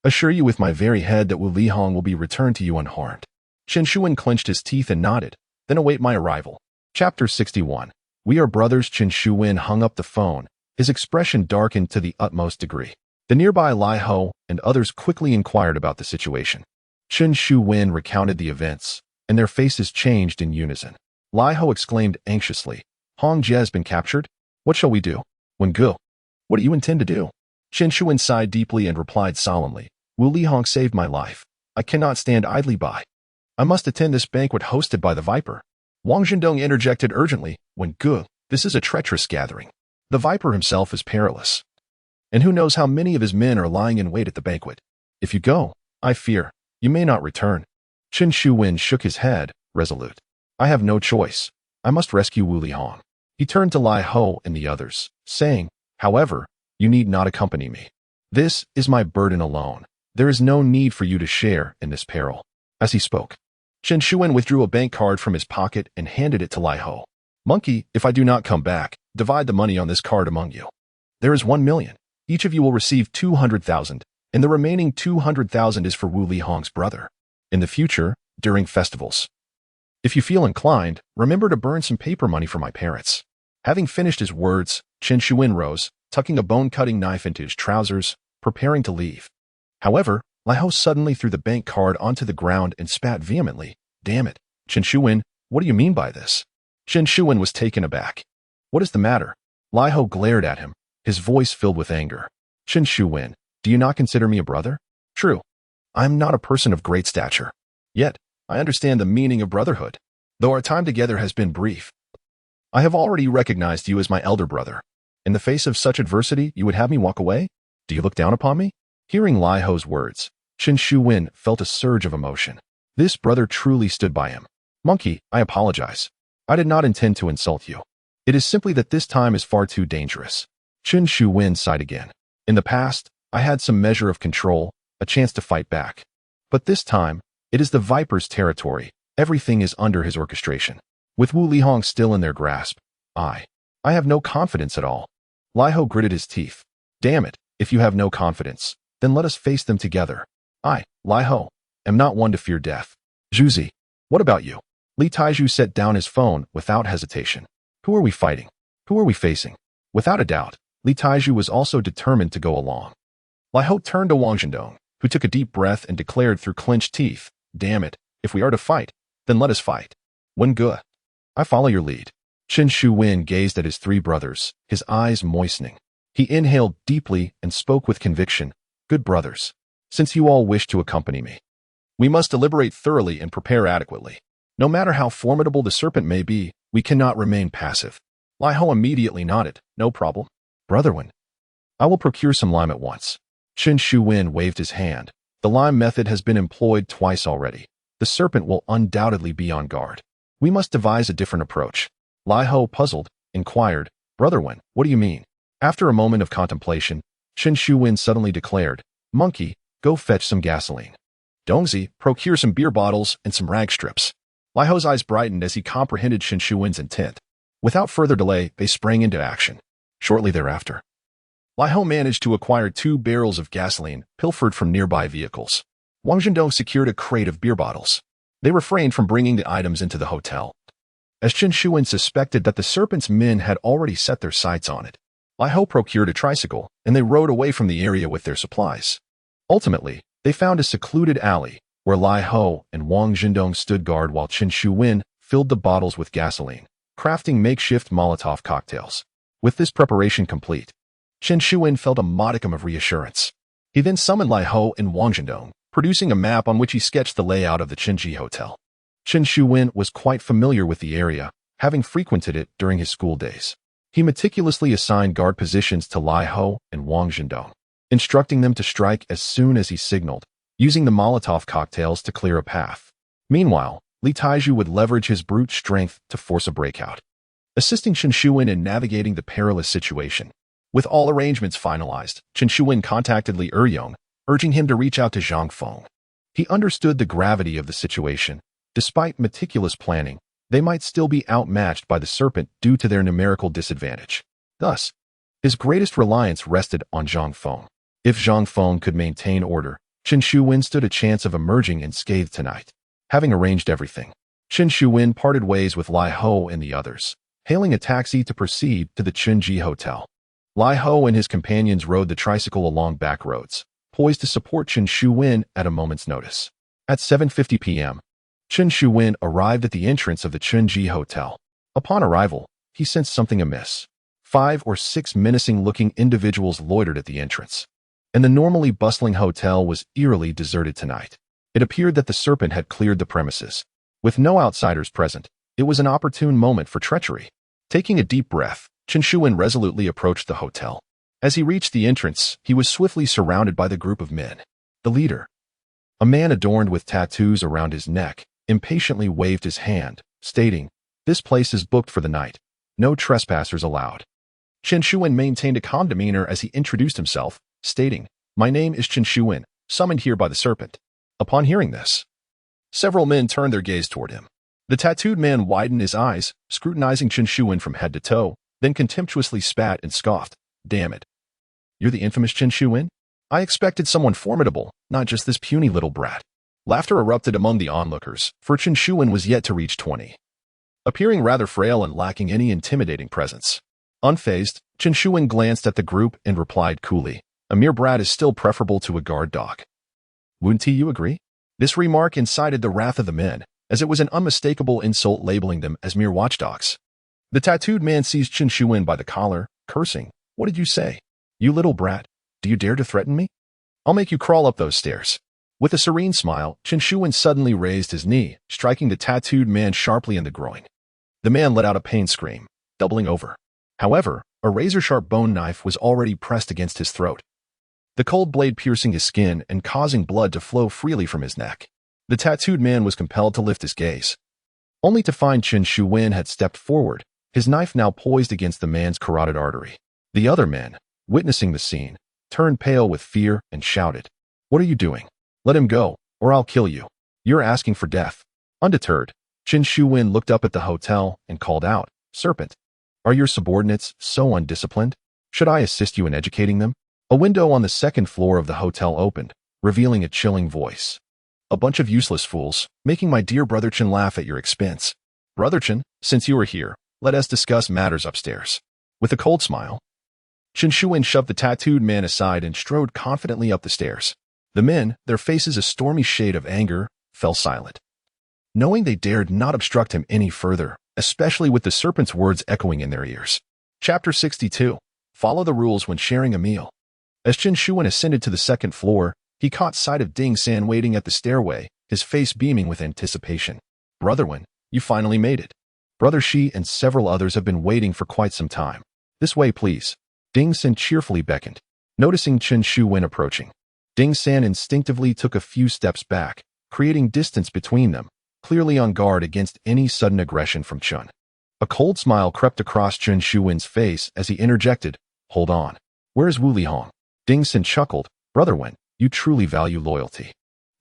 assure you with my very head that Wu Lihong will be returned to you unharmed." Chen Shuwen clenched his teeth and nodded, "Then await my arrival." Chapter 61. We are brothers. Chen Shuwen hung up the phone, his expression darkened to the utmost degree. The nearby Lai Ho and others quickly inquired about the situation. Chen Shuwen recounted the events, and their faces changed in unison. Lai Ho exclaimed anxiously, "Hong Jie has been captured? What shall we do? Wen Gu, what do you intend to do?" Chen Shuwen sighed deeply and replied solemnly, "Wu Lihong saved my life. I cannot stand idly by. I must attend this banquet hosted by the Viper." Wang Zhendong interjected urgently, "Wen Gu, this is a treacherous gathering. The Viper himself is perilous. And who knows how many of his men are lying in wait at the banquet. If you go, I fear, you may not return." Chen Shuwen shook his head, resolute. "I have no choice. I must rescue Wu Lihong." He turned to Lai Ho and the others, saying, "However, you need not accompany me. This is my burden alone. There is no need for you to share in this peril." As he spoke, Chen Shuwen withdrew a bank card from his pocket and handed it to Lai Ho. "Monkey, if I do not come back, divide the money on this card among you. There is 1 million. Each of you will receive 200,000, and the remaining 200,000 is for Wu Lihong's brother. In the future, during festivals, if you feel inclined, remember to burn some paper money for my parents." Having finished his words, Chen Shuwen rose, tucking a bone-cutting knife into his trousers, preparing to leave. However, Lai Ho suddenly threw the bank card onto the ground and spat vehemently, "Damn it, Chen Shuwen, what do you mean by this?" Chen Shuwen was taken aback. "What is the matter?" Lai Ho glared at him, his voice filled with anger. "Chen Shuwen, do you not consider me a brother? True, I am not a person of great stature. Yet, I understand the meaning of brotherhood. Though our time together has been brief, I have already recognized you as my elder brother. In the face of such adversity, you would have me walk away? Do you look down upon me?" Hearing Lai Ho's words, Chen Shuwen felt a surge of emotion. This brother truly stood by him. "Monkey, I apologize. I did not intend to insult you. It is simply that this time is far too dangerous." Chen Shuwen sighed again. "In the past, I had some measure of control, a chance to fight back. But this time, it is the Viper's territory. Everything is under his orchestration. With Wu Lihong still in their grasp, I have no confidence at all." Lai Ho gritted his teeth. "Damn it, if you have no confidence, then let us face them together. I, Lai Ho, am not one to fear death. Zhuzi, what about you?" Li Taizhu set down his phone without hesitation. "Who are we fighting? Who are we facing?" Without a doubt, Li Taizhu was also determined to go along. Lai Ho turned to Wang Zhendong, who took a deep breath and declared through clenched teeth, "Damn it, if we are to fight, then let us fight. Wen Gu, I follow your lead." Chen Shuwen gazed at his three brothers, his eyes moistening. He inhaled deeply and spoke with conviction, "Good brothers, since you all wish to accompany me, we must deliberate thoroughly and prepare adequately. No matter how formidable the serpent may be, we cannot remain passive." Lai Ho immediately nodded, "No problem. Brother Wen, I will procure some lime at once." Chen Shuwen waved his hand. "The lime method has been employed twice already. The serpent will undoubtedly be on guard. We must devise a different approach." Lai Ho, puzzled, inquired, "Brother Wen, what do you mean?" After a moment of contemplation, Chen Shuwen suddenly declared, "Monkey, go fetch some gasoline. Dongzi, procure some beer bottles and some rag strips." Lai Ho's eyes brightened as he comprehended Chen Shuwen's intent. Without further delay, they sprang into action. Shortly thereafter, Lai Ho managed to acquire 2 barrels of gasoline pilfered from nearby vehicles. Wang Zhendong secured a crate of beer bottles. They refrained from bringing the items into the hotel, as Chen Shuwen suspected that the serpent's men had already set their sights on it. Lai Ho procured a tricycle, and they rode away from the area with their supplies. Ultimately, they found a secluded alley, where Lai Ho and Wang Zhendong stood guard while Chen Shuwen filled the bottles with gasoline, crafting makeshift Molotov cocktails. With this preparation complete, Chen Shuwen felt a modicum of reassurance. He then summoned Lai Ho and Wang Zhendong, producing a map on which he sketched the layout of the Chenji Hotel. Chen Shuwen was quite familiar with the area, having frequented it during his school days. He meticulously assigned guard positions to Lai Ho and Wang Zhendong, instructing them to strike as soon as he signaled, using the Molotov cocktails to clear a path. Meanwhile, Li Taiju would leverage his brute strength to force a breakout, assisting Chen Shuwen in navigating the perilous situation. With all arrangements finalized, Chen Shuwen contacted Li Eryong, urging him to reach out to Zhang Feng. He understood the gravity of the situation. Despite meticulous planning, they might still be outmatched by the serpent due to their numerical disadvantage. Thus, his greatest reliance rested on Zhang Feng. If Zhang Feng could maintain order, Chen Shuwen stood a chance of emerging unscathed tonight. Having arranged everything, Chen Shuwen parted ways with Lai Ho and the others, hailing a taxi to proceed to the Chunji Hotel. Lai Ho and his companions rode the tricycle along back roads, poised to support Chen Shuwen at a moment's notice. At 7:50 p.m., Chen Shuwen arrived at the entrance of the Chunji Hotel. Upon arrival, he sensed something amiss. 5 or 6 menacing-looking individuals loitered at the entrance, and the normally bustling hotel was eerily deserted tonight. It appeared that the serpent had cleared the premises. With no outsiders present, it was an opportune moment for treachery. Taking a deep breath, Chen Shuwen resolutely approached the hotel. As he reached the entrance, he was swiftly surrounded by the group of men. The leader, a man adorned with tattoos around his neck, impatiently waved his hand, stating, "This place is booked for the night. No trespassers allowed." Chen Shuwen maintained a calm demeanor as he introduced himself, stating, "My name is Chen Shuwen, summoned here by the serpent." Upon hearing this, several men turned their gaze toward him. The tattooed man widened his eyes, scrutinizing Chen Shuwen from head to toe, then contemptuously spat and scoffed, "Damn it. You're the infamous Chen Shuwen? I expected someone formidable, not just this puny little brat." Laughter erupted among the onlookers, for Chen Shuwen was yet to reach 20. Appearing rather frail and lacking any intimidating presence. Unfazed, Chen Shuwen glanced at the group and replied coolly, "A mere brat is still preferable to a guard dog. Wouldn't you agree?" This remark incited the wrath of the men, as it was an unmistakable insult labeling them as mere watchdogs. The tattooed man seized Chen Shuwen by the collar, cursing, "What did you say? You little brat, do you dare to threaten me? I'll make you crawl up those stairs." With a serene smile, Chen Shuwen suddenly raised his knee, striking the tattooed man sharply in the groin. The man let out a pain scream, doubling over. However, a razor-sharp bone knife was already pressed against his throat, the cold blade piercing his skin and causing blood to flow freely from his neck. The tattooed man was compelled to lift his gaze, only to find Chen Shuwen had stepped forward, his knife now poised against the man's carotid artery. The other men, witnessing the scene, turned pale with fear and shouted, "What are you doing? Let him go, or I'll kill you. You're asking for death." Undeterred, Chen Shuwen looked up at the hotel and called out, "Serpent, are your subordinates so undisciplined? Should I assist you in educating them?" A window on the second floor of the hotel opened, revealing a chilling voice. "A bunch of useless fools, making my dear Brother Chen laugh at your expense. Brother Chen, since you are here, let us discuss matters upstairs." With a cold smile, Chen Shuwen shoved the tattooed man aside and strode confidently up the stairs. The men, their faces a stormy shade of anger, fell silent, knowing they dared not obstruct him any further, especially with the serpent's words echoing in their ears. Chapter 62. Follow the rules when sharing a meal. As Chen Shuwen ascended to the second floor, he caught sight of Ding San waiting at the stairway, his face beaming with anticipation. "Brother Wen, you finally made it. Brother Shi and several others have been waiting for quite some time. This way, please." Ding San cheerfully beckoned, noticing Chen Shuwen approaching. Ding San instinctively took a few steps back, creating distance between them, clearly on guard against any sudden aggression from Chen. A cold smile crept across Chen Shuwen's face as he interjected, "Hold on. Where's Wu Lihong?" Ding San chuckled, "Brother Wen, you truly value loyalty.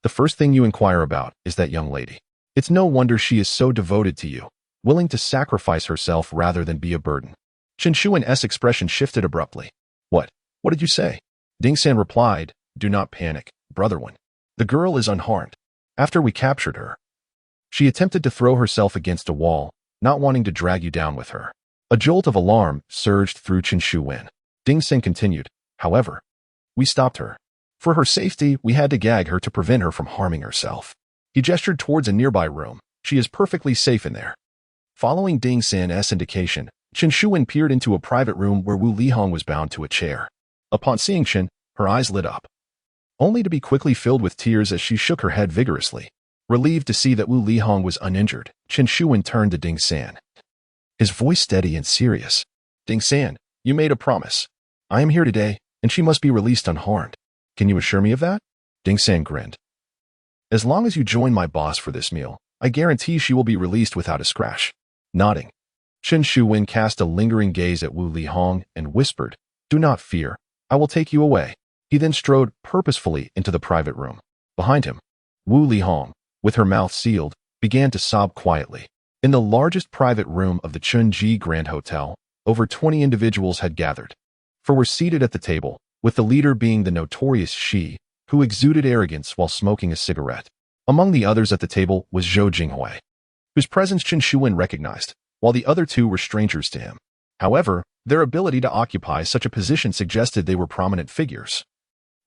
The first thing you inquire about is that young lady. It's no wonder she is so devoted to you, willing to sacrifice herself rather than be a burden." Chen Shuwen's expression shifted abruptly. What did you say?" Ding San replied, "Do not panic, Brother Wen. The girl is unharmed. After we captured her, she attempted to throw herself against a wall, not wanting to drag you down with her." A jolt of alarm surged through Chen Shuwen. Ding San continued, "However, we stopped her. For her safety, we had to gag her to prevent her from harming herself." He gestured towards a nearby room. "She is perfectly safe in there." Following Ding San's indication, Chen Shuwen peered into a private room where Wu Lihong was bound to a chair. Upon seeing Chen, her eyes lit up, only to be quickly filled with tears as she shook her head vigorously. Relieved to see that Wu Lihong was uninjured, Chen Shuwen turned to Ding San, his voice steady and serious. "Ding San, you made a promise. I am here today, and she must be released unharmed. Can you assure me of that?" Ding San grinned, As long as you join my boss for this meal, I guarantee she will be released without a scratch. Nodding, Chen Shuwen cast a lingering gaze at Wu Lihong and whispered, "Do not fear. I will take you away." He then strode purposefully into the private room. Behind him, Wu Lihong, with her mouth sealed, began to sob quietly. In the largest private room of the Chunji Grand Hotel, over 20 individuals had gathered. For were seated at the table, with the leader being the notorious Shi, who exuded arrogance while smoking a cigarette. Among the others at the table was Zhou Jinghui, whose presence Chen Shuwen recognized, while the other two were strangers to him. However, their ability to occupy such a position suggested they were prominent figures,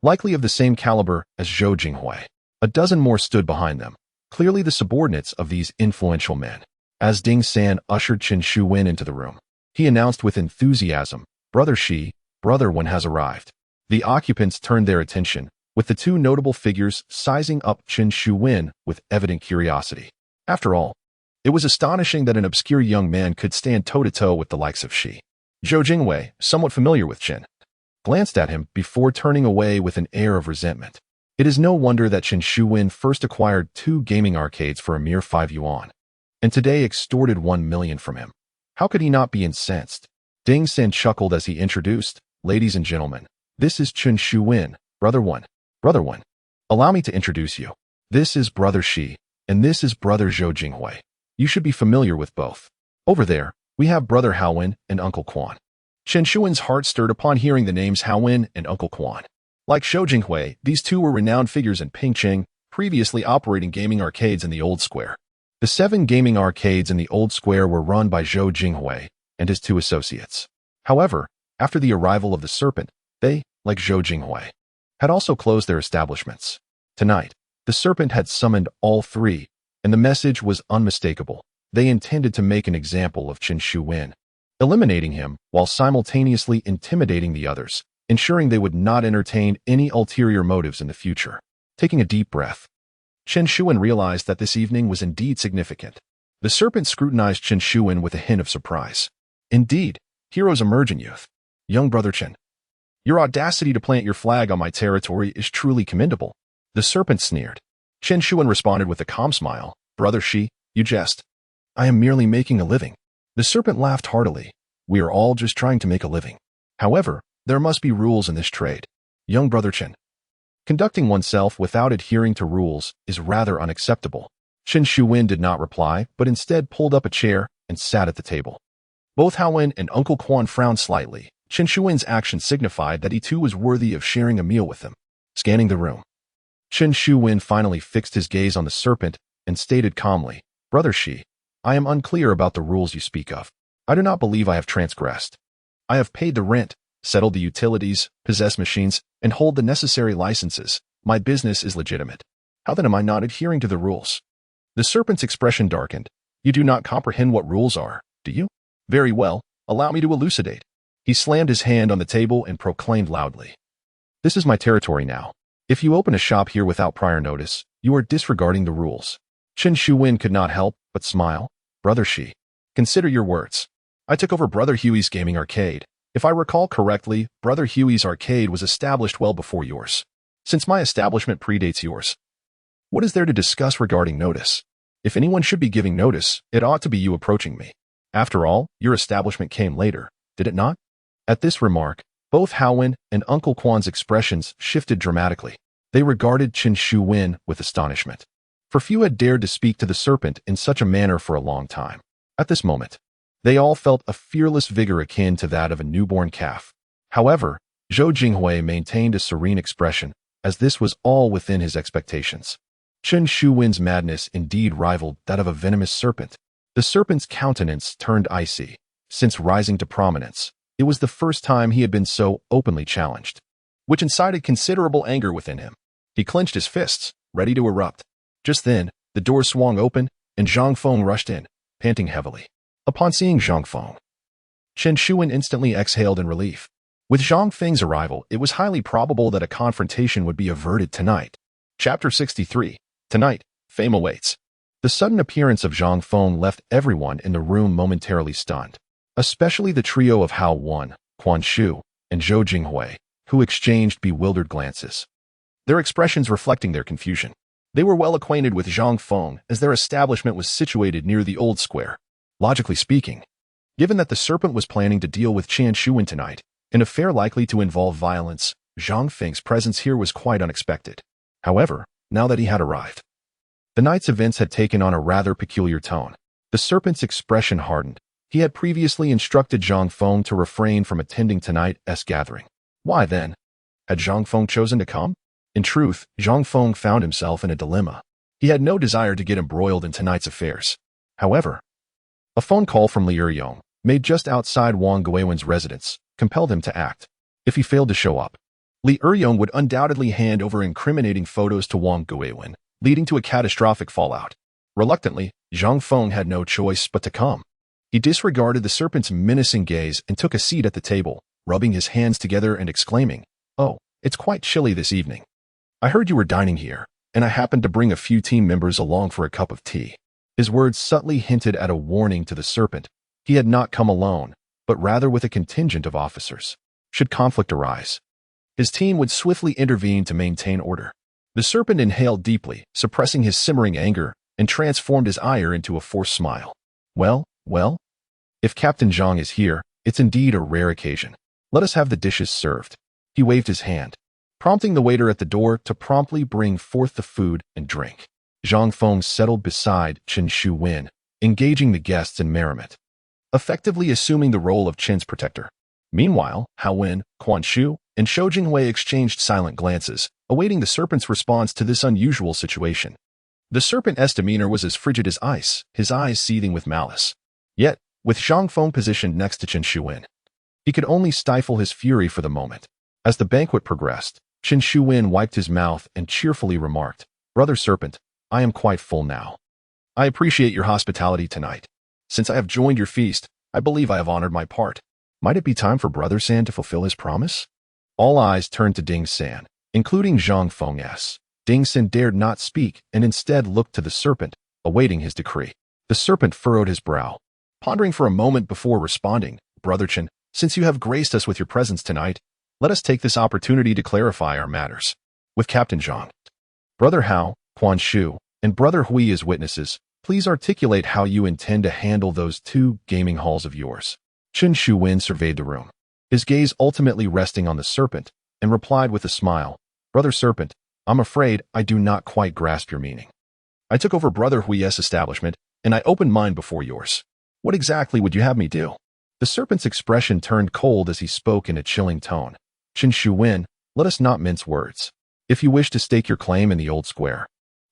likely of the same caliber as Zhou Jinghui. A dozen more stood behind them, clearly the subordinates of these influential men. As Ding San ushered Chen Shuwen into the room, he announced with enthusiasm, "Brother Shi, Brother Wen has arrived." The occupants turned their attention, with the two notable figures sizing up Chen Shuwen with evident curiosity. After all, it was astonishing that an obscure young man could stand toe-to-toe with the likes of Shi. Zhou Jinghui, somewhat familiar with Chen, glanced at him before turning away with an air of resentment. It is no wonder that Chen Shuwen first acquired 2 gaming arcades for a mere 5 yuan, and today extorted 1 million from him. How could he not be incensed? Ding San chuckled as he introduced, "Ladies and gentlemen, this is Chen Shuwen, Brother Wen. Brother Wen. Allow me to introduce you. This is Brother Shi, and this is Brother Zhou Jinghui. You should be familiar with both. Over there, we have Brother Hao Wen and Uncle Quan." Chen Shuwen's heart stirred upon hearing the names Hao Wen and Uncle Quan. Like Zhou Jinghui, these two were renowned figures in Pingcheng, previously operating gaming arcades in the Old Square. The 7 gaming arcades in the Old Square were run by Zhou Jinghui and his 2 associates. However, after the arrival of the Serpent, they, like Zhou Jinghui, had also closed their establishments. Tonight, the Serpent had summoned all 3, and the message was unmistakable. They intended to make an example of Chen Shuwen, eliminating him while simultaneously intimidating the others, ensuring they would not entertain any ulterior motives in the future. Taking a deep breath, Chen Shuwen realized that this evening was indeed significant. The Serpent scrutinized Chen Shuwen with a hint of surprise. "Indeed, heroes emerge in youth. Young Brother Chen, your audacity to plant your flag on my territory is truly commendable." The Serpent sneered. Chen Shuwen responded with a calm smile, "Brother Shi, you jest. I am merely making a living." The Serpent laughed heartily. "We are all just trying to make a living. However, there must be rules in this trade. Young Brother Chen, conducting oneself without adhering to rules is rather unacceptable." Chen Shuwen did not reply, but instead pulled up a chair and sat at the table. Both Hao Wen and Uncle Quan frowned slightly. Chen Shuwen's action signified that he too was worthy of sharing a meal with them. Scanning the room, Chen Shuwen finally fixed his gaze on the Serpent and stated calmly, "Brother Shi, I am unclear about the rules you speak of. I do not believe I have transgressed. I have paid the rent, settled the utilities, possessed machines, and hold the necessary licenses. My business is legitimate. How then am I not adhering to the rules?" The Serpent's expression darkened. "You do not comprehend what rules are, do you? Very well, allow me to elucidate." He slammed his hand on the table and proclaimed loudly, "This is my territory now. If you open a shop here without prior notice, you are disregarding the rules." Chen Shuwen could not help but smile. "Brother Shi, consider your words. I took over Brother Huey's gaming arcade. If I recall correctly, Brother Huey's arcade was established well before yours. Since my establishment predates yours, what is there to discuss regarding notice? If anyone should be giving notice, it ought to be you approaching me. After all, your establishment came later, did it not?" At this remark, both Hao Wen and Uncle Quan's expressions shifted dramatically. They regarded Chen Shuwen with astonishment, for few had dared to speak to the Serpent in such a manner for a long time. At this moment, they all felt a fearless vigor akin to that of a newborn calf. However, Zhou Jinghui maintained a serene expression, as this was all within his expectations. Chen Shuwen's madness indeed rivaled that of a venomous serpent. The Serpent's countenance turned icy. Since rising to prominence, it was the first time he had been so openly challenged, which incited considerable anger within him. He clenched his fists, ready to erupt. Just then, the door swung open, and Zhang Feng rushed in, panting heavily. Upon seeing Zhang Feng, Chen Shuwen instantly exhaled in relief. With Zhang Feng's arrival, it was highly probable that a confrontation would be averted tonight. Chapter 63. Tonight, fame awaits. The sudden appearance of Zhang Feng left everyone in the room momentarily stunned, especially the trio of Hao Wen, Quan Shu, and Zhou Jinghui, who exchanged bewildered glances, their expressions reflecting their confusion. They were well acquainted with Zhang Feng as their establishment was situated near the old square. Logically speaking, given that the serpent was planning to deal with Qian Shuwen tonight, an affair likely to involve violence, Zhang Feng's presence here was quite unexpected. However, now that he had arrived, the night's events had taken on a rather peculiar tone. The serpent's expression hardened. He had previously instructed Zhang Feng to refrain from attending tonight's gathering. Why then? Had Zhang Feng chosen to come? In truth, Zhang Feng found himself in a dilemma. He had no desire to get embroiled in tonight's affairs. However, a phone call from Li Eryong, made just outside Wang Guiwen's residence, compelled him to act. If he failed to show up, Li Eryong would undoubtedly hand over incriminating photos to Wang Guiwen, leading to a catastrophic fallout. Reluctantly, Zhang Feng had no choice but to come. He disregarded the serpent's menacing gaze and took a seat at the table, rubbing his hands together and exclaiming, "Oh, it's quite chilly this evening. I heard you were dining here, and I happened to bring a few team members along for a cup of tea." His words subtly hinted at a warning to the serpent. He had not come alone, but rather with a contingent of officers. Should conflict arise, his team would swiftly intervene to maintain order. The serpent inhaled deeply, suppressing his simmering anger, and transformed his ire into a forced smile. Well, if Captain Zhang is here, it's indeed a rare occasion. Let us have the dishes served." He waved his hand, prompting the waiter at the door to promptly bring forth the food and drink. Zhang Feng settled beside Chen Shuwen, engaging the guests in merriment, effectively assuming the role of Chen's protector. Meanwhile, Hao Wen, Quan Shu, and Shou Jinghui exchanged silent glances, awaiting the serpent's response to this unusual situation. The serpent's demeanor was as frigid as ice, his eyes seething with malice. Yet, with Zhang Feng positioned next to Chen Shuwen, he could only stifle his fury for the moment. As the banquet progressed, Chen Shuwen wiped his mouth and cheerfully remarked, "Brother Serpent, I am quite full now. I appreciate your hospitality tonight. Since I have joined your feast, I believe I have honored my part. Might it be time for Brother San to fulfill his promise?" All eyes turned to Ding San, including Zhang Feng's. Ding San dared not speak and instead looked to the serpent, awaiting his decree. The serpent furrowed his brow, pondering for a moment before responding. "Brother Chen, since you have graced us with your presence tonight, let us take this opportunity to clarify our matters. With Captain Zhang, Brother Hao, Quan Shu, and Brother Hui as witnesses, please articulate how you intend to handle those two gaming halls of yours." Chen Shuwen surveyed the room, his gaze ultimately resting on the serpent, and replied with a smile, "Brother Serpent, I'm afraid I do not quite grasp your meaning. I took over Brother Hui's establishment, and I opened mine before yours. What exactly would you have me do?" The serpent's expression turned cold as he spoke in a chilling tone. "Chen Shuwen, let us not mince words. If you wish to stake your claim in the old square,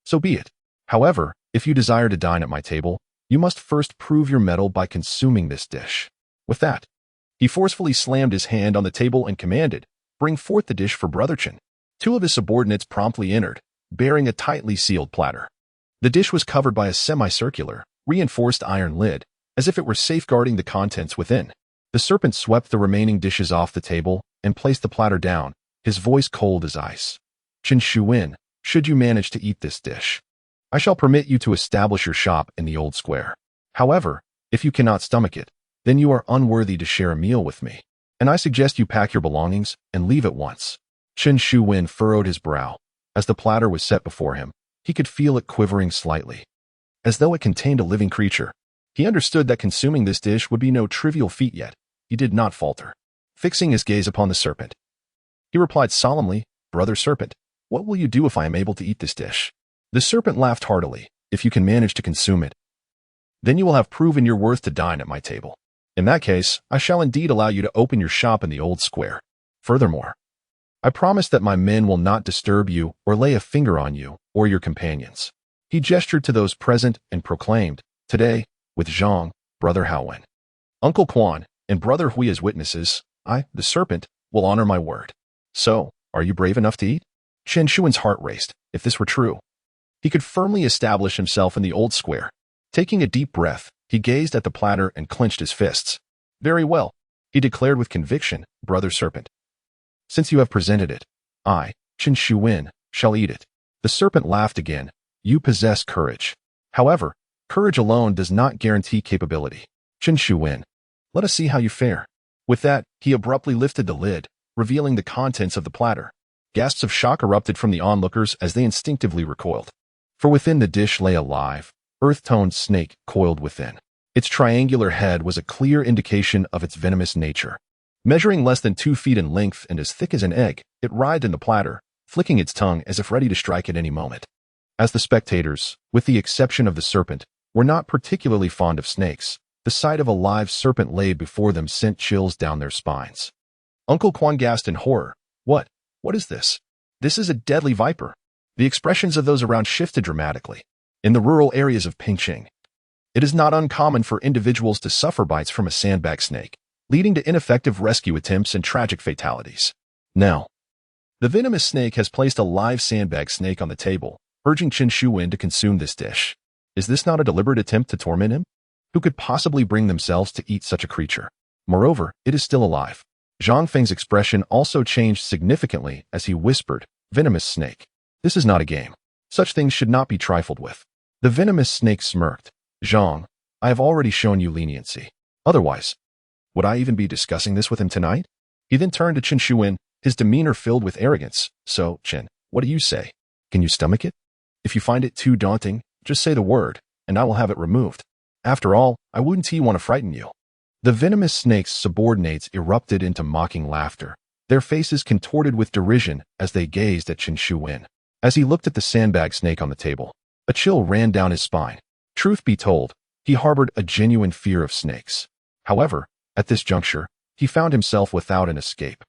so be it. However, if you desire to dine at my table, you must first prove your mettle by consuming this dish." With that, he forcefully slammed his hand on the table and commanded, "Bring forth the dish for Brother Chen." Two of his subordinates promptly entered, bearing a tightly sealed platter. The dish was covered by a semicircular, reinforced iron lid, as if it were safeguarding the contents within. The serpent swept the remaining dishes off the table and placed the platter down, his voice cold as ice. "Chen Shuwen, should you manage to eat this dish, I shall permit you to establish your shop in the old square. However, if you cannot stomach it, then you are unworthy to share a meal with me, and I suggest you pack your belongings and leave at once." Chen Shuwen furrowed his brow. As the platter was set before him, he could feel it quivering slightly, as though it contained a living creature. He understood that consuming this dish would be no trivial feat, yet he did not falter. Fixing his gaze upon the serpent, he replied solemnly, "Brother Serpent, what will you do if I am able to eat this dish?" The serpent laughed heartily. "If you can manage to consume it, then you will have proven your worth to dine at my table. In that case, I shall indeed allow you to open your shop in the old square. Furthermore, I promise that my men will not disturb you or lay a finger on you or your companions." He gestured to those present and proclaimed, "Today, with Zhang, Brother Hao Wen, Uncle Quan, and Brother Hui as witnesses, I, the serpent, will honor my word. So, are you brave enough to eat?" Chen Shuwen's heart raced. If this were true, he could firmly establish himself in the old square. Taking a deep breath, he gazed at the platter and clenched his fists. "Very well," he declared with conviction, "Brother Serpent. Since you have presented it, I, Chen Shuwen, shall eat it." The serpent laughed again. "You possess courage. However, courage alone does not guarantee capability. Chen Shuwen, let us see how you fare." With that, he abruptly lifted the lid, revealing the contents of the platter. Gasps of shock erupted from the onlookers as they instinctively recoiled. For within the dish lay a live, earth-toned snake coiled within. Its triangular head was a clear indication of its venomous nature. Measuring less than 2 feet in length and as thick as an egg, it writhed in the platter, flicking its tongue as if ready to strike at any moment. As the spectators, with the exception of the serpent, were not particularly fond of snakes, the sight of a live serpent laid before them sent chills down their spines. Uncle Quan gasped in horror. What? What is this? This is a deadly viper. The expressions of those around shifted dramatically. In the rural areas of Pingcheng, it is not uncommon for individuals to suffer bites from a sandbag snake, leading to ineffective rescue attempts and tragic fatalities. Now, the venomous snake has placed a live sandbag snake on the table, urging Chen Shuwen to consume this dish. Is this not a deliberate attempt to torment him? Who could possibly bring themselves to eat such a creature? Moreover, it is still alive. Zhang Feng's expression also changed significantly as he whispered, "Venomous snake. This is not a game. Such things should not be trifled with." The venomous snake smirked. "Zhang, I have already shown you leniency. Otherwise, would I even be discussing this with him tonight?" He then turned to Chen Shuwen, his demeanor filled with arrogance. "So, Chen, what do you say? Can you stomach it? If you find it too daunting, just say the word, and I will have it removed. After all, I wouldn't want to frighten you." The venomous snake's subordinates erupted into mocking laughter, their faces contorted with derision as they gazed at Chen Shuwen. As he looked at the sandbag snake on the table, a chill ran down his spine. Truth be told, he harbored a genuine fear of snakes. However, at this juncture, he found himself without an escape.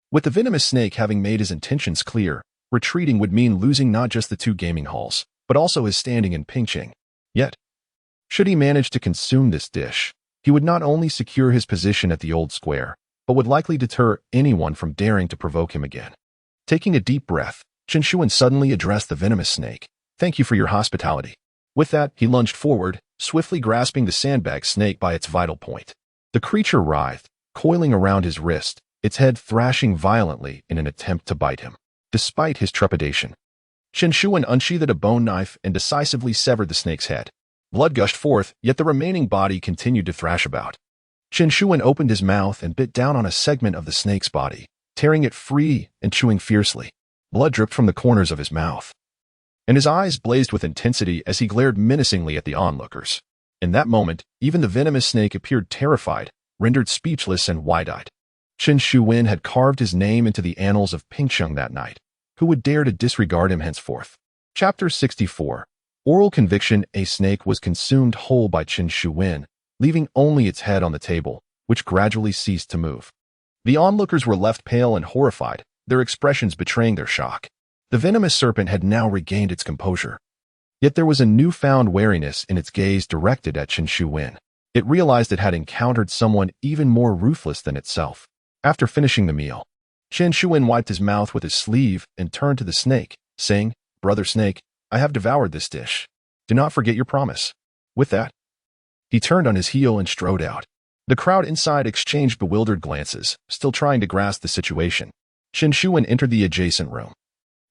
With the venomous snake having made his intentions clear, retreating would mean losing not just the 2 gaming halls, but also his standing in Pingcheng. Yet, should he manage to consume this dish, he would not only secure his position at the old square, but would likely deter anyone from daring to provoke him again. Taking a deep breath, Chen Shuwen suddenly addressed the venomous snake. "Thank you for your hospitality." With that, he lunged forward, swiftly grasping the sandbag snake by its vital point. The creature writhed, coiling around his wrist, its head thrashing violently in an attempt to bite him. Despite his trepidation, Chen Shuwen unsheathed a bone knife and decisively severed the snake's head. Blood gushed forth, yet the remaining body continued to thrash about. Chen Shuwen opened his mouth and bit down on a segment of the snake's body, tearing it free and chewing fiercely. Blood dripped from the corners of his mouth, and his eyes blazed with intensity as he glared menacingly at the onlookers. In that moment, even the venomous snake appeared terrified, rendered speechless and wide-eyed. Chen Shuwen had carved his name into the annals of Pingcheng that night. Who would dare to disregard him henceforth? Chapter 64. Oral conviction. A snake was consumed whole by Chen Shuwen, leaving only its head on the table, which gradually ceased to move. The onlookers were left pale and horrified, their expressions betraying their shock. The venomous serpent had now regained its composure. Yet there was a newfound wariness in its gaze directed at Chen Shuwen. It realized it had encountered someone even more ruthless than itself. After finishing the meal, Chen Shuwen wiped his mouth with his sleeve and turned to the snake, saying, "Brother Snake, I have devoured this dish. Do not forget your promise." With that, he turned on his heel and strode out. The crowd inside exchanged bewildered glances, still trying to grasp the situation. Chen Shuwen entered the adjacent room,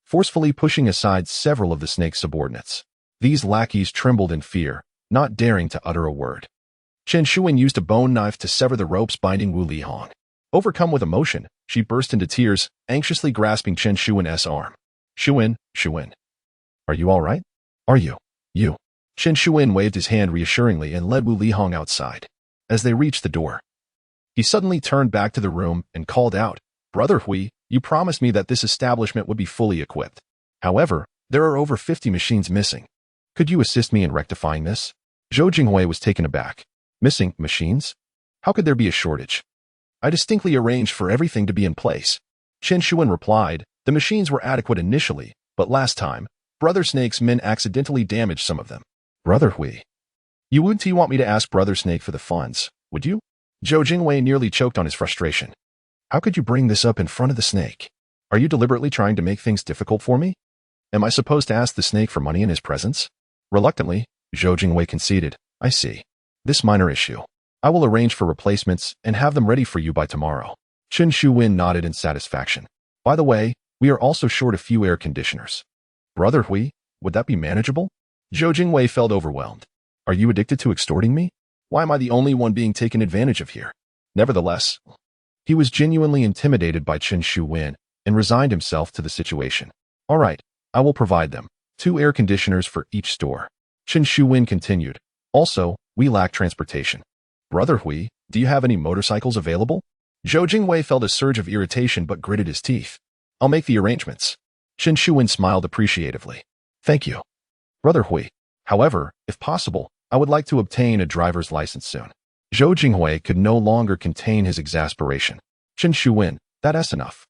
forcefully pushing aside several of the snake's subordinates. These lackeys trembled in fear, not daring to utter a word. Chen Shuwen used a bone knife to sever the ropes binding Wu Lihong. Overcome with emotion, she burst into tears, anxiously grasping Chen Shuwen's arm. "Shuwen, Shuwen. Are you all right? Are you? You." Chen Shuwen waved his hand reassuringly and led Wu Lihong outside. As they reached the door, he suddenly turned back to the room and called out, "Brother Hui, you promised me that this establishment would be fully equipped. However, there are over 50 machines missing. Could you assist me in rectifying this?" Zhou Jinghui was taken aback. "Missing machines? How could there be a shortage? I distinctly arranged for everything to be in place." Chen Shuwen replied, "The machines were adequate initially, but last time, Brother Snake's men accidentally damaged some of them." "Brother Hui, you wouldn't want me to ask Brother Snake for the funds, would you?" Zhou Jinghui nearly choked on his frustration. "How could you bring this up in front of the snake? Are you deliberately trying to make things difficult for me? Am I supposed to ask the snake for money in his presence?" Reluctantly, Zhou Jinghui conceded, "I see. This minor issue. I will arrange for replacements and have them ready for you by tomorrow." Chen Shuwen nodded in satisfaction. "By the way, we are also short a few air conditioners." "Brother Hui, would that be manageable?" Zhou Jinghui felt overwhelmed. "Are you addicted to extorting me? Why am I the only one being taken advantage of here?" Nevertheless, he was genuinely intimidated by Chen Shuwen and resigned himself to the situation. "All right, I will provide them. 2 air conditioners for each store. Chen Shuwen continued. Also, we lack transportation. Brother Hui, do you have any motorcycles available? Zhou Jingwei felt a surge of irritation but gritted his teeth. I'll make the arrangements. Chen Shuwen smiled appreciatively. Thank you. Brother Hui. However, if possible, I would like to obtain a driver's license soon. Zhou Jingwei could no longer contain his exasperation. Chen Shuwen, that's enough.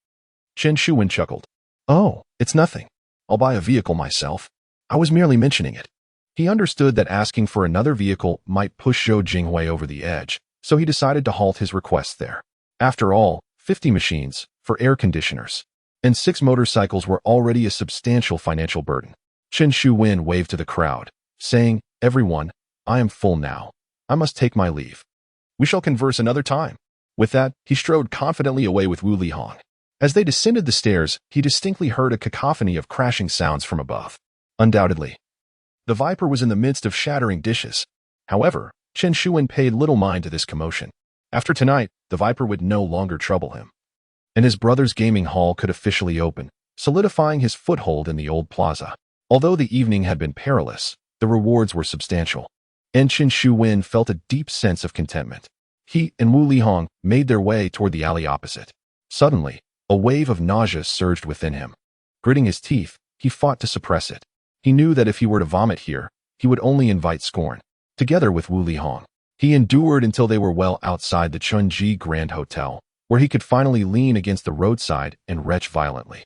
Chen Shuwen chuckled. Oh, it's nothing. I'll buy a vehicle myself. I was merely mentioning it. He understood that asking for another vehicle might push Zhou Jingwei over the edge, so he decided to halt his request there. After all, 50 machines for air conditioners and 6 motorcycles were already a substantial financial burden. Chen Shuwen waved to the crowd, saying, Everyone, I am full now. I must take my leave. We shall converse another time. With that, he strode confidently away with Wu Lihong. As they descended the stairs, he distinctly heard a cacophony of crashing sounds from above. Undoubtedly, the Viper was in the midst of shattering dishes. However, Chen Shuwen paid little mind to this commotion. After tonight, the Viper would no longer trouble him. And his brother's gaming hall could officially open, solidifying his foothold in the old plaza. Although the evening had been perilous, the rewards were substantial. And Chen Shuwen felt a deep sense of contentment. He and Wu Lihong made their way toward the alley opposite. Suddenly, a wave of nausea surged within him. Gritting his teeth, he fought to suppress it. He knew that if he were to vomit here, he would only invite scorn. Together with Wu Lihong, he endured until they were well outside the Chunji Grand Hotel, where he could finally lean against the roadside and retch violently.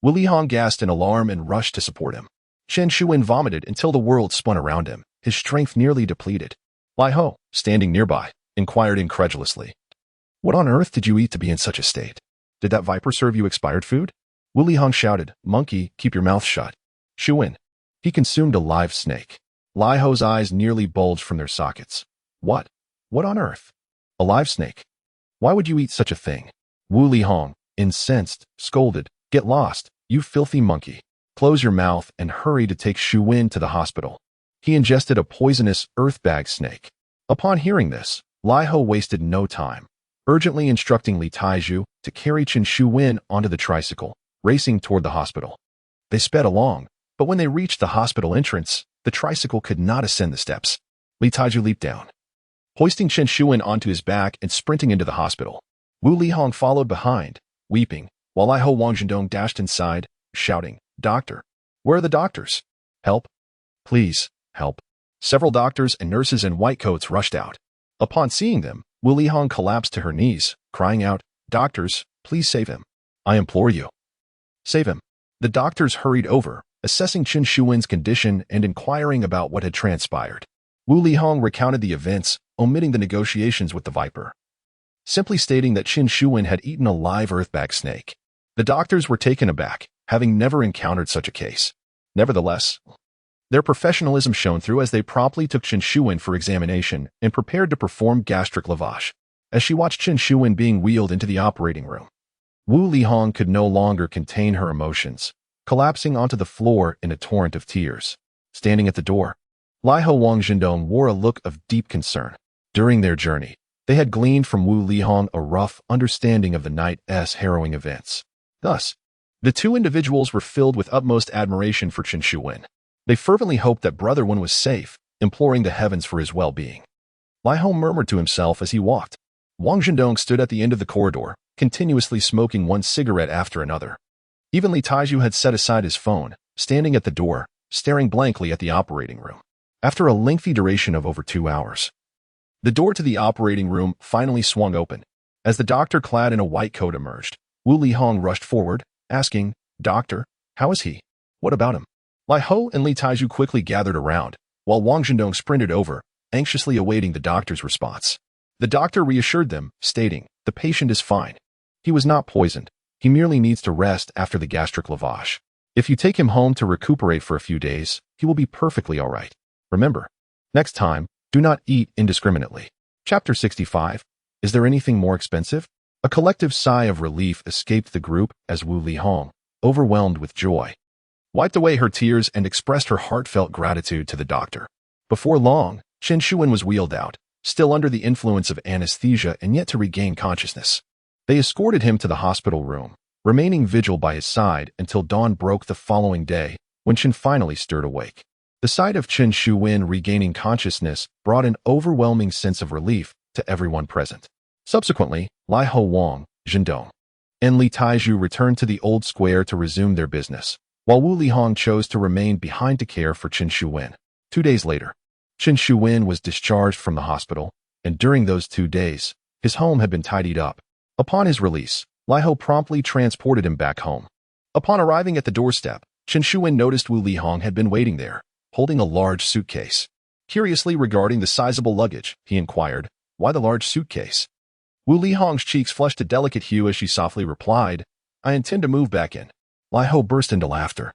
Wu Lihong gasped in alarm and rushed to support him. Chen Shuwen vomited until the world spun around him, his strength nearly depleted. Lai Ho, standing nearby, inquired incredulously. What on earth did you eat to be in such a state? Did that Viper serve you expired food? Wu Lihong shouted, Monkey, keep your mouth shut. Shuwen. He consumed a live snake. Lai Ho's eyes nearly bulged from their sockets. What? What on earth? A live snake? Why would you eat such a thing? Wu Lihong, incensed, scolded, Get lost, you filthy monkey. Close your mouth and hurry to take Shuwen to the hospital. He ingested a poisonous earthbag snake. Upon hearing this, Lai Ho wasted no time, urgently instructing Li Taiju to carry Chen Shuwen onto the tricycle, racing toward the hospital. They sped along, but when they reached the hospital entrance, the tricycle could not ascend the steps. Li Taiju leaped down, hoisting Chen Shuwen onto his back and sprinting into the hospital. Wu Lihong followed behind, weeping, while Lai Ho Wang Zhendong dashed inside, shouting, Doctor, where are the doctors? Help. Please, help. Several doctors and nurses in white coats rushed out. Upon seeing them, Wu Lihong collapsed to her knees, crying out, Doctors, please save him. I implore you. Save him. The doctors hurried over, assessing Chen Shuwen's condition and inquiring about what had transpired. Wu Lihong recounted the events, omitting the negotiations with the Viper, simply stating that Chen Shuwen had eaten a live earthbag snake. The doctors were taken aback, having never encountered such a case. Nevertheless, their professionalism shone through as they promptly took Chen Shuwen for examination and prepared to perform gastric lavage. As she watched Chen Shuwen being wheeled into the operating room, Wu Lihong could no longer contain her emotions, collapsing onto the floor in a torrent of tears. Standing at the door, Lai Ho Wang Zhendong wore a look of deep concern. During their journey, they had gleaned from Wu Lihong a rough understanding of the night's harrowing events. Thus, the two individuals were filled with utmost admiration for Chen Shuwen. They fervently hoped that Brother Wen was safe, imploring the heavens for his well-being. Lai Ho murmured to himself as he walked. Wang Zhendong stood at the end of the corridor, continuously smoking one cigarette after another. Even Li Taiju had set aside his phone, standing at the door, staring blankly at the operating room. After a lengthy duration of over 2 hours, the door to the operating room finally swung open. As the doctor clad in a white coat emerged, Wu Lihong rushed forward, asking, Doctor, how is he? What about him? Lai Ho and Li Taiju quickly gathered around, while Wang Zhendong sprinted over, anxiously awaiting the doctor's response. The doctor reassured them, stating, The patient is fine. He was not poisoned. He merely needs to rest after the gastric lavage. If you take him home to recuperate for a few days, he will be perfectly all right. Remember, next time, do not eat indiscriminately. Chapter 65. Is there anything more expensive? A collective sigh of relief escaped the group as Wu Lihong, overwhelmed with joy, wiped away her tears and expressed her heartfelt gratitude to the doctor. Before long, Chen Shuwen was wheeled out, still under the influence of anesthesia and yet to regain consciousness. They escorted him to the hospital room, remaining vigil by his side until dawn broke the following day, when Chen finally stirred awake. The sight of Chen Shuwen regaining consciousness brought an overwhelming sense of relief to everyone present. Subsequently, Lai Ho Wang, Zhendong, and Li Taizhu returned to the old square to resume their business, while Wu Lihong chose to remain behind to care for Chen Shuwen. 2 days later, Chen Shuwen was discharged from the hospital, and during those 2 days, his home had been tidied up. Upon his release, Lai Ho promptly transported him back home. Upon arriving at the doorstep, Chen Shuwen noticed Wu Lihong had been waiting there, holding a large suitcase. Curiously regarding the sizable luggage, he inquired, "Why the large suitcase?" Wu Lihong's cheeks flushed a delicate hue as she softly replied, "I intend to move back in." Lai Ho burst into laughter,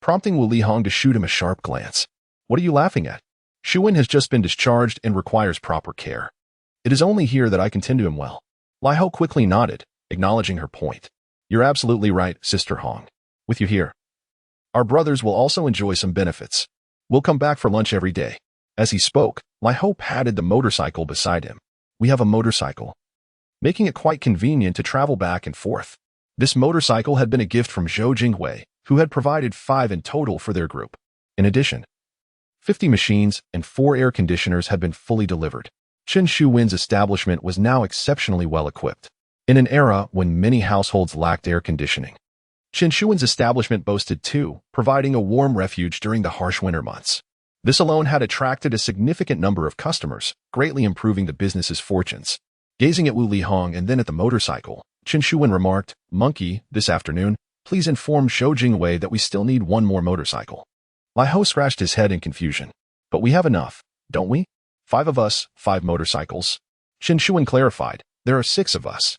prompting Wu Lihong to shoot him a sharp glance. "What are you laughing at? Shuwen has just been discharged and requires proper care. It is only here that I can tend to him well." Lai Ho quickly nodded, acknowledging her point. "You're absolutely right, Sister Hong. With you here, our brothers will also enjoy some benefits. We'll come back for lunch every day." As he spoke, Lai Ho patted the motorcycle beside him. "We have a motorcycle," making it quite convenient to travel back and forth. This motorcycle had been a gift from Zhou Jinghui, who had provided 5 in total for their group. In addition, 50 machines and 4 air conditioners had been fully delivered. Chen Shuwen's establishment was now exceptionally well equipped. In an era when many households lacked air conditioning, Chen Shuwen's establishment boasted 2, providing a warm refuge during the harsh winter months. This alone had attracted a significant number of customers, greatly improving the business's fortunes. Gazing at Wu Lihong and then at the motorcycle, Chen Shuwen remarked, "Monkey, this afternoon, please inform Zhou Jingwei that we still need 1 more motorcycle." Lai Ho scratched his head in confusion. "But we have enough, don't we? 5 of us, 5 motorcycles." Chen Shuwen clarified, "There are 6 of us.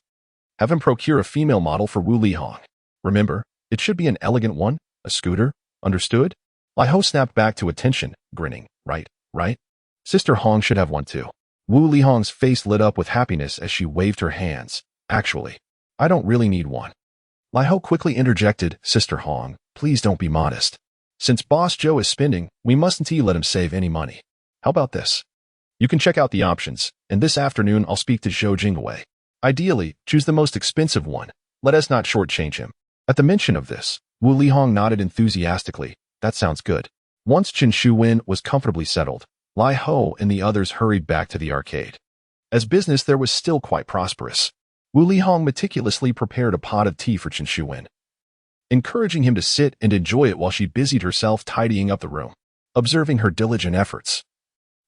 Have him procure a female model for Wu Lihong. Remember, it should be an elegant one, a scooter, understood?" Lai Ho snapped back to attention, grinning, Right. Sister Hong should have one too." Wu Lihong's face lit up with happiness as she waved her hands. "Actually, I don't really need one." Lai Ho quickly interjected, "Sister Hong, please don't be modest. Since Boss Joe is spending, we mustn't let him save any money. How about this? You can check out the options, and this afternoon I'll speak to Zhou Jingwei. Ideally, choose the most expensive one. Let us not shortchange him." At the mention of this, Wu Lihong nodded enthusiastically. "That sounds good." Once Chen Shuwen was comfortably settled, Lai Ho and the others hurried back to the arcade. As business there was still quite prosperous. Wu Lihong meticulously prepared a pot of tea for Chen Shuwen, encouraging him to sit and enjoy it while she busied herself tidying up the room. Observing her diligent efforts,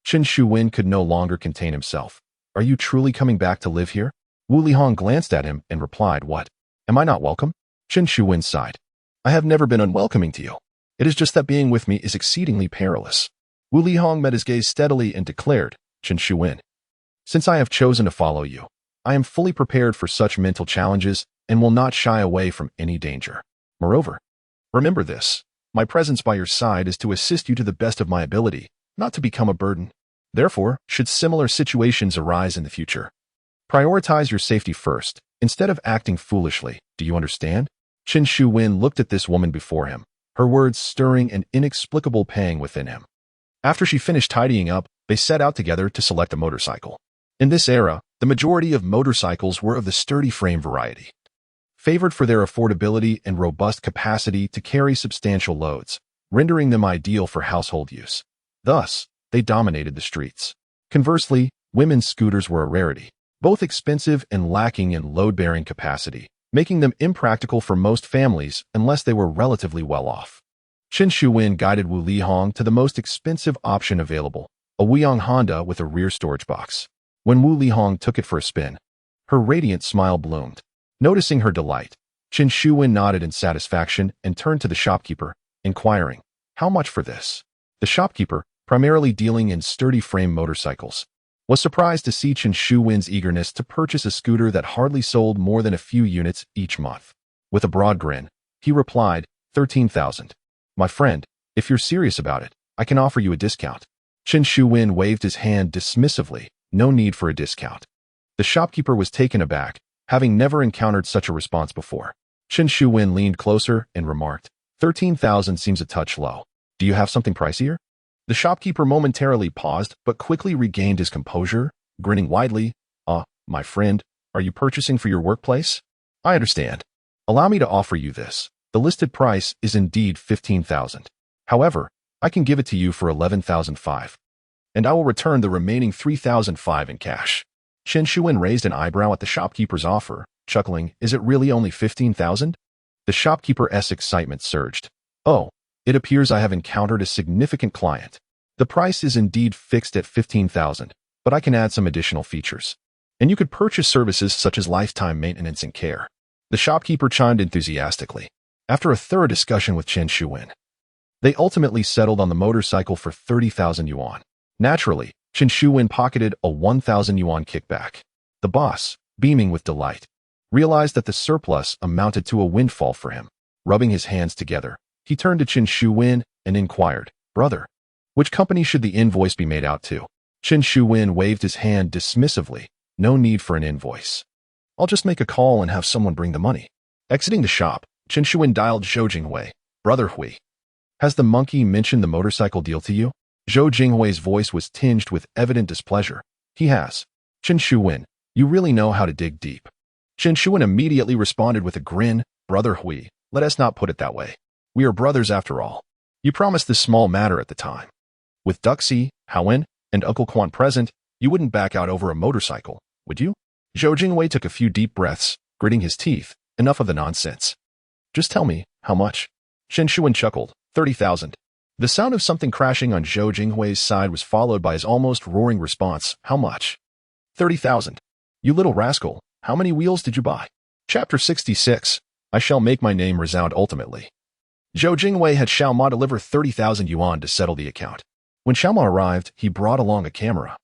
Chen Shuwen could no longer contain himself. "Are you truly coming back to live here?" Wu Lihong glanced at him and replied, "What? Am I not welcome?" Chen Shuwen sighed. "I have never been unwelcoming to you. It is just that being with me is exceedingly perilous." Wu Lihong met his gaze steadily and declared, "Chen Shuwen, since I have chosen to follow you, I am fully prepared for such mental challenges and will not shy away from any danger. Moreover, remember this, my presence by your side is to assist you to the best of my ability, not to become a burden. Therefore, should similar situations arise in the future, prioritize your safety first, instead of acting foolishly. Do you understand?" Chen Shuwen looked at this woman before him, her words stirring an inexplicable pang within him. After she finished tidying up, they set out together to select a motorcycle. In this era, the majority of motorcycles were of the sturdy frame variety, favored for their affordability and robust capacity to carry substantial loads, rendering them ideal for household use. Thus, they dominated the streets. Conversely, women's scooters were a rarity, both expensive and lacking in load-bearing capacity, making them impractical for most families unless they were relatively well off. Chen Shuwen guided Wu Lihong to the most expensive option available, a Weiyang Honda with a rear storage box. When Wu Lihong took it for a spin, her radiant smile bloomed. Noticing her delight, Chen Shuwen nodded in satisfaction and turned to the shopkeeper, inquiring, "How much for this?" The shopkeeper, primarily dealing in sturdy frame motorcycles, was surprised to see Chen Shuwen's eagerness to purchase a scooter that hardly sold more than a few units each month. With a broad grin, he replied, 13,000. "My friend, if you're serious about it, I can offer you a discount." Chen Shuwen waved his hand dismissively. No need for a discount. The shopkeeper was taken aback, having never encountered such a response before. Chen Shuwen leaned closer and remarked, 13,000 seems a touch low. Do you have something pricier? The shopkeeper momentarily paused, but quickly regained his composure, grinning widely. My friend, are you purchasing for your workplace? I understand. Allow me to offer you this. The listed price is indeed 15,000. However, I can give it to you for 11,005. And I will return the remaining 3,005 in cash. Chen Shuwen raised an eyebrow at the shopkeeper's offer, chuckling, is it really only 15,000? The shopkeeper's excitement surged. Oh, it appears I have encountered a significant client. The price is indeed fixed at 15,000, but I can add some additional features. And you could purchase services such as lifetime maintenance and care. The shopkeeper chimed enthusiastically. After a thorough discussion with Chen Shuwen, they ultimately settled on the motorcycle for 30,000 yuan. Naturally, Chen Shuwen pocketed a 1,000 yuan kickback. The boss, beaming with delight, realized that the surplus amounted to a windfall for him. Rubbing his hands together, he turned to Chen Shuwen and inquired, brother, which company should the invoice be made out to? Chen Shuwen waved his hand dismissively. No need for an invoice. I'll just make a call and have someone bring the money. Exiting the shop, Chen Shuwen dialed Zhou Jinghui. Brother Hui, has the monkey mentioned the motorcycle deal to you? Zhou Jinghui's voice was tinged with evident displeasure. He has. Chen Shuwen, you really know how to dig deep. Chen Shuwen immediately responded with a grin. Brother Hui, let us not put it that way. We are brothers after all. You promised this small matter at the time. With Duxi, Haowen, and Uncle Quan present, you wouldn't back out over a motorcycle, would you? Zhou Jinghui took a few deep breaths, gritting his teeth. Enough of the nonsense. Just tell me, how much? Chen Shuwen chuckled. 30,000. The sound of something crashing on Zhou Jinghui's side was followed by his almost roaring response. How much? 30,000. You little rascal, how many wheels did you buy? Chapter 66. I shall make my name resound ultimately. Zhou Jinghui had Xiao Ma deliver 30,000 yuan to settle the account. When Xiao Ma arrived, he brought along a camera,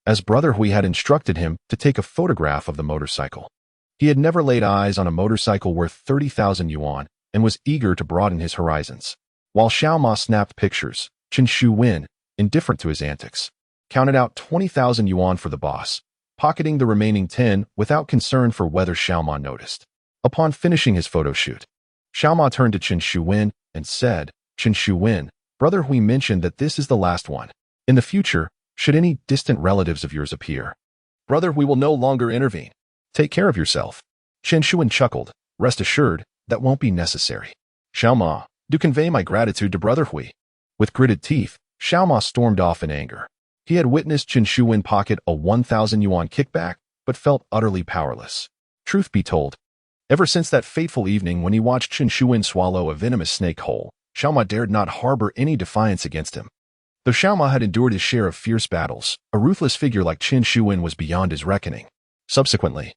as Brother Hui had instructed him to take a photograph of the motorcycle. He had never laid eyes on a motorcycle worth 30,000 yuan and was eager to broaden his horizons. While Xiao Ma snapped pictures, Chen Shuwen, indifferent to his antics, counted out 20,000 yuan for the boss, pocketing the remaining 10 without concern for whether Xiao Ma noticed. Upon finishing his photo shoot, Xiao Ma turned to Chen Shuwen and said, Chen Shuwen, Brother Hui mentioned that this is the last one. In the future, should any distant relatives of yours appear, Brother Hui will no longer intervene. Take care of yourself. Chen Shuwen chuckled. Rest assured, that won't be necessary. Xiao Ma, do convey my gratitude to Brother Hui. With gritted teeth, Xiao Ma stormed off in anger. He had witnessed Chen Shuwen pocket a 1,000 yuan kickback, but felt utterly powerless. Truth be told, ever since that fateful evening when he watched Chen Shuwen swallow a venomous snake whole, Xiao Ma dared not harbor any defiance against him. Though Xiao Ma had endured his share of fierce battles, a ruthless figure like Chen Shuwen was beyond his reckoning. Subsequently,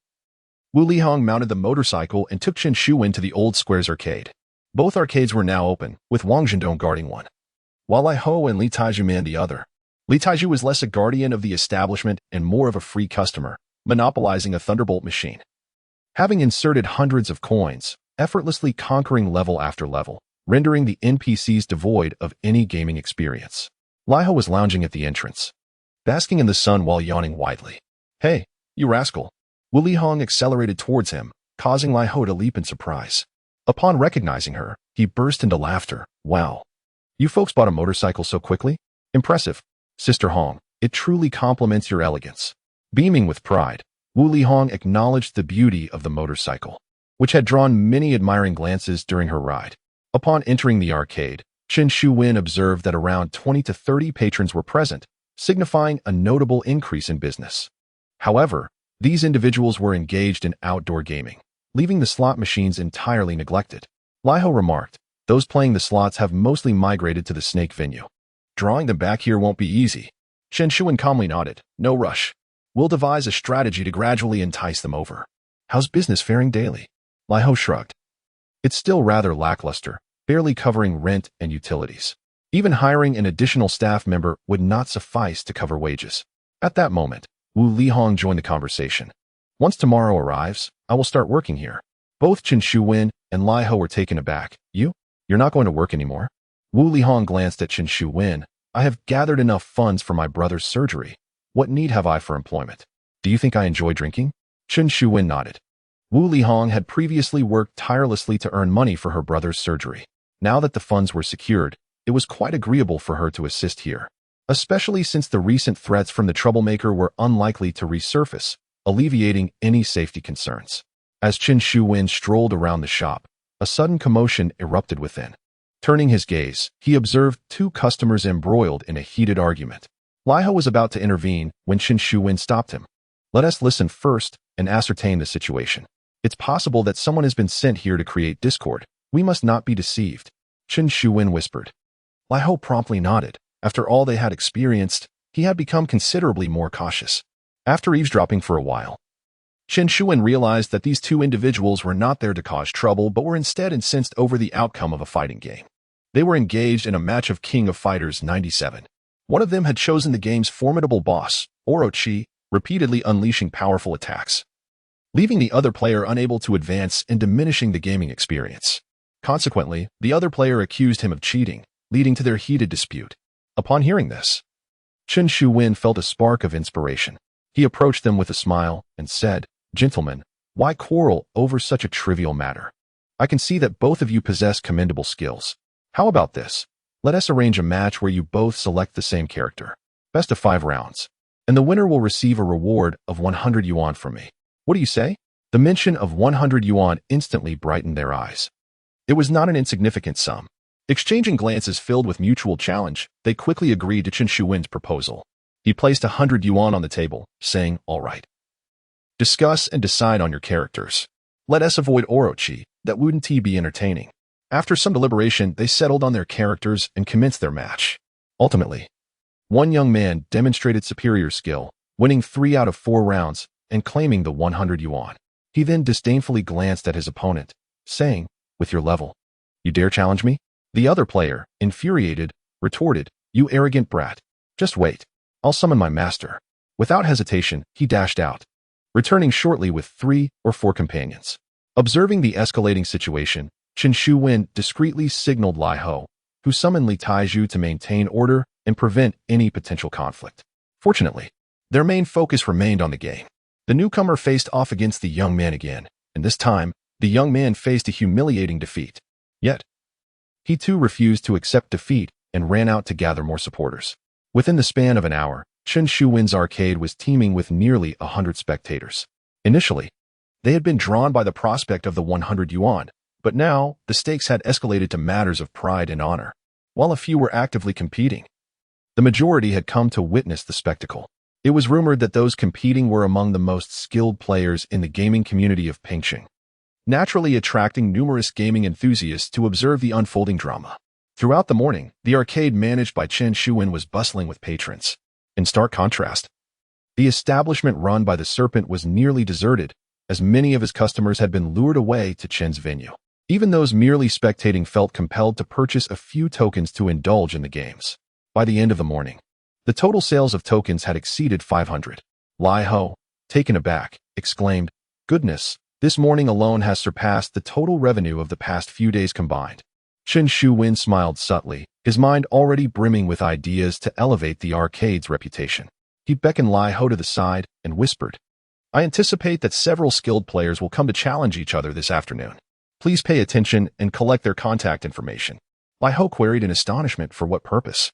Wu Lihong mounted the motorcycle and took Chen Shuwen to the Old Squares arcade. Both arcades were now open, with Wang Zhendong guarding one, while Lai Ho and Li Taiju manned the other. Li Taiju was less a guardian of the establishment and more of a free customer, monopolizing a Thunderbolt machine. Having inserted hundreds of coins, effortlessly conquering level after level, rendering the NPCs devoid of any gaming experience. Lai Ho was lounging at the entrance, basking in the sun while yawning widely. Hey, you rascal. Wu Lihong accelerated towards him, causing Lai Ho to leap in surprise. Upon recognizing her, he burst into laughter. Wow. You folks bought a motorcycle so quickly? Impressive. Sister Hong, it truly complements your elegance. Beaming with pride, Wu Lihong acknowledged the beauty of the motorcycle, which had drawn many admiring glances during her ride. Upon entering the arcade, Chen Shuwen observed that around 20 to 30 patrons were present, signifying a notable increase in business. However, these individuals were engaged in outdoor gaming, leaving the slot machines entirely neglected. Lai Ho remarked, those playing the slots have mostly migrated to the snake venue. Drawing them back here won't be easy. Chen Shuwen calmly nodded. No rush. We'll devise a strategy to gradually entice them over. How's business faring daily? Lai Ho shrugged. It's still rather lackluster, barely covering rent and utilities. Even hiring an additional staff member would not suffice to cover wages. At that moment, Wu Lihong joined the conversation. Once tomorrow arrives, I will start working here. Both Chen Shuwen and Lai Ho were taken aback. You're not going to work anymore? Wu Lihong glanced at Chen Shuwen. I have gathered enough funds for my brother's surgery. What need have I for employment? Do you think I enjoy drinking? Chen Shuwen nodded. Wu Lihong had previously worked tirelessly to earn money for her brother's surgery. Now that the funds were secured, it was quite agreeable for her to assist here, especially since the recent threats from the troublemaker were unlikely to resurface, alleviating any safety concerns. As Chen Shuwen strolled around the shop, A sudden commotion erupted within. Turning his gaze, he observed two customers embroiled in a heated argument. Lai Ho was about to intervene when Chen Shuwen stopped him. Let us listen first and ascertain the situation. It's possible that someone has been sent here to create discord. We must not be deceived, Chen Shuwen whispered. Lai Ho promptly nodded. After all they had experienced, he had become considerably more cautious. After eavesdropping for a while, Chen Shuwen realized that these two individuals were not there to cause trouble but were instead incensed over the outcome of a fighting game. They were engaged in a match of King of Fighters 97. One of them had chosen the game's formidable boss, Orochi, repeatedly unleashing powerful attacks, leaving the other player unable to advance and diminishing the gaming experience. Consequently, the other player accused him of cheating, leading to their heated dispute. Upon hearing this, Chen Shuwen felt a spark of inspiration. He approached them with a smile and said, "Gentlemen, why quarrel over such a trivial matter? I can see that both of you possess commendable skills. How about this? Let us arrange a match where you both select the same character. Best of 5 rounds. And the winner will receive a reward of 100 yuan from me. What do you say?" The mention of 100 yuan instantly brightened their eyes. It was not an insignificant sum. Exchanging glances filled with mutual challenge, they quickly agreed to Chen Shuwen's proposal. He placed 100 yuan on the table, saying, "All right. Discuss and decide on your characters. Let us avoid Orochi, that wouldn't be entertaining." After some deliberation, they settled on their characters and commenced their match. Ultimately, one young man demonstrated superior skill, winning 3 out of 4 rounds and claiming the 100 yuan. He then disdainfully glanced at his opponent, saying, "With your level, you dare challenge me?" The other player, infuriated, retorted, "You arrogant brat. Just wait. I'll summon my master." Without hesitation, he dashed out, returning shortly with 3 or 4 companions. Observing the escalating situation, Chen Shuwen discreetly signaled Lai Ho, who summoned Li Taizhu to maintain order and prevent any potential conflict. Fortunately, their main focus remained on the game. The newcomer faced off against the young man again, and this time, the young man faced a humiliating defeat. Yet, he too refused to accept defeat and ran out to gather more supporters. Within the span of an hour, Chen Shuwen's arcade was teeming with nearly 100 spectators. Initially, they had been drawn by the prospect of the 100 yuan, but now the stakes had escalated to matters of pride and honor. While a few were actively competing, the majority had come to witness the spectacle. It was rumored that those competing were among the most skilled players in the gaming community of Pingqing, naturally attracting numerous gaming enthusiasts to observe the unfolding drama. Throughout the morning, the arcade managed by Chen Shuwen was bustling with patrons. In stark contrast, the establishment run by the Serpent was nearly deserted, as many of his customers had been lured away to Chen's venue. Even those merely spectating felt compelled to purchase a few tokens to indulge in the games. By the end of the morning, the total sales of tokens had exceeded 500. Lai Ho, taken aback, exclaimed, "Goodness, this morning alone has surpassed the total revenue of the past few days combined." Chen Shuwen smiled subtly, his mind already brimming with ideas to elevate the arcade's reputation. He beckoned Lai Ho to the side and whispered, "I anticipate that several skilled players will come to challenge each other this afternoon. Please pay attention and collect their contact information." Lai Ho queried in astonishment for what purpose.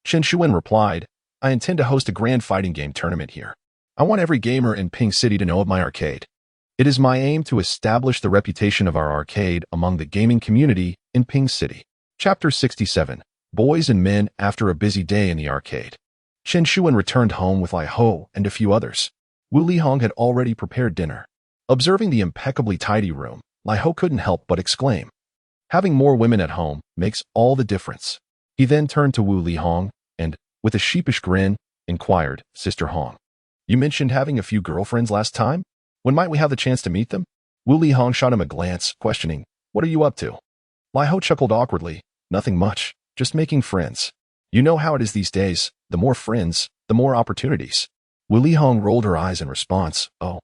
Chen Shuwen replied, "I intend to host a grand fighting game tournament here. I want every gamer in Ping City to know of my arcade. It is my aim to establish the reputation of our arcade among the gaming community in Ping City." Chapter 67. Boys and Men After a Busy Day in the Arcade. Chen Shuwen returned home with Lai Ho and a few others. Wu Lihong had already prepared dinner. Observing the impeccably tidy room, Lai Ho couldn't help but exclaim, "Having more women at home makes all the difference." He then turned to Wu Lihong and, with a sheepish grin, inquired, "Sister Hong, you mentioned having a few girlfriends last time? When might we have the chance to meet them?" Wu Lihong shot him a glance, questioning, "What are you up to?" Lai Ho chuckled awkwardly, "Nothing much, just making friends. You know how it is these days, the more friends, the more opportunities." Wu Lihong rolled her eyes in response, "Oh,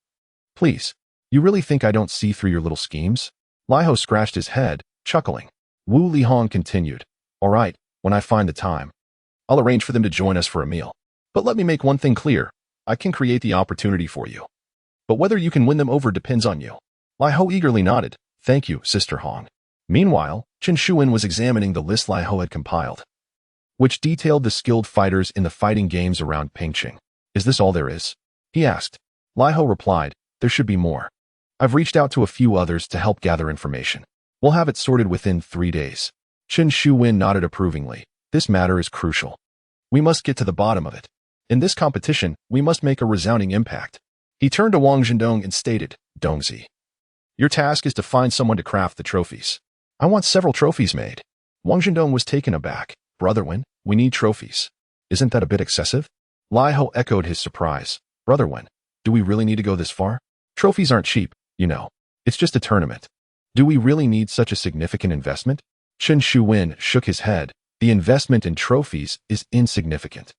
please, you really think I don't see through your little schemes?" Lai Ho scratched his head, chuckling. Wu Lihong continued, "All right, when I find the time, I'll arrange for them to join us for a meal. But let me make one thing clear, I can create the opportunity for you. But whether you can win them over depends on you." Lai Ho eagerly nodded, "Thank you, Sister Hong." Meanwhile, Chen Shuwen was examining the list Lai Ho had compiled, which detailed the skilled fighters in the fighting games around Pingqing. "Is this all there is?" he asked. Lai Ho replied, "There should be more. I've reached out to a few others to help gather information. We'll have it sorted within 3 days. Chen Shuwen nodded approvingly. This matter is crucial. We must get to the bottom of it. In this competition, we must make a resounding impact. He turned to Wang Zhendong and stated, Dongzi, your task is to find someone to craft the trophies. I want several trophies made. Wang Zhendong was taken aback. Brother Wen, we need trophies. Isn't that a bit excessive? Lai Ho echoed his surprise. Brother Wen, do we really need to go this far? Trophies aren't cheap, you know. It's just a tournament. Do we really need such a significant investment? Chen Shuwen shook his head. The investment in trophies is insignificant.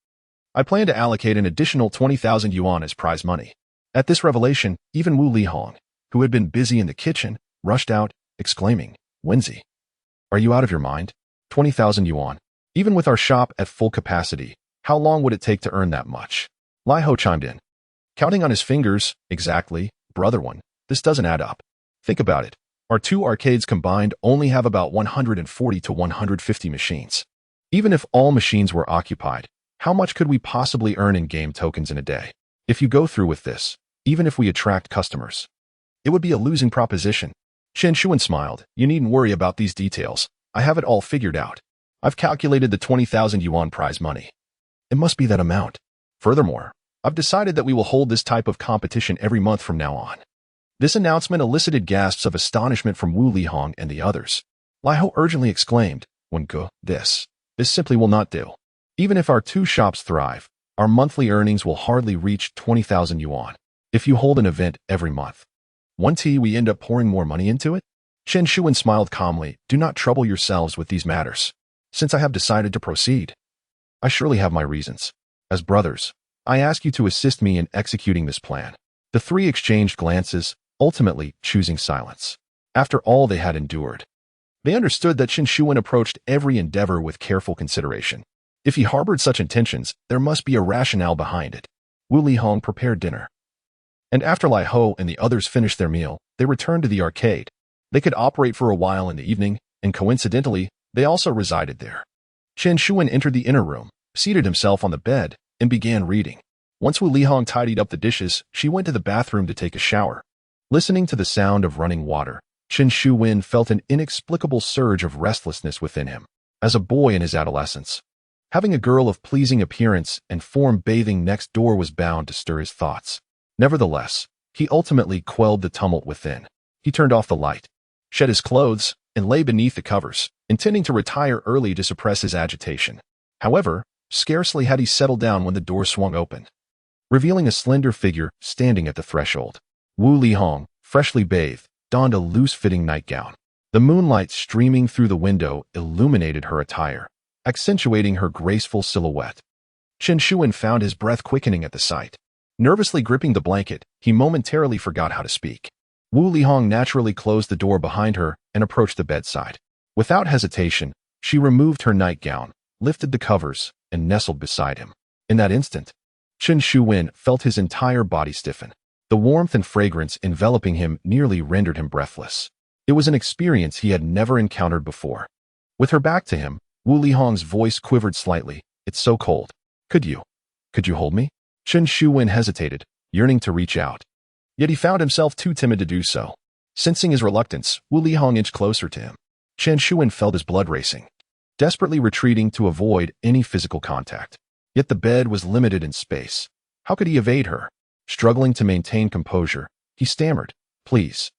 I plan to allocate an additional 20,000 yuan as prize money. At this revelation, even Wu Lihong, who had been busy in the kitchen, rushed out, exclaiming, Wenzi, are you out of your mind? 20,000 yuan. Even with our shop at full capacity, how long would it take to earn that much? Lai Ho chimed in. Counting on his fingers, exactly, brother one, this doesn't add up. Think about it. Our 2 arcades combined only have about 140 to 150 machines. Even if all machines were occupied, how much could we possibly earn in game tokens in a day? If you go through with this, even if we attract customers, it would be a losing proposition. Chen Shuwen smiled. You needn't worry about these details. I have it all figured out. I've calculated the 20,000 yuan prize money. It must be that amount. Furthermore, I've decided that we will hold this type of competition every month from now on. This announcement elicited gasps of astonishment from Wu Lihong and the others. Lai Ho urgently exclaimed, Wenge, this simply will not do. Even if our 2 shops thrive, our monthly earnings will hardly reach 20,000 yuan. If you hold an event every month, we end up pouring more money into it? Chen Shuwen smiled calmly. Do not trouble yourselves with these matters. Since I have decided to proceed, I surely have my reasons. As brothers, I ask you to assist me in executing this plan. The 3 exchanged glances, ultimately choosing silence. After all they had endured, they understood that Chen Shuwen approached every endeavor with careful consideration. If he harbored such intentions, there must be a rationale behind it. Wu Lihong prepared dinner. And after Lai Ho and the others finished their meal, they returned to the arcade. They could operate for a while in the evening, and coincidentally, they also resided there. Chen Shuwen entered the inner room, seated himself on the bed, and began reading. Once Wu Lihong tidied up the dishes, she went to the bathroom to take a shower. Listening to the sound of running water, Chen Shuwen felt an inexplicable surge of restlessness within him. As a boy in his adolescence, having a girl of pleasing appearance and form bathing next door was bound to stir his thoughts. Nevertheless, he ultimately quelled the tumult within. He turned off the light, shed his clothes, and lay beneath the covers, intending to retire early to suppress his agitation. However, scarcely had he settled down when the door swung open, revealing a slender figure standing at the threshold. Wu Lihong, freshly bathed, donned a loose-fitting nightgown. The moonlight streaming through the window illuminated her attire, accentuating her graceful silhouette. Chen Shuwen found his breath quickening at the sight. Nervously gripping the blanket, he momentarily forgot how to speak. Wu Lihong naturally closed the door behind her and approached the bedside. Without hesitation, she removed her nightgown, lifted the covers, and nestled beside him. In that instant, Chen Shuwen felt his entire body stiffen. The warmth and fragrance enveloping him nearly rendered him breathless. It was an experience he had never encountered before. With her back to him, Wu Lihong's voice quivered slightly. It's so cold. Could you hold me? Chen Shuwen hesitated, yearning to reach out. Yet he found himself too timid to do so. Sensing his reluctance, Wu Lihong inched closer to him. Chen Shuwen felt his blood racing, desperately retreating to avoid any physical contact. Yet the bed was limited in space. How could he evade her? Struggling to maintain composure, he stammered, Please,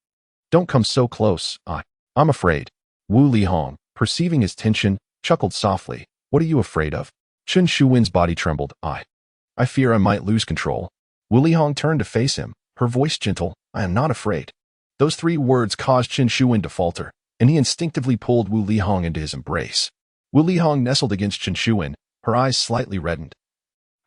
don't come so close. I'm afraid. Wu Lihong, perceiving his tension, chuckled softly. What are you afraid of? Chen Shuwen's body trembled. I fear I might lose control. Wu Lihong turned to face him, her voice gentle. I am not afraid. Those 3 words caused Chen Shuwen to falter, and he instinctively pulled Wu Lihong into his embrace. Wu Lihong nestled against Chen Shuwen, her eyes slightly reddened,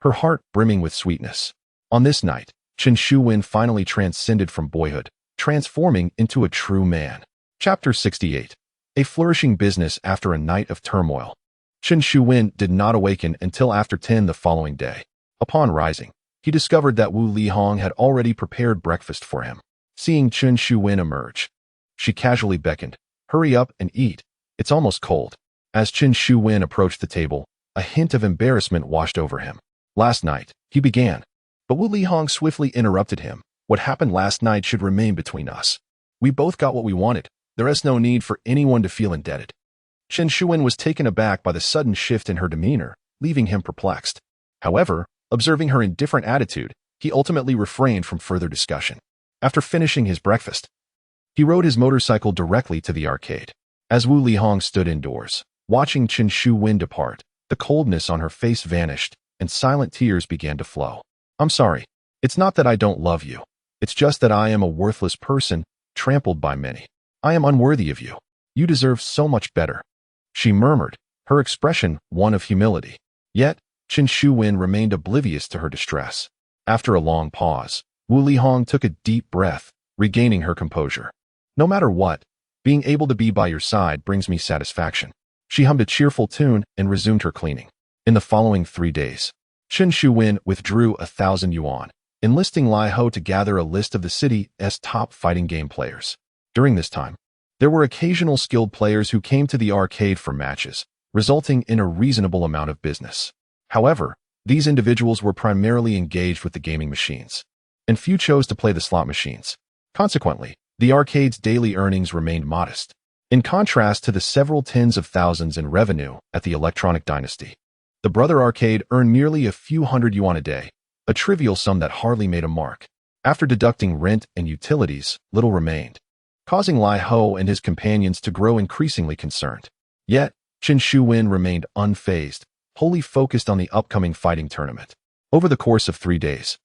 her heart brimming with sweetness. On this night, Chen Shuwen finally transcended from boyhood, transforming into a true man. Chapter 68. A flourishing business after a night of turmoil. Chen Shuwen did not awaken until after 10 the following day. Upon rising, he discovered that Wu Lihong had already prepared breakfast for him. Seeing Chen Shuwen emerge, she casually beckoned, Hurry up and eat. It's almost cold. As Chen Shuwen approached the table, a hint of embarrassment washed over him. Last night, he began. But Wu Lihong swiftly interrupted him. What happened last night should remain between us. We both got what we wanted. There is no need for anyone to feel indebted. Chen Shuwen was taken aback by the sudden shift in her demeanor, leaving him perplexed. However, observing her indifferent attitude, he ultimately refrained from further discussion. After finishing his breakfast, he rode his motorcycle directly to the arcade. As Wu Lihong stood indoors, watching Chen Shuwen depart, the coldness on her face vanished, and silent tears began to flow. I'm sorry. It's not that I don't love you. It's just that I am a worthless person, trampled by many. I am unworthy of you. You deserve so much better, she murmured, her expression one of humility. Yet, Chen Shuwen remained oblivious to her distress. After a long pause, Wu Lihong took a deep breath, regaining her composure. No matter what, being able to be by your side brings me satisfaction. She hummed a cheerful tune and resumed her cleaning. In the following 3 days, Chen Shuwen withdrew 1,000 yuan, enlisting Lai Ho to gather a list of the city's top fighting game players. During this time, there were occasional skilled players who came to the arcade for matches, resulting in a reasonable amount of business. However, these individuals were primarily engaged with the gaming machines, and few chose to play the slot machines. Consequently, the arcade's daily earnings remained modest, in contrast to the several tens of thousands in revenue at the Electronic Dynasty. The Brother Arcade earned merely a few hundred yuan a day, a trivial sum that hardly made a mark. After deducting rent and utilities, little remained, causing Lai Ho and his companions to grow increasingly concerned. Yet, Chen Shuwen remained unfazed, wholly focused on the upcoming fighting tournament. Over the course of 3 days,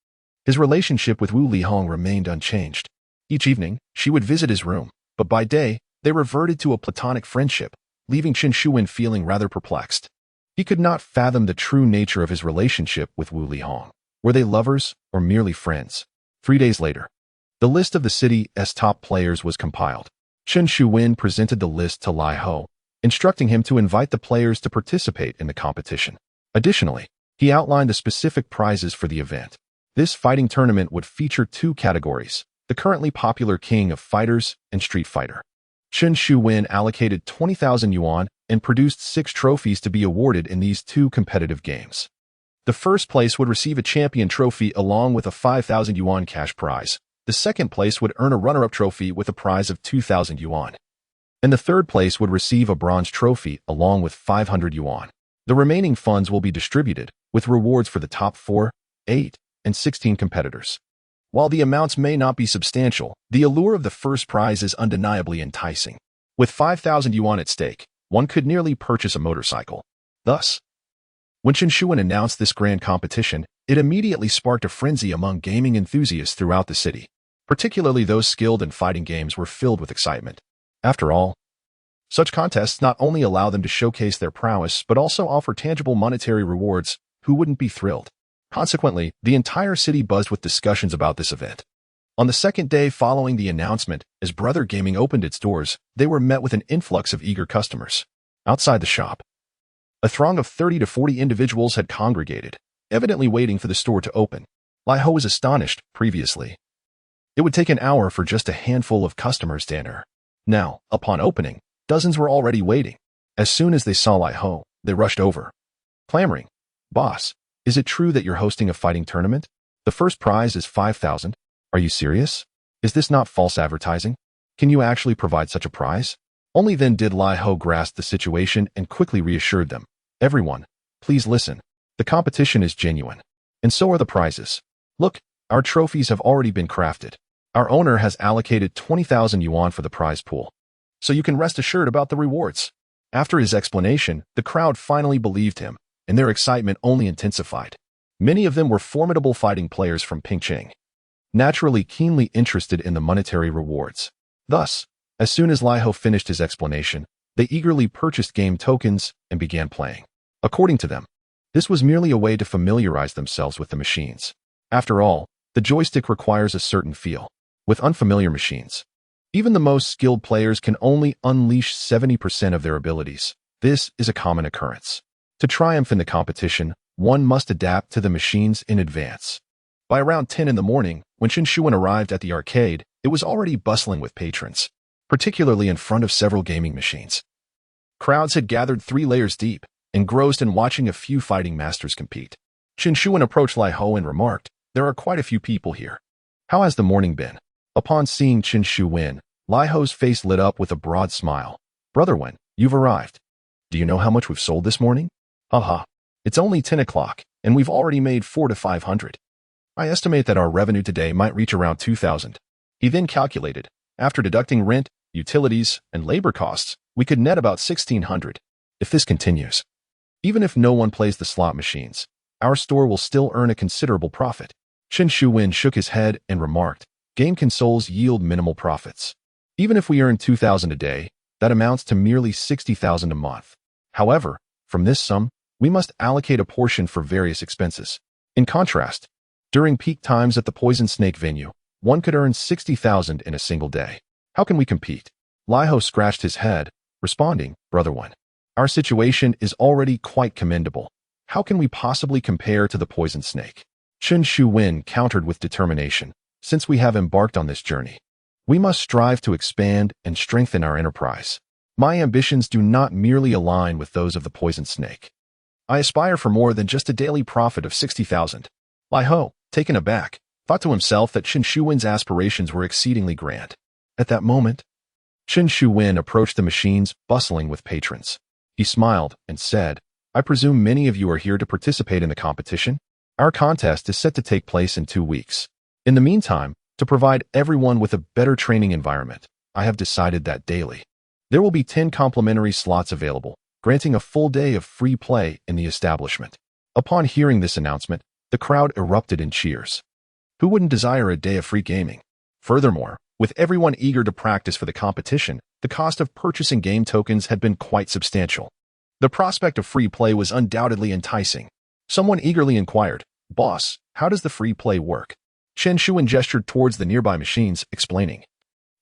his relationship with Wu Lihong remained unchanged. Each evening, she would visit his room, but by day, they reverted to a platonic friendship, leaving Chen Shuwen feeling rather perplexed. He could not fathom the true nature of his relationship with Wu Lihong. Were they lovers or merely friends? 3 days later, the list of the city's top players was compiled. Chen Shuwen presented the list to Lai Ho, instructing him to invite the players to participate in the competition. Additionally, he outlined the specific prizes for the event. This fighting tournament would feature 2 categories: the currently popular King of Fighters and Street Fighter. Chen Shuwen allocated 20,000 yuan and produced 6 trophies to be awarded in these 2 competitive games. The first place would receive a champion trophy along with a 5,000 yuan cash prize. The second place would earn a runner-up trophy with a prize of 2,000 yuan. And the third place would receive a bronze trophy along with 500 yuan. The remaining funds will be distributed, with rewards for the top 4, 8, and 16 competitors. While the amounts may not be substantial, the allure of the first prize is undeniably enticing. With 5,000 yuan at stake, one could nearly purchase a motorcycle. Thus, when Chen Shuwen announced this grand competition, it immediately sparked a frenzy among gaming enthusiasts throughout the city. Particularly those skilled in fighting games were filled with excitement. After all, such contests not only allow them to showcase their prowess but also offer tangible monetary rewards. Who wouldn't be thrilled? Consequently, the entire city buzzed with discussions about this event. On the second day following the announcement, as Brother Gaming opened its doors, they were met with an influx of eager customers. Outside the shop, a throng of 30 to 40 individuals had congregated, evidently waiting for the store to open. Lai Ho was astonished. Previously, it would take an hour for just a handful of customers to enter. Now, upon opening, dozens were already waiting. As soon as they saw Lai Ho, they rushed over, clamoring, "Boss, is it true that you're hosting a fighting tournament? The first prize is 5,000. Are you serious? Is this not false advertising? Can you actually provide such a prize?" Only then did Lai Ho grasp the situation and quickly reassured them. "Everyone, please listen. The competition is genuine. And so are the prizes. Look, our trophies have already been crafted. Our owner has allocated 20,000 yuan for the prize pool. So you can rest assured about the rewards." After his explanation, the crowd finally believed him, and their excitement only intensified. Many of them were formidable fighting players from Pingcheng, naturally keenly interested in the monetary rewards. Thus, as soon as Lai Ho finished his explanation, they eagerly purchased game tokens and began playing. According to them, this was merely a way to familiarize themselves with the machines. After all, the joystick requires a certain feel. With unfamiliar machines, even the most skilled players can only unleash 70% of their abilities. This is a common occurrence. To triumph in the competition, one must adapt to the machines in advance. By around 10 in the morning, when Chen Shuwen arrived at the arcade, it was already bustling with patrons, particularly in front of several gaming machines. Crowds had gathered 3 layers deep, engrossed in watching a few fighting masters compete. Chen Shuwen approached Lai Ho and remarked, "There are quite a few people here. How has the morning been?" Upon seeing Chen Shuwen, Lai Ho's face lit up with a broad smile. Brother Wen, you've arrived. Do you know how much we've sold this morning? Haha. It's only 10 o'clock, and we've already made 400 to 500. I estimate that our revenue today might reach around 2,000. He then calculated, after deducting rent, utilities, and labor costs, we could net about 1,600. If this continues, even if no one plays the slot machines, our store will still earn a considerable profit. Chen Shuwen shook his head and remarked, game consoles yield minimal profits. Even if we earn 2,000 a day, that amounts to merely 60,000 a month. However, from this sum, we must allocate a portion for various expenses. In contrast, during peak times at the Poison Snake venue, one could earn 60,000 in a single day. How can we compete? Lai Ho scratched his head, responding, Brother One, our situation is already quite commendable. How can we possibly compare to the Poison Snake? Chen Shuwen countered with determination. Since we have embarked on this journey, we must strive to expand and strengthen our enterprise. My ambitions do not merely align with those of the Poison Snake. I aspire for more than just a daily profit of 60,000. Lai Ho, taken aback, thought to himself that Chen Shuwen's aspirations were exceedingly grand. At that moment, Chen Shuwen approached the machines, bustling with patrons. He smiled and said, I presume many of you are here to participate in the competition? Our contest is set to take place in 2 weeks. In the meantime, to provide everyone with a better training environment, I have decided that daily, there will be 10 complimentary slots available, granting a full day of free play in the establishment. Upon hearing this announcement, the crowd erupted in cheers. Who wouldn't desire a day of free gaming? Furthermore, with everyone eager to practice for the competition, the cost of purchasing game tokens had been quite substantial. The prospect of free play was undoubtedly enticing. Someone eagerly inquired, Boss, how does the free play work? Chen Shuwen gestured towards the nearby machines, explaining,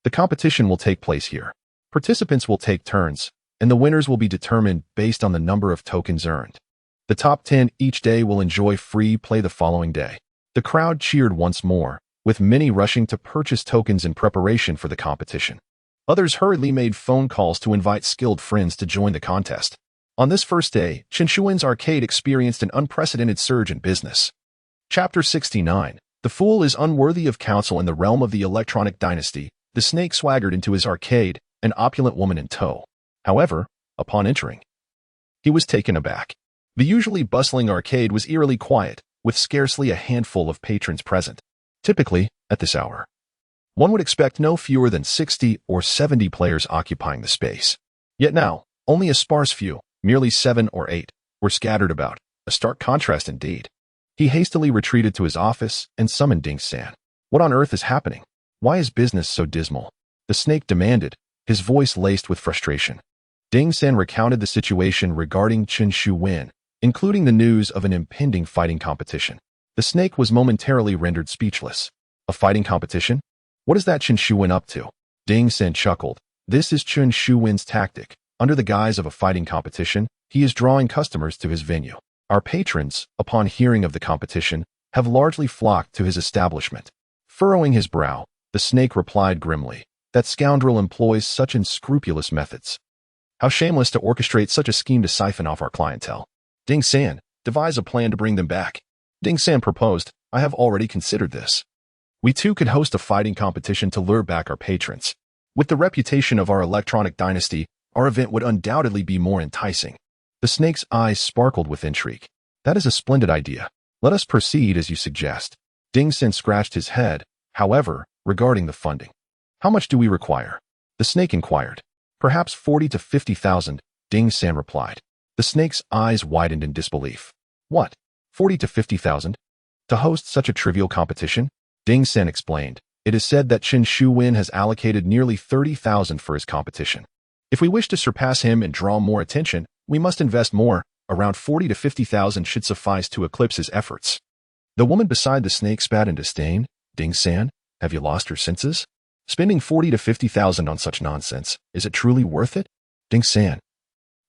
the competition will take place here. Participants will take turns, and the winners will be determined based on the number of tokens earned. The top 10 each day will enjoy free play the following day. The crowd cheered once more, with many rushing to purchase tokens in preparation for the competition. Others hurriedly made phone calls to invite skilled friends to join the contest. On this first day, Chen Shuwen's arcade experienced an unprecedented surge in business. Chapter 69. The fool is unworthy of counsel. In the realm of the Electronic Dynasty, the snake swaggered into his arcade, an opulent woman in tow. However, upon entering, he was taken aback. The usually bustling arcade was eerily quiet, with scarcely a handful of patrons present. Typically, at this hour, one would expect no fewer than 60 or 70 players occupying the space. Yet now, only a sparse few, merely 7 or 8, were scattered about, a stark contrast indeed. He hastily retreated to his office and summoned Ding San. What on earth is happening? Why is business so dismal? The snake demanded, his voice laced with frustration. Ding San recounted the situation regarding Chen Shuwen, including the news of an impending fighting competition. The snake was momentarily rendered speechless. A fighting competition? What is that Chen Shuwen up to? Ding San chuckled. This is Chen Shuwen's tactic. Under the guise of a fighting competition, he is drawing customers to his venue. Our patrons, upon hearing of the competition, have largely flocked to his establishment. Furrowing his brow, the snake replied grimly, that scoundrel employs such unscrupulous methods. How shameless to orchestrate such a scheme to siphon off our clientele. Ding San, devise a plan to bring them back. Ding San proposed, I have already considered this. We too could host a fighting competition to lure back our patrons. With the reputation of our Electronic Dynasty, our event would undoubtedly be more enticing. The snake's eyes sparkled with intrigue. That is a splendid idea. Let us proceed as you suggest. Ding San scratched his head, however, regarding the funding. How much do we require? The snake inquired. Perhaps 40 to 50,000, Ding San replied. The snake's eyes widened in disbelief. What? 40 to 50,000? To host such a trivial competition? Ding San explained. It is said that Chen Shuwen has allocated nearly 30,000 for his competition. If we wish to surpass him and draw more attention, we must invest more. Around 40 to 50,000 should suffice to eclipse his efforts. The woman beside the snake spat in disdain. Ding San, have you lost your senses? Spending 40 to 50,000 on such nonsense, is it truly worth it? Ding San,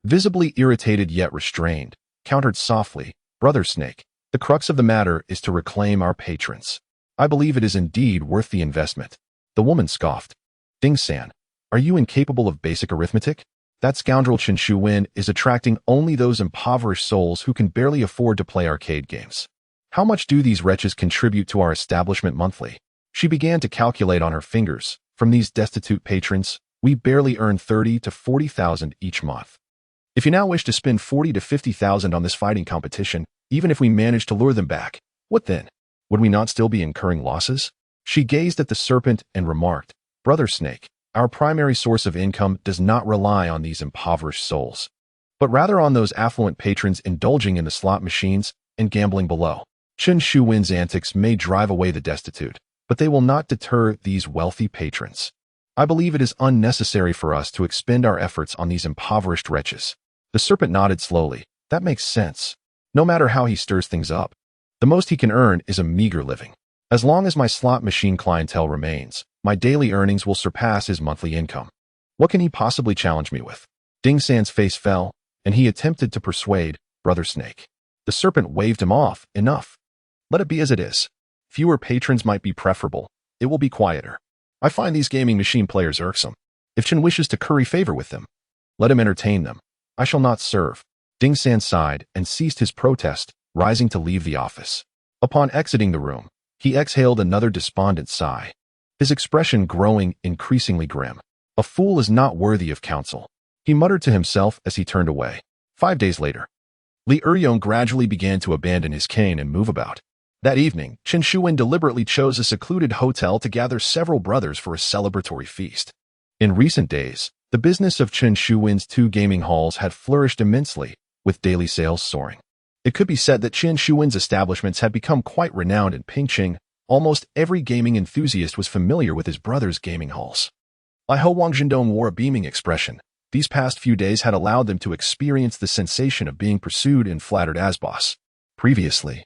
visibly irritated yet restrained, countered softly, Brother Snake, the crux of the matter is to reclaim our patrons. I believe it is indeed worth the investment. The woman scoffed. Ding San, are you incapable of basic arithmetic? That scoundrel Chen Shuwen is attracting only those impoverished souls who can barely afford to play arcade games. How much do these wretches contribute to our establishment monthly? She began to calculate on her fingers, From these destitute patrons, we barely earn 30 to 40,000 each month. If you now wish to spend 40 to 50,000 on this fighting competition, even if we manage to lure them back, what then? Would we not still be incurring losses? She gazed at the serpent and remarked, Brother Snake, our primary source of income does not rely on these impoverished souls, but rather on those affluent patrons indulging in the slot machines and gambling below. Chen Shuwen's antics may drive away the destitute, but they will not deter these wealthy patrons. I believe it is unnecessary for us to expend our efforts on these impoverished wretches. The serpent nodded slowly. That makes sense. No matter how he stirs things up, the most he can earn is a meager living. As long as my slot machine clientele remains, my daily earnings will surpass his monthly income. What can he possibly challenge me with? Ding San's face fell, and he attempted to persuade Brother Snake. The serpent waved him off. Enough. Let it be as it is. Fewer patrons might be preferable. It will be quieter. I find these gaming machine players irksome. If Chen wishes to curry favor with them, let him entertain them. I shall not serve. Ding San sighed and ceased his protest, rising to leave the office. Upon exiting the room, he exhaled another despondent sigh, his expression growing increasingly grim. A fool is not worthy of counsel, he muttered to himself as he turned away. 5 days later, Li Eryong gradually began to abandon his cane and move about. That evening, Chen Shuwen deliberately chose a secluded hotel to gather several brothers for a celebratory feast. In recent days, the business of Chen Shuwen's 2 gaming halls had flourished immensely, with daily sales soaring. It could be said that Chen Shuwen's establishments had become quite renowned in Pingqing. Almost every gaming enthusiast was familiar with his brother's gaming halls. Lai Ho Wangjindong wore a beaming expression. These past few days had allowed them to experience the sensation of being pursued and flattered as boss. Previously,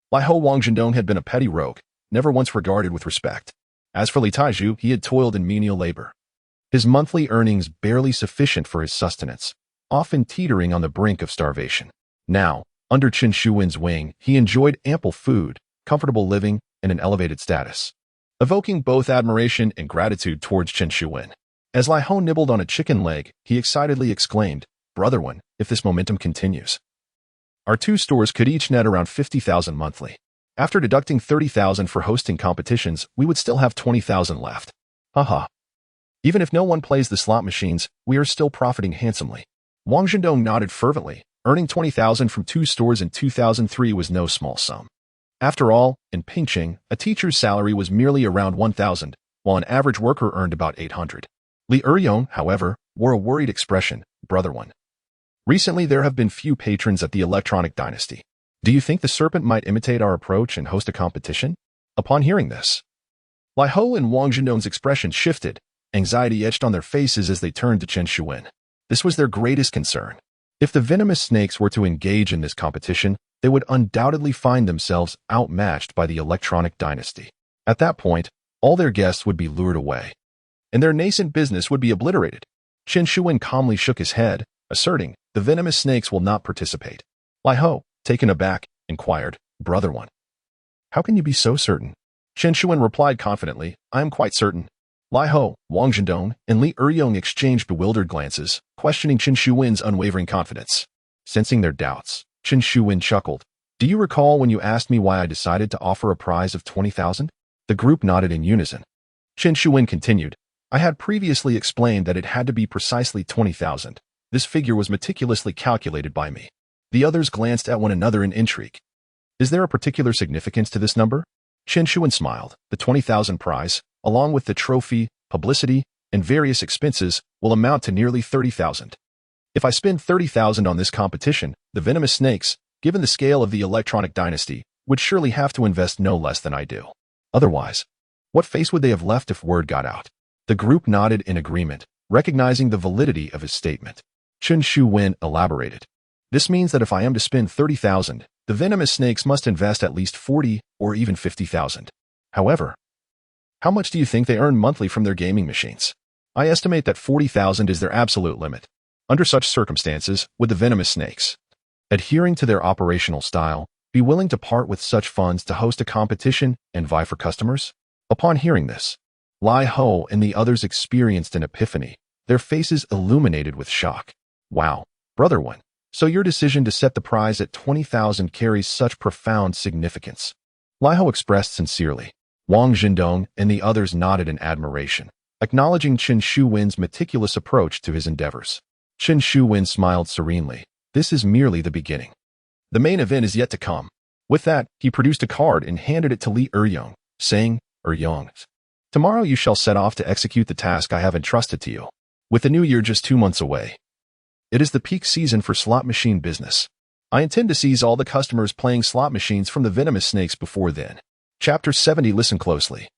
Lai Ho Wangjindong had been a petty rogue, never once regarded with respect. As for Li Taiju, he had toiled in menial labor, his monthly earnings barely sufficient for his sustenance, often teetering on the brink of starvation. Now, under Chen Shuwen's wing, he enjoyed ample food, comfortable living, and an elevated status, evoking both admiration and gratitude towards Chen Shuwen. As Lai Ho nibbled on a chicken leg, he excitedly exclaimed, Brother One, if this momentum continues, our 2 stores could each net around 50,000 monthly. After deducting 30,000 for hosting competitions, we would still have 20,000 left. Haha. Even if no one plays the slot machines, we are still profiting handsomely. Wang Zhendong nodded fervently. Earning 20,000 from 2 stores in 2003 was no small sum. After all, in Pingqing, a teacher's salary was merely around 1,000, while an average worker earned about 800. Li Eryong, however, wore a worried expression. Brother One, recently there have been few patrons at the Electronic Dynasty. Do you think the serpent might imitate our approach and host a competition? Upon hearing this, Lai Ho and Wang Zhendong's expression shifted. Anxiety etched on their faces as they turned to Chen Shuwen. This was their greatest concern. If the venomous snakes were to engage in this competition, they would undoubtedly find themselves outmatched by the Electronic Dynasty. At that point, all their guests would be lured away, and their nascent business would be obliterated. Chen Shuwen calmly shook his head, asserting, the venomous snakes will not participate. Lai Ho, taken aback, inquired, Brother One, how can you be so certain? Chen Shuwen replied confidently, I am quite certain. Lai Ho, Wang Zhendong, and Li Eryong exchanged bewildered glances, questioning Chen Shuwen's unwavering confidence. Sensing their doubts, Chen Shuwen chuckled. Do you recall when you asked me why I decided to offer a prize of 20,000? The group nodded in unison. Chen Shuwen continued, I had previously explained that it had to be precisely 20,000. This figure was meticulously calculated by me. The others glanced at one another in intrigue. Is there a particular significance to this number? Chen Shuwen smiled. The 20,000 prize, along with the trophy, publicity, and various expenses, will amount to nearly 30,000. If I spend 30,000 on this competition, the venomous snakes, given the scale of the Electronic Dynasty, would surely have to invest no less than I do. Otherwise, what face would they have left if word got out? The group nodded in agreement, recognizing the validity of his statement. Chen Shuwen elaborated. This means that if I am to spend 30,000, the venomous snakes must invest at least 40 or even 50,000. However, how much do you think they earn monthly from their gaming machines? I estimate that 40,000 is their absolute limit. Under such circumstances, would the venomous snakes, adhering to their operational style, be willing to part with such funds to host a competition and vie for customers? Upon hearing this, Lai Ho and the others experienced an epiphany, their faces illuminated with shock. Wow, Brother One, so your decision to set the prize at 20,000 carries such profound significance. Lai Ho expressed sincerely. Wang Zhendong and the others nodded in admiration. acknowledging Chen Shuwen's meticulous approach to his endeavors. Chen Shuwen smiled serenely. This is merely the beginning. The main event is yet to come. With that, he produced a card and handed it to Li Eryong, saying, Eryong, tomorrow you shall set off to execute the task I have entrusted to you. With the new year just 2 months away, it is the peak season for slot machine business. I intend to seize all the customers playing slot machines from the venomous snakes before then. Chapter 70. Listen closely.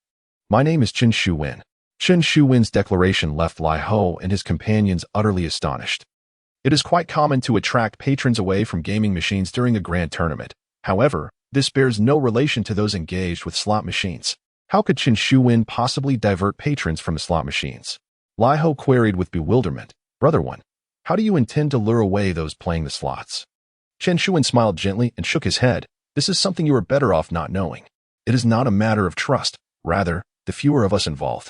My name is Chen Shuwen. Chen Shuwen's declaration left Lai Ho and his companions utterly astonished. It is quite common to attract patrons away from gaming machines during a grand tournament. However, this bears no relation to those engaged with slot machines. How could Chen Shuwen possibly divert patrons from the slot machines? Lai Ho queried with bewilderment. Brother One, how do you intend to lure away those playing the slots? Chen Shuwen smiled gently and shook his head. This is something you are better off not knowing. It is not a matter of trust. Rather, the fewer of us involved,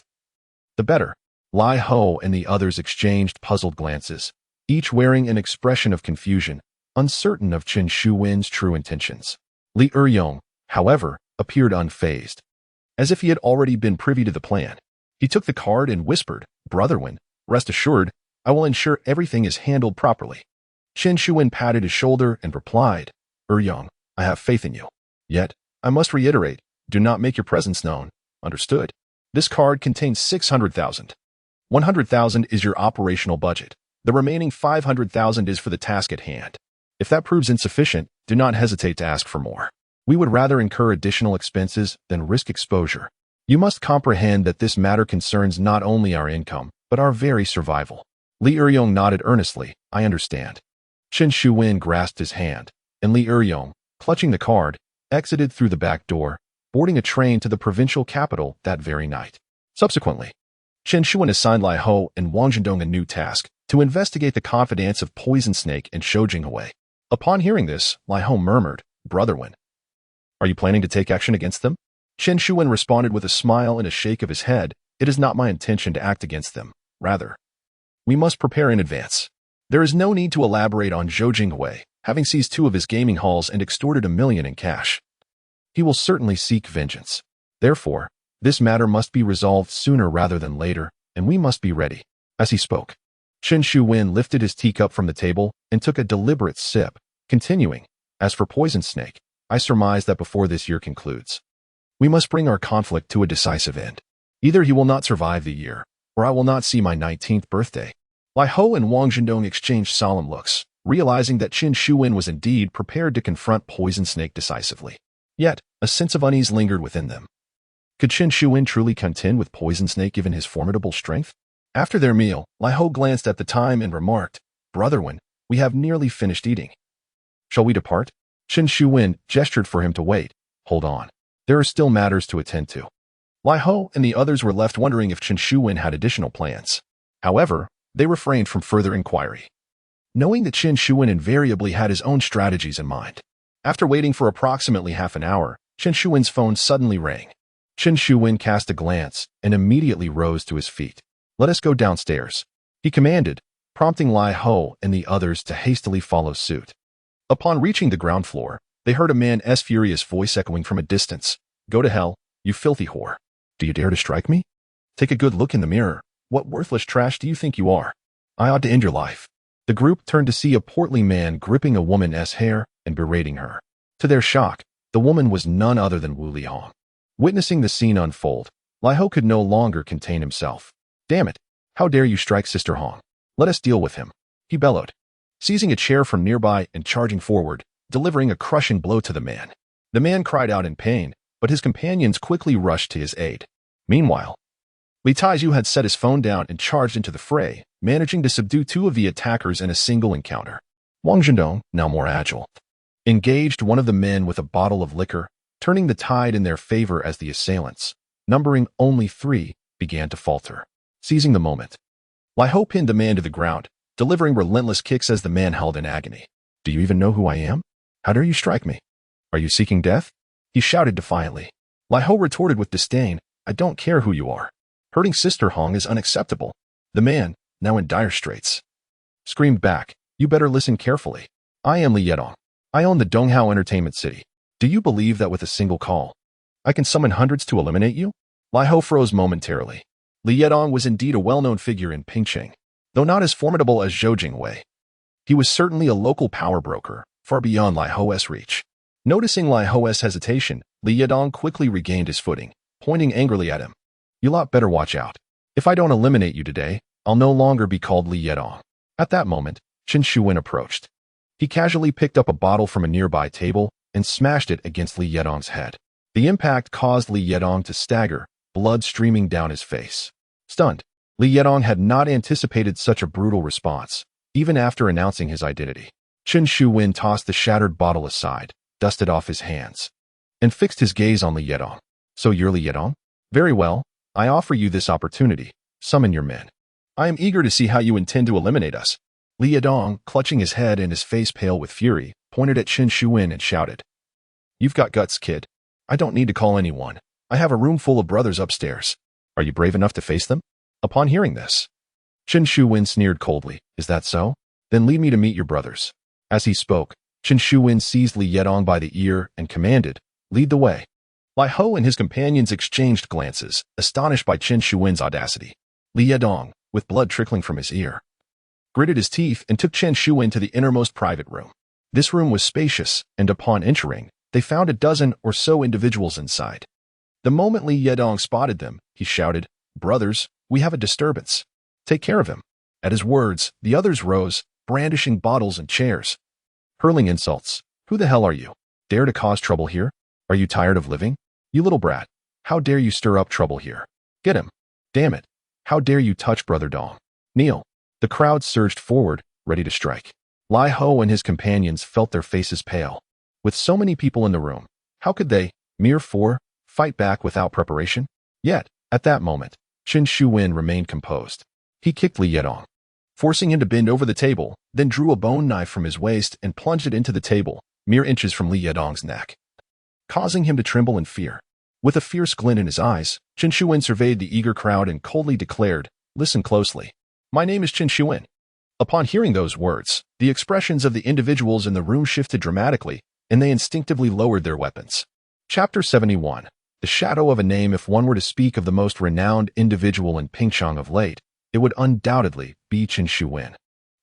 the better. Lai Ho and the others exchanged puzzled glances, each wearing an expression of confusion, uncertain of Chen Shuwen's true intentions. Li Eryong, however, appeared unfazed, as if he had already been privy to the plan. He took the card and whispered, Brother Wen, rest assured, I will ensure everything is handled properly. Chen Shuwen patted his shoulder and replied, Eryong, I have faith in you. Yet, I must reiterate, do not make your presence known. Understood? This card contains 600,000. 100,000 is your operational budget. The remaining 500,000 is for the task at hand. If that proves insufficient, do not hesitate to ask for more. We would rather incur additional expenses than risk exposure. You must comprehend that this matter concerns not only our income, but our very survival. Li Eryong nodded earnestly. I understand. Chen Shuwen grasped his hand, and Li Eryong, clutching the card, exited through the back door, boarding a train to the provincial capital that very night. Subsequently, Chen Shuwen assigned Lai Ho and Wang Zhendong a new task to investigate the confidants of Poison Snake and Shou Jinghui. Upon hearing this, Lai Ho murmured, Brother Wen, are you planning to take action against them? Chen Shuwen responded with a smile and a shake of his head. It is not my intention to act against them. Rather, we must prepare in advance. There is no need to elaborate on Shou Jinghui, having seized 2 of his gaming halls and extorted $1 million in cash. He will certainly seek vengeance. Therefore, this matter must be resolved sooner rather than later, and we must be ready. As he spoke, Chen Shuwen lifted his teacup from the table and took a deliberate sip, continuing, as for Poison Snake, I surmise that before this year concludes, we must bring our conflict to a decisive end. Either he will not survive the year, or I will not see my 19th birthday. Lai Ho and Wang Zhendong exchanged solemn looks, realizing that Chen Shuwen was indeed prepared to confront Poison Snake decisively. Yet, a sense of unease lingered within them. Could Chen Shuwen truly contend with Poison Snake given his formidable strength? After their meal, Lai Ho glanced at the time and remarked, Brother Wen, we have nearly finished eating. Shall we depart? Chen Shuwen gestured for him to wait. Hold on. There are still matters to attend to. Lai Ho and the others were left wondering if Chen Shuwen had additional plans. However, they refrained from further inquiry, knowing that Chen Shuwen invariably had his own strategies in mind. After waiting for approximately half an hour, Chen Shuwen's phone suddenly rang. Chen Shuwen cast a glance and immediately rose to his feet. Let us go downstairs, he commanded, prompting Lai Ho and the others to hastily follow suit. Upon reaching the ground floor, they heard a man's furious voice echoing from a distance. Go to hell, you filthy whore. Do you dare to strike me? Take a good look in the mirror. What worthless trash do you think you are? I ought to end your life. The group turned to see a portly man gripping a woman's hair and berating her. To their shock, the woman was none other than Wu Lihong. Witnessing the scene unfold, Lai Ho could no longer contain himself. Damn it! How dare you strike Sister Hong? Let us deal with him, he bellowed, seizing a chair from nearby and charging forward, delivering a crushing blow to the man. The man cried out in pain, but his companions quickly rushed to his aid. Meanwhile, Li Taizhu had set his phone down and charged into the fray, managing to subdue 2 of the attackers in a single encounter. Wang Zhendong, now more agile, engaged one of the men with a bottle of liquor, turning the tide in their favor as the assailants, numbering only 3, began to falter. Seizing the moment, Lai Ho pinned the man to the ground, delivering relentless kicks as the man held in agony. Do you even know who I am? How dare you strike me? Are you seeking death? He shouted defiantly. Lai Ho retorted with disdain, I don't care who you are. Hurting Sister Hong is unacceptable. The man, now in dire straits, screamed back, you better listen carefully. I am Li Yedong. I own the Donghao Entertainment City. Do you believe that with a single call, I can summon hundreds to eliminate you? Lai Ho froze momentarily. Li Yedong was indeed a well-known figure in Pingqing, though not as formidable as Zhou Jingwei. He was certainly a local power broker, far beyond Lai Ho's reach. Noticing Lai Ho's hesitation, Li Yedong quickly regained his footing, pointing angrily at him. You lot better watch out. If I don't eliminate you today, I'll no longer be called Li Yedong. At that moment, Chen Shuwen approached. He casually picked up a bottle from a nearby table and smashed it against Li Yedong's head. The impact caused Li Yedong to stagger, blood streaming down his face. Stunned, Li Yedong had not anticipated such a brutal response, even after announcing his identity. Chen Shuwen tossed the shattered bottle aside, dusted off his hands, and fixed his gaze on Li Yedong. So you're Li Yedong? Very well, I offer you this opportunity. Summon your men. I am eager to see how you intend to eliminate us. Li Yedong, clutching his head and his face pale with fury, pointed at Chen Shuwen and shouted, You've got guts, kid. I don't need to call anyone. I have a room full of brothers upstairs. Are you brave enough to face them? Upon hearing this, Chen Shuwen sneered coldly. Is that so? Then lead me to meet your brothers. As he spoke, Chen Shuwen seized Li Yedong by the ear and commanded, Lead the way. Lai Ho and his companions exchanged glances, astonished by Chen Shuwen's audacity. Li Yedong, with blood trickling from his ear, gritted his teeth and took Chen Shuwen to the innermost private room. This room was spacious, and upon entering, they found a dozen or so individuals inside. The moment Li Yedong spotted them, he shouted, Brothers, we have a disturbance. Take care of him. At his words, the others rose, brandishing bottles and chairs, hurling insults. Who the hell are you? Dare to cause trouble here? Are you tired of living? You little brat. How dare you stir up trouble here? Get him. Damn it. How dare you touch Brother Dong? Kneel. The crowd surged forward, ready to strike. Lai Ho and his companions felt their faces pale. With so many people in the room, how could they, mere four, fight back without preparation? Yet, at that moment, Chen Shuwen remained composed. He kicked Li Yedong, forcing him to bend over the table, then drew a bone knife from his waist and plunged it into the table, mere inches from Li Yedong's neck, causing him to tremble in fear. With a fierce glint in his eyes, Chen Shuwen surveyed the eager crowd and coldly declared, Listen closely. My name is Chen Shuwen. Upon hearing those words, the expressions of the individuals in the room shifted dramatically, and they instinctively lowered their weapons. Chapter 71. The shadow of a name. If one were to speak of the most renowned individual in Pingqiang of late, it would undoubtedly be Chen Shuwen.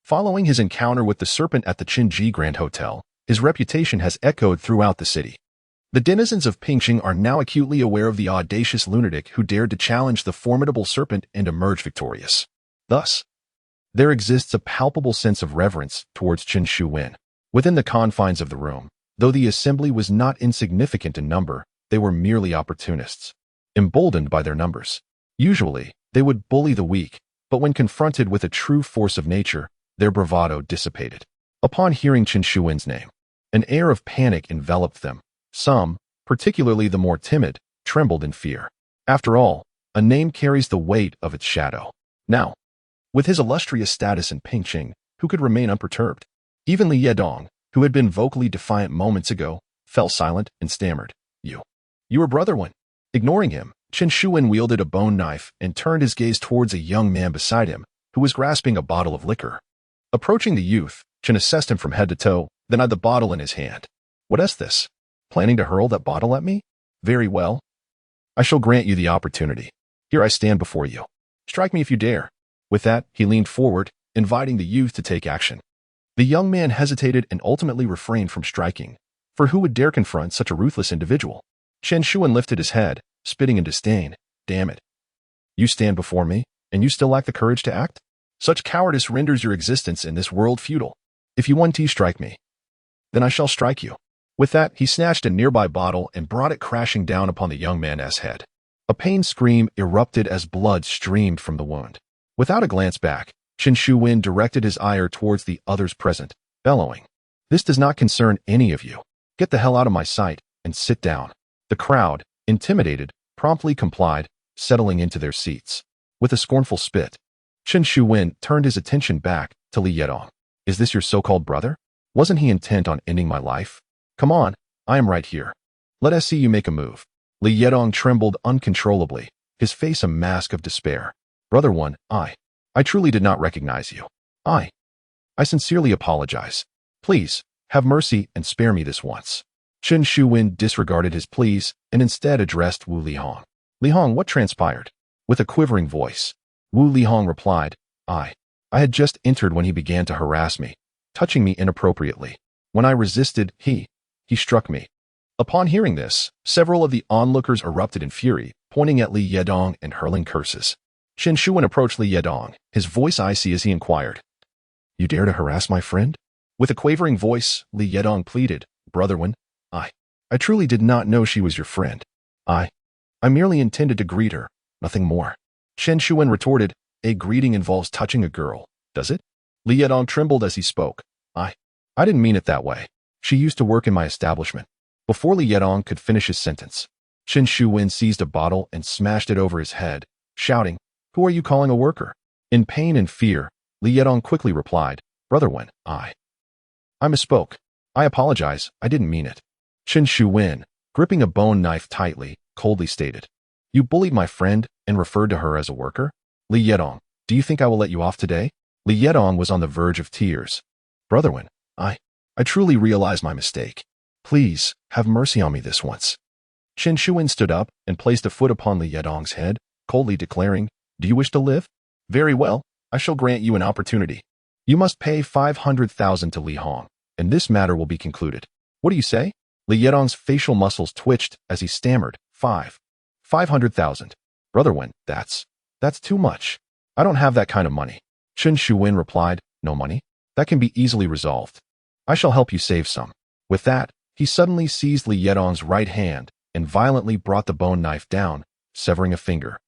Following his encounter with the serpent at the Qinji Grand Hotel, his reputation has echoed throughout the city. The denizens of Pingqing are now acutely aware of the audacious lunatic who dared to challenge the formidable serpent and emerge victorious. Thus, there exists a palpable sense of reverence towards Chen Shuwen. Within the confines of the room, though the assembly was not insignificant in number, they were merely opportunists, emboldened by their numbers. Usually, they would bully the weak, but when confronted with a true force of nature, their bravado dissipated. Upon hearing Chen Shuwen's name, an air of panic enveloped them. Some, particularly the more timid, trembled in fear. After all, a name carries the weight of its shadow. Now, with his illustrious status in Pingqing, who could remain unperturbed? Even Li Yedong, who had been vocally defiant moments ago, fell silent and stammered, You were Brother One. Ignoring him, Chen Shuwen wielded a bone knife and turned his gaze towards a young man beside him, who was grasping a bottle of liquor. Approaching the youth, Chen assessed him from head to toe, then eyed the bottle in his hand. What is this? Planning to hurl that bottle at me? Very well. I shall grant you the opportunity. Here I stand before you. Strike me if you dare. With that, he leaned forward, inviting the youth to take action. The young man hesitated and ultimately refrained from striking, for who would dare confront such a ruthless individual? Chen Shuwen lifted his head, spitting in disdain. Damn it. You stand before me, and you still lack the courage to act? Such cowardice renders your existence in this world futile. If you want to strike me, then I shall strike you. With that, he snatched a nearby bottle and brought it crashing down upon the young man's head. A pained scream erupted as blood streamed from the wound. Without a glance back, Chen Shuwen directed his ire towards the others present, bellowing, This does not concern any of you. Get the hell out of my sight and sit down. The crowd, intimidated, promptly complied, settling into their seats. With a scornful spit, Chen Shuwen turned his attention back to Li Yedong. Is this your so-called brother? Wasn't he intent on ending my life? Come on, I am right here. Let us see you make a move. Li Yedong trembled uncontrollably, his face a mask of despair. Brother One, I truly did not recognize you. I sincerely apologize. Please, have mercy and spare me this once. Chen Shuwen disregarded his pleas and instead addressed Wu Lihong. Lihong, what transpired? With a quivering voice, Wu Lihong replied, I had just entered when he began to harass me, touching me inappropriately. When I resisted, he struck me. Upon hearing this, several of the onlookers erupted in fury, pointing at Li Yedong and hurling curses. Chen Shuwen approached Li Yedong, his voice icy as he inquired, "You dare to harass my friend?" With a quavering voice, Li Yedong pleaded, "Brother Wen, I truly did not know she was your friend. I merely intended to greet her, nothing more." Chen Shuwen retorted, "A greeting involves touching a girl, does it?" Li Yedong trembled as he spoke. I didn't mean it that way. She used to work in my establishment." Before Li Yedong could finish his sentence, Chen Shuwen seized a bottle and smashed it over his head, shouting, "Who are you calling a worker?" In pain and fear, Li Yedong quickly replied, "Brother Wen, I misspoke. I apologize, I didn't mean it." Chen Shuwen, gripping a bone knife tightly, coldly stated, "You bullied my friend and referred to her as a worker? Li Yedong, do you think I will let you off today?" Li Yedong was on the verge of tears. "Brother Wen, I truly realize my mistake. Please, have mercy on me this once." Chen Shuwen stood up and placed a foot upon Li Yedong's head, coldly declaring, "Do you wish to live? Very well, I shall grant you an opportunity. You must pay 500,000 to Li Hong, and this matter will be concluded. What do you say?" Li Yedong's facial muscles twitched as he stammered, 500,000. "Brother Wen, that's too much. I don't have that kind of money." Chen Shuwen replied, "No money? That can be easily resolved. I shall help you save some." With that, he suddenly seized Li Yedong's right hand and violently brought the bone knife down, severing a finger.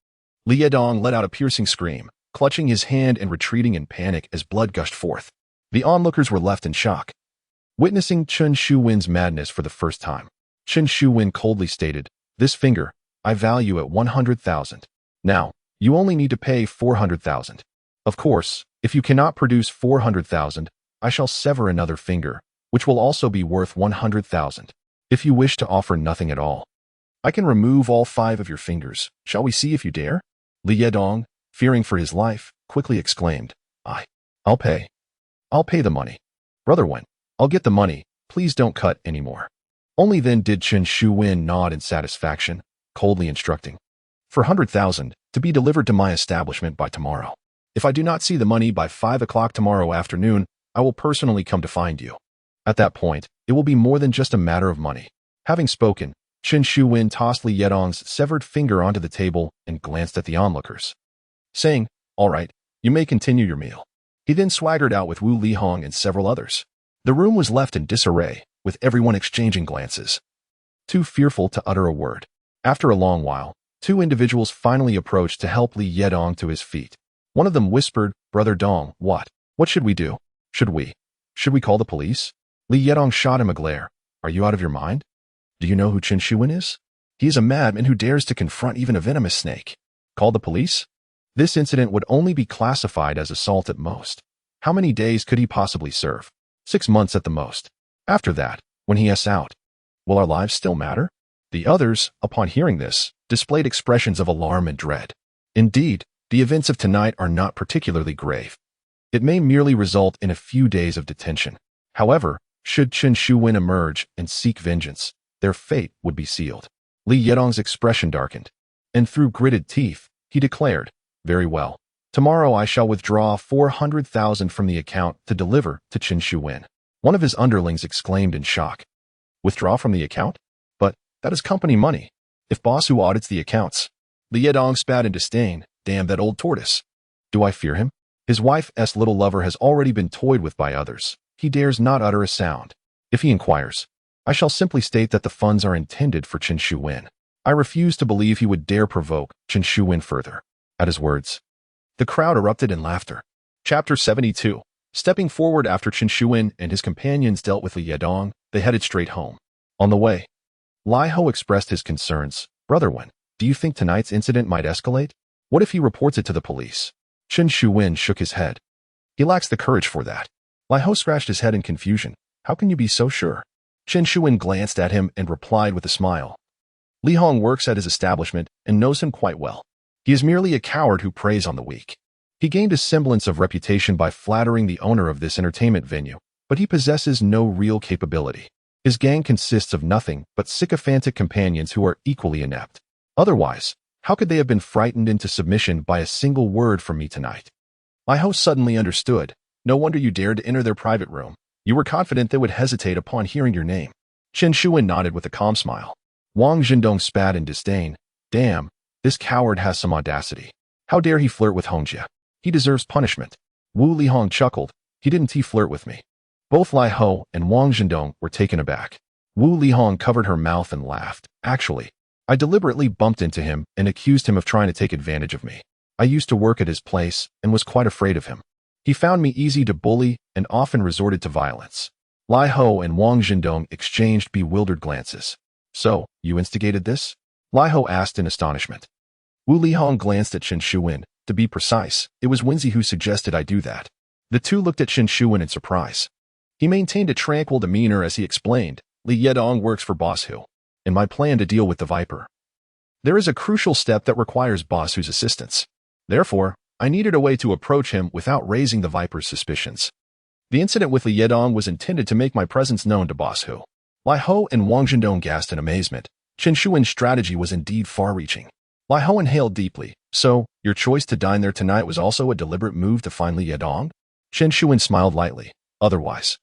Li Yedong let out a piercing scream, clutching his hand and retreating in panic as blood gushed forth. The onlookers were left in shock, witnessing Chen Shuwen's madness for the first time. Chen Shuwen coldly stated, "This finger, I value at 100,000. Now, you only need to pay 400,000. Of course, if you cannot produce 400,000, I shall sever another finger, which will also be worth 100,000. If you wish to offer nothing at all, I can remove all 5 of your fingers. Shall we see if you dare?" Li Yedong, fearing for his life, quickly exclaimed, I'll pay. I'll pay the money. Brother Wen, I'll get the money. Please don't cut anymore." Only then did Chen Shuwen nod in satisfaction, coldly instructing, "For 100,000, to be delivered to my establishment by tomorrow. If I do not see the money by 5 o'clock tomorrow afternoon, I will personally come to find you. At that point, it will be more than just a matter of money." Having spoken, Chen Shuwen tossed Li Yedong's severed finger onto the table and glanced at the onlookers, saying, "All right, you may continue your meal." He then swaggered out with Wu Lihong and several others. The room was left in disarray, with everyone exchanging glances, too fearful to utter a word. After a long while, 2 individuals finally approached to help Li Yedong to his feet. One of them whispered, "Brother Dong, what should we do? Should we call the police?" Li Yedong shot him a glare. "Are you out of your mind? Do you know who Chen Shuwen is? He is a madman who dares to confront even a venomous snake. Call the police? This incident would only be classified as assault at most. How many days could he possibly serve? 6 months at the most. After that, when he is out, will our lives still matter?" The others, upon hearing this, displayed expressions of alarm and dread. Indeed, the events of tonight are not particularly grave. It may merely result in a few days of detention. However, should Chen Shuwen emerge and seek vengeance, their fate would be sealed. Li Yedong's expression darkened, and through gritted teeth, he declared, "Very well. Tomorrow I shall withdraw 400,000 from the account to deliver to Chen Shuwen." One of his underlings exclaimed in shock, "Withdraw from the account? But that is company money. If boss who audits the accounts?" Li Yedong spat in disdain, "Damn that old tortoise. Do I fear him? His wife's little lover has already been toyed with by others. He dares not utter a sound. If he inquires, I shall simply state that the funds are intended for Chen Shuwen. I refuse to believe he would dare provoke Chen Shuwen further." At his words, the crowd erupted in laughter. Chapter 72. Stepping forward after Chen Shuwen and his companions dealt with Li Yedong, they headed straight home. On the way, Lai Ho expressed his concerns. "Brother Wen, do you think tonight's incident might escalate? What if he reports it to the police?" Chen Shuwen shook his head. "He lacks the courage for that." Lai Ho scratched his head in confusion. "How can you be so sure?" Chen Shuwen glanced at him and replied with a smile. "Li Hong works at his establishment and knows him quite well. He is merely a coward who preys on the weak. He gained a semblance of reputation by flattering the owner of this entertainment venue, but he possesses no real capability. His gang consists of nothing but sycophantic companions who are equally inept. Otherwise, How could they have been frightened into submission by a single word from me tonight? My host suddenly understood. No wonder you dared to enter their private room. You were confident they would hesitate upon hearing your name. Chen Shuwen nodded with a calm smile. Wang Zhendong spat in disdain. Damn, this coward has some audacity. How dare he flirt with Hongjie? He deserves punishment. Wu Lihong chuckled. He didn't flirt with me. Both Lai Ho and Wang Zhendong were taken aback. Wu Lihong covered her mouth and laughed. Actually, I deliberately bumped into him and accused him of trying to take advantage of me. I used to work at his place and was quite afraid of him. He found me easy to bully and often resorted to violence. Lai Ho and Wang Zhendong exchanged bewildered glances. So, you instigated this? Lai Ho asked in astonishment. Wu Lihong glanced at Chen Shuwen. To be precise, it was Wenzi who suggested I do that. The two looked at Chen Shuwen in surprise. He maintained a tranquil demeanor as he explained, Li Yedong works for Boss Hu, in my plan to deal with the Viper. There is a crucial step that requires Boss Hu's assistance. Therefore, I needed a way to approach him without raising the Viper's suspicions. The incident with Li Yedong was intended to make my presence known to Boss Hu. Lai Ho and Wang Zhendong gasped in amazement. Chen Shuwen's strategy was indeed far-reaching. Lai Ho inhaled deeply. So, your choice to dine there tonight was also a deliberate move to find Li Yedong? Chen Shuwen smiled lightly. Otherwise,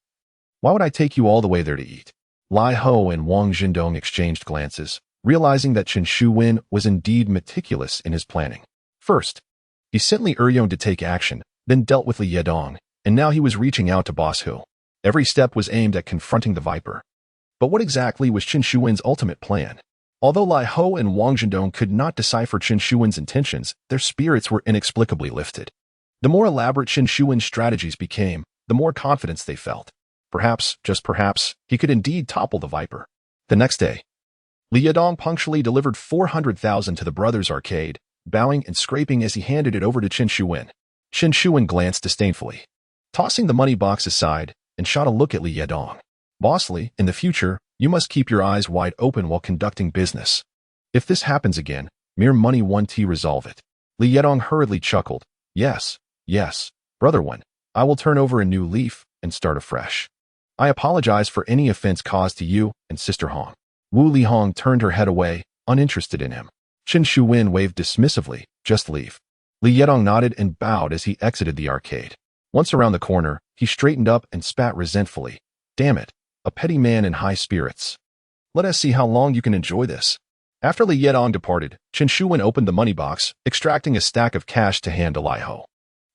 why would I take you all the way there to eat? Lai Ho and Wang Zhendong exchanged glances, realizing that Chen Shuwen was indeed meticulous in his planning. First, he sent Li Eryong to take action, then dealt with Li Yedong, and now he was reaching out to Boss Hu. Every step was aimed at confronting the Viper. But what exactly was Chen Shuwen's ultimate plan? Although Lai Ho and Wang Zhendong could not decipher Chen Shuwen's intentions, their spirits were inexplicably lifted. The more elaborate Chen Shuwen's strategies became, the more confidence they felt. Perhaps, just perhaps, he could indeed topple the Viper. The next day, Li Yedong punctually delivered 400,000 to the brothers' arcade, bowing and scraping as he handed it over to Chen Shuwen. Chen Shuwen glanced disdainfully, tossing the money box aside, and shot a look at Li Yedong. Boss Li, in the future, you must keep your eyes wide open while conducting business. If this happens again, mere money won't resolve it. Li Yedong hurriedly chuckled. Yes, brother one, I will turn over a new leaf and start afresh. I apologize for any offense caused to you and Sister Hong. Wu Lihong turned her head away, uninterested in him. Chen Shuwen waved dismissively, just leave. Li Yedong nodded and bowed as he exited the arcade. Once around the corner, he straightened up and spat resentfully. Damn it, a petty man in high spirits. Let us see how long you can enjoy this. After Li Yedong departed, Chen Shuwen opened the money box, extracting a stack of cash to hand to Lai Ho.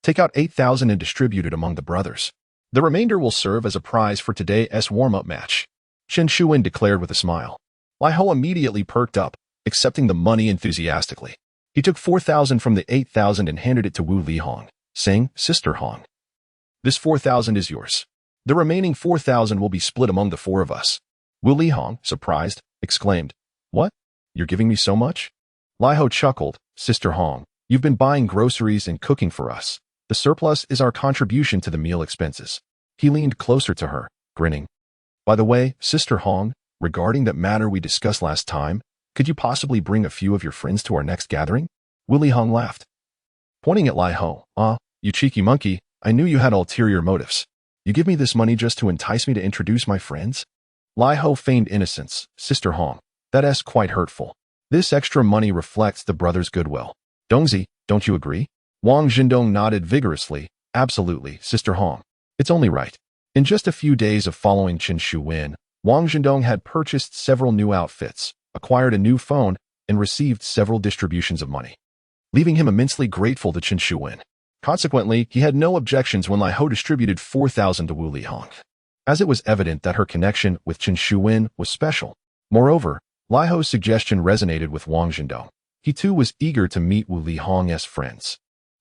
Take out 8,000 and distribute it among the brothers. The remainder will serve as a prize for today's warm-up match. Chen Shuwen declared with a smile. Lai Ho immediately perked up, accepting the money enthusiastically. He took 4,000 from the 8,000 and handed it to Wu Lihong, saying, Sister Hong, this 4,000 is yours. The remaining 4,000 will be split among the four of us. Wu Lihong, surprised, exclaimed, What? You're giving me so much? Lai Ho chuckled, Sister Hong, you've been buying groceries and cooking for us. The surplus is our contribution to the meal expenses. He leaned closer to her, grinning. By the way, Sister Hong, regarding that matter we discussed last time, could you possibly bring a few of your friends to our next gathering? Wu Lihong laughed. Pointing at Lai Ho, you cheeky monkey, I knew you had ulterior motives. You give me this money just to entice me to introduce my friends? Lai Ho feigned innocence. Sister Hong, that's quite hurtful. This extra money reflects the brothers' goodwill. Dongzi, don't you agree? Wang Zhendong nodded vigorously. Absolutely, Sister Hong. It's only right. In just a few days of following Chen Shuwen, Wang Zhendong had purchased several new outfits, acquired a new phone, and received several distributions of money, leaving him immensely grateful to Chen Shuwen. Consequently, he had no objections when Lai Ho distributed 4,000 to Wu Lihong, as it was evident that her connection with Chen Shuwen was special. Moreover, Lai Ho's suggestion resonated with Wang Zhendong. He too was eager to meet Wu Lihong's friends.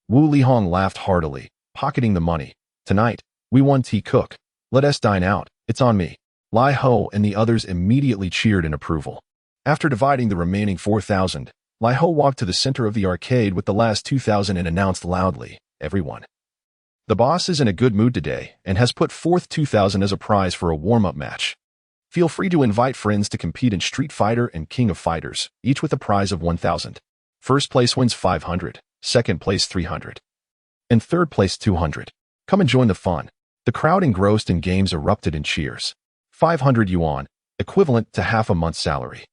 Wu Lihong laughed heartily, pocketing the money. Tonight, we want tea cook. Let us dine out. It's on me. Lai Ho and the others immediately cheered in approval. After dividing the remaining 4,000, Lai Ho walked to the center of the arcade with the last 2,000 and announced loudly, Everyone. The boss is in a good mood today and has put forth 2,000 as a prize for a warm-up match. Feel free to invite friends to compete in Street Fighter and King of Fighters, each with a prize of 1,000. First place wins 500, second place 300, and third place 200. Come and join the fun. The crowd engrossed in games erupted in cheers. 500 yuan, equivalent to half a month's salary,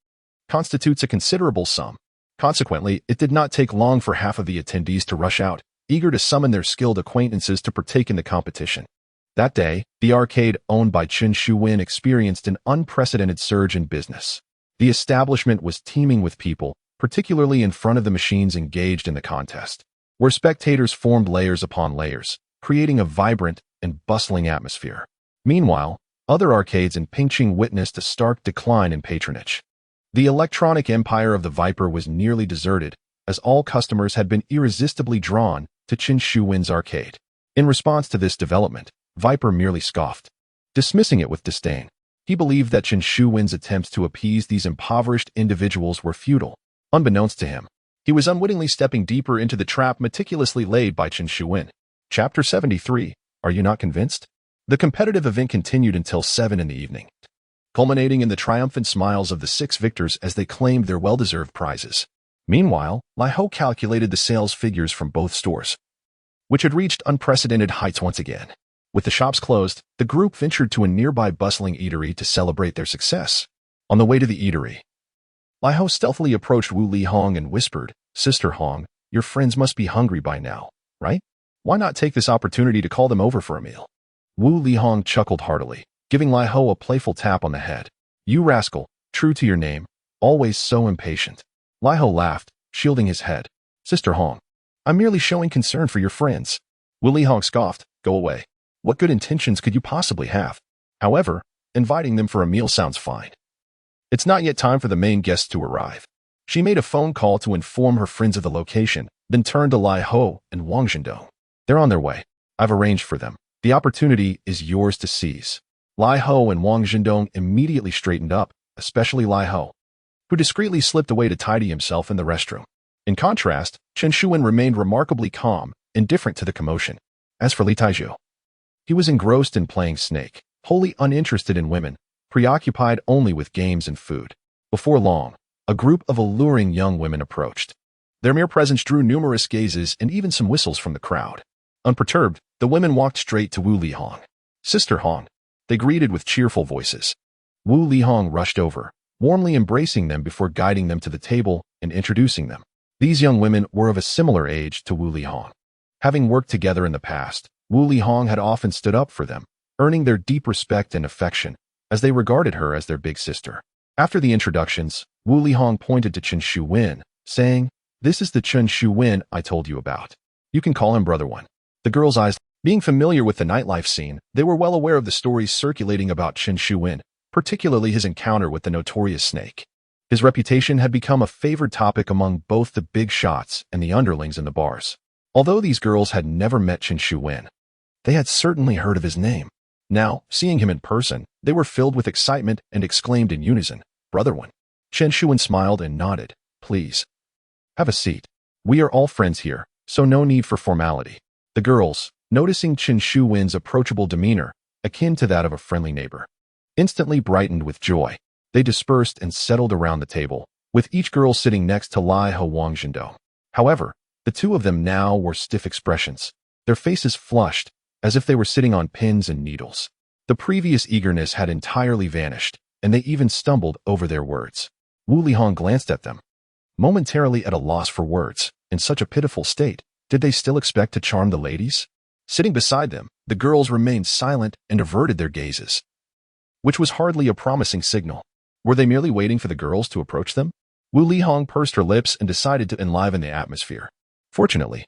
constitutes a considerable sum. Consequently, it did not take long for half of the attendees to rush out, eager to summon their skilled acquaintances to partake in the competition. That day, the arcade owned by Chen Shuwen experienced an unprecedented surge in business. The establishment was teeming with people, particularly in front of the machines engaged in the contest, where spectators formed layers upon layers, creating a vibrant and bustling atmosphere. Meanwhile, other arcades in Pingqing witnessed a stark decline in patronage. The electronic empire of the Viper was nearly deserted, as all customers had been irresistibly drawn to Chen Shuwen's arcade. In response to this development, Viper merely scoffed, dismissing it with disdain. He believed that Chen Shuwen's attempts to appease these impoverished individuals were futile. Unbeknownst to him, he was unwittingly stepping deeper into the trap meticulously laid by Chen Shuwen. Chapter 73. Are you not convinced? The competitive event continued until 7 in the evening, culminating in the triumphant smiles of the 6 victors as they claimed their well-deserved prizes. Meanwhile, Lai Ho calculated the sales figures from both stores, which had reached unprecedented heights once again. With the shops closed, the group ventured to a nearby bustling eatery to celebrate their success. On the way to the eatery, Lai Ho stealthily approached Wu Li Hong and whispered, "Sister Hong, your friends must be hungry by now, right? Why not take this opportunity to call them over for a meal?" Wu Li Hong chuckled heartily, giving Lai Ho a playful tap on the head. "You rascal, true to your name, always so impatient." Lai Ho laughed, shielding his head. "Sister Hong, I'm merely showing concern for your friends." Wu Li Hong scoffed, "Go away. What good intentions could you possibly have? However, inviting them for a meal sounds fine." It's not yet time for the main guests to arrive. She made a phone call to inform her friends of the location, then turned to Lai Ho and Wang Zhendong. "They're on their way. I've arranged for them. The opportunity is yours to seize." Lai Ho and Wang Zhendong immediately straightened up, especially Lai Ho, who discreetly slipped away to tidy himself in the restroom. In contrast, Chen Shuwen remained remarkably calm, indifferent to the commotion. As for Li Taizhu, he was engrossed in playing Snake, wholly uninterested in women, preoccupied only with games and food. Before long, a group of alluring young women approached. Their mere presence drew numerous gazes and even some whistles from the crowd. Unperturbed, the women walked straight to Wu Li Hong. "Sister Hong," they greeted with cheerful voices. Wu Li Hong rushed over, warmly embracing them before guiding them to the table and introducing them. These young women were of a similar age to Wu Li Hong. Having worked together in the past, Wu Li Hong had often stood up for them, earning their deep respect and affection, as they regarded her as their big sister. After the introductions, Wu Li Hong pointed to Chen Shuwen, saying, "This is the Chen Shuwen I told you about. You can call him Brother One." The girls' eyes, being familiar with the nightlife scene, they were well aware of the stories circulating about Chen Shuwen, particularly his encounter with the notorious Snake. His reputation had become a favored topic among both the big shots and the underlings in the bars. Although these girls had never met Chen Shuwen, they had certainly heard of his name. Now, seeing him in person, they were filled with excitement and exclaimed in unison, "Brother One." Chen Shuwen smiled and nodded. "Please, have a seat. We are all friends here, so no need for formality." The girls, noticing Chen Shuwen's approachable demeanor, akin to that of a friendly neighbor, instantly brightened with joy. They dispersed and settled around the table, with each girl sitting next to Lai Ho Wang Zhendong. However, the two of them now wore stiff expressions, their faces flushed, as if they were sitting on pins and needles. The previous eagerness had entirely vanished, and they even stumbled over their words. Wu Li Hong glanced at them, momentarily at a loss for words. In such a pitiful state, did they still expect to charm the ladies? Sitting beside them, the girls remained silent and averted their gazes, which was hardly a promising signal. Were they merely waiting for the girls to approach them? Wu Li Hong pursed her lips and decided to enliven the atmosphere. Fortunately,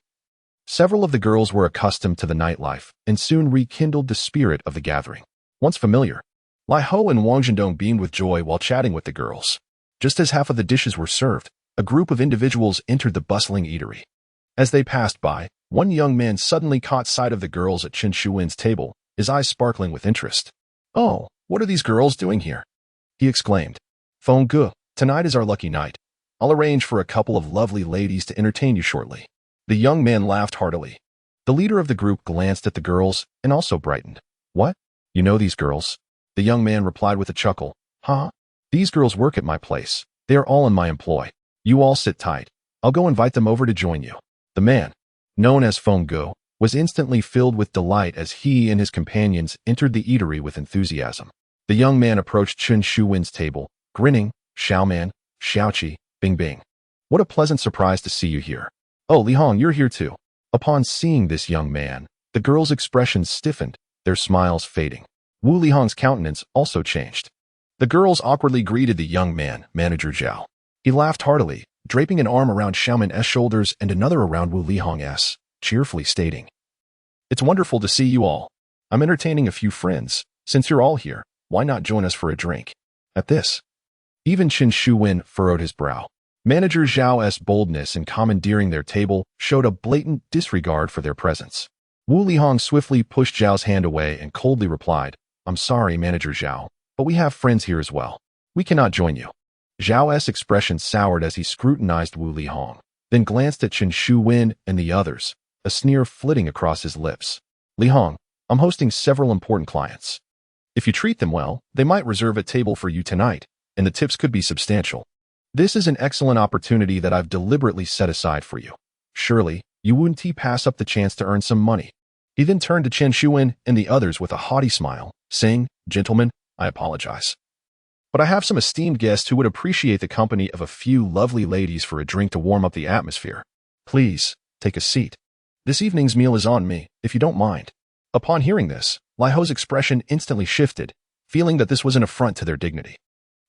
several of the girls were accustomed to the nightlife and soon rekindled the spirit of the gathering. Once familiar, Lai Ho and Wang Zhendong beamed with joy while chatting with the girls. Just as half of the dishes were served, a group of individuals entered the bustling eatery. As they passed by, one young man suddenly caught sight of the girls at Chen Shuwen's table, his eyes sparkling with interest. "Oh, what are these girls doing here?" he exclaimed. "Feng Ge, tonight is our lucky night. I'll arrange for a couple of lovely ladies to entertain you shortly." The young man laughed heartily. The leader of the group glanced at the girls and also brightened. "What? You know these girls?" The young man replied with a chuckle. "Huh? These girls work at my place. They are all in my employ. You all sit tight. I'll go invite them over to join you." The man, known as Feng Ge, was instantly filled with delight as he and his companions entered the eatery with enthusiasm. The young man approached Chen Shuwen's table, grinning. "Xiao Man, Xiao Qi, Bing Bing. What a pleasant surprise to see you here. Oh, Li Hong, you're here too. Upon seeing this young man, the girls' expressions stiffened, their smiles fading. Wu Lihong's countenance also changed. The girls awkwardly greeted the young man, Manager Zhao. He laughed heartily, draping an arm around Xiaomin S' shoulders and another around Wu Lihong S', cheerfully stating, "It's wonderful to see you all. I'm entertaining a few friends. Since you're all here, why not join us for a drink?" At this, even Chen Shuwen furrowed his brow. Manager Zhao's boldness in commandeering their table showed a blatant disregard for their presence. Wu Lihong swiftly pushed Zhao's hand away and coldly replied, "I'm sorry, Manager Zhao, but we have friends here as well. We cannot join you." Zhao's expression soured as he scrutinized Wu Lihong, then glanced at Chen Shuwen and the others, a sneer flitting across his lips. "Lihong, I'm hosting several important clients. If you treat them well, they might reserve a table for you tonight, and the tips could be substantial. This is an excellent opportunity that I've deliberately set aside for you. Surely, you wouldn't pass up the chance to earn some money." He then turned to Chen Shuwen and the others with a haughty smile, saying, "Gentlemen, I apologize, but I have some esteemed guests who would appreciate the company of a few lovely ladies for a drink to warm up the atmosphere. Please, take a seat. This evening's meal is on me, if you don't mind." Upon hearing this, Li Ho's expression instantly shifted, feeling that this was an affront to their dignity.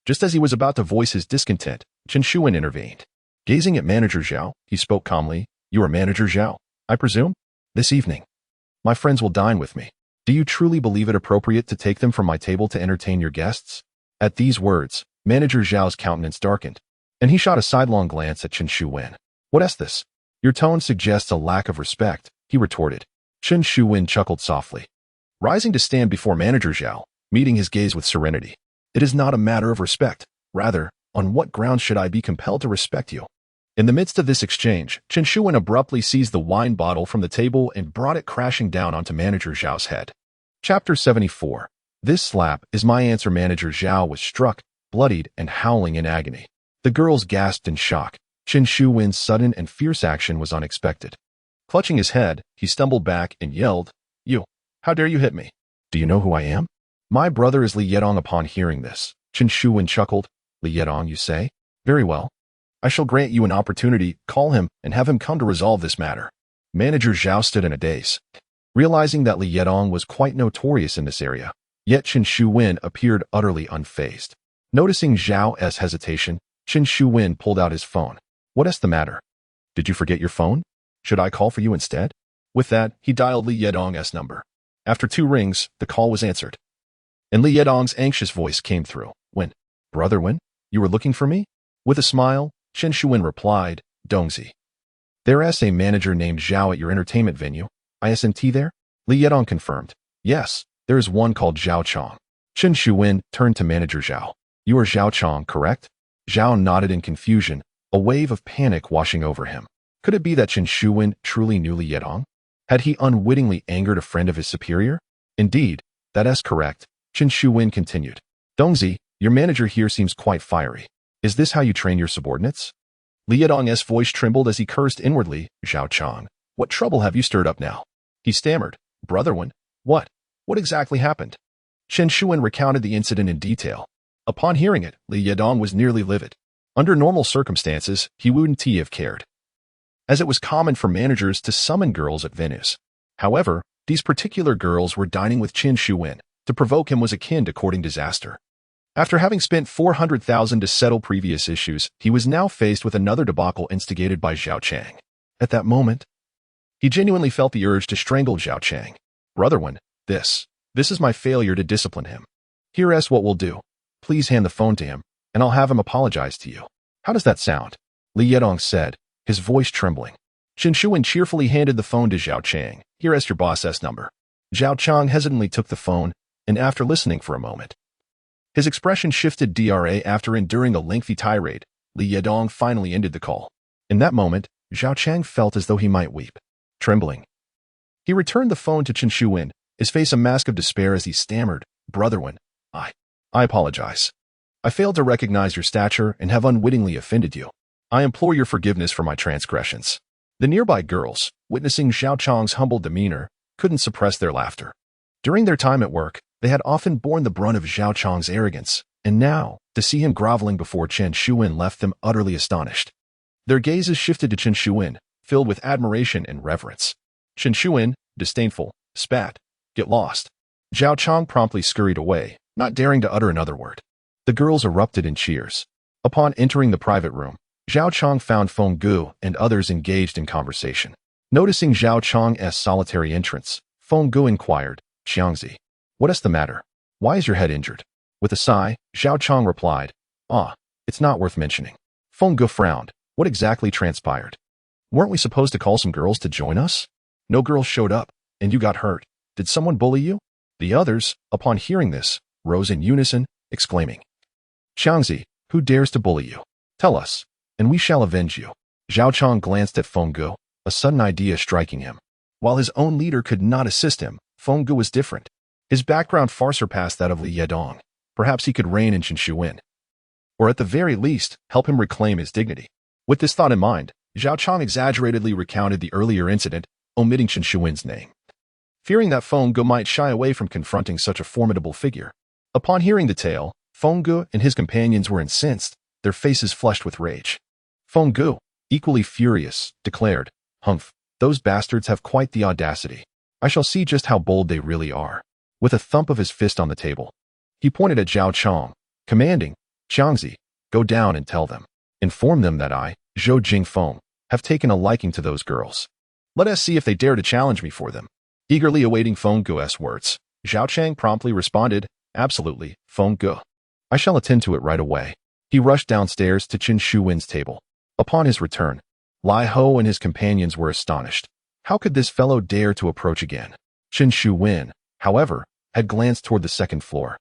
Just as he was about to voice his discontent, Chen Shuwen intervened. Gazing at Manager Zhao, he spoke calmly, "You are Manager Zhao, I presume? This evening, my friends will dine with me. Do you truly believe it appropriate to take them from my table to entertain your guests?" At these words, Manager Zhao's countenance darkened, and he shot a sidelong glance at Chen Shuwen. "What is this? Your tone suggests a lack of respect," he retorted. Chen Shuwen chuckled softly, rising to stand before Manager Zhao, meeting his gaze with serenity. "It is not a matter of respect. Rather, on what grounds should I be compelled to respect you?" In the midst of this exchange, Chen Shuwen abruptly seized the wine bottle from the table and brought it crashing down onto Manager Zhao's head. Chapter 74. This slap is my answer. Manager Zhao was struck, bloodied, and howling in agony. The girls gasped in shock. Chen Shuwen's sudden and fierce action was unexpected. Clutching his head, he stumbled back and yelled, "You! How dare you hit me? Do you know who I am? My brother is Li Yedong." Upon hearing this, Chen Shuwen chuckled. "Li Yedong, you say? Very well. I shall grant you an opportunity. Call him and have him come to resolve this matter." Manager Zhao stood in a daze, realizing that Li Yedong was quite notorious in this area. Yet Chen Shuwen appeared utterly unfazed. Noticing Zhao's hesitation, Chen Shuwen pulled out his phone. "What is the matter? Did you forget your phone? Should I call for you instead?" With that, he dialed Li Yedong's number. After 2 rings, the call was answered, and Li Yedong's anxious voice came through. "Wen, brother Wen, you were looking for me?" With a smile, Chen Shuwen replied, "Dongzi. There is a manager named Zhao at your entertainment venue. Isn't there?" Li Yedong confirmed, "Yes, there is one called Zhao Chong." Chen Shuwen turned to Manager Zhao. "You are Zhao Chong, correct?" Zhao nodded in confusion, a wave of panic washing over him. Could it be that Chen Shuwen truly knew Li Yedong? Had he unwittingly angered a friend of his superior? Indeed, that is correct. Chen Shuwen continued. "Dongzi, your manager here seems quite fiery. Is this how you train your subordinates?" Li Yedong's voice trembled as he cursed inwardly. "Zhao Chong, what trouble have you stirred up now?" He stammered. "Brother Wen, what exactly happened?" Chen Shuwen recounted the incident in detail. Upon hearing it, Li Yedong was nearly livid. Under normal circumstances, he wouldn't have cared, as it was common for managers to summon girls at venues. However, these particular girls were dining with Chen Shuwen. To provoke him was akin to courting disaster. After having spent 400,000 to settle previous issues, he was now faced with another debacle instigated by Zhao Chang. At that moment, he genuinely felt the urge to strangle Zhao Chang. "Brother Wen, this is my failure to discipline him. Here is what we'll do. Please hand the phone to him, and I'll have him apologize to you. How does that sound?" Li Yedong said, his voice trembling. Chen Shuwen cheerfully handed the phone to Zhao Chang. "Here is your boss's number." Zhao Chang hesitantly took the phone, and after listening for a moment, his expression shifted. After enduring a lengthy tirade, Li Yedong finally ended the call. In that moment, Zhao Chang felt as though he might weep. Trembling, he returned the phone to Chen Shuwen, his face a mask of despair as he stammered, "Brother Wen, I apologize. I failed to recognize your stature and have unwittingly offended you. I implore your forgiveness for my transgressions." The nearby girls, witnessing Zhao Chang's humble demeanor, couldn't suppress their laughter. During their time at work, they had often borne the brunt of Zhao Chang's arrogance, and now, to see him groveling before Chen Shuwen left them utterly astonished. Their gazes shifted to Chen Shuwen, filled with admiration and reverence. Chen Shuwen, disdainful, spat, "Get lost." Zhao Chang promptly scurried away, not daring to utter another word. The girls erupted in cheers. Upon entering the private room, Zhao Chang found Feng Gu and others engaged in conversation. Noticing Zhao Chang's solitary entrance, Feng Gu inquired, "Xiangzi, what is the matter? Why is your head injured?" With a sigh, Zhao Chang replied, "It's not worth mentioning." Feng Gu frowned. What exactly transpired? Weren't we supposed to call some girls to join us? No girls showed up, and you got hurt. Did someone bully you? The others, upon hearing this, rose in unison, exclaiming, "Xiangzi, who dares to bully you? Tell us, and we shall avenge you." Zhao Chang glanced at Feng Gu, a sudden idea striking him. While his own leader could not assist him, Feng Gu was different. His background far surpassed that of Li Yedong. Perhaps he could reign in Chen Shuwen, or at the very least, help him reclaim his dignity. With this thought in mind, Zhao Chang exaggeratedly recounted the earlier incident, omitting Chen Shuwen's name, fearing that Feng Gu might shy away from confronting such a formidable figure. Upon hearing the tale, Feng Gu and his companions were incensed, their faces flushed with rage. Feng Gu, equally furious, declared, "Humph, those bastards have quite the audacity. I shall see just how bold they really are." With a thump of his fist on the table, he pointed at Zhao Chang, commanding, "Xiangzi, go down and tell them. Inform them that I, Zhou Jingfeng, have taken a liking to those girls. Let us see if they dare to challenge me for them." Eagerly awaiting Feng Gu's words, Zhao Chang promptly responded, "Absolutely, Feng Gu. I shall attend to it right away." He rushed downstairs to Chen Shuwen's table. Upon his return, Lai Ho and his companions were astonished. How could this fellow dare to approach again? Chen Shuwen, however, had glanced toward the second floor.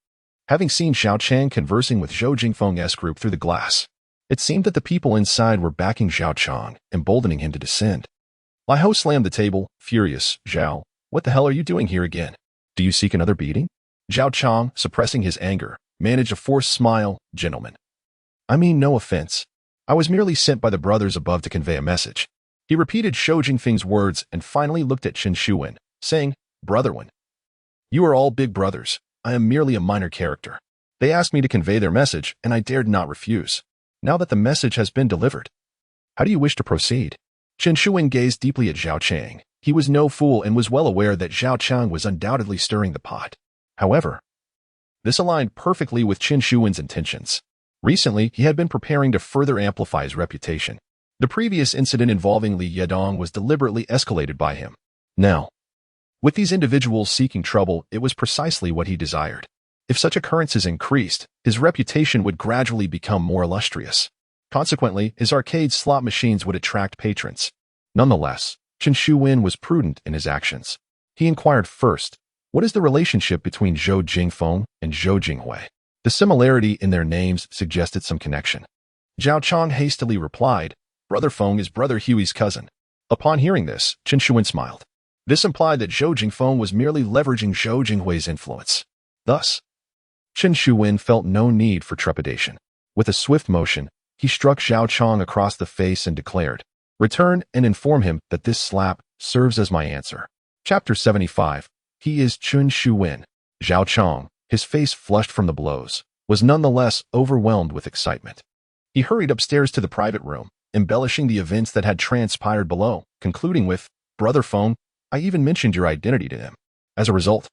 Having seen Zhao Chang conversing with Zhou Jingfeng's group through the glass, it seemed that the people inside were backing Zhao Chang, emboldening him to descend. Lai Ho slammed the table, furious. "Zhao, what the hell are you doing here again? Do you seek another beating?" Zhao Chang, suppressing his anger, managed a forced smile. "Gentlemen, I mean no offense. I was merely sent by the brothers above to convey a message." He repeated Zhou Jingfeng's words and finally looked at Chen Shuwen, saying, "Brotherwen, you are all big brothers. I am merely a minor character. They asked me to convey their message, and I dared not refuse. Now that the message has been delivered, how do you wish to proceed?" Chen Shuwen gazed deeply at Zhao Chang. He was no fool and was well aware that Zhao Chang was undoubtedly stirring the pot. However, this aligned perfectly with Chen Shuwen's intentions. Recently, he had been preparing to further amplify his reputation. The previous incident involving Li Yedong was deliberately escalated by him. Now, with these individuals seeking trouble, it was precisely what he desired. If such occurrences increased, his reputation would gradually become more illustrious. Consequently, his arcade slot machines would attract patrons. Nonetheless, Chen Shuwen was prudent in his actions. He inquired first, what is the relationship between Zhou Jingfeng and Zhou Jinghui? The similarity in their names suggested some connection. Zhao Chang hastily replied, "Brother Feng is Brother Hui's cousin." Upon hearing this, Chen Shuwen smiled. This implied that Zhou Jingfeng was merely leveraging Zhou Jinghui's influence. Thus, Chen Shuwen felt no need for trepidation. With a swift motion, he struck Zhao Chang across the face and declared, "Return and inform him that this slap serves as my answer." Chapter 75. He is Chen Shuwen. Zhao Chang, his face flushed from the blows, was nonetheless overwhelmed with excitement. He hurried upstairs to the private room, embellishing the events that had transpired below, concluding with, "Brother Feng, I even mentioned your identity to him. As a result,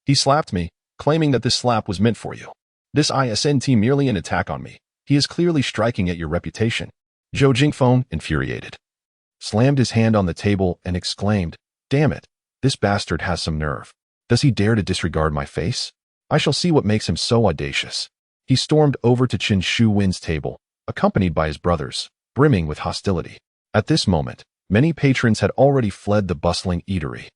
he slapped me, claiming that this slap was meant for you. This isn't merely an attack on me. He is clearly striking at your reputation." Zhou Jingfeng, infuriated, slammed his hand on the table and exclaimed, "Damn it, this bastard has some nerve. Does he dare to disregard my face? I shall see what makes him so audacious." He stormed over to Chen Shuwen's table, accompanied by his brothers, brimming with hostility. At this moment, many patrons had already fled the bustling eatery,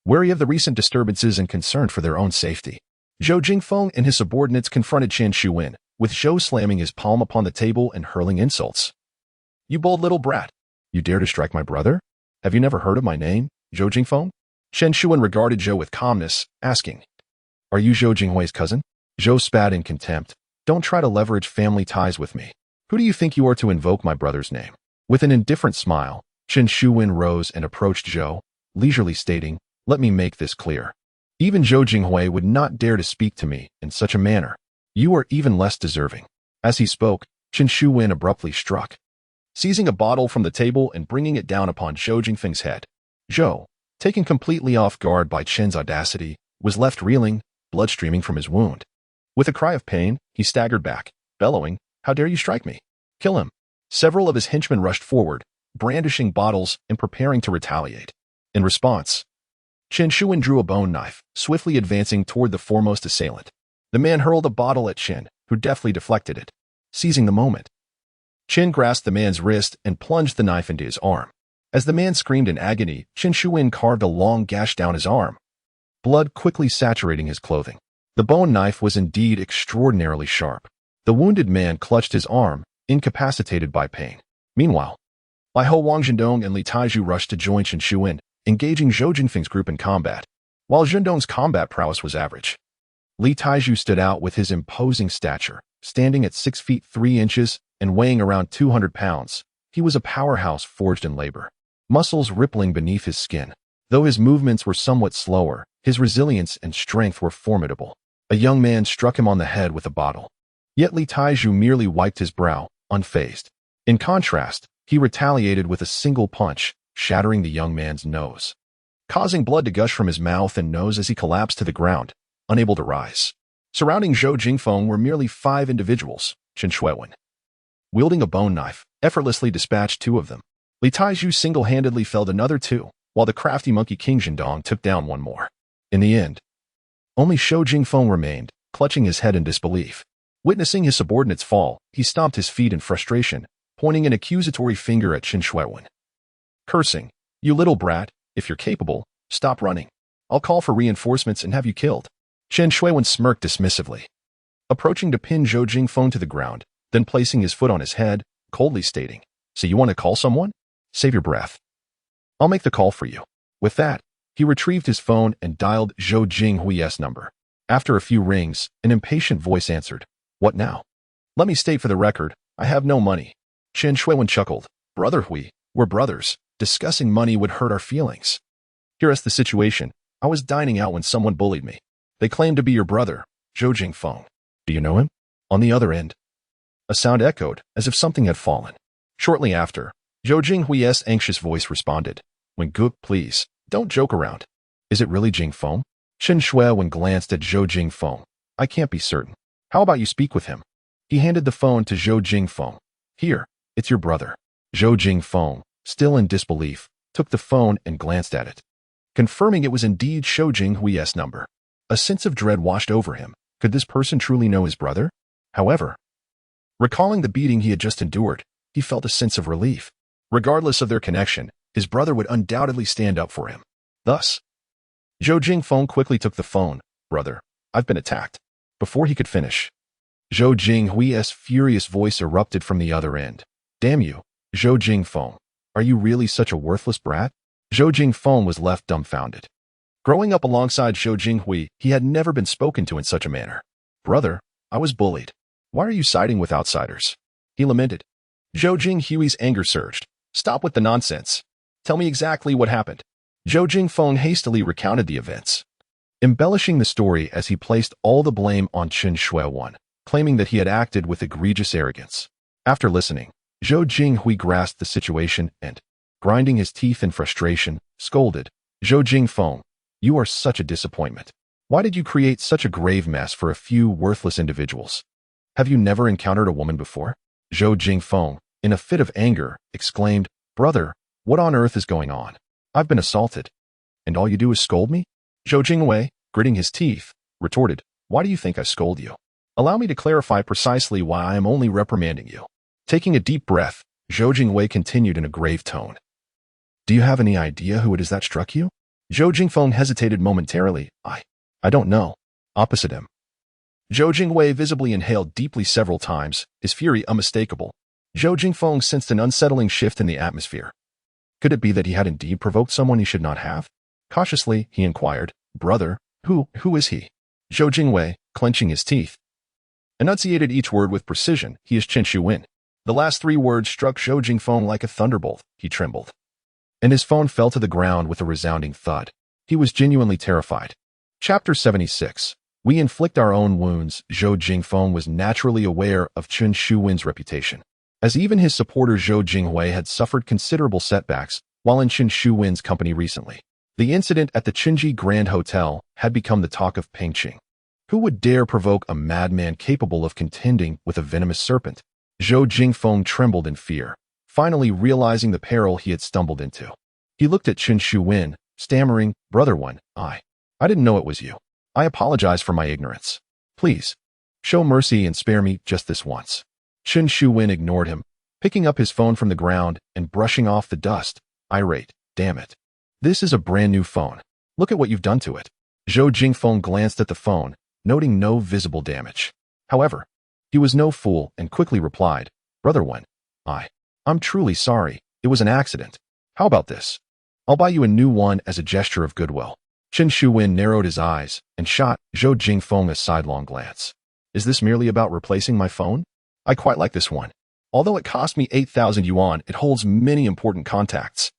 wary of the recent disturbances and concerned for their own safety. Zhou Jingfeng and his subordinates confronted Chen Shuwen, with Zhou slamming his palm upon the table and hurling insults. "You bold little brat! You dare to strike my brother? Have you never heard of my name, Zhou Jingfeng?" Chen Shuwen regarded Zhou with calmness, asking, "Are you Zhou Jinghui's cousin?" Zhou spat in contempt. "Don't try to leverage family ties with me. Who do you think you are to invoke my brother's name?" With an indifferent smile, Chen Shuwen rose and approached Zhou, leisurely stating, "Let me make this clear. Even Zhou Jinghui would not dare to speak to me in such a manner. You are even less deserving." As he spoke, Chen Shuwen abruptly struck. seizing a bottle from the table and bringing it down upon Zhou Jingfeng's head. Zhou, taken completely off guard by Chen's audacity, was left reeling, blood streaming from his wound. With a cry of pain, he staggered back, bellowing, "How dare you strike me? Kill him!" Several of his henchmen rushed forward, brandishing bottles and preparing to retaliate. In response, Chen Shuwen drew a bone knife, swiftly advancing toward the foremost assailant. The man hurled a bottle at Chen, who deftly deflected it. Seizing the moment, Chen grasped the man's wrist and plunged the knife into his arm. As the man screamed in agony, Chen Shuwen carved a long gash down his arm, blood quickly saturating his clothing. The bone knife was indeed extraordinarily sharp. The wounded man clutched his arm, incapacitated by pain. Meanwhile, Lai Ho Wang Zhendong and Li Taizhu rushed to join Chen Shuwen, engaging Zhou Jingfeng's group in combat. While Zhendong's combat prowess was average, Li Taizhu stood out with his imposing stature. Standing at 6 feet 3 inches and weighing around 200 pounds, he was a powerhouse forged in labor, muscles rippling beneath his skin. Though his movements were somewhat slower, his resilience and strength were formidable. A young man struck him on the head with a bottle. Yet Li Taizhu merely wiped his brow, unfazed. In contrast, he retaliated with a single punch, shattering the young man's nose, causing blood to gush from his mouth and nose as he collapsed to the ground, unable to rise. Surrounding Zhou Jingfeng were merely 5 individuals. Chen Shuwen, wielding a bone knife, effortlessly dispatched 2 of them. Li Taizhu single-handedly felled another 2, while the crafty monkey King Zhendong took down 1 more. In the end, only Zhou Jingfeng remained, clutching his head in disbelief. Witnessing his subordinates fall, he stomped his feet in frustration, pointing an accusatory finger at Chen Shuwen, cursing, "You little brat, if you're capable, stop running. I'll call for reinforcements and have you killed." Chen Shuwen smirked dismissively, approaching to pin Zhou Jingfeng to the ground, then placing his foot on his head, coldly stating, "So you want to call someone? Save your breath. I'll make the call for you." With that, he retrieved his phone and dialed Zhou Jinghui's number. After a few rings, an impatient voice answered, "What now?" "Let me state for the record, I have no money." Chen Shuwen chuckled, "Brother Hui, we're brothers. Discussing money would hurt our feelings. Here's the situation. I was dining out when someone bullied me. They claimed to be your brother, Zhou Jingfeng. Do you know him?" On the other end, a sound echoed, as if something had fallen. Shortly after, Zhou Jinghui's anxious voice responded, "When good, please, don't joke around." "Is it really Jingfeng?" Chen Shuwen glanced at Zhou Jingfeng. "I can't be certain. How about you speak with him?" He handed the phone to Zhou Jingfeng. "Here, it's your brother." Zhou Jingfeng, still in disbelief, took the phone and glanced at it, confirming it was indeed Zhou Jinghui's number. A sense of dread washed over him. Could this person truly know his brother? However, recalling the beating he had just endured, he felt a sense of relief. Regardless of their connection, his brother would undoubtedly stand up for him. Thus, Zhou Jingfeng quickly took the phone. "Brother, I've been attacked." Before he could finish, Zhou Jinghui's furious voice erupted from the other end. "Damn you, Zhou Jingfeng. Are you really such a worthless brat?" Zhou Jingfeng was left dumbfounded. Growing up alongside Zhou Jinghui, he had never been spoken to in such a manner. "Brother, I was bullied. Why are you siding with outsiders?" he lamented. Zhou Jinghui's anger surged. "Stop with the nonsense. Tell me exactly what happened." Zhou Jingfeng hastily recounted the events, embellishing the story as he placed all the blame on Chen Shuwen, claiming that he had acted with egregious arrogance. After listening, Zhou Jinghui grasped the situation and, grinding his teeth in frustration, scolded, "Zhou Jingfeng, you are such a disappointment. Why did you create such a grave mess for a few worthless individuals? Have you never encountered a woman before?" Zhou Jingfeng, in a fit of anger, exclaimed, "Brother, what on earth is going on? I've been assaulted, and all you do is scold me?" Zhou Jinghui, gritting his teeth, retorted, "Why do you think I scold you? Allow me to clarify precisely why I am only reprimanding you." Taking a deep breath, Zhou Jinghui continued in a grave tone, "Do you have any idea who it is that struck you?" Zhou Jingfeng hesitated momentarily. I don't know." Opposite him, Zhou Jinghui visibly inhaled deeply several times, his fury unmistakable. Zhou Jingfeng sensed an unsettling shift in the atmosphere. Could it be that he had indeed provoked someone he should not have? Cautiously, he inquired, "Brother, who is he?" Zhou Jinghui, clenching his teeth, enunciated each word with precision. "He is Chen Shuwen." The last 3 words struck Zhou Jingfeng like a thunderbolt. He trembled, and his phone fell to the ground with a resounding thud. He was genuinely terrified. Chapter 76. We inflict our own wounds. Zhou Jingfeng was naturally aware of Chen Shuwen's reputation. as even his supporter Zhou Jinghui had suffered considerable setbacks while in Chen Shuwen's company recently. The incident at the Qinji Grand Hotel had become the talk of Pengqing. Who would dare provoke a madman capable of contending with a venomous serpent? Zhou Jingfeng trembled in fear, finally realizing the peril he had stumbled into. He looked at Chen Shuwen, stammering, "Brother One, I didn't know it was you. I apologize for my ignorance. Please, show mercy and spare me just this once." Chen Shuwen ignored him, picking up his phone from the ground and brushing off the dust, irate, "Damn it. This is a brand new phone. Look at what you've done to it." Zhou Jingfeng glanced at the phone, noting no visible damage. However, he was no fool and quickly replied, "Brother One, I'm truly sorry. It was an accident. How about this? I'll buy you a new one as a gesture of goodwill." Chen Shuwen narrowed his eyes and shot Zhou Jingfeng a sidelong glance. "Is this merely about replacing my phone? I quite like this one. Although it cost me 8,000 yuan, it holds many important contacts.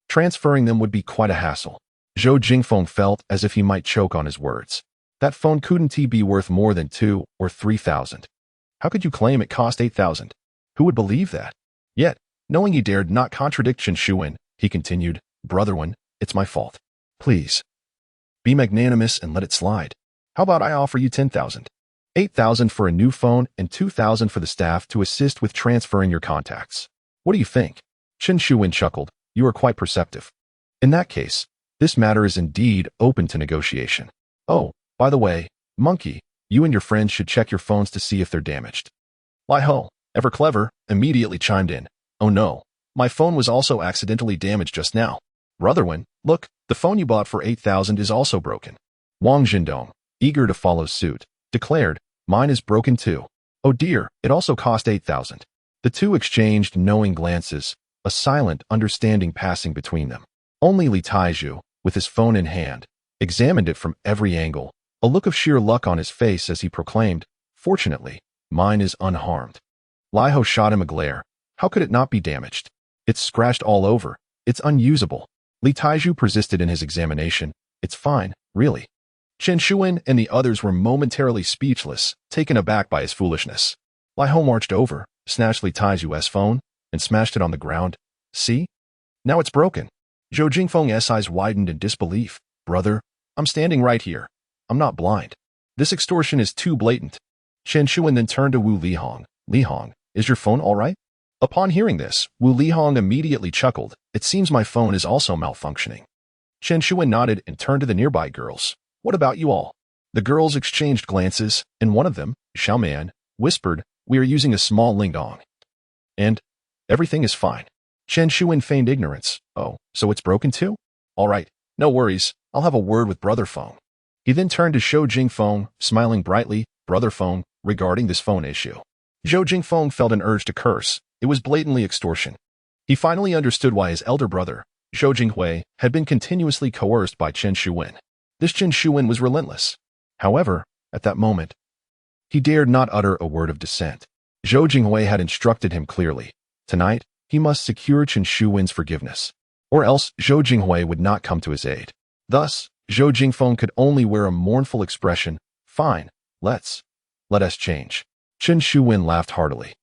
Transferring them would be quite a hassle." Zhou Jingfeng felt as if he might choke on his words. That phone couldn't be worth more than 2 or 3,000. How could you claim it cost 8,000? Who would believe that? Yet, knowing he dared not contradict Chen Shuwen, he continued, "Brother One, it's my fault. Please, be magnanimous and let it slide. How about I offer you 10,000? 8,000 for a new phone and 2,000 for the staff to assist with transferring your contacts. What do you think?" Chen Shuwen chuckled, "You are quite perceptive. In that case, this matter is indeed open to negotiation. Oh, by the way, Monkey, you and your friends should check your phones to see if they're damaged." Lai Ho, ever clever, immediately chimed in, "Oh no, my phone was also accidentally damaged just now. Brother One, look, the phone you bought for 8,000 is also broken." Wang Zhendong, eager to follow suit, declared, "Mine is broken too. Oh dear, it also cost 8,000. The two exchanged knowing glances, a silent understanding passing between them. Only Li Taizhu, with his phone in hand, examined it from every angle, a look of sheer luck on his face as he proclaimed, "Fortunately, mine is unharmed." Lai Ho shot him a glare. How could it not be damaged? It's scratched all over. It's unusable. Li Taizhu persisted in his examination. "It's fine, really." Chen Shuwen and the others were momentarily speechless, taken aback by his foolishness. Lai Ho marched over, snatched Li Taizhu's phone, and smashed it on the ground. "See? Now it's broken." Zhou Jingfeng's eyes widened in disbelief. "Brother, I'm standing right here. I'm not blind. This extortion is too blatant." Chen Shuwen then turned to Wu Lihong. "Lihong, is your phone all right?" Upon hearing this, Wu Lihong immediately chuckled. "It seems my phone is also malfunctioning." Chen Shuwen nodded and turned to the nearby girls. "What about you all?" The girls exchanged glances, and one of them, Xiaoman, whispered, "We are using a small Lingdong. And everything is fine." Chen Shuwen feigned ignorance. "Oh, so it's broken too? All right, no worries. I'll have a word with Brother Feng." He then turned to Zhou Jingfeng, smiling brightly, "Brother Feng, regarding this phone issue." Zhou Jingfeng felt an urge to curse. It was blatantly extortion. He finally understood why his elder brother, Zhou Jinghui, had been continuously coerced by Chen Shuwen. This Chen Shuwen was relentless. However, at that moment, he dared not utter a word of dissent. Zhou Jinghui had instructed him clearly. Tonight, he must secure Chen Shuwen's forgiveness, or else Zhou Jinghui would not come to his aid. Thus, Zhou Jingfeng could only wear a mournful expression. "Fine, let us change." Chen Shuwen laughed heartily.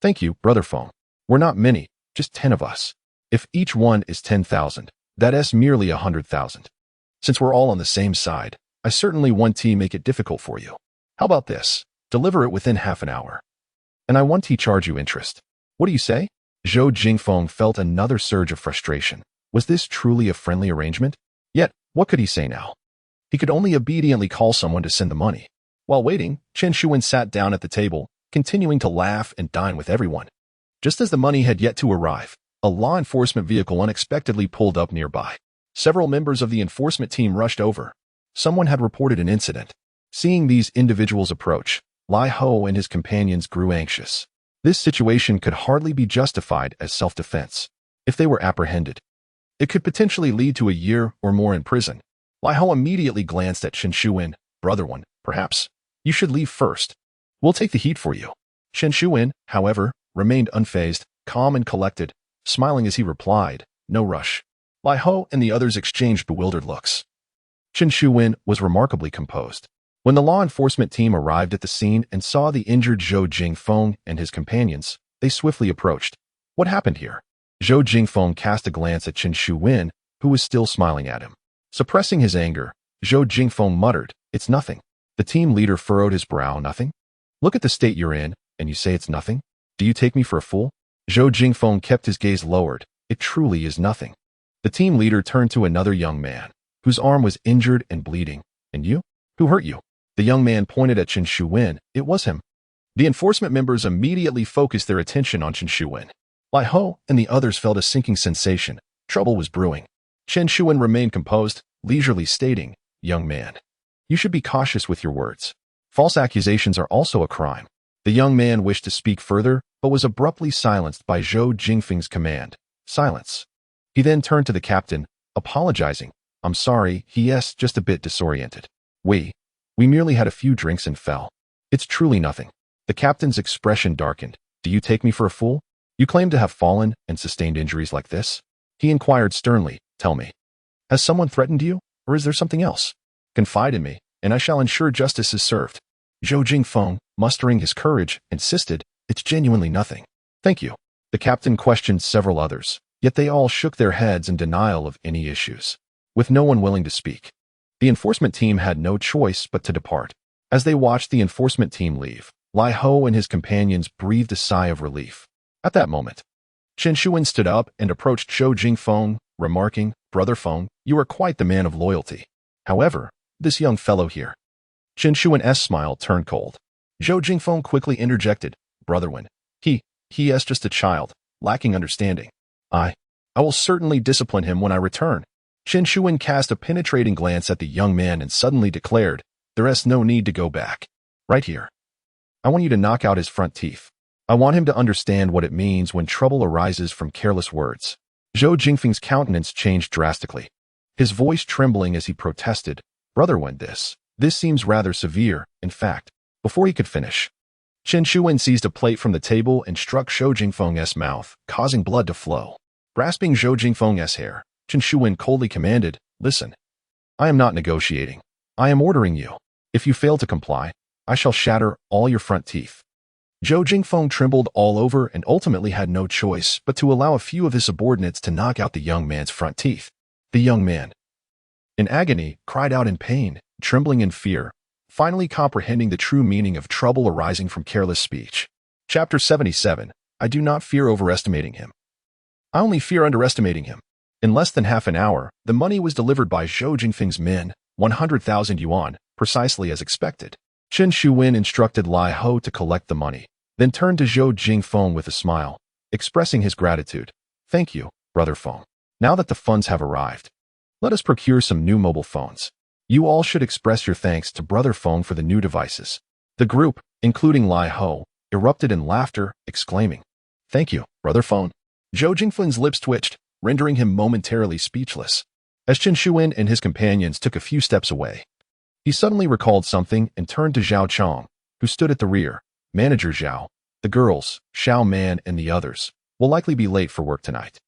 "Thank you, Brother Feng. We're not many, just 10 of us. If each one is 10,000, that's merely 100,000. Since we're all on the same side, I certainly want to make it difficult for you. How about this? Deliver it within half an hour. And I want to charge you interest. What do you say?" Zhou Jingfeng felt another surge of frustration. Was this truly a friendly arrangement? Yet, what could he say now? He could only obediently call someone to send the money. While waiting, Chen Shuwen sat down at the table, continuing to laugh and dine with everyone. Just as the money had yet to arrive, a law enforcement vehicle unexpectedly pulled up nearby. Several members of the enforcement team rushed over. Someone had reported an incident. Seeing these individuals approach, Lai Ho and his companions grew anxious. This situation could hardly be justified as self-defense. If they were apprehended, it could potentially lead to a year or more in prison. Lai Ho immediately glanced at Chen Shuwen. "Brother One, perhaps you should leave first. We'll take the heat for you." Chen Shuwen, however, remained unfazed, calm and collected, smiling as he replied, "No rush." Lai Ho and the others exchanged bewildered looks. Chen Shuwen was remarkably composed. When the law enforcement team arrived at the scene and saw the injured Zhou Jingfeng and his companions, They swiftly approached. What happened here? Zhou Jingfeng cast a glance at Chen Shuwen, who was still smiling at him. Suppressing his anger, Zhou Jingfeng muttered, "It's nothing." The team leader furrowed his brow. "Nothing? Look at the state you're in, and you say it's nothing? Do you take me for a fool?" Zhou Jingfeng kept his gaze lowered. "It truly is nothing." The team leader turned to another young man, whose arm was injured and bleeding. "And you? Who hurt you?" The young man pointed at Chen Shuwen. It was him. The enforcement members immediately focused their attention on Chen Shuwen. Lai Ho and the others felt a sinking sensation. Trouble was brewing. Chen Shuwen remained composed, leisurely stating, "Young man, you should be cautious with your words. False accusations are also a crime." The young man wished to speak further, but was abruptly silenced by Zhou Jingfeng's command. "Silence." He then turned to the captain, apologizing. "I'm sorry," yes, just a bit disoriented. We merely had a few drinks and fell. It's truly nothing." The captain's expression darkened. "Do you take me for a fool? You claim to have fallen and sustained injuries like this?" He inquired sternly. "Tell me, has someone threatened you, or is there something else? Confide in me, and I shall ensure justice is served." Zhou Jingfeng, mustering his courage, insisted, "It's genuinely nothing." "Thank you." The captain questioned several others, yet they all shook their heads in denial of any issues. With no one willing to speak, the enforcement team had no choice but to depart. As they watched the enforcement team leave, Lai Ho and his companions breathed a sigh of relief. At that moment, Chen Shuwen stood up and approached Zhou Jingfeng, remarking, "Brother Feng, you are quite the man of loyalty. However, this young fellow here." Chen Shuwen's smile turned cold. Zhou Jingfeng quickly interjected, "Brother Wen, he is just a child, lacking understanding. I will certainly discipline him when I return." Chen Shuwen cast a penetrating glance at the young man and suddenly declared, "There is no need to go back. Right here. I want you to knock out his front teeth. I want him to understand what it means when trouble arises from careless words." Zhou Jingfeng's countenance changed drastically, his voice trembling as he protested, "Brother Wen, this seems rather severe." In fact, before he could finish, Chen Shuwen seized a plate from the table and struck Zhou Jingfeng's mouth, causing blood to flow. Grasping Zhou Jingfeng's hair, Chen Shuwen coldly commanded, "Listen, I am not negotiating. I am ordering you. If you fail to comply, I shall shatter all your front teeth." Zhou Jingfeng trembled all over and ultimately had no choice but to allow a few of his subordinates to knock out the young man's front teeth. The young man, in agony, cried out in pain, trembling in fear, finally comprehending the true meaning of trouble arising from careless speech. Chapter 77. I do not fear overestimating him. I only fear underestimating him. In less than half an hour, the money was delivered by Zhou Jingfeng's men, 100,000 yuan, precisely as expected. Chen Shuwen instructed Lai Ho to collect the money, then turned to Zhou Jingfeng with a smile, expressing his gratitude. "Thank you, Brother Feng. Now that the funds have arrived, let us procure some new mobile phones. You all should express your thanks to Brother Feng for the new devices." The group, including Lai Ho, erupted in laughter, exclaiming, "Thank you, Brother Feng." Zhou Jingfeng's lips twitched, rendering him momentarily speechless. As Chen Shuwen and his companions took a few steps away, he suddenly recalled something and turned to Zhao Chong, who stood at the rear. "Manager Zhao, the girls, Xiao Man and the others, will likely be late for work tonight.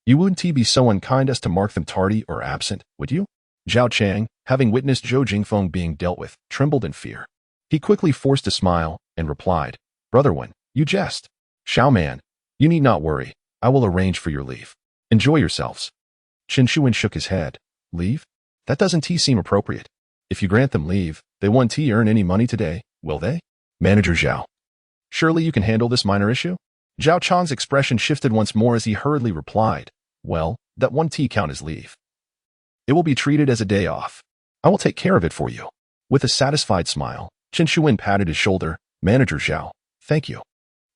You wouldn't be so unkind as to mark them tardy or absent, would you?" Zhao Chang, having witnessed Zhou Jingfeng being dealt with, trembled in fear. He quickly forced a smile and replied, "Brother Wen, you jest. Xiao Man, you need not worry. I will arrange for your leave. Enjoy yourselves." Chen Shuwen shook his head. "Leave? That doesn't seem appropriate. If you grant them leave, they won't earn any money today, will they? Manager Zhao, surely you can handle this minor issue?" Zhao Chang's expression shifted once more as he hurriedly replied, "Well, that 1 count as leave. It will be treated as a day off. I will take care of it for you." With a satisfied smile, Chen Shuwen patted his shoulder. "Manager Zhao, thank you."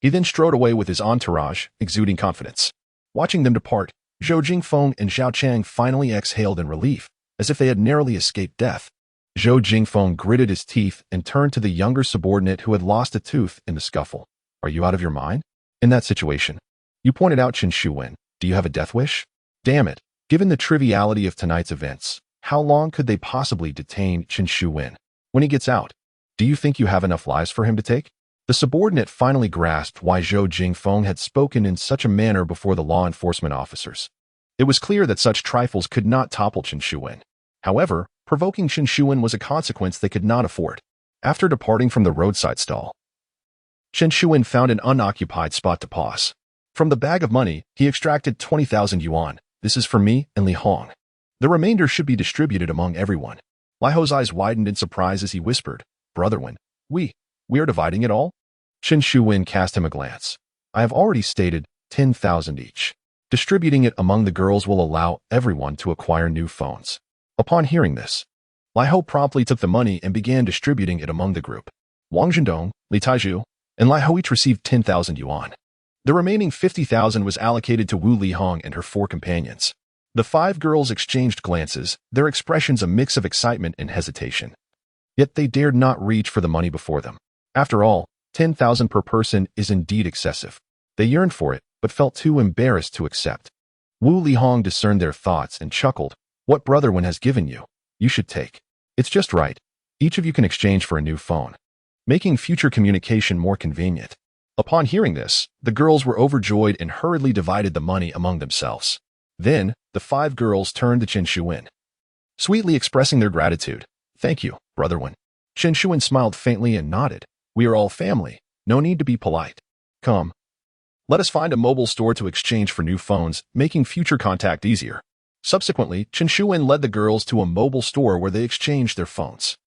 He then strode away with his entourage, exuding confidence. Watching them depart, Zhou Jingfeng and Zhao Chang finally exhaled in relief, as if they had narrowly escaped death. Zhou Jingfeng gritted his teeth and turned to the younger subordinate who had lost a tooth in the scuffle. "Are you out of your mind? In that situation, you pointed out Chen Shuwen. Do you have a death wish? Damn it. Given the triviality of tonight's events, how long could they possibly detain Chen Shuwen? When he gets out, do you think you have enough lives for him to take?" The subordinate finally grasped why Zhou Jingfeng had spoken in such a manner before the law enforcement officers. It was clear that such trifles could not topple Chen Shuwen. However, provoking Chen Shuwen was a consequence they could not afford. After departing from the roadside stall, Chen Shuwen found an unoccupied spot to pause. From the bag of money, he extracted 20,000 yuan. This is for me and Li Hong. The remainder should be distributed among everyone. Li Ho's eyes widened in surprise as he whispered, Brother Wen, we are dividing it all? Chen Shuwen cast him a glance. I have already stated 10,000 each. Distributing it among the girls will allow everyone to acquire new phones. Upon hearing this, Li Ho promptly took the money and began distributing it among the group. Wang Zhendong, Li Taizhu, and Li Ho each received 10,000 yuan. The remaining 50,000 was allocated to Wu Lihong and her 4 companions. The 5 girls exchanged glances, their expressions a mix of excitement and hesitation. Yet they dared not reach for the money before them. After all, 10,000 per person is indeed excessive. They yearned for it, but felt too embarrassed to accept. Wu Lihong discerned their thoughts and chuckled. What Brother Wen has given you, you should take. It's just right. Each of you can exchange for a new phone, making future communication more convenient. Upon hearing this, the girls were overjoyed and hurriedly divided the money among themselves. Then, the 5 girls turned to Chen Shuwen, sweetly expressing their gratitude. Thank you, Brother Wen. Chen Shuwen smiled faintly and nodded. We are all family. No need to be polite. Come. Let us find a mobile store to exchange for new phones, making future contact easier. Subsequently, Chen Shuwen led the girls to a mobile store where they exchanged their phones.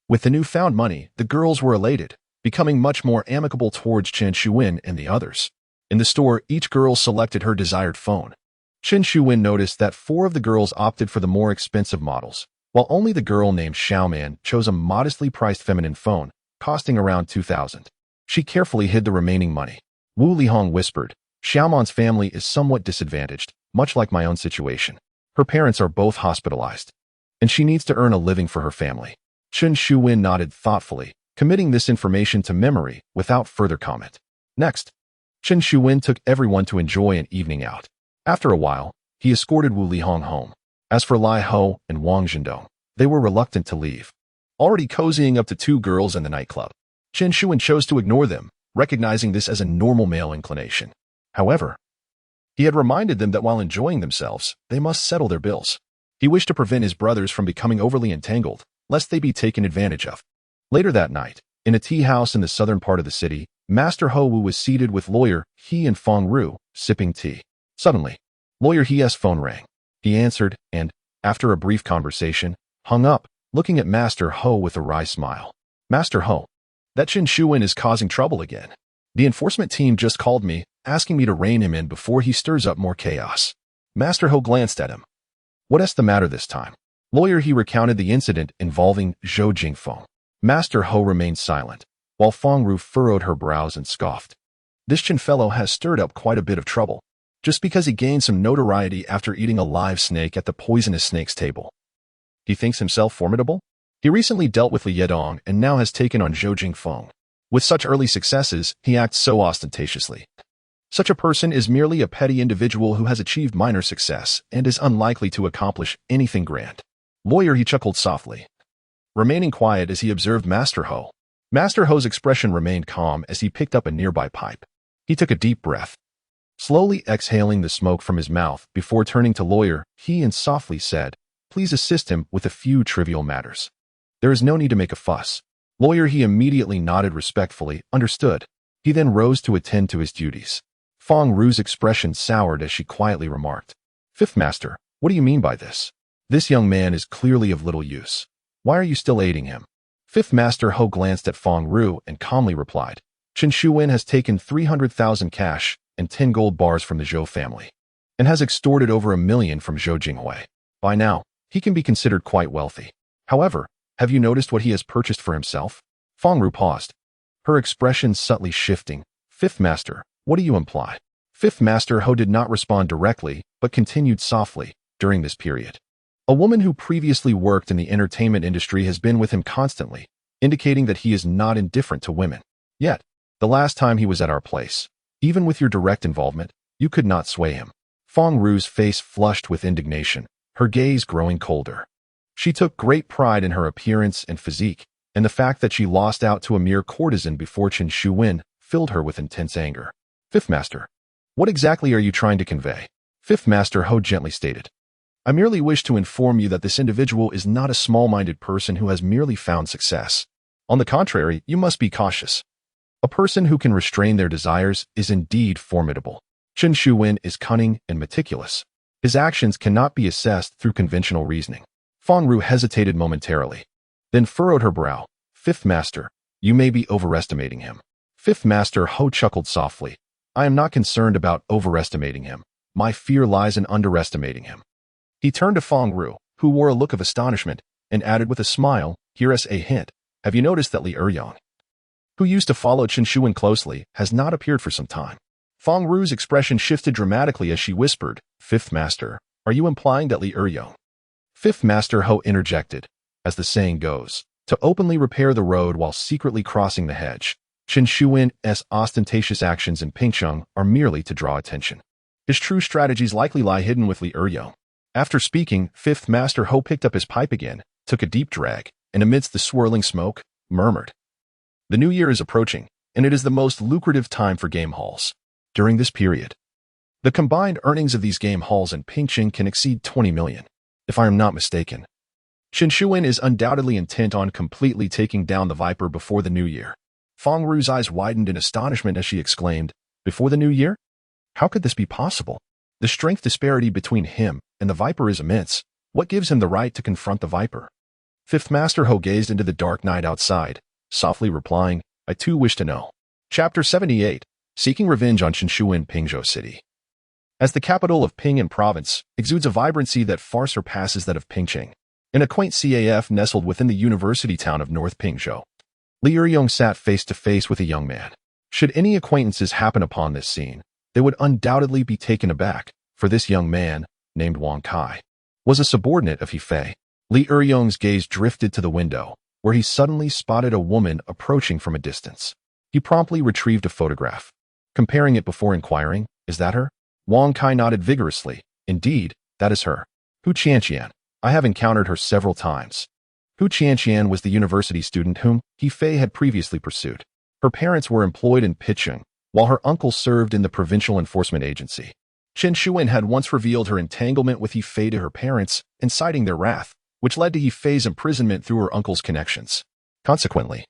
With the newfound money, the girls were elated, becoming much more amicable towards Chen Shuwen and the others. In the store, each girl selected her desired phone. Chen Shuwen noticed that 4 of the girls opted for the more expensive models, while only the girl named Xiaoman chose a modestly priced feminine phone, costing around 2,000. She carefully hid the remaining money. Wu Lihong whispered, Xiaoman's family is somewhat disadvantaged, much like my own situation. Her parents are both hospitalized, and she needs to earn a living for her family. Chen Shuwen nodded thoughtfully, committing this information to memory without further comment. Next, Chen Shuwen took everyone to enjoy an evening out. After a while, he escorted Wu Lihong home. As for Li Ho and Wang Zhendong, they were reluctant to leave. Already cozying up to 2 girls in the nightclub, Chen Shuwen chose to ignore them, recognizing this as a normal male inclination. However, he had reminded them that while enjoying themselves, they must settle their bills. He wished to prevent his brothers from becoming overly entangled, lest they be taken advantage of. Later that night, in a tea house in the southern part of the city, Master Ho Wu was seated with Lawyer He and Fong Ru, sipping tea. Suddenly, Lawyer He's phone rang. He answered and, after a brief conversation, hung up, looking at Master Ho with a wry smile. Master Ho, that Chen Shuwen is causing trouble again. The enforcement team just called me, asking me to rein him in before he stirs up more chaos. Master Ho glanced at him. What's the matter this time? Lawyer He recounted the incident involving Zhou Jingfeng. Master Ho remained silent, while Fong Ru furrowed her brows and scoffed. This Chen fellow has stirred up quite a bit of trouble, just because he gained some notoriety after eating a live snake at the poisonous snakes table. He thinks himself formidable? He recently dealt with Li Yedong and now has taken on Zhou Jingfeng. With such early successes, he acts so ostentatiously. Such a person is merely a petty individual who has achieved minor success and is unlikely to accomplish anything grand. Lawyer He chuckled softly, remaining quiet as he observed Master Ho. Master Ho's expression remained calm as he picked up a nearby pipe. He took a deep breath, slowly exhaling the smoke from his mouth before turning to Lawyer He and softly said, Please assist him with a few trivial matters. There is no need to make a fuss. Lawyer He immediately nodded respectfully, understood. He then rose to attend to his duties. Fong Ru's expression soured as she quietly remarked, Fifth Master, what do you mean by this? This young man is clearly of little use. Why are you still aiding him? Fifth Master Ho glanced at Fong Ru and calmly replied, Chen Shuwen has taken 300,000 cash and 10 gold bars from the Zhou family, and has extorted over 1 million from Zhou Jinghui. By now, he can be considered quite wealthy. However, have you noticed what he has purchased for himself? Fong Ru paused, her expression subtly shifting. Fifth Master, what do you imply? Fifth Master Ho did not respond directly, but continued softly, during this period. A woman who previously worked in the entertainment industry has been with him constantly, indicating that he is not indifferent to women. Yet, the last time he was at our place, even with your direct involvement, you could not sway him. Fong Ru's face flushed with indignation, her gaze growing colder. She took great pride in her appearance and physique, and the fact that she lost out to a mere courtesan before Chen Shuwen filled her with intense anger. Fifth Master, what exactly are you trying to convey? Fifth Master Ho gently stated, I merely wish to inform you that this individual is not a small-minded person who has merely found success. On the contrary, you must be cautious. A person who can restrain their desires is indeed formidable. Chen Shuwen is cunning and meticulous. His actions cannot be assessed through conventional reasoning. Feng Ru hesitated momentarily, then furrowed her brow. Fifth Master, you may be overestimating him. Fifth Master Ho chuckled softly. I am not concerned about overestimating him. My fear lies in underestimating him. He turned to Feng Ru, who wore a look of astonishment, and added with a smile, here is a hint. Have you noticed that Li Eryong, who used to follow Chen Shuwen closely, has not appeared for some time? Feng Ru's expression shifted dramatically as she whispered, Fifth Master, are you implying that Li Eryong? Fifth Master Ho interjected, as the saying goes, to openly repair the road while secretly crossing the hedge. Chen Shuwen's ostentatious actions in Pingcheng are merely to draw attention. His true strategies likely lie hidden with Li Eryong. After speaking, Fifth Master Ho picked up his pipe again, took a deep drag, and amidst the swirling smoke, murmured, the new year is approaching, and it is the most lucrative time for game halls. During this period, the combined earnings of these game halls in Pingcheng can exceed 20 million. If I am not mistaken, Chen Shuwen is undoubtedly intent on completely taking down the Viper before the new year. Feng Ru's eyes widened in astonishment as she exclaimed, before the new year? How could this be possible? The strength disparity between him and the Viper is immense. What gives him the right to confront the Viper? Fifth Master Ho gazed into the dark night outside, softly replying, I too wish to know. Chapter 78, Seeking Revenge on Chen Shuwen. Pingzhou City, as the capital of Ping'an Province, exudes a vibrancy that far surpasses that of Pingcheng. In a quaint CAF nestled within the university town of North Pingzhou, Li Eryong sat face to face with a young man. Should any acquaintances happen upon this scene, they would undoubtedly be taken aback, for this young man, named Wang Kai, was a subordinate of He Fei. Li Eryong's gaze drifted to the window, where he suddenly spotted a woman approaching from a distance. He promptly retrieved a photograph, comparing it before inquiring, is that her? Wang Kai nodded vigorously. Indeed, that is her. Hu Qianqian. I have encountered her several times. Hu Qianqian was the university student whom He Fei had previously pursued. Her parents were employed in Pingcheng, while her uncle served in the provincial enforcement agency. Chen Shuwen had once revealed her entanglement with He Fei to her parents, inciting their wrath, which led to He Fei's imprisonment through her uncle's connections. Consequently,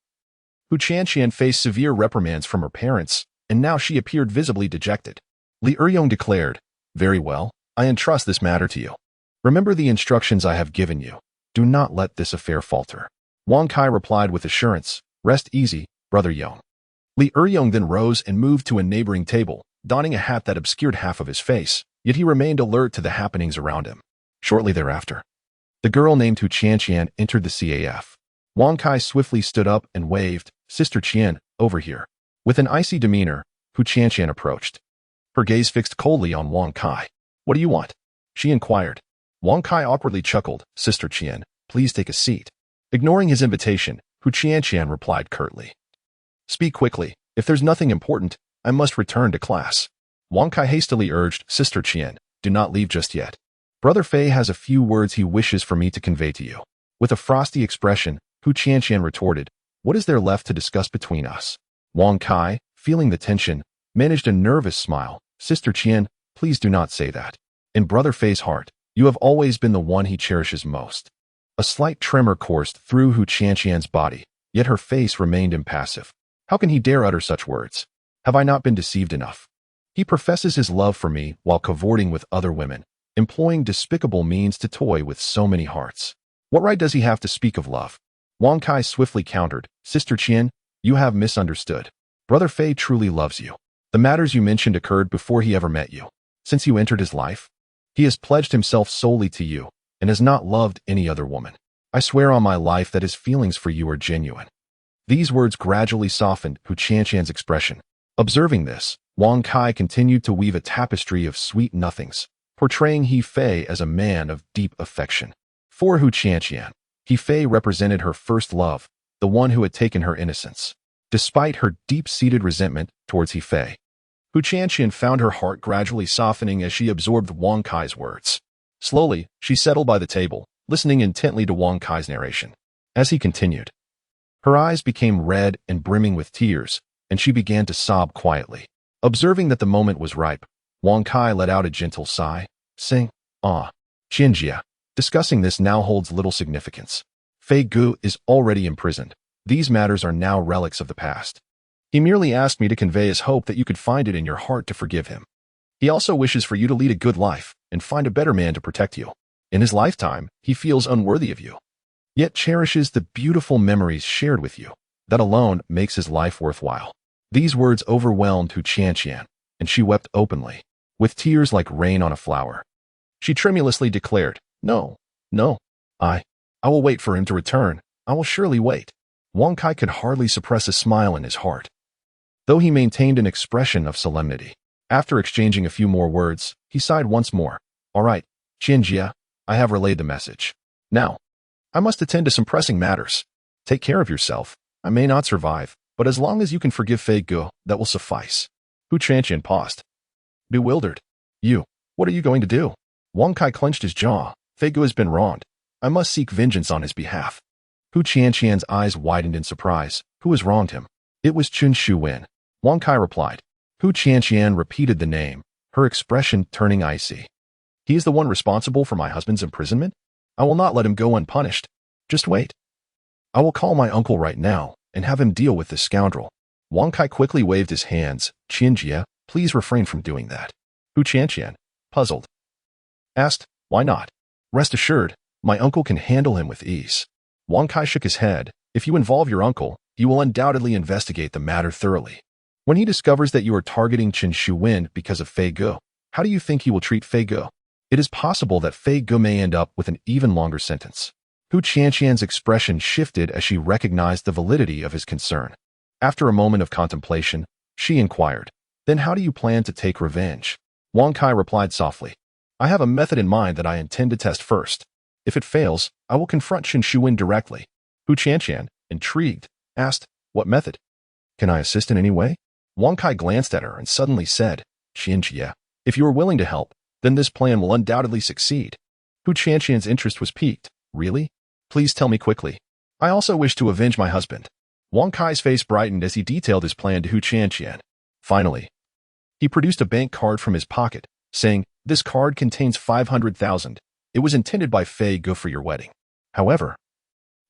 Hu Qianqian faced severe reprimands from her parents, and now she appeared visibly dejected. Li Eryong declared, very well, I entrust this matter to you. Remember the instructions I have given you. Do not let this affair falter. Wang Kai replied with assurance, rest easy, Brother Yong. Li Eryong then rose and moved to a neighboring table, donning a hat that obscured half of his face, yet he remained alert to the happenings around him. Shortly thereafter, the girl named Hu Qianqian entered the CAF. Wang Kai swiftly stood up and waved, Sister Qian, over here. With an icy demeanor, Hu Qianqian approached, her gaze fixed coldly on Wang Kai. What do you want? She inquired. Wang Kai awkwardly chuckled, Sister Qian, please take a seat. Ignoring his invitation, Hu Qianqian replied curtly, speak quickly. If there's nothing important, I must return to class. Wang Kai hastily urged, Sister Qian, do not leave just yet. Brother Fei has a few words he wishes for me to convey to you. With a frosty expression, Hu Qianqian retorted, what is there left to discuss between us? Wang Kai, feeling the tension, managed a nervous smile. Sister Qian, please do not say that. In Brother Fei's heart, you have always been the one he cherishes most. A slight tremor coursed through Hu Qianqian's body, yet her face remained impassive. How can he dare utter such words? Have I not been deceived enough? He professes his love for me while cavorting with other women, employing despicable means to toy with so many hearts. What right does he have to speak of love? Wang Kai swiftly countered, Sister Qian, you have misunderstood. Brother Fei truly loves you. The matters you mentioned occurred before he ever met you. Since you entered his life, he has pledged himself solely to you and has not loved any other woman. I swear on my life that his feelings for you are genuine. These words gradually softened Hu Qianqian's expression. Observing this, Wang Kai continued to weave a tapestry of sweet nothings, portraying He Fei as a man of deep affection. For Hu Qianqian, He Fei represented her first love, the one who had taken her innocence. Despite her deep-seated resentment towards He Fei, Hu Qianqian found her heart gradually softening as she absorbed Wang Kai's words. Slowly, she settled by the table, listening intently to Wang Kai's narration. As he continued, her eyes became red and brimming with tears, and she began to sob quietly. Observing that the moment was ripe, Wang Kai let out a gentle sigh, saying, Qianjia, discussing this now holds little significance. Fei Gu is already imprisoned. These matters are now relics of the past. He merely asked me to convey his hope that you could find it in your heart to forgive him. He also wishes for you to lead a good life and find a better man to protect you. In his lifetime, he feels unworthy of you, yet cherishes the beautiful memories shared with you. That alone makes his life worthwhile. These words overwhelmed Hu Qianqian, and she wept openly, with tears like rain on a flower. She tremulously declared, "No, no, I will wait for him to return. I will surely wait." Wang Kai could hardly suppress a smile in his heart, though he maintained an expression of solemnity. After exchanging a few more words, he sighed once more. "All right, Qianjia, I have relayed the message. Now, I must attend to some pressing matters. Take care of yourself. I may not survive, but as long as you can forgive Fei Ge, that will suffice." Hu Qianqian paused, bewildered. What are you going to do?" Wang Kai clenched his jaw. "Fei Ge has been wronged. I must seek vengeance on his behalf." Hu Qianqian's eyes widened in surprise. "Who has wronged him?" "It was Chen Shuwen," Wang Kai replied. Hu Qianqian repeated the name, her expression turning icy. "He is the one responsible for my husband's imprisonment? I will not let him go unpunished. Just wait. I will call my uncle right now and have him deal with this scoundrel." Wang Kai quickly waved his hands. "Qianjia, please refrain from doing that." Hu Qianqian, puzzled, asked, "Why not?" "Rest assured, my uncle can handle him with ease." Wang Kai shook his head. "If you involve your uncle, he will undoubtedly investigate the matter thoroughly. When he discovers that you are targeting Chen Shuwen because of Fei Ge, how do you think he will treat Fei Ge? It is possible that Fei Ge may end up with an even longer sentence." Hu Qianqian's expression shifted as she recognized the validity of his concern. After a moment of contemplation, she inquired, "Then how do you plan to take revenge?" Wang Kai replied softly, "I have a method in mind that I intend to test first. If it fails, I will confront Chen Shuwen directly." Hu Qianqian, intrigued, asked, "What method? Can I assist in any way?" Wang Kai glanced at her and suddenly said, "Qianjia, if you are willing to help, then this plan will undoubtedly succeed." Hu Qianqian's interest was piqued. "Really? Please tell me quickly. I also wish to avenge my husband." Wang Kai's face brightened as he detailed his plan to Hu Qianqian. Finally, he produced a bank card from his pocket, saying, "This card contains 500,000. It was intended by Fei Ge for your wedding. However,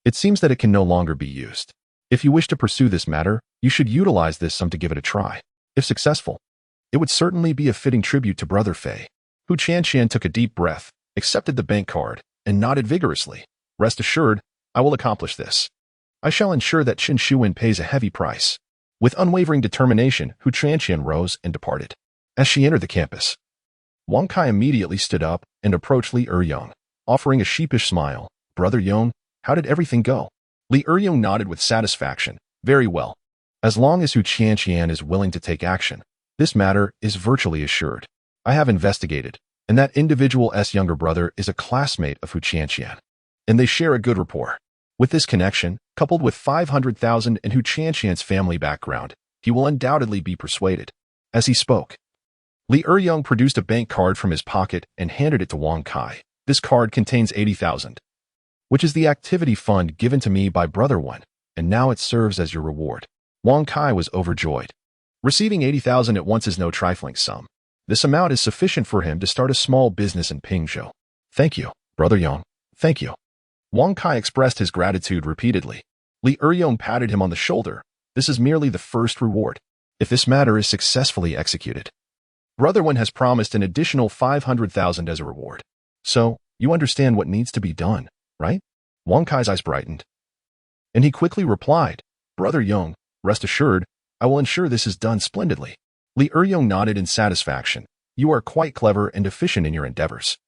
it seems that it can no longer be used. If you wish to pursue this matter, you should utilize this sum to give it a try. If successful, it would certainly be a fitting tribute to Brother Fei." Hu Qianqian took a deep breath, accepted the bank card, and nodded vigorously. "Rest assured, I will accomplish this. I shall ensure that Chen Shuwen pays a heavy price." With unwavering determination, Hu Qianqian rose and departed. As she entered the campus, Wang Kai immediately stood up and approached Li Eryong, offering a sheepish smile. "Brother Yong, how did everything go?" Li Eryong nodded with satisfaction. "Very well. As long as Hu Qianqian is willing to take action, this matter is virtually assured. I have investigated, and that individual's younger brother is a classmate of Hu Qianqian, and they share a good rapport. With this connection, coupled with 500,000 in Hu Qianqian's family background, he will undoubtedly be persuaded." As he spoke, Li Eryong produced a bank card from his pocket and handed it to Wang Kai. "This card contains 80,000, which is the activity fund given to me by Brother One, and now it serves as your reward." Wang Kai was overjoyed. Receiving 80,000 at once is no trifling sum. This amount is sufficient for him to start a small business in Pingzhou. "Thank you, Brother Yong. Thank you." Wang Kai expressed his gratitude repeatedly. Li Eryong patted him on the shoulder. "This is merely the first reward. If this matter is successfully executed, Brother One has promised an additional 500,000 as a reward. So, you understand what needs to be done, right?" Wang Kai's eyes brightened, and he quickly replied, "Brother Yong, rest assured, I will ensure this is done splendidly." Li Eryong nodded in satisfaction. "You are quite clever and efficient in your endeavors.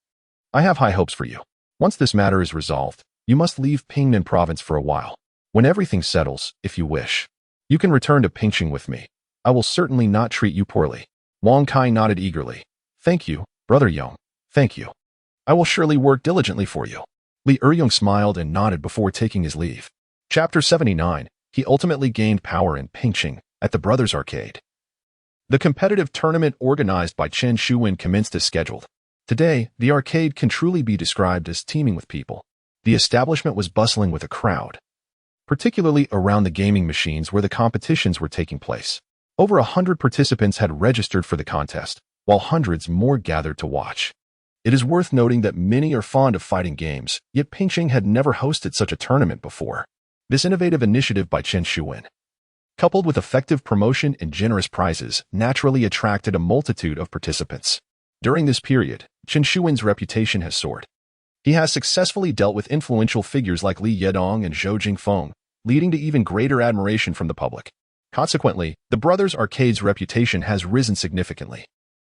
I have high hopes for you. Once this matter is resolved, you must leave Pingnan province for a while. When everything settles, if you wish, you can return to Pingqing with me. I will certainly not treat you poorly." Wang Kai nodded eagerly. "Thank you, Brother Yong. Thank you. I will surely work diligently for you." Li Eryong smiled and nodded before taking his leave. Chapter 79. He ultimately gained power in Pingqing at the Brothers Arcade. The competitive tournament organized by Chen Shuwen commenced as scheduled. Today, the arcade can truly be described as teeming with people. The establishment was bustling with a crowd, particularly around the gaming machines where the competitions were taking place. Over 100 participants had registered for the contest, while hundreds more gathered to watch. It is worth noting that many are fond of fighting games, yet Pingqing had never hosted such a tournament before. This innovative initiative by Chen Shuwen coupled with effective promotion and generous prizes, naturally attracted a multitude of participants. During this period, Chen Shuwen's reputation has soared. He has successfully dealt with influential figures like Li Yedong and Zhou Jingfeng, leading to even greater admiration from the public. Consequently, the brothers' arcade's reputation has risen significantly.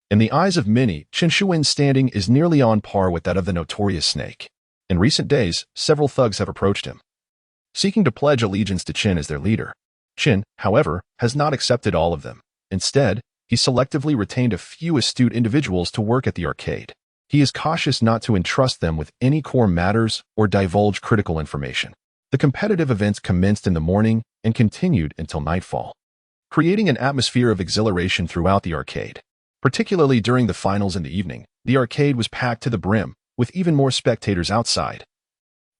In the eyes of many, Chen Shuwen's standing is nearly on par with that of the notorious Snake. In recent days, several thugs have approached him, seeking to pledge allegiance to Chen as their leader. Chen, however, has not accepted all of them. Instead, he selectively retained a few astute individuals to work at the arcade. He is cautious not to entrust them with any core matters or divulge critical information. The competitive events commenced in the morning and continued until nightfall, creating an atmosphere of exhilaration throughout the arcade. Particularly during the finals in the evening, the arcade was packed to the brim, with even more spectators outside,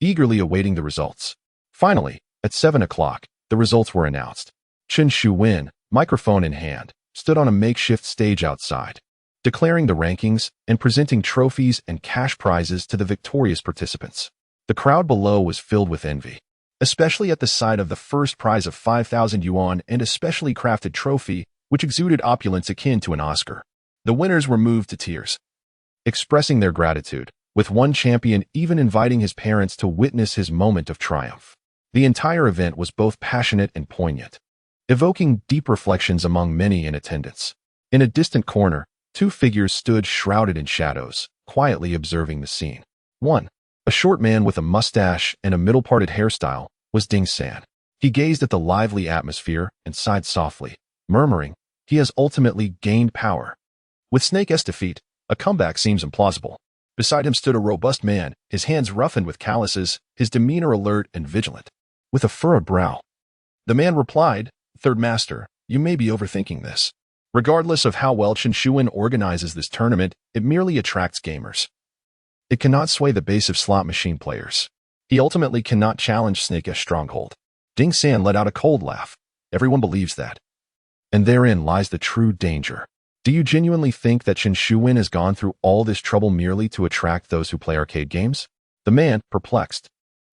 eagerly awaiting the results. Finally, at 7 o'clock, the results were announced. Chen Shuwen, microphone in hand, stood on a makeshift stage outside, declaring the rankings and presenting trophies and cash prizes to the victorious participants. The crowd below was filled with envy, especially at the sight of the first prize of 5,000 yuan and a specially crafted trophy which exuded opulence akin to an Oscar. The winners were moved to tears, expressing their gratitude, with one champion even inviting his parents to witness his moment of triumph. The entire event was both passionate and poignant, evoking deep reflections among many in attendance. In a distant corner, two figures stood shrouded in shadows, quietly observing the scene. One, a short man with a mustache and a middle-parted hairstyle, was Ding San. He gazed at the lively atmosphere and sighed softly, murmuring, "He has ultimately gained power." With Snake's defeat, a comeback seems implausible. Beside him stood a robust man, his hands roughened with calluses, his demeanor alert and vigilant. With a furrowed brow, the man replied, "Third Master, you may be overthinking this. Regardless of how well Chen Shuwen organizes this tournament, it merely attracts gamers. It cannot sway the base of slot machine players. He ultimately cannot challenge Snake's stronghold." Ding San let out a cold laugh. Everyone believes that. And therein lies the true danger. Do you genuinely think that Chen Shuwen has gone through all this trouble merely to attract those who play arcade games? The man, perplexed,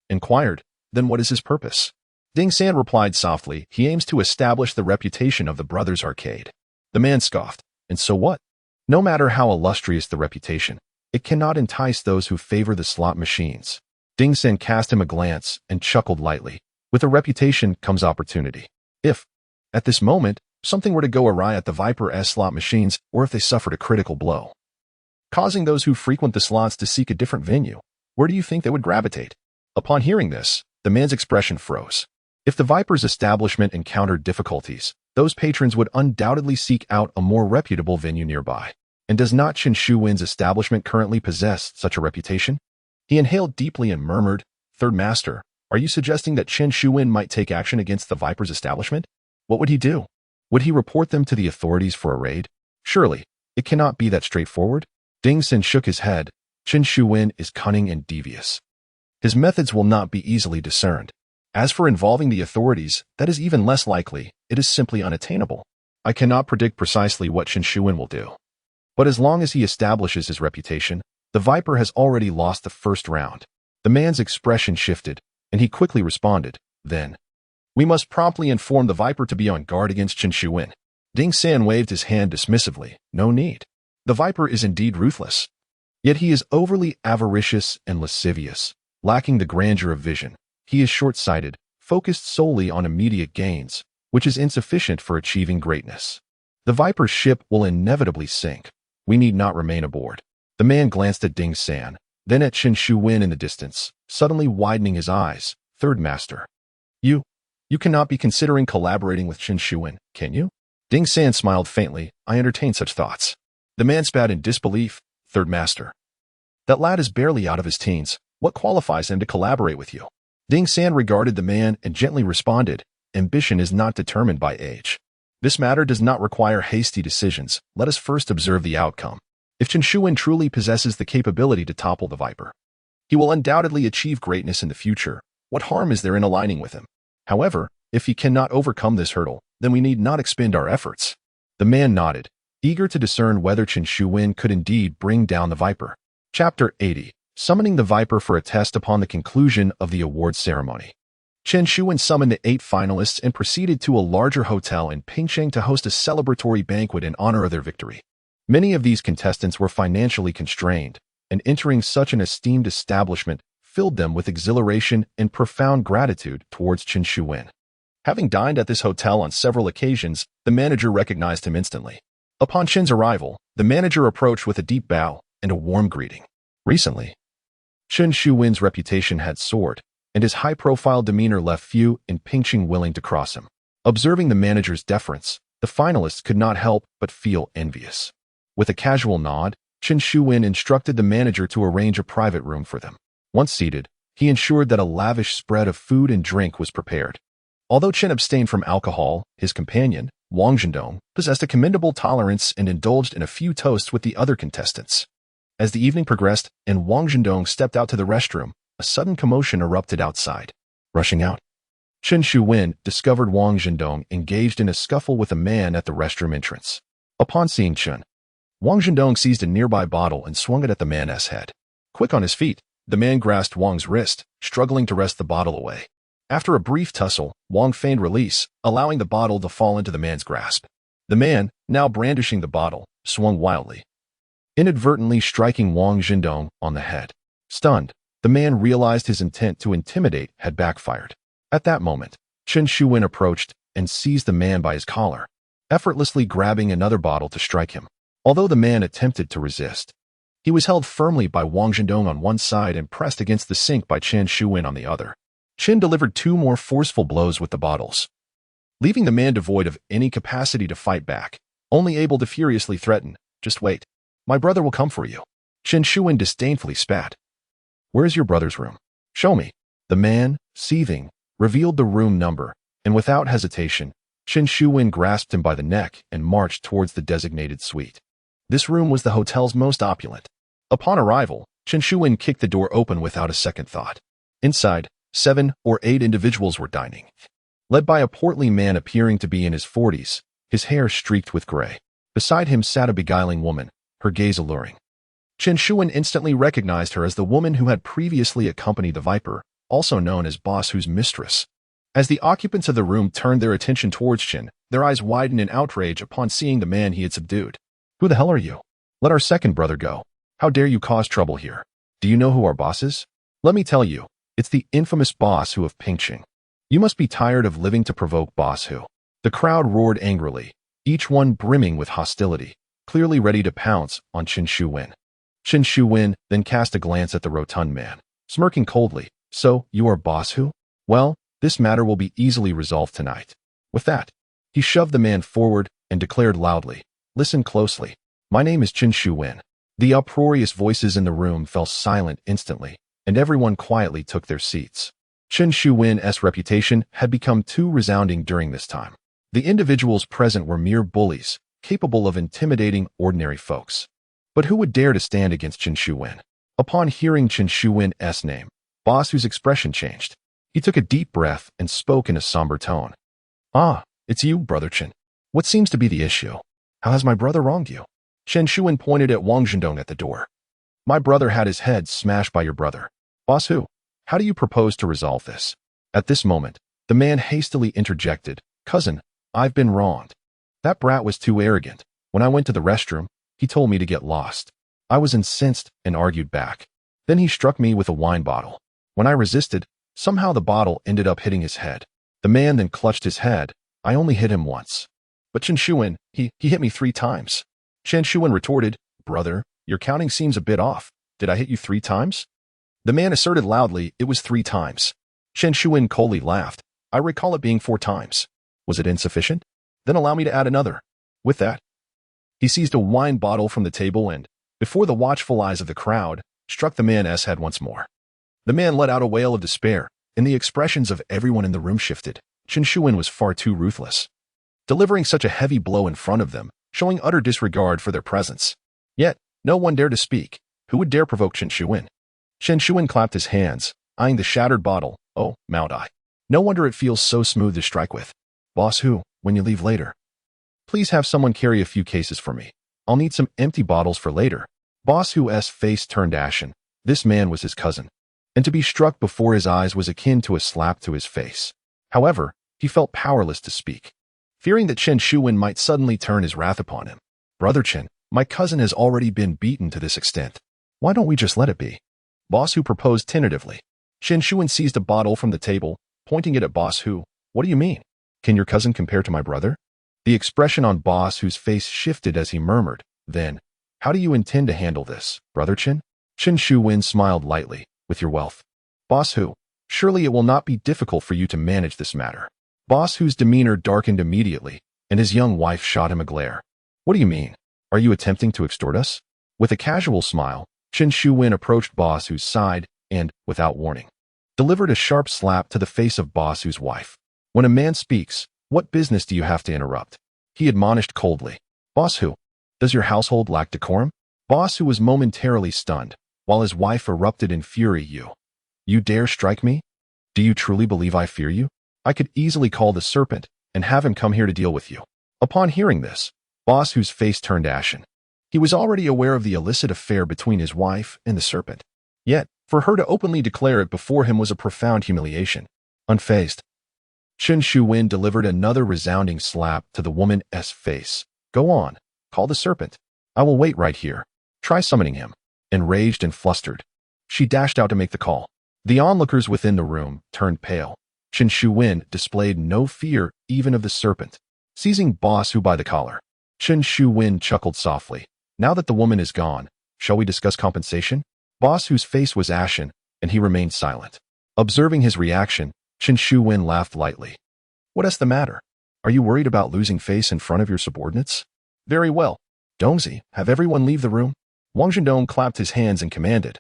inquired, "Then what is his purpose?" Ding San replied softly, "He aims to establish the reputation of the brothers' arcade." The man scoffed, "And so what? No matter how illustrious the reputation, it cannot entice those who favor the slot machines." Ding San cast him a glance and chuckled lightly. With a reputation comes opportunity. If, at this moment, something were to go awry at the Viper S slot machines, or if they suffered a critical blow, causing those who frequent the slots to seek a different venue, where do you think they would gravitate? Upon hearing this, the man's expression froze. If the Viper's establishment encountered difficulties, those patrons would undoubtedly seek out a more reputable venue nearby. And does not Chen Shuwen's establishment currently possess such a reputation? He inhaled deeply and murmured, "Third Master, are you suggesting that Chen Shuwen might take action against the Viper's establishment? What would he do? Would he report them to the authorities for a raid? Surely, it cannot be that straightforward." Ding San shook his head. Chen Shuwen is cunning and devious. His methods will not be easily discerned. As for involving the authorities, that is even less likely. It is simply unattainable. I cannot predict precisely what Chen Shuwen will do. But as long as he establishes his reputation, the Viper has already lost the first round. The man's expression shifted, and he quickly responded, "Then, we must promptly inform the Viper to be on guard against Chen Shuwen." Ding San waved his hand dismissively. "No need. The Viper is indeed ruthless. Yet he is overly avaricious and lascivious, lacking the grandeur of vision. He is short-sighted, focused solely on immediate gains, which is insufficient for achieving greatness. The Viper's ship will inevitably sink. We need not remain aboard." The man glanced at Ding San, then at Chen Shuwen in the distance, suddenly widening his eyes. "Third Master, you cannot be considering collaborating with Chen Shuwen, can you?" Ding San smiled faintly. "I entertain such thoughts." The man spat in disbelief. "Third Master, that lad is barely out of his teens. What qualifies him to collaborate with you?" Ding San regarded the man and gently responded, "Ambition is not determined by age. This matter does not require hasty decisions. Let us first observe the outcome. If Chen Shuwen truly possesses the capability to topple the Viper, he will undoubtedly achieve greatness in the future. What harm is there in aligning with him? However, if he cannot overcome this hurdle, then we need not expend our efforts." The man nodded, eager to discern whether Chen Shuwen could indeed bring down the Viper. Chapter 80. Summoning the Viper for a test upon the conclusion of the awards ceremony. Chen Shuwen summoned the 8 finalists and proceeded to a larger hotel in Pingsheng to host a celebratory banquet in honor of their victory. Many of these contestants were financially constrained, and entering such an esteemed establishment filled them with exhilaration and profound gratitude towards Chen Shuwen. Having dined at this hotel on several occasions, the manager recognized him instantly. Upon Chen's arrival, the manager approached with a deep bow and a warm greeting. Recently, Chen Shuwen's reputation had soared, and his high-profile demeanor left few in Pingsheng willing to cross him. Observing the manager's deference, the finalists could not help but feel envious. With a casual nod, Chen Shuwen instructed the manager to arrange a private room for them. Once seated, he ensured that a lavish spread of food and drink was prepared. Although Chen abstained from alcohol, his companion, Wang Zhendong, possessed a commendable tolerance and indulged in a few toasts with the other contestants. As the evening progressed and Wang Zhendong stepped out to the restroom, a sudden commotion erupted outside. Rushing out, Chen Shuwen discovered Wang Zhendong engaged in a scuffle with a man at the restroom entrance. Upon seeing Chen, Wang Zhendong seized a nearby bottle and swung it at the man's head. Quick on his feet, the man grasped Wang's wrist, struggling to wrest the bottle away. After a brief tussle, Wang feigned release, allowing the bottle to fall into the man's grasp. The man, now brandishing the bottle, swung wildly, inadvertently striking Wang Zhendong on the head. Stunned, the man realized his intent to intimidate had backfired. At that moment, Chen Shuwen approached and seized the man by his collar, effortlessly grabbing another bottle to strike him. Although the man attempted to resist, he was held firmly by Wang Zhendong on one side and pressed against the sink by Chen Shuwen on the other. Chen delivered 2 more forceful blows with the bottles, leaving the man devoid of any capacity to fight back, only able to furiously threaten, "Just wait. My brother will come for you." Chen Shuwen disdainfully spat. "Where is your brother's room? Show me." The man, seething, revealed the room number, and without hesitation, Chen Shuwen grasped him by the neck and marched towards the designated suite. This room was the hotel's most opulent. Upon arrival, Chen Shuwen kicked the door open without a second thought. Inside, 7 or 8 individuals were dining, led by a portly man appearing to be in his 40s, his hair streaked with gray. Beside him sat a beguiling woman, her gaze alluring. Chen Shuwen instantly recognized her as the woman who had previously accompanied the Viper, also known as Boss Hu's mistress. As the occupants of the room turned their attention towards Chen, their eyes widened in outrage upon seeing the man he had subdued. "Who the hell are you? Let our second brother go. How dare you cause trouble here? Do you know who our boss is? Let me tell you, it's the infamous Boss Hu of Pingsheng. You must be tired of living to provoke Boss Hu." The crowd roared angrily, each one brimming with hostility, clearly ready to pounce on Chen Shuwen. Chen Shuwen then cast a glance at the rotund man, smirking coldly. "So, you are Boss Hu? Well, this matter will be easily resolved tonight." With that, he shoved the man forward and declared loudly, "Listen closely. My name is Chen Shuwen." The uproarious voices in the room fell silent instantly, and everyone quietly took their seats. Chen Shuwen's reputation had become too resounding during this time. The individuals present were mere bullies, capable of intimidating ordinary folks. But who would dare to stand against Chen Shuwen? Upon hearing Chen Shuwen's name, Boss Hu's expression changed. He took a deep breath and spoke in a somber tone. "Ah, it's you, Brother Chen. What seems to be the issue? How has my brother wronged you?" Chen Shuwen pointed at Wang Zhendong at the door. "My brother had his head smashed by your brother. Boss Hu, how do you propose to resolve this?" At this moment, the man hastily interjected, "Cousin, I've been wronged. That brat was too arrogant. When I went to the restroom, he told me to get lost. I was incensed and argued back. Then he struck me with a wine bottle. When I resisted, somehow the bottle ended up hitting his head. The man then clutched his head. I only hit him once. But Chen Shuwen, he hit me 3 times. Chen Shuwen retorted, "Brother, your counting seems a bit off. Did I hit you 3 times? The man asserted loudly it was 3 times. Chen Shuwen coldly laughed. "I recall it being 4 times. Was it insufficient? Then allow me to add another." With that, he seized a wine bottle from the table and, before the watchful eyes of the crowd, struck the man's head once more. The man let out a wail of despair, and the expressions of everyone in the room shifted. Chen Shuwen was far too ruthless, delivering such a heavy blow in front of them, showing utter disregard for their presence. Yet, no one dared to speak. Who would dare provoke Chen Shuwen? Chen Shuwen clapped his hands, eyeing the shattered bottle. "Oh, Mount I. No wonder it feels so smooth to strike with. Boss Hu, when you leave later, please have someone carry a few cases for me. I'll need some empty bottles for later." Boss Hu's face turned ashen. This man was his cousin. and to be struck before his eyes was akin to a slap to his face. However, he felt powerless to speak, fearing that Chen Shuwen might suddenly turn his wrath upon him. Brother Chen, my cousin has already been beaten to this extent. Why don't we just let it be? Boss Hu proposed tentatively. Chen Shuwen seized a bottle from the table, pointing it at Boss Hu. What do you mean? Can your cousin compare to my brother? The expression on Boss Hu's face shifted as he murmured, then, how do you intend to handle this, Brother Chen? Chen Shuwen smiled lightly. With your wealth. Boss Hu, surely it will not be difficult for you to manage this matter. Boss Hu's demeanor darkened immediately, and his young wife shot him a glare. What do you mean? Are you attempting to extort us? With a casual smile, Chen Shuwen approached Boss Hu's side and, without warning, delivered a sharp slap to the face of Boss Hu's wife. When a man speaks, what business do you have to interrupt? He admonished coldly. Boss Hu, does your household lack decorum? Boss Hu was momentarily stunned, while his wife erupted in fury. You dare strike me? Do you truly believe I fear you? I could easily call the serpent and have him come here to deal with you. Upon hearing this, Boss Hu's face turned ashen. He was already aware of the illicit affair between his wife and the serpent. Yet, for her to openly declare it before him was a profound humiliation. Unfazed, Chen Shuwen delivered another resounding slap to the woman's face. Go on, call the serpent. I will wait right here. Try summoning him. Enraged and flustered, she dashed out to make the call. The onlookers within the room turned pale. Chen Shuwen displayed no fear even of the serpent. Seizing Boss Hu by the collar, Chen Shuwen chuckled softly. Now that the woman is gone, shall we discuss compensation? Boss Hu's face was ashen, and he remained silent. Observing his reaction, Chen Shuwen laughed lightly. What is the matter? Are you worried about losing face in front of your subordinates? Very well. Dongzi, have everyone leave the room. Wang Zhendong clapped his hands and commanded.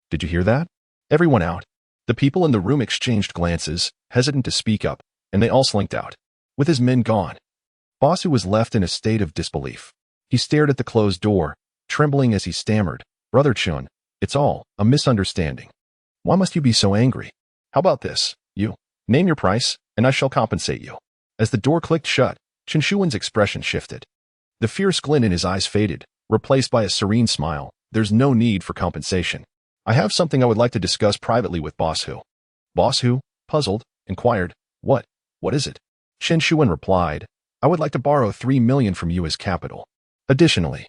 Did you hear that? Everyone out. The people in the room exchanged glances, hesitant to speak up, and they all slinked out. With his men gone, Boss Hu was left in a state of disbelief. He stared at the closed door, trembling as he stammered, Brother Chun, it's all a misunderstanding. Why must you be so angry? How about this? You, name your price, and I shall compensate you. As the door clicked shut, Chen Shuwen's expression shifted. The fierce glint in his eyes faded, replaced by a serene smile. There's no need for compensation. I have something I would like to discuss privately with Boss Hu. Boss Hu, puzzled, inquired, What is it? Chen Shuwen replied, I would like to borrow 3 million from you as capital. Additionally,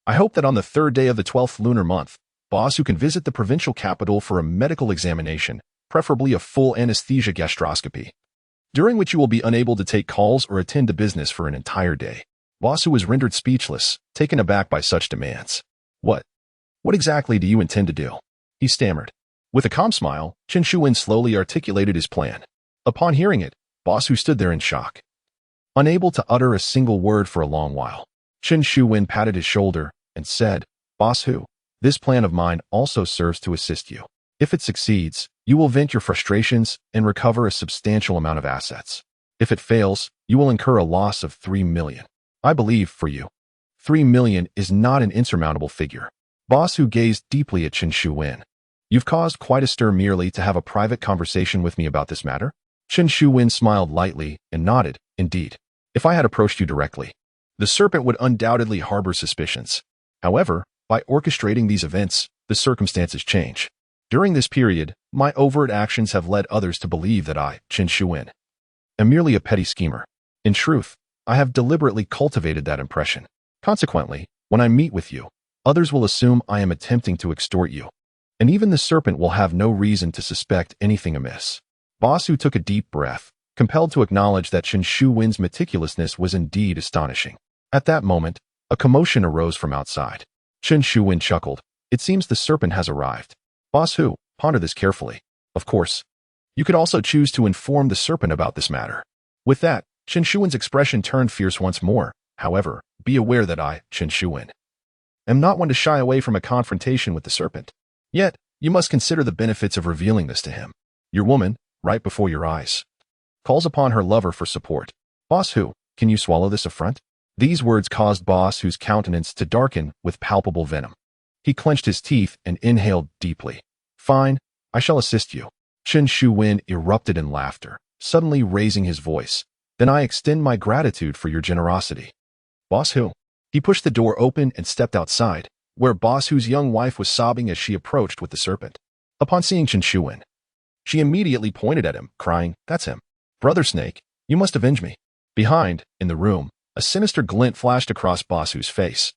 I hope that on the 3rd day of the 12th lunar month, Boss Hu can visit the provincial capital for a medical examination, preferably a full anesthesia gastroscopy, during which you will be unable to take calls or attend to business for an entire day. Boss Hu was rendered speechless, taken aback by such demands. What exactly do you intend to do? He stammered. With a calm smile, Chen Shuwen slowly articulated his plan. Upon hearing it, Boss Hu stood there in shock. Unable to utter a single word for a long while, Chen Shuwen patted his shoulder and said, Boss Hu, this plan of mine also serves to assist you. If it succeeds, you will vent your frustrations and recover a substantial amount of assets. If it fails, you will incur a loss of 3 million. I believe, for you, 3 million is not an insurmountable figure. Boss Hu gazed deeply at Chen Shuwen. You've caused quite a stir merely to have a private conversation with me about this matter? Chen Shuwen smiled lightly and nodded. Indeed. If I had approached you directly, the serpent would undoubtedly harbor suspicions. However, by orchestrating these events, the circumstances change. During this period, my overt actions have led others to believe that I, Chen Shuwen, am merely a petty schemer. In truth, I have deliberately cultivated that impression. Consequently, when I meet with you, others will assume I am attempting to extort you, and even the serpent will have no reason to suspect anything amiss. Boss Hu took a deep breath, compelled to acknowledge that Chen Shuwen's meticulousness was indeed astonishing. At that moment, a commotion arose from outside. Chen Shuwen chuckled. It seems the serpent has arrived. Boss Hu, ponder this carefully. Of course, you could also choose to inform the serpent about this matter. With that, Chen Shuwen's expression turned fierce once more. However, be aware that I, Chen Shuwen, am not one to shy away from a confrontation with the serpent. Yet, you must consider the benefits of revealing this to him. Your woman, right before your eyes, calls upon her lover for support. Boss Hu, can you swallow this affront? These words caused Boss Hu's countenance to darken with palpable venom. He clenched his teeth and inhaled deeply. Fine, I shall assist you. Chen Shuwen erupted in laughter, suddenly raising his voice. Then I extend my gratitude for your generosity. Boss Hu. He pushed the door open and stepped outside, where Boss Hu's young wife was sobbing as she approached with the serpent. Upon seeing Chen Shuwen, she immediately pointed at him, crying, "That's him. Brother Snake, you must avenge me." Behind, in the room, a sinister glint flashed across Basu's face.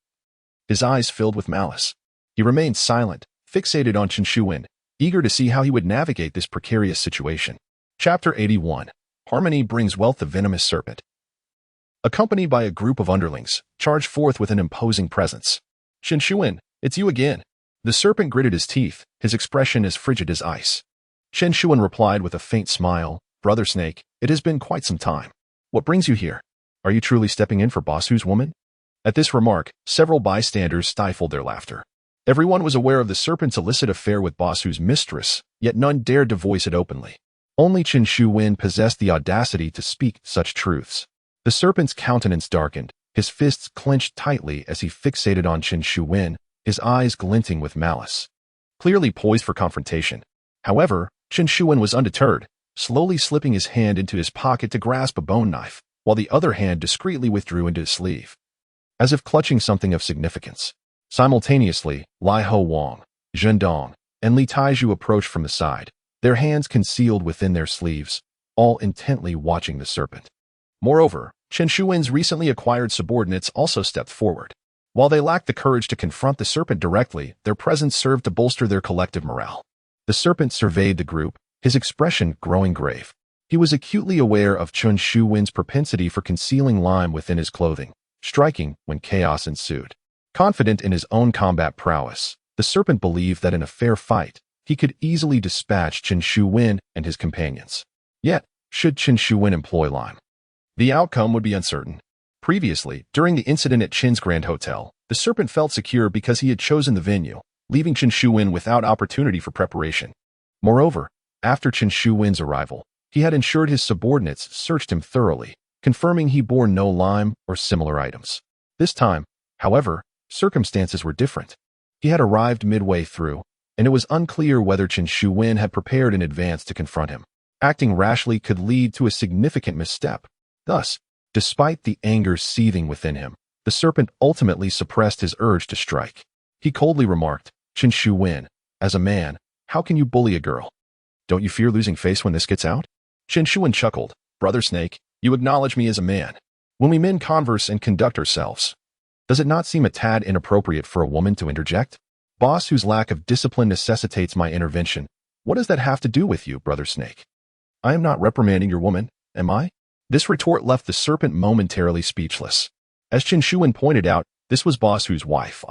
His eyes filled with malice. He remained silent, fixated on Chen Shuwen, eager to see how he would navigate this precarious situation. Chapter 81. Harmony brings wealth. The venomous serpent, accompanied by a group of underlings, charged forth with an imposing presence. "Chen Shuwen, it's you again." The serpent gritted his teeth, his expression as frigid as ice. Chen Shuwen replied with a faint smile, "Brother Snake, it has been quite some time. What brings you here? Are you truly stepping in for Basu's woman?" At this remark, several bystanders stifled their laughter. Everyone was aware of the serpent's illicit affair with Basu's mistress, yet none dared to voice it openly. Only Chen Shuwen possessed the audacity to speak such truths. The serpent's countenance darkened, his fists clenched tightly as he fixated on Chen Shuwen, his eyes glinting with malice. Clearly poised for confrontation. However, Chen Shuwen was undeterred, slowly slipping his hand into his pocket to grasp a bone knife, while the other hand discreetly withdrew into his sleeve, as if clutching something of significance. Simultaneously, Lai Ho Wang, Zhen Dong, and Li Taizhu approached from the side, their hands concealed within their sleeves, all intently watching the serpent. Moreover, Chen Shuwen's recently acquired subordinates also stepped forward. While they lacked the courage to confront the serpent directly, their presence served to bolster their collective morale. The serpent surveyed the group, his expression growing grave. He was acutely aware of Chen Shuwen's propensity for concealing lime within his clothing, striking when chaos ensued. Confident in his own combat prowess, the serpent believed that in a fair fight, he could easily dispatch Chen Shuwen and his companions. Yet, should Chen Shuwen employ lime, the outcome would be uncertain. Previously, during the incident at Chen's Grand Hotel, the serpent felt secure because he had chosen the venue, leaving Chen Shuwen without opportunity for preparation. Moreover, after Chen Shuwen's arrival, he had ensured his subordinates searched him thoroughly, confirming he bore no lime or similar items. This time, however, circumstances were different. He had arrived midway through, and it was unclear whether Chen Shuwen had prepared in advance to confront him. Acting rashly could lead to a significant misstep. Thus, despite the anger seething within him, the serpent ultimately suppressed his urge to strike. He coldly remarked, "Chen Shuwen, as a man, how can you bully a girl? Don't you fear losing face when this gets out?" Chen Shuwen chuckled, "Brother Snake, you acknowledge me as a man. When we men converse and conduct ourselves, does it not seem a tad inappropriate for a woman to interject? Boss whose lack of discipline necessitates my intervention. What does that have to do with you, Brother Snake? I am not reprimanding your woman, am I?" This retort left the serpent momentarily speechless. As Chen Shuwen pointed out, this was Basu's wife.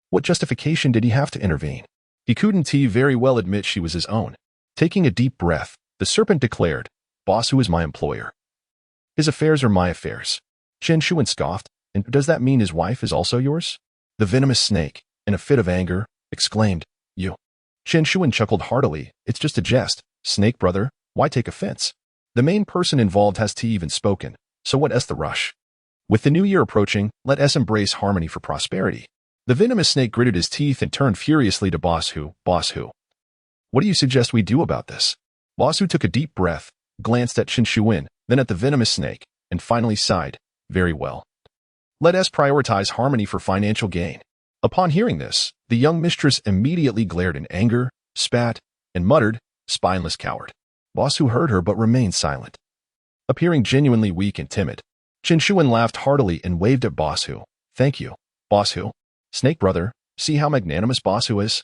What justification did he have to intervene? He couldn't very well admit she was his own. Taking a deep breath, the serpent declared, "Basu is my employer. His affairs are my affairs." Chen Shuwen scoffed, "And does that mean his wife is also yours?" The venomous snake, in a fit of anger, exclaimed, "You." Chen Shuwen chuckled heartily, "It's just a jest. Snake brother, why take offense? The main person involved has to even spoken, so what is the rush? With the new year approaching, let us embrace harmony for prosperity." The venomous snake gritted his teeth and turned furiously to Basu. "Basu, what do you suggest we do about this?" Basu took a deep breath, glanced at Chen Shuwen, then at the venomous snake, and finally sighed, "Very well. Let us prioritize harmony for financial gain." Upon hearing this, the young mistress immediately glared in anger, spat, and muttered, "Spineless coward." Basu heard her but remained silent. Appearing genuinely weak and timid, Chen Shuwen laughed heartily and waved at Basu. "Thank you, Basu. Snake brother, see how magnanimous Basu is?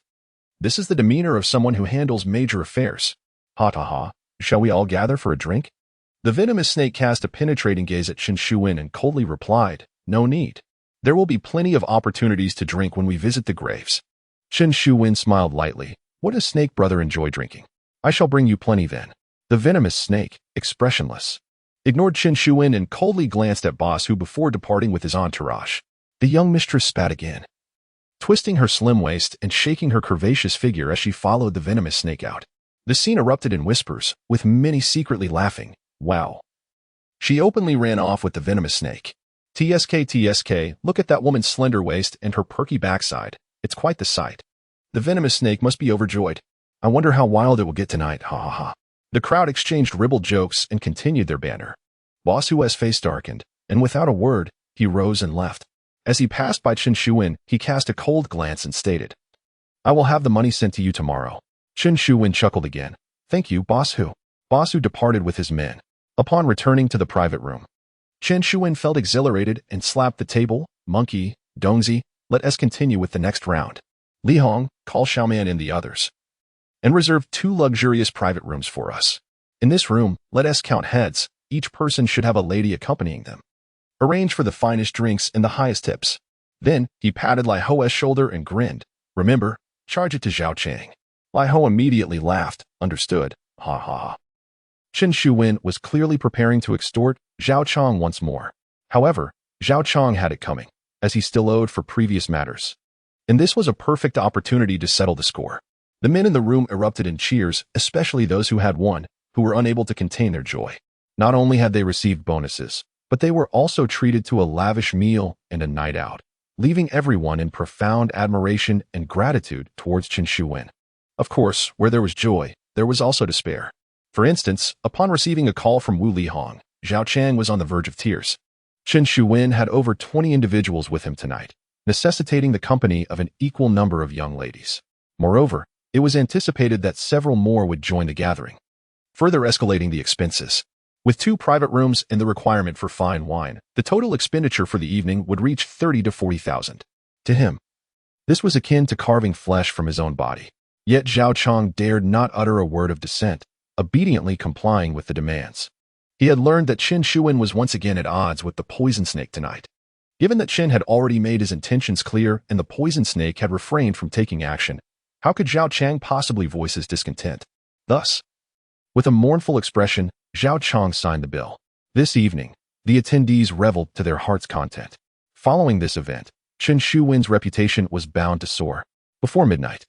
This is the demeanor of someone who handles major affairs. Ha ha ha, shall we all gather for a drink?" The venomous snake cast a penetrating gaze at Chen Shuwen and coldly replied, "No need. There will be plenty of opportunities to drink when we visit the graves." Chen Shuwen smiled lightly. "What does Snake brother enjoy drinking? I shall bring you plenty then." The venomous snake, expressionless, ignored Chen Shuwen and coldly glanced at Basu before departing with his entourage. The young mistress spat again, twisting her slim waist and shaking her curvaceous figure as she followed the venomous snake out. The scene erupted in whispers, with many secretly laughing. "Wow." She openly ran off with the venomous snake. TSK, look at that woman's slender waist and her perky backside. It's quite the sight. The venomous snake must be overjoyed. I wonder how wild it will get tonight, ha ha ha." The crowd exchanged ribald jokes and continued their banter. Basu's face darkened, and without a word, he rose and left. As he passed by Chen Shuwen, he cast a cold glance and stated, "I will have the money sent to you tomorrow. Chen Shuwen chuckled again. Thank you, Boss Hu. Boss Hu departed with his men. Upon returning to the private room, Chen Shuwen felt exhilarated and slapped the table. Monkey, Dongzi, let us continue with the next round. Li Hong, call Xiaoman and the others, and reserve 2 luxurious private rooms for us. In this room, let us count heads. Each person should have a lady accompanying them. Arrange for the finest drinks and the highest tips. Then, he patted Lai Ho's shoulder and grinned. Remember, charge it to Zhao Chang. Lai Ho immediately laughed. Understood. Ha ha ha. Chen Shuwen was clearly preparing to extort Zhao Chang once more. However, Zhao Chang had it coming, as he still owed for previous matters. And this was a perfect opportunity to settle the score. The men in the room erupted in cheers, especially those who had won, who were unable to contain their joy. Not only had they received bonuses, but they were also treated to a lavish meal and a night out, leaving everyone in profound admiration and gratitude towards Chen Shuwen. Of course, where there was joy, there was also despair. For instance, upon receiving a call from Wu Lihong, Zhao Chang was on the verge of tears. Chen Shuwen had over 20 individuals with him tonight, necessitating the company of an equal number of young ladies. Moreover, it was anticipated that several more would join the gathering, further escalating the expenses. With 2 private rooms and the requirement for fine wine, the total expenditure for the evening would reach 30 to 40,000. To him, this was akin to carving flesh from his own body. Yet Zhao Chang dared not utter a word of dissent, obediently complying with the demands. He had learned that Chen Shuwen was once again at odds with the poison snake tonight. Given that Chen had already made his intentions clear and the poison snake had refrained from taking action, how could Zhao Chang possibly voice his discontent? Thus, with a mournful expression, Zhao Chang signed the bill. This evening, the attendees reveled to their heart's content. Following this event, Chen Shuwen's reputation was bound to soar. Before midnight,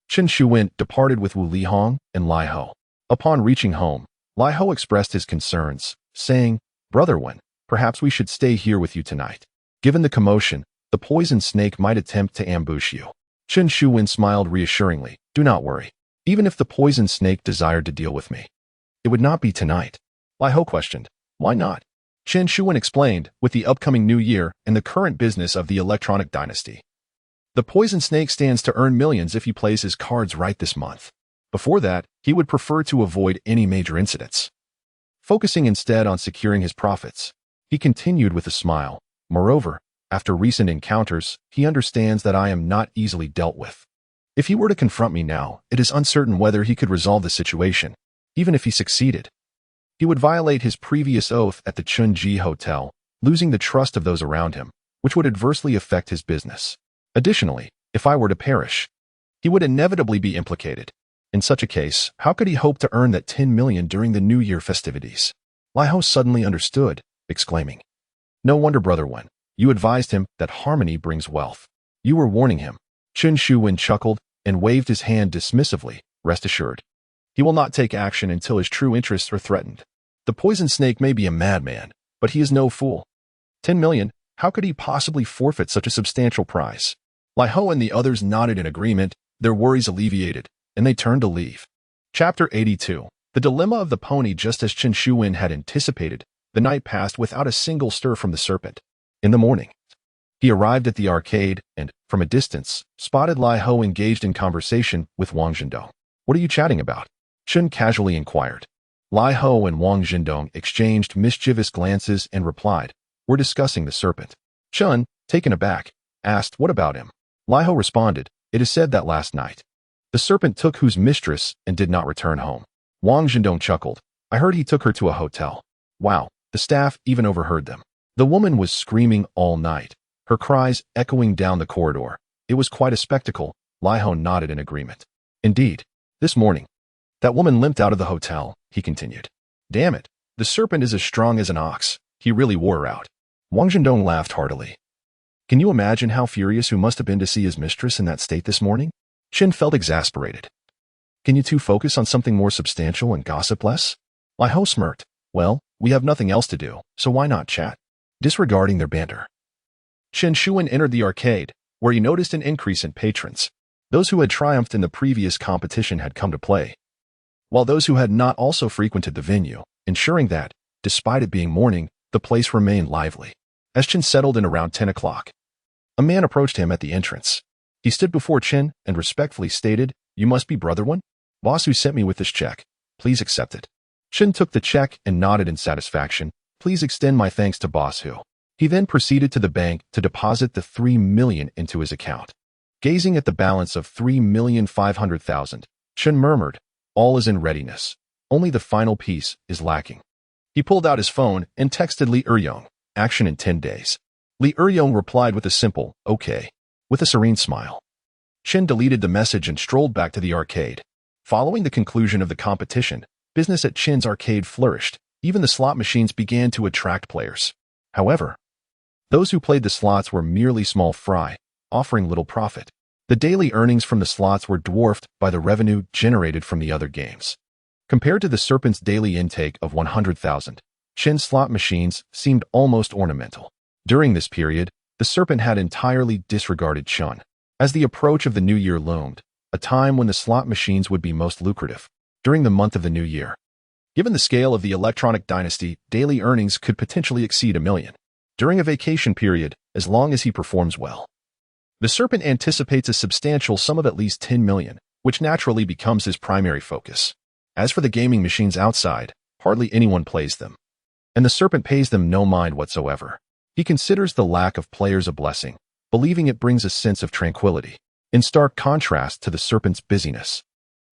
Chen Shuwen departed with Wu Lihong and Lai Ho. Upon reaching home, Lai Ho expressed his concerns, saying, Brother Wen, perhaps we should stay here with you tonight. Given the commotion, the poison snake might attempt to ambush you. Chen Shuwen smiled reassuringly. Do not worry. Even if the poison snake desired to deal with me, it would not be tonight. Lai Ho questioned, why not? Chen Shuwen explained, with the upcoming new year and the current business of the electronic dynasty, the poison snake stands to earn millions if he plays his cards right this month. Before that, he would prefer to avoid any major incidents, focusing instead on securing his profits. He continued with a smile. Moreover, after recent encounters, he understands that I am not easily dealt with. If he were to confront me now, it is uncertain whether he could resolve the situation. Even if he succeeded, he would violate his previous oath at the Chunji Hotel, losing the trust of those around him, which would adversely affect his business. Additionally, if I were to perish, he would inevitably be implicated. In such a case, how could he hope to earn that 10 million during the New Year festivities? Lai Ho suddenly understood, exclaiming, No wonder, Brother Wen, you advised him that harmony brings wealth. You were warning him. Chen Shuwen chuckled and waved his hand dismissively. Rest assured, he will not take action until his true interests are threatened. The poison snake may be a madman, but he is no fool. 10 million, how could he possibly forfeit such a substantial prize? Lai Ho and the others nodded in agreement, their worries alleviated, and they turned to leave. Chapter 82. The Dilemma of the Pony. Just as Chen Shuwen had anticipated, the night passed without a single stir from the serpent. In the morning, he arrived at the arcade and, from a distance, spotted Lai Ho engaged in conversation with Wang Zhendong. What are you chatting about? Chen casually inquired. Lai Ho and Wang Zhendong exchanged mischievous glances and replied, We're discussing the serpent. Chen, taken aback, asked, What about him? Lai Ho responded, It is said that last night, the serpent took Hu's mistress and did not return home. Wang Zhendong chuckled. I heard he took her to a hotel. Wow, the staff even overheard them. The woman was screaming all night, her cries echoing down the corridor. It was quite a spectacle. Lai Ho nodded in agreement. Indeed, this morning, that woman limped out of the hotel, he continued. Damn it, the serpent is as strong as an ox. He really wore her out. Wang Zhendong laughed heartily. Can you imagine how furious Hu must have been to see his mistress in that state this morning? Chen felt exasperated. Can you two focus on something more substantial and gossip less? Lai Ho smirked. Well, we have nothing else to do, so why not chat? Disregarding their banter, Chen Shuwen entered the arcade, where he noticed an increase in patrons. Those who had triumphed in the previous competition had come to play, while those who had not also frequented the venue, ensuring that, despite it being morning, the place remained lively. As Chen settled in around 10 o'clock, a man approached him at the entrance. He stood before Chen and respectfully stated, You must be Brother Wen? Boss who sent me with this check. Please accept it. Chen took the check and nodded in satisfaction. Please extend my thanks to Boss Hu. He then proceeded to the bank to deposit the 3 million into his account. Gazing at the balance of 3,500,000, Chen murmured, all is in readiness. Only the final piece is lacking. He pulled out his phone and texted Li Eryong, action in 10 days. Li Eryong replied with a simple, okay, with a serene smile. Chen deleted the message and strolled back to the arcade. Following the conclusion of the competition, business at Chen's arcade flourished. Even the slot machines began to attract players. However, those who played the slots were merely small fry, offering little profit. The daily earnings from the slots were dwarfed by the revenue generated from the other games. Compared to the Serpent's daily intake of 100,000, Chen's slot machines seemed almost ornamental. During this period, the Serpent had entirely disregarded Chen. As the approach of the new year loomed, a time when the slot machines would be most lucrative, during the month of the new year. Given the scale of the electronic dynasty, daily earnings could potentially exceed 1 million. During a vacation period, as long as he performs well. The Serpent anticipates a substantial sum of at least 10 million, which naturally becomes his primary focus. As for the gaming machines outside, hardly anyone plays them. And the Serpent pays them no mind whatsoever. He considers the lack of players a blessing, believing it brings a sense of tranquility, in stark contrast to the Serpent's busyness.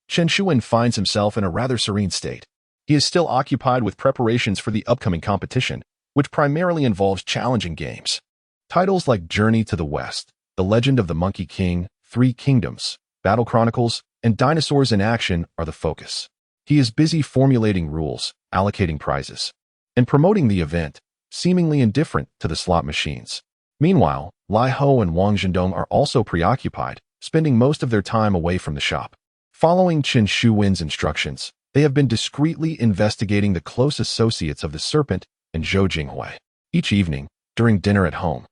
Chen Shuwen finds himself in a rather serene state. He is still occupied with preparations for the upcoming competition, which primarily involves challenging games. Titles like Journey to the West, The Legend of the Monkey King, 3 Kingdoms, Battle Chronicles, and Dinosaurs in Action are the focus. He is busy formulating rules, allocating prizes, and promoting the event, seemingly indifferent to the slot machines. Meanwhile, Lai Ho and Wang Zhendong are also preoccupied, spending most of their time away from the shop. Following Chen Shuwen's instructions, they have been discreetly investigating the close associates of the Serpent and Zhou Jinghui. Each evening, during dinner at home,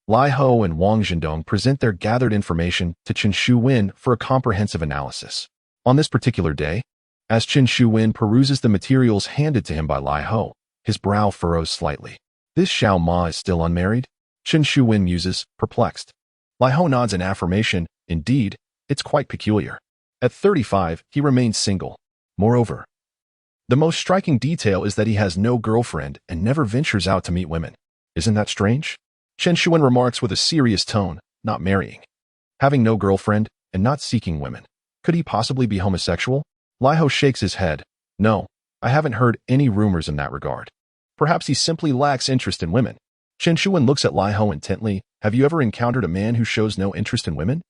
Lai Ho and Wang Zhendong present their gathered information to Chen Shuwen for a comprehensive analysis. On this particular day, as Chen Shuwen peruses the materials handed to him by Lai Ho, his brow furrows slightly. This Xiao Ma is still unmarried? Chen Shuwen muses, perplexed. Lai Ho nods in affirmation. Indeed, it's quite peculiar. At 35, he remains single. Moreover, the most striking detail is that he has no girlfriend and never ventures out to meet women. Isn't that strange? Chen Shuwen remarks with a serious tone, not marrying. Having no girlfriend and not seeking women. Could he possibly be homosexual? Lai Ho shakes his head. No, I haven't heard any rumors in that regard. Perhaps he simply lacks interest in women. Chen Shuwen looks at Lai Ho intently. Have you ever encountered a man who shows no interest in women?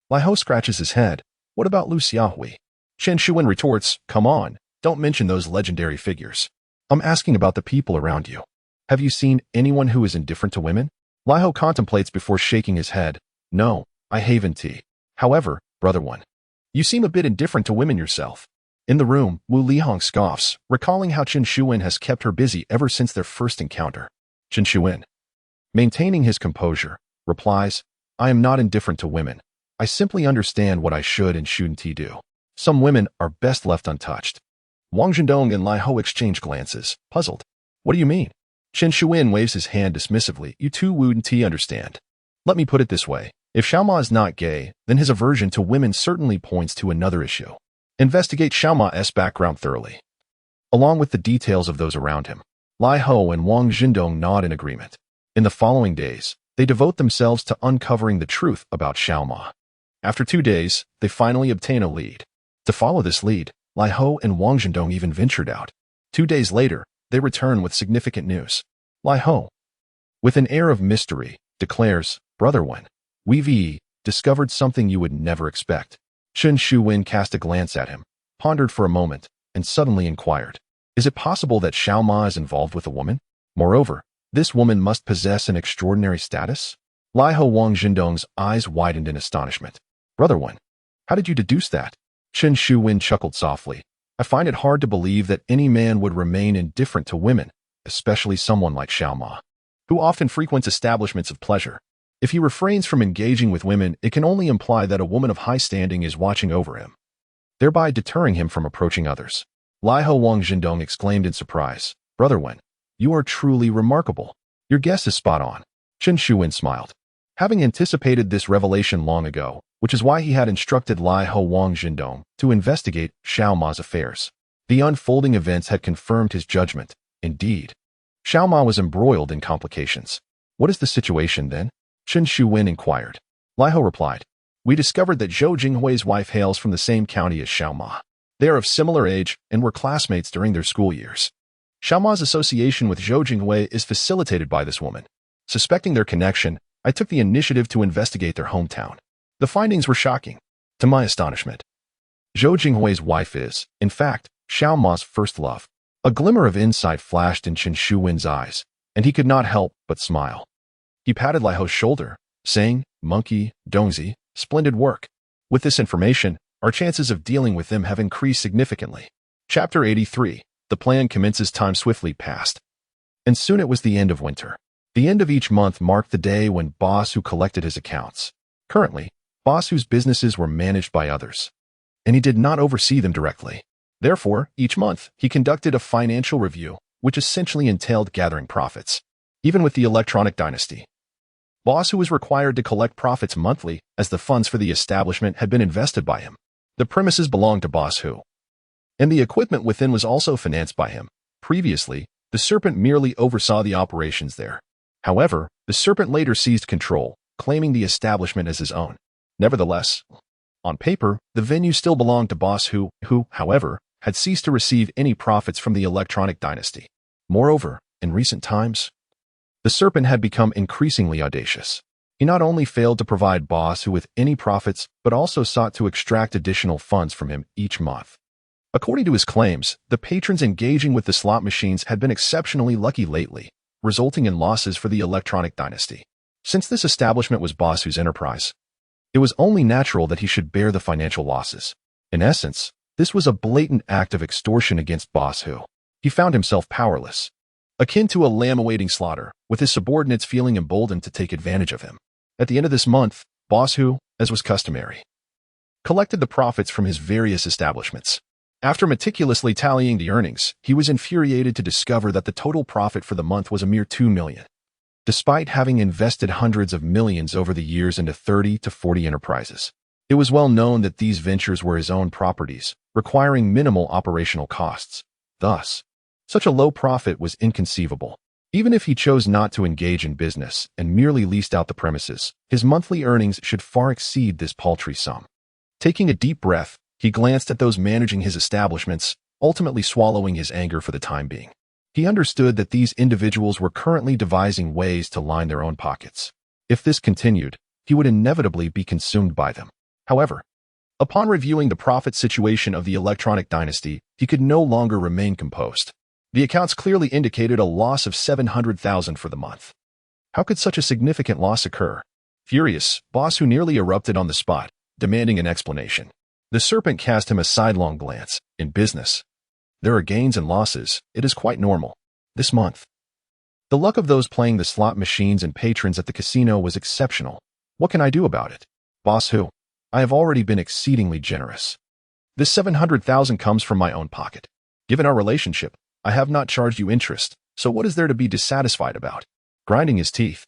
Lai Ho scratches his head. What about Lu Xiaohui? Chen Shuwen retorts, come on, don't mention those legendary figures. I'm asking about the people around you. Have you seen anyone who is indifferent to women? Lai Ho contemplates before shaking his head. No, I haven't. However, brother one, you seem a bit indifferent to women yourself. In the room, Wu Lihong scoffs, recalling how Chen Shuwen has kept her busy ever since their first encounter. Chen Shuwen, maintaining his composure, replies, I am not indifferent to women. I simply understand what I should and shouldn't do. Some women are best left untouched. Wang Zhendong and Lai Ho exchange glances, puzzled. What do you mean? Chen Shuwen waves his hand dismissively. You two wouldn't understand. Let me put it this way. If Xiao Ma is not gay, then his aversion to women certainly points to another issue. Investigate Xiao Ma's background thoroughly, along with the details of those around him. Lai Ho and Wang Zhendong nod in agreement. In the following days, they devote themselves to uncovering the truth about Xiao Ma. After 2 days, they finally obtain a lead. To follow this lead, Lai Ho and Wang Zhendong even ventured out. 2 days later, they return with significant news. Lai Ho, with an air of mystery, declares, Brother Wen, we've discovered something you would never expect. Chen Shuwen cast a glance at him, pondered for a moment, and suddenly inquired, is it possible that Xiao Ma is involved with a woman? Moreover, this woman must possess an extraordinary status? Lai Ho Wang Zhendong's eyes widened in astonishment. Brother Wen, how did you deduce that? Chen Shuwen chuckled softly. I find it hard to believe that any man would remain indifferent to women, especially someone like Xiao Ma, who often frequents establishments of pleasure. If he refrains from engaging with women, it can only imply that a woman of high standing is watching over him, thereby deterring him from approaching others. Lai Ho Wang Zhendong exclaimed in surprise, Brother Wen, you are truly remarkable. Your guess is spot on. Chen Shuwen smiled. Having anticipated this revelation long ago, which is why he had instructed Lai Ho Wang Jindong to investigate Xiao Ma's affairs. The unfolding events had confirmed his judgment. Indeed, Xiao Ma was embroiled in complications. What is the situation then? Chen Shuwen inquired. Lai Ho replied, we discovered that Zhou Jinghui's wife hails from the same county as Xiao Ma. They are of similar age and were classmates during their school years. Xiao Ma's association with Zhou Jinghui is facilitated by this woman. Suspecting their connection, I took the initiative to investigate their hometown. The findings were shocking. To my astonishment, Zhou Jinghui's wife is, in fact, Xiao Ma's first love. A glimmer of insight flashed in Chen Shuwen's eyes, and he could not help but smile. He patted Lai Ho's shoulder, saying, Monkey, Dongzi, splendid work. With this information, our chances of dealing with them have increased significantly. Chapter 83. The plan commences. Time swiftly passed. And soon it was the end of winter. The end of each month marked the day when Boss Hu collected his accounts. Currently, Boss Hu's businesses were managed by others, and he did not oversee them directly. Therefore, each month, he conducted a financial review, which essentially entailed gathering profits. Even with the Electronic Dynasty, Boss Hu was required to collect profits monthly as the funds for the establishment had been invested by him. The premises belonged to Boss Hu, and the equipment within was also financed by him. Previously, the Serpent merely oversaw the operations there. However, the Serpent later seized control, claiming the establishment as his own. Nevertheless, on paper, the venue still belonged to Boss Hu, who, however, had ceased to receive any profits from the Electronic Dynasty. Moreover, in recent times, the Serpent had become increasingly audacious. He not only failed to provide Boss Hu with any profits, but also sought to extract additional funds from him each month. According to his claims, the patrons engaging with the slot machines had been exceptionally lucky lately, resulting in losses for the Electronic Dynasty. Since this establishment was Boss Hu's enterprise, it was only natural that he should bear the financial losses. In essence, this was a blatant act of extortion against Boss Hu. He found himself powerless, akin to a lamb awaiting slaughter, with his subordinates feeling emboldened to take advantage of him. At the end of this month, Boss Hu, as was customary, collected the profits from his various establishments. After meticulously tallying the earnings, he was infuriated to discover that the total profit for the month was a mere 2 million. Despite having invested hundreds of millions over the years into 30 to 40 enterprises, it was well known that these ventures were his own properties, requiring minimal operational costs. Thus, such a low profit was inconceivable. Even if he chose not to engage in business and merely leased out the premises, his monthly earnings should far exceed this paltry sum. Taking a deep breath, he glanced at those managing his establishments, ultimately swallowing his anger for the time being. He understood that these individuals were currently devising ways to line their own pockets. If this continued, he would inevitably be consumed by them. However, upon reviewing the profit situation of the Electronic Dynasty, he could no longer remain composed. The accounts clearly indicated a loss of 700,000 for the month. How could such a significant loss occur? Furious, Boss Hu nearly erupted on the spot, demanding an explanation. The Serpent cast him a sidelong glance. In business, there are gains and losses. It is quite normal. This month, the luck of those playing the slot machines and patrons at the casino was exceptional. What can I do about it? Boss Hu, I have already been exceedingly generous. This 700,000 comes from my own pocket. Given our relationship, I have not charged you interest, so what is there to be dissatisfied about? Grinding his teeth,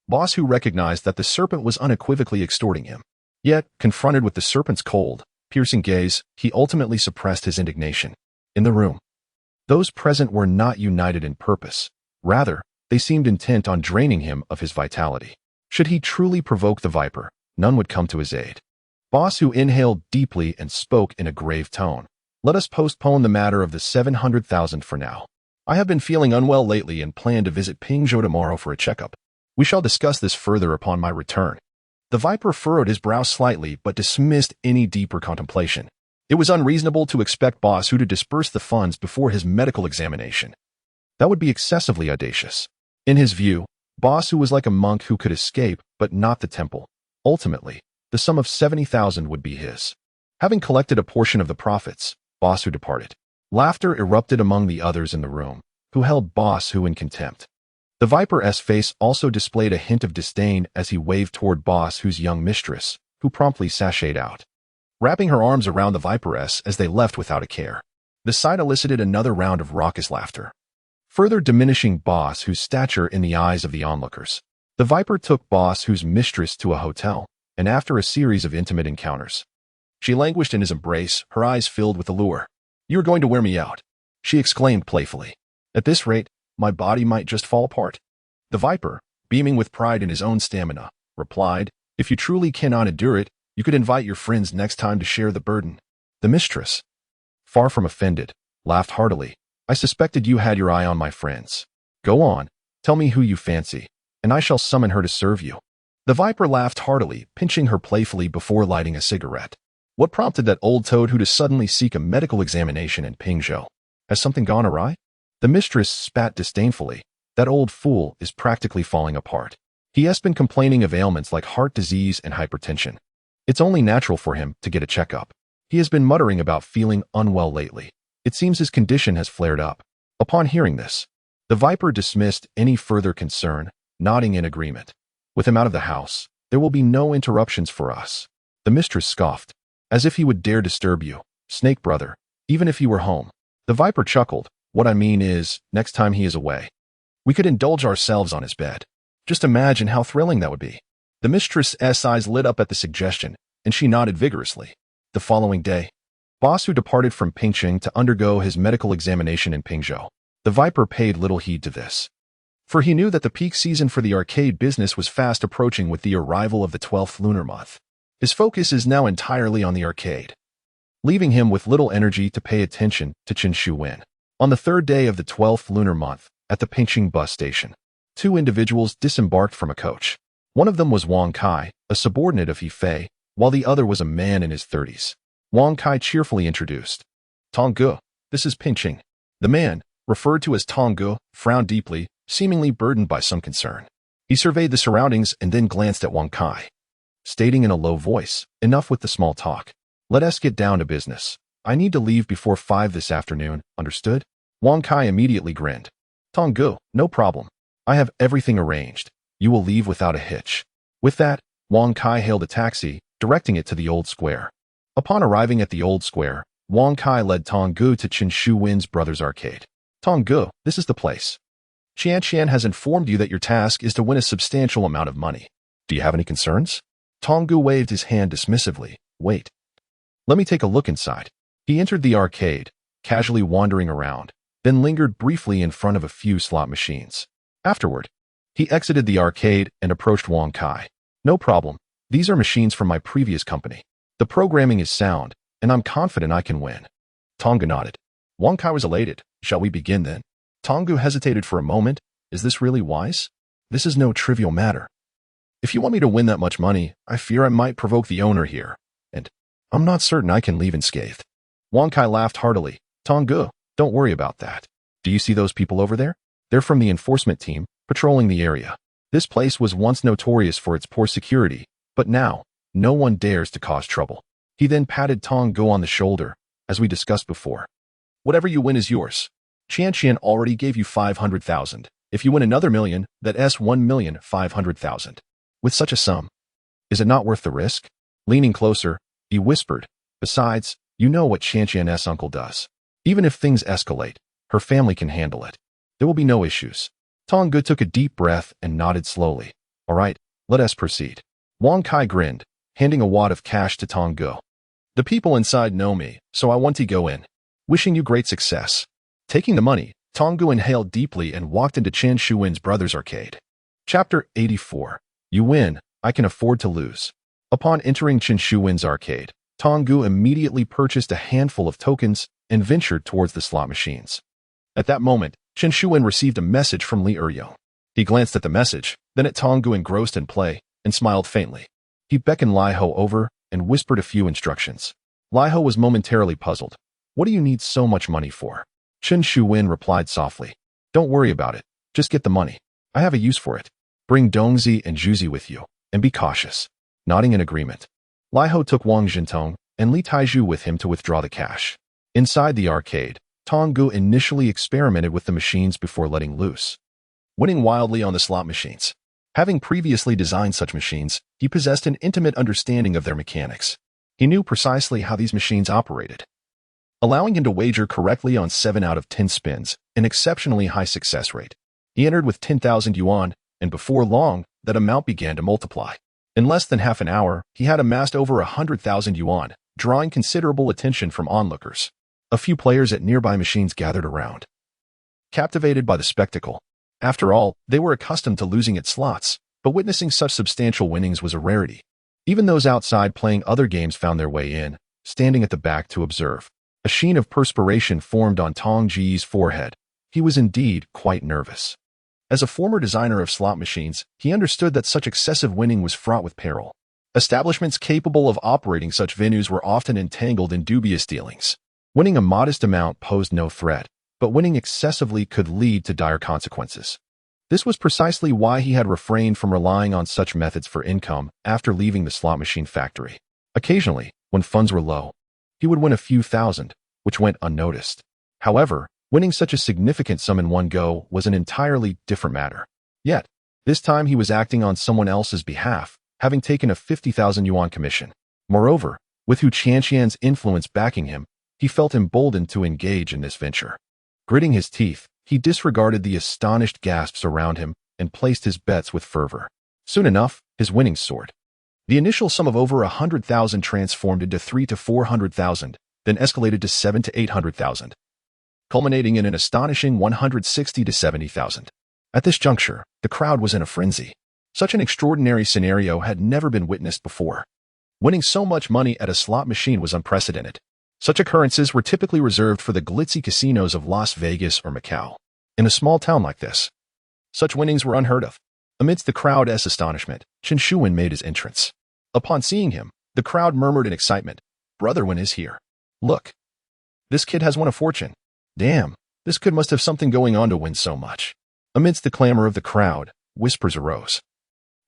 Boss Hu recognized that the Serpent was unequivocally extorting him. Yet, confronted with the Serpent's cold, piercing gaze, he ultimately suppressed his indignation. In the room, those present were not united in purpose. Rather, they seemed intent on draining him of his vitality. Should he truly provoke the Viper, none would come to his aid. Boss Hu inhaled deeply and spoke in a grave tone. Let us postpone the matter of the 700,000 for now. I have been feeling unwell lately and plan to visit Pingzhou tomorrow for a checkup. We shall discuss this further upon my return. The Viper furrowed his brow slightly but dismissed any deeper contemplation. It was unreasonable to expect Boss Hu to disperse the funds before his medical examination. That would be excessively audacious. In his view, Boss Hu was like a monk who could escape, but not the temple. Ultimately, the sum of 70,000 would be his. Having collected a portion of the profits, Boss Hu departed. Laughter erupted among the others in the room, who held Boss Hu in contempt. The Viper's face also displayed a hint of disdain as he waved toward Boss Hu's young mistress, who promptly sashayed out, wrapping her arms around the Viperess as they left without a care. The sight elicited another round of raucous laughter, further diminishing Boss Hu's stature in the eyes of the onlookers. The Viper took Boss Hu's mistress to a hotel, and after a series of intimate encounters, she languished in his embrace, her eyes filled with allure. "You are going to wear me out," she exclaimed playfully. "At this rate, my body might just fall apart." The Viper, beaming with pride in his own stamina, replied, "If you truly cannot endure it, you could invite your friends next time to share the burden." The mistress, far from offended, laughed heartily. "I suspected you had your eye on my friends. Go on, tell me who you fancy, and I shall summon her to serve you." The Viper laughed heartily, pinching her playfully before lighting a cigarette. What prompted that old toad who to suddenly seek a medical examination in Pingzhou? Has something gone awry? The mistress spat disdainfully. "That old fool is practically falling apart. He has been complaining of ailments like heart disease and hypertension. It's only natural for him to get a checkup. He has been muttering about feeling unwell lately. It seems his condition has flared up." Upon hearing this, the Viper dismissed any further concern, nodding in agreement. "With him out of the house, there will be no interruptions for us." The mistress scoffed. "As if he would dare disturb you, Snake Brother, even if he were home." The Viper chuckled. "What I mean is, next time he is away, we could indulge ourselves on his bed. Just imagine how thrilling that would be." The mistress's eyes lit up at the suggestion, and she nodded vigorously. The following day, Basu departed from Pingcheng to undergo his medical examination in Pingzhou. The Viper paid little heed to this, for he knew that the peak season for the arcade business was fast approaching with the arrival of the 12th lunar month. His focus is now entirely on the arcade, leaving him with little energy to pay attention to Chen Shuwen. On the third day of the 12th lunar month, at the Pingcheng bus station, two individuals disembarked from a coach. One of them was Wang Kai, a subordinate of He Fei, while the other was a man in his 30s. Wang Kai cheerfully introduced. "Tong Ge, this is Pingcheng." The man, referred to as Tong Ge, frowned deeply, seemingly burdened by some concern. He surveyed the surroundings and then glanced at Wang Kai, stating in a low voice, "Enough with the small talk. Let us get down to business. I need to leave before 5 this afternoon, understood?" Wang Kai immediately grinned. "Tong Ge, no problem. I have everything arranged. You will leave without a hitch." With that, Wang Kai hailed a taxi, directing it to the old square. Upon arriving at the old square, Wang Kai led Tong Ge to Chen Shuwen's brother's arcade. "Tong Ge, this is the place. Qian Qian has informed you that your task is to win a substantial amount of money. Do you have any concerns?" Tong Ge waved his hand dismissively. "Wait. Let me take a look inside." He entered the arcade, casually wandering around, then lingered briefly in front of a few slot machines. Afterward, he exited the arcade and approached Wang Kai. "No problem. These are machines from my previous company. The programming is sound, and I'm confident I can win." Tong Ge nodded. Wang Kai was elated. "Shall we begin then?" Tong Ge hesitated for a moment. "Is this really wise? This is no trivial matter. If you want me to win that much money, I fear I might provoke the owner here, and I'm not certain I can leave unscathed." Wang Kai laughed heartily. "Tong Ge, don't worry about that. Do you see those people over there? They're from the enforcement team, patrolling the area. This place was once notorious for its poor security, but now, no one dares to cause trouble." He then patted Tong Ge on the shoulder, as we discussed before. "Whatever you win is yours. Qian Qian already gave you 500,000. If you win another million, that's 1,500,000. With such a sum, is it not worth the risk?" Leaning closer, he whispered, "Besides, you know what Qian Qian's uncle does. Even if things escalate, her family can handle it. There will be no issues." Tong Ge took a deep breath and nodded slowly. "All right, let us proceed." Wang Kai grinned, handing a wad of cash to Tong Ge. "The people inside know me, so I want to go in. Wishing you great success." Taking the money, Tong Ge inhaled deeply and walked into Chen Shuwen's brother's arcade. Chapter 84. You win, I can afford to lose. Upon entering Chen Shuwen's arcade, Tong Ge immediately purchased a handful of tokens and ventured towards the slot machines. At that moment, Chen Shuwen received a message from Li Eryou. He glanced at the message, then at Tong Ge engrossed in play, and smiled faintly. He beckoned Lai Ho over and whispered a few instructions. Lai Ho was momentarily puzzled. "What do you need so much money for?" Chen Shuwen replied softly. "Don't worry about it. Just get the money. I have a use for it. Bring Dongzi and Juzi with you, and be cautious." Nodding in agreement, Lai Ho took Wang Jintong and Li Taizhu with him to withdraw the cash. Inside the arcade, Tong Ge initially experimented with the machines before letting loose, winning wildly on the slot machines. Having previously designed such machines, he possessed an intimate understanding of their mechanics. He knew precisely how these machines operated, allowing him to wager correctly on 7 out of 10 spins, an exceptionally high success rate. He entered with 10,000 yuan, and before long, that amount began to multiply. In less than half an hour, he had amassed over 100,000 yuan, drawing considerable attention from onlookers. A few players at nearby machines gathered around, captivated by the spectacle. After all, they were accustomed to losing at slots, but witnessing such substantial winnings was a rarity. Even those outside playing other games found their way in, standing at the back to observe. A sheen of perspiration formed on Tong Ji's forehead. He was indeed quite nervous. As a former designer of slot machines, he understood that such excessive winning was fraught with peril. Establishments capable of operating such venues were often entangled in dubious dealings. Winning a modest amount posed no threat, but winning excessively could lead to dire consequences. This was precisely why he had refrained from relying on such methods for income after leaving the slot machine factory. Occasionally, when funds were low, he would win a few thousand, which went unnoticed. However, winning such a significant sum in one go was an entirely different matter. Yet, this time he was acting on someone else's behalf, having taken a 50,000 yuan commission. Moreover, with Hu Qianqian's influence backing him, he felt emboldened to engage in this venture. Gritting his teeth, he disregarded the astonished gasps around him and placed his bets with fervor. Soon enough, his winnings soared. The initial sum of over 100,000 transformed into 300,000 to 400,000, then escalated to 700,000 to 800,000, culminating in an astonishing 160,000 to 70,000. At this juncture, the crowd was in a frenzy. Such an extraordinary scenario had never been witnessed before. Winning so much money at a slot machine was unprecedented. Such occurrences were typically reserved for the glitzy casinos of Las Vegas or Macau. In a small town like this, such winnings were unheard of. Amidst the crowd's astonishment, Chen Shuwen made his entrance. Upon seeing him, the crowd murmured in excitement, "Brother Wen is here. Look. This kid has won a fortune. Damn, this kid must have something going on to win so much." Amidst the clamor of the crowd, whispers arose,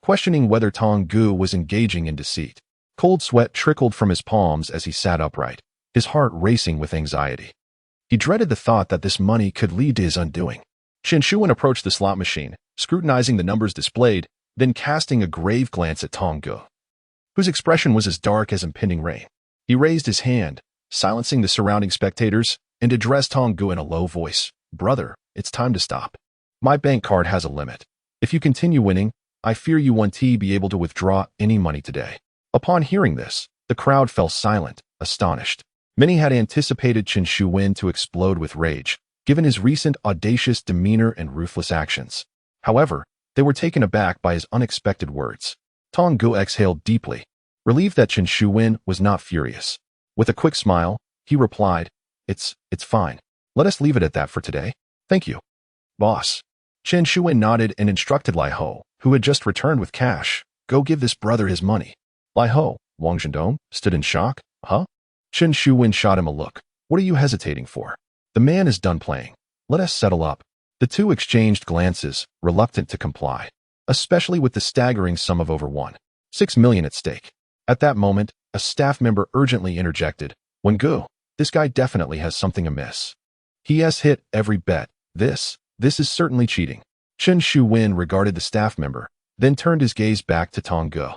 questioning whether Tong Gu was engaging in deceit. Cold sweat trickled from his palms as he sat upright, his heart racing with anxiety. He dreaded the thought that this money could lead to his undoing. Chen Shuwen approached the slot machine, scrutinizing the numbers displayed, then casting a grave glance at Tong Gu, whose expression was as dark as impending rain. He raised his hand, silencing the surrounding spectators, and addressed Tong Gu in a low voice. "Brother, it's time to stop. My bank card has a limit. If you continue winning, I fear you won't be able to withdraw any money today." Upon hearing this, the crowd fell silent, astonished. Many had anticipated Chen Shuwen to explode with rage, given his recent audacious demeanor and ruthless actions. However, they were taken aback by his unexpected words. Tong Gu exhaled deeply, relieved that Chen Shuwen was not furious. With a quick smile, he replied, It's fine. Let us leave it at that for today. Thank you, boss." Chen Shuwen nodded and instructed Lai Ho, who had just returned with cash, "Go give this brother his money." Lai Ho, Wang Zhendong, stood in shock. "Huh?" Chen Shuwen shot him a look. "What are you hesitating for? The man is done playing. Let us settle up." The two exchanged glances, reluctant to comply, especially with the staggering sum of over 1.6 million at stake. At that moment, a staff member urgently interjected, "Wen Gu, this guy definitely has something amiss. He has hit every bet. This is certainly cheating." Chen Shuwen regarded the staff member, then turned his gaze back to Tong Gu,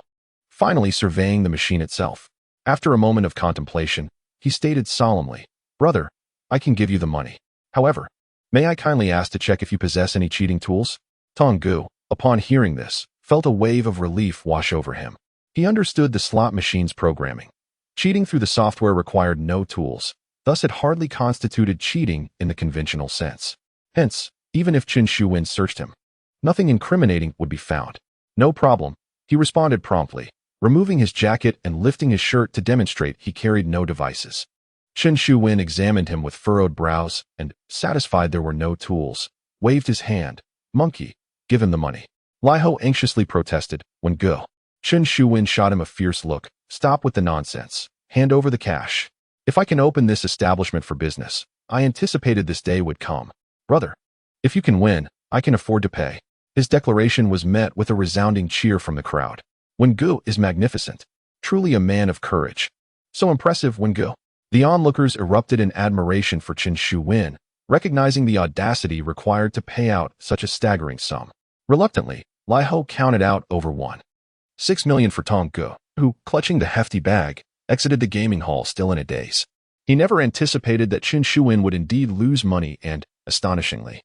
finally surveying the machine itself. After a moment of contemplation, he stated solemnly, "Brother, I can give you the money. However, may I kindly ask to check if you possess any cheating tools?" Tong Gu, upon hearing this, felt a wave of relief wash over him. He understood the slot machine's programming. Cheating through the software required no tools, thus it hardly constituted cheating in the conventional sense. Hence, even if Chen Shuwen searched him, nothing incriminating would be found. "No problem," he responded promptly, removing his jacket and lifting his shirt to demonstrate he carried no devices. Chen Shuwen examined him with furrowed brows and, satisfied there were no tools, waved his hand. "Monkey, give him the money." Lai Ho anxiously protested. "Wen Gu." Chen Shuwen shot him a fierce look. "Stop with the nonsense. Hand over the cash. If I can open this establishment for business, I anticipated this day would come. Brother, if you can win, I can afford to pay." His declaration was met with a resounding cheer from the crowd. Wen Gu is magnificent. Truly a man of courage. So impressive, Wen Gu. The onlookers erupted in admiration for Chen Shuwen, recognizing the audacity required to pay out such a staggering sum. Reluctantly, Lai Ho counted out over 1.6 million for Tong Gu, who, clutching the hefty bag, exited the gaming hall still in a daze. He never anticipated that Chen Shuwen would indeed lose money and, astonishingly,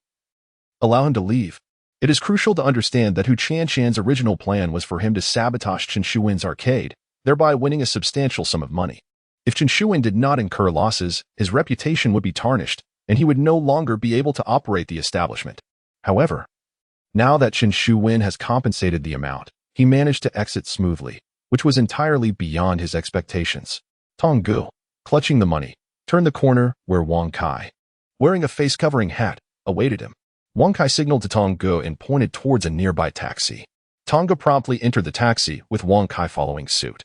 allow him to leave. It is crucial to understand that Hu Qianqian's original plan was for him to sabotage Chen Shuwen's arcade, thereby winning a substantial sum of money. If Chen Shuwen did not incur losses, his reputation would be tarnished, and he would no longer be able to operate the establishment. However, now that Chen Shuwen has compensated the amount, he managed to exit smoothly, which was entirely beyond his expectations. Tong Gu, clutching the money, turned the corner where Wang Kai, wearing a face-covering hat, awaited him. Wang Kai signaled to Tong Gu and pointed towards a nearby taxi. Tong Gu promptly entered the taxi, with Wang Kai following suit,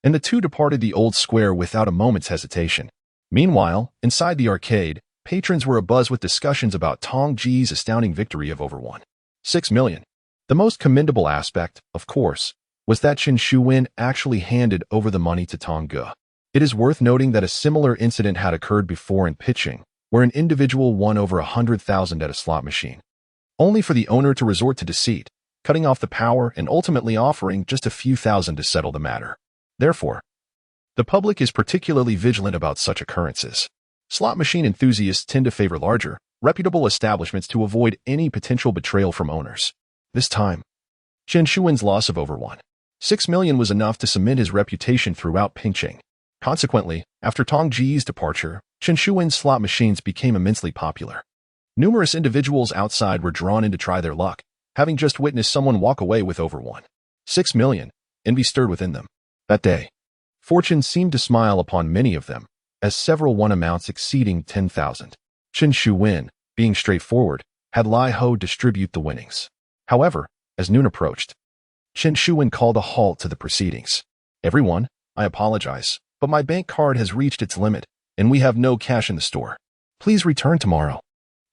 and the two departed the old square without a moment's hesitation. Meanwhile, inside the arcade, patrons were abuzz with discussions about Tong Ji's astounding victory of over 1.6 million. The most commendable aspect, of course, was that Chen Shuwen actually handed over the money to Tong Gu. It is worth noting that a similar incident had occurred before in pitching, where an individual won over 100,000 at a slot machine, only for the owner to resort to deceit, cutting off the power and ultimately offering just a few thousand to settle the matter. Therefore, the public is particularly vigilant about such occurrences. Slot machine enthusiasts tend to favor larger, reputable establishments to avoid any potential betrayal from owners. This time, Chen Shuwen's loss of over 1.6 million was enough to cement his reputation throughout Pingqing. Consequently, after Tong Ji's departure, Chen Shuwen's slot machines became immensely popular. Numerous individuals outside were drawn in to try their luck, having just witnessed someone walk away with over 1.6 million. Envy stirred within them. That day, fortune seemed to smile upon many of them, as several won amounts exceeding 10,000. Chen Shuwen, being straightforward, had Lai Ho distribute the winnings. However, as noon approached, Chen Shuwen called a halt to the proceedings. Everyone, I apologize, but my bank card has reached its limit, and we have no cash in the store. Please return tomorrow,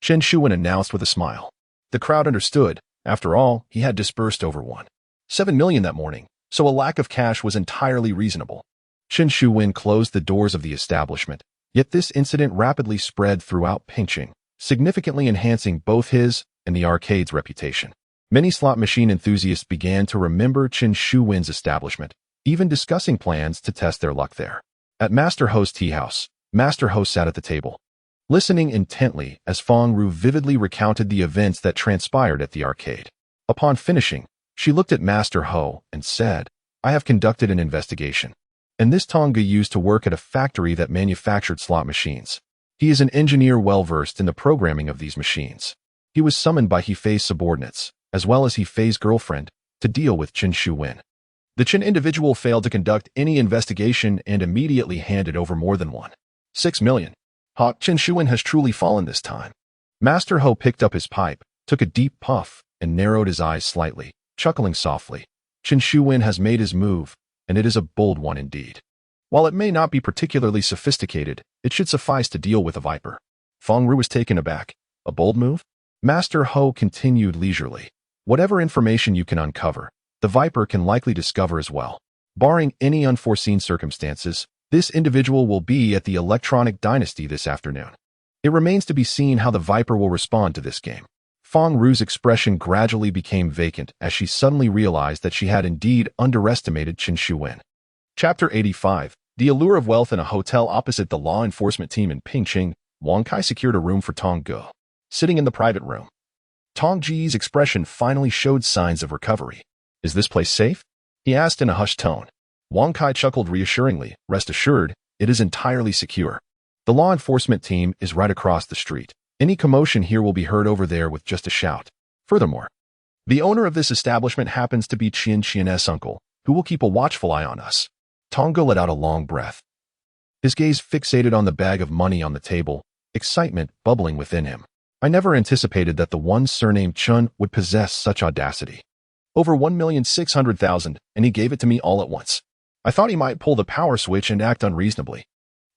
Chen Shuwen announced with a smile. The crowd understood. After all, he had disbursed over 1.7 million that morning, so a lack of cash was entirely reasonable. Chen Shuwen closed the doors of the establishment, yet this incident rapidly spread throughout Pingqing, significantly enhancing both his and the arcade's reputation. Many slot machine enthusiasts began to remember Chen Shuwen's establishment, even discussing plans to test their luck there. At Master Ho's tea house, Master Ho sat at the table, listening intently as Fong Ru vividly recounted the events that transpired at the arcade. Upon finishing, she looked at Master Ho and said, I have conducted an investigation, and this Tong Gu used to work at a factory that manufactured slot machines. He is an engineer well-versed in the programming of these machines. He was summoned by He Fei's subordinates, as well as He Fei's girlfriend, to deal with Chen Shuwen. The Chen individual failed to conduct any investigation and immediately handed over more than 1.6 million. Chen Shuwen has truly fallen this time. Master Ho picked up his pipe, took a deep puff, and narrowed his eyes slightly, chuckling softly. Chen Shuwen has made his move, and it is a bold one indeed. While it may not be particularly sophisticated, it should suffice to deal with a viper. Fong Ru was taken aback. A bold move? Master Ho continued leisurely. Whatever information you can uncover, the viper can likely discover as well. Barring any unforeseen circumstances, this individual will be at the Electronic Dynasty this afternoon. It remains to be seen how the viper will respond to this game. Fong Ru's expression gradually became vacant as she suddenly realized that she had indeed underestimated Chen Shuwen. Chapter 85. The allure of wealth. In a hotel opposite the law enforcement team in Pingqing, Wang Kai secured a room for Tong Gu. Sitting in the private room, Tong Ji's expression finally showed signs of recovery. Is this place safe? He asked in a hushed tone. Wang Kai chuckled reassuringly. Rest assured, it is entirely secure. The law enforcement team is right across the street. Any commotion here will be heard over there with just a shout. Furthermore, the owner of this establishment happens to be Qianqian's uncle, who will keep a watchful eye on us. Tong Gu let out a long breath. His gaze fixated on the bag of money on the table, excitement bubbling within him. I never anticipated that the one surnamed Chun would possess such audacity. Over 1,600,000, and he gave it to me all at once. I thought he might pull the power switch and act unreasonably.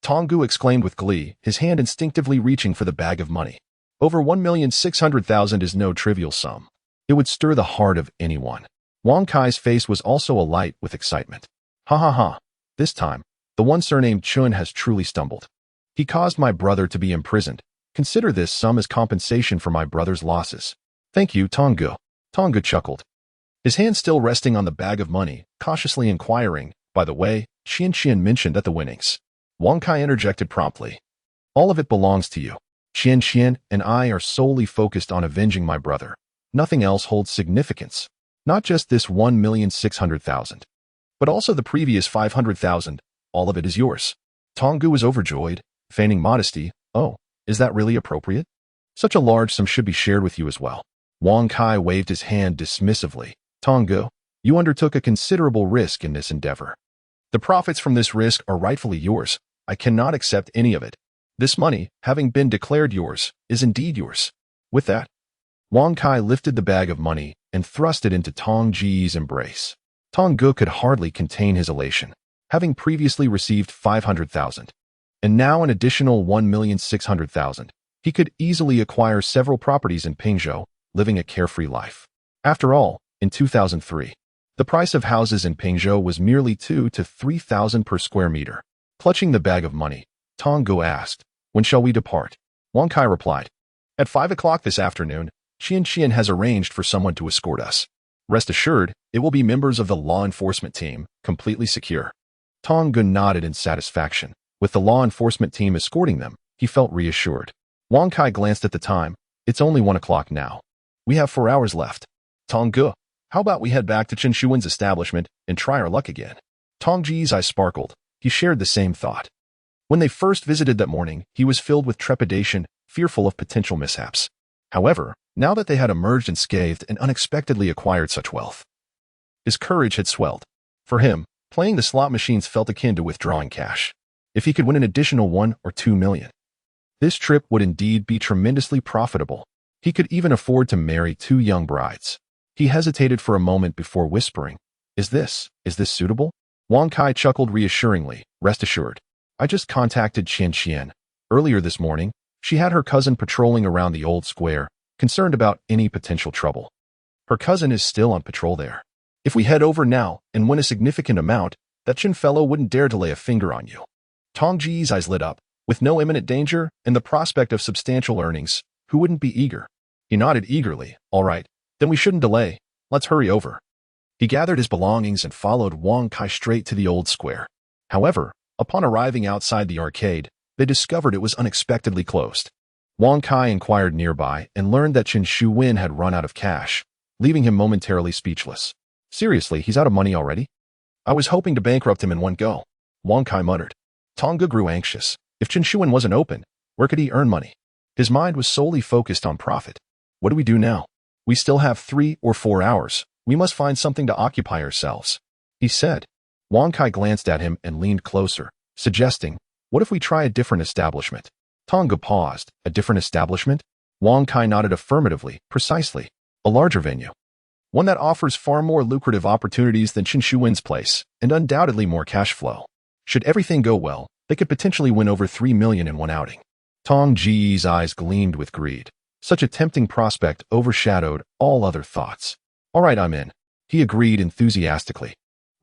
Tong Gu exclaimed with glee, his hand instinctively reaching for the bag of money. Over 1,600,000 is no trivial sum. It would stir the heart of anyone. Wang Kai's face was also alight with excitement. Ha ha ha. This time, the one surnamed Chun has truly stumbled. He caused my brother to be imprisoned. Consider this sum as compensation for my brother's losses. Thank you, Tong Gu. Tong Gu chuckled, his hand still resting on the bag of money, cautiously inquiring, by the way, Qian mentioned that the winnings. Wang Kai interjected promptly. All of it belongs to you. Qian and I are solely focused on avenging my brother. Nothing else holds significance. Not just this 1,600,000, but also the previous 500,000. All of it is yours. Tong Gu was overjoyed, feigning modesty. Oh, is that really appropriate? Such a large sum should be shared with you as well. Wang Kai waved his hand dismissively. Tong Gu, you undertook a considerable risk in this endeavor. The profits from this risk are rightfully yours. I cannot accept any of it. This money, having been declared yours, is indeed yours. With that, Wang Kai lifted the bag of money and thrust it into Tong Ji's embrace. Tong Gu could hardly contain his elation, having previously received 500,000, and now an additional 1,600,000. He could easily acquire several properties in Pingzhou, living a carefree life. After all, in 2003, the price of houses in Pingzhou was merely 2,000 to 3,000 per square meter. Clutching the bag of money, Tong Gu asked, "When shall we depart?" Wang Kai replied, "At 5 o'clock this afternoon. Qian has arranged for someone to escort us. Rest assured, it will be members of the law enforcement team, completely secure." Tong Gu nodded in satisfaction. With the law enforcement team escorting them, he felt reassured. Wang Kai glanced at the time. It's only 1 o'clock now. We have 4 hours left. Tong Gu, how about we head back to Chen Shuwen's establishment and try our luck again? Tong Ji's eyes sparkled. He shared the same thought. When they first visited that morning, he was filled with trepidation, fearful of potential mishaps. However, now that they had emerged unscathed and unexpectedly acquired such wealth, his courage had swelled. For him, playing the slot machines felt akin to withdrawing cash. If he could win an additional 1 or 2 million, this trip would indeed be tremendously profitable. He could even afford to marry 2 young brides. He hesitated for a moment before whispering, Is this suitable? Wang Kai chuckled reassuringly. Rest assured. I just contacted Qian. Earlier this morning, she had her cousin patrolling around the old square, concerned about any potential trouble. Her cousin is still on patrol there. If we head over now and win a significant amount, that Chen fellow wouldn't dare to lay a finger on you. Tong Ji's eyes lit up. With no imminent danger and the prospect of substantial earnings, who wouldn't be eager? He nodded eagerly. All right, then we shouldn't delay. Let's hurry over. He gathered his belongings and followed Wang Kai straight to the old square. However, upon arriving outside the arcade, they discovered it was unexpectedly closed. Wang Kai inquired nearby and learned that Chen Shuwen had run out of cash, leaving him momentarily speechless. Seriously, he's out of money already? I was hoping to bankrupt him in one go. Wang Kai muttered. Tong Gu grew anxious. If Chen Shuwen wasn't open, where could he earn money? His mind was solely focused on profit. What do we do now? We still have 3 or 4 hours. We must find something to occupy ourselves, he said. Wang Kai glanced at him and leaned closer, suggesting, what if we try a different establishment? Tong Gu paused. A different establishment? Wang Kai nodded affirmatively. Precisely. A larger venue. One that offers far more lucrative opportunities than Chen Shuwen's place, and undoubtedly more cash flow. Should everything go well, they could potentially win over 3 million in one outing. Tong Ji's eyes gleamed with greed. Such a tempting prospect overshadowed all other thoughts. All right, I'm in. He agreed enthusiastically.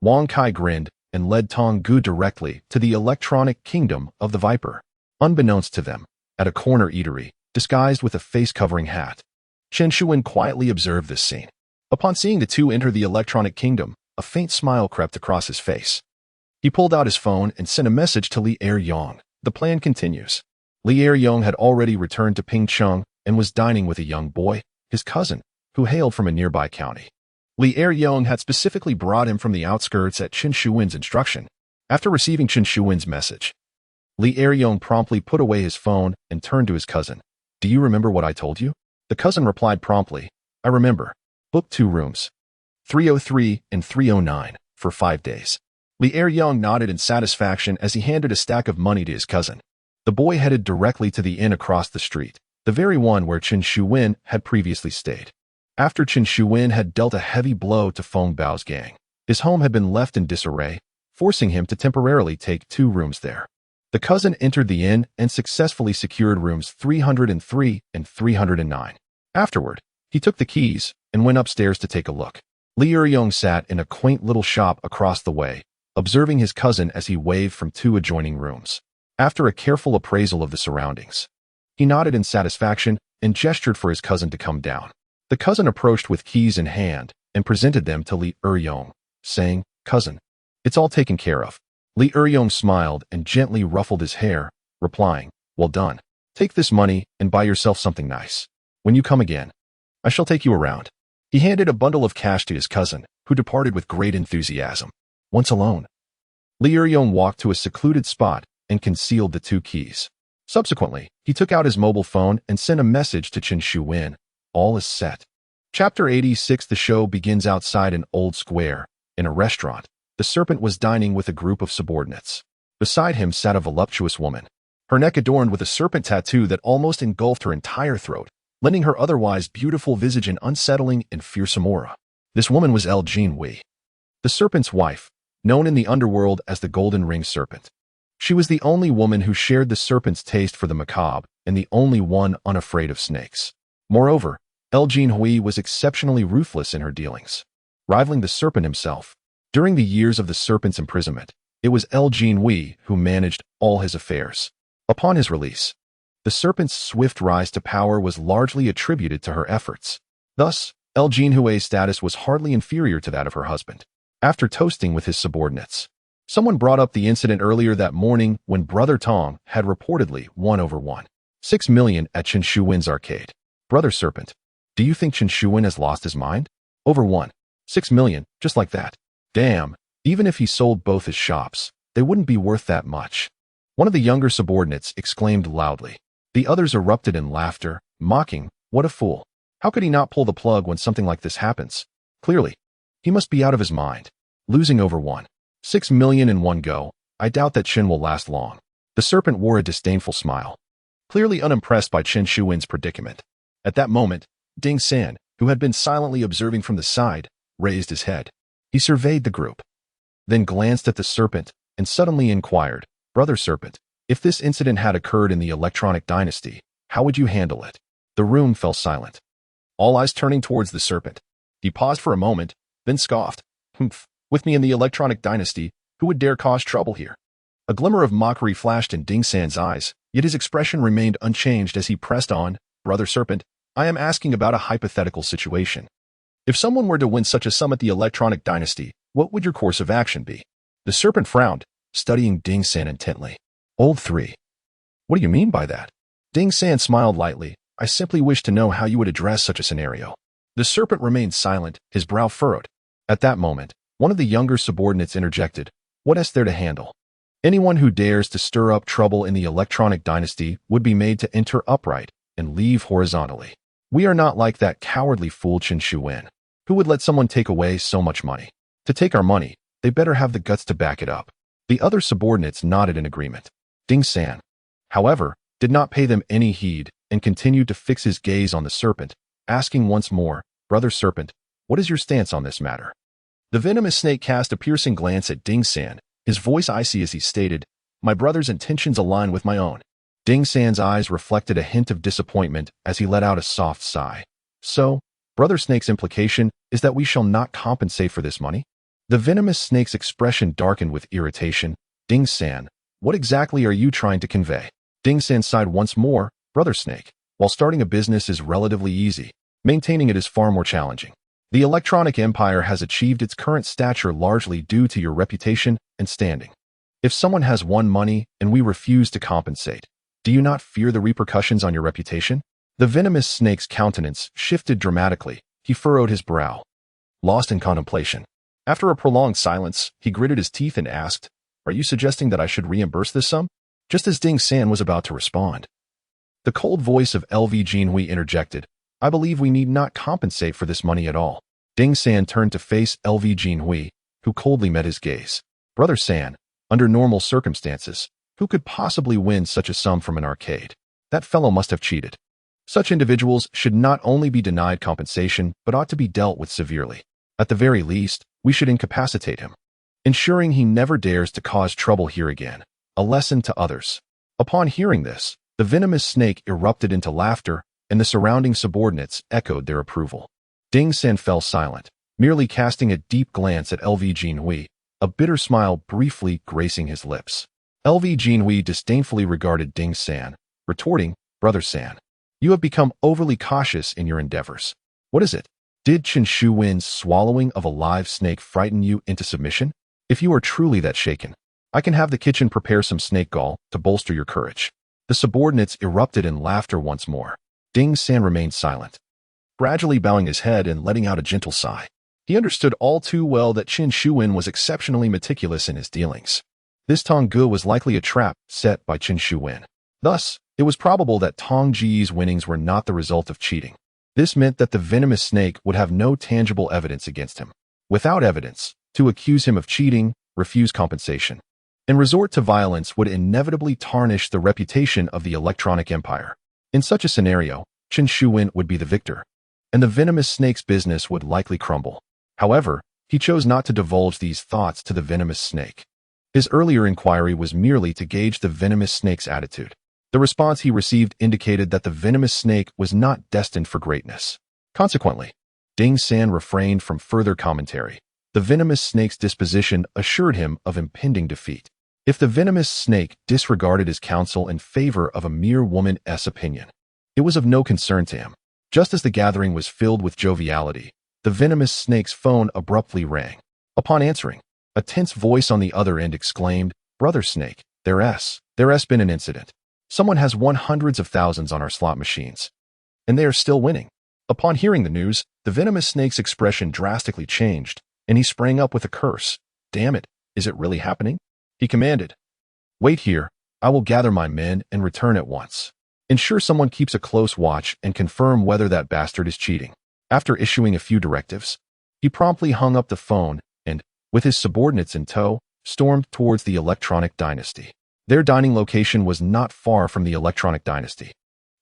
Wang Kai grinned and led Tong Gu directly to the electronic kingdom of the Viper. Unbeknownst to them, at a corner eatery, disguised with a face-covering hat, Chen Shuwen quietly observed this scene. Upon seeing the two enter the electronic kingdom, a faint smile crept across his face. He pulled out his phone and sent a message to Li Er-yong. The plan continues. Li Er-yong had already returned to Pingcheng and was dining with a young boy, his cousin, who hailed from a nearby county. Li Er-yong had specifically brought him from the outskirts at Chen Shuwen's instruction. After receiving Chen Shuwen's message, Li Er-yong promptly put away his phone and turned to his cousin. Do you remember what I told you? The cousin replied promptly. I remember. Book 2 rooms. 303 and 309 for 5 days. Li Er-yong nodded in satisfaction as he handed a stack of money to his cousin. The boy headed directly to the inn across the street, the very one where Chen Shuwen had previously stayed. After Chen Shuwen had dealt a heavy blow to Feng Bao's gang, his home had been left in disarray, forcing him to temporarily take 2 rooms there. The cousin entered the inn and successfully secured rooms 303 and 309. Afterward, he took the keys and went upstairs to take a look. Li Er-yong sat in a quaint little shop across the way, observing his cousin as he waved from 2 adjoining rooms. After a careful appraisal of the surroundings, he nodded in satisfaction and gestured for his cousin to come down. The cousin approached with keys in hand and presented them to Li Er-yong, saying, Cousin, it's all taken care of. Li Er-yong smiled and gently ruffled his hair, replying, Well done. Take this money and buy yourself something nice. When you come again, I shall take you around. He handed a bundle of cash to his cousin, who departed with great enthusiasm. Once alone, Li Yuryong walked to a secluded spot and concealed the 2 keys. Subsequently, he took out his mobile phone and sent a message to Chen Shuwen. All is set. Chapter 86. The show begins outside an old square. In a restaurant, the serpent was dining with a group of subordinates. Beside him sat a voluptuous woman, her neck adorned with a serpent tattoo that almost engulfed her entire throat, lending her otherwise beautiful visage an unsettling and fearsome aura. This woman was Jin Hui, the serpent's wife, known in the underworld as the Golden Ring Serpent. She was the only woman who shared the serpent's taste for the macabre and the only one unafraid of snakes. Moreover, Jin Hui was exceptionally ruthless in her dealings, rivaling the serpent himself. During the years of the serpent's imprisonment, it was Jin Hui who managed all his affairs. Upon his release, the serpent's swift rise to power was largely attributed to her efforts. Thus, Jin Hui's status was hardly inferior to that of her husband. After toasting with his subordinates, someone brought up the incident earlier that morning when Brother Tong had reportedly won over 1.6 million at Chen Shuwen's arcade. Brother Serpent, do you think Chen Shuwen has lost his mind? Over 1.6 million, just like that. Damn, even if he sold both his shops, they wouldn't be worth that much. One of the younger subordinates exclaimed loudly. The others erupted in laughter, mocking, what a fool. How could he not pull the plug when something like this happens? Clearly, he must be out of his mind. Losing over 1.6 million in one go, I doubt that Chen will last long. The serpent wore a disdainful smile, clearly unimpressed by Chen Shuwen's predicament. At that moment, Ding San, who had been silently observing from the side, raised his head. He surveyed the group, then glanced at the serpent and suddenly inquired, Brother Serpent, if this incident had occurred in the Electronic Dynasty, how would you handle it? The room fell silent, all eyes turning towards the serpent. He paused for a moment, then scoffed. Humph, with me in the Electronic Dynasty, who would dare cause trouble here? A glimmer of mockery flashed in Ding San's eyes, yet his expression remained unchanged as he pressed on, Brother Serpent, I am asking about a hypothetical situation. If someone were to win such a sum at the Electronic Dynasty, what would your course of action be? The serpent frowned, studying Ding San intently. Old 3. What do you mean by that? Ding San smiled lightly. I simply wish to know how you would address such a scenario. The serpent remained silent, his brow furrowed. At that moment, one of the younger subordinates interjected. What is there to handle? Anyone who dares to stir up trouble in the Electronic Dynasty would be made to enter upright and leave horizontally. We are not like that cowardly fool Chen Shuwen, who would let someone take away so much money. To take our money, they better have the guts to back it up. The other subordinates nodded in agreement. Ding San, however, did not pay them any heed and continued to fix his gaze on the serpent, asking once more, Brother Serpent, what is your stance on this matter? The venomous snake cast a piercing glance at Ding San, his voice icy as he stated, My brother's intentions align with my own. Ding San's eyes reflected a hint of disappointment as he let out a soft sigh. So, Brother Snake's implication is that we shall not compensate for this money? The venomous snake's expression darkened with irritation. Ding San, what exactly are you trying to convey? Ding San sighed once more. Brother Snake, while starting a business is relatively easy, maintaining it is far more challenging. The Electronic Empire has achieved its current stature largely due to your reputation and standing. If someone has won money and we refuse to compensate, do you not fear the repercussions on your reputation? The venomous snake's countenance shifted dramatically. He furrowed his brow, lost in contemplation. After a prolonged silence, he gritted his teeth and asked, Are you suggesting that I should reimburse this sum? Just as Ding San was about to respond, the cold voice of Jin Hui interjected, I believe we need not compensate for this money at all. Ding San turned to face Jin Hui, who coldly met his gaze. Brother San, under normal circumstances, who could possibly win such a sum from an arcade? That fellow must have cheated. Such individuals should not only be denied compensation, but ought to be dealt with severely. At the very least, we should incapacitate him, ensuring he never dares to cause trouble here again. A lesson to others. Upon hearing this, the venomous snake erupted into laughter, and the surrounding subordinates echoed their approval. Ding San fell silent, merely casting a deep glance at Jin Hui, a bitter smile briefly gracing his lips. Jin Hui disdainfully regarded Ding San, retorting, Brother San, you have become overly cautious in your endeavors. What is it? Did Chen Shuwen's swallowing of a live snake frighten you into submission? If you are truly that shaken, I can have the kitchen prepare some snake gall to bolster your courage. The subordinates erupted in laughter once more. Ding San remained silent, gradually bowing his head and letting out a gentle sigh. He understood all too well that Chen Shuwen was exceptionally meticulous in his dealings. This Tong Ge was likely a trap set by Chen Shuwen. Thus, it was probable that Tong Ji's winnings were not the result of cheating. This meant that the venomous snake would have no tangible evidence against him. Without evidence, to accuse him of cheating, refuse compensation, and resort to violence would inevitably tarnish the reputation of the electronic empire. In such a scenario, Chen Shuwen would be the victor, and the venomous snake's business would likely crumble. However, he chose not to divulge these thoughts to the venomous snake. His earlier inquiry was merely to gauge the venomous snake's attitude. The response he received indicated that the venomous snake was not destined for greatness. Consequently, Ding San refrained from further commentary. The venomous snake's disposition assured him of impending defeat. If the venomous snake disregarded his counsel in favor of a mere woman's opinion, it was of no concern to him. Just as the gathering was filled with joviality, the venomous snake's phone abruptly rang. Upon answering, a tense voice on the other end exclaimed, "Brother Snake, there's been an incident. Someone has won hundreds of thousands on our slot machines, and they are still winning." Upon hearing the news, the venomous snake's expression drastically changed, and he sprang up with a curse. "Damn it, is it really happening?" he commanded. "Wait here, I will gather my men and return at once. Ensure someone keeps a close watch and confirm whether that bastard is cheating." After issuing a few directives, he promptly hung up the phone and, with his subordinates in tow, stormed towards the Electronic Dynasty. Their dining location was not far from the Electronic Dynasty,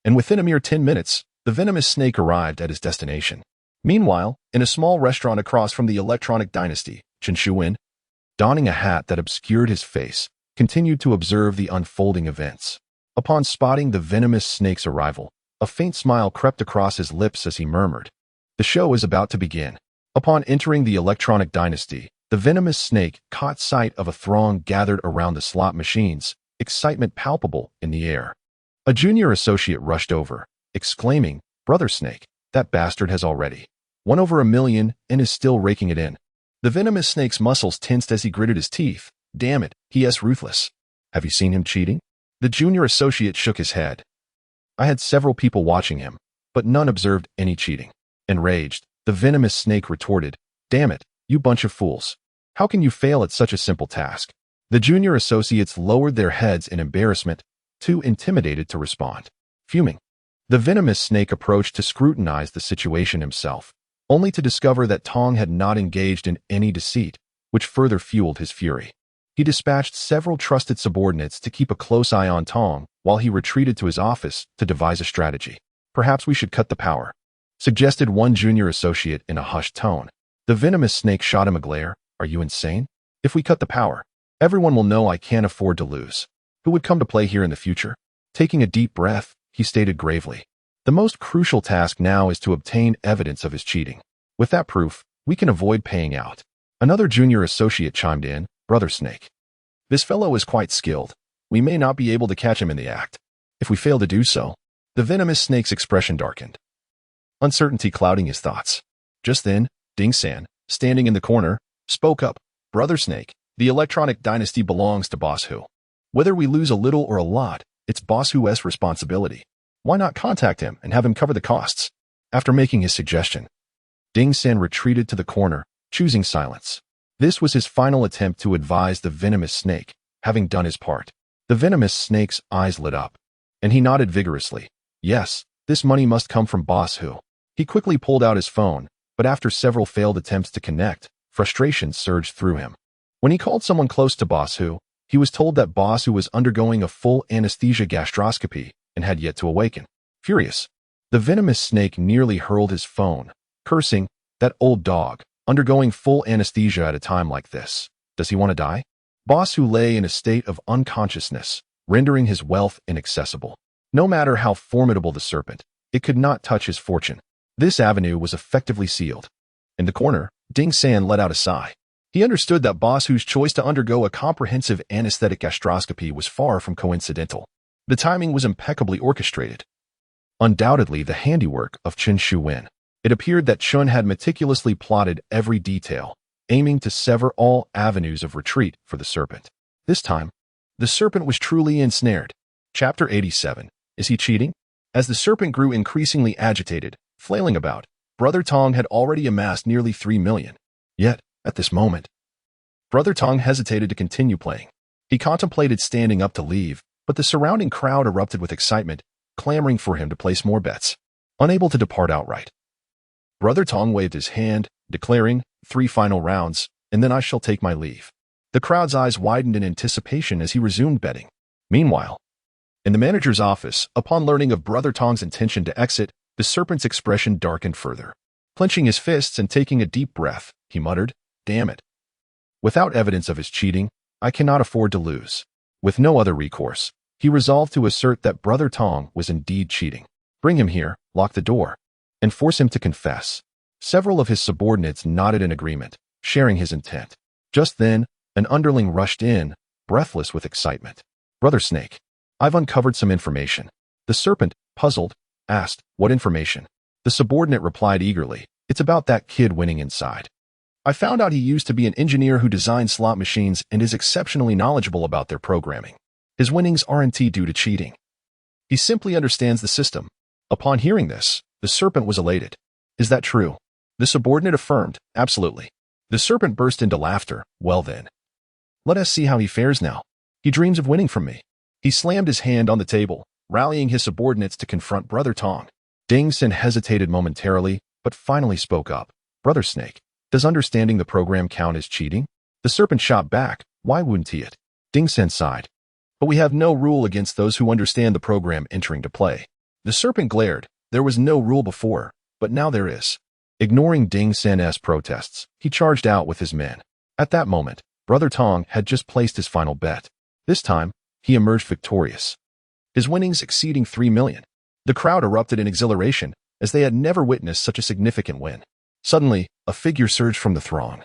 and within a mere 10 minutes, the venomous snake arrived at his destination. Meanwhile, in a small restaurant across from the Electronic Dynasty, Chen Shuwen, donning a hat that obscured his face, continued to observe the unfolding events. Upon spotting the venomous snake's arrival, a faint smile crept across his lips as he murmured, "The show is about to begin." Upon entering the Electronic Dynasty, the venomous snake caught sight of a throng gathered around the slot machines, excitement palpable in the air. A junior associate rushed over, exclaiming, "Brother Snake, that bastard has already won over 1 million and is still raking it in." The venomous snake's muscles tensed as he gritted his teeth. "Damn it, he is ruthless. Have you seen him cheating?" The junior associate shook his head. "I had several people watching him, but none observed any cheating." Enraged, the venomous snake retorted, "Damn it, you bunch of fools. How can you fail at such a simple task?" The junior associates lowered their heads in embarrassment, too intimidated to respond. Fuming, the venomous snake approached to scrutinize the situation himself, only to discover that Tong had not engaged in any deceit, which further fueled his fury. He dispatched several trusted subordinates to keep a close eye on Tong while he retreated to his office to devise a strategy. "Perhaps we should cut the power," suggested one junior associate in a hushed tone. The venomous snake shot him a glare. "Are you insane? If we cut the power, everyone will know I can't afford to lose. Who would come to play here in the future?" Taking a deep breath, he stated gravely, "The most crucial task now is to obtain evidence of his cheating. With that proof, we can avoid paying out." Another junior associate chimed in, "Brother Snake, this fellow is quite skilled. We may not be able to catch him in the act. If we fail to do so..." The venomous snake's expression darkened, uncertainty clouding his thoughts. Just then, Ding San, standing in the corner, spoke up, "Brother Snake, the Electronic Dynasty belongs to Boss Hu. Whether we lose a little or a lot, it's Boss Hu's responsibility. Why not contact him and have him cover the costs?" After making his suggestion, Ding San retreated to the corner, choosing silence. This was his final attempt to advise the venomous snake, having done his part. The venomous snake's eyes lit up, and he nodded vigorously. Yes, this money must come from Boss Hu. He quickly pulled out his phone, but after several failed attempts to connect, frustration surged through him. When he called someone close to Boss Hu, he was told that Boss Hu was undergoing a full anesthesia gastroscopy and had yet to awaken. Furious, the venomous snake nearly hurled his phone, cursing, "That old dog, undergoing full anesthesia at a time like this. Does he want to die?" Boss Hu lay in a state of unconsciousness, rendering his wealth inaccessible. No matter how formidable the serpent, it could not touch his fortune. This avenue was effectively sealed. In the corner, Ding San let out a sigh. He understood that Boss Hu's choice to undergo a comprehensive anesthetic gastroscopy was far from coincidental. The timing was impeccably orchestrated. Undoubtedly the handiwork of Chen Shuwen. It appeared that Chun had meticulously plotted every detail, aiming to sever all avenues of retreat for the serpent. This time, the serpent was truly ensnared. Chapter 87. Is he cheating? As the serpent grew increasingly agitated, Flailing about, Brother Tong had already amassed nearly 3 million. Yet, at this moment, Brother Tong hesitated to continue playing. He contemplated standing up to leave, but the surrounding crowd erupted with excitement, clamoring for him to place more bets. Unable to depart outright, Brother Tong waved his hand, declaring, 3 final rounds, and then I shall take my leave. The crowd's eyes widened in anticipation as he resumed betting. Meanwhile, in the manager's office, upon learning of Brother Tong's intention to exit, the serpent's expression darkened further. Clenching his fists and taking a deep breath, he muttered, damn it. Without evidence of his cheating, I cannot afford to lose. With no other recourse, he resolved to assert that Brother Tong was indeed cheating. Bring him here, lock the door, and force him to confess. Several of his subordinates nodded in agreement, sharing his intent. Just then, an underling rushed in, breathless with excitement. Brother Snake, I've uncovered some information. The serpent, puzzled, asked, what information? The subordinate replied eagerly, it's about that kid winning inside. I found out he used to be an engineer who designed slot machines and is exceptionally knowledgeable about their programming. His winnings aren't due to cheating. He simply understands the system. Upon hearing this, the serpent was elated. Is that true? The subordinate affirmed, absolutely. The serpent burst into laughter. Well then, let us see how he fares now. He dreams of winning from me. He slammed his hand on the table, rallying his subordinates to confront Brother Tong. Ding Sen hesitated momentarily, but finally spoke up. Brother Snake, does understanding the program count as cheating? The serpent shot back. Why wouldn't he it? Ding Sen sighed. But we have no rule against those who understand the program entering to play. The serpent glared. There was no rule before, but now there is. Ignoring Ding Sen's protests, he charged out with his men. At that moment, Brother Tong had just placed his final bet. This time, he emerged victorious, his winnings exceeding 3 million. The crowd erupted in exhilaration, as they had never witnessed such a significant win. Suddenly, a figure surged from the throng,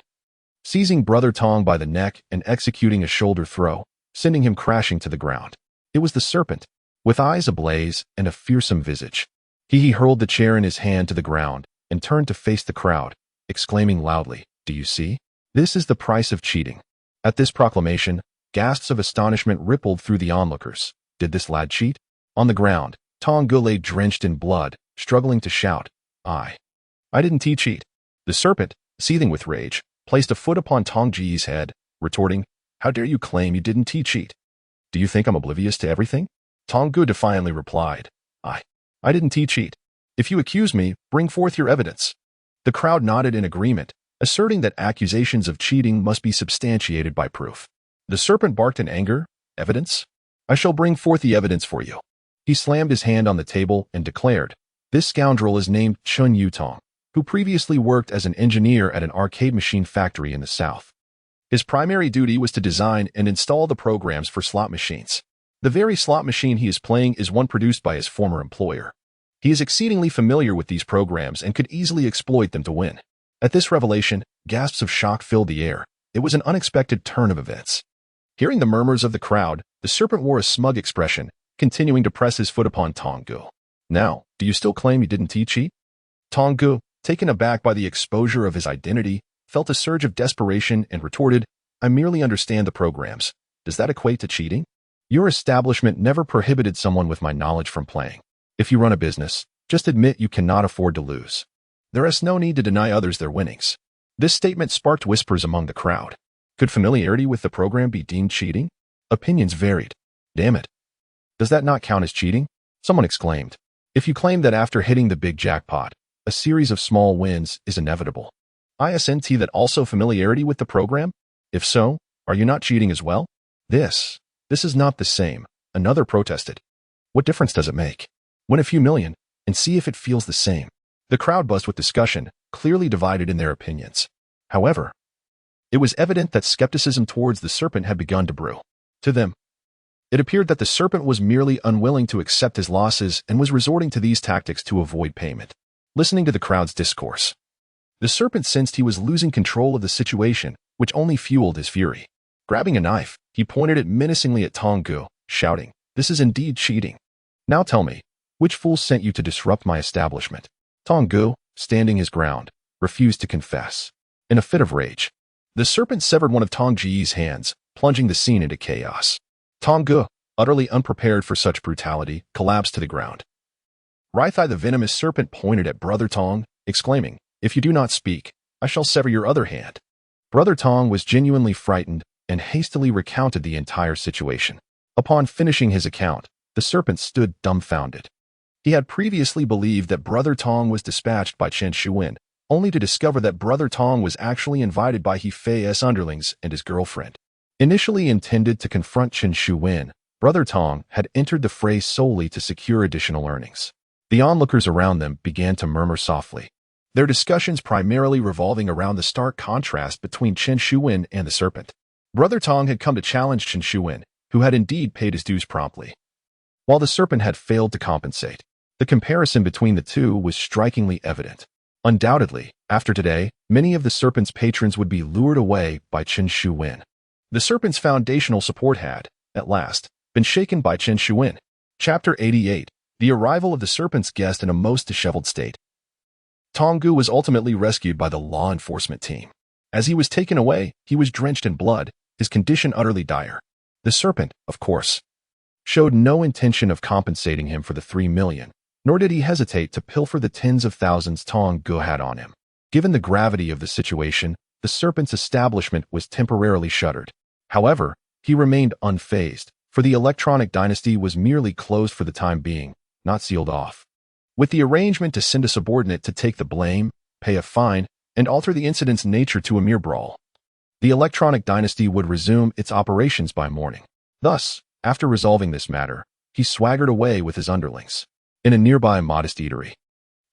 seizing Brother Tong by the neck and executing a shoulder throw, sending him crashing to the ground. It was the serpent, with eyes ablaze and a fearsome visage. He hurled the chair in his hand to the ground and turned to face the crowd, exclaiming loudly, do you see? This is the price of cheating. At this proclamation, gasps of astonishment rippled through the onlookers. Did this lad cheat? On the ground, Tong Ge lay drenched in blood, struggling to shout, I didn't cheat. The serpent, seething with rage, placed a foot upon Tong Ge's head, retorting, how dare you claim you didn't cheat? Do you think I'm oblivious to everything? Tong Ge defiantly replied, I didn't cheat. If you accuse me, bring forth your evidence. The crowd nodded in agreement, asserting that accusations of cheating must be substantiated by proof. The serpent barked in anger, evidence? I shall bring forth the evidence for you. He slammed his hand on the table and declared, this scoundrel is named Chun Yutong, who previously worked as an engineer at an arcade machine factory in the south. His primary duty was to design and install the programs for slot machines. The very slot machine he is playing is one produced by his former employer. He is exceedingly familiar with these programs and could easily exploit them to win. At this revelation, gasps of shock filled the air. It was an unexpected turn of events. Hearing the murmurs of the crowd, the serpent wore a smug expression, continuing to press his foot upon Tong Ge. Now, do you still claim you didn't cheat? Tong Ge, taken aback by the exposure of his identity, felt a surge of desperation and retorted, I merely understand the programs. Does that equate to cheating? Your establishment never prohibited someone with my knowledge from playing. If you run a business, just admit you cannot afford to lose. There is no need to deny others their winnings. This statement sparked whispers among the crowd. Could familiarity with the program be deemed cheating? Opinions varied. Damn it. Does that not count as cheating? Someone exclaimed. If you claim that after hitting the big jackpot, a series of small wins is inevitable, isn't that also familiarity with the program? If so, are you not cheating as well? This is not the same, another protested. What difference does it make? Win a few million, and see if it feels the same. The crowd buzzed with discussion, clearly divided in their opinions. However, it was evident that skepticism towards the serpent had begun to brew. To them, it appeared that the serpent was merely unwilling to accept his losses and was resorting to these tactics to avoid payment. Listening to the crowd's discourse, the serpent sensed he was losing control of the situation, which only fueled his fury. Grabbing a knife, he pointed it menacingly at Tong Ge, shouting, this is indeed cheating. Now tell me, which fool sent you to disrupt my establishment? Tong Ge, standing his ground, refused to confess. In a fit of rage, the serpent severed one of Tong Ge's hands, plunging the scene into chaos. Tong Ge, utterly unprepared for such brutality, collapsed to the ground. Rithai the venomous serpent pointed at Brother Tong, exclaiming, "If you do not speak, I shall sever your other hand." Brother Tong was genuinely frightened and hastily recounted the entire situation. Upon finishing his account, the serpent stood dumbfounded. He had previously believed that Brother Tong was dispatched by Chen Shuwen, only to discover that Brother Tong was actually invited by He Fei's underlings and his girlfriend. Initially intended to confront Chen Shuwen, Brother Tong had entered the fray solely to secure additional earnings. The onlookers around them began to murmur softly, their discussions primarily revolving around the stark contrast between Chen Shuwen and the serpent. Brother Tong had come to challenge Chen Shuwen, who had indeed paid his dues promptly, while the serpent had failed to compensate. The comparison between the two was strikingly evident. Undoubtedly, after today, many of the serpent's patrons would be lured away by Chen Shuwen. The serpent's foundational support had, at last, been shaken by Chen Shuwen. Chapter 88. The arrival of the serpent's guest in a most disheveled state. Tong Gu was ultimately rescued by the law enforcement team. As he was taken away, he was drenched in blood, his condition utterly dire. The serpent, of course, showed no intention of compensating him for the 3 million, nor did he hesitate to pilfer the tens of thousands Tong Gu had on him. Given the gravity of the situation, the serpent's establishment was temporarily shuttered. However, he remained unfazed, for the Electronic Dynasty was merely closed for the time being, not sealed off. With the arrangement to send a subordinate to take the blame, pay a fine, and alter the incident's nature to a mere brawl, the Electronic Dynasty would resume its operations by morning. Thus, after resolving this matter, he swaggered away with his underlings. In a nearby modest eatery,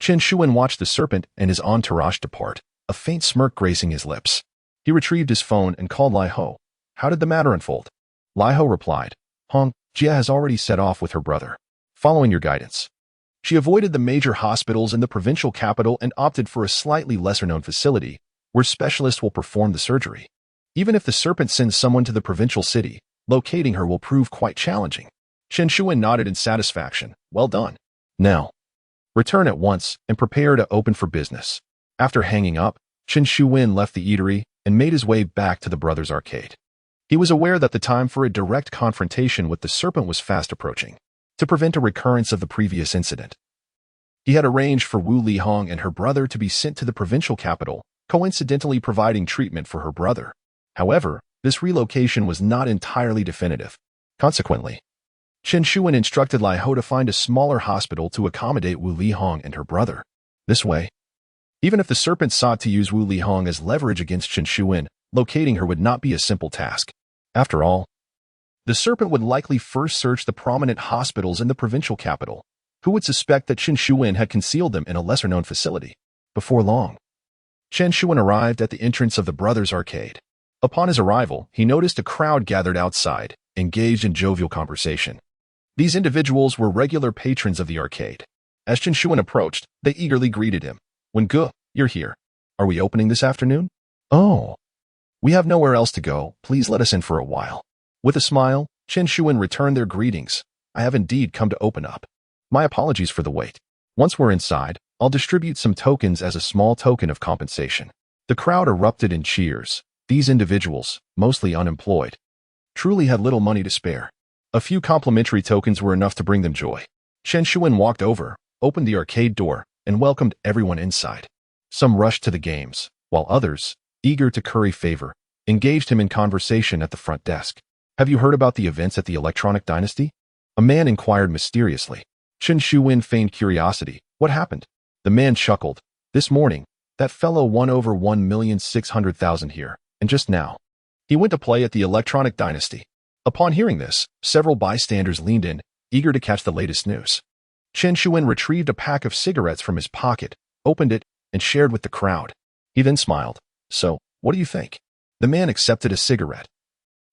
Chen Shuwen watched the serpent and his entourage depart, a faint smirk gracing his lips. He retrieved his phone and called Lai Ho. How did the matter unfold? Lai Ho replied, Hong Jia has already set off with her brother, following your guidance. She avoided the major hospitals in the provincial capital and opted for a slightly lesser-known facility, where specialists will perform the surgery. Even if the serpent sends someone to the provincial city, locating her will prove quite challenging. Chen Shuwen nodded in satisfaction. Well done. Now, return at once and prepare to open for business. After hanging up, Chen Shuwen left the eatery and made his way back to the brothers' arcade. He was aware that the time for a direct confrontation with the serpent was fast approaching. To prevent a recurrence of the previous incident, he had arranged for Wu Lihong and her brother to be sent to the provincial capital, coincidentally providing treatment for her brother. However, this relocation was not entirely definitive. Consequently, Chen Shuwen instructed Lai Ho to find a smaller hospital to accommodate Wu Lihong and her brother. This way, even if the serpent sought to use Wu Lihong as leverage against Chen Shuwen, locating her would not be a simple task. After all, the serpent would likely first search the prominent hospitals in the provincial capital. Who would suspect that Chen Shuwen had concealed them in a lesser-known facility? Before long, Chen Shuwen arrived at the entrance of the brothers' arcade. Upon his arrival, he noticed a crowd gathered outside, engaged in jovial conversation. These individuals were regular patrons of the arcade. As Chen Shuwen approached, they eagerly greeted him. Wen Ge, you're here. Are we opening this afternoon? Oh. We have nowhere else to go. Please let us in for a while. With a smile, Chen Shuwen returned their greetings. I have indeed come to open up. My apologies for the wait. Once we're inside, I'll distribute some tokens as a small token of compensation. The crowd erupted in cheers. These individuals, mostly unemployed, truly had little money to spare. A few complimentary tokens were enough to bring them joy. Chen Shuwen walked over, opened the arcade door, and welcomed everyone inside. Some rushed to the games, while others, eager to curry favor, engaged him in conversation at the front desk. Have you heard about the events at the Electronic Dynasty? A man inquired mysteriously. Chen Shuwen feigned curiosity. What happened? The man chuckled. This morning, that fellow won over 1,600,000 here, and just now, he went to play at the Electronic Dynasty. Upon hearing this, several bystanders leaned in, eager to catch the latest news. Chen Shuwen retrieved a pack of cigarettes from his pocket, opened it, and shared with the crowd. He then smiled. So, what do you think? The man accepted a cigarette,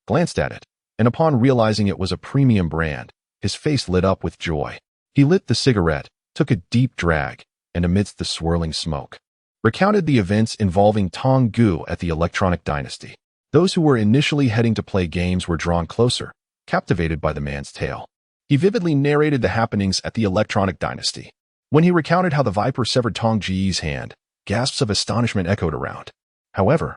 glanced at it, and upon realizing it was a premium brand, his face lit up with joy. He lit the cigarette, took a deep drag, and amidst the swirling smoke, recounted the events involving Tong Gu at the Electronic Dynasty. Those who were initially heading to play games were drawn closer, captivated by the man's tale. He vividly narrated the happenings at the Electronic Dynasty. When he recounted how the Viper severed Tong Ji's hand, gasps of astonishment echoed around. However,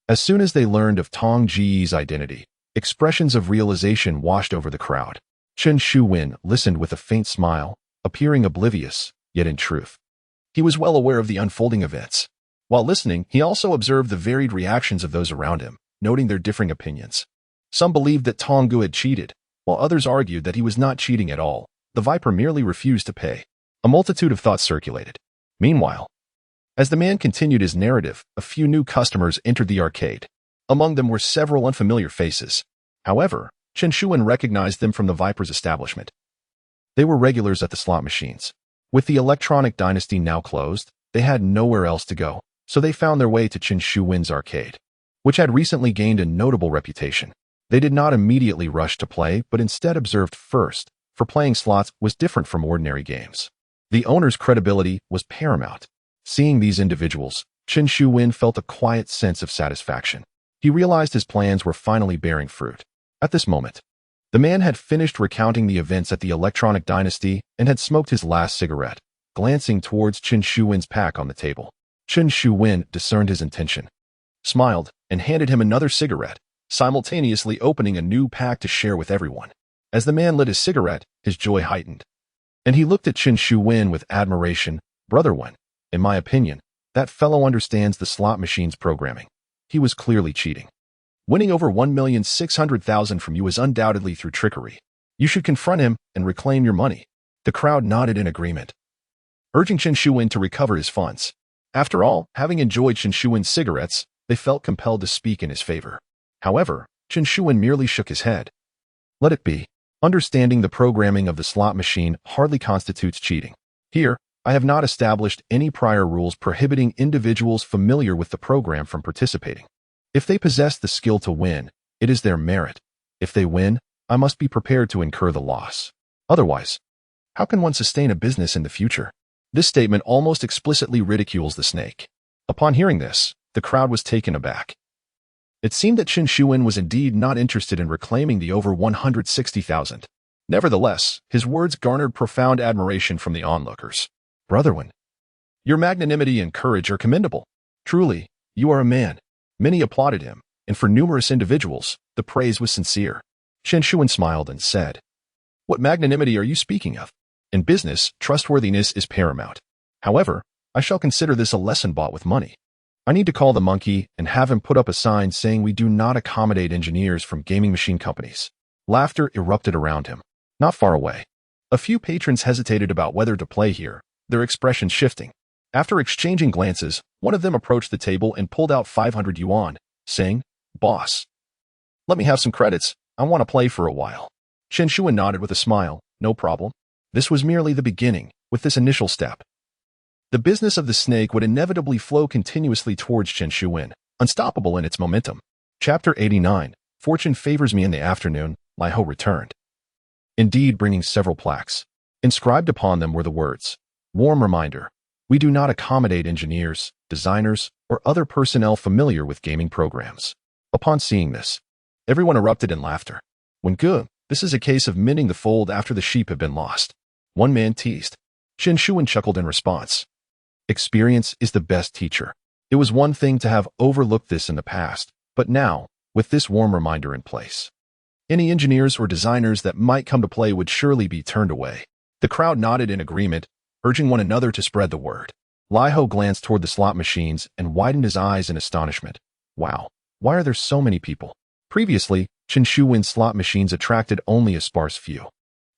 as soon as they learned of Tong Ji's identity, expressions of realization washed over the crowd. Chen Shuwen listened with a faint smile, appearing oblivious, yet in truth, he was well aware of the unfolding events. While listening, he also observed the varied reactions of those around him, noting their differing opinions. Some believed that Tonggu had cheated, while others argued that he was not cheating at all. The Viper merely refused to pay. A multitude of thoughts circulated. Meanwhile, as the man continued his narrative, a few new customers entered the arcade. Among them were several unfamiliar faces. However, Chen Shuwen recognized them from the Viper's establishment. They were regulars at the slot machines. With the Electronic Dynasty now closed, they had nowhere else to go, so they found their way to Chen Shuwen's arcade, which had recently gained a notable reputation. They did not immediately rush to play, but instead observed first, for playing slots was different from ordinary games. The owner's credibility was paramount. Seeing these individuals, Chen Shuwen felt a quiet sense of satisfaction. He realized his plans were finally bearing fruit. At this moment, the man had finished recounting the events at the Electronic Dynasty and had smoked his last cigarette, glancing towards Chen Shuwen's pack on the table. Chen Shuwen discerned his intention, smiled, and handed him another cigarette, simultaneously opening a new pack to share with everyone. As the man lit his cigarette, his joy heightened, and he looked at Chen Shuwen with admiration. Brother Wen, in my opinion, that fellow understands the slot machine's programming. He was clearly cheating. Winning over 1,600,000 from you is undoubtedly through trickery. You should confront him and reclaim your money. The crowd nodded in agreement, urging Chen Shuwen to recover his funds. After all, having enjoyed Chen Shuwen's cigarettes, they felt compelled to speak in his favor. However, Chen Shuwen merely shook his head. Let it be. Understanding the programming of the slot machine hardly constitutes cheating. Here, I have not established any prior rules prohibiting individuals familiar with the program from participating. If they possess the skill to win, it is their merit. If they win, I must be prepared to incur the loss. Otherwise, how can one sustain a business in the future? This statement almost explicitly ridicules the snake. Upon hearing this, the crowd was taken aback. It seemed that Chen Shuwen was indeed not interested in reclaiming the over 160,000. Nevertheless, his words garnered profound admiration from the onlookers. Brother Wen, your magnanimity and courage are commendable. Truly, you are a man. Many applauded him, and for numerous individuals, the praise was sincere. Chen Shuwen smiled and said, What magnanimity are you speaking of? In business, trustworthiness is paramount. However, I shall consider this a lesson bought with money. I need to call the monkey and have him put up a sign saying we do not accommodate engineers from gaming machine companies. Laughter erupted around him. Not far away, a few patrons hesitated about whether to play here, their expressions shifting. After exchanging glances, one of them approached the table and pulled out 500 yuan, saying, Boss, let me have some credits. I want to play for a while. Chen Shuwen nodded with a smile. No problem. This was merely the beginning. With this initial step, the business of the snake would inevitably flow continuously towards Chen Shuwen, unstoppable in its momentum. Chapter 89. Fortune favors me in the afternoon. Lai Ho returned, indeed bringing several plaques. Inscribed upon them were the words, Warm reminder. We do not accommodate engineers, designers, or other personnel familiar with gaming programs. Upon seeing this, everyone erupted in laughter. When good, this is a case of mending the fold after the sheep have been lost. One man teased. Chen Shuwen chuckled in response. Experience is the best teacher. It was one thing to have overlooked this in the past, but now, with this warm reminder in place, any engineers or designers that might come to play would surely be turned away. The crowd nodded in agreement, urging one another to spread the word. Lai Ho glanced toward the slot machines and widened his eyes in astonishment. Wow, why are there so many people? Previously, Chen Shuwen's slot machines attracted only a sparse few.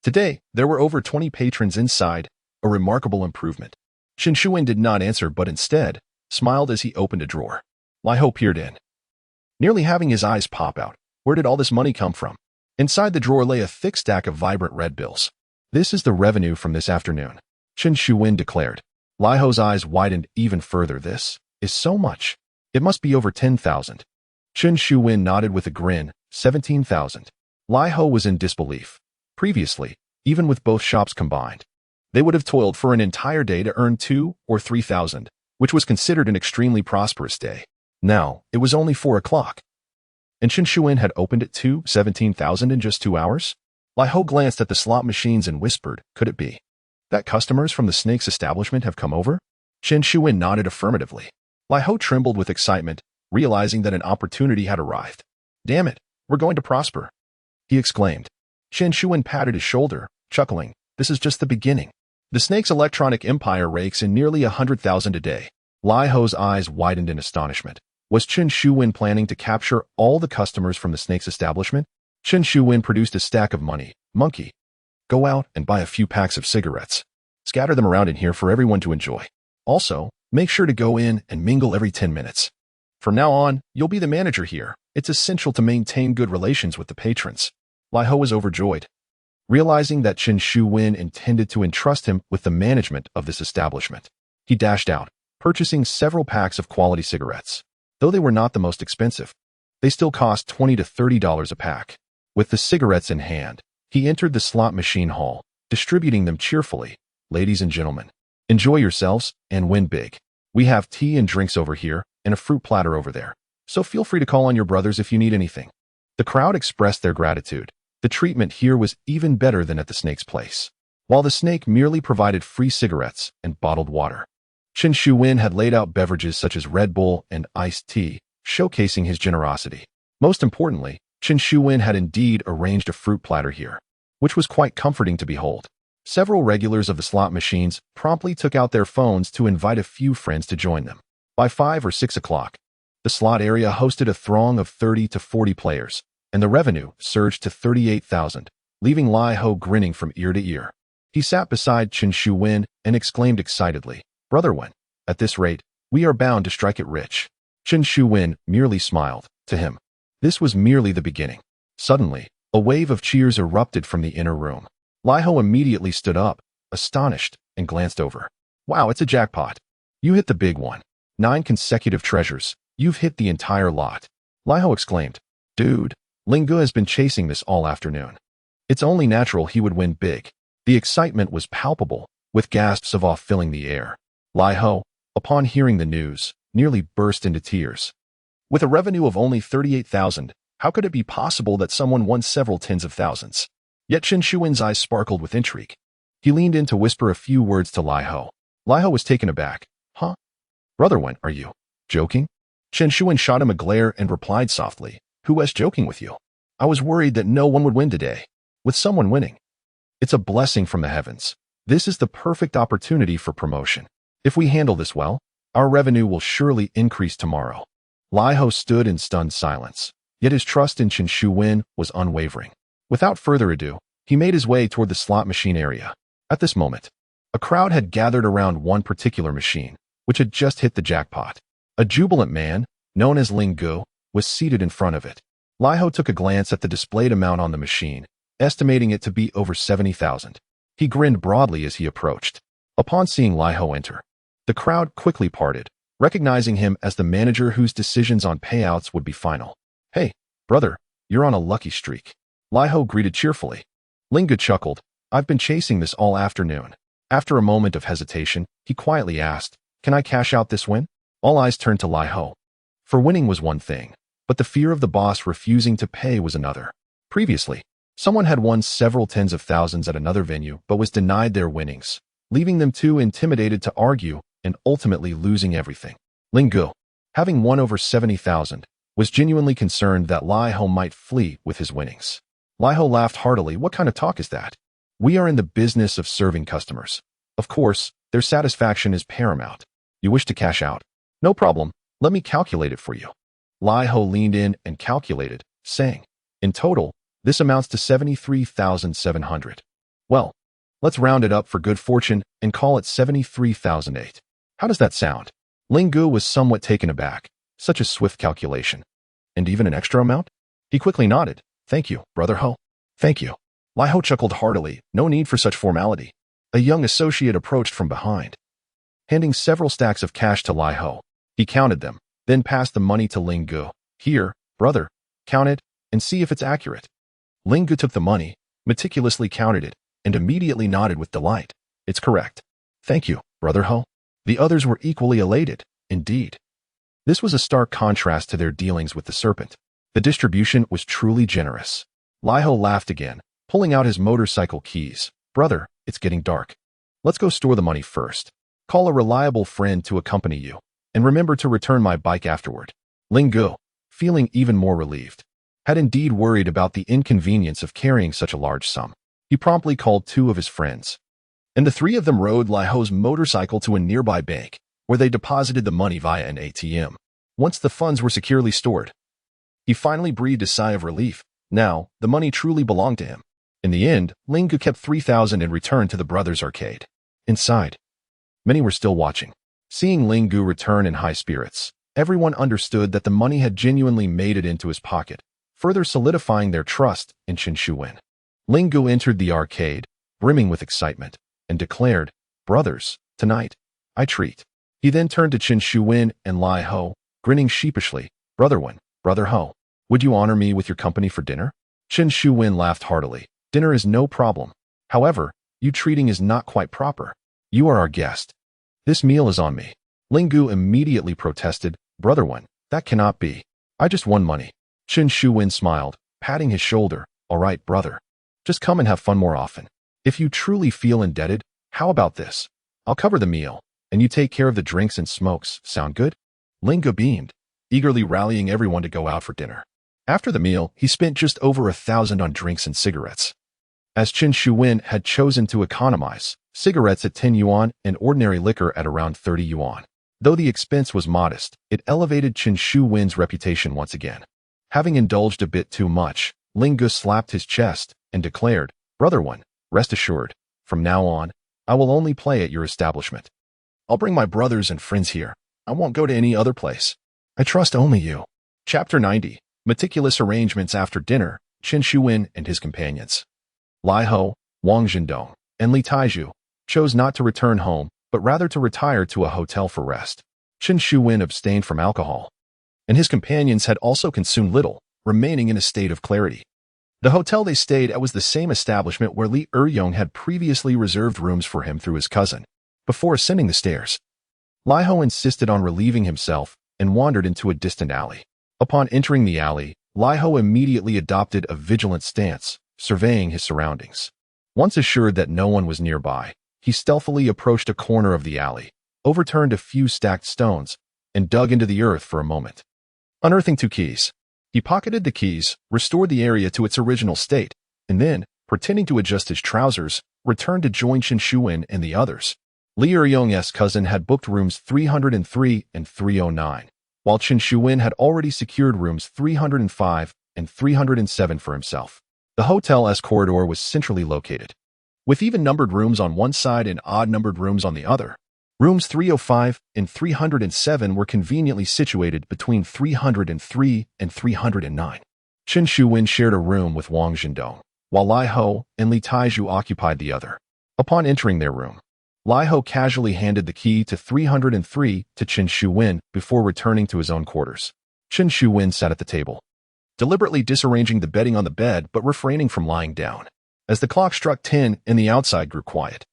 Today, there were over 20 patrons inside, a remarkable improvement. Chen Shuwen did not answer but instead smiled as he opened a drawer. Lai Ho peered in, nearly having his eyes pop out. Where did all this money come from? Inside the drawer lay a thick stack of vibrant red bills. This is the revenue from this afternoon, Chen Shuwen declared. Lai Ho's eyes widened even further. This is so much. It must be over 10,000. Chen Shuwen nodded with a grin. 17,000. Lai Ho was in disbelief. Previously, even with both shops combined, they would have toiled for an entire day to earn 2 or 3,000, which was considered an extremely prosperous day. Now, it was only 4 o'clock, and Chen Shuwen had opened at 17,000 in just 2 hours? Lai Ho glanced at the slot machines and whispered, could it be that customers from the snake's establishment have come over? Chen Shuwen nodded affirmatively. Lai Ho trembled with excitement, realizing that an opportunity had arrived. Damn it, we're going to prosper, he exclaimed. Chen Shuwen patted his shoulder, chuckling. This is just the beginning. The snake's electronic empire rakes in nearly 100,000 a day. Lai Ho's eyes widened in astonishment. Was Chen Shuwen planning to capture all the customers from the snake's establishment? Chen Shuwen produced a stack of money. Monkey, go out and buy a few packs of cigarettes. Scatter them around in here for everyone to enjoy. Also, make sure to go in and mingle every 10 minutes. From now on, you'll be the manager here. It's essential to maintain good relations with the patrons. Lai Ho was overjoyed, realizing that Chen Shuwen intended to entrust him with the management of this establishment. He dashed out, purchasing several packs of quality cigarettes. Though they were not the most expensive, they still cost $20 to $30 a pack. With the cigarettes in hand, he entered the slot machine hall, distributing them cheerfully. Ladies and gentlemen, enjoy yourselves and win big. We have tea and drinks over here and a fruit platter over there, so feel free to call on your brothers if you need anything. The crowd expressed their gratitude. The treatment here was even better than at the snake's place. While the snake merely provided free cigarettes and bottled water, Chen Shuwen had laid out beverages such as Red Bull and iced tea, showcasing his generosity. Most importantly, Chen Shuwen had indeed arranged a fruit platter here, which was quite comforting to behold. Several regulars of the slot machines promptly took out their phones to invite a few friends to join them. By 5 or 6 o'clock, the slot area hosted a throng of 30 to 40 players, and the revenue surged to 38,000, leaving Lai Ho grinning from ear to ear. He sat beside Chen Shuwen and exclaimed excitedly, "Brother Wen, at this rate, we are bound to strike it rich." Chen Shuwen merely smiled. To him, this was merely the beginning. Suddenly, a wave of cheers erupted from the inner room. Lai Ho immediately stood up, astonished, and glanced over. "Wow, it's a jackpot. You hit the big one. 9 consecutive treasures. You've hit the entire lot." Lai Ho exclaimed, "Dude, Ling Ge has been chasing this all afternoon. It's only natural he would win big." The excitement was palpable, with gasps of awe filling the air. Lai Ho, upon hearing the news, nearly burst into tears. With a revenue of only 38,000, how could it be possible that someone won several tens of thousands? Yet Chen Shuwen's eyes sparkled with intrigue. He leaned in to whisper a few words to Lai Ho. Lai Ho was taken aback. "Huh? Brother Wen, are you joking?" Chen Shuwen shot him a glare and replied softly, "Who was joking with you? I was worried that no one would win today. With someone winning, it's a blessing from the heavens. This is the perfect opportunity for promotion. If we handle this well, our revenue will surely increase tomorrow." Lai Ho stood in stunned silence, yet his trust in Chen Shuwen was unwavering. Without further ado, he made his way toward the slot machine area. At this moment, a crowd had gathered around one particular machine, which had just hit the jackpot. A jubilant man, known as Ling Ge, was seated in front of it. Lai Ho took a glance at the displayed amount on the machine, estimating it to be over 70,000. He grinned broadly as he approached. Upon seeing Lai Ho enter, the crowd quickly parted, recognizing him as the manager whose decisions on payouts would be final. "Hey, brother, you're on a lucky streak." Lai Ho greeted cheerfully. Ling Ge chuckled, "I've been chasing this all afternoon." After a moment of hesitation, he quietly asked, "Can I cash out this win?" All eyes turned to Lai Ho. For winning was one thing, but the fear of the boss refusing to pay was another. Previously, someone had won several tens of thousands at another venue but was denied their winnings, leaving them too intimidated to argue and ultimately losing everything. Ling Ge, having won over 70,000, was genuinely concerned that Lai Ho might flee with his winnings. Lai Ho laughed heartily. "What kind of talk is that? We are in the business of serving customers. Of course, their satisfaction is paramount. You wish to cash out? No problem. Let me calculate it for you." Lai Ho leaned in and calculated, saying, "In total, this amounts to 73,700. Well, let's round it up for good fortune and call it 73,008. How does that sound?" Ling Ge was somewhat taken aback. Such a swift calculation. "And even an extra amount?" He quickly nodded. "Thank you, Brother Ho." "Thank you." Lai Ho chuckled heartily. No need for such formality. A young associate approached from behind, handing several stacks of cash to Lai Ho. He counted them, then passed the money to Ling Ge. "Here, brother, count it and see if it's accurate." Ling Ge took the money, meticulously counted it, and immediately nodded with delight. "It's correct." "Thank you, Brother Ho." The others were equally elated. Indeed, this was a stark contrast to their dealings with the serpent. The distribution was truly generous. Lai Ho laughed again, pulling out his motorcycle keys. "Brother, it's getting dark. Let's go store the money first. Call a reliable friend to accompany you, and remember to return my bike afterward." Ling Ge, feeling even more relieved, had indeed worried about the inconvenience of carrying such a large sum. He promptly called 2 of his friends. and the three of them rode Lai Ho's motorcycle to a nearby bank, where they deposited the money via an ATM. Once the funds were securely stored, he finally breathed a sigh of relief. Now, the money truly belonged to him. In the end, Ling Gu kept 3,000 and returned to the brothers' arcade. Inside, many were still watching. Seeing Ling Gu return in high spirits, everyone understood that the money had genuinely made it into his pocket, further solidifying their trust in Chen Shuwen. Ling Gu entered the arcade, brimming with excitement, and declared, "Brothers, tonight, I treat." He then turned to Chen Shuwen and Lai Ho, grinning sheepishly. "Brother Wen, Brother Ho, would you honor me with your company for dinner?" Chen Shuwen laughed heartily. "Dinner is no problem. However, you treating is not quite proper. You are our guest. This meal is on me." Ling Gu immediately protested. "Brother Wen, that cannot be. I just won money." Chen Shuwen smiled, patting his shoulder. "All right, brother. Just come and have fun more often. If you truly feel indebted, how about this? I'll cover the meal, and you take care of the drinks and smokes. Sound good?" Ling Gu beamed, eagerly rallying everyone to go out for dinner. After the meal, he spent just over 1,000 on drinks and cigarettes. As Chen Shuwen had chosen to economize, cigarettes at 10 yuan and ordinary liquor at around 30 yuan. Though the expense was modest, it elevated Chen Shuwen's reputation once again. Having indulged a bit too much, Ling Gu slapped his chest and declared, "Brother Wen, rest assured, from now on, I will only play at your establishment. I'll bring my brothers and friends here. I won't go to any other place. I trust only you." Chapter 90. Meticulous arrangements after dinner, Chen Shuwen and his companions, Lai Ho, Wang Zhendong, and Li Taizhu, chose not to return home, but rather to retire to a hotel for rest. Chen Shuwen abstained from alcohol, and his companions had also consumed little, remaining in a state of clarity. The hotel they stayed at was the same establishment where Li Eryong had previously reserved rooms for him through his cousin. Before ascending the stairs, Lai Ho insisted on relieving himself and wandered into a distant alley. Upon entering the alley, Lai Ho immediately adopted a vigilant stance, surveying his surroundings. Once assured that no one was nearby, he stealthily approached a corner of the alley, overturned a few stacked stones, and dug into the earth for a moment. Unearthing 2 keys, he pocketed the keys, restored the area to its original state, and then, pretending to adjust his trousers, returned to join Chen Shuwen and the others. Li Eryong's cousin had booked rooms 303 and 309, while Chen Shuwen had already secured rooms 305 and 307 for himself. The hotel's corridor was centrally located, with even-numbered rooms on one side and odd-numbered rooms on the other. Rooms 305 and 307 were conveniently situated between 303 and 309. Chen Shuwen shared a room with Wang Zhendong, while Lai Ho and Li Taizhu occupied the other. Upon entering their room, Lai Ho casually handed the key to 303 to Chen Shuwen before returning to his own quarters. Chen Shuwen sat at the table, deliberately disarranging the bedding on the bed but refraining from lying down. As the clock struck 10 and the outside grew quiet,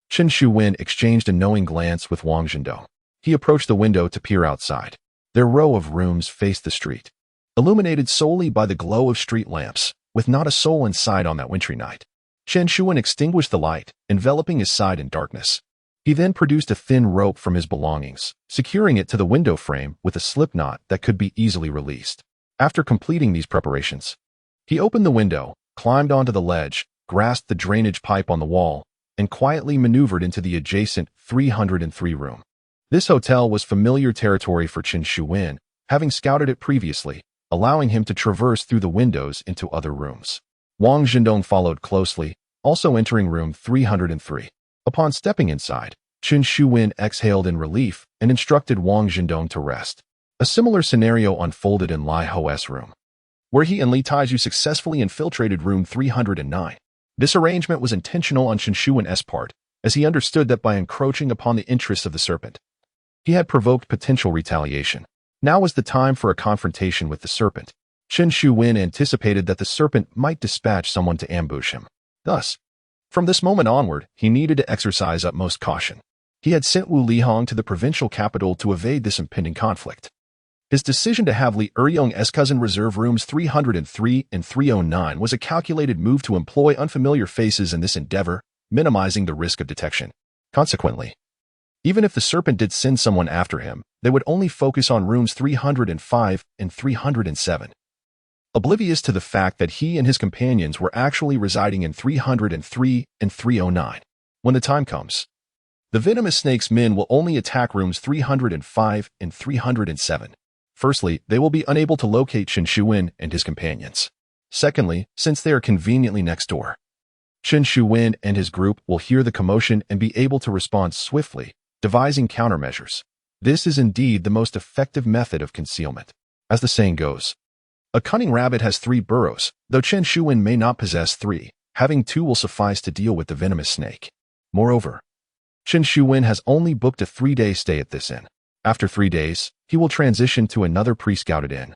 Chen Shuwen exchanged a knowing glance with Wang Zhendong. He approached the window to peer outside. Their row of rooms faced the street, illuminated solely by the glow of street lamps, with not a soul in sight on that wintry night. Chen Shuwen extinguished the light, enveloping his side in darkness. He then produced a thin rope from his belongings, securing it to the window frame with a slip knot that could be easily released. After completing these preparations, he opened the window, climbed onto the ledge, grasped the drainage pipe on the wall, and quietly maneuvered into the adjacent 303 room. This hotel was familiar territory for Chen Shuwen, having scouted it previously, allowing him to traverse through the windows into other rooms. Wang Zhendong followed closely, also entering room 303. Upon stepping inside, Chen Shuwen exhaled in relief and instructed Wang Zhendong to rest. A similar scenario unfolded in Lai Ho's room, where he and Li Taizhu successfully infiltrated room 309. This arrangement was intentional on Chen Shuwen's part, as he understood that by encroaching upon the interests of the serpent, he had provoked potential retaliation. Now was the time for a confrontation with the serpent. Chen Shuwen anticipated that the serpent might dispatch someone to ambush him. Thus, from this moment onward, he needed to exercise utmost caution. He had sent Wu Lihong to the provincial capital to evade this impending conflict. His decision to have Li Eryong's cousin reserve rooms 303 and 309 was a calculated move to employ unfamiliar faces in this endeavor, minimizing the risk of detection. Consequently, even if the serpent did send someone after him, they would only focus on rooms 305 and 307. Oblivious to the fact that he and his companions were actually residing in 303 and 309. when the time comes. The venomous snake's men will only attack rooms 305 and 307. Firstly, they will be unable to locate Chen Shuwen and his companions. Secondly, since they are conveniently next door, Chen Shuwen and his group will hear the commotion and be able to respond swiftly, devising countermeasures. This is indeed the most effective method of concealment. As the saying goes, a cunning rabbit has 3 burrows, though Chen Shuwen may not possess 3, having 2 will suffice to deal with the venomous snake. Moreover, Chen Shuwen has only booked a 3-day stay at this inn. After 3 days, he will transition to another pre-scouted inn,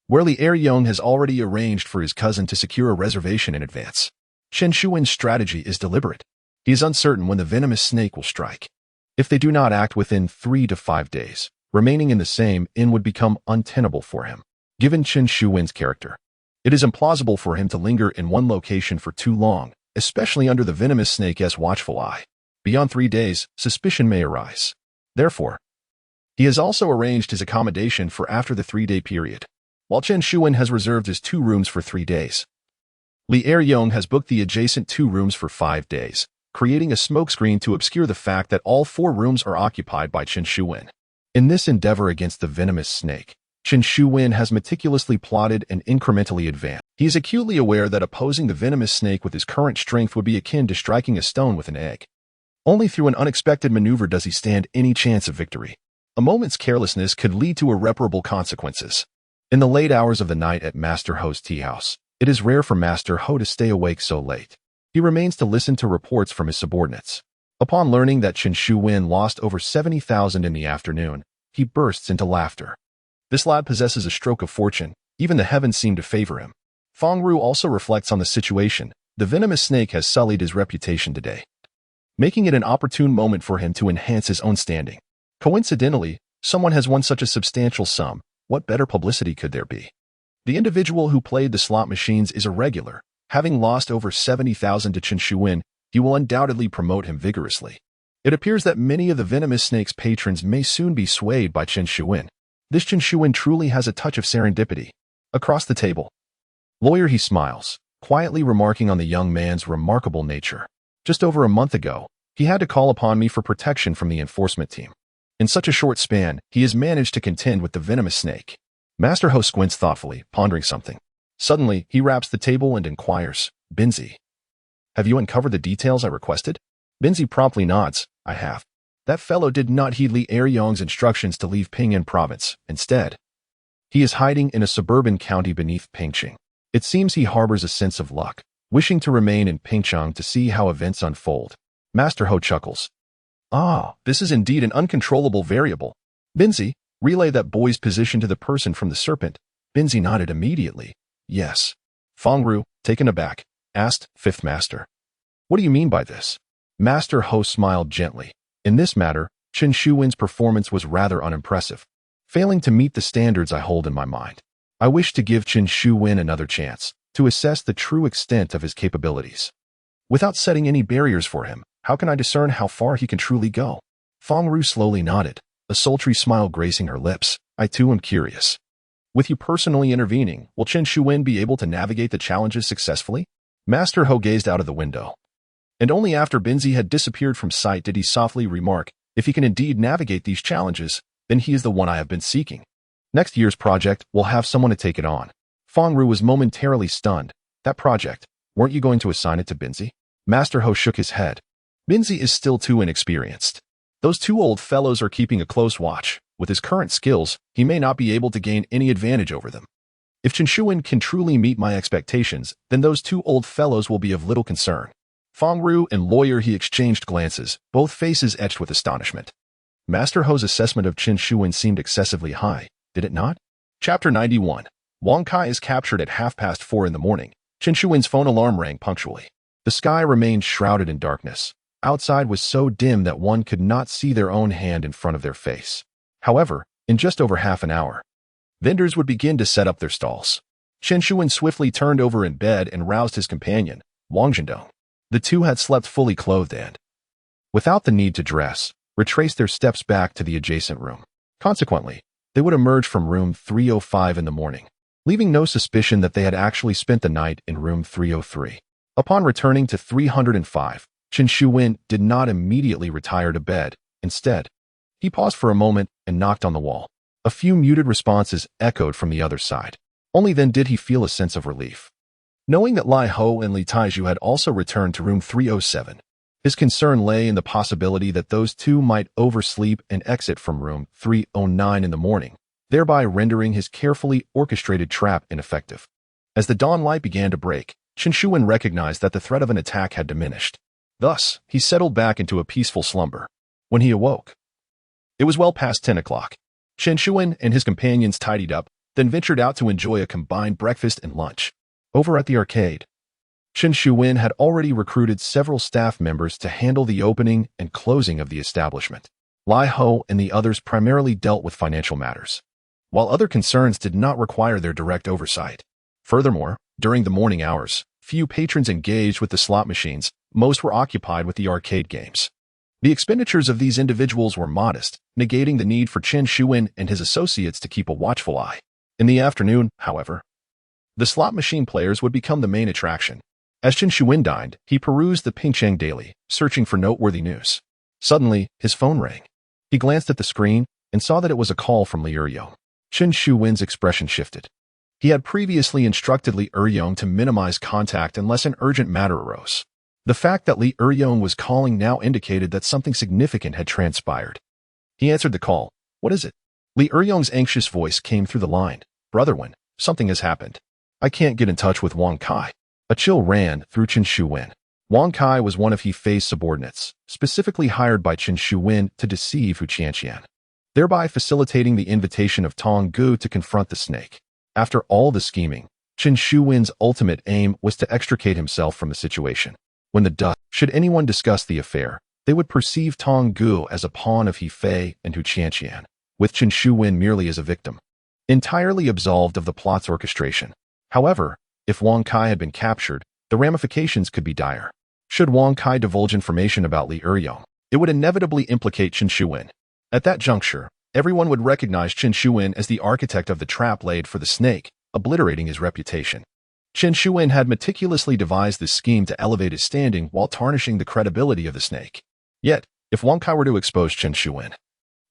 where Li Eryong has already arranged for his cousin to secure a reservation in advance. Chen Shuwen's strategy is deliberate. He is uncertain when the venomous snake will strike. If they do not act within 3 to 5 days, remaining in the same inn would become untenable for him. Given Chen Shuwen's character, it is implausible for him to linger in one location for too long, especially under the venomous snake's watchful eye. Beyond 3 days, suspicion may arise. Therefore, he has also arranged his accommodation for after the 3-day period, while Chen Shuwen has reserved his 2 rooms for 3 days. Li Eryong has booked the adjacent 2 rooms for 5 days, creating a smokescreen to obscure the fact that all 4 rooms are occupied by Chen Shuwen. In this endeavor against the venomous snake, Chen Shuwen has meticulously plotted and incrementally advanced. He is acutely aware that opposing the venomous snake with his current strength would be akin to striking a stone with an egg. Only through an unexpected maneuver does he stand any chance of victory. A moment's carelessness could lead to irreparable consequences. In the late hours of the night at Master Ho's tea house, it is rare for Master Ho to stay awake so late. He remains to listen to reports from his subordinates. Upon learning that Chen Shuwen lost over 70,000 in the afternoon, he bursts into laughter. This lad possesses a stroke of fortune. Even the heavens seem to favor him. Fang Ru also reflects on the situation. The venomous snake has sullied his reputation today, making it an opportune moment for him to enhance his own standing. Coincidentally, someone has won such a substantial sum. What better publicity could there be? The individual who played the slot machines is a regular. Having lost over 70,000 to Chen Shuwen, he will undoubtedly promote him vigorously. It appears that many of the venomous snake's patrons may soon be swayed by Chen Shuwen. This Chen Shuwen truly has a touch of serendipity. Across the table, lawyer he smiles, quietly remarking on the young man's remarkable nature. Just over a month ago, he had to call upon me for protection from the enforcement team. In such a short span, he has managed to contend with the venomous snake. Master Ho squints thoughtfully, pondering something. Suddenly, he raps the table and inquires, Binzi, have you uncovered the details I requested? Binzi promptly nods, I have. That fellow did not heed Li Eryong's instructions to leave Ping'an province. Instead, he is hiding in a suburban county beneath Pingqing. It seems he harbors a sense of luck, wishing to remain in Pingcheng to see how events unfold. Master Ho chuckles. Ah, this is indeed an uncontrollable variable. Binzi, relay that boy's position to the person from the serpent. Binzi nodded immediately. Yes. Fang Ru, taken aback, asked, Fifth Master. What do you mean by this? Master Ho smiled gently. In this matter, Chen Shuwen's performance was rather unimpressive, failing to meet the standards I hold in my mind. I wish to give Chen Shuwen another chance to assess the true extent of his capabilities. Without setting any barriers for him, how can I discern how far he can truly go? Fang Ru slowly nodded, a sultry smile gracing her lips. I too am curious. With you personally intervening, will Chen Shuwen be able to navigate the challenges successfully? Master Ho gazed out of the window, and only after Binzi had disappeared from sight did he softly remark, if he can indeed navigate these challenges, then he is the one I have been seeking. Next year's project will have someone to take it on. Fang Ru was momentarily stunned. That project, weren't you going to assign it to Binzi? Master Ho shook his head. Binzi is still too inexperienced. Those 2 old fellows are keeping a close watch. With his current skills, he may not be able to gain any advantage over them. If Chen Shuwen can truly meet my expectations, then those 2 old fellows will be of little concern. Fang Ru and lawyer he exchanged glances, both faces etched with astonishment. Master Ho's assessment of Chen Shuwen seemed excessively high, did it not? Chapter 91. Wang Kai is captured at 4:30 in the morning. Chen Shuwen's phone alarm rang punctually. The sky remained shrouded in darkness. Outside was so dim that one could not see their own hand in front of their face. However, in just over half an hour, vendors would begin to set up their stalls. Chen Shuwen swiftly turned over in bed and roused his companion, Wang Zhendong. The 2 had slept fully clothed and, without the need to dress, retraced their steps back to the adjacent room. Consequently, they would emerge from room 305 in the morning, leaving no suspicion that they had actually spent the night in room 303. Upon returning to 305, Chen Shuwen did not immediately retire to bed. Instead, he paused for a moment and knocked on the wall. A few muted responses echoed from the other side. Only then did he feel a sense of relief. Knowing that Lai Ho and Li Taiju had also returned to room 307, his concern lay in the possibility that those two might oversleep and exit from room 309 in the morning, thereby rendering his carefully orchestrated trap ineffective. As the dawn light began to break, Chen Shuwen recognized that the threat of an attack had diminished. Thus, he settled back into a peaceful slumber. When he awoke, it was well past 10 o'clock. Chen Shuwen and his companions tidied up, then ventured out to enjoy a combined breakfast and lunch. Over at the arcade, Chen Shuwen had already recruited several staff members to handle the opening and closing of the establishment. Lai Ho and the others primarily dealt with financial matters, while other concerns did not require their direct oversight. Furthermore, during the morning hours, few patrons engaged with the slot machines. Most were occupied with the arcade games. The expenditures of these individuals were modest, negating the need for Chen Shuwen and his associates to keep a watchful eye. In the afternoon, however, the slot machine players would become the main attraction. As Chen Shuwen dined, he perused the Pingcheng Daily, searching for noteworthy news. Suddenly, his phone rang. He glanced at the screen and saw that it was a call from Li Eryong. Chen Shuwen's expression shifted. He had previously instructed Li Eryong to minimize contact unless an urgent matter arose. The fact that Li Eryong was calling now indicated that something significant had transpired. He answered the call. What is it? Li Eryong's anxious voice came through the line. Brother Wen, something has happened. I can't get in touch with Wang Kai. A chill ran through Chen Shuwen. Wang Kai was one of He Fei's subordinates, specifically hired by Chen Shuwen to deceive Hu Qianqian, thereby facilitating the invitation of Tong Gu to confront the snake. After all the scheming, Chen Shuwen's ultimate aim was to extricate himself from the situation. When the dust, should anyone discuss the affair, they would perceive Tong Gu as a pawn of He Fei and Hu Qianqian, with Chen Shuwen merely as a victim, entirely absolved of the plot's orchestration. However, if Wang Kai had been captured, the ramifications could be dire. Should Wang Kai divulge information about Li Eryong, it would inevitably implicate Chen Shuwen. At that juncture, everyone would recognize Chen Shuwen as the architect of the trap laid for the snake, obliterating his reputation. Chen Shuwen had meticulously devised this scheme to elevate his standing while tarnishing the credibility of the snake. Yet, if Wang Kai were to expose Chen Shuwen,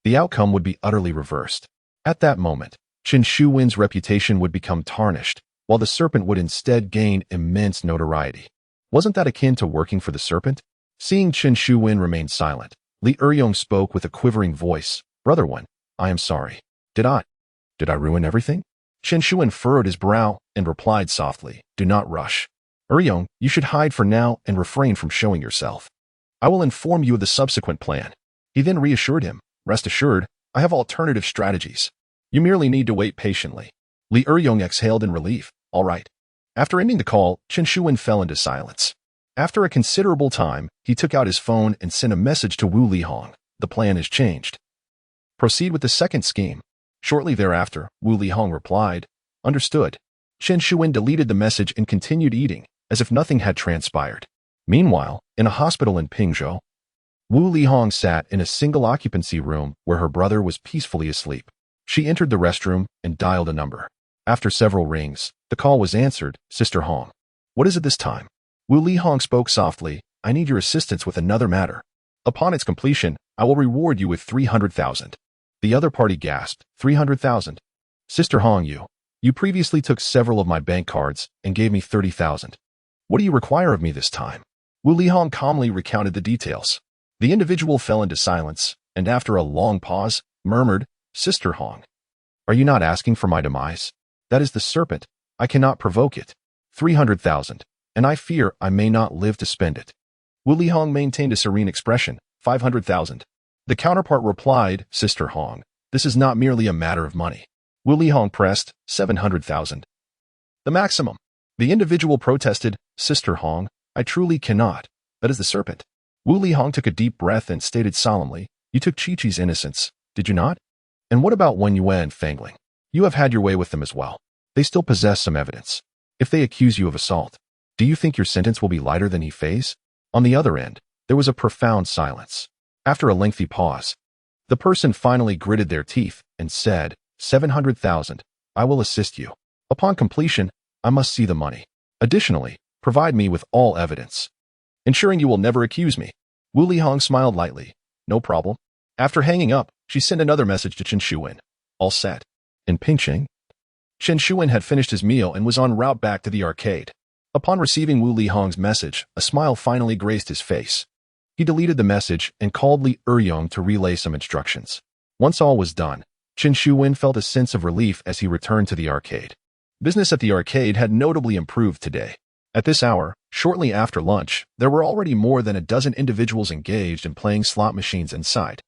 the outcome would be utterly reversed. At that moment, Chen Shuwen's reputation would become tarnished, while the serpent would instead gain immense notoriety. Wasn't that akin to working for the serpent? Seeing Chen Shuwen remain silent, Li Eryong spoke with a quivering voice. Brother Wen, I am sorry. Did I ruin everything? Chen Shuwen furrowed his brow and replied softly, Do not rush. Eryong, you should hide for now and refrain from showing yourself. I will inform you of the subsequent plan. He then reassured him, Rest assured, I have alternative strategies. You merely need to wait patiently. Li Eryong exhaled in relief. All right. After ending the call, Chen Shuwen fell into silence. After a considerable time, he took out his phone and sent a message to Wu Lihong. The plan has changed. Proceed with the second scheme. Shortly thereafter, Wu Lihong replied, Understood. Chen Shuwen deleted the message and continued eating, as if nothing had transpired. Meanwhile, in a hospital in Pingzhou, Wu Lihong sat in a single-occupancy room where her brother was peacefully asleep. She entered the restroom and dialed a number. After several rings, the call was answered. Sister Hong. What is it this time? Wu Lihong spoke softly. I need your assistance with another matter. Upon its completion, I will reward you with 300,000. The other party gasped. 300,000. Sister Hong, you previously took several of my bank cards and gave me 30,000. What do you require of me this time? Wu Lihong calmly recounted the details. The individual fell into silence, and after a long pause, murmured, Sister Hong, are you not asking for my demise? That is the serpent. I cannot provoke it. 300,000, and I fear I may not live to spend it. Wu Lihong maintained a serene expression. 500,000. The counterpart replied, Sister Hong, this is not merely a matter of money. Wu Lihong pressed, 700,000. The maximum. The individual protested, Sister Hong, I truly cannot. That is the serpent. Wu Lihong took a deep breath and stated solemnly, You took Chi-Chi's innocence, did you not? And what about Wen Yue and Fang Ling? You have had your way with them as well. They still possess some evidence. If they accuse you of assault, do you think your sentence will be lighter than He Fei's? On the other end, there was a profound silence. After a lengthy pause, the person finally gritted their teeth and said, 700,000. I will assist you. Upon completion, I must see the money. Additionally, provide me with all evidence. ensuring you will never accuse me. Wu Lihong smiled lightly. No problem. After hanging up, she sent another message to Chen Shuwen. All set. In Pingcheng, Chen Shuwen had finished his meal and was en route back to the arcade. Upon receiving Wu Lihong's message, a smile finally graced his face. He deleted the message and called Li Eryong to relay some instructions. Once all was done, Chen Shuwen felt a sense of relief as he returned to the arcade. Business at the arcade had notably improved today. At this hour, shortly after lunch, there were already more than a dozen individuals engaged in playing slot machines inside.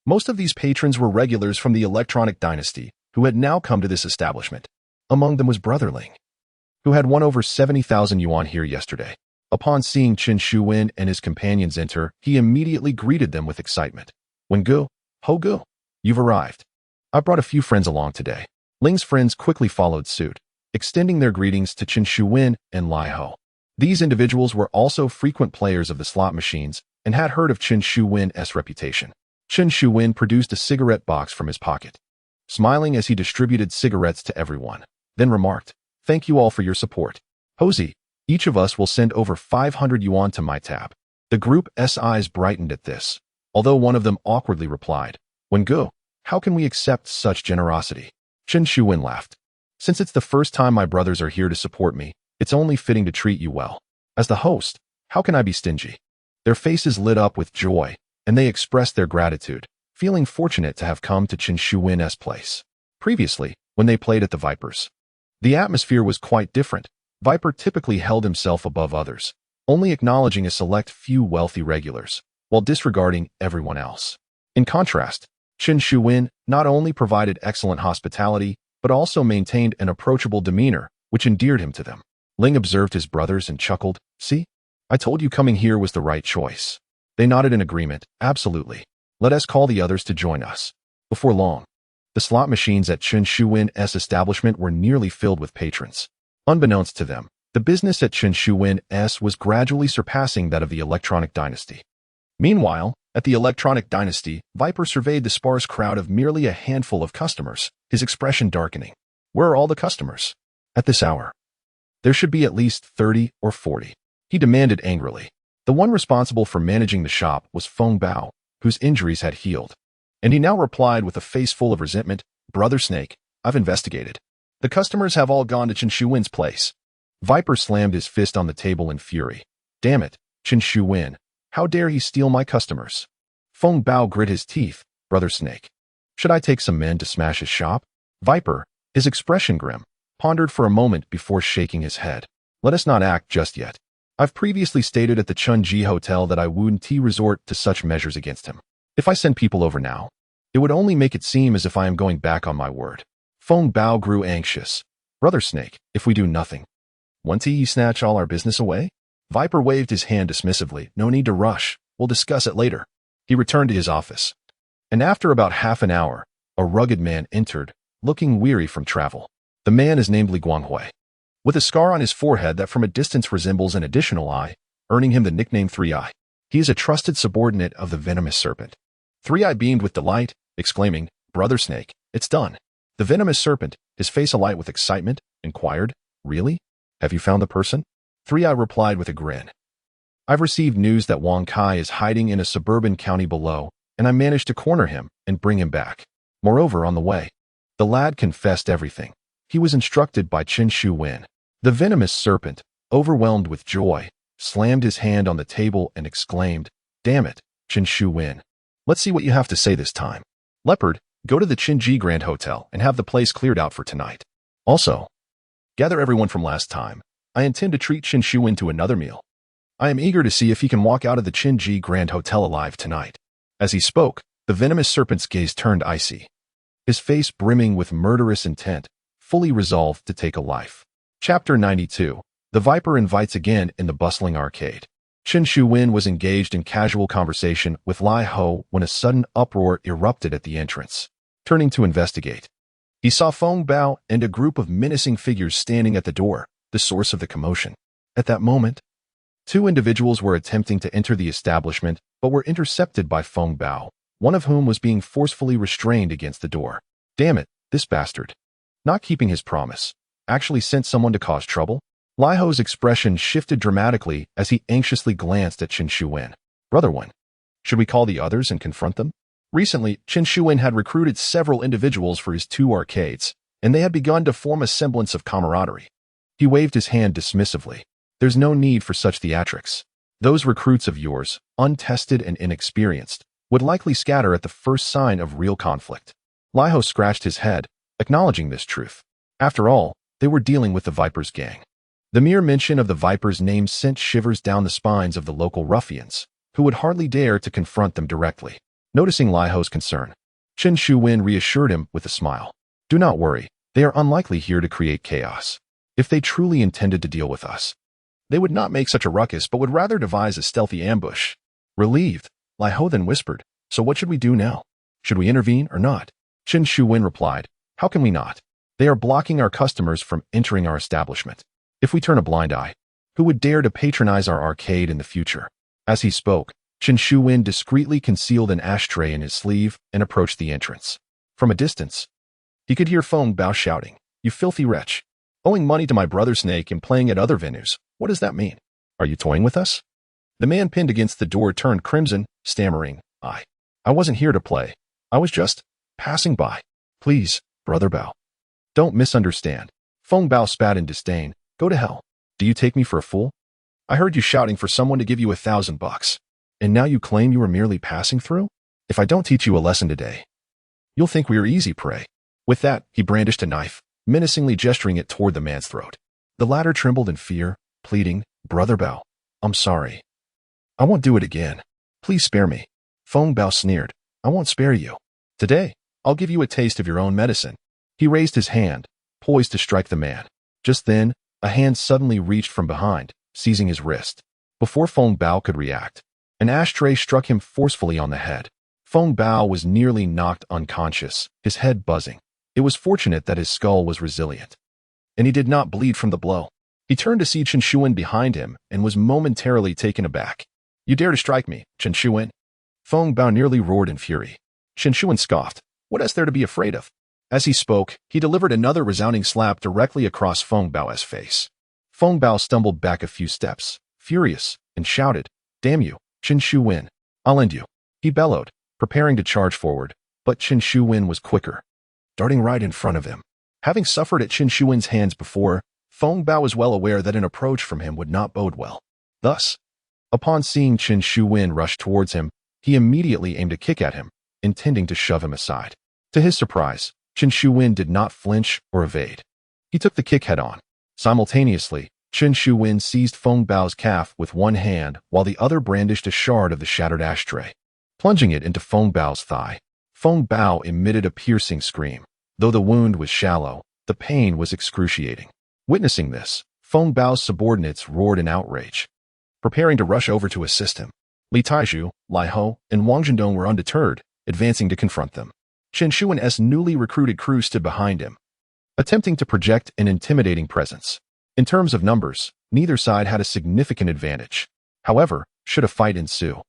Most of these patrons were regulars from the Electronic Dynasty, who had now come to this establishment. Among them was Brother Ling, who had won over 70,000 yuan here yesterday. Upon seeing Chen Shuwen and his companions enter, he immediately greeted them with excitement. Wengu, Hogu, you've arrived. I brought a few friends along today. Ling's friends quickly followed suit, extending their greetings to Chen Shuwen and Lai Ho. These individuals were also frequent players of the slot machines and had heard of Chen Shuwen's reputation. Chen Shuwen produced a cigarette box from his pocket, smiling as he distributed cigarettes to everyone, then remarked, "Thank you all for your support. Hosey, each of us will send over 500 yuan to my tab." The group's eyes brightened at this, although one of them awkwardly replied, "Wengu, how can we accept such generosity?" Chen Shuwen laughed. "Since it's the first time my brothers are here to support me, it's only fitting to treat you well. As the host, how can I be stingy?" Their faces lit up with joy, and they expressed their gratitude, feeling fortunate to have come to Chen Shuwen's place. Previously, when they played at the Vipers, the atmosphere was quite different. Viper typically held himself above others, only acknowledging a select few wealthy regulars, while disregarding everyone else. In contrast, Chen Shuwen not only provided excellent hospitality, but also maintained an approachable demeanor, which endeared him to them. Ling observed his brothers and chuckled, "See? I told you coming here was the right choice." They nodded in agreement. "Absolutely. Let us call the others to join us." Before long, the slot machines at Chen Shuwen's establishment were nearly filled with patrons. Unbeknownst to them, the business at Chen Shuwen's was gradually surpassing that of the Electronic Dynasty. Meanwhile, at the Electronic Dynasty, Viper surveyed the sparse crowd of merely a handful of customers, his expression darkening. Where are all the customers? At this hour, there should be at least 30 or 40. He demanded angrily. The one responsible for managing the shop was Feng Bao, whose injuries had healed. And he now replied with a face full of resentment, "Brother Snake, I've investigated. The customers have all gone to Chen Shuwen's place." Viper slammed his fist on the table in fury. "Damn it, Chen Shuwen, how dare he steal my customers?" Feng Bao grit his teeth. "Brother Snake, should I take some men to smash his shop?" Viper, his expression grim, pondered for a moment before shaking his head. "Let us not act just yet. I've previously stated at the Chunji Hotel that I wouldn't resort to such measures against him. If I send people over now, it would only make it seem as if I am going back on my word." Feng Bao grew anxious. "Brother Snake, if we do nothing, won't he snatch all our business away?" Viper waved his hand dismissively. "No need to rush. We'll discuss it later." He returned to his office. And after about half an hour, a rugged man entered, looking weary from travel. The man is named Li Guanghui, with a scar on his forehead that from a distance resembles an additional eye, earning him the nickname Three Eye. He is a trusted subordinate of the Venomous Serpent. Three Eye beamed with delight, exclaiming, "Brother Snake, it's done." The Venomous Serpent, his face alight with excitement, inquired, "Really? Have you found the person?" Three Eye replied with a grin. "I've received news that Wang Kai is hiding in a suburban county below, and I managed to corner him and bring him back. Moreover, on the way, the lad confessed everything. He was instructed by Chen Shuwen." The Venomous Serpent, overwhelmed with joy, slammed his hand on the table and exclaimed, "Damn it, Chen Shuwen. Let's see what you have to say this time. Leopard, go to the Chinji Grand Hotel and have the place cleared out for tonight. Also, gather everyone from last time. I intend to treat Chen Shuwen to another meal. I am eager to see if he can walk out of the Chinji Grand Hotel alive tonight." As he spoke, the Venomous Serpent's gaze turned icy, his face brimming with murderous intent, fully resolved to take a life. Chapter 92. The Viper invites again in the bustling arcade. Chen Shuwen was engaged in casual conversation with Lai Ho when a sudden uproar erupted at the entrance. Turning to investigate, he saw Feng Bao and a group of menacing figures standing at the door, the source of the commotion. At that moment, two individuals were attempting to enter the establishment but were intercepted by Feng Bao, one of whom was being forcefully restrained against the door. "Damn it, this bastard, not keeping his promise, actually sent someone to cause trouble?" Lai Ho's expression shifted dramatically as he anxiously glanced at Chen Shuwen. Brother Wen, should we call the others and confront them? Recently, Chen Shuwen had recruited several individuals for his 2 arcades, and they had begun to form a semblance of camaraderie. He waved his hand dismissively. There's no need for such theatrics. Those recruits of yours, untested and inexperienced, would likely scatter at the first sign of real conflict. Lai Ho scratched his head, acknowledging this truth. After all, they were dealing with the Vipers gang. The mere mention of the Vipers' name sent shivers down the spines of the local ruffians, who would hardly dare to confront them directly. Noticing Lai Ho's concern, Chen Shuwen reassured him with a smile. Do not worry, they are unlikely here to create chaos. If they truly intended to deal with us, they would not make such a ruckus but would rather devise a stealthy ambush. Relieved, Lai Ho then whispered, so what should we do now? Should we intervene or not? Chen Shuwen replied, how can we not? They are blocking our customers from entering our establishment. If we turn a blind eye, who would dare to patronize our arcade in the future? As he spoke, Chen Shuwen discreetly concealed an ashtray in his sleeve and approached the entrance. From a distance, he could hear Feng Bao shouting, you filthy wretch. Owing money to my brother Snake and playing at other venues, what does that mean? Are you toying with us? The man pinned against the door turned crimson, stammering, I wasn't here to play. I was just passing by. Please, Brother Bao. Don't misunderstand. Feng Bao spat in disdain. Go to hell. Do you take me for a fool? I heard you shouting for someone to give you $1,000. And now you claim you were merely passing through? If I don't teach you a lesson today, you'll think we are easy prey. With that, he brandished a knife, menacingly gesturing it toward the man's throat. The latter trembled in fear, pleading, Brother Bao, I'm sorry. I won't do it again. Please spare me. Feng Bao sneered, I won't spare you. Today, I'll give you a taste of your own medicine. He raised his hand, poised to strike the man. Just then, a hand suddenly reached from behind, seizing his wrist. Before Feng Bao could react, an ashtray struck him forcefully on the head. Feng Bao was nearly knocked unconscious, his head buzzing. It was fortunate that his skull was resilient, and he did not bleed from the blow. He turned to see Chen Shuwen behind him and was momentarily taken aback. You dare to strike me, Chen Shuwen? Feng Bao nearly roared in fury. Chen Shuwen scoffed. What is there to be afraid of? As he spoke, he delivered another resounding slap directly across Feng Bao's face. Feng Bao stumbled back a few steps, furious, and shouted, Damn you, Chen Shuwen. I'll end you. He bellowed, preparing to charge forward, but Chen Shuwen was quicker, darting right in front of him. Having suffered at Chen Shuwen's hands before, Feng Bao was well aware that an approach from him would not bode well. Thus, upon seeing Chen Shuwen rush towards him, he immediately aimed a kick at him, intending to shove him aside. To his surprise, Chen Shuwen did not flinch or evade. He took the kick head-on. Simultaneously, Chen Shuwen seized Feng Bao's calf with one hand while the other brandished a shard of the shattered ashtray, plunging it into Feng Bao's thigh. Feng Bao emitted a piercing scream. Though the wound was shallow, the pain was excruciating. Witnessing this, Feng Bao's subordinates roared in outrage, preparing to rush over to assist him. Li Taizhu, Lai Ho, and Wang Zhendong were undeterred, advancing to confront them. Chen Shuwen's newly recruited crew stood behind him, attempting to project an intimidating presence. In terms of numbers, neither side had a significant advantage. However, should a fight ensue,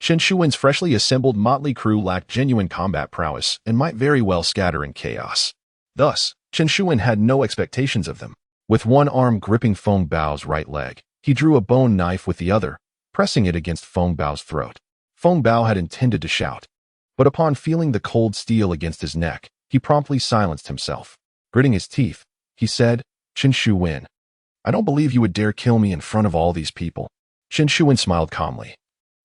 Chen Shuwen's freshly assembled motley crew lacked genuine combat prowess and might very well scatter in chaos. Thus, Chen Shuwen had no expectations of them. With one arm gripping Feng Bao's right leg, he drew a bone knife with the other, pressing it against Feng Bao's throat. Feng Bao had intended to shout, but upon feeling the cold steel against his neck, he promptly silenced himself. Gritting his teeth, he said, Chen Shuwen, I don't believe you would dare kill me in front of all these people. Chen Shuwen smiled calmly.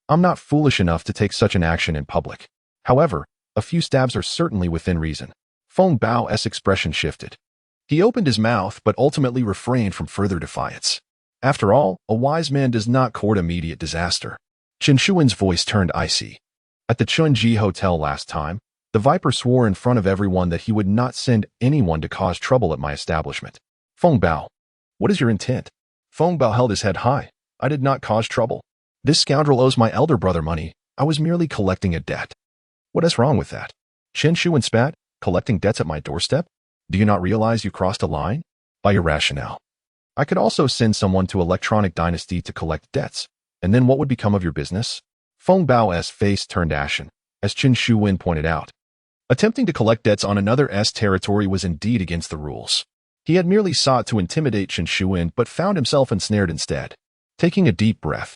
I'm not foolish enough to take such an action in public. However, a few stabs are certainly within reason. Feng Bao's expression shifted. He opened his mouth but ultimately refrained from further defiance. After all, a wise man does not court immediate disaster. Chen Shuwen's voice turned icy. At the Chunji Hotel last time, the Viper swore in front of everyone that he would not send anyone to cause trouble at my establishment. Feng Bao, what is your intent? Feng Bao held his head high. I did not cause trouble. This scoundrel owes my elder brother money. I was merely collecting a debt. What is wrong with that? Chen Shuwen spat, collecting debts at my doorstep? Do you not realize you crossed a line? By your rationale, I could also send someone to Electronic Dynasty to collect debts, and then what would become of your business? Feng Bao's face turned ashen, as Chen Shuwen pointed out. Attempting to collect debts on another S territory was indeed against the rules. He had merely sought to intimidate Chen Shuwen but found himself ensnared instead. Taking a deep breath,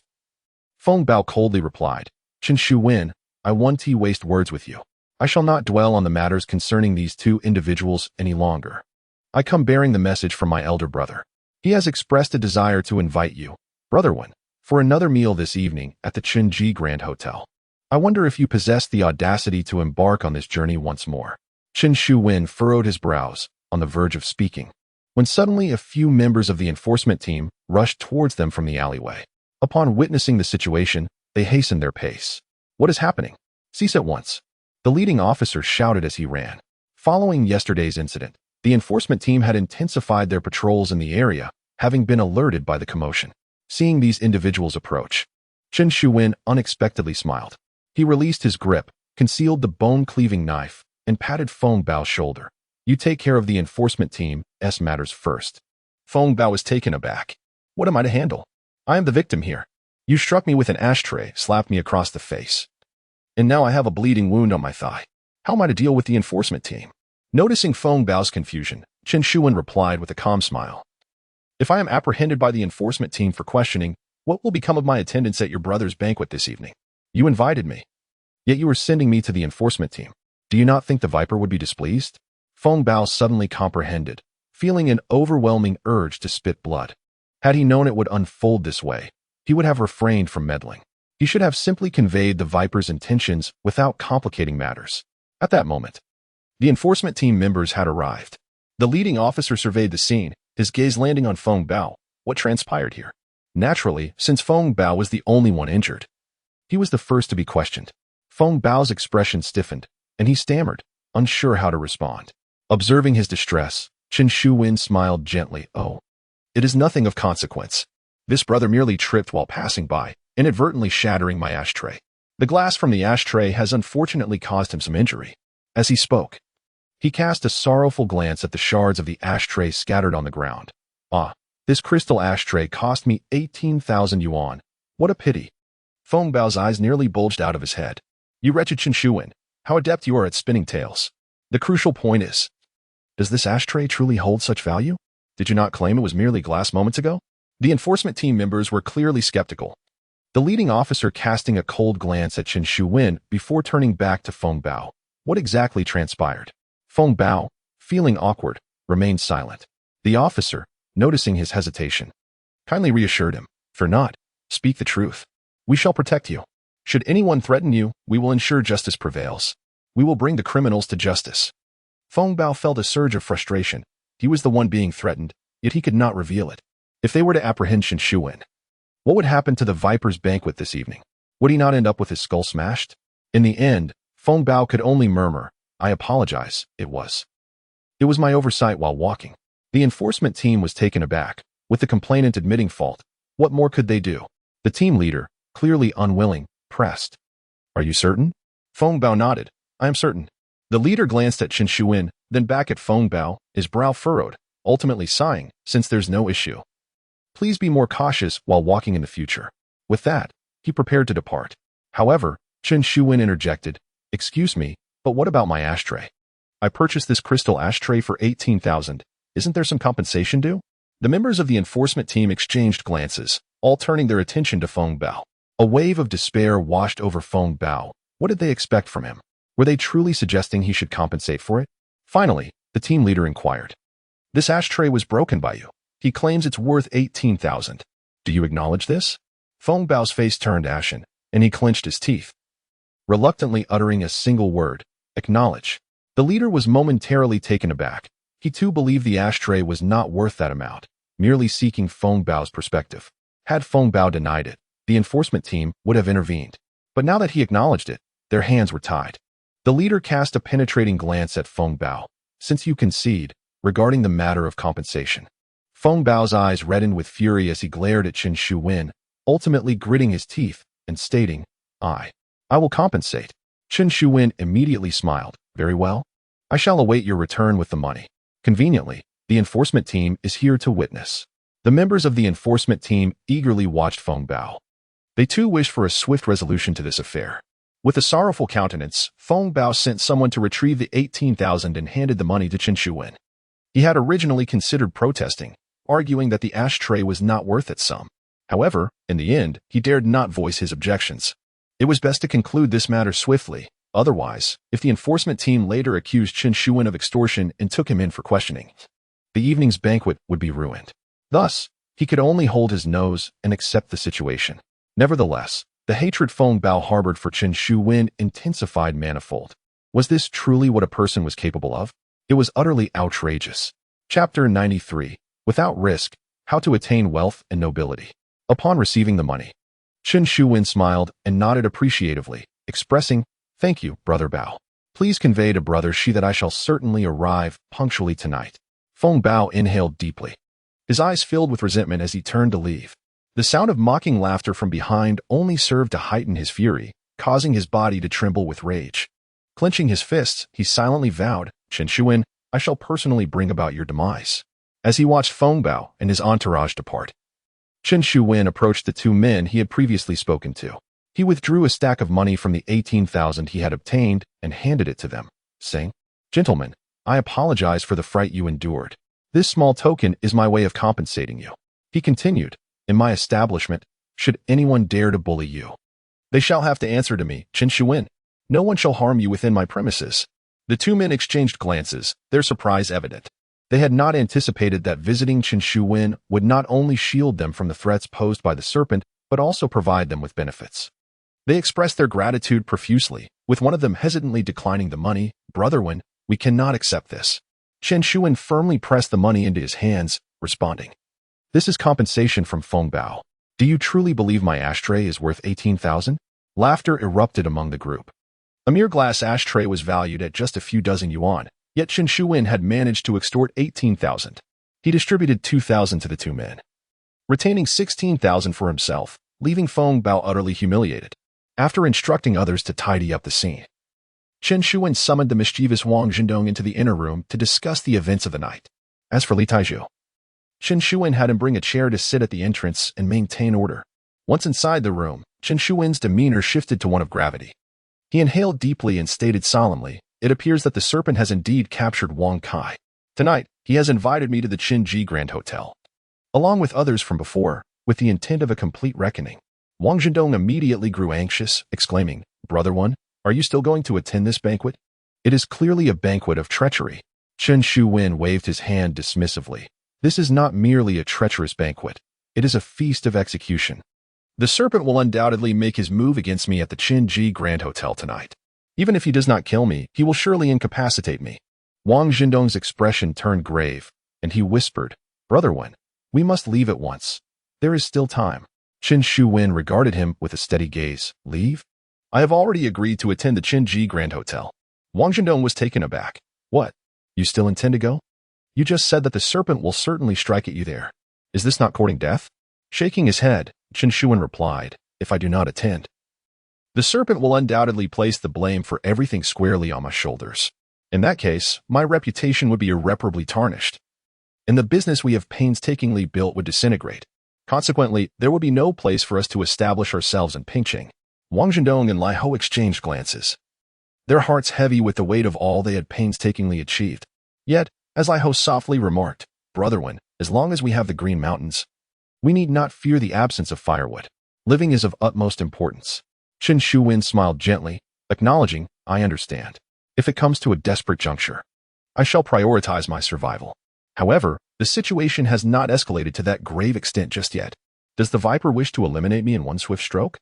Feng Bao coldly replied, Chen Shuwen, I won't waste words with you. I shall not dwell on the matters concerning these two individuals any longer. I come bearing the message from my elder brother. He has expressed a desire to invite you, Brother Wen, for another meal this evening at the Chenji Grand Hotel. I wonder if you possess the audacity to embark on this journey once more. Chen Shuwen furrowed his brows, on the verge of speaking, when suddenly a few members of the enforcement team rushed towards them from the alleyway. Upon witnessing the situation, they hastened their pace. What is happening? Cease at once. The leading officer shouted as he ran. Following yesterday's incident, the enforcement team had intensified their patrols in the area, having been alerted by the commotion. Seeing these individuals approach, Chen Shuwen unexpectedly smiled. He released his grip, concealed the bone-cleaving knife, and patted Feng Bao's shoulder. You take care of the enforcement team's matters first. Feng Bao was taken aback. What am I to handle? I am the victim here. You struck me with an ashtray, slapped me across the face. And now I have a bleeding wound on my thigh. How am I to deal with the enforcement team? Noticing Feng Bao's confusion, Chen Shuwen replied with a calm smile. If I am apprehended by the enforcement team for questioning, what will become of my attendance at your brother's banquet this evening? You invited me. Yet you are sending me to the enforcement team. Do you not think the Viper would be displeased? Feng Bao suddenly comprehended, feeling an overwhelming urge to spit blood. Had he known it would unfold this way, he would have refrained from meddling. He should have simply conveyed the Viper's intentions without complicating matters. At that moment, the enforcement team members had arrived. The leading officer surveyed the scene, his gaze landing on Feng Bao. What transpired here? Naturally, since Feng Bao was the only one injured, he was the first to be questioned. Feng Bao's expression stiffened, and he stammered, unsure how to respond. Observing his distress, Chen Shuwen smiled gently. Oh, it is nothing of consequence. This brother merely tripped while passing by, inadvertently shattering my ashtray. The glass from the ashtray has unfortunately caused him some injury. As he spoke, he cast a sorrowful glance at the shards of the ashtray scattered on the ground. Ah, this crystal ashtray cost me 18,000 yuan. What a pity. Feng Bao's eyes nearly bulged out of his head. You wretched Chen Shuwen, how adept you are at spinning tales. The crucial point is, does this ashtray truly hold such value? Did you not claim it was merely glass moments ago? The enforcement team members were clearly skeptical. The leading officer casting a cold glance at Chen Shuwen before turning back to Feng Bao. What exactly transpired? Feng Bao, feeling awkward, remained silent. The officer, noticing his hesitation, kindly reassured him, fear not, speak the truth. We shall protect you. Should anyone threaten you, we will ensure justice prevails. We will bring the criminals to justice. Feng Bao felt a surge of frustration. He was the one being threatened, yet he could not reveal it. If they were to apprehend Chen Shuwen, what would happen to the Viper's banquet this evening? Would he not end up with his skull smashed? In the end, Feng Bao could only murmur, I apologize, it was my oversight while walking. The enforcement team was taken aback, with the complainant admitting fault. What more could they do? The team leader, clearly unwilling, pressed. Are you certain? Feng Bao nodded. I am certain. The leader glanced at Chen Shuwen, then back at Feng Bao, his brow furrowed, ultimately sighing, since there's no issue. Please be more cautious while walking in the future. With that, he prepared to depart. However, Chen Shuwen interjected, Excuse me, but what about my ashtray? I purchased this crystal ashtray for 18,000. Isn't there some compensation due? The members of the enforcement team exchanged glances, all turning their attention to Feng Bao. A wave of despair washed over Feng Bao. What did they expect from him? Were they truly suggesting he should compensate for it? Finally, the team leader inquired. This ashtray was broken by you. He claims it's worth 18,000. Do you acknowledge this? Feng Bao's face turned ashen, and he clenched his teeth, reluctantly uttering a single word, acknowledge. The leader was momentarily taken aback. He too believed the ashtray was not worth that amount, merely seeking Feng Bao's perspective. Had Feng Bao denied it, the enforcement team would have intervened. But now that he acknowledged it, their hands were tied. The leader cast a penetrating glance at Feng Bao. Since you concede, regarding the matter of compensation. Feng Bao's eyes reddened with fury as he glared at Chen Shuwen, ultimately gritting his teeth and stating, I will compensate. Chen Shuwen immediately smiled. Very well. I shall await your return with the money. Conveniently, the enforcement team is here to witness. The members of the enforcement team eagerly watched Feng Bao. They too wished for a swift resolution to this affair. With a sorrowful countenance, Feng Bao sent someone to retrieve the 18,000 and handed the money to Chen Shuwen. He had originally considered protesting, arguing that the ashtray was not worth its sum. However, in the end, he dared not voice his objections. It was best to conclude this matter swiftly. Otherwise, if the enforcement team later accused Chen Shuwen of extortion and took him in for questioning, the evening's banquet would be ruined. Thus, he could only hold his nose and accept the situation. Nevertheless, the hatred Feng Bao harbored for Chen Shuwen intensified manifold. Was this truly what a person was capable of? It was utterly outrageous. Chapter 93. Without risk, how to attain wealth and nobility. Upon receiving the money, Chen Shuwen smiled and nodded appreciatively, expressing, "Thank you, Brother Bao. Please convey to Brother Shi that I shall certainly arrive punctually tonight." Feng Bao inhaled deeply. His eyes filled with resentment as he turned to leave. The sound of mocking laughter from behind only served to heighten his fury, causing his body to tremble with rage. Clenching his fists, he silently vowed, "Chen Shuwen, I shall personally bring about your demise." As he watched Feng Bao and his entourage depart, Chen Shuwen approached the two men he had previously spoken to. He withdrew a stack of money from the 18,000 he had obtained and handed it to them, saying, "Gentlemen, I apologize for the fright you endured. This small token is my way of compensating you." He continued, "In my establishment, should anyone dare to bully you, they shall have to answer to me, Chen Shuwen. No one shall harm you within my premises." The two men exchanged glances, their surprise evident. They had not anticipated that visiting Chen Shuwen would not only shield them from the threats posed by the serpent, but also provide them with benefits. They expressed their gratitude profusely, with one of them hesitantly declining the money. "Brother Wen, we cannot accept this." Chen Shuwen firmly pressed the money into his hands, responding, "This is compensation from Feng Bao. Do you truly believe my ashtray is worth 18,000? Laughter erupted among the group. A mere glass ashtray was valued at just a few dozen yuan, yet Chen Shuwen had managed to extort 18,000. He distributed 2,000 to the two men, retaining 16,000 for himself, leaving Feng Bao utterly humiliated. After instructing others to tidy up the scene, Chen Shuwen summoned the mischievous Wang Zhendong into the inner room to discuss the events of the night. As for Li Taizhu, Chen Shuwen had him bring a chair to sit at the entrance and maintain order. Once inside the room, Chen Shuwen's demeanor shifted to one of gravity. He inhaled deeply and stated solemnly, "It appears that the serpent has indeed captured Wang Kai. Tonight, he has invited me to the Qinji Grand Hotel, along with others from before, with the intent of a complete reckoning." Wang Zhendong immediately grew anxious, exclaiming, "Brother Wen, are you still going to attend this banquet? It is clearly a banquet of treachery." Chen Shuwen waved his hand dismissively. "This is not merely a treacherous banquet. It is a feast of execution. The serpent will undoubtedly make his move against me at the Qinji Grand Hotel tonight. Even if he does not kill me, he will surely incapacitate me." Wang Zhendong's expression turned grave, and he whispered, "Brother Wen, we must leave at once. There is still time." Chen Shuwen regarded him with a steady gaze. "Leave? I have already agreed to attend the Qinji Grand Hotel." Wang Zhendong was taken aback. "What? You still intend to go? You just said that the serpent will certainly strike at you there. Is this not courting death?" Shaking his head, Chen Shuwen replied, "If I do not attend, the serpent will undoubtedly place the blame for everything squarely on my shoulders. In that case, my reputation would be irreparably tarnished, and the business we have painstakingly built would disintegrate. Consequently, there would be no place for us to establish ourselves in Pingqing." Wang Zhendong and Lai Ho exchanged glances, their hearts heavy with the weight of all they had painstakingly achieved. Yet, as Lai Ho softly remarked, "Brother Wen, as long as we have the Green Mountains, we need not fear the absence of firewood. Living is of utmost importance." Chen Shuwen smiled gently, acknowledging, "I understand. If it comes to a desperate juncture, I shall prioritize my survival. However, the situation has not escalated to that grave extent just yet. Does the Viper wish to eliminate me in one swift stroke?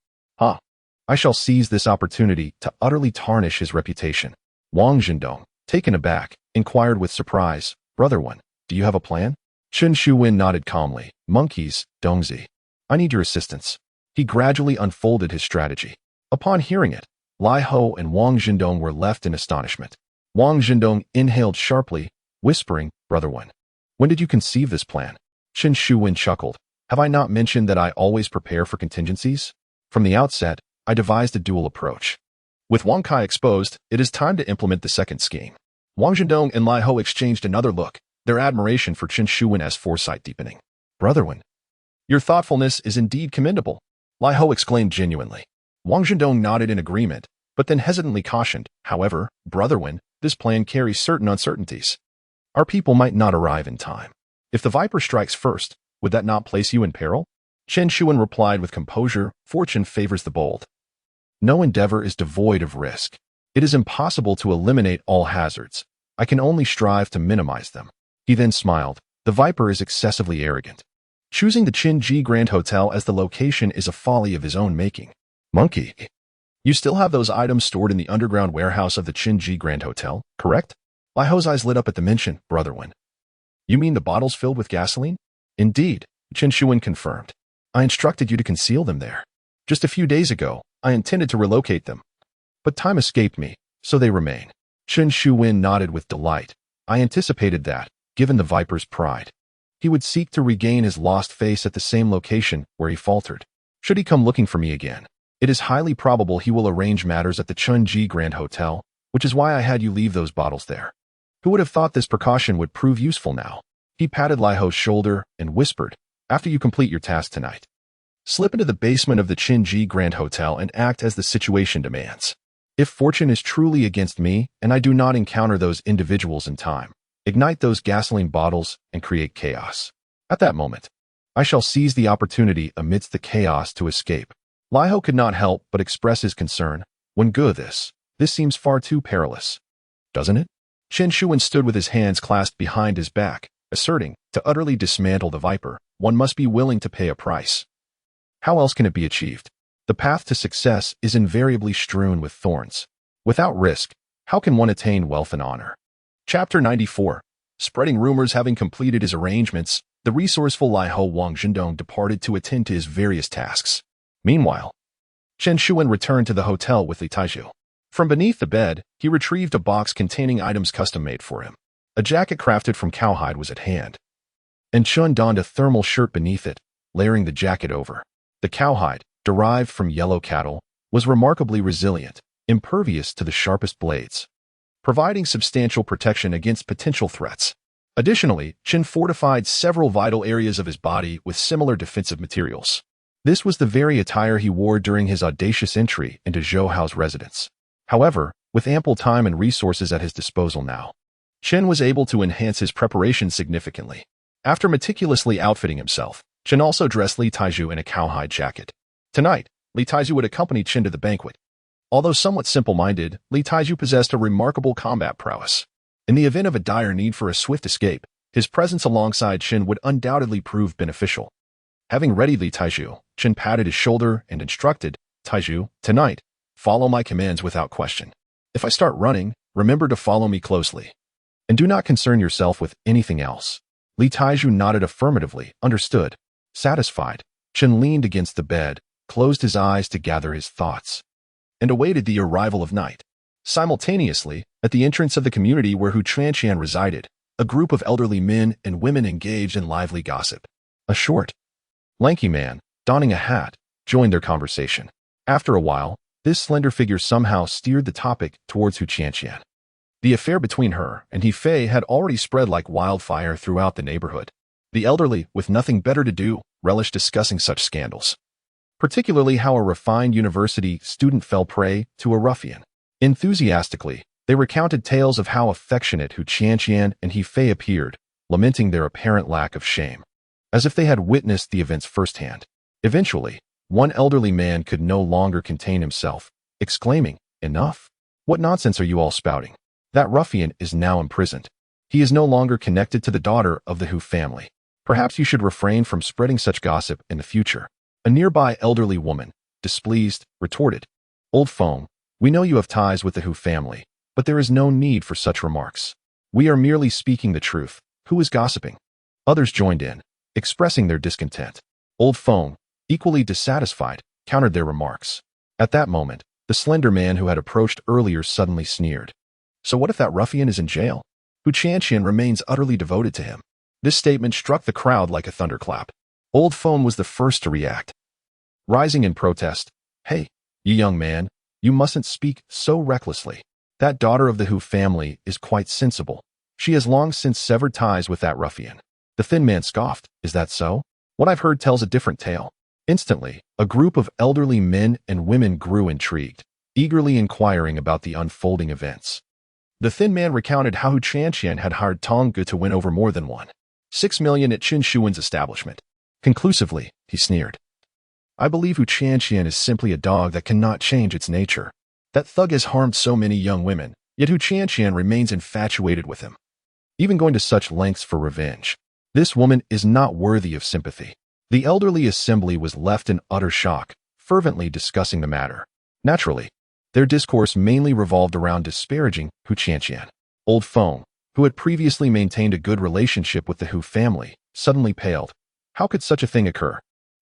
I shall seize this opportunity to utterly tarnish his reputation." Wang Zhendong, taken aback, inquired with surprise, "Brother Wen, do you have a plan?" Chen Shuwen nodded calmly. "Monkeys, Dongzi. I need your assistance." He gradually unfolded his strategy. Upon hearing it, Lai Ho and Wang Zhendong were left in astonishment. Wang Zhendong inhaled sharply, whispering, "Brother Wen, when did you conceive this plan?" Chen Shuwen chuckled. "Have I not mentioned that I always prepare for contingencies? From the outset, I devised a dual approach. With Wang Kai exposed, it is time to implement the second scheme." Wang Zhendong and Lai Ho exchanged another look, their admiration for Chen Shuwen's foresight deepening. "Brother Wen, your thoughtfulness is indeed commendable," Lai Ho exclaimed genuinely. Wang Zhendong nodded in agreement, but then hesitantly cautioned, "However, Brother Wen, this plan carries certain uncertainties. Our people might not arrive in time. If the Viper strikes first, would that not place you in peril? Chen Shuan replied with composure, fortune favors the bold. No endeavor is devoid of risk. It is impossible to eliminate all hazards. I can only strive to minimize them. He then smiled. The Viper is excessively arrogant. Choosing the Qinji Grand Hotel as the location is a folly of his own making. Monkey. You still have those items stored in the underground warehouse of the Qinji Grand Hotel, correct? Lai Ho's eyes lit up at the mention, Brother Wen. You mean the bottles filled with gasoline? Indeed, Chen Shuan confirmed. I instructed you to conceal them there. Just a few days ago, I intended to relocate them. But time escaped me, so they remain. Chen Shuan nodded with delight. I anticipated that, given the Viper's pride. He would seek to regain his lost face at the same location where he faltered. Should he come looking for me again, it is highly probable he will arrange matters at the Qinji Grand Hotel, which is why I had you leave those bottles there. Who would have thought this precaution would prove useful now? He patted Lai Ho's shoulder and whispered, after you complete your task tonight, slip into the basement of the Qinji Grand Hotel and act as the situation demands. If fortune is truly against me and I do not encounter those individuals in time, ignite those gasoline bottles and create chaos. At that moment, I shall seize the opportunity amidst the chaos to escape. Lai Ho could not help but express his concern. When good this seems far too perilous. Doesn't it? Chen Shuan stood with his hands clasped behind his back, asserting, to utterly dismantle the Viper, one must be willing to pay a price. How else can it be achieved? The path to success is invariably strewn with thorns. Without risk, how can one attain wealth and honor? Chapter 94. Spreading rumors. Having completed his arrangements, the resourceful Lai Ho Wang Zhendong departed to attend to his various tasks. Meanwhile, Chen Shuan returned to the hotel with Li Taizhu. From beneath the bed, he retrieved a box containing items custom-made for him. A jacket crafted from cowhide was at hand, and Chun donned a thermal shirt beneath it, layering the jacket over. The cowhide, derived from yellow cattle, was remarkably resilient, impervious to the sharpest blades, providing substantial protection against potential threats. Additionally, Chen fortified several vital areas of his body with similar defensive materials. This was the very attire he wore during his audacious entry into Zhou Hao's residence. However, with ample time and resources at his disposal now, Chen was able to enhance his preparation significantly. After meticulously outfitting himself, Chen also dressed Li Taizhu in a cowhide jacket. Tonight, Li Taizhu would accompany Chen to the banquet. Although somewhat simple-minded, Li Taizhu possessed a remarkable combat prowess. In the event of a dire need for a swift escape, his presence alongside Chen would undoubtedly prove beneficial. Having readied Li Taizhu, Chen patted his shoulder and instructed, Taizhu, tonight, follow my commands without question. If I start running, remember to follow me closely. And do not concern yourself with anything else. Li Taizhu nodded affirmatively, understood. Satisfied, Chen leaned against the bed, closed his eyes to gather his thoughts, and awaited the arrival of night. Simultaneously, at the entrance of the community where Hu Chuanqian resided, a group of elderly men and women engaged in lively gossip. A short, lanky man, donning a hat, joined their conversation. After a while, this slender figure somehow steered the topic towards Hu Chuanqian. The affair between her and He Fei had already spread like wildfire throughout the neighborhood. The elderly, with nothing better to do, relished discussing such scandals, particularly how a refined university student fell prey to a ruffian. Enthusiastically, they recounted tales of how affectionate Hu Chuanqian and He Fei appeared, lamenting their apparent lack of shame, as if they had witnessed the events firsthand. Eventually, one elderly man could no longer contain himself, exclaiming, "Enough! What nonsense are you all spouting? That ruffian is now imprisoned. He is no longer connected to the daughter of the Hu family. Perhaps you should refrain from spreading such gossip in the future." A nearby elderly woman, displeased, retorted, "Old Feng, we know you have ties with the Hu family, but there is no need for such remarks. We are merely speaking the truth. Who is gossiping?" Others joined in, expressing their discontent. Old Feng, equally dissatisfied, countered their remarks. At that moment, the slender man who had approached earlier suddenly sneered. "So what if that ruffian is in jail? Hu Chuanqian remains utterly devoted to him." This statement struck the crowd like a thunderclap. Old Feng was the first to react, rising in protest. "Hey, you young man, you mustn't speak so recklessly. That daughter of the Hu family is quite sensible. She has long since severed ties with that ruffian." The thin man scoffed. "Is that so? What I've heard tells a different tale." Instantly, a group of elderly men and women grew intrigued, eagerly inquiring about the unfolding events. The thin man recounted how Hu Qianqian had hired Tong Ge to win over more than 6 million at Qin Shuwen's establishment. Conclusively, he sneered. I believe Hu Qianqian is simply a dog that cannot change its nature. That thug has harmed so many young women, yet Hu Qianqian remains infatuated with him, even going to such lengths for revenge. This woman is not worthy of sympathy. The elderly assembly was left in utter shock, fervently discussing the matter. Naturally, their discourse mainly revolved around disparaging Hu Qianqian. Old Feng, who had previously maintained a good relationship with the Hu family, suddenly paled. How could such a thing occur?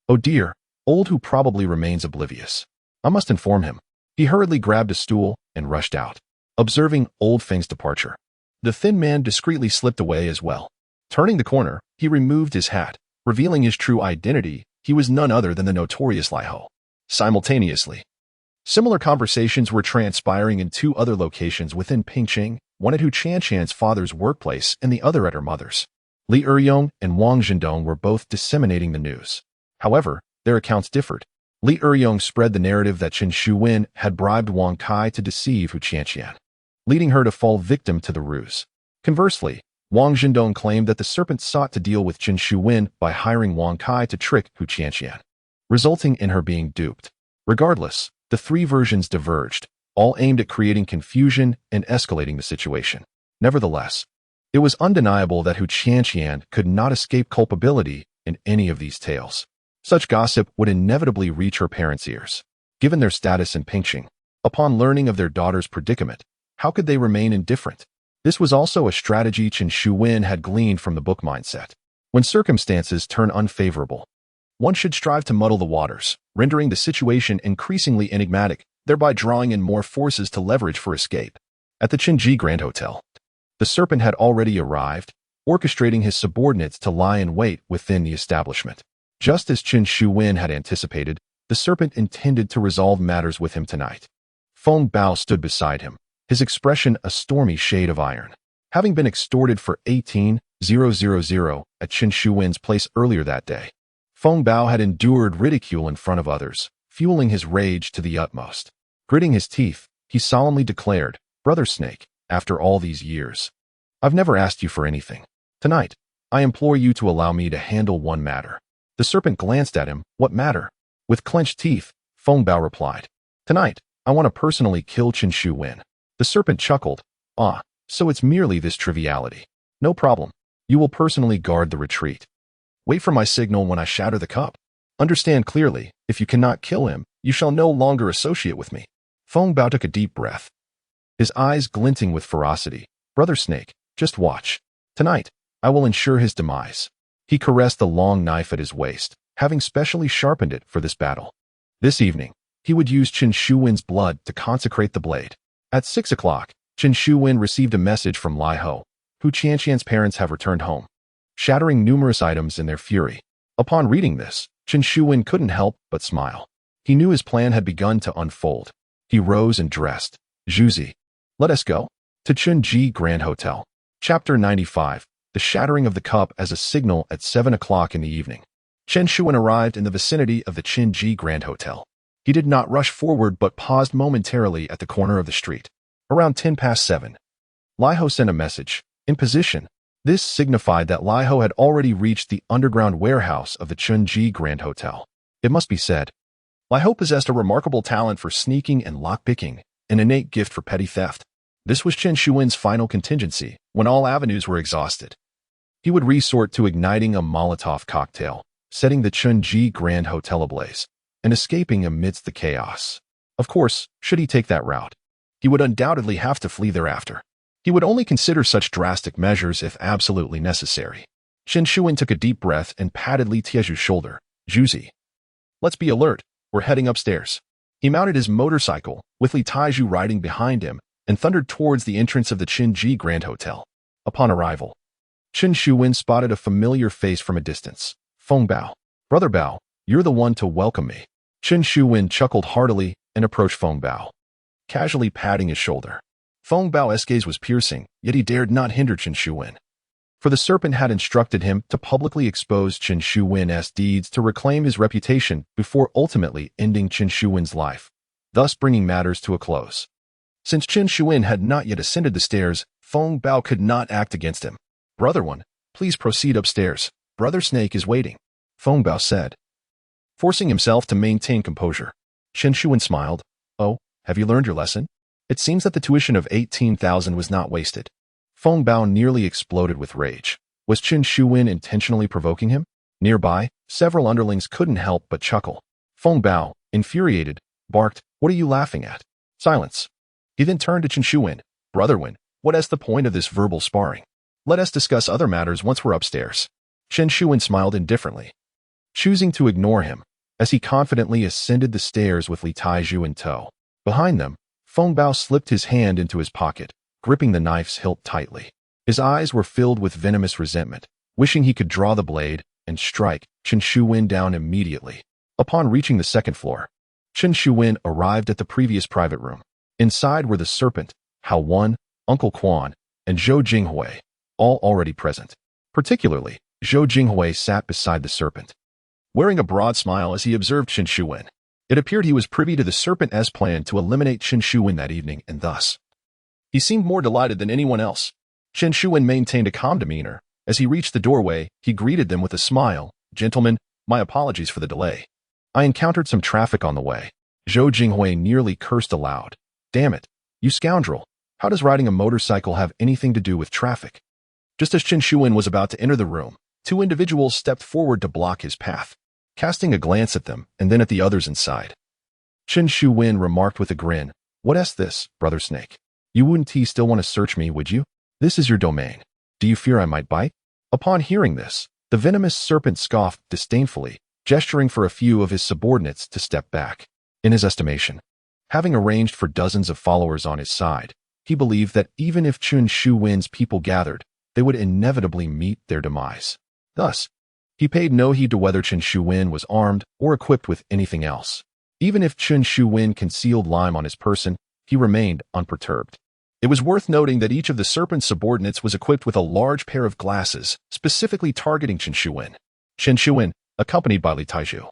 Oh dear, old Hu probably remains oblivious. I must inform him. He hurriedly grabbed a stool and rushed out. Observing old Feng's departure, the thin man discreetly slipped away as well. Turning the corner, he removed his hat, revealing his true identity. He was none other than the notorious Lai Ho. Simultaneously, similar conversations were transpiring in two other locations within Pingqing, one at Hu Qianqian's father's workplace and the other at her mother's. Li Eryong and Wang Zhendong were both disseminating the news. However, their accounts differed. Li Eryong spread the narrative that Qin Shuwen had bribed Wang Kai to deceive Hu Qianqian, leading her to fall victim to the ruse. Conversely, Wang Zhendong claimed that the serpent sought to deal with Qin Shuwen by hiring Wang Kai to trick Hu Qianqian, resulting in her being duped. Regardless, the three versions diverged, all aimed at creating confusion and escalating the situation. Nevertheless, it was undeniable that Hu Qianqian could not escape culpability in any of these tales. Such gossip would inevitably reach her parents' ears. Given their status in Pingqing, upon learning of their daughter's predicament, how could they remain indifferent? This was also a strategy Qin Shuwen had gleaned from the book mindset. When circumstances turn unfavorable, one should strive to muddle the waters, rendering the situation increasingly enigmatic, thereby drawing in more forces to leverage for escape. At the Qinji Grand Hotel, the serpent had already arrived, orchestrating his subordinates to lie in wait within the establishment. Just as Qin Shuwen had anticipated, the serpent intended to resolve matters with him tonight. Feng Bao stood beside him, his expression a stormy shade of iron. Having been extorted for 18,000 at Qin Shuwen's place earlier that day, Feng Bao had endured ridicule in front of others, fueling his rage to the utmost. Gritting his teeth, he solemnly declared, Brother Snake, after all these years, I've never asked you for anything. Tonight, I implore you to allow me to handle one matter. The serpent glanced at him. What matter? With clenched teeth, Feng Bao replied, Tonight, I want to personally kill Qin Shuwen. The serpent chuckled. Ah, so it's merely this triviality. No problem. You will personally guard the retreat. Wait for my signal when I shatter the cup. Understand clearly, if you cannot kill him, you shall no longer associate with me. Feng Bao took a deep breath, his eyes glinting with ferocity. Brother Snake, just watch. Tonight, I will ensure his demise. He caressed the long knife at his waist, having specially sharpened it for this battle. This evening, he would use Qin Shuwen's blood to consecrate the blade. At 6 o'clock, Qin Shuwen received a message from Lai Ho. Hu Qianqian's parents have returned home, shattering numerous items in their fury. Upon reading this, Qin Shuwen couldn't help but smile. He knew his plan had begun to unfold. He rose and dressed. Zhuzi, let us go. To Qinji Grand Hotel. Chapter 95. The shattering of the cup as a signal at 7 o'clock in the evening. Qin Shuwen arrived in the vicinity of the Qinji Grand Hotel. He did not rush forward but paused momentarily at the corner of the street. Around 7:10, Lai Ho sent a message. In position, this signified that Lai Ho had already reached the underground warehouse of the Qinji Grand Hotel. It must be said, Lai Ho possessed a remarkable talent for sneaking and lockpicking, an innate gift for petty theft. This was Qin Shuwen's final contingency. When all avenues were exhausted, he would resort to igniting a Molotov cocktail, setting the Qinji Grand Hotel ablaze, and escaping amidst the chaos. Of course, should he take that route, he would undoubtedly have to flee thereafter. He would only consider such drastic measures if absolutely necessary. Qin Shuwen took a deep breath and patted Li Tieju's shoulder. Zhuzi, let's be alert. We're heading upstairs. He mounted his motorcycle, with Li Tieju riding behind him, and thundered towards the entrance of the Qinji Grand Hotel. Upon arrival, Qin Shuwen spotted a familiar face from a distance. Feng Bao. Brother Bao, you're the one to welcome me. Qin Shuwen chuckled heartily and approached Feng Bao, casually patting his shoulder. Feng Bao's gaze was piercing, yet he dared not hinder Qin Shuwen. For the serpent had instructed him to publicly expose Qin Shuwen's deeds to reclaim his reputation before ultimately ending Qin Shuwen's life, thus bringing matters to a close. Since Chen Shuwen had not yet ascended the stairs, Feng Bao could not act against him. "Brother One, please proceed upstairs. Brother Snake is waiting," Feng Bao said, forcing himself to maintain composure. Chen Shuwen smiled. "Oh, have you learned your lesson? It seems that the tuition of 18,000 was not wasted." Feng Bao nearly exploded with rage. Was Chen Shuwen intentionally provoking him? Nearby, several underlings couldn't help but chuckle. Feng Bao, infuriated, barked, "What are you laughing at?" Silence. He then turned to Chen Shuwen. "Brother Wen, what is the point of this verbal sparring? Let us discuss other matters once we're upstairs." Chen Shuwen smiled indifferently, choosing to ignore him, as he confidently ascended the stairs with Li Taizhu in tow. Behind them, Feng Bao slipped his hand into his pocket, gripping the knife's hilt tightly. His eyes were filled with venomous resentment, wishing he could draw the blade and strike Chen Shuwen down immediately. Upon reaching the second floor, Chen Shuwen arrived at the previous private room. Inside were the Serpent, Hao Wen, Uncle Quan, and Zhou Jinghui, all already present. Particularly, Zhou Jinghui sat beside the Serpent, wearing a broad smile as he observed Chen Shuwen. It appeared he was privy to the Serpent's plan to eliminate Chen Shuwen that evening, and thus he seemed more delighted than anyone else. Chen Shuwen maintained a calm demeanor. As he reached the doorway, he greeted them with a smile. "Gentlemen, my apologies for the delay. I encountered some traffic on the way." Zhou Jinghui nearly cursed aloud. "Damn it, you scoundrel. How does riding a motorcycle have anything to do with traffic?" Just as Chen Shuwen was about to enter the room, two individuals stepped forward to block his path, casting a glance at them and then at the others inside. Chen Shuwen remarked with a grin, "What's this, Brother Snake? You wouldn't still want to search me, would you? This is your domain. Do you fear I might bite?" Upon hearing this, the venomous Serpent scoffed disdainfully, gesturing for a few of his subordinates to step back. In his estimation, having arranged for dozens of followers on his side, he believed that even if Chen Shuwen's people gathered, they would inevitably meet their demise. Thus, he paid no heed to whether Chen Shuwen was armed or equipped with anything else. Even if Chen Shuwen concealed lime on his person, he remained unperturbed. It was worth noting that each of the Serpent's subordinates was equipped with a large pair of glasses, specifically targeting Chen Shuwen. Chen Shuwen, accompanied by Li Taizhu,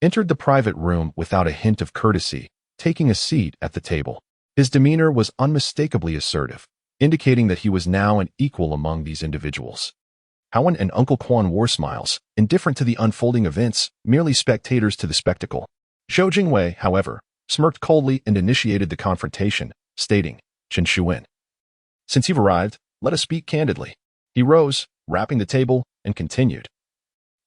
entered the private room without a hint of courtesy, taking a seat at the table. His demeanor was unmistakably assertive, indicating that he was now an equal among these individuals. Hao Wen and Uncle Quan wore smiles, indifferent to the unfolding events, merely spectators to the spectacle. Zhou Jinghui, however, smirked coldly and initiated the confrontation, stating, "Chen Shuwen, since you've arrived, let us speak candidly." He rose, rapping the table, and continued.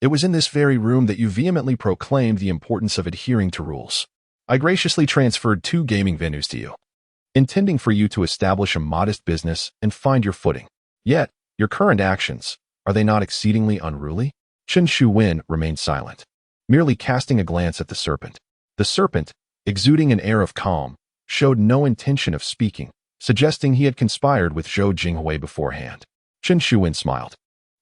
"It was in this very room that you vehemently proclaimed the importance of adhering to rules. I graciously transferred 2 gaming venues to you, intending for you to establish a modest business and find your footing. Yet, your current actions, are they not exceedingly unruly?" Chen Shuwen remained silent, merely casting a glance at the Serpent. The Serpent, exuding an air of calm, showed no intention of speaking, suggesting he had conspired with Zhou Jinghui beforehand. Chen Shuwen smiled,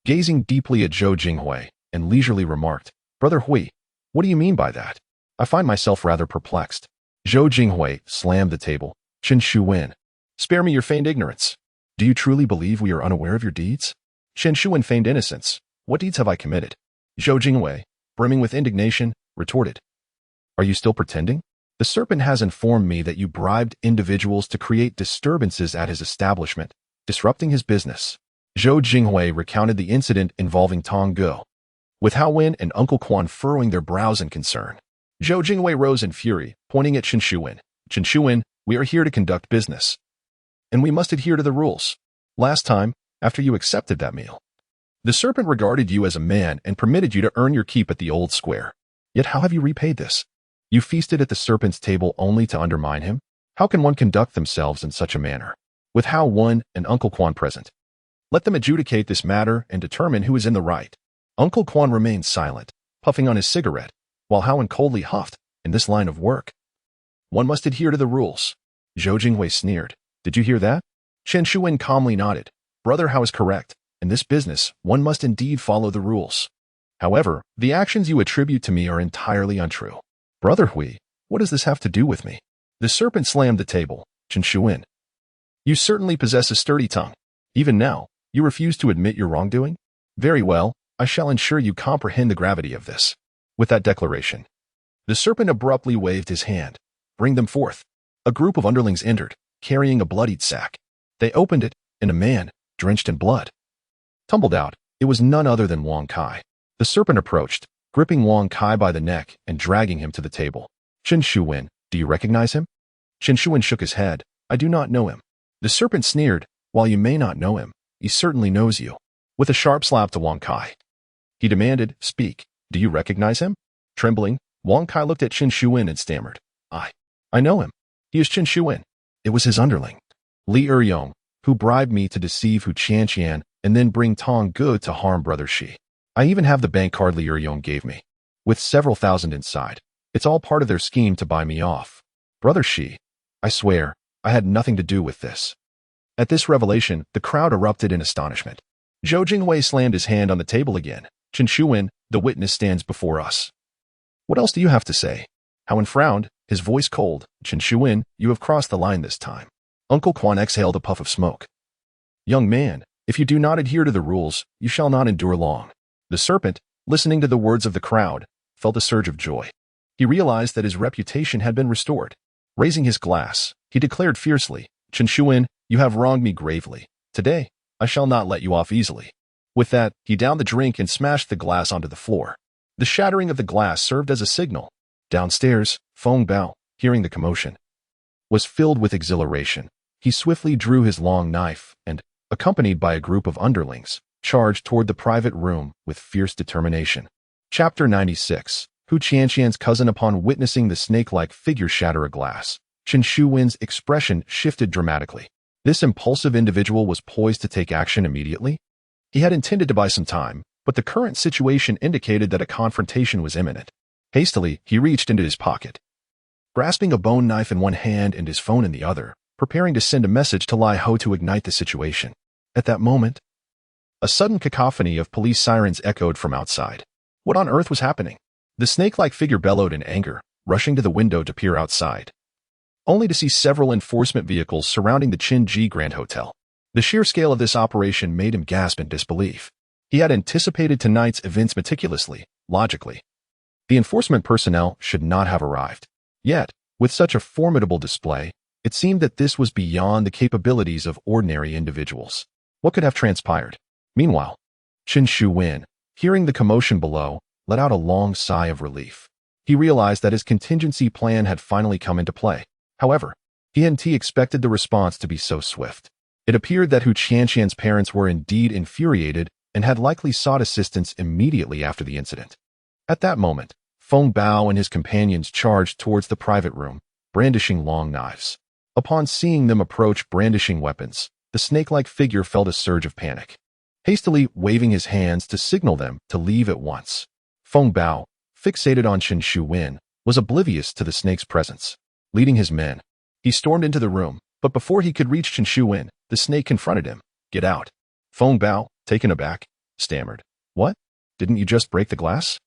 gazing deeply at Zhou Jinghui, and leisurely remarked, "Brother Hui, what do you mean by that? I find myself rather perplexed." Zhou Jinghui slammed the table. "Chen Shuwen, spare me your feigned ignorance. Do you truly believe we are unaware of your deeds?" Chen Shuwen feigned innocence. "What deeds have I committed?" Zhou Jinghui, brimming with indignation, retorted, "Are you still pretending? The Serpent has informed me that you bribed individuals to create disturbances at his establishment, disrupting his business." Zhou Jinghui recounted the incident involving Tong Go, with Hao Wen and Uncle Quan furrowing their brows in concern. Zhou Jinghui rose in fury, pointing at Chen Shuwen. "Chen Shuwen, we are here to conduct business, and we must adhere to the rules. Last time, after you accepted that meal, the Serpent regarded you as a man and permitted you to earn your keep at the old square. Yet how have you repaid this? You feasted at the Serpent's table only to undermine him? How can one conduct themselves in such a manner? With Hao Wen and Uncle Quan present, let them adjudicate this matter and determine who is in the right." Uncle Quan remained silent, puffing on his cigarette, while Hao Wen coldly huffed. "In this line of work, one must adhere to the rules." Zhou Jinghui sneered. "Did you hear that?" Chen Shuwen calmly nodded. "Brother Hao is correct. In this business, one must indeed follow the rules. However, the actions you attribute to me are entirely untrue." "Brother Hui, what does this have to do with me?" The Serpent slammed the table. "Chen Shuwen, you certainly possess a sturdy tongue. Even now, you refuse to admit your wrongdoing? Very well, I shall ensure you comprehend the gravity of this." With that declaration, the Serpent abruptly waved his hand. "Bring them forth." A group of underlings entered, carrying a bloodied sack. They opened it, and a man, drenched in blood, tumbled out. It was none other than Wang Kai. The serpent approached, gripping Wang Kai by the neck and dragging him to the table. Chen Shuwen, do you recognize him? Chen Shuwen shook his head. I do not know him. The serpent sneered, while you may not know him, he certainly knows you. With a sharp slap to Wang Kai, he demanded, speak, do you recognize him? Trembling, Wang Kai looked at Chen Shuwen and stammered, I know him. He is Chen Shuwen. It was his underling, Li Eryong, who bribed me to deceive Hu Qianqian and then bring Tong Ge to harm Brother Shi. I even have the bank card Li Eryong gave me, with several thousand inside. It's all part of their scheme to buy me off. Brother Shi, I swear, I had nothing to do with this. At this revelation, the crowd erupted in astonishment. Zhou Jingwei slammed his hand on the table again. Chen Shuwen, the witness stands before us. What else do you have to say? Howen frowned, his voice cold. Chen Shuwen, you have crossed the line this time. Uncle Quan exhaled a puff of smoke. Young man, if you do not adhere to the rules, you shall not endure long. The serpent, listening to the words of the crowd, felt a surge of joy. He realized that his reputation had been restored. Raising his glass, he declared fiercely, Chen Shuwen, you have wronged me gravely. Today, I shall not let you off easily. With that, he downed the drink and smashed the glass onto the floor. The shattering of the glass served as a signal. Downstairs, Feng Bao, hearing the commotion, was filled with exhilaration. He swiftly drew his long knife and, accompanied by a group of underlings, charged toward the private room with fierce determination. Chapter 96. Hu Qianqian's cousin. Upon witnessing the snake-like figure shatter a glass, Chen Shuwen's expression shifted dramatically. This impulsive individual was poised to take action immediately. He had intended to buy some time, but the current situation indicated that a confrontation was imminent. Hastily, he reached into his pocket, grasping a bone knife in one hand and his phone in the other, preparing to send a message to Lai Ho to ignite the situation. At that moment, a sudden cacophony of police sirens echoed from outside. What on earth was happening? The snake-like figure bellowed in anger, rushing to the window to peer outside, only to see several enforcement vehicles surrounding the Qinji Grand Hotel. The sheer scale of this operation made him gasp in disbelief. He had anticipated tonight's events meticulously, logically. The enforcement personnel should not have arrived. Yet, with such a formidable display, it seemed that this was beyond the capabilities of ordinary individuals. What could have transpired? Meanwhile, Chen Shuwen, hearing the commotion below, let out a long sigh of relief. He realized that his contingency plan had finally come into play. However, he hadn't expected the response to be so swift. It appeared that Hu Qianqian's parents were indeed infuriated and had likely sought assistance immediately after the incident. At that moment, Feng Bao and his companions charged towards the private room, brandishing long knives. Upon seeing them approach brandishing weapons, the snake-like figure felt a surge of panic. Hastily waving his hands to signal them to leave at once, Feng Bao, fixated on Chen Shuwen, was oblivious to the snake's presence. Leading his men, he stormed into the room, but before he could reach Chen Shuwen, the snake confronted him. Get out. Feng Bao, taken aback, stammered. What? Didn't you just break the glass?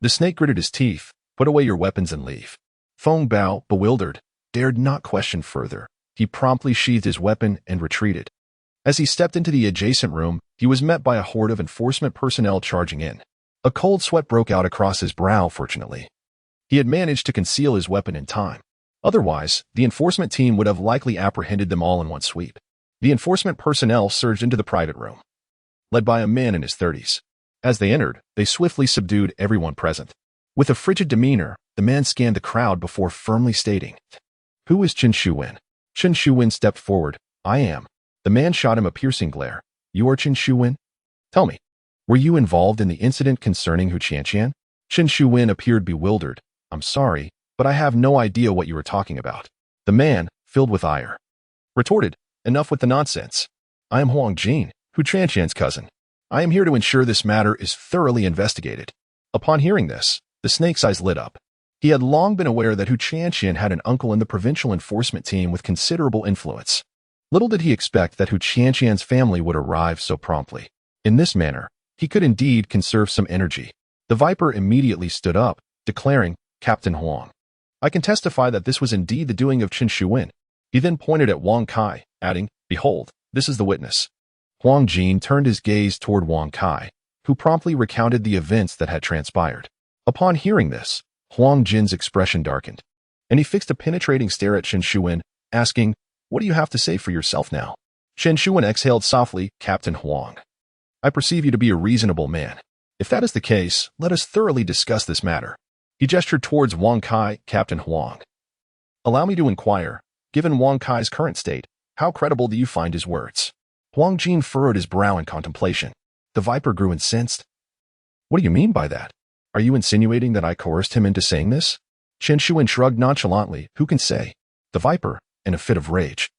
The snake gritted his teeth. Put away your weapons and leave. Feng Bao, bewildered, dared not question further. He promptly sheathed his weapon and retreated. As he stepped into the adjacent room, he was met by a horde of enforcement personnel charging in. A cold sweat broke out across his brow. Fortunately, he had managed to conceal his weapon in time. Otherwise, the enforcement team would have likely apprehended them all in one sweep. The enforcement personnel surged into the private room, led by a man in his 30s. As they entered, they swiftly subdued everyone present. With a frigid demeanor, the man scanned the crowd before firmly stating, Who is Chen Shuwen? Chen Shuwen stepped forward. I am. The man shot him a piercing glare. You are Chen Shuwen? Tell me, were you involved in the incident concerning Hu Qianqian? Chen Shuwen appeared bewildered. I'm sorry, but I have no idea what you are talking about. The man, filled with ire, retorted, Enough with the nonsense. I am Huang Jin, Hu Qianqian's cousin. I am here to ensure this matter is thoroughly investigated. Upon hearing this, the snake's eyes lit up. He had long been aware that Hu Qianqian had an uncle in the provincial enforcement team with considerable influence. Little did he expect that Hu Qianqian's family would arrive so promptly. In this manner, he could indeed conserve some energy. The Viper immediately stood up, declaring, Captain Huang, I can testify that this was indeed the doing of Chen Shuwen. He then pointed at Wang Kai, adding, Behold, this is the witness. Huang Jin turned his gaze toward Wang Kai, who promptly recounted the events that had transpired. Upon hearing this, Huang Jin's expression darkened, and he fixed a penetrating stare at Chen Shuwen, asking, What do you have to say for yourself now? Chen Shuwen exhaled softly. Captain Huang, I perceive you to be a reasonable man. If that is the case, let us thoroughly discuss this matter. He gestured towards Wang Kai. Captain Huang, allow me to inquire, given Wang Kai's current state, how credible do you find his words? Huang Jin furrowed his brow in contemplation. The Viper grew incensed. What do you mean by that? Are you insinuating that I coerced him into saying this? Chen Shuwen shrugged nonchalantly. Who can say? The Viper, in a fit of rage,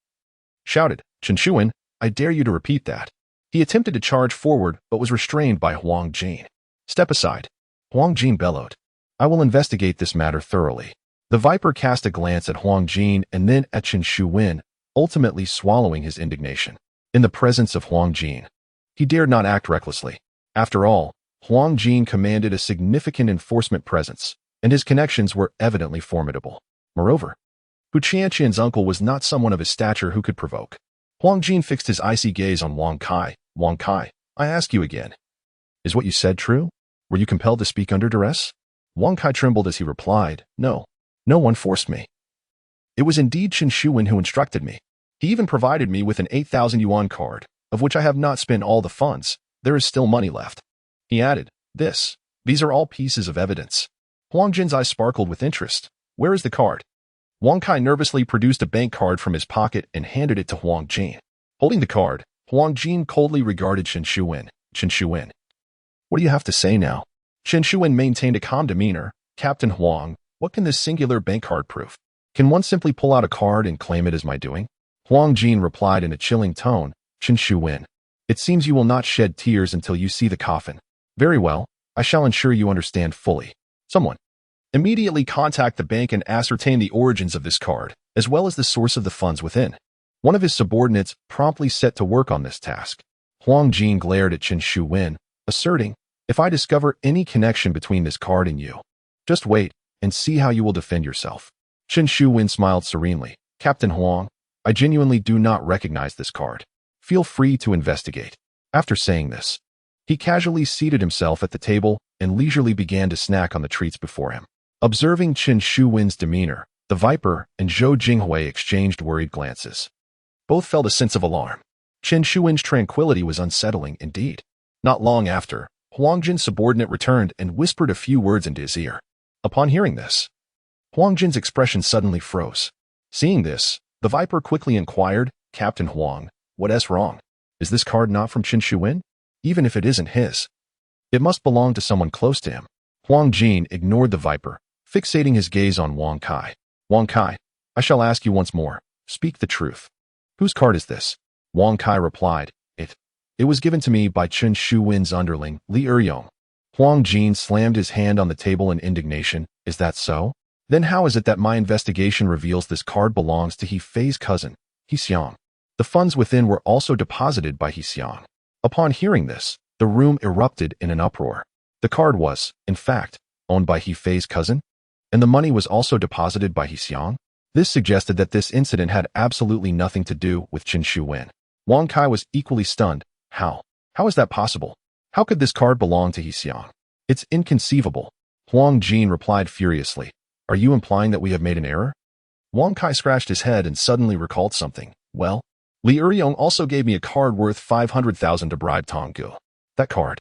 shouted, Chen Shuwen, I dare you to repeat that. He attempted to charge forward, but was restrained by Huang Jin. Step aside. Huang Jin bellowed. I will investigate this matter thoroughly. The Viper cast a glance at Huang Jin and then at Chen Shuwen, ultimately swallowing his indignation. In the presence of Huang Jin, he dared not act recklessly. After all, Huang Jin commanded a significant enforcement presence, and his connections were evidently formidable. Moreover, Hu Qianqian's uncle was not someone of his stature who could provoke. Huang Jin fixed his icy gaze on Wang Kai. Wang Kai, I ask you again. Is what you said true? Were you compelled to speak under duress? Wang Kai trembled as he replied, No. No one forced me. It was indeed Chen Shuwen who instructed me. He even provided me with an 8,000 yuan card, of which I have not spent all the funds. There is still money left. He added, These are all pieces of evidence. Huang Jin's eyes sparkled with interest. Where is the card? Wang Kai nervously produced a bank card from his pocket and handed it to Huang Jin. Holding the card, Huang Jin coldly regarded Chen Shuwen. Chen Shuwen, what do you have to say now? Chen Shuwen maintained a calm demeanor. Captain Huang, what can this singular bank card prove? Can one simply pull out a card and claim it as my doing? Huang Jin replied in a chilling tone. Chen Shuwen, it seems you will not shed tears until you see the coffin. Very well, I shall ensure you understand fully. Someone immediately contact the bank and ascertain the origins of this card, as well as the source of the funds within. One of his subordinates promptly set to work on this task. Huang Jin glared at Chen Shuwen, asserting, If I discover any connection between this card and you, just wait and see how you will defend yourself. Chen Shuwen smiled serenely. Captain Huang, I genuinely do not recognize this card. Feel free to investigate. After saying this, he casually seated himself at the table and leisurely began to snack on the treats before him. Observing Chen Shuwen's demeanor, the Viper and Zhou Jinghui exchanged worried glances. Both felt a sense of alarm. Chen Shuwen's tranquility was unsettling indeed. Not long after, Huang Jin's subordinate returned and whispered a few words into his ear. Upon hearing this, Huang Jin's expression suddenly froze. Seeing this, the Viper quickly inquired, Captain Huang, what's wrong? Is this card not from Chen Shuwen? Even if it isn't his, it must belong to someone close to him. Huang Jin ignored the Viper, fixating his gaze on Wang Kai. Wang Kai, I shall ask you once more. Speak the truth. Whose card is this? Wang Kai replied, It was given to me by Chen Shuwen's underling, Li Eryong. Huang Jin slammed his hand on the table in indignation. Is that so? Then how is it that my investigation reveals this card belongs to He Fei's cousin, He Xiang? The funds within were also deposited by He Xiang. Upon hearing this, the room erupted in an uproar. The card was, in fact, owned by He Fei's cousin, and the money was also deposited by He Xiang. This suggested that this incident had absolutely nothing to do with Chen Shuwen. Wang Kai was equally stunned. How? How is that possible? How could this card belong to He Xiang? It's inconceivable. Huang Jin replied furiously. Are you implying that we have made an error? Wang Kai scratched his head and suddenly recalled something. Well, Li Eryong also gave me a card worth 500,000 to bribe Tong Gu. That card.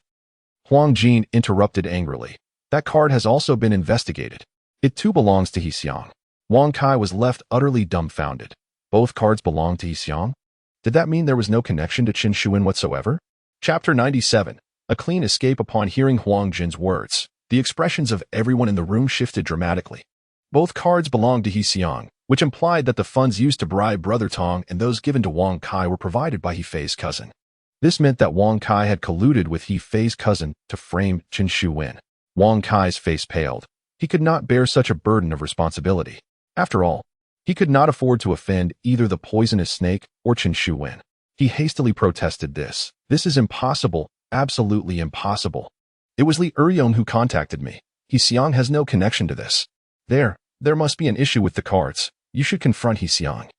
Huang Jin interrupted angrily. That card has also been investigated. It too belongs to He Xiang. Wang Kai was left utterly dumbfounded. Both cards belong to He Xiang? Did that mean there was no connection to Chen Shuwen whatsoever? Chapter 97. A clean escape. Upon hearing Huang Jin's words, the expressions of everyone in the room shifted dramatically. Both cards belonged to He Xiang, which implied that the funds used to bribe Brother Tong and those given to Wang Kai were provided by He Fei's cousin. This meant that Wang Kai had colluded with He Fei's cousin to frame Chen Shuwen. Wang Kai's face paled. He could not bear such a burden of responsibility. After all, he could not afford to offend either the poisonous snake or Chen Shuwen. He hastily protested this. This is impossible, absolutely impossible. It was Li Eryong who contacted me. He Xiang has no connection to this. There must be an issue with the cards. You should confront He Xiang.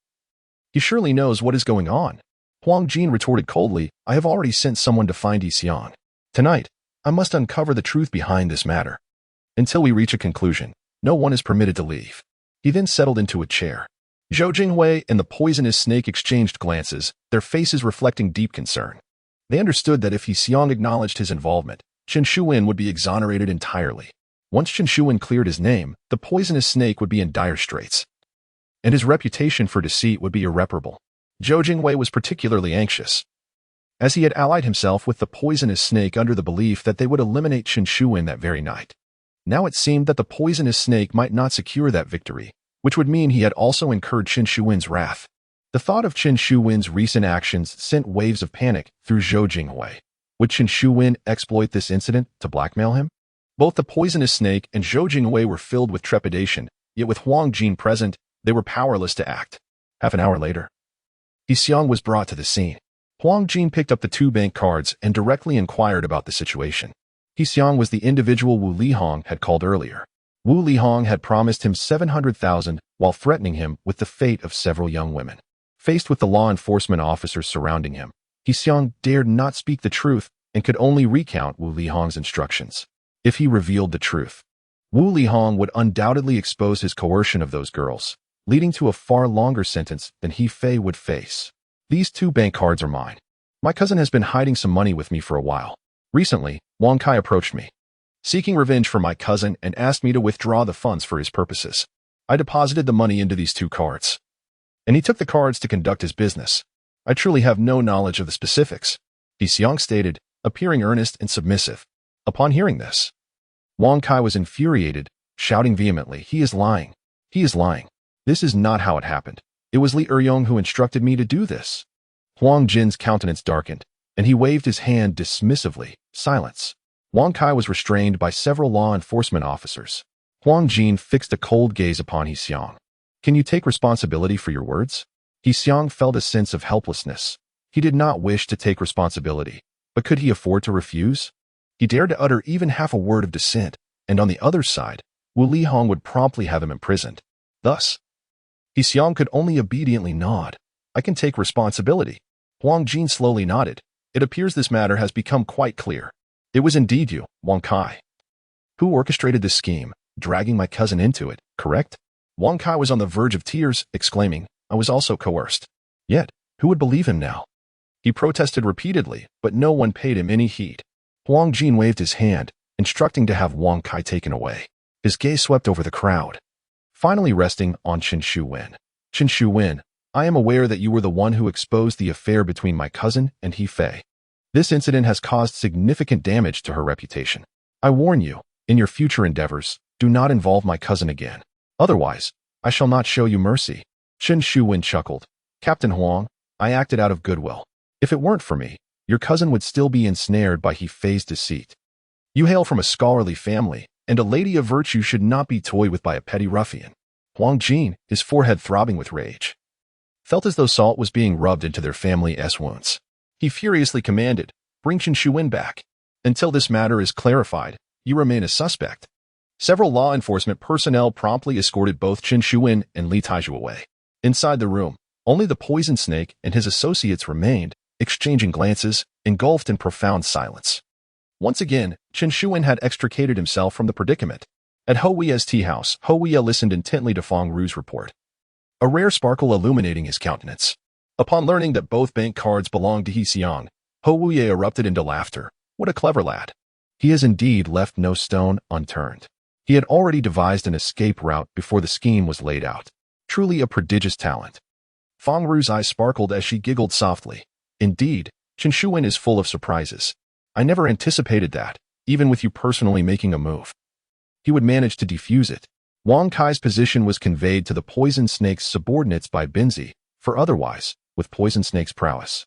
He surely knows what is going on. Huang Jin retorted coldly, I have already sent someone to find He Xiang. Tonight, I must uncover the truth behind this matter. Until we reach a conclusion, no one is permitted to leave. He then settled into a chair. Zhou Jinghui and the poisonous snake exchanged glances, their faces reflecting deep concern. They understood that if He Xiong acknowledged his involvement, Chen Shuwen would be exonerated entirely. Once Chen Shuwen cleared his name, the poisonous snake would be in dire straits, and his reputation for deceit would be irreparable. Zhou Jinghui was particularly anxious, as he had allied himself with the poisonous snake under the belief that they would eliminate Chen Shuwen that very night. Now it seemed that the poisonous snake might not secure that victory, which would mean he had also incurred Chen Shuwen's wrath. The thought of Chen Shuwen's recent actions sent waves of panic through Zhou Jinghui. Would Chen Shuwen exploit this incident to blackmail him? Both the poisonous snake and Zhou Jinghui were filled with trepidation, yet with Huang Jin present, they were powerless to act. Half an hour later, He Xiong was brought to the scene. Huang Jin picked up the 2 bank cards and directly inquired about the situation. He Xiong was the individual Wu Lihong had called earlier. Wu Lihong had promised him 700,000 while threatening him with the fate of several young women. Faced with the law enforcement officers surrounding him, He Xiong dared not speak the truth and could only recount Wu Lihong's instructions. If he revealed the truth, Wu Lihong would undoubtedly expose his coercion of those girls, leading to a far longer sentence than He Fei would face. These 2 bank cards are mine. My cousin has been hiding some money with me for a while. Recently, Wang Kai approached me, seeking revenge for my cousin, and asked me to withdraw the funds for his purposes. I deposited the money into these 2 cards, and he took the cards to conduct his business. I truly have no knowledge of the specifics, He Xiong stated, appearing earnest and submissive. Upon hearing this, Wang Kai was infuriated, shouting vehemently, "He is lying! He is lying! This is not how it happened. It was Li Eryong who instructed me to do this." Huang Jin's countenance darkened, and he waved his hand dismissively. Silence. Wang Kai was restrained by several law enforcement officers. Huang Jin fixed a cold gaze upon He Xiong. "Can you take responsibility for your words?" He Xiong felt a sense of helplessness. He did not wish to take responsibility, but could he afford to refuse? He dared to utter even half a word of dissent, and on the other side, Wu Lihong would promptly have him imprisoned. Thus, He Xiong could only obediently nod. "I can take responsibility." Huang Jin slowly nodded. "It appears this matter has become quite clear. It was indeed you, Wang Kai, who orchestrated this scheme, dragging my cousin into it, correct?" Wang Kai was on the verge of tears, exclaiming, "I was also coerced." Yet, who would believe him now? He protested repeatedly, but no one paid him any heed. Huang Jin waved his hand, instructing to have Wang Kai taken away. His gaze swept over the crowd, finally resting on Chen Shuwen. "Chen Shuwen, I am aware that you were the one who exposed the affair between my cousin and He Fei. This incident has caused significant damage to her reputation. I warn you, in your future endeavors, do not involve my cousin again. Otherwise, I shall not show you mercy." Chen Shuwen chuckled. "Captain Huang, I acted out of goodwill. If it weren't for me, your cousin would still be ensnared by He Fei's deceit. You hail from a scholarly family, and a lady of virtue should not be toyed with by a petty ruffian." Huang Jin, his forehead throbbing with rage, felt as though salt was being rubbed into their family's wounds. He furiously commanded, "Bring Chen Shuwen back. Until this matter is clarified, you remain a suspect." Several law enforcement personnel promptly escorted both Chen Shuwen and Li Taizhu away. Inside the room, only the poison snake and his associates remained, exchanging glances, engulfed in profound silence. Once again, Chen Shuwen had extricated himself from the predicament. At Ho Wuye's tea house, Ho Wuye listened intently to Feng Ru's report, a rare sparkle illuminating his countenance. Upon learning that both bank cards belonged to He Xiong, Ho Wuye erupted into laughter. What a clever lad. He has indeed left no stone unturned. He had already devised an escape route before the scheme was laid out. Truly a prodigious talent. Feng Ru's eyes sparkled as she giggled softly. "Indeed, Chen Shuwen is full of surprises. I never anticipated that, even with you personally making a move, he would manage to defuse it." Wang Kai's position was conveyed to the Poison Snake's subordinates by Binzi, for otherwise, with Poison Snake's prowess,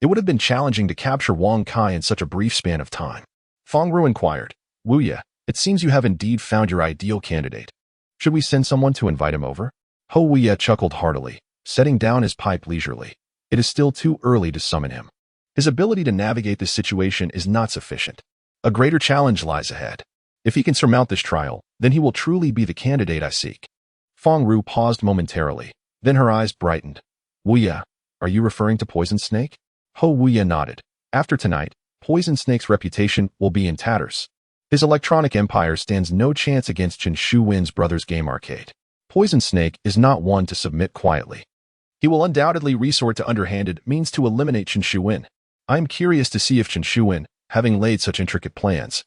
it would have been challenging to capture Wang Kai in such a brief span of time. Feng Ru inquired, "Wu Ye, it seems you have indeed found your ideal candidate. Should we send someone to invite him over?" Ho Wu Ye chuckled heartily, setting down his pipe leisurely. "It is still too early to summon him. His ability to navigate this situation is not sufficient. A greater challenge lies ahead. If he can surmount this trial, then he will truly be the candidate I seek." Feng Ru paused momentarily, then her eyes brightened. "Wu Ye, are you referring to Poison Snake?" Ho Wu Ye nodded. "After tonight, Poison Snake's reputation will be in tatters. His electronic empire stands no chance against Chen Shuwen's brother's game arcade. Poison Snake is not one to submit quietly. He will undoubtedly resort to underhanded means to eliminate Chen Shuwen. I am curious to see if Chen Shuwen, having laid such intricate plans,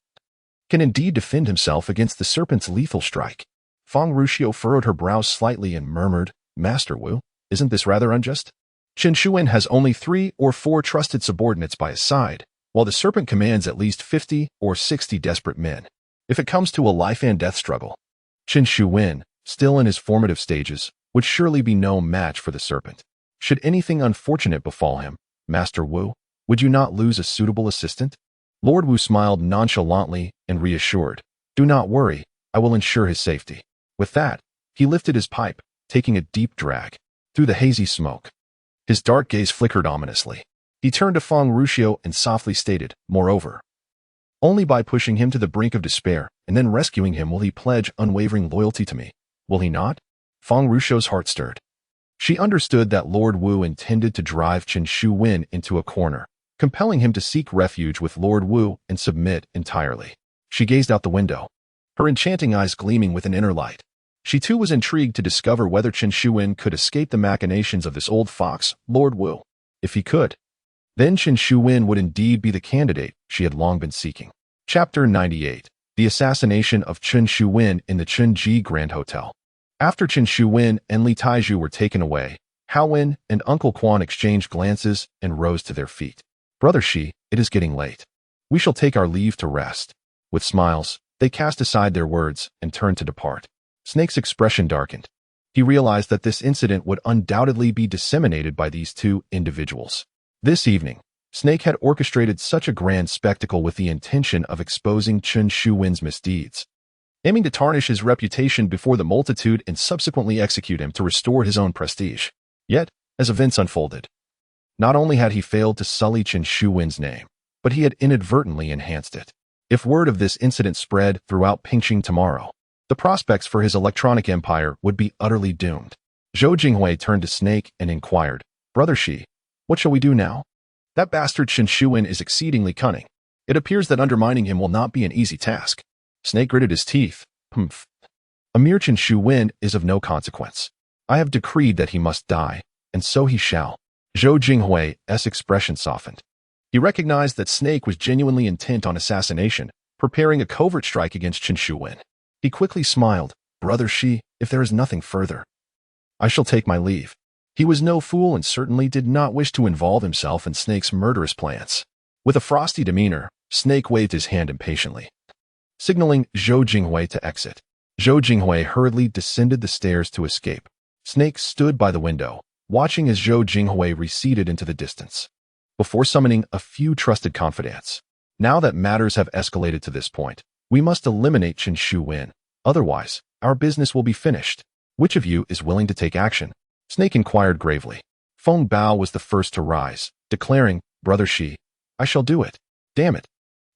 can indeed defend himself against the serpent's lethal strike. Feng Ruxiu furrowed her brows slightly and murmured, Master Wu, isn't this rather unjust? Chen Shuwen has only 3 or 4 trusted subordinates by his side, while the serpent commands at least 50 or 60 desperate men. If it comes to a life-and-death struggle, Chen Shuwen, still in his formative stages, would surely be no match for the serpent. Should anything unfortunate befall him, Master Wu, would you not lose a suitable assistant? Lord Wu smiled nonchalantly and reassured, Do not worry, I will ensure his safety. With that, he lifted his pipe, taking a deep drag. Through the hazy smoke, his dark gaze flickered ominously. He turned to Feng Ruxiu and softly stated, Moreover, only by pushing him to the brink of despair and then rescuing him will he pledge unwavering loyalty to me. Will he not? Feng Ruxiu's heart stirred. She understood that Lord Wu intended to drive Chen Shuwen into a corner, compelling him to seek refuge with Lord Wu and submit entirely. She gazed out the window, her enchanting eyes gleaming with an inner light. She too was intrigued to discover whether Chen Shuwen could escape the machinations of this old fox, Lord Wu. If he could, then Chen Shuwen would indeed be the candidate she had long been seeking. Chapter 98. The Assassination of Chen Shuwen in the Chunji Grand Hotel. After Chen Shuwen and Li Taiju were taken away, Hao Wen and Uncle Quan exchanged glances and rose to their feet. Brother Shi, it is getting late. We shall take our leave to rest. With smiles, they cast aside their words and turned to depart. Snake's expression darkened. He realized that this incident would undoubtedly be disseminated by these 2 individuals. This evening, Snake had orchestrated such a grand spectacle with the intention of exposing Chen Shuwen's misdeeds, aiming to tarnish his reputation before the multitude and subsequently execute him to restore his own prestige. Yet, as events unfolded, not only had he failed to sully Chen Shuwen's name, but he had inadvertently enhanced it. If word of this incident spread throughout Pingqing tomorrow, the prospects for his electronic empire would be utterly doomed. Zhou Jinghui turned to Snake and inquired, Brother Shi, what shall we do now? That bastard Chen Shuwen is exceedingly cunning. It appears that undermining him will not be an easy task. Snake gritted his teeth. Humph. A mere Chen Shuwen is of no consequence. I have decreed that he must die, and so he shall. Zhou Jinghui's expression softened. He recognized that Snake was genuinely intent on assassination, preparing a covert strike against Chen Shuwen. He quickly smiled, Brother Shi, if there is nothing further, I shall take my leave. He was no fool and certainly did not wish to involve himself in Snake's murderous plans. With a frosty demeanor, Snake waved his hand impatiently, signaling Zhou Jinghui to exit. Zhou Jinghui hurriedly descended the stairs to escape. Snake stood by the window, watching as Zhou Jinghui receded into the distance, before summoning a few trusted confidants. Now that matters have escalated to this point, we must eliminate Chen Shuwen. Otherwise, our business will be finished. Which of you is willing to take action? Snake inquired gravely. Feng Bao was the first to rise, declaring, Brother Shi, I shall do it. Damn it.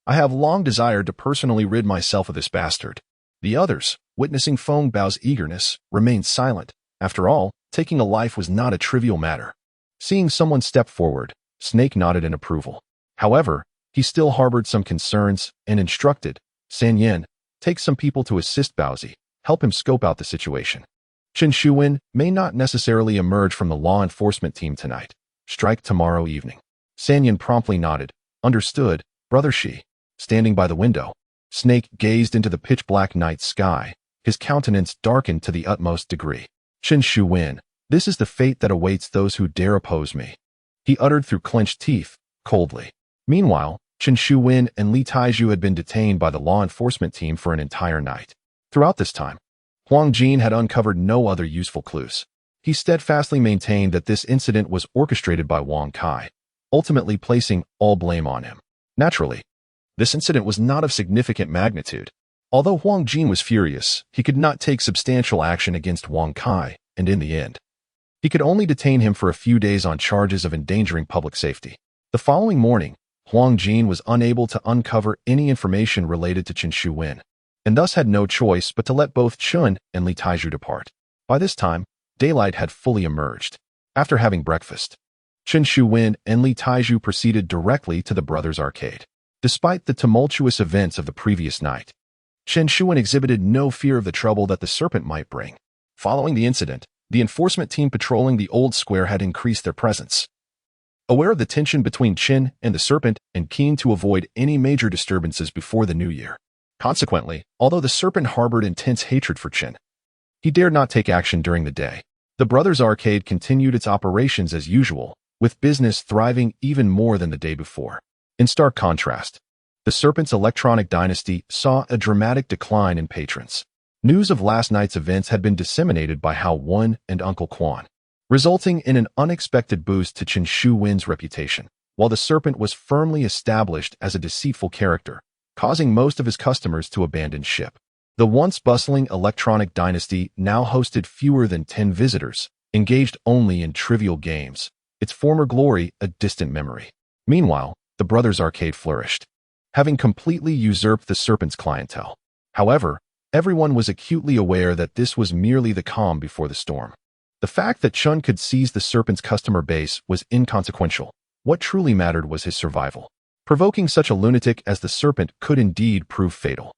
I have long desired to personally rid myself of this bastard. The others, witnessing Feng Bao's eagerness, remained silent. After all, taking a life was not a trivial matter. Seeing someone step forward, Snake nodded in approval. However, he still harbored some concerns and instructed, San Yin, take some people to assist Baozi, help him scope out the situation. Chen Shuwen may not necessarily emerge from the law enforcement team tonight. Strike tomorrow evening. San Yin promptly nodded. Understood, Brother Shi. Standing by the window, Snake gazed into the pitch-black night sky. His countenance darkened to the utmost degree. Chen Shuwen, this is the fate that awaits those who dare oppose me, he uttered through clenched teeth, coldly. Meanwhile, Chen Shuwen and Li Taiju had been detained by the law enforcement team for an entire night. Throughout this time, Huang Jin had uncovered no other useful clues. He steadfastly maintained that this incident was orchestrated by Wang Kai, ultimately placing all blame on him. Naturally, this incident was not of significant magnitude. Although Huang Jin was furious, he could not take substantial action against Wang Kai, and in the end, he could only detain him for a few days on charges of endangering public safety. The following morning, Huang Jin was unable to uncover any information related to Chen Shuwen, and thus had no choice but to let both Chun and Li Taiju depart. By this time, daylight had fully emerged. After having breakfast, Chen Shuwen and Li Taiju proceeded directly to the brothers' arcade. Despite the tumultuous events of the previous night, Chen Shuwen exhibited no fear of the trouble that the serpent might bring. Following the incident, the enforcement team patrolling the old square had increased their presence. Aware of the tension between Qin and the Serpent and keen to avoid any major disturbances before the new year. Consequently, although the Serpent harbored intense hatred for Qin, he dared not take action during the day. The Brothers Arcade continued its operations as usual, with business thriving even more than the day before. In stark contrast, the Serpent's electronic dynasty saw a dramatic decline in patrons. News of last night's events had been disseminated by Hao Wen and Uncle Quan, resulting in an unexpected boost to Chen Shu-Wen's reputation, while the Serpent was firmly established as a deceitful character, causing most of his customers to abandon ship. The once bustling electronic dynasty now hosted fewer than 10 visitors, engaged only in trivial games, its former glory a distant memory. Meanwhile, the Brothers Arcade flourished, having completely usurped the Serpent's clientele. However, everyone was acutely aware that this was merely the calm before the storm. The fact that Chun could seize the Serpent's customer base was inconsequential. What truly mattered was his survival. Provoking such a lunatic as the Serpent could indeed prove fatal.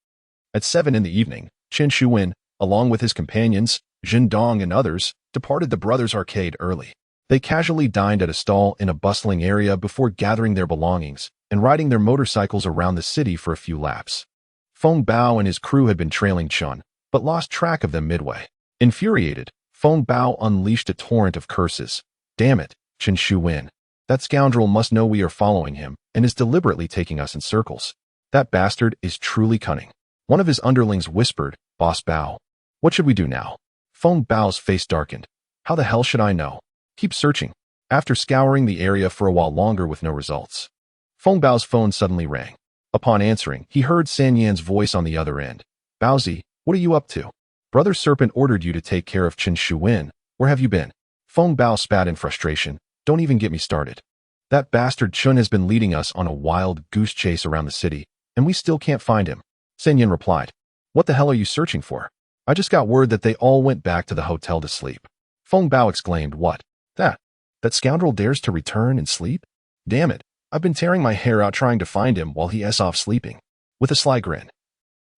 At 7 in the evening, Chen Shu-Wen, along with his companions, Jin Dong and others, departed the Brothers Arcade early. They casually dined at a stall in a bustling area before gathering their belongings and riding their motorcycles around the city for a few laps. Feng Bao and his crew had been trailing Chun, but lost track of them midway. Infuriated, Feng Bao unleashed a torrent of curses. Damn it, Chen Shu-Wen. That scoundrel must know we are following him and is deliberately taking us in circles. That bastard is truly cunning. One of his underlings whispered, Boss Bao. What should we do now? Feng Bao's face darkened. How the hell should I know? Keep searching. After scouring the area for a while longer with no results, Feng Bao's phone suddenly rang. Upon answering, he heard San Yan's voice on the other end. Baozi, what are you up to? Brother Serpent ordered you to take care of Chen Shu-Wen. Where have you been? Feng Bao spat in frustration. Don't even get me started. That bastard Chun has been leading us on a wild goose chase around the city, and we still can't find him. San Yan replied. What the hell are you searching for? I just got word that they all went back to the hotel to sleep. Feng Bao exclaimed, what? That scoundrel dares to return and sleep? Damn it, I've been tearing my hair out trying to find him while he is off sleeping. With a sly grin,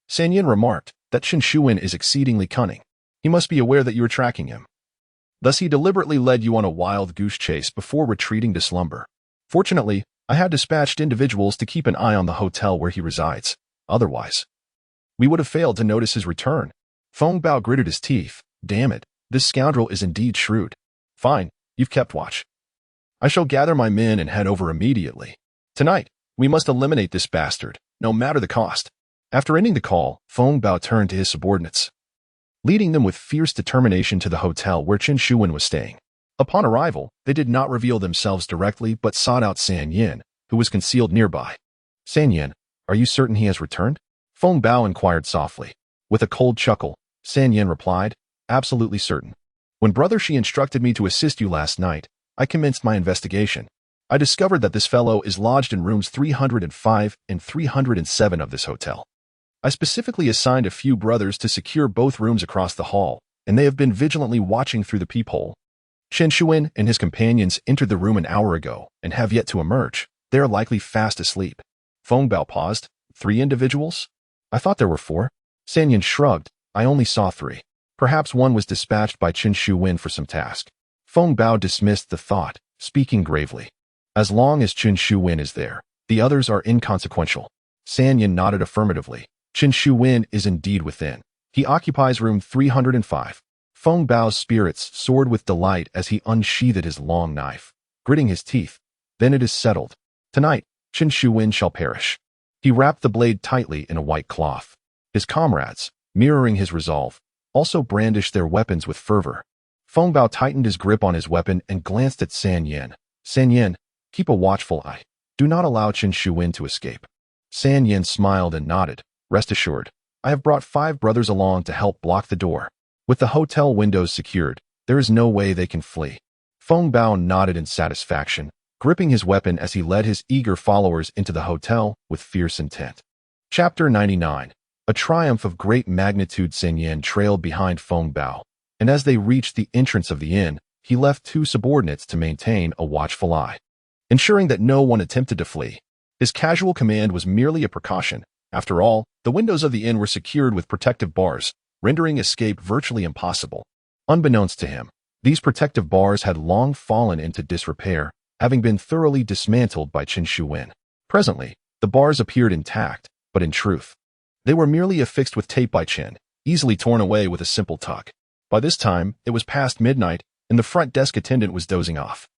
San Yan remarked that Chen Shu-Wen is exceedingly cunning. He must be aware that you are tracking him. Thus he deliberately led you on a wild goose chase before retreating to slumber. Fortunately, I had dispatched individuals to keep an eye on the hotel where he resides. Otherwise, we would have failed to notice his return. Feng Bao gritted his teeth. Damn it, this scoundrel is indeed shrewd. Fine, you've kept watch. I shall gather my men and head over immediately. Tonight, we must eliminate this bastard, no matter the cost. After ending the call, Feng Bao turned to his subordinates, leading them with fierce determination to the hotel where Chen Shu-Wen was staying. Upon arrival, they did not reveal themselves directly but sought out San Yan, who was concealed nearby. San Yan, are you certain he has returned? Feng Bao inquired softly. With a cold chuckle, San Yan replied, absolutely certain. When Brother Shi instructed me to assist you last night, I commenced my investigation. I discovered that this fellow is lodged in rooms 305 and 307 of this hotel. I specifically assigned a few brothers to secure both rooms across the hall, and they have been vigilantly watching through the peephole. Chen Shu-Wen and his companions entered the room an hour ago and have yet to emerge. They are likely fast asleep. Feng Bao paused. 3 individuals? I thought there were 4. San Yan shrugged. I only saw 3. Perhaps one was dispatched by Chen Shu-Wen for some task. Feng Bao dismissed the thought, speaking gravely. As long as Chen Shu-Wen is there, the others are inconsequential. San Yan nodded affirmatively. Chen Shu-Wen is indeed within. He occupies room 305. Feng Bao's spirits soared with delight as he unsheathed his long knife, gritting his teeth. Then it is settled. Tonight, Chen Shu-Wen shall perish. He wrapped the blade tightly in a white cloth. His comrades, mirroring his resolve, also brandished their weapons with fervor. Feng Bao tightened his grip on his weapon and glanced at San Yan. San Yan, keep a watchful eye. Do not allow Chen Shu-Wen to escape. San Yan smiled and nodded. Rest assured, I have brought 5 brothers along to help block the door. With the hotel windows secured, there is no way they can flee. Feng Bao nodded in satisfaction, gripping his weapon as he led his eager followers into the hotel with fierce intent. Chapter 99. A triumph of great magnitude. San Yan trailed behind Feng Bao, and as they reached the entrance of the inn, he left 2 subordinates to maintain a watchful eye, ensuring that no one attempted to flee. His casual command was merely a precaution. After all, the windows of the inn were secured with protective bars, rendering escape virtually impossible. Unbeknownst to him, these protective bars had long fallen into disrepair, having been thoroughly dismantled by Chen Shuwen. Presently, the bars appeared intact, but in truth, they were merely affixed with tape by Chen, easily torn away with a simple tug. By this time, it was past midnight, and the front desk attendant was dozing off.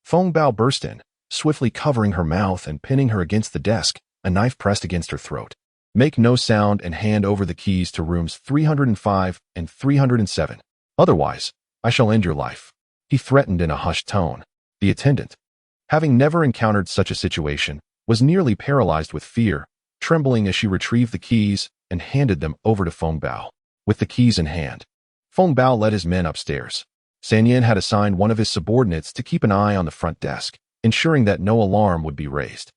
Feng Bao burst in, swiftly covering her mouth and pinning her against the desk, a knife pressed against her throat. Make no sound and hand over the keys to rooms 305 and 307. Otherwise, I shall end your life, he threatened in a hushed tone. The attendant, having never encountered such a situation, was nearly paralyzed with fear, trembling as she retrieved the keys and handed them over to Feng Bao. With the keys in hand, Feng Bao led his men upstairs. San Yan had assigned one of his subordinates to keep an eye on the front desk, ensuring that no alarm would be raised.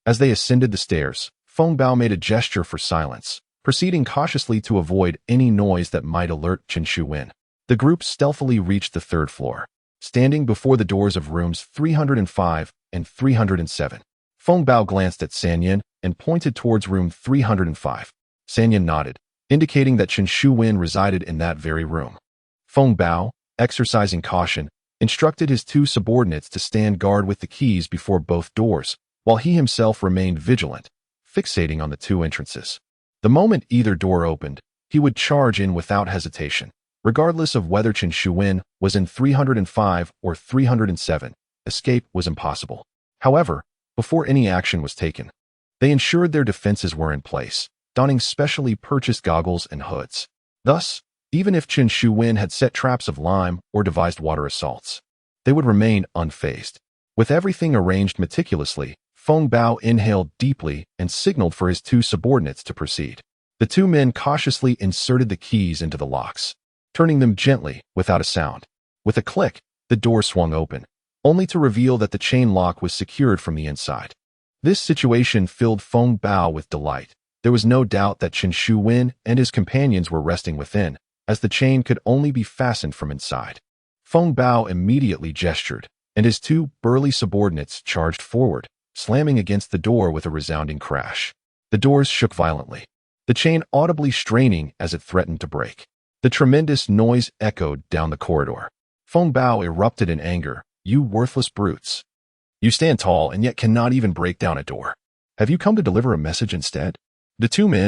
As they ascended the stairs, Feng Bao made a gesture for silence, proceeding cautiously to avoid any noise that might alert Chen Shuwen. The group stealthily reached the third floor, standing before the doors of rooms 305 and 307. Feng Bao glanced at San Yan and pointed towards room 305. San Yan nodded, indicating that Chen Shuwen resided in that very room. Feng Bao, exercising caution, instructed his two subordinates to stand guard with the keys before both doors, while he himself remained vigilant, fixating on the two entrances. The moment either door opened, he would charge in without hesitation, regardless of whether Chen Shuwen was in 305 or 307. Escape was impossible. However, before any action was taken, they ensured their defenses were in place, donning specially purchased goggles and hoods. Thus, even if Chen Shuwen had set traps of lime or devised water assaults, they would remain unfazed. With everything arranged meticulously, Feng Bao inhaled deeply and signaled for his two subordinates to proceed. The two men cautiously inserted the keys into the locks, turning them gently without a sound. With a click, the door swung open, only to reveal that the chain lock was secured from the inside. This situation filled Feng Bao with delight. There was no doubt that Chen Shuwen and his companions were resting within, as the chain could only be fastened from inside. Feng Bao immediately gestured, and his two burly subordinates charged forward, slamming against the door with a resounding crash. The doors shook violently, the chain audibly straining as it threatened to break. The tremendous noise echoed down the corridor. Feng Bao erupted in anger. You worthless brutes. You stand tall and yet cannot even break down a door. Have you come to deliver a message instead? The two men,